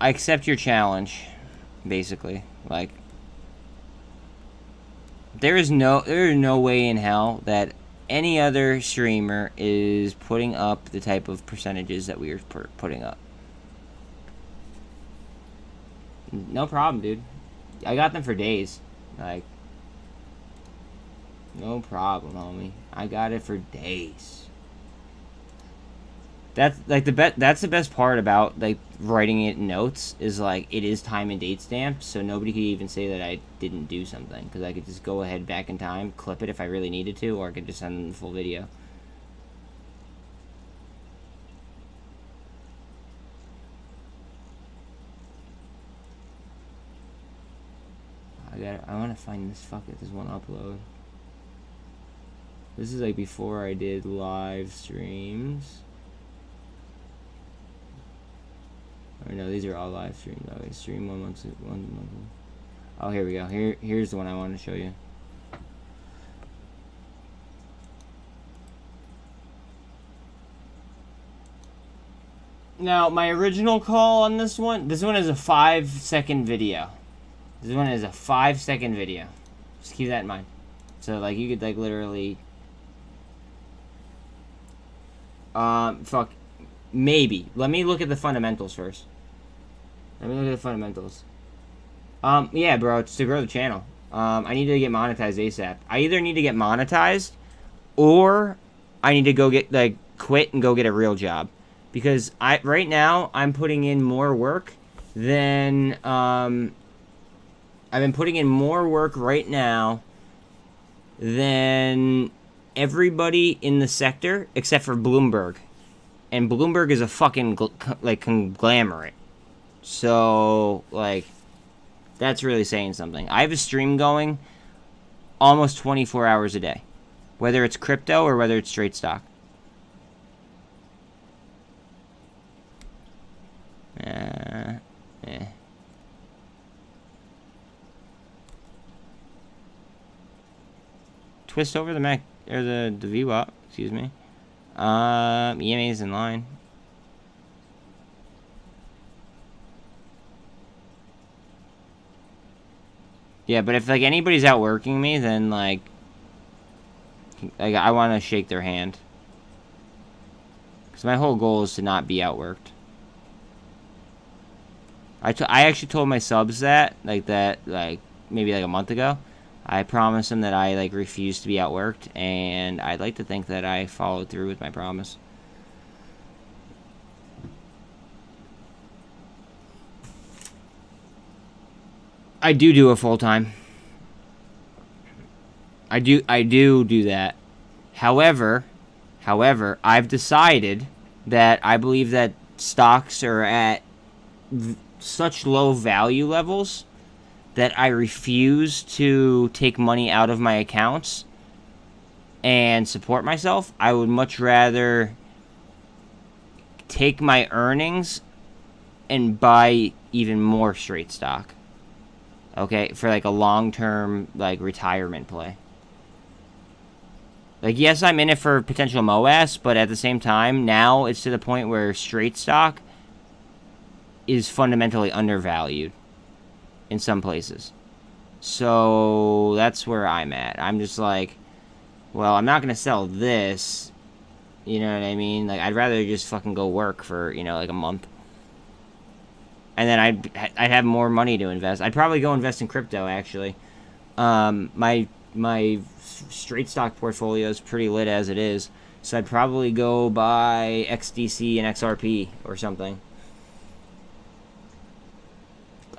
I accept your challenge, basically. Like, there is no way in hell that any other streamer is putting up the type of percentages that we are putting up. No problem, dude. I got them for days. Like, no problem, homie. I got it for days. That's like that's the best part about like writing it in notes is like it is time and date stamped, so nobody could even say that I didn't do something because I could just go ahead back in time, clip it if I really needed to, or I could just send them the full video. I want to find this this one upload. This is like before I did live streams. Or no, these are all live streams. Okay, stream one month. Oh, here we go. Here's the one I want to show you. Now, my original call on this one is a 5-second video. This one is a 5-second video. Just keep that in mind. So, like, you could, like, literally... maybe. Let me look at the fundamentals first. Yeah, bro, it's to grow the channel. I need to get monetized ASAP. I either need to get monetized, or I need to go get, like, quit and go get a real job. Because right now, I'm putting in more work than, I've been putting in more work right now than everybody in the sector except for Bloomberg. And Bloomberg is a fucking, like, conglomerate. So, like, that's really saying something. I have a stream going almost 24 hours a day. Whether it's crypto or whether it's straight stock. Yeah. Twist over the Mac or the VWAP, excuse me. EMA is in line. Yeah, but if like anybody's outworking me, then like I want to shake their hand. Because my whole goal is to not be outworked. I actually told my subs that, like maybe like a month ago. I promised them that I like refused to be outworked, and I'd like to think that I followed through with my promise. I do a full time. I do that. However, I've decided that I believe that stocks are at such low value levels that I refuse to take money out of my accounts and support myself. I would much rather take my earnings and buy even more straight stock. Okay, for like a long-term like retirement play. Like, yes, I'm in it for potential MOAS, but at the same time, now it's to the point where straight stock is fundamentally undervalued in some places. So that's where I'm at. I'm just like, well, I'm not going to sell this. You know what I mean? Like, I'd rather just fucking go work for, you know, like a month. And then I'd have more money to invest. I'd probably go invest in crypto, actually. My straight stock portfolio is pretty lit as it is. So I'd probably go buy XDC and XRP or something.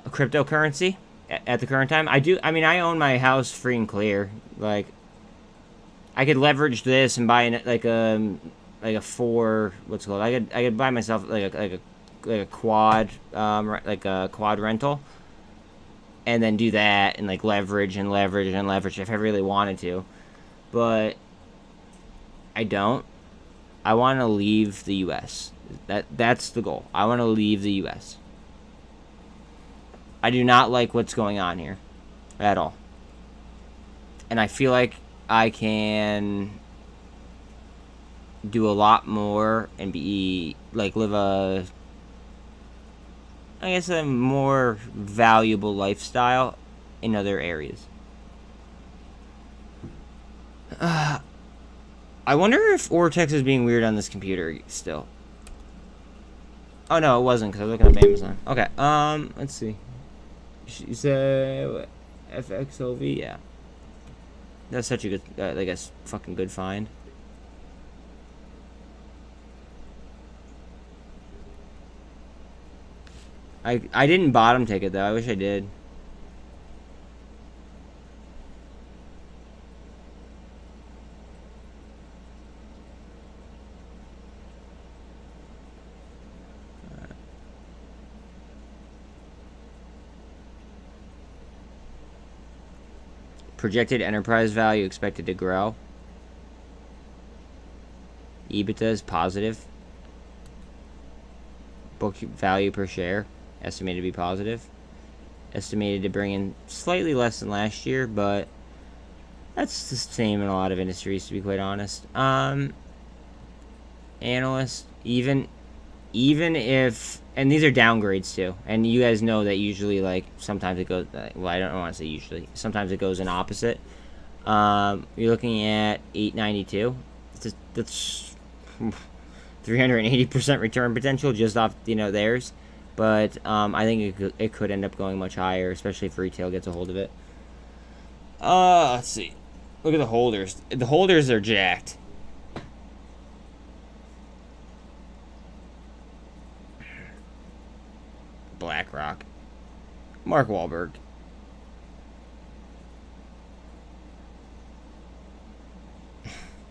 A cryptocurrency at the current time. I mean, I own my house free and clear. Like, I could leverage this and buy like a what's it called? I could buy myself like a quad, like a quad rental, and then do that and like leverage if I really wanted to, but I don't. I want to leave the U.S. That's the goal. I want to leave the U.S. I do not like what's going on here at all, and I feel like I can do a lot more and be like live a, I guess, a more valuable lifestyle in other areas. I wonder if Vortex is being weird on this computer still. Oh no, it wasn't because I was looking up Amazon. Okay, let's see. She said FXOV, yeah. That's such a good, like a fucking good find. I didn't bottom ticket though. I wish I did. Projected enterprise value expected to grow. EBITDA is positive. Book value per share estimated to be positive. Estimated to bring in slightly less than last year, but that's the same in a lot of industries, to be quite honest. Analyst, even if, and these are downgrades too, and you guys know that usually, like, sometimes it goes, well, I don't want to say usually, sometimes it goes in opposite. You're looking at 892. That's 380% return potential just off, theirs. But I think it could end up going much higher, especially if retail gets a hold of it. Let's see. Look at the holders. The holders are jacked. BlackRock. Mark Wahlberg.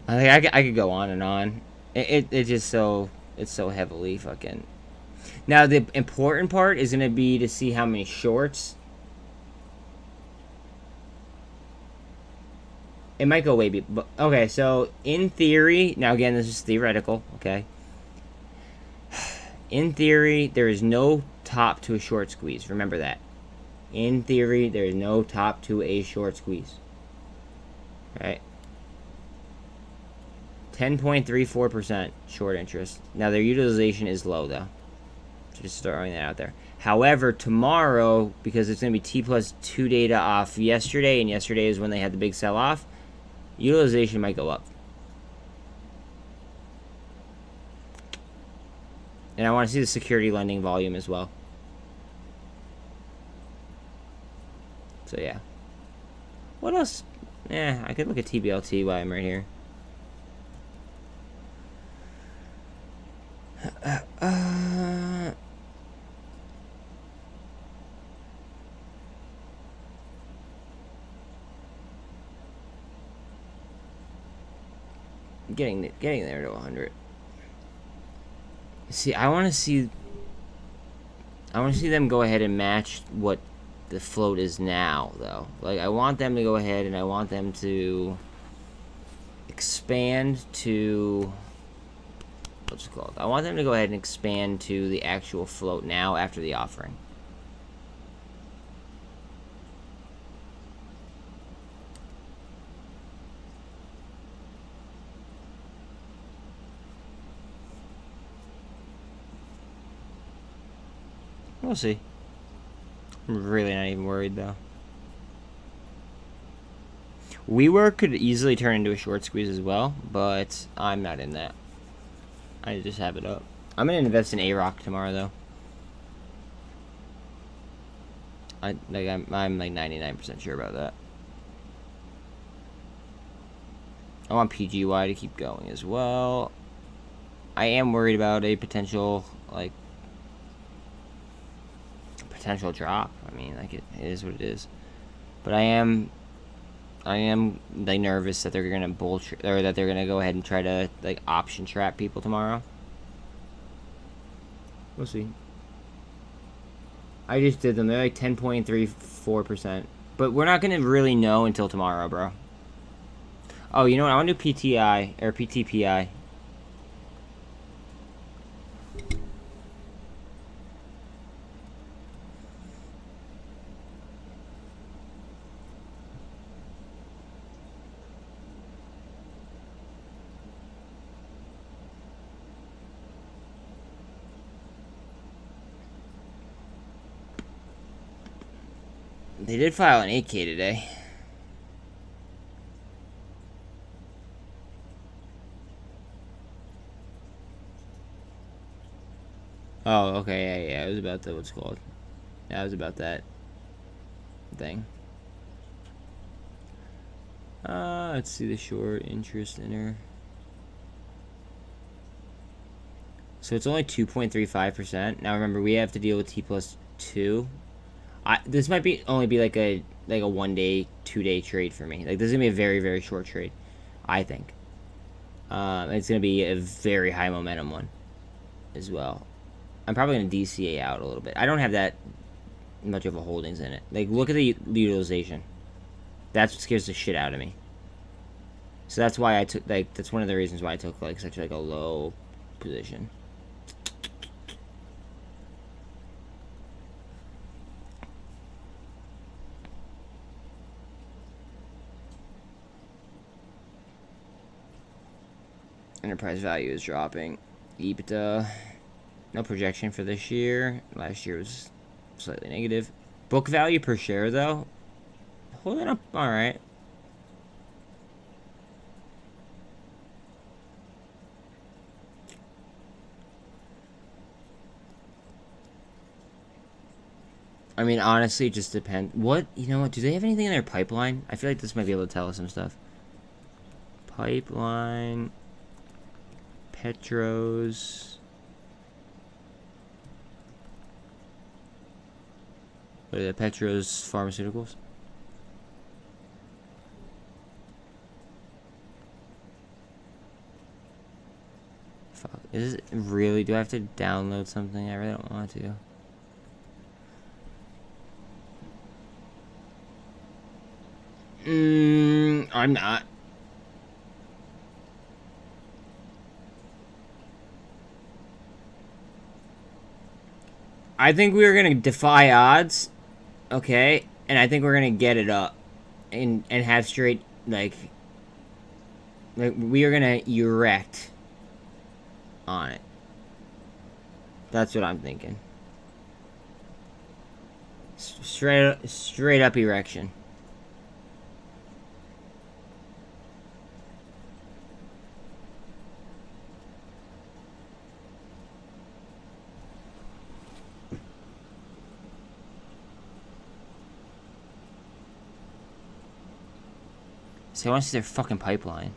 I could go on and on. It's just so, it's so heavily fucking. Now the important part is gonna be to see how many shorts. It might go way but okay, so in theory, now again this is theoretical, okay? In theory, there is no top to a short squeeze. Remember that. In theory, there is no top to a short squeeze. Right? 10.34% short interest. Now their utilization is low though. Just throwing that out there. However, tomorrow, because it's going to be T+2 data off yesterday, and yesterday is when they had the big sell-off, utilization might go up. And I want to see the security lending volume as well. So yeah. What else? I could look at TBLT while I'm right here. Getting there to 100. See, I want to see them go ahead and match what the float is now, though. Like, I want them to go ahead and I want them to expand to, what's it called? I want them to go ahead and expand to the actual float now after the offering. We'll see. I'm really not even worried, though. WeWork could easily turn into a short squeeze as well, but I'm not in that. I just have it up. I'm going to invest in AROC tomorrow, though. I'm like 99% sure about that. I want PGY to keep going as well. I am worried about a potential, like, potential drop. I mean, like, it is what it is. But I am like nervous that they're gonna bullshit, or that they're gonna go ahead and try to like option trap people tomorrow. We'll see. I just did them. They're like 10.34%, but we're not gonna really know until tomorrow, bro. Oh, you know what? I want to do PTI or PTPI. They did file an 8K today. Oh, okay, yeah, it was about the, what's it called? Yeah, it was about that thing. Let's see the short interest in her. So it's only 2.35%. Now remember, we have to deal with T+2. This might be only be like a 1 day, 2 day trade for me. Like, this is gonna be a very, very short trade, I think. It's gonna be a very high momentum one as well. I'm probably gonna DCA out a little bit. I don't have that much of a holdings in it. Like, look at the utilization. That's what scares the shit out of me. So that's why I took, like, that's one of the reasons why I took like such like a low position. Enterprise value is dropping. EBITDA, no projection for this year. Last year was slightly negative. Book value per share, though, holding up all right. I mean, honestly, it just depends. What, you know what, do they have anything in their pipeline? I feel like this might be able to tell us some stuff. Pipeline... Petros. What are the Petros Pharmaceuticals? Fuck. Is it really? Do I have to download something? I really don't want to. I'm not. I think we're gonna defy odds, okay, and I think we're gonna get it up, and have straight like we are gonna erect on it. That's what I'm thinking. Straight up erection. So I want to see their fucking pipeline.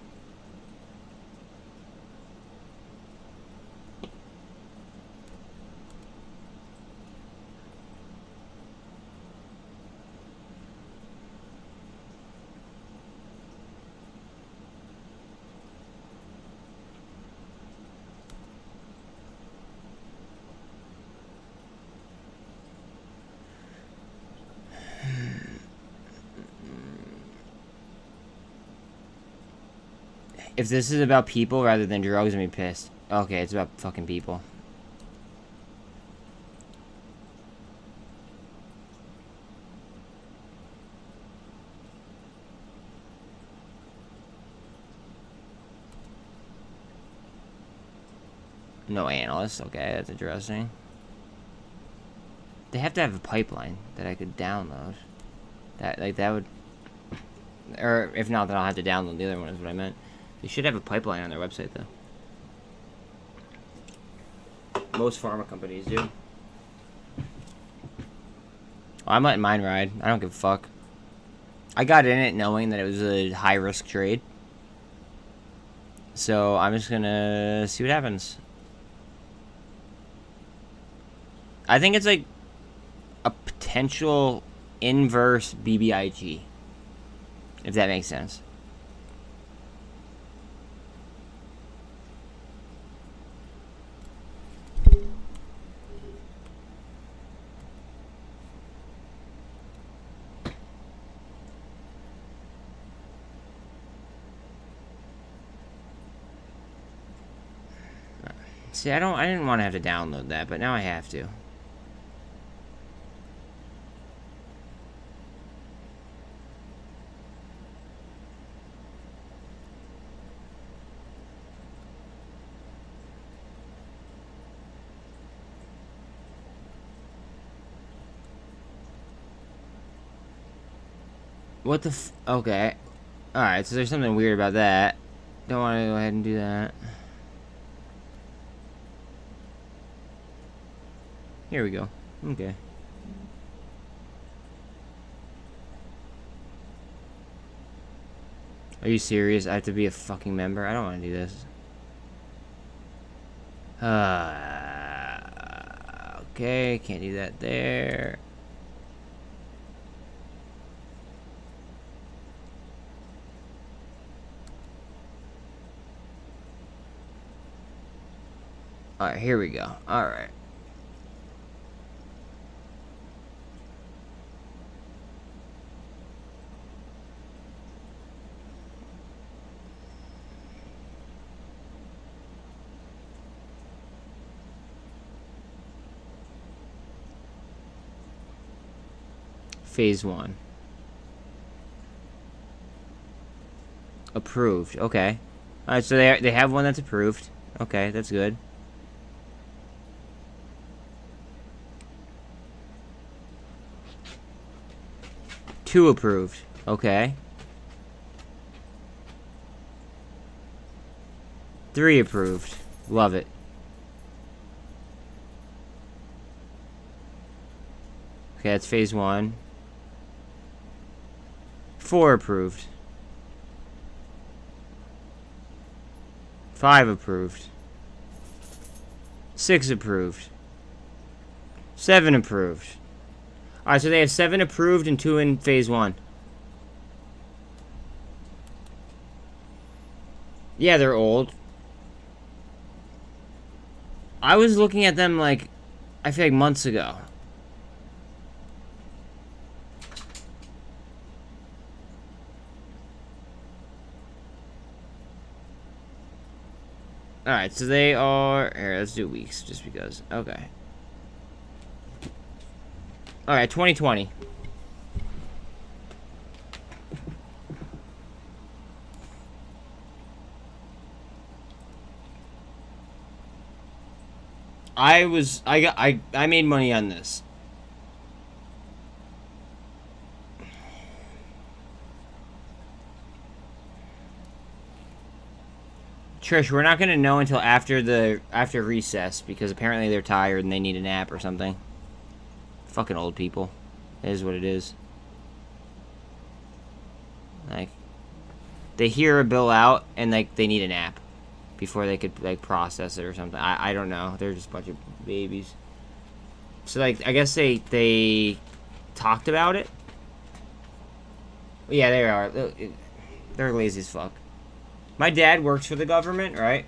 If this is about people rather than drugs, I'm gonna be pissed. Okay, it's about fucking people. No analysts. Okay, that's interesting. They have to have a pipeline that I could download. That would, or if not, then I'll have to download the other one. Is what I meant. They should have a pipeline on their website, though. Most pharma companies do. I'm letting mine ride. I don't give a fuck. I got in it knowing that it was a high-risk trade. So I'm just gonna see what happens. I think it's like a potential inverse BBIG. If that makes sense. See, I didn't want to have to download that, but now I have to. What the okay. Alright, so there's something weird about that. Don't want to go ahead and do that. Here we go. Okay. Are you serious? I have to be a fucking member? I don't want to do this. Okay, can't do that there. Alright, here we go. Alright. Phase 1. Approved. Okay. Alright, so they have one that's approved. Okay, that's good. Two approved. Okay. 3 approved. Love it. Okay, that's phase 1. 4 approved. 5 approved. 6 approved. 7 approved. Alright, so they have 7 approved and 2 in phase 1. Yeah, they're old. I was looking at them like, I feel like months ago. Alright, so they are... Here, let's do weeks, just because. Okay. Alright, 2020. I made money on this. Trish, we're not gonna know until after recess because apparently they're tired and they need a nap or something. Fucking old people. It is what it is. Like, they hear a bill out and like they need a nap before they could like process it or something. I don't know. They're just a bunch of babies. So like I guess they talked about it. Yeah, they are. They're lazy as fuck. My dad works for the government, right?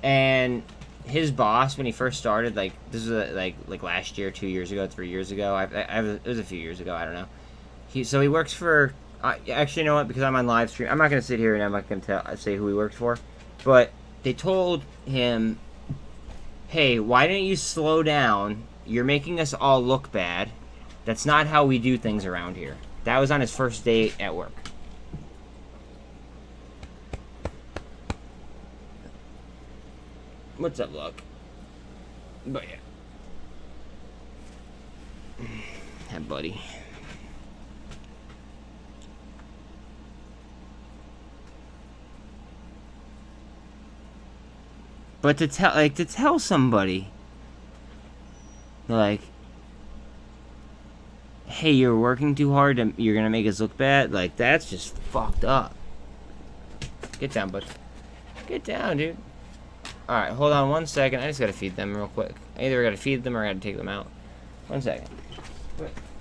And his boss, when he first started, like this was like last year, 2 years ago, 3 years ago. It was a few years ago. I don't know. He works for. Actually, you know what? Because I'm on live stream, I'm not gonna sit here and I'm not gonna say who he works for. But they told him, "Hey, why didn't you slow down? You're making us all look bad. That's not how we do things around here." That was on his first day at work. What's up, Luck? But yeah. Hey, buddy. But to tell somebody, like, hey, you're working too hard and you're gonna make us look bad, like, that's just fucked up. Get down, bud. Get down, dude. Alright, hold on 1 second. I just gotta feed them real quick. I either gotta feed them or I gotta take them out. 1 second.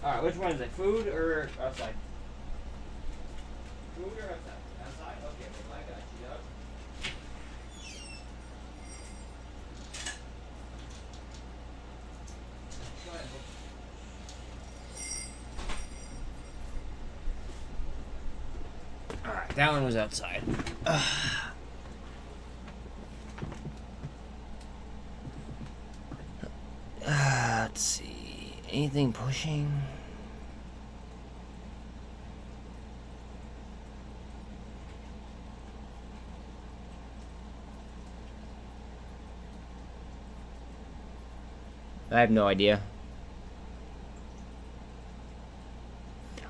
Alright, which one is it? Food or outside? Food or outside? Outside? Okay, well, I got you, dog. Go ahead, bro. Alright, that one was outside. Let's see. Anything pushing? I have no idea.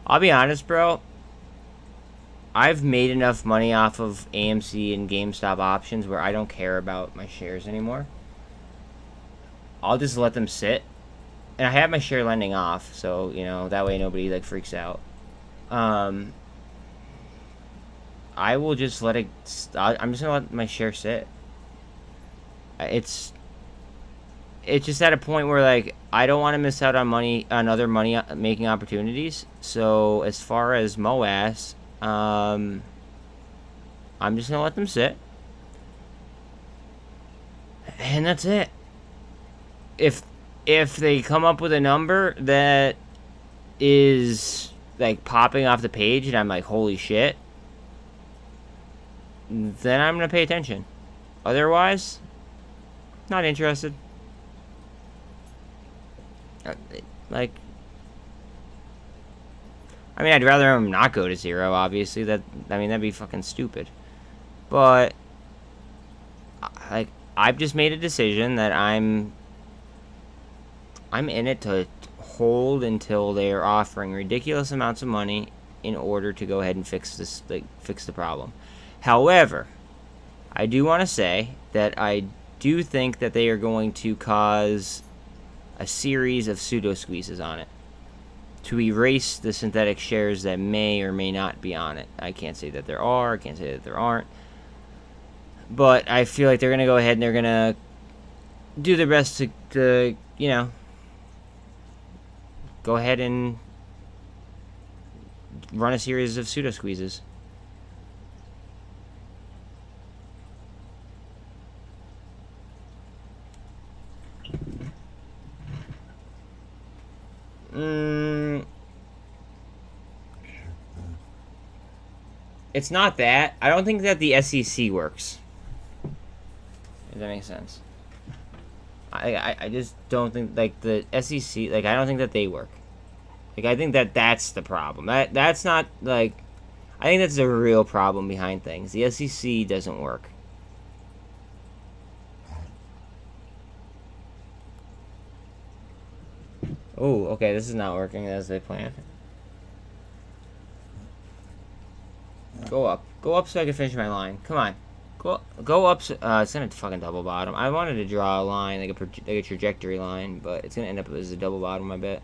I'll be honest, bro. I've made enough money off of AMC and GameStop options where I don't care about my shares anymore. I'll just let them sit and I have my share lending off, so you know that way nobody like freaks out. I will just let it. I'm just gonna let my share sit. It's just at a point where like I don't want to miss out on other money making opportunities. So as far as MOAS, I'm just gonna let them sit, and that's it. If they come up with a number that is like popping off the page and I'm like, holy shit, then I'm gonna pay attention. Otherwise, not interested. Like, I mean, I'd rather them not go to zero, obviously. That'd be fucking stupid. But, like, I've just made a decision that I'm in it to hold until they're offering ridiculous amounts of money in order to go ahead and fix the problem. However, I do want to say that I do think that they are going to cause a series of pseudo squeezes on it to erase the synthetic shares that may or may not be on it. I can't say that there are, I can't say that there aren't, but I feel like they're going to go ahead and they're going to do their best to you know, go ahead and run a series of pseudo squeezes. It's not that. I don't think that the SEC works. Does that make sense? I just don't think, like, the SEC, like, I don't think that they work. Like, I think that that's the problem. That's not, like, I think that's the real problem behind things. The SEC doesn't work. Oh, okay, this is not working as they planned. Go up so I can finish my line. Come on, go up. It's gonna fucking double bottom. I wanted to draw a line, like a trajectory line, but it's gonna end up as a double bottom, I bet.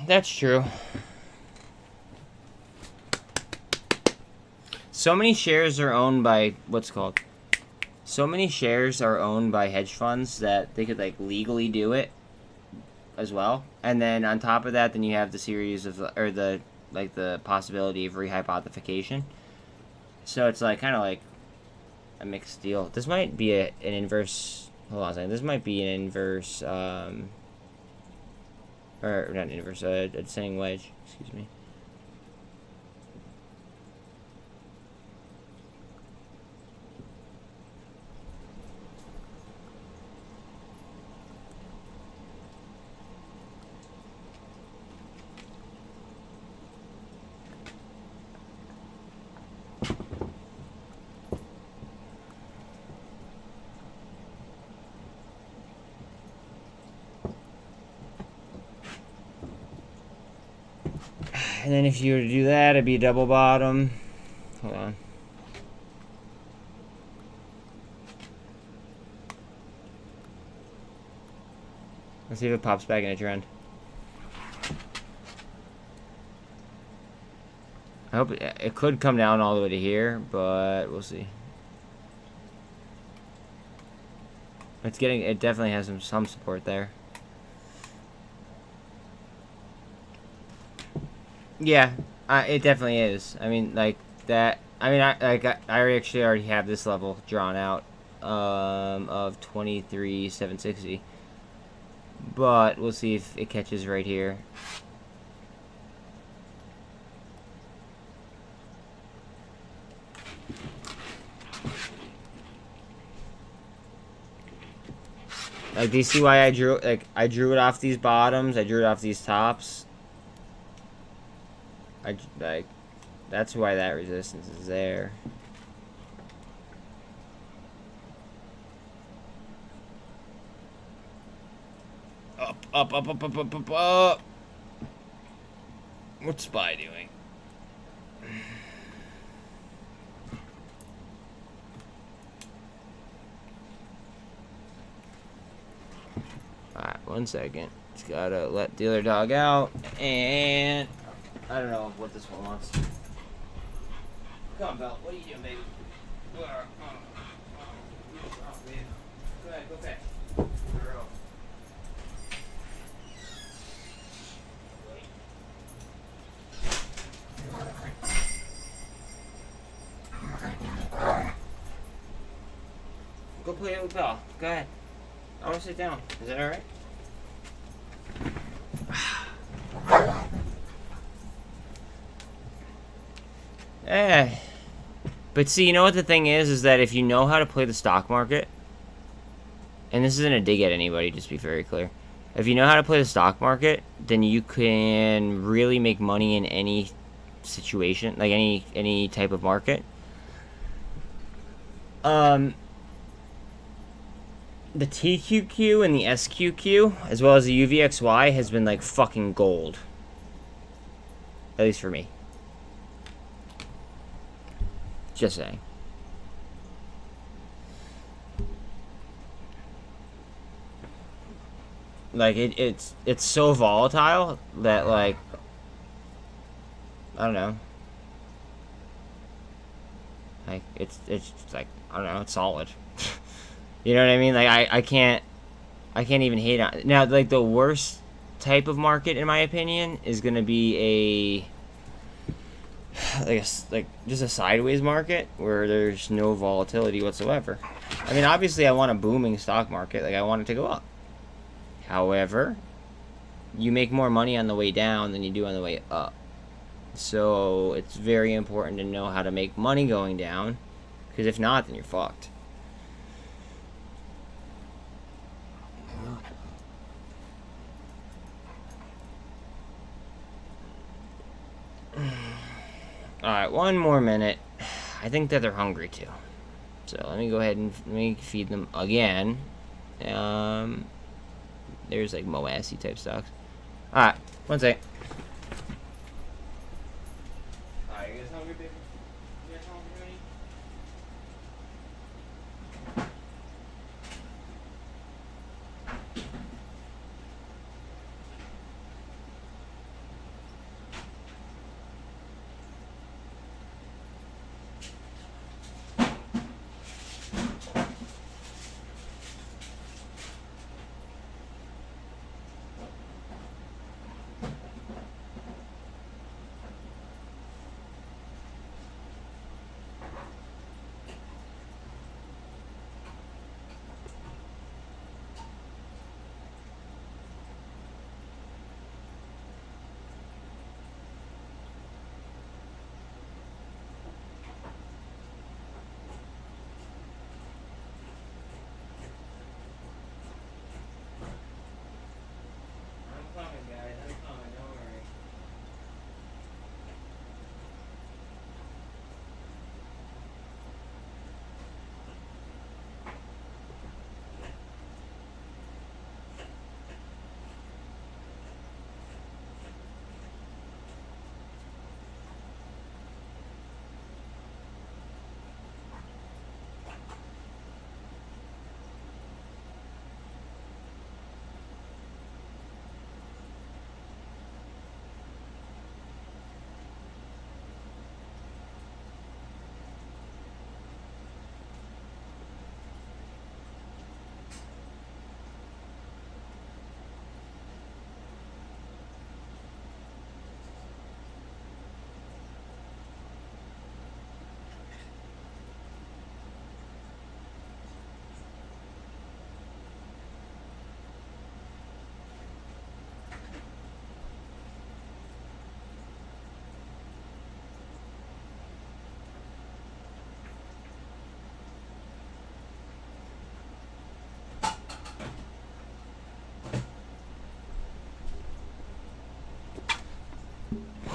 That's true. So many shares are owned by so many shares are owned by hedge funds that they could like legally do it as well. And then on top of that, then you have the series of the possibility of rehypothecation. So it's like kind of like a mixed deal. This might be an inverse. Hold on a second. This might be an inverse. Or not inverse. A descending wedge. Excuse me. And then if you were to do that, it'd be double bottom. Hold on. Let's see if it pops back in a trend. I hope it could come down all the way to here, but we'll see. It definitely has some support there. Yeah, it definitely is. I mean, like that. I mean, I actually already have this level drawn out of 23,760. But we'll see if it catches right here. Like, do you see why I drew it off these bottoms? I drew it off these tops. That's why that resistance is there. Up. What's SPY doing? Alright, 1 second. Just gotta let the other dog out, and I don't know what this one wants. Come on, Belle. What are you doing, baby? Go ahead, go fetch. Girl. Go play it with Belle. Go ahead. I want to sit down. Is that alright? But see, you know what the thing is that if you know how to play the stock market, and this isn't a dig at anybody, just to be very clear. If you know how to play the stock market, then you can really make money in any situation, like any type of market. The TQQ and the SQQ, as well as the UVXY, has been like fucking gold. At least for me. Just saying. Like it's so volatile that, like, I don't know. Like it's like, I don't know, it's solid. You know what I mean? Like I can't even hate on it. Now, like, the worst type of market, in my opinion, is gonna be like just a sideways market where there's no volatility whatsoever. I mean, obviously I want a booming stock market, like I want it to go up. However, you make more money on the way down than you do on the way up. So it's very important to know how to make money going down, because if not, then you're fucked. Alright, 1 more minute. I think that they're hungry too. So let me go ahead and feed them again. There's like Moassy type stocks. Alright, 1 sec. Alright, you guys hungry, baby? You guys hungry, honey?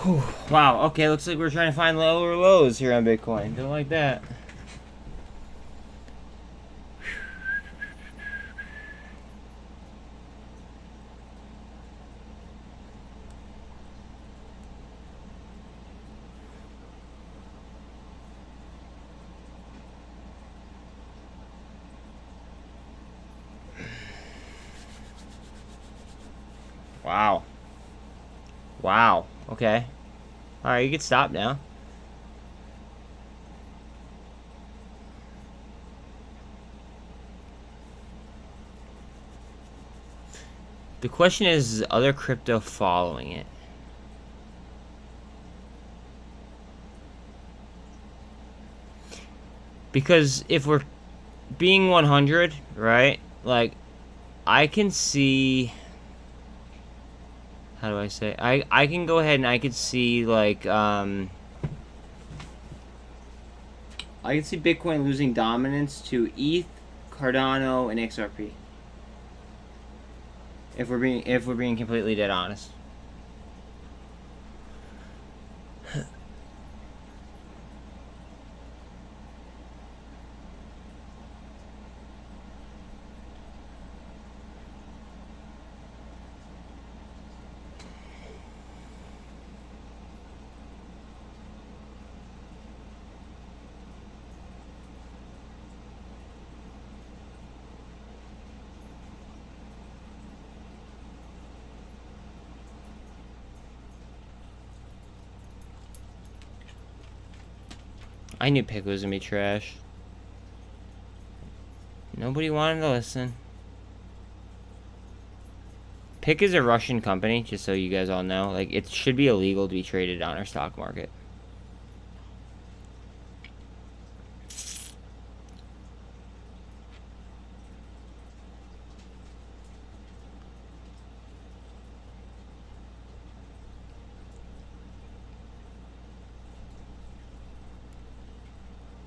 Whew. Wow, okay, looks like we're trying to find lower lows here on Bitcoin. Don't like that. Wow. Wow. Okay. Alright, you can stop now. The question is other crypto following it? Because if we're being 100, right? Like, I can see... How do I say? I can go ahead and I could see, like, I can see Bitcoin losing dominance to ETH, Cardano, and XRP. If we're being completely dead honest. I knew Pick was gonna be trash. Nobody wanted to listen. Pick is a Russian company, just so you guys all know. Like, it should be illegal to be traded on our stock market.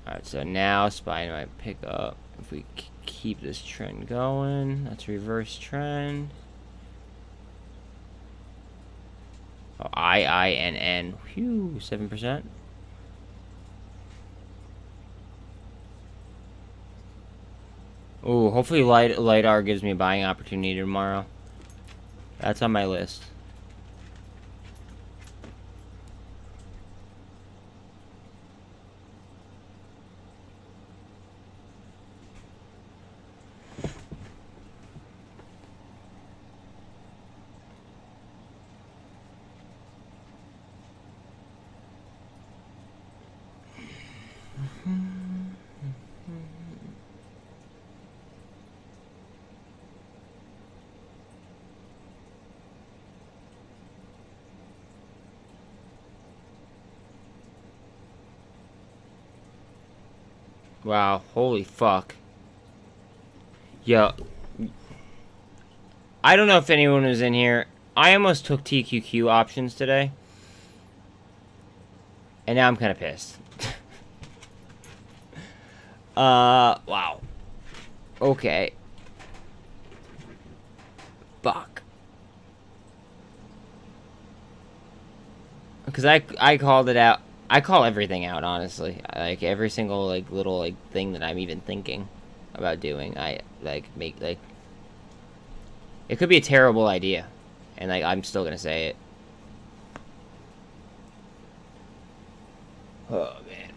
Alright, so now SPY might pick up. If we keep this trend going, that's reverse trend. Oh, IINN. Whew, 7%. Ooh, hopefully LIDAR gives me a buying opportunity tomorrow. That's on my list. Wow, holy fuck. Yo. I don't know if anyone was in here. I almost took TQQ options today. And now I'm kind of pissed. Wow. Okay. Fuck. Because I called it out. I call everything out, honestly. Like, every single, like, little, like, thing that I'm even thinking about doing, I, like, make, like... It could be a terrible idea. And, like, I'm still gonna say it. Oh, man.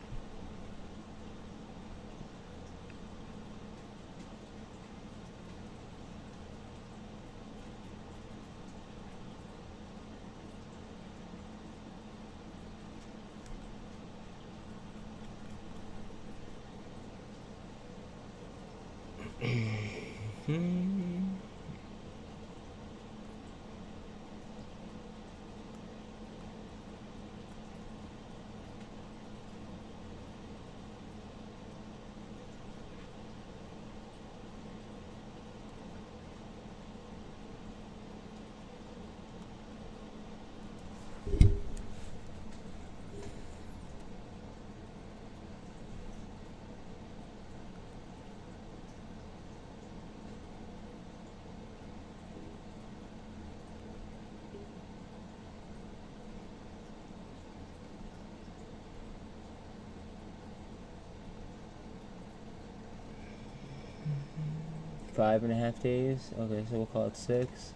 Five and a half days. Okay, so we'll call it 6.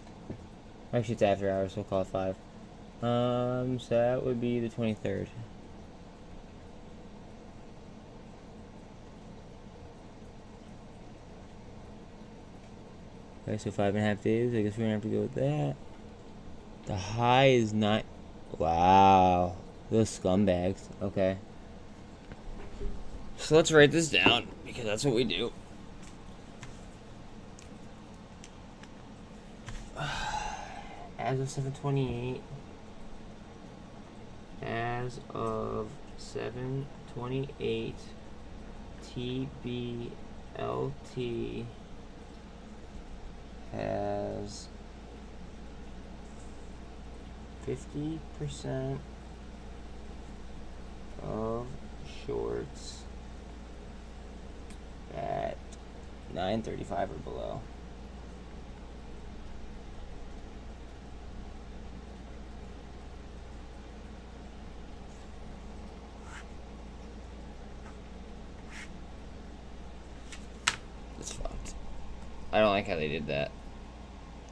Actually, it's after hours, so we'll call it 5. So that would be the 23rd. Okay, so 5.5 days. I guess we're gonna have to go with that. The high is not. Wow. Those scumbags. Okay. So let's write this down because that's what we do. As of 7/28. As of 7/28. TBLT has 50% of shorts at 935 or below. That's fucked. I don't like how they did that.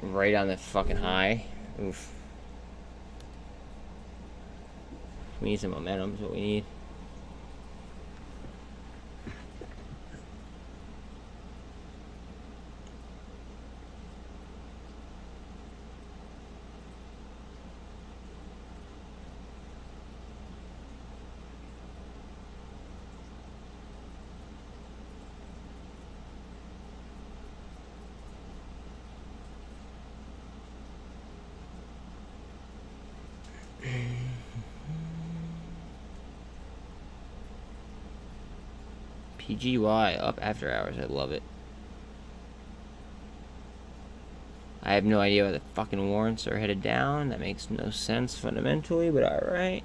Right on the fucking high. Oof. We need some momentum, is what we need. PGY up after hours. I love it. I have no idea why the fucking warrants are headed down. That makes no sense fundamentally, but alright.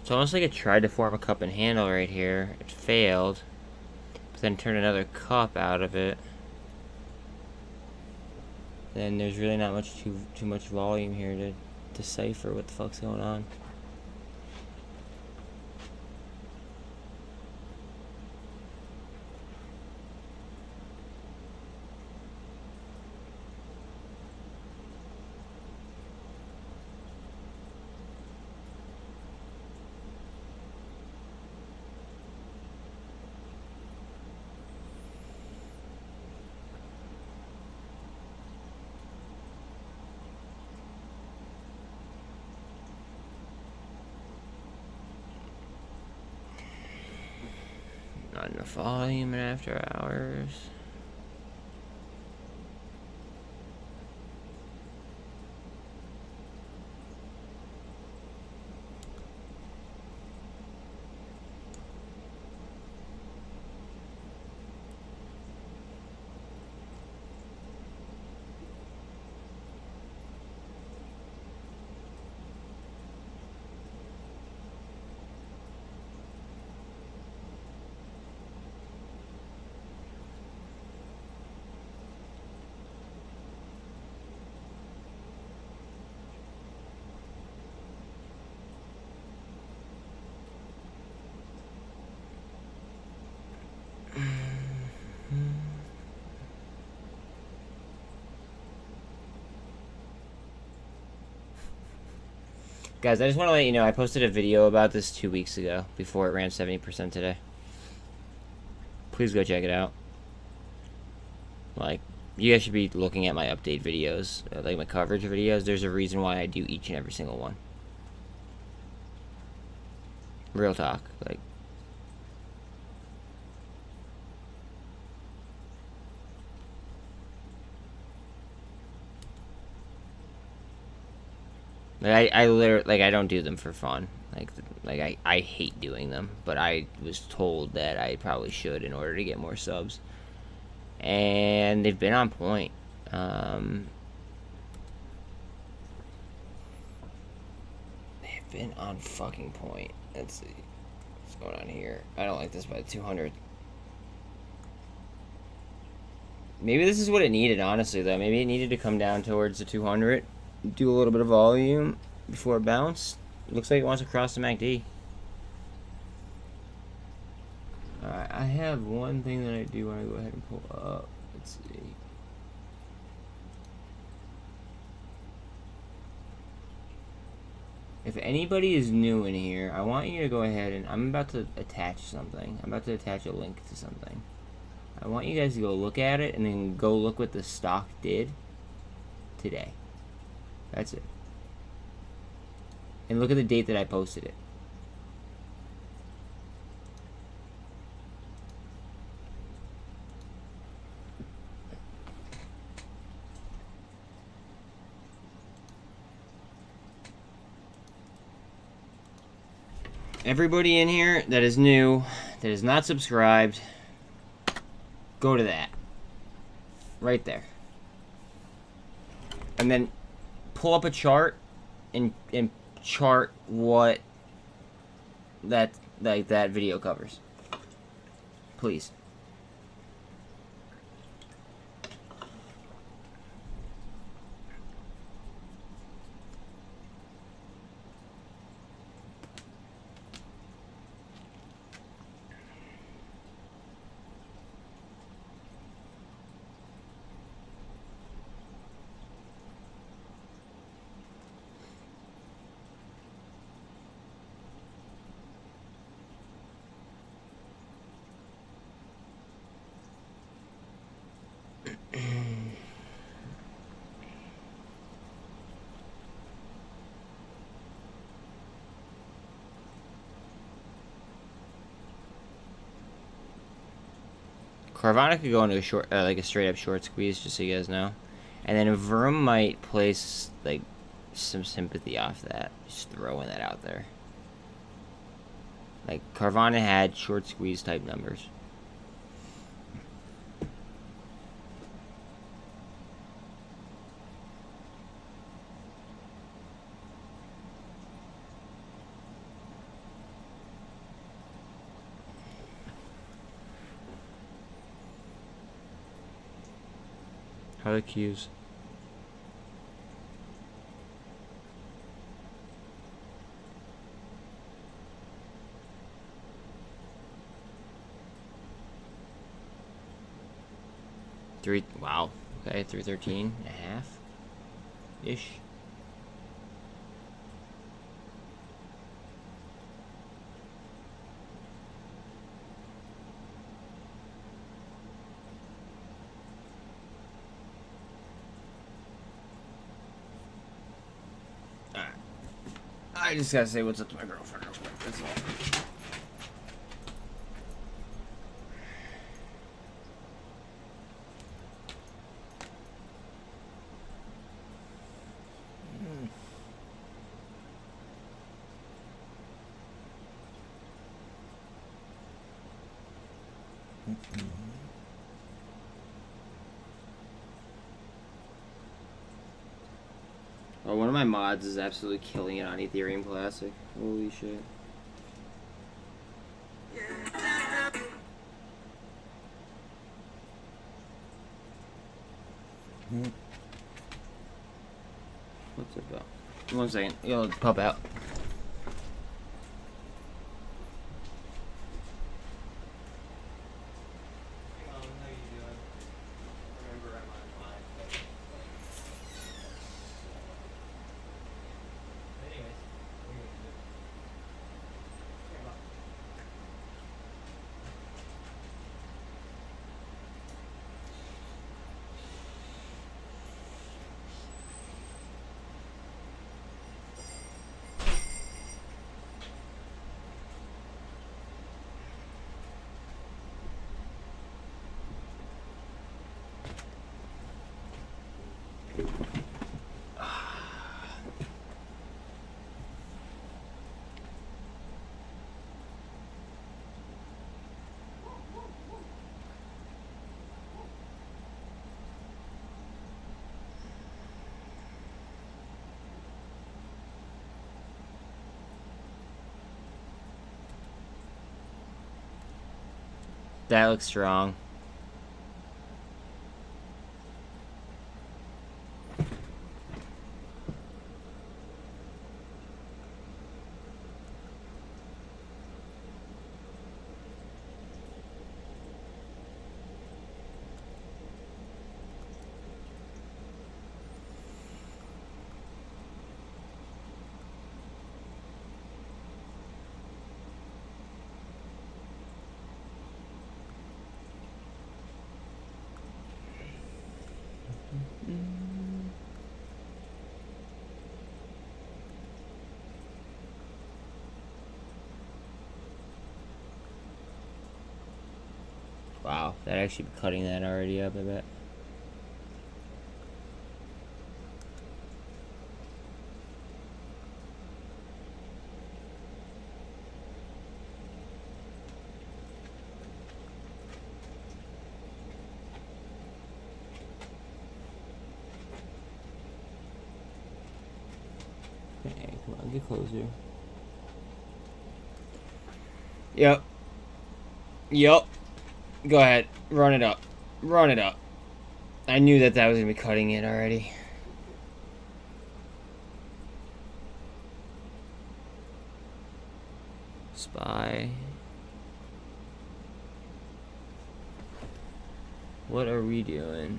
It's almost like it tried to form a cup and handle right here. It failed, but then turned another cup out of it. Then there's really not much too much volume here to decipher what the fuck's going on. Not enough volume in after hours. Guys, I just want to let you know I posted a video about this 2 weeks ago before it ran 70% today. Please go check it out. Like, you guys should be looking at my update videos, like my coverage videos. There's a reason why I do each and every single one. Real talk. Like, Like I literally, like, I don't do them for fun. Like I hate doing them, but I was told that I probably should in order to get more subs. And they've been on point. They've been on fucking point. Let's see what's going on here. I don't like this by 200. Maybe this is what it needed, honestly, though. Maybe it needed to come down towards the 200, do a little bit of volume before it bounced. Looks like it wants to cross the MACD. Alright, I have one thing that I do want to go ahead and pull up. Let's see. If anybody is new in here, I want you to go ahead and... I'm about to attach something. I'm about to attach a link to something. I want you guys to go look at it and then go look what the stock did today. That's it. And look at the date that I posted it. Everybody in here that is new, that is not subscribed, go to that. Right there. And then pull up a chart and chart what that video covers. Please. Carvana could go into a short, like a straight up short squeeze, just so you guys know. And then VRM might place like some sympathy off that. Just throwing that out there. Like Carvana had short squeeze type numbers. How are the cues? Wow. Okay, 313 and a half ish. I just gotta say what's up to my girlfriend real quick, that's all. Oh, one of my mods is absolutely killing it on Ethereum Classic. Holy shit. What's it about? 1 second. It'll pop out. That looks strong. Wow, that actually be cutting that already up, I bet. Okay, come on, get closer. Yep. Yep. Go ahead. Run it up. Run it up. I knew that was going to be cutting it already. Spy. What are we doing?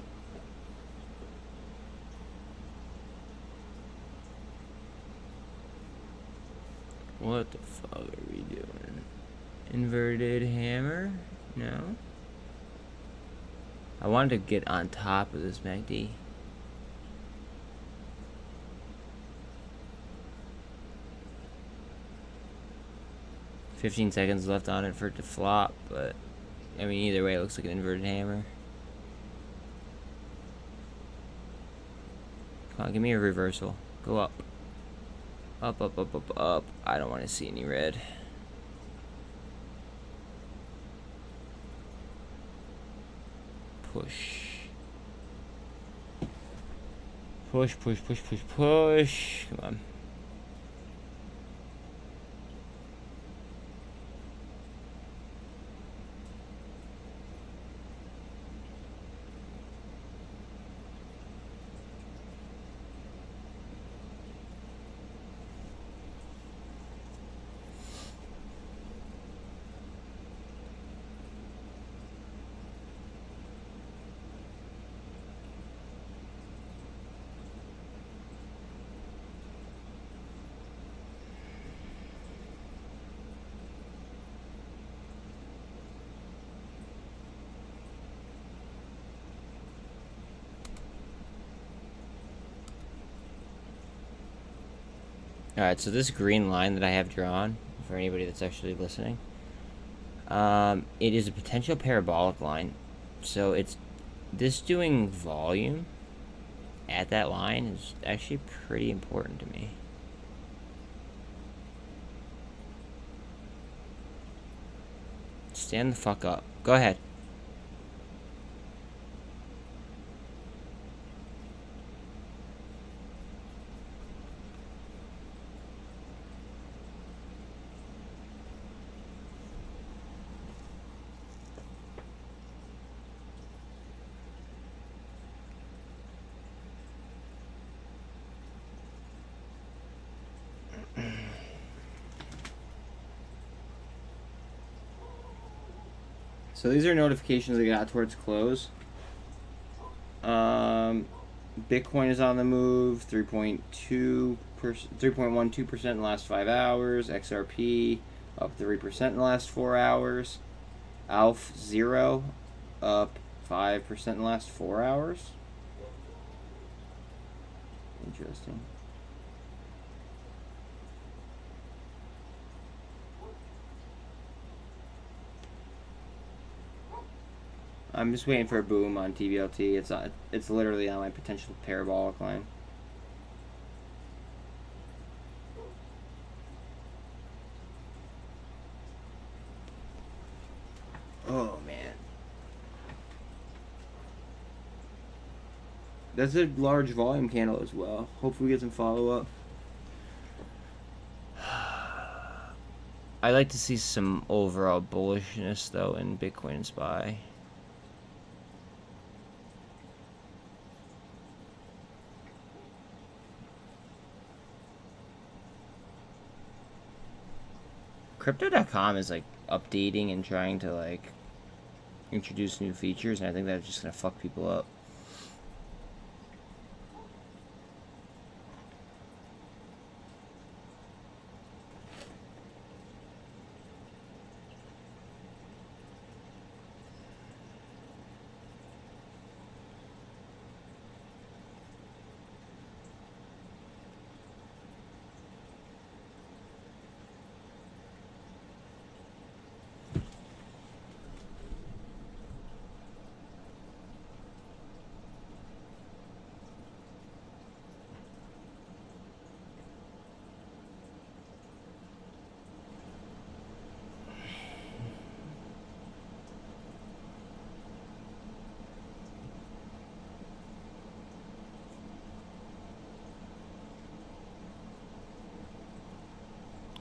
What the fuck are we doing? Inverted hammer? No. I wanted to get on top of this MACD. $15 left on it for it to flop, but I mean either way it looks like an inverted hammer. Come on, give me a reversal. Go up. Up, up, up, up, up. I don't want to see any red. Push. Push, push, push, push, push. Come on. Alright, so this green line that I have drawn, for anybody that's actually listening, it is a potential parabolic line. So it's this doing volume at that line is actually pretty important to me. Stand the fuck up. Go ahead. So these are notifications I got towards close. Bitcoin is on the move, 3.12% in the last 5 hours. XRP up 3% in the last 4 hours. ALF 0 up 5% in the last 4 hours. Interesting. I'm just waiting for a boom on TBLT. It's literally on my potential parabolic line. Oh man. That's a large volume candle as well. Hopefully we get some follow-up. I like to see some overall bullishness though in Bitcoin and SPY. Crypto.com is like updating and trying to like introduce new features, and I think that's just gonna fuck people up.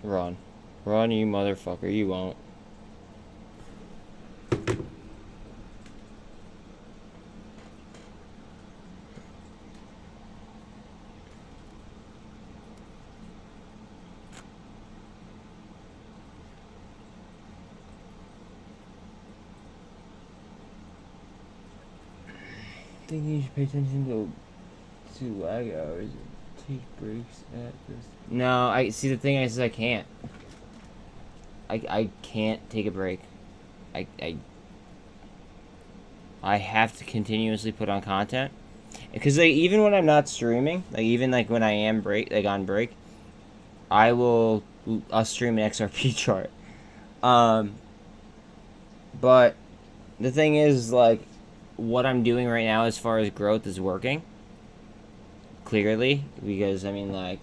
Run. Run, you motherfucker. You won't. I think you should pay attention to lag hours. Take breaks at this. No, I see. The thing is, I can't. I can't take a break. I have to continuously put on content, because like even when I'm not streaming, like even like when I am on break, I'll stream an XRP chart. But the thing is, like, what I'm doing right now as far as growth is working. Clearly, because I mean, like,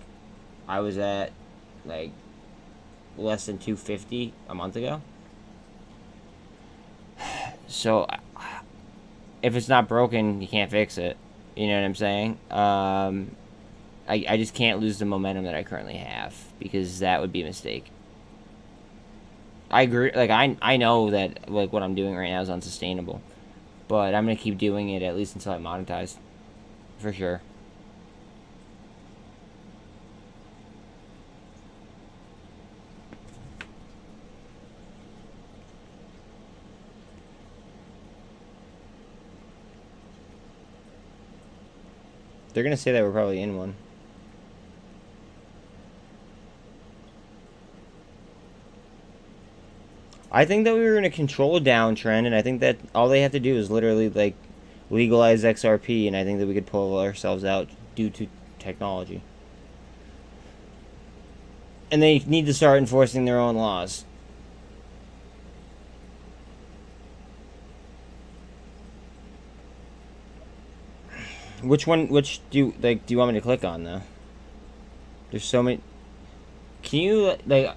I was at like less than 250 a month ago. So if it's not broken, you can't fix it. You know what I'm saying? I just can't lose the momentum that I currently have, because that would be a mistake. I agree. Like, I know that like what I'm doing right now is unsustainable, but I'm gonna keep doing it at least until I monetize, for sure. They're gonna say that we're probably in one. I think that we were gonna control a downtrend, and I think that all they have to do is literally like legalize XRP, and I think that we could pull ourselves out due to technology. And they need to start enforcing their own laws. Which do you want me to click on though? There's so many. Can you, like,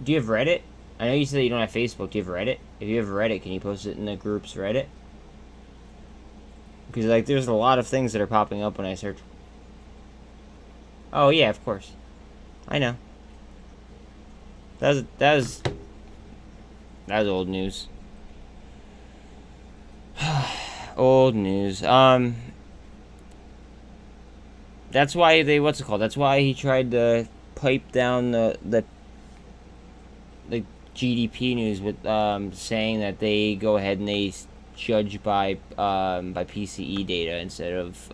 do you have Reddit? I know you said that you don't have Facebook. Do you have Reddit? If you have Reddit, can you post it in the group's Reddit? Because, like, there's a lot of things that are popping up when I search. Oh yeah, of course. I know. That was old news. Old news. That's why what's it called? That's why he tried to pipe down the GDP news with saying that they go ahead and they judge by PCE data instead of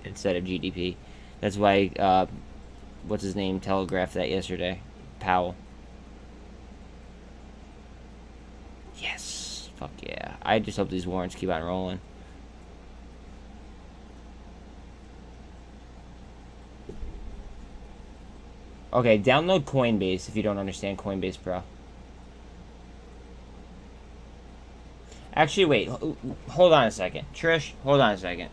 GDP. That's why what's his name telegraphed that yesterday, Powell. Yes, fuck yeah! I just hope these warrants keep on rolling. Okay, download Coinbase if you don't understand Coinbase Pro. Actually, wait. Hold on a second. Trish, hold on a second.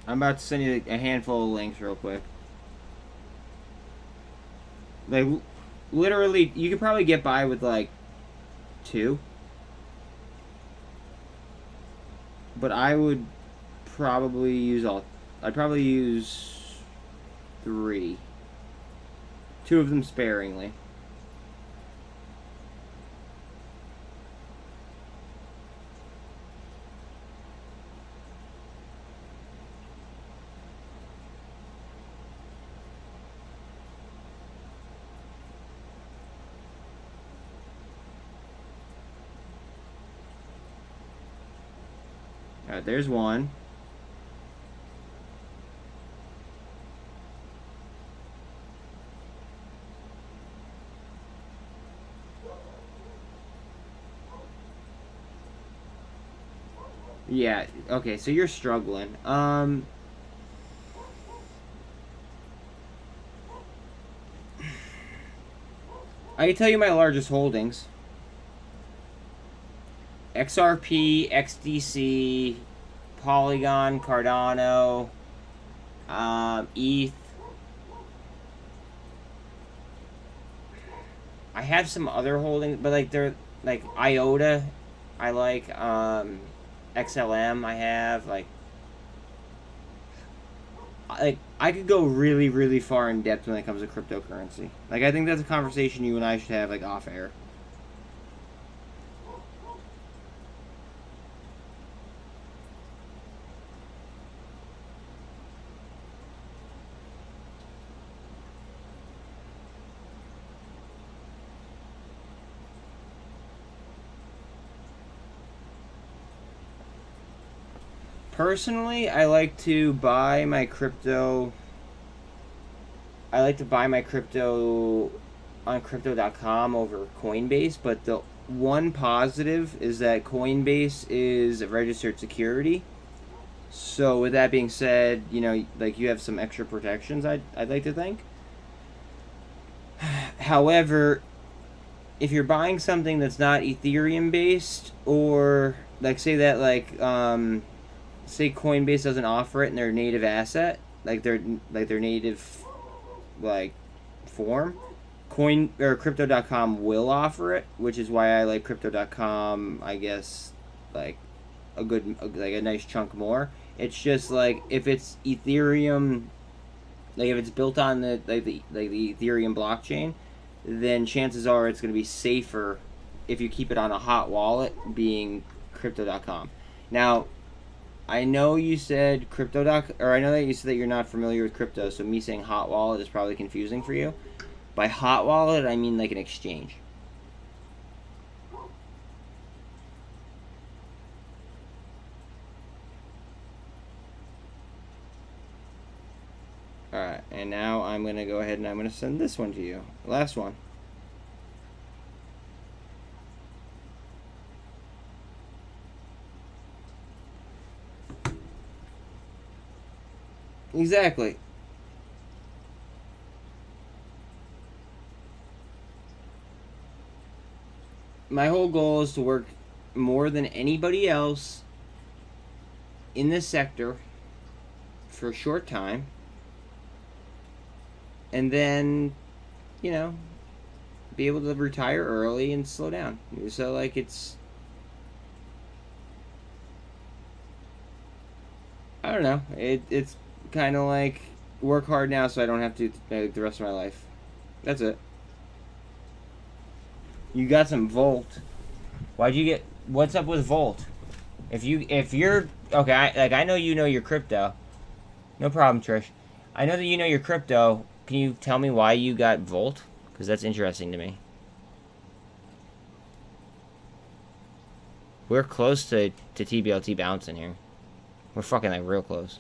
I'm about to send you a handful of links real quick. Like, literally, you could probably get by with, like, 2. but I would probably use all. I'd probably use 3. 2 of them sparingly. Alright, there's one. Yeah, okay, so you're struggling. I can tell you my largest holdings. XRP, XDC, Polygon, Cardano, ETH. I have some other holdings, but like they're like IOTA. I like XLM. I have like I could go really, really far in depth when it comes to cryptocurrency. Like I think that's a conversation you and I should have like off air. Personally, I like to buy my crypto. I like to buy my crypto on crypto.com over Coinbase, but the one positive is that Coinbase is a registered security. So with that being said, you know, like you have some extra protections, I'd like to think. However, if you're buying something that's not Ethereum based, or like say that say Coinbase doesn't offer it in their native asset, like their native form, crypto.com will offer it, which is why I like crypto.com, I guess, like a nice chunk more. It's just like if it's Ethereum, like if it's built on the Ethereum blockchain, then chances are it's going to be safer if you keep it on a hot wallet, being crypto.com. Now, I know you said I know that you said that you're not familiar with crypto, so me saying hot wallet is probably confusing for you. By hot wallet, I mean like an exchange. Alright, and now I'm going to go ahead and I'm going to send this one to you. Last one. Exactly. My whole goal is to work more than anybody else in this sector for a short time, and then, you know, be able to retire early and slow down. So like it's, I don't know, it's kind of like work hard now so I don't have to the rest of my life. That's it. You got some Volt. Why'd you get? What's up with Volt? If you're okay, I know you know your crypto. No problem, Trish. I know that you know your crypto. Can you tell me why you got Volt? Because that's interesting to me. We're close to TBLT bouncing here. We're fucking like real close.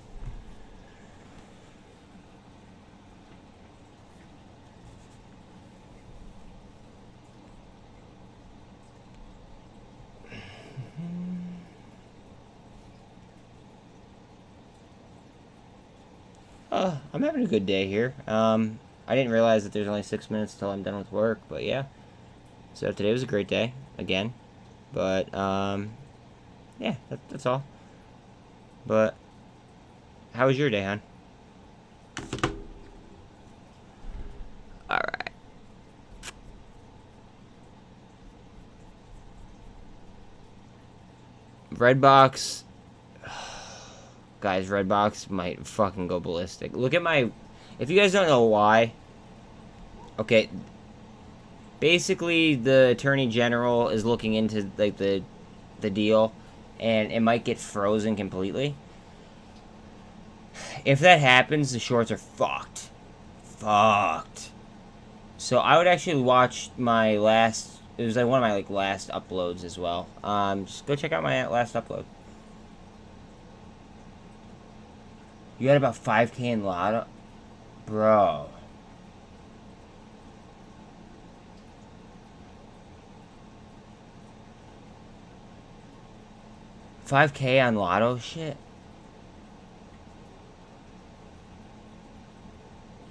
I'm having a good day here. I didn't realize that there's only 6 minutes till I'm done with work, but yeah. So today was a great day, again. But, yeah, that's all. But, how was your day, hon? Alright. Redbox Guys, Redbox might fucking go ballistic. Look at my... If you guys don't know why... Okay. Basically, the Attorney General is looking into, like, the deal. And it might get frozen completely. If that happens, the shorts are fucked. Fucked. So I would actually watch my last... It was like one of my like last uploads as well. Just go check out my last upload. You had about 5K in Lotto? Bro. $5K on Lotto? Shit.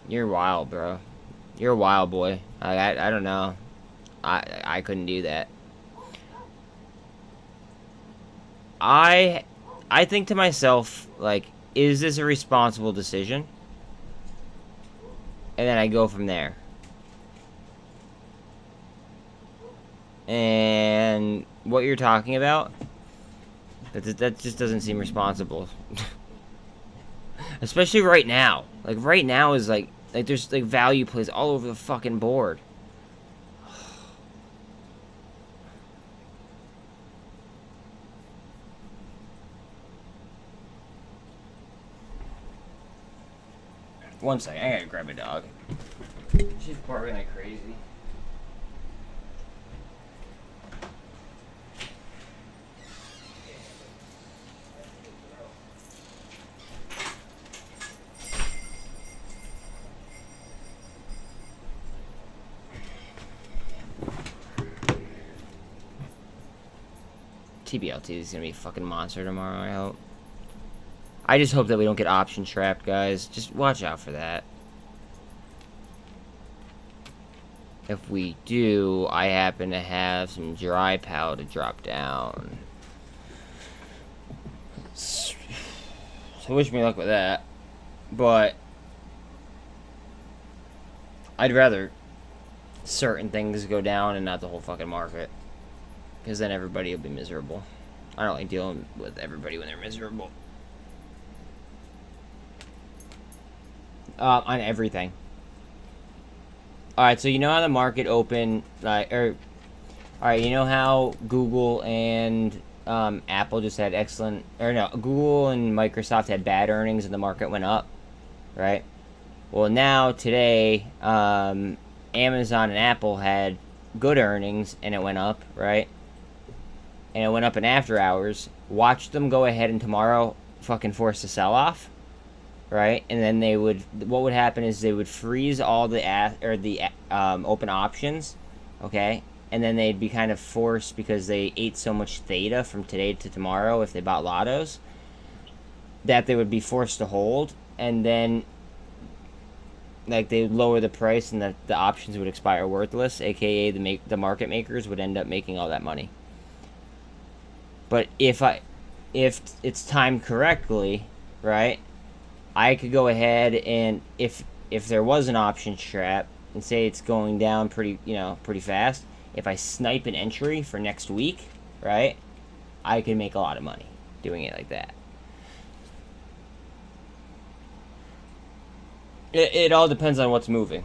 You're wild, bro. You're a wild boy. I don't know. I couldn't do that. I think to myself, like, is this a responsible decision? And then I go from there. And what you're talking about, that just doesn't seem responsible. Especially right now. Like, right now is like there's like value plays all over the fucking board. One second, I gotta grab a dog. She's barking like crazy. Tblt is gonna be a fucking monster tomorrow, I hope. I just hope that we don't get option trapped, guys. Just watch out for that. If we do, I happen to have some dry powder to drop down. So wish me luck with that. But I'd rather certain things go down and not the whole fucking market. Because then everybody will be miserable. I don't like dealing with everybody when they're miserable. On everything. Alright, so you know how the market opened, alright, you know how Google and Apple just had excellent, Google and Microsoft had bad earnings and the market went up, right? Well, now, today, Amazon and Apple had good earnings and it went up, right? And it went up in after hours. Watch them go ahead and tomorrow fucking force a sell-off. Right, and then they would. What would happen is they would freeze all the open options, okay, and then they'd be kind of forced because they ate so much theta from today to tomorrow if they bought lottos, that they would be forced to hold, and then like they would lower the price and the options would expire worthless, aka the market makers would end up making all that money. But if it's timed correctly, right? I could go ahead and if there was an option trap and say it's going down pretty fast, if I snipe an entry for next week, right, I can make a lot of money doing it like that. It all depends on what's moving.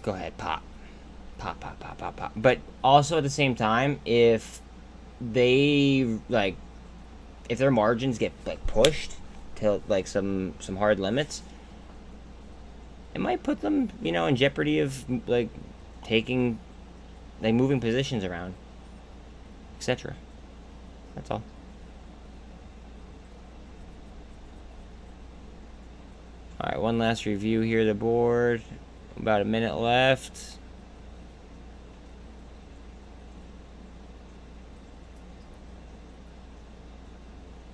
Go ahead, pop. Pop, pop, pop, pop, pop. But also at the same time, if they if their margins get like pushed to like some hard limits, it might put them in jeopardy of like moving positions around, etc. That's all. Alright, one last review here of the board. About a minute left.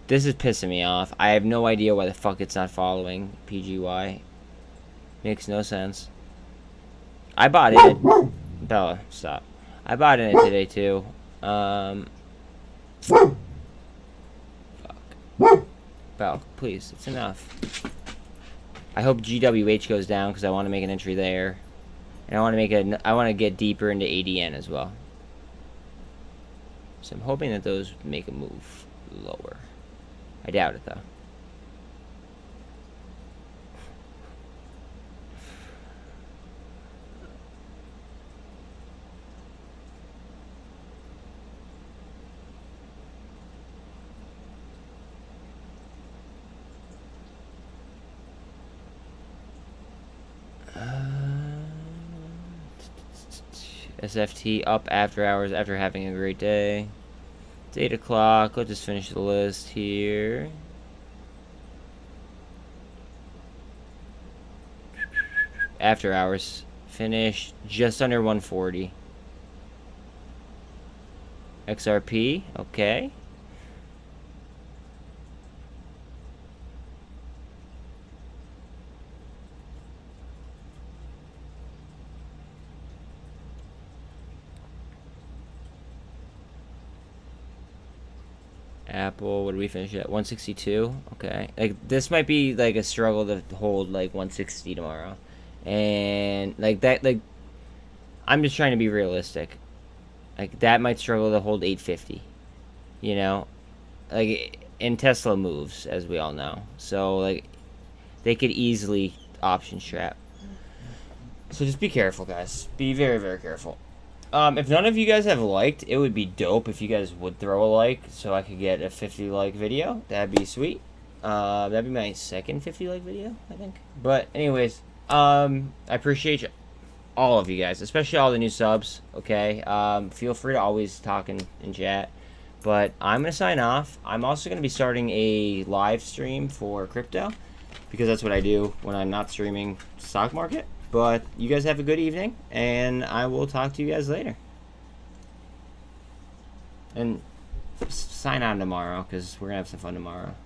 This is pissing me off. I have no idea why the fuck it's not following PGY. Makes no sense. I bought it. Bella, stop. I bought in it today too. Fuck. Bella, please, it's enough. I hope GWH goes down because I want to make an entry there, and I want to get deeper into ADN as well. So I'm hoping that those make a move lower. I doubt it though. SFT up after hours after having a great day. It's 8 o'clock. Let's just finish the list here. After hours. Finish just under 140. XRP. Okay. Apple, what did we finish at? 162. Okay, like this might be like a struggle to hold like 160 tomorrow, and like that, like I'm just trying to be realistic. Like that might struggle to hold 850. You know, like and Tesla moves, as we all know, so like they could easily option trap. So just be careful, guys. Be very, very careful. If none of you guys have liked, it would be dope if you guys would throw a like so I could get a 50 like video. That'd be sweet. That'd be my second 50 like video, I think. But anyways, I appreciate all of you guys, especially all the new subs, okay? Feel free to always talk in chat. But I'm going to sign off. I'm also going to be starting a live stream for crypto because that's what I do when I'm not streaming stock market. But you guys have a good evening, and I will talk to you guys later. And sign on tomorrow, because we're going to have some fun tomorrow.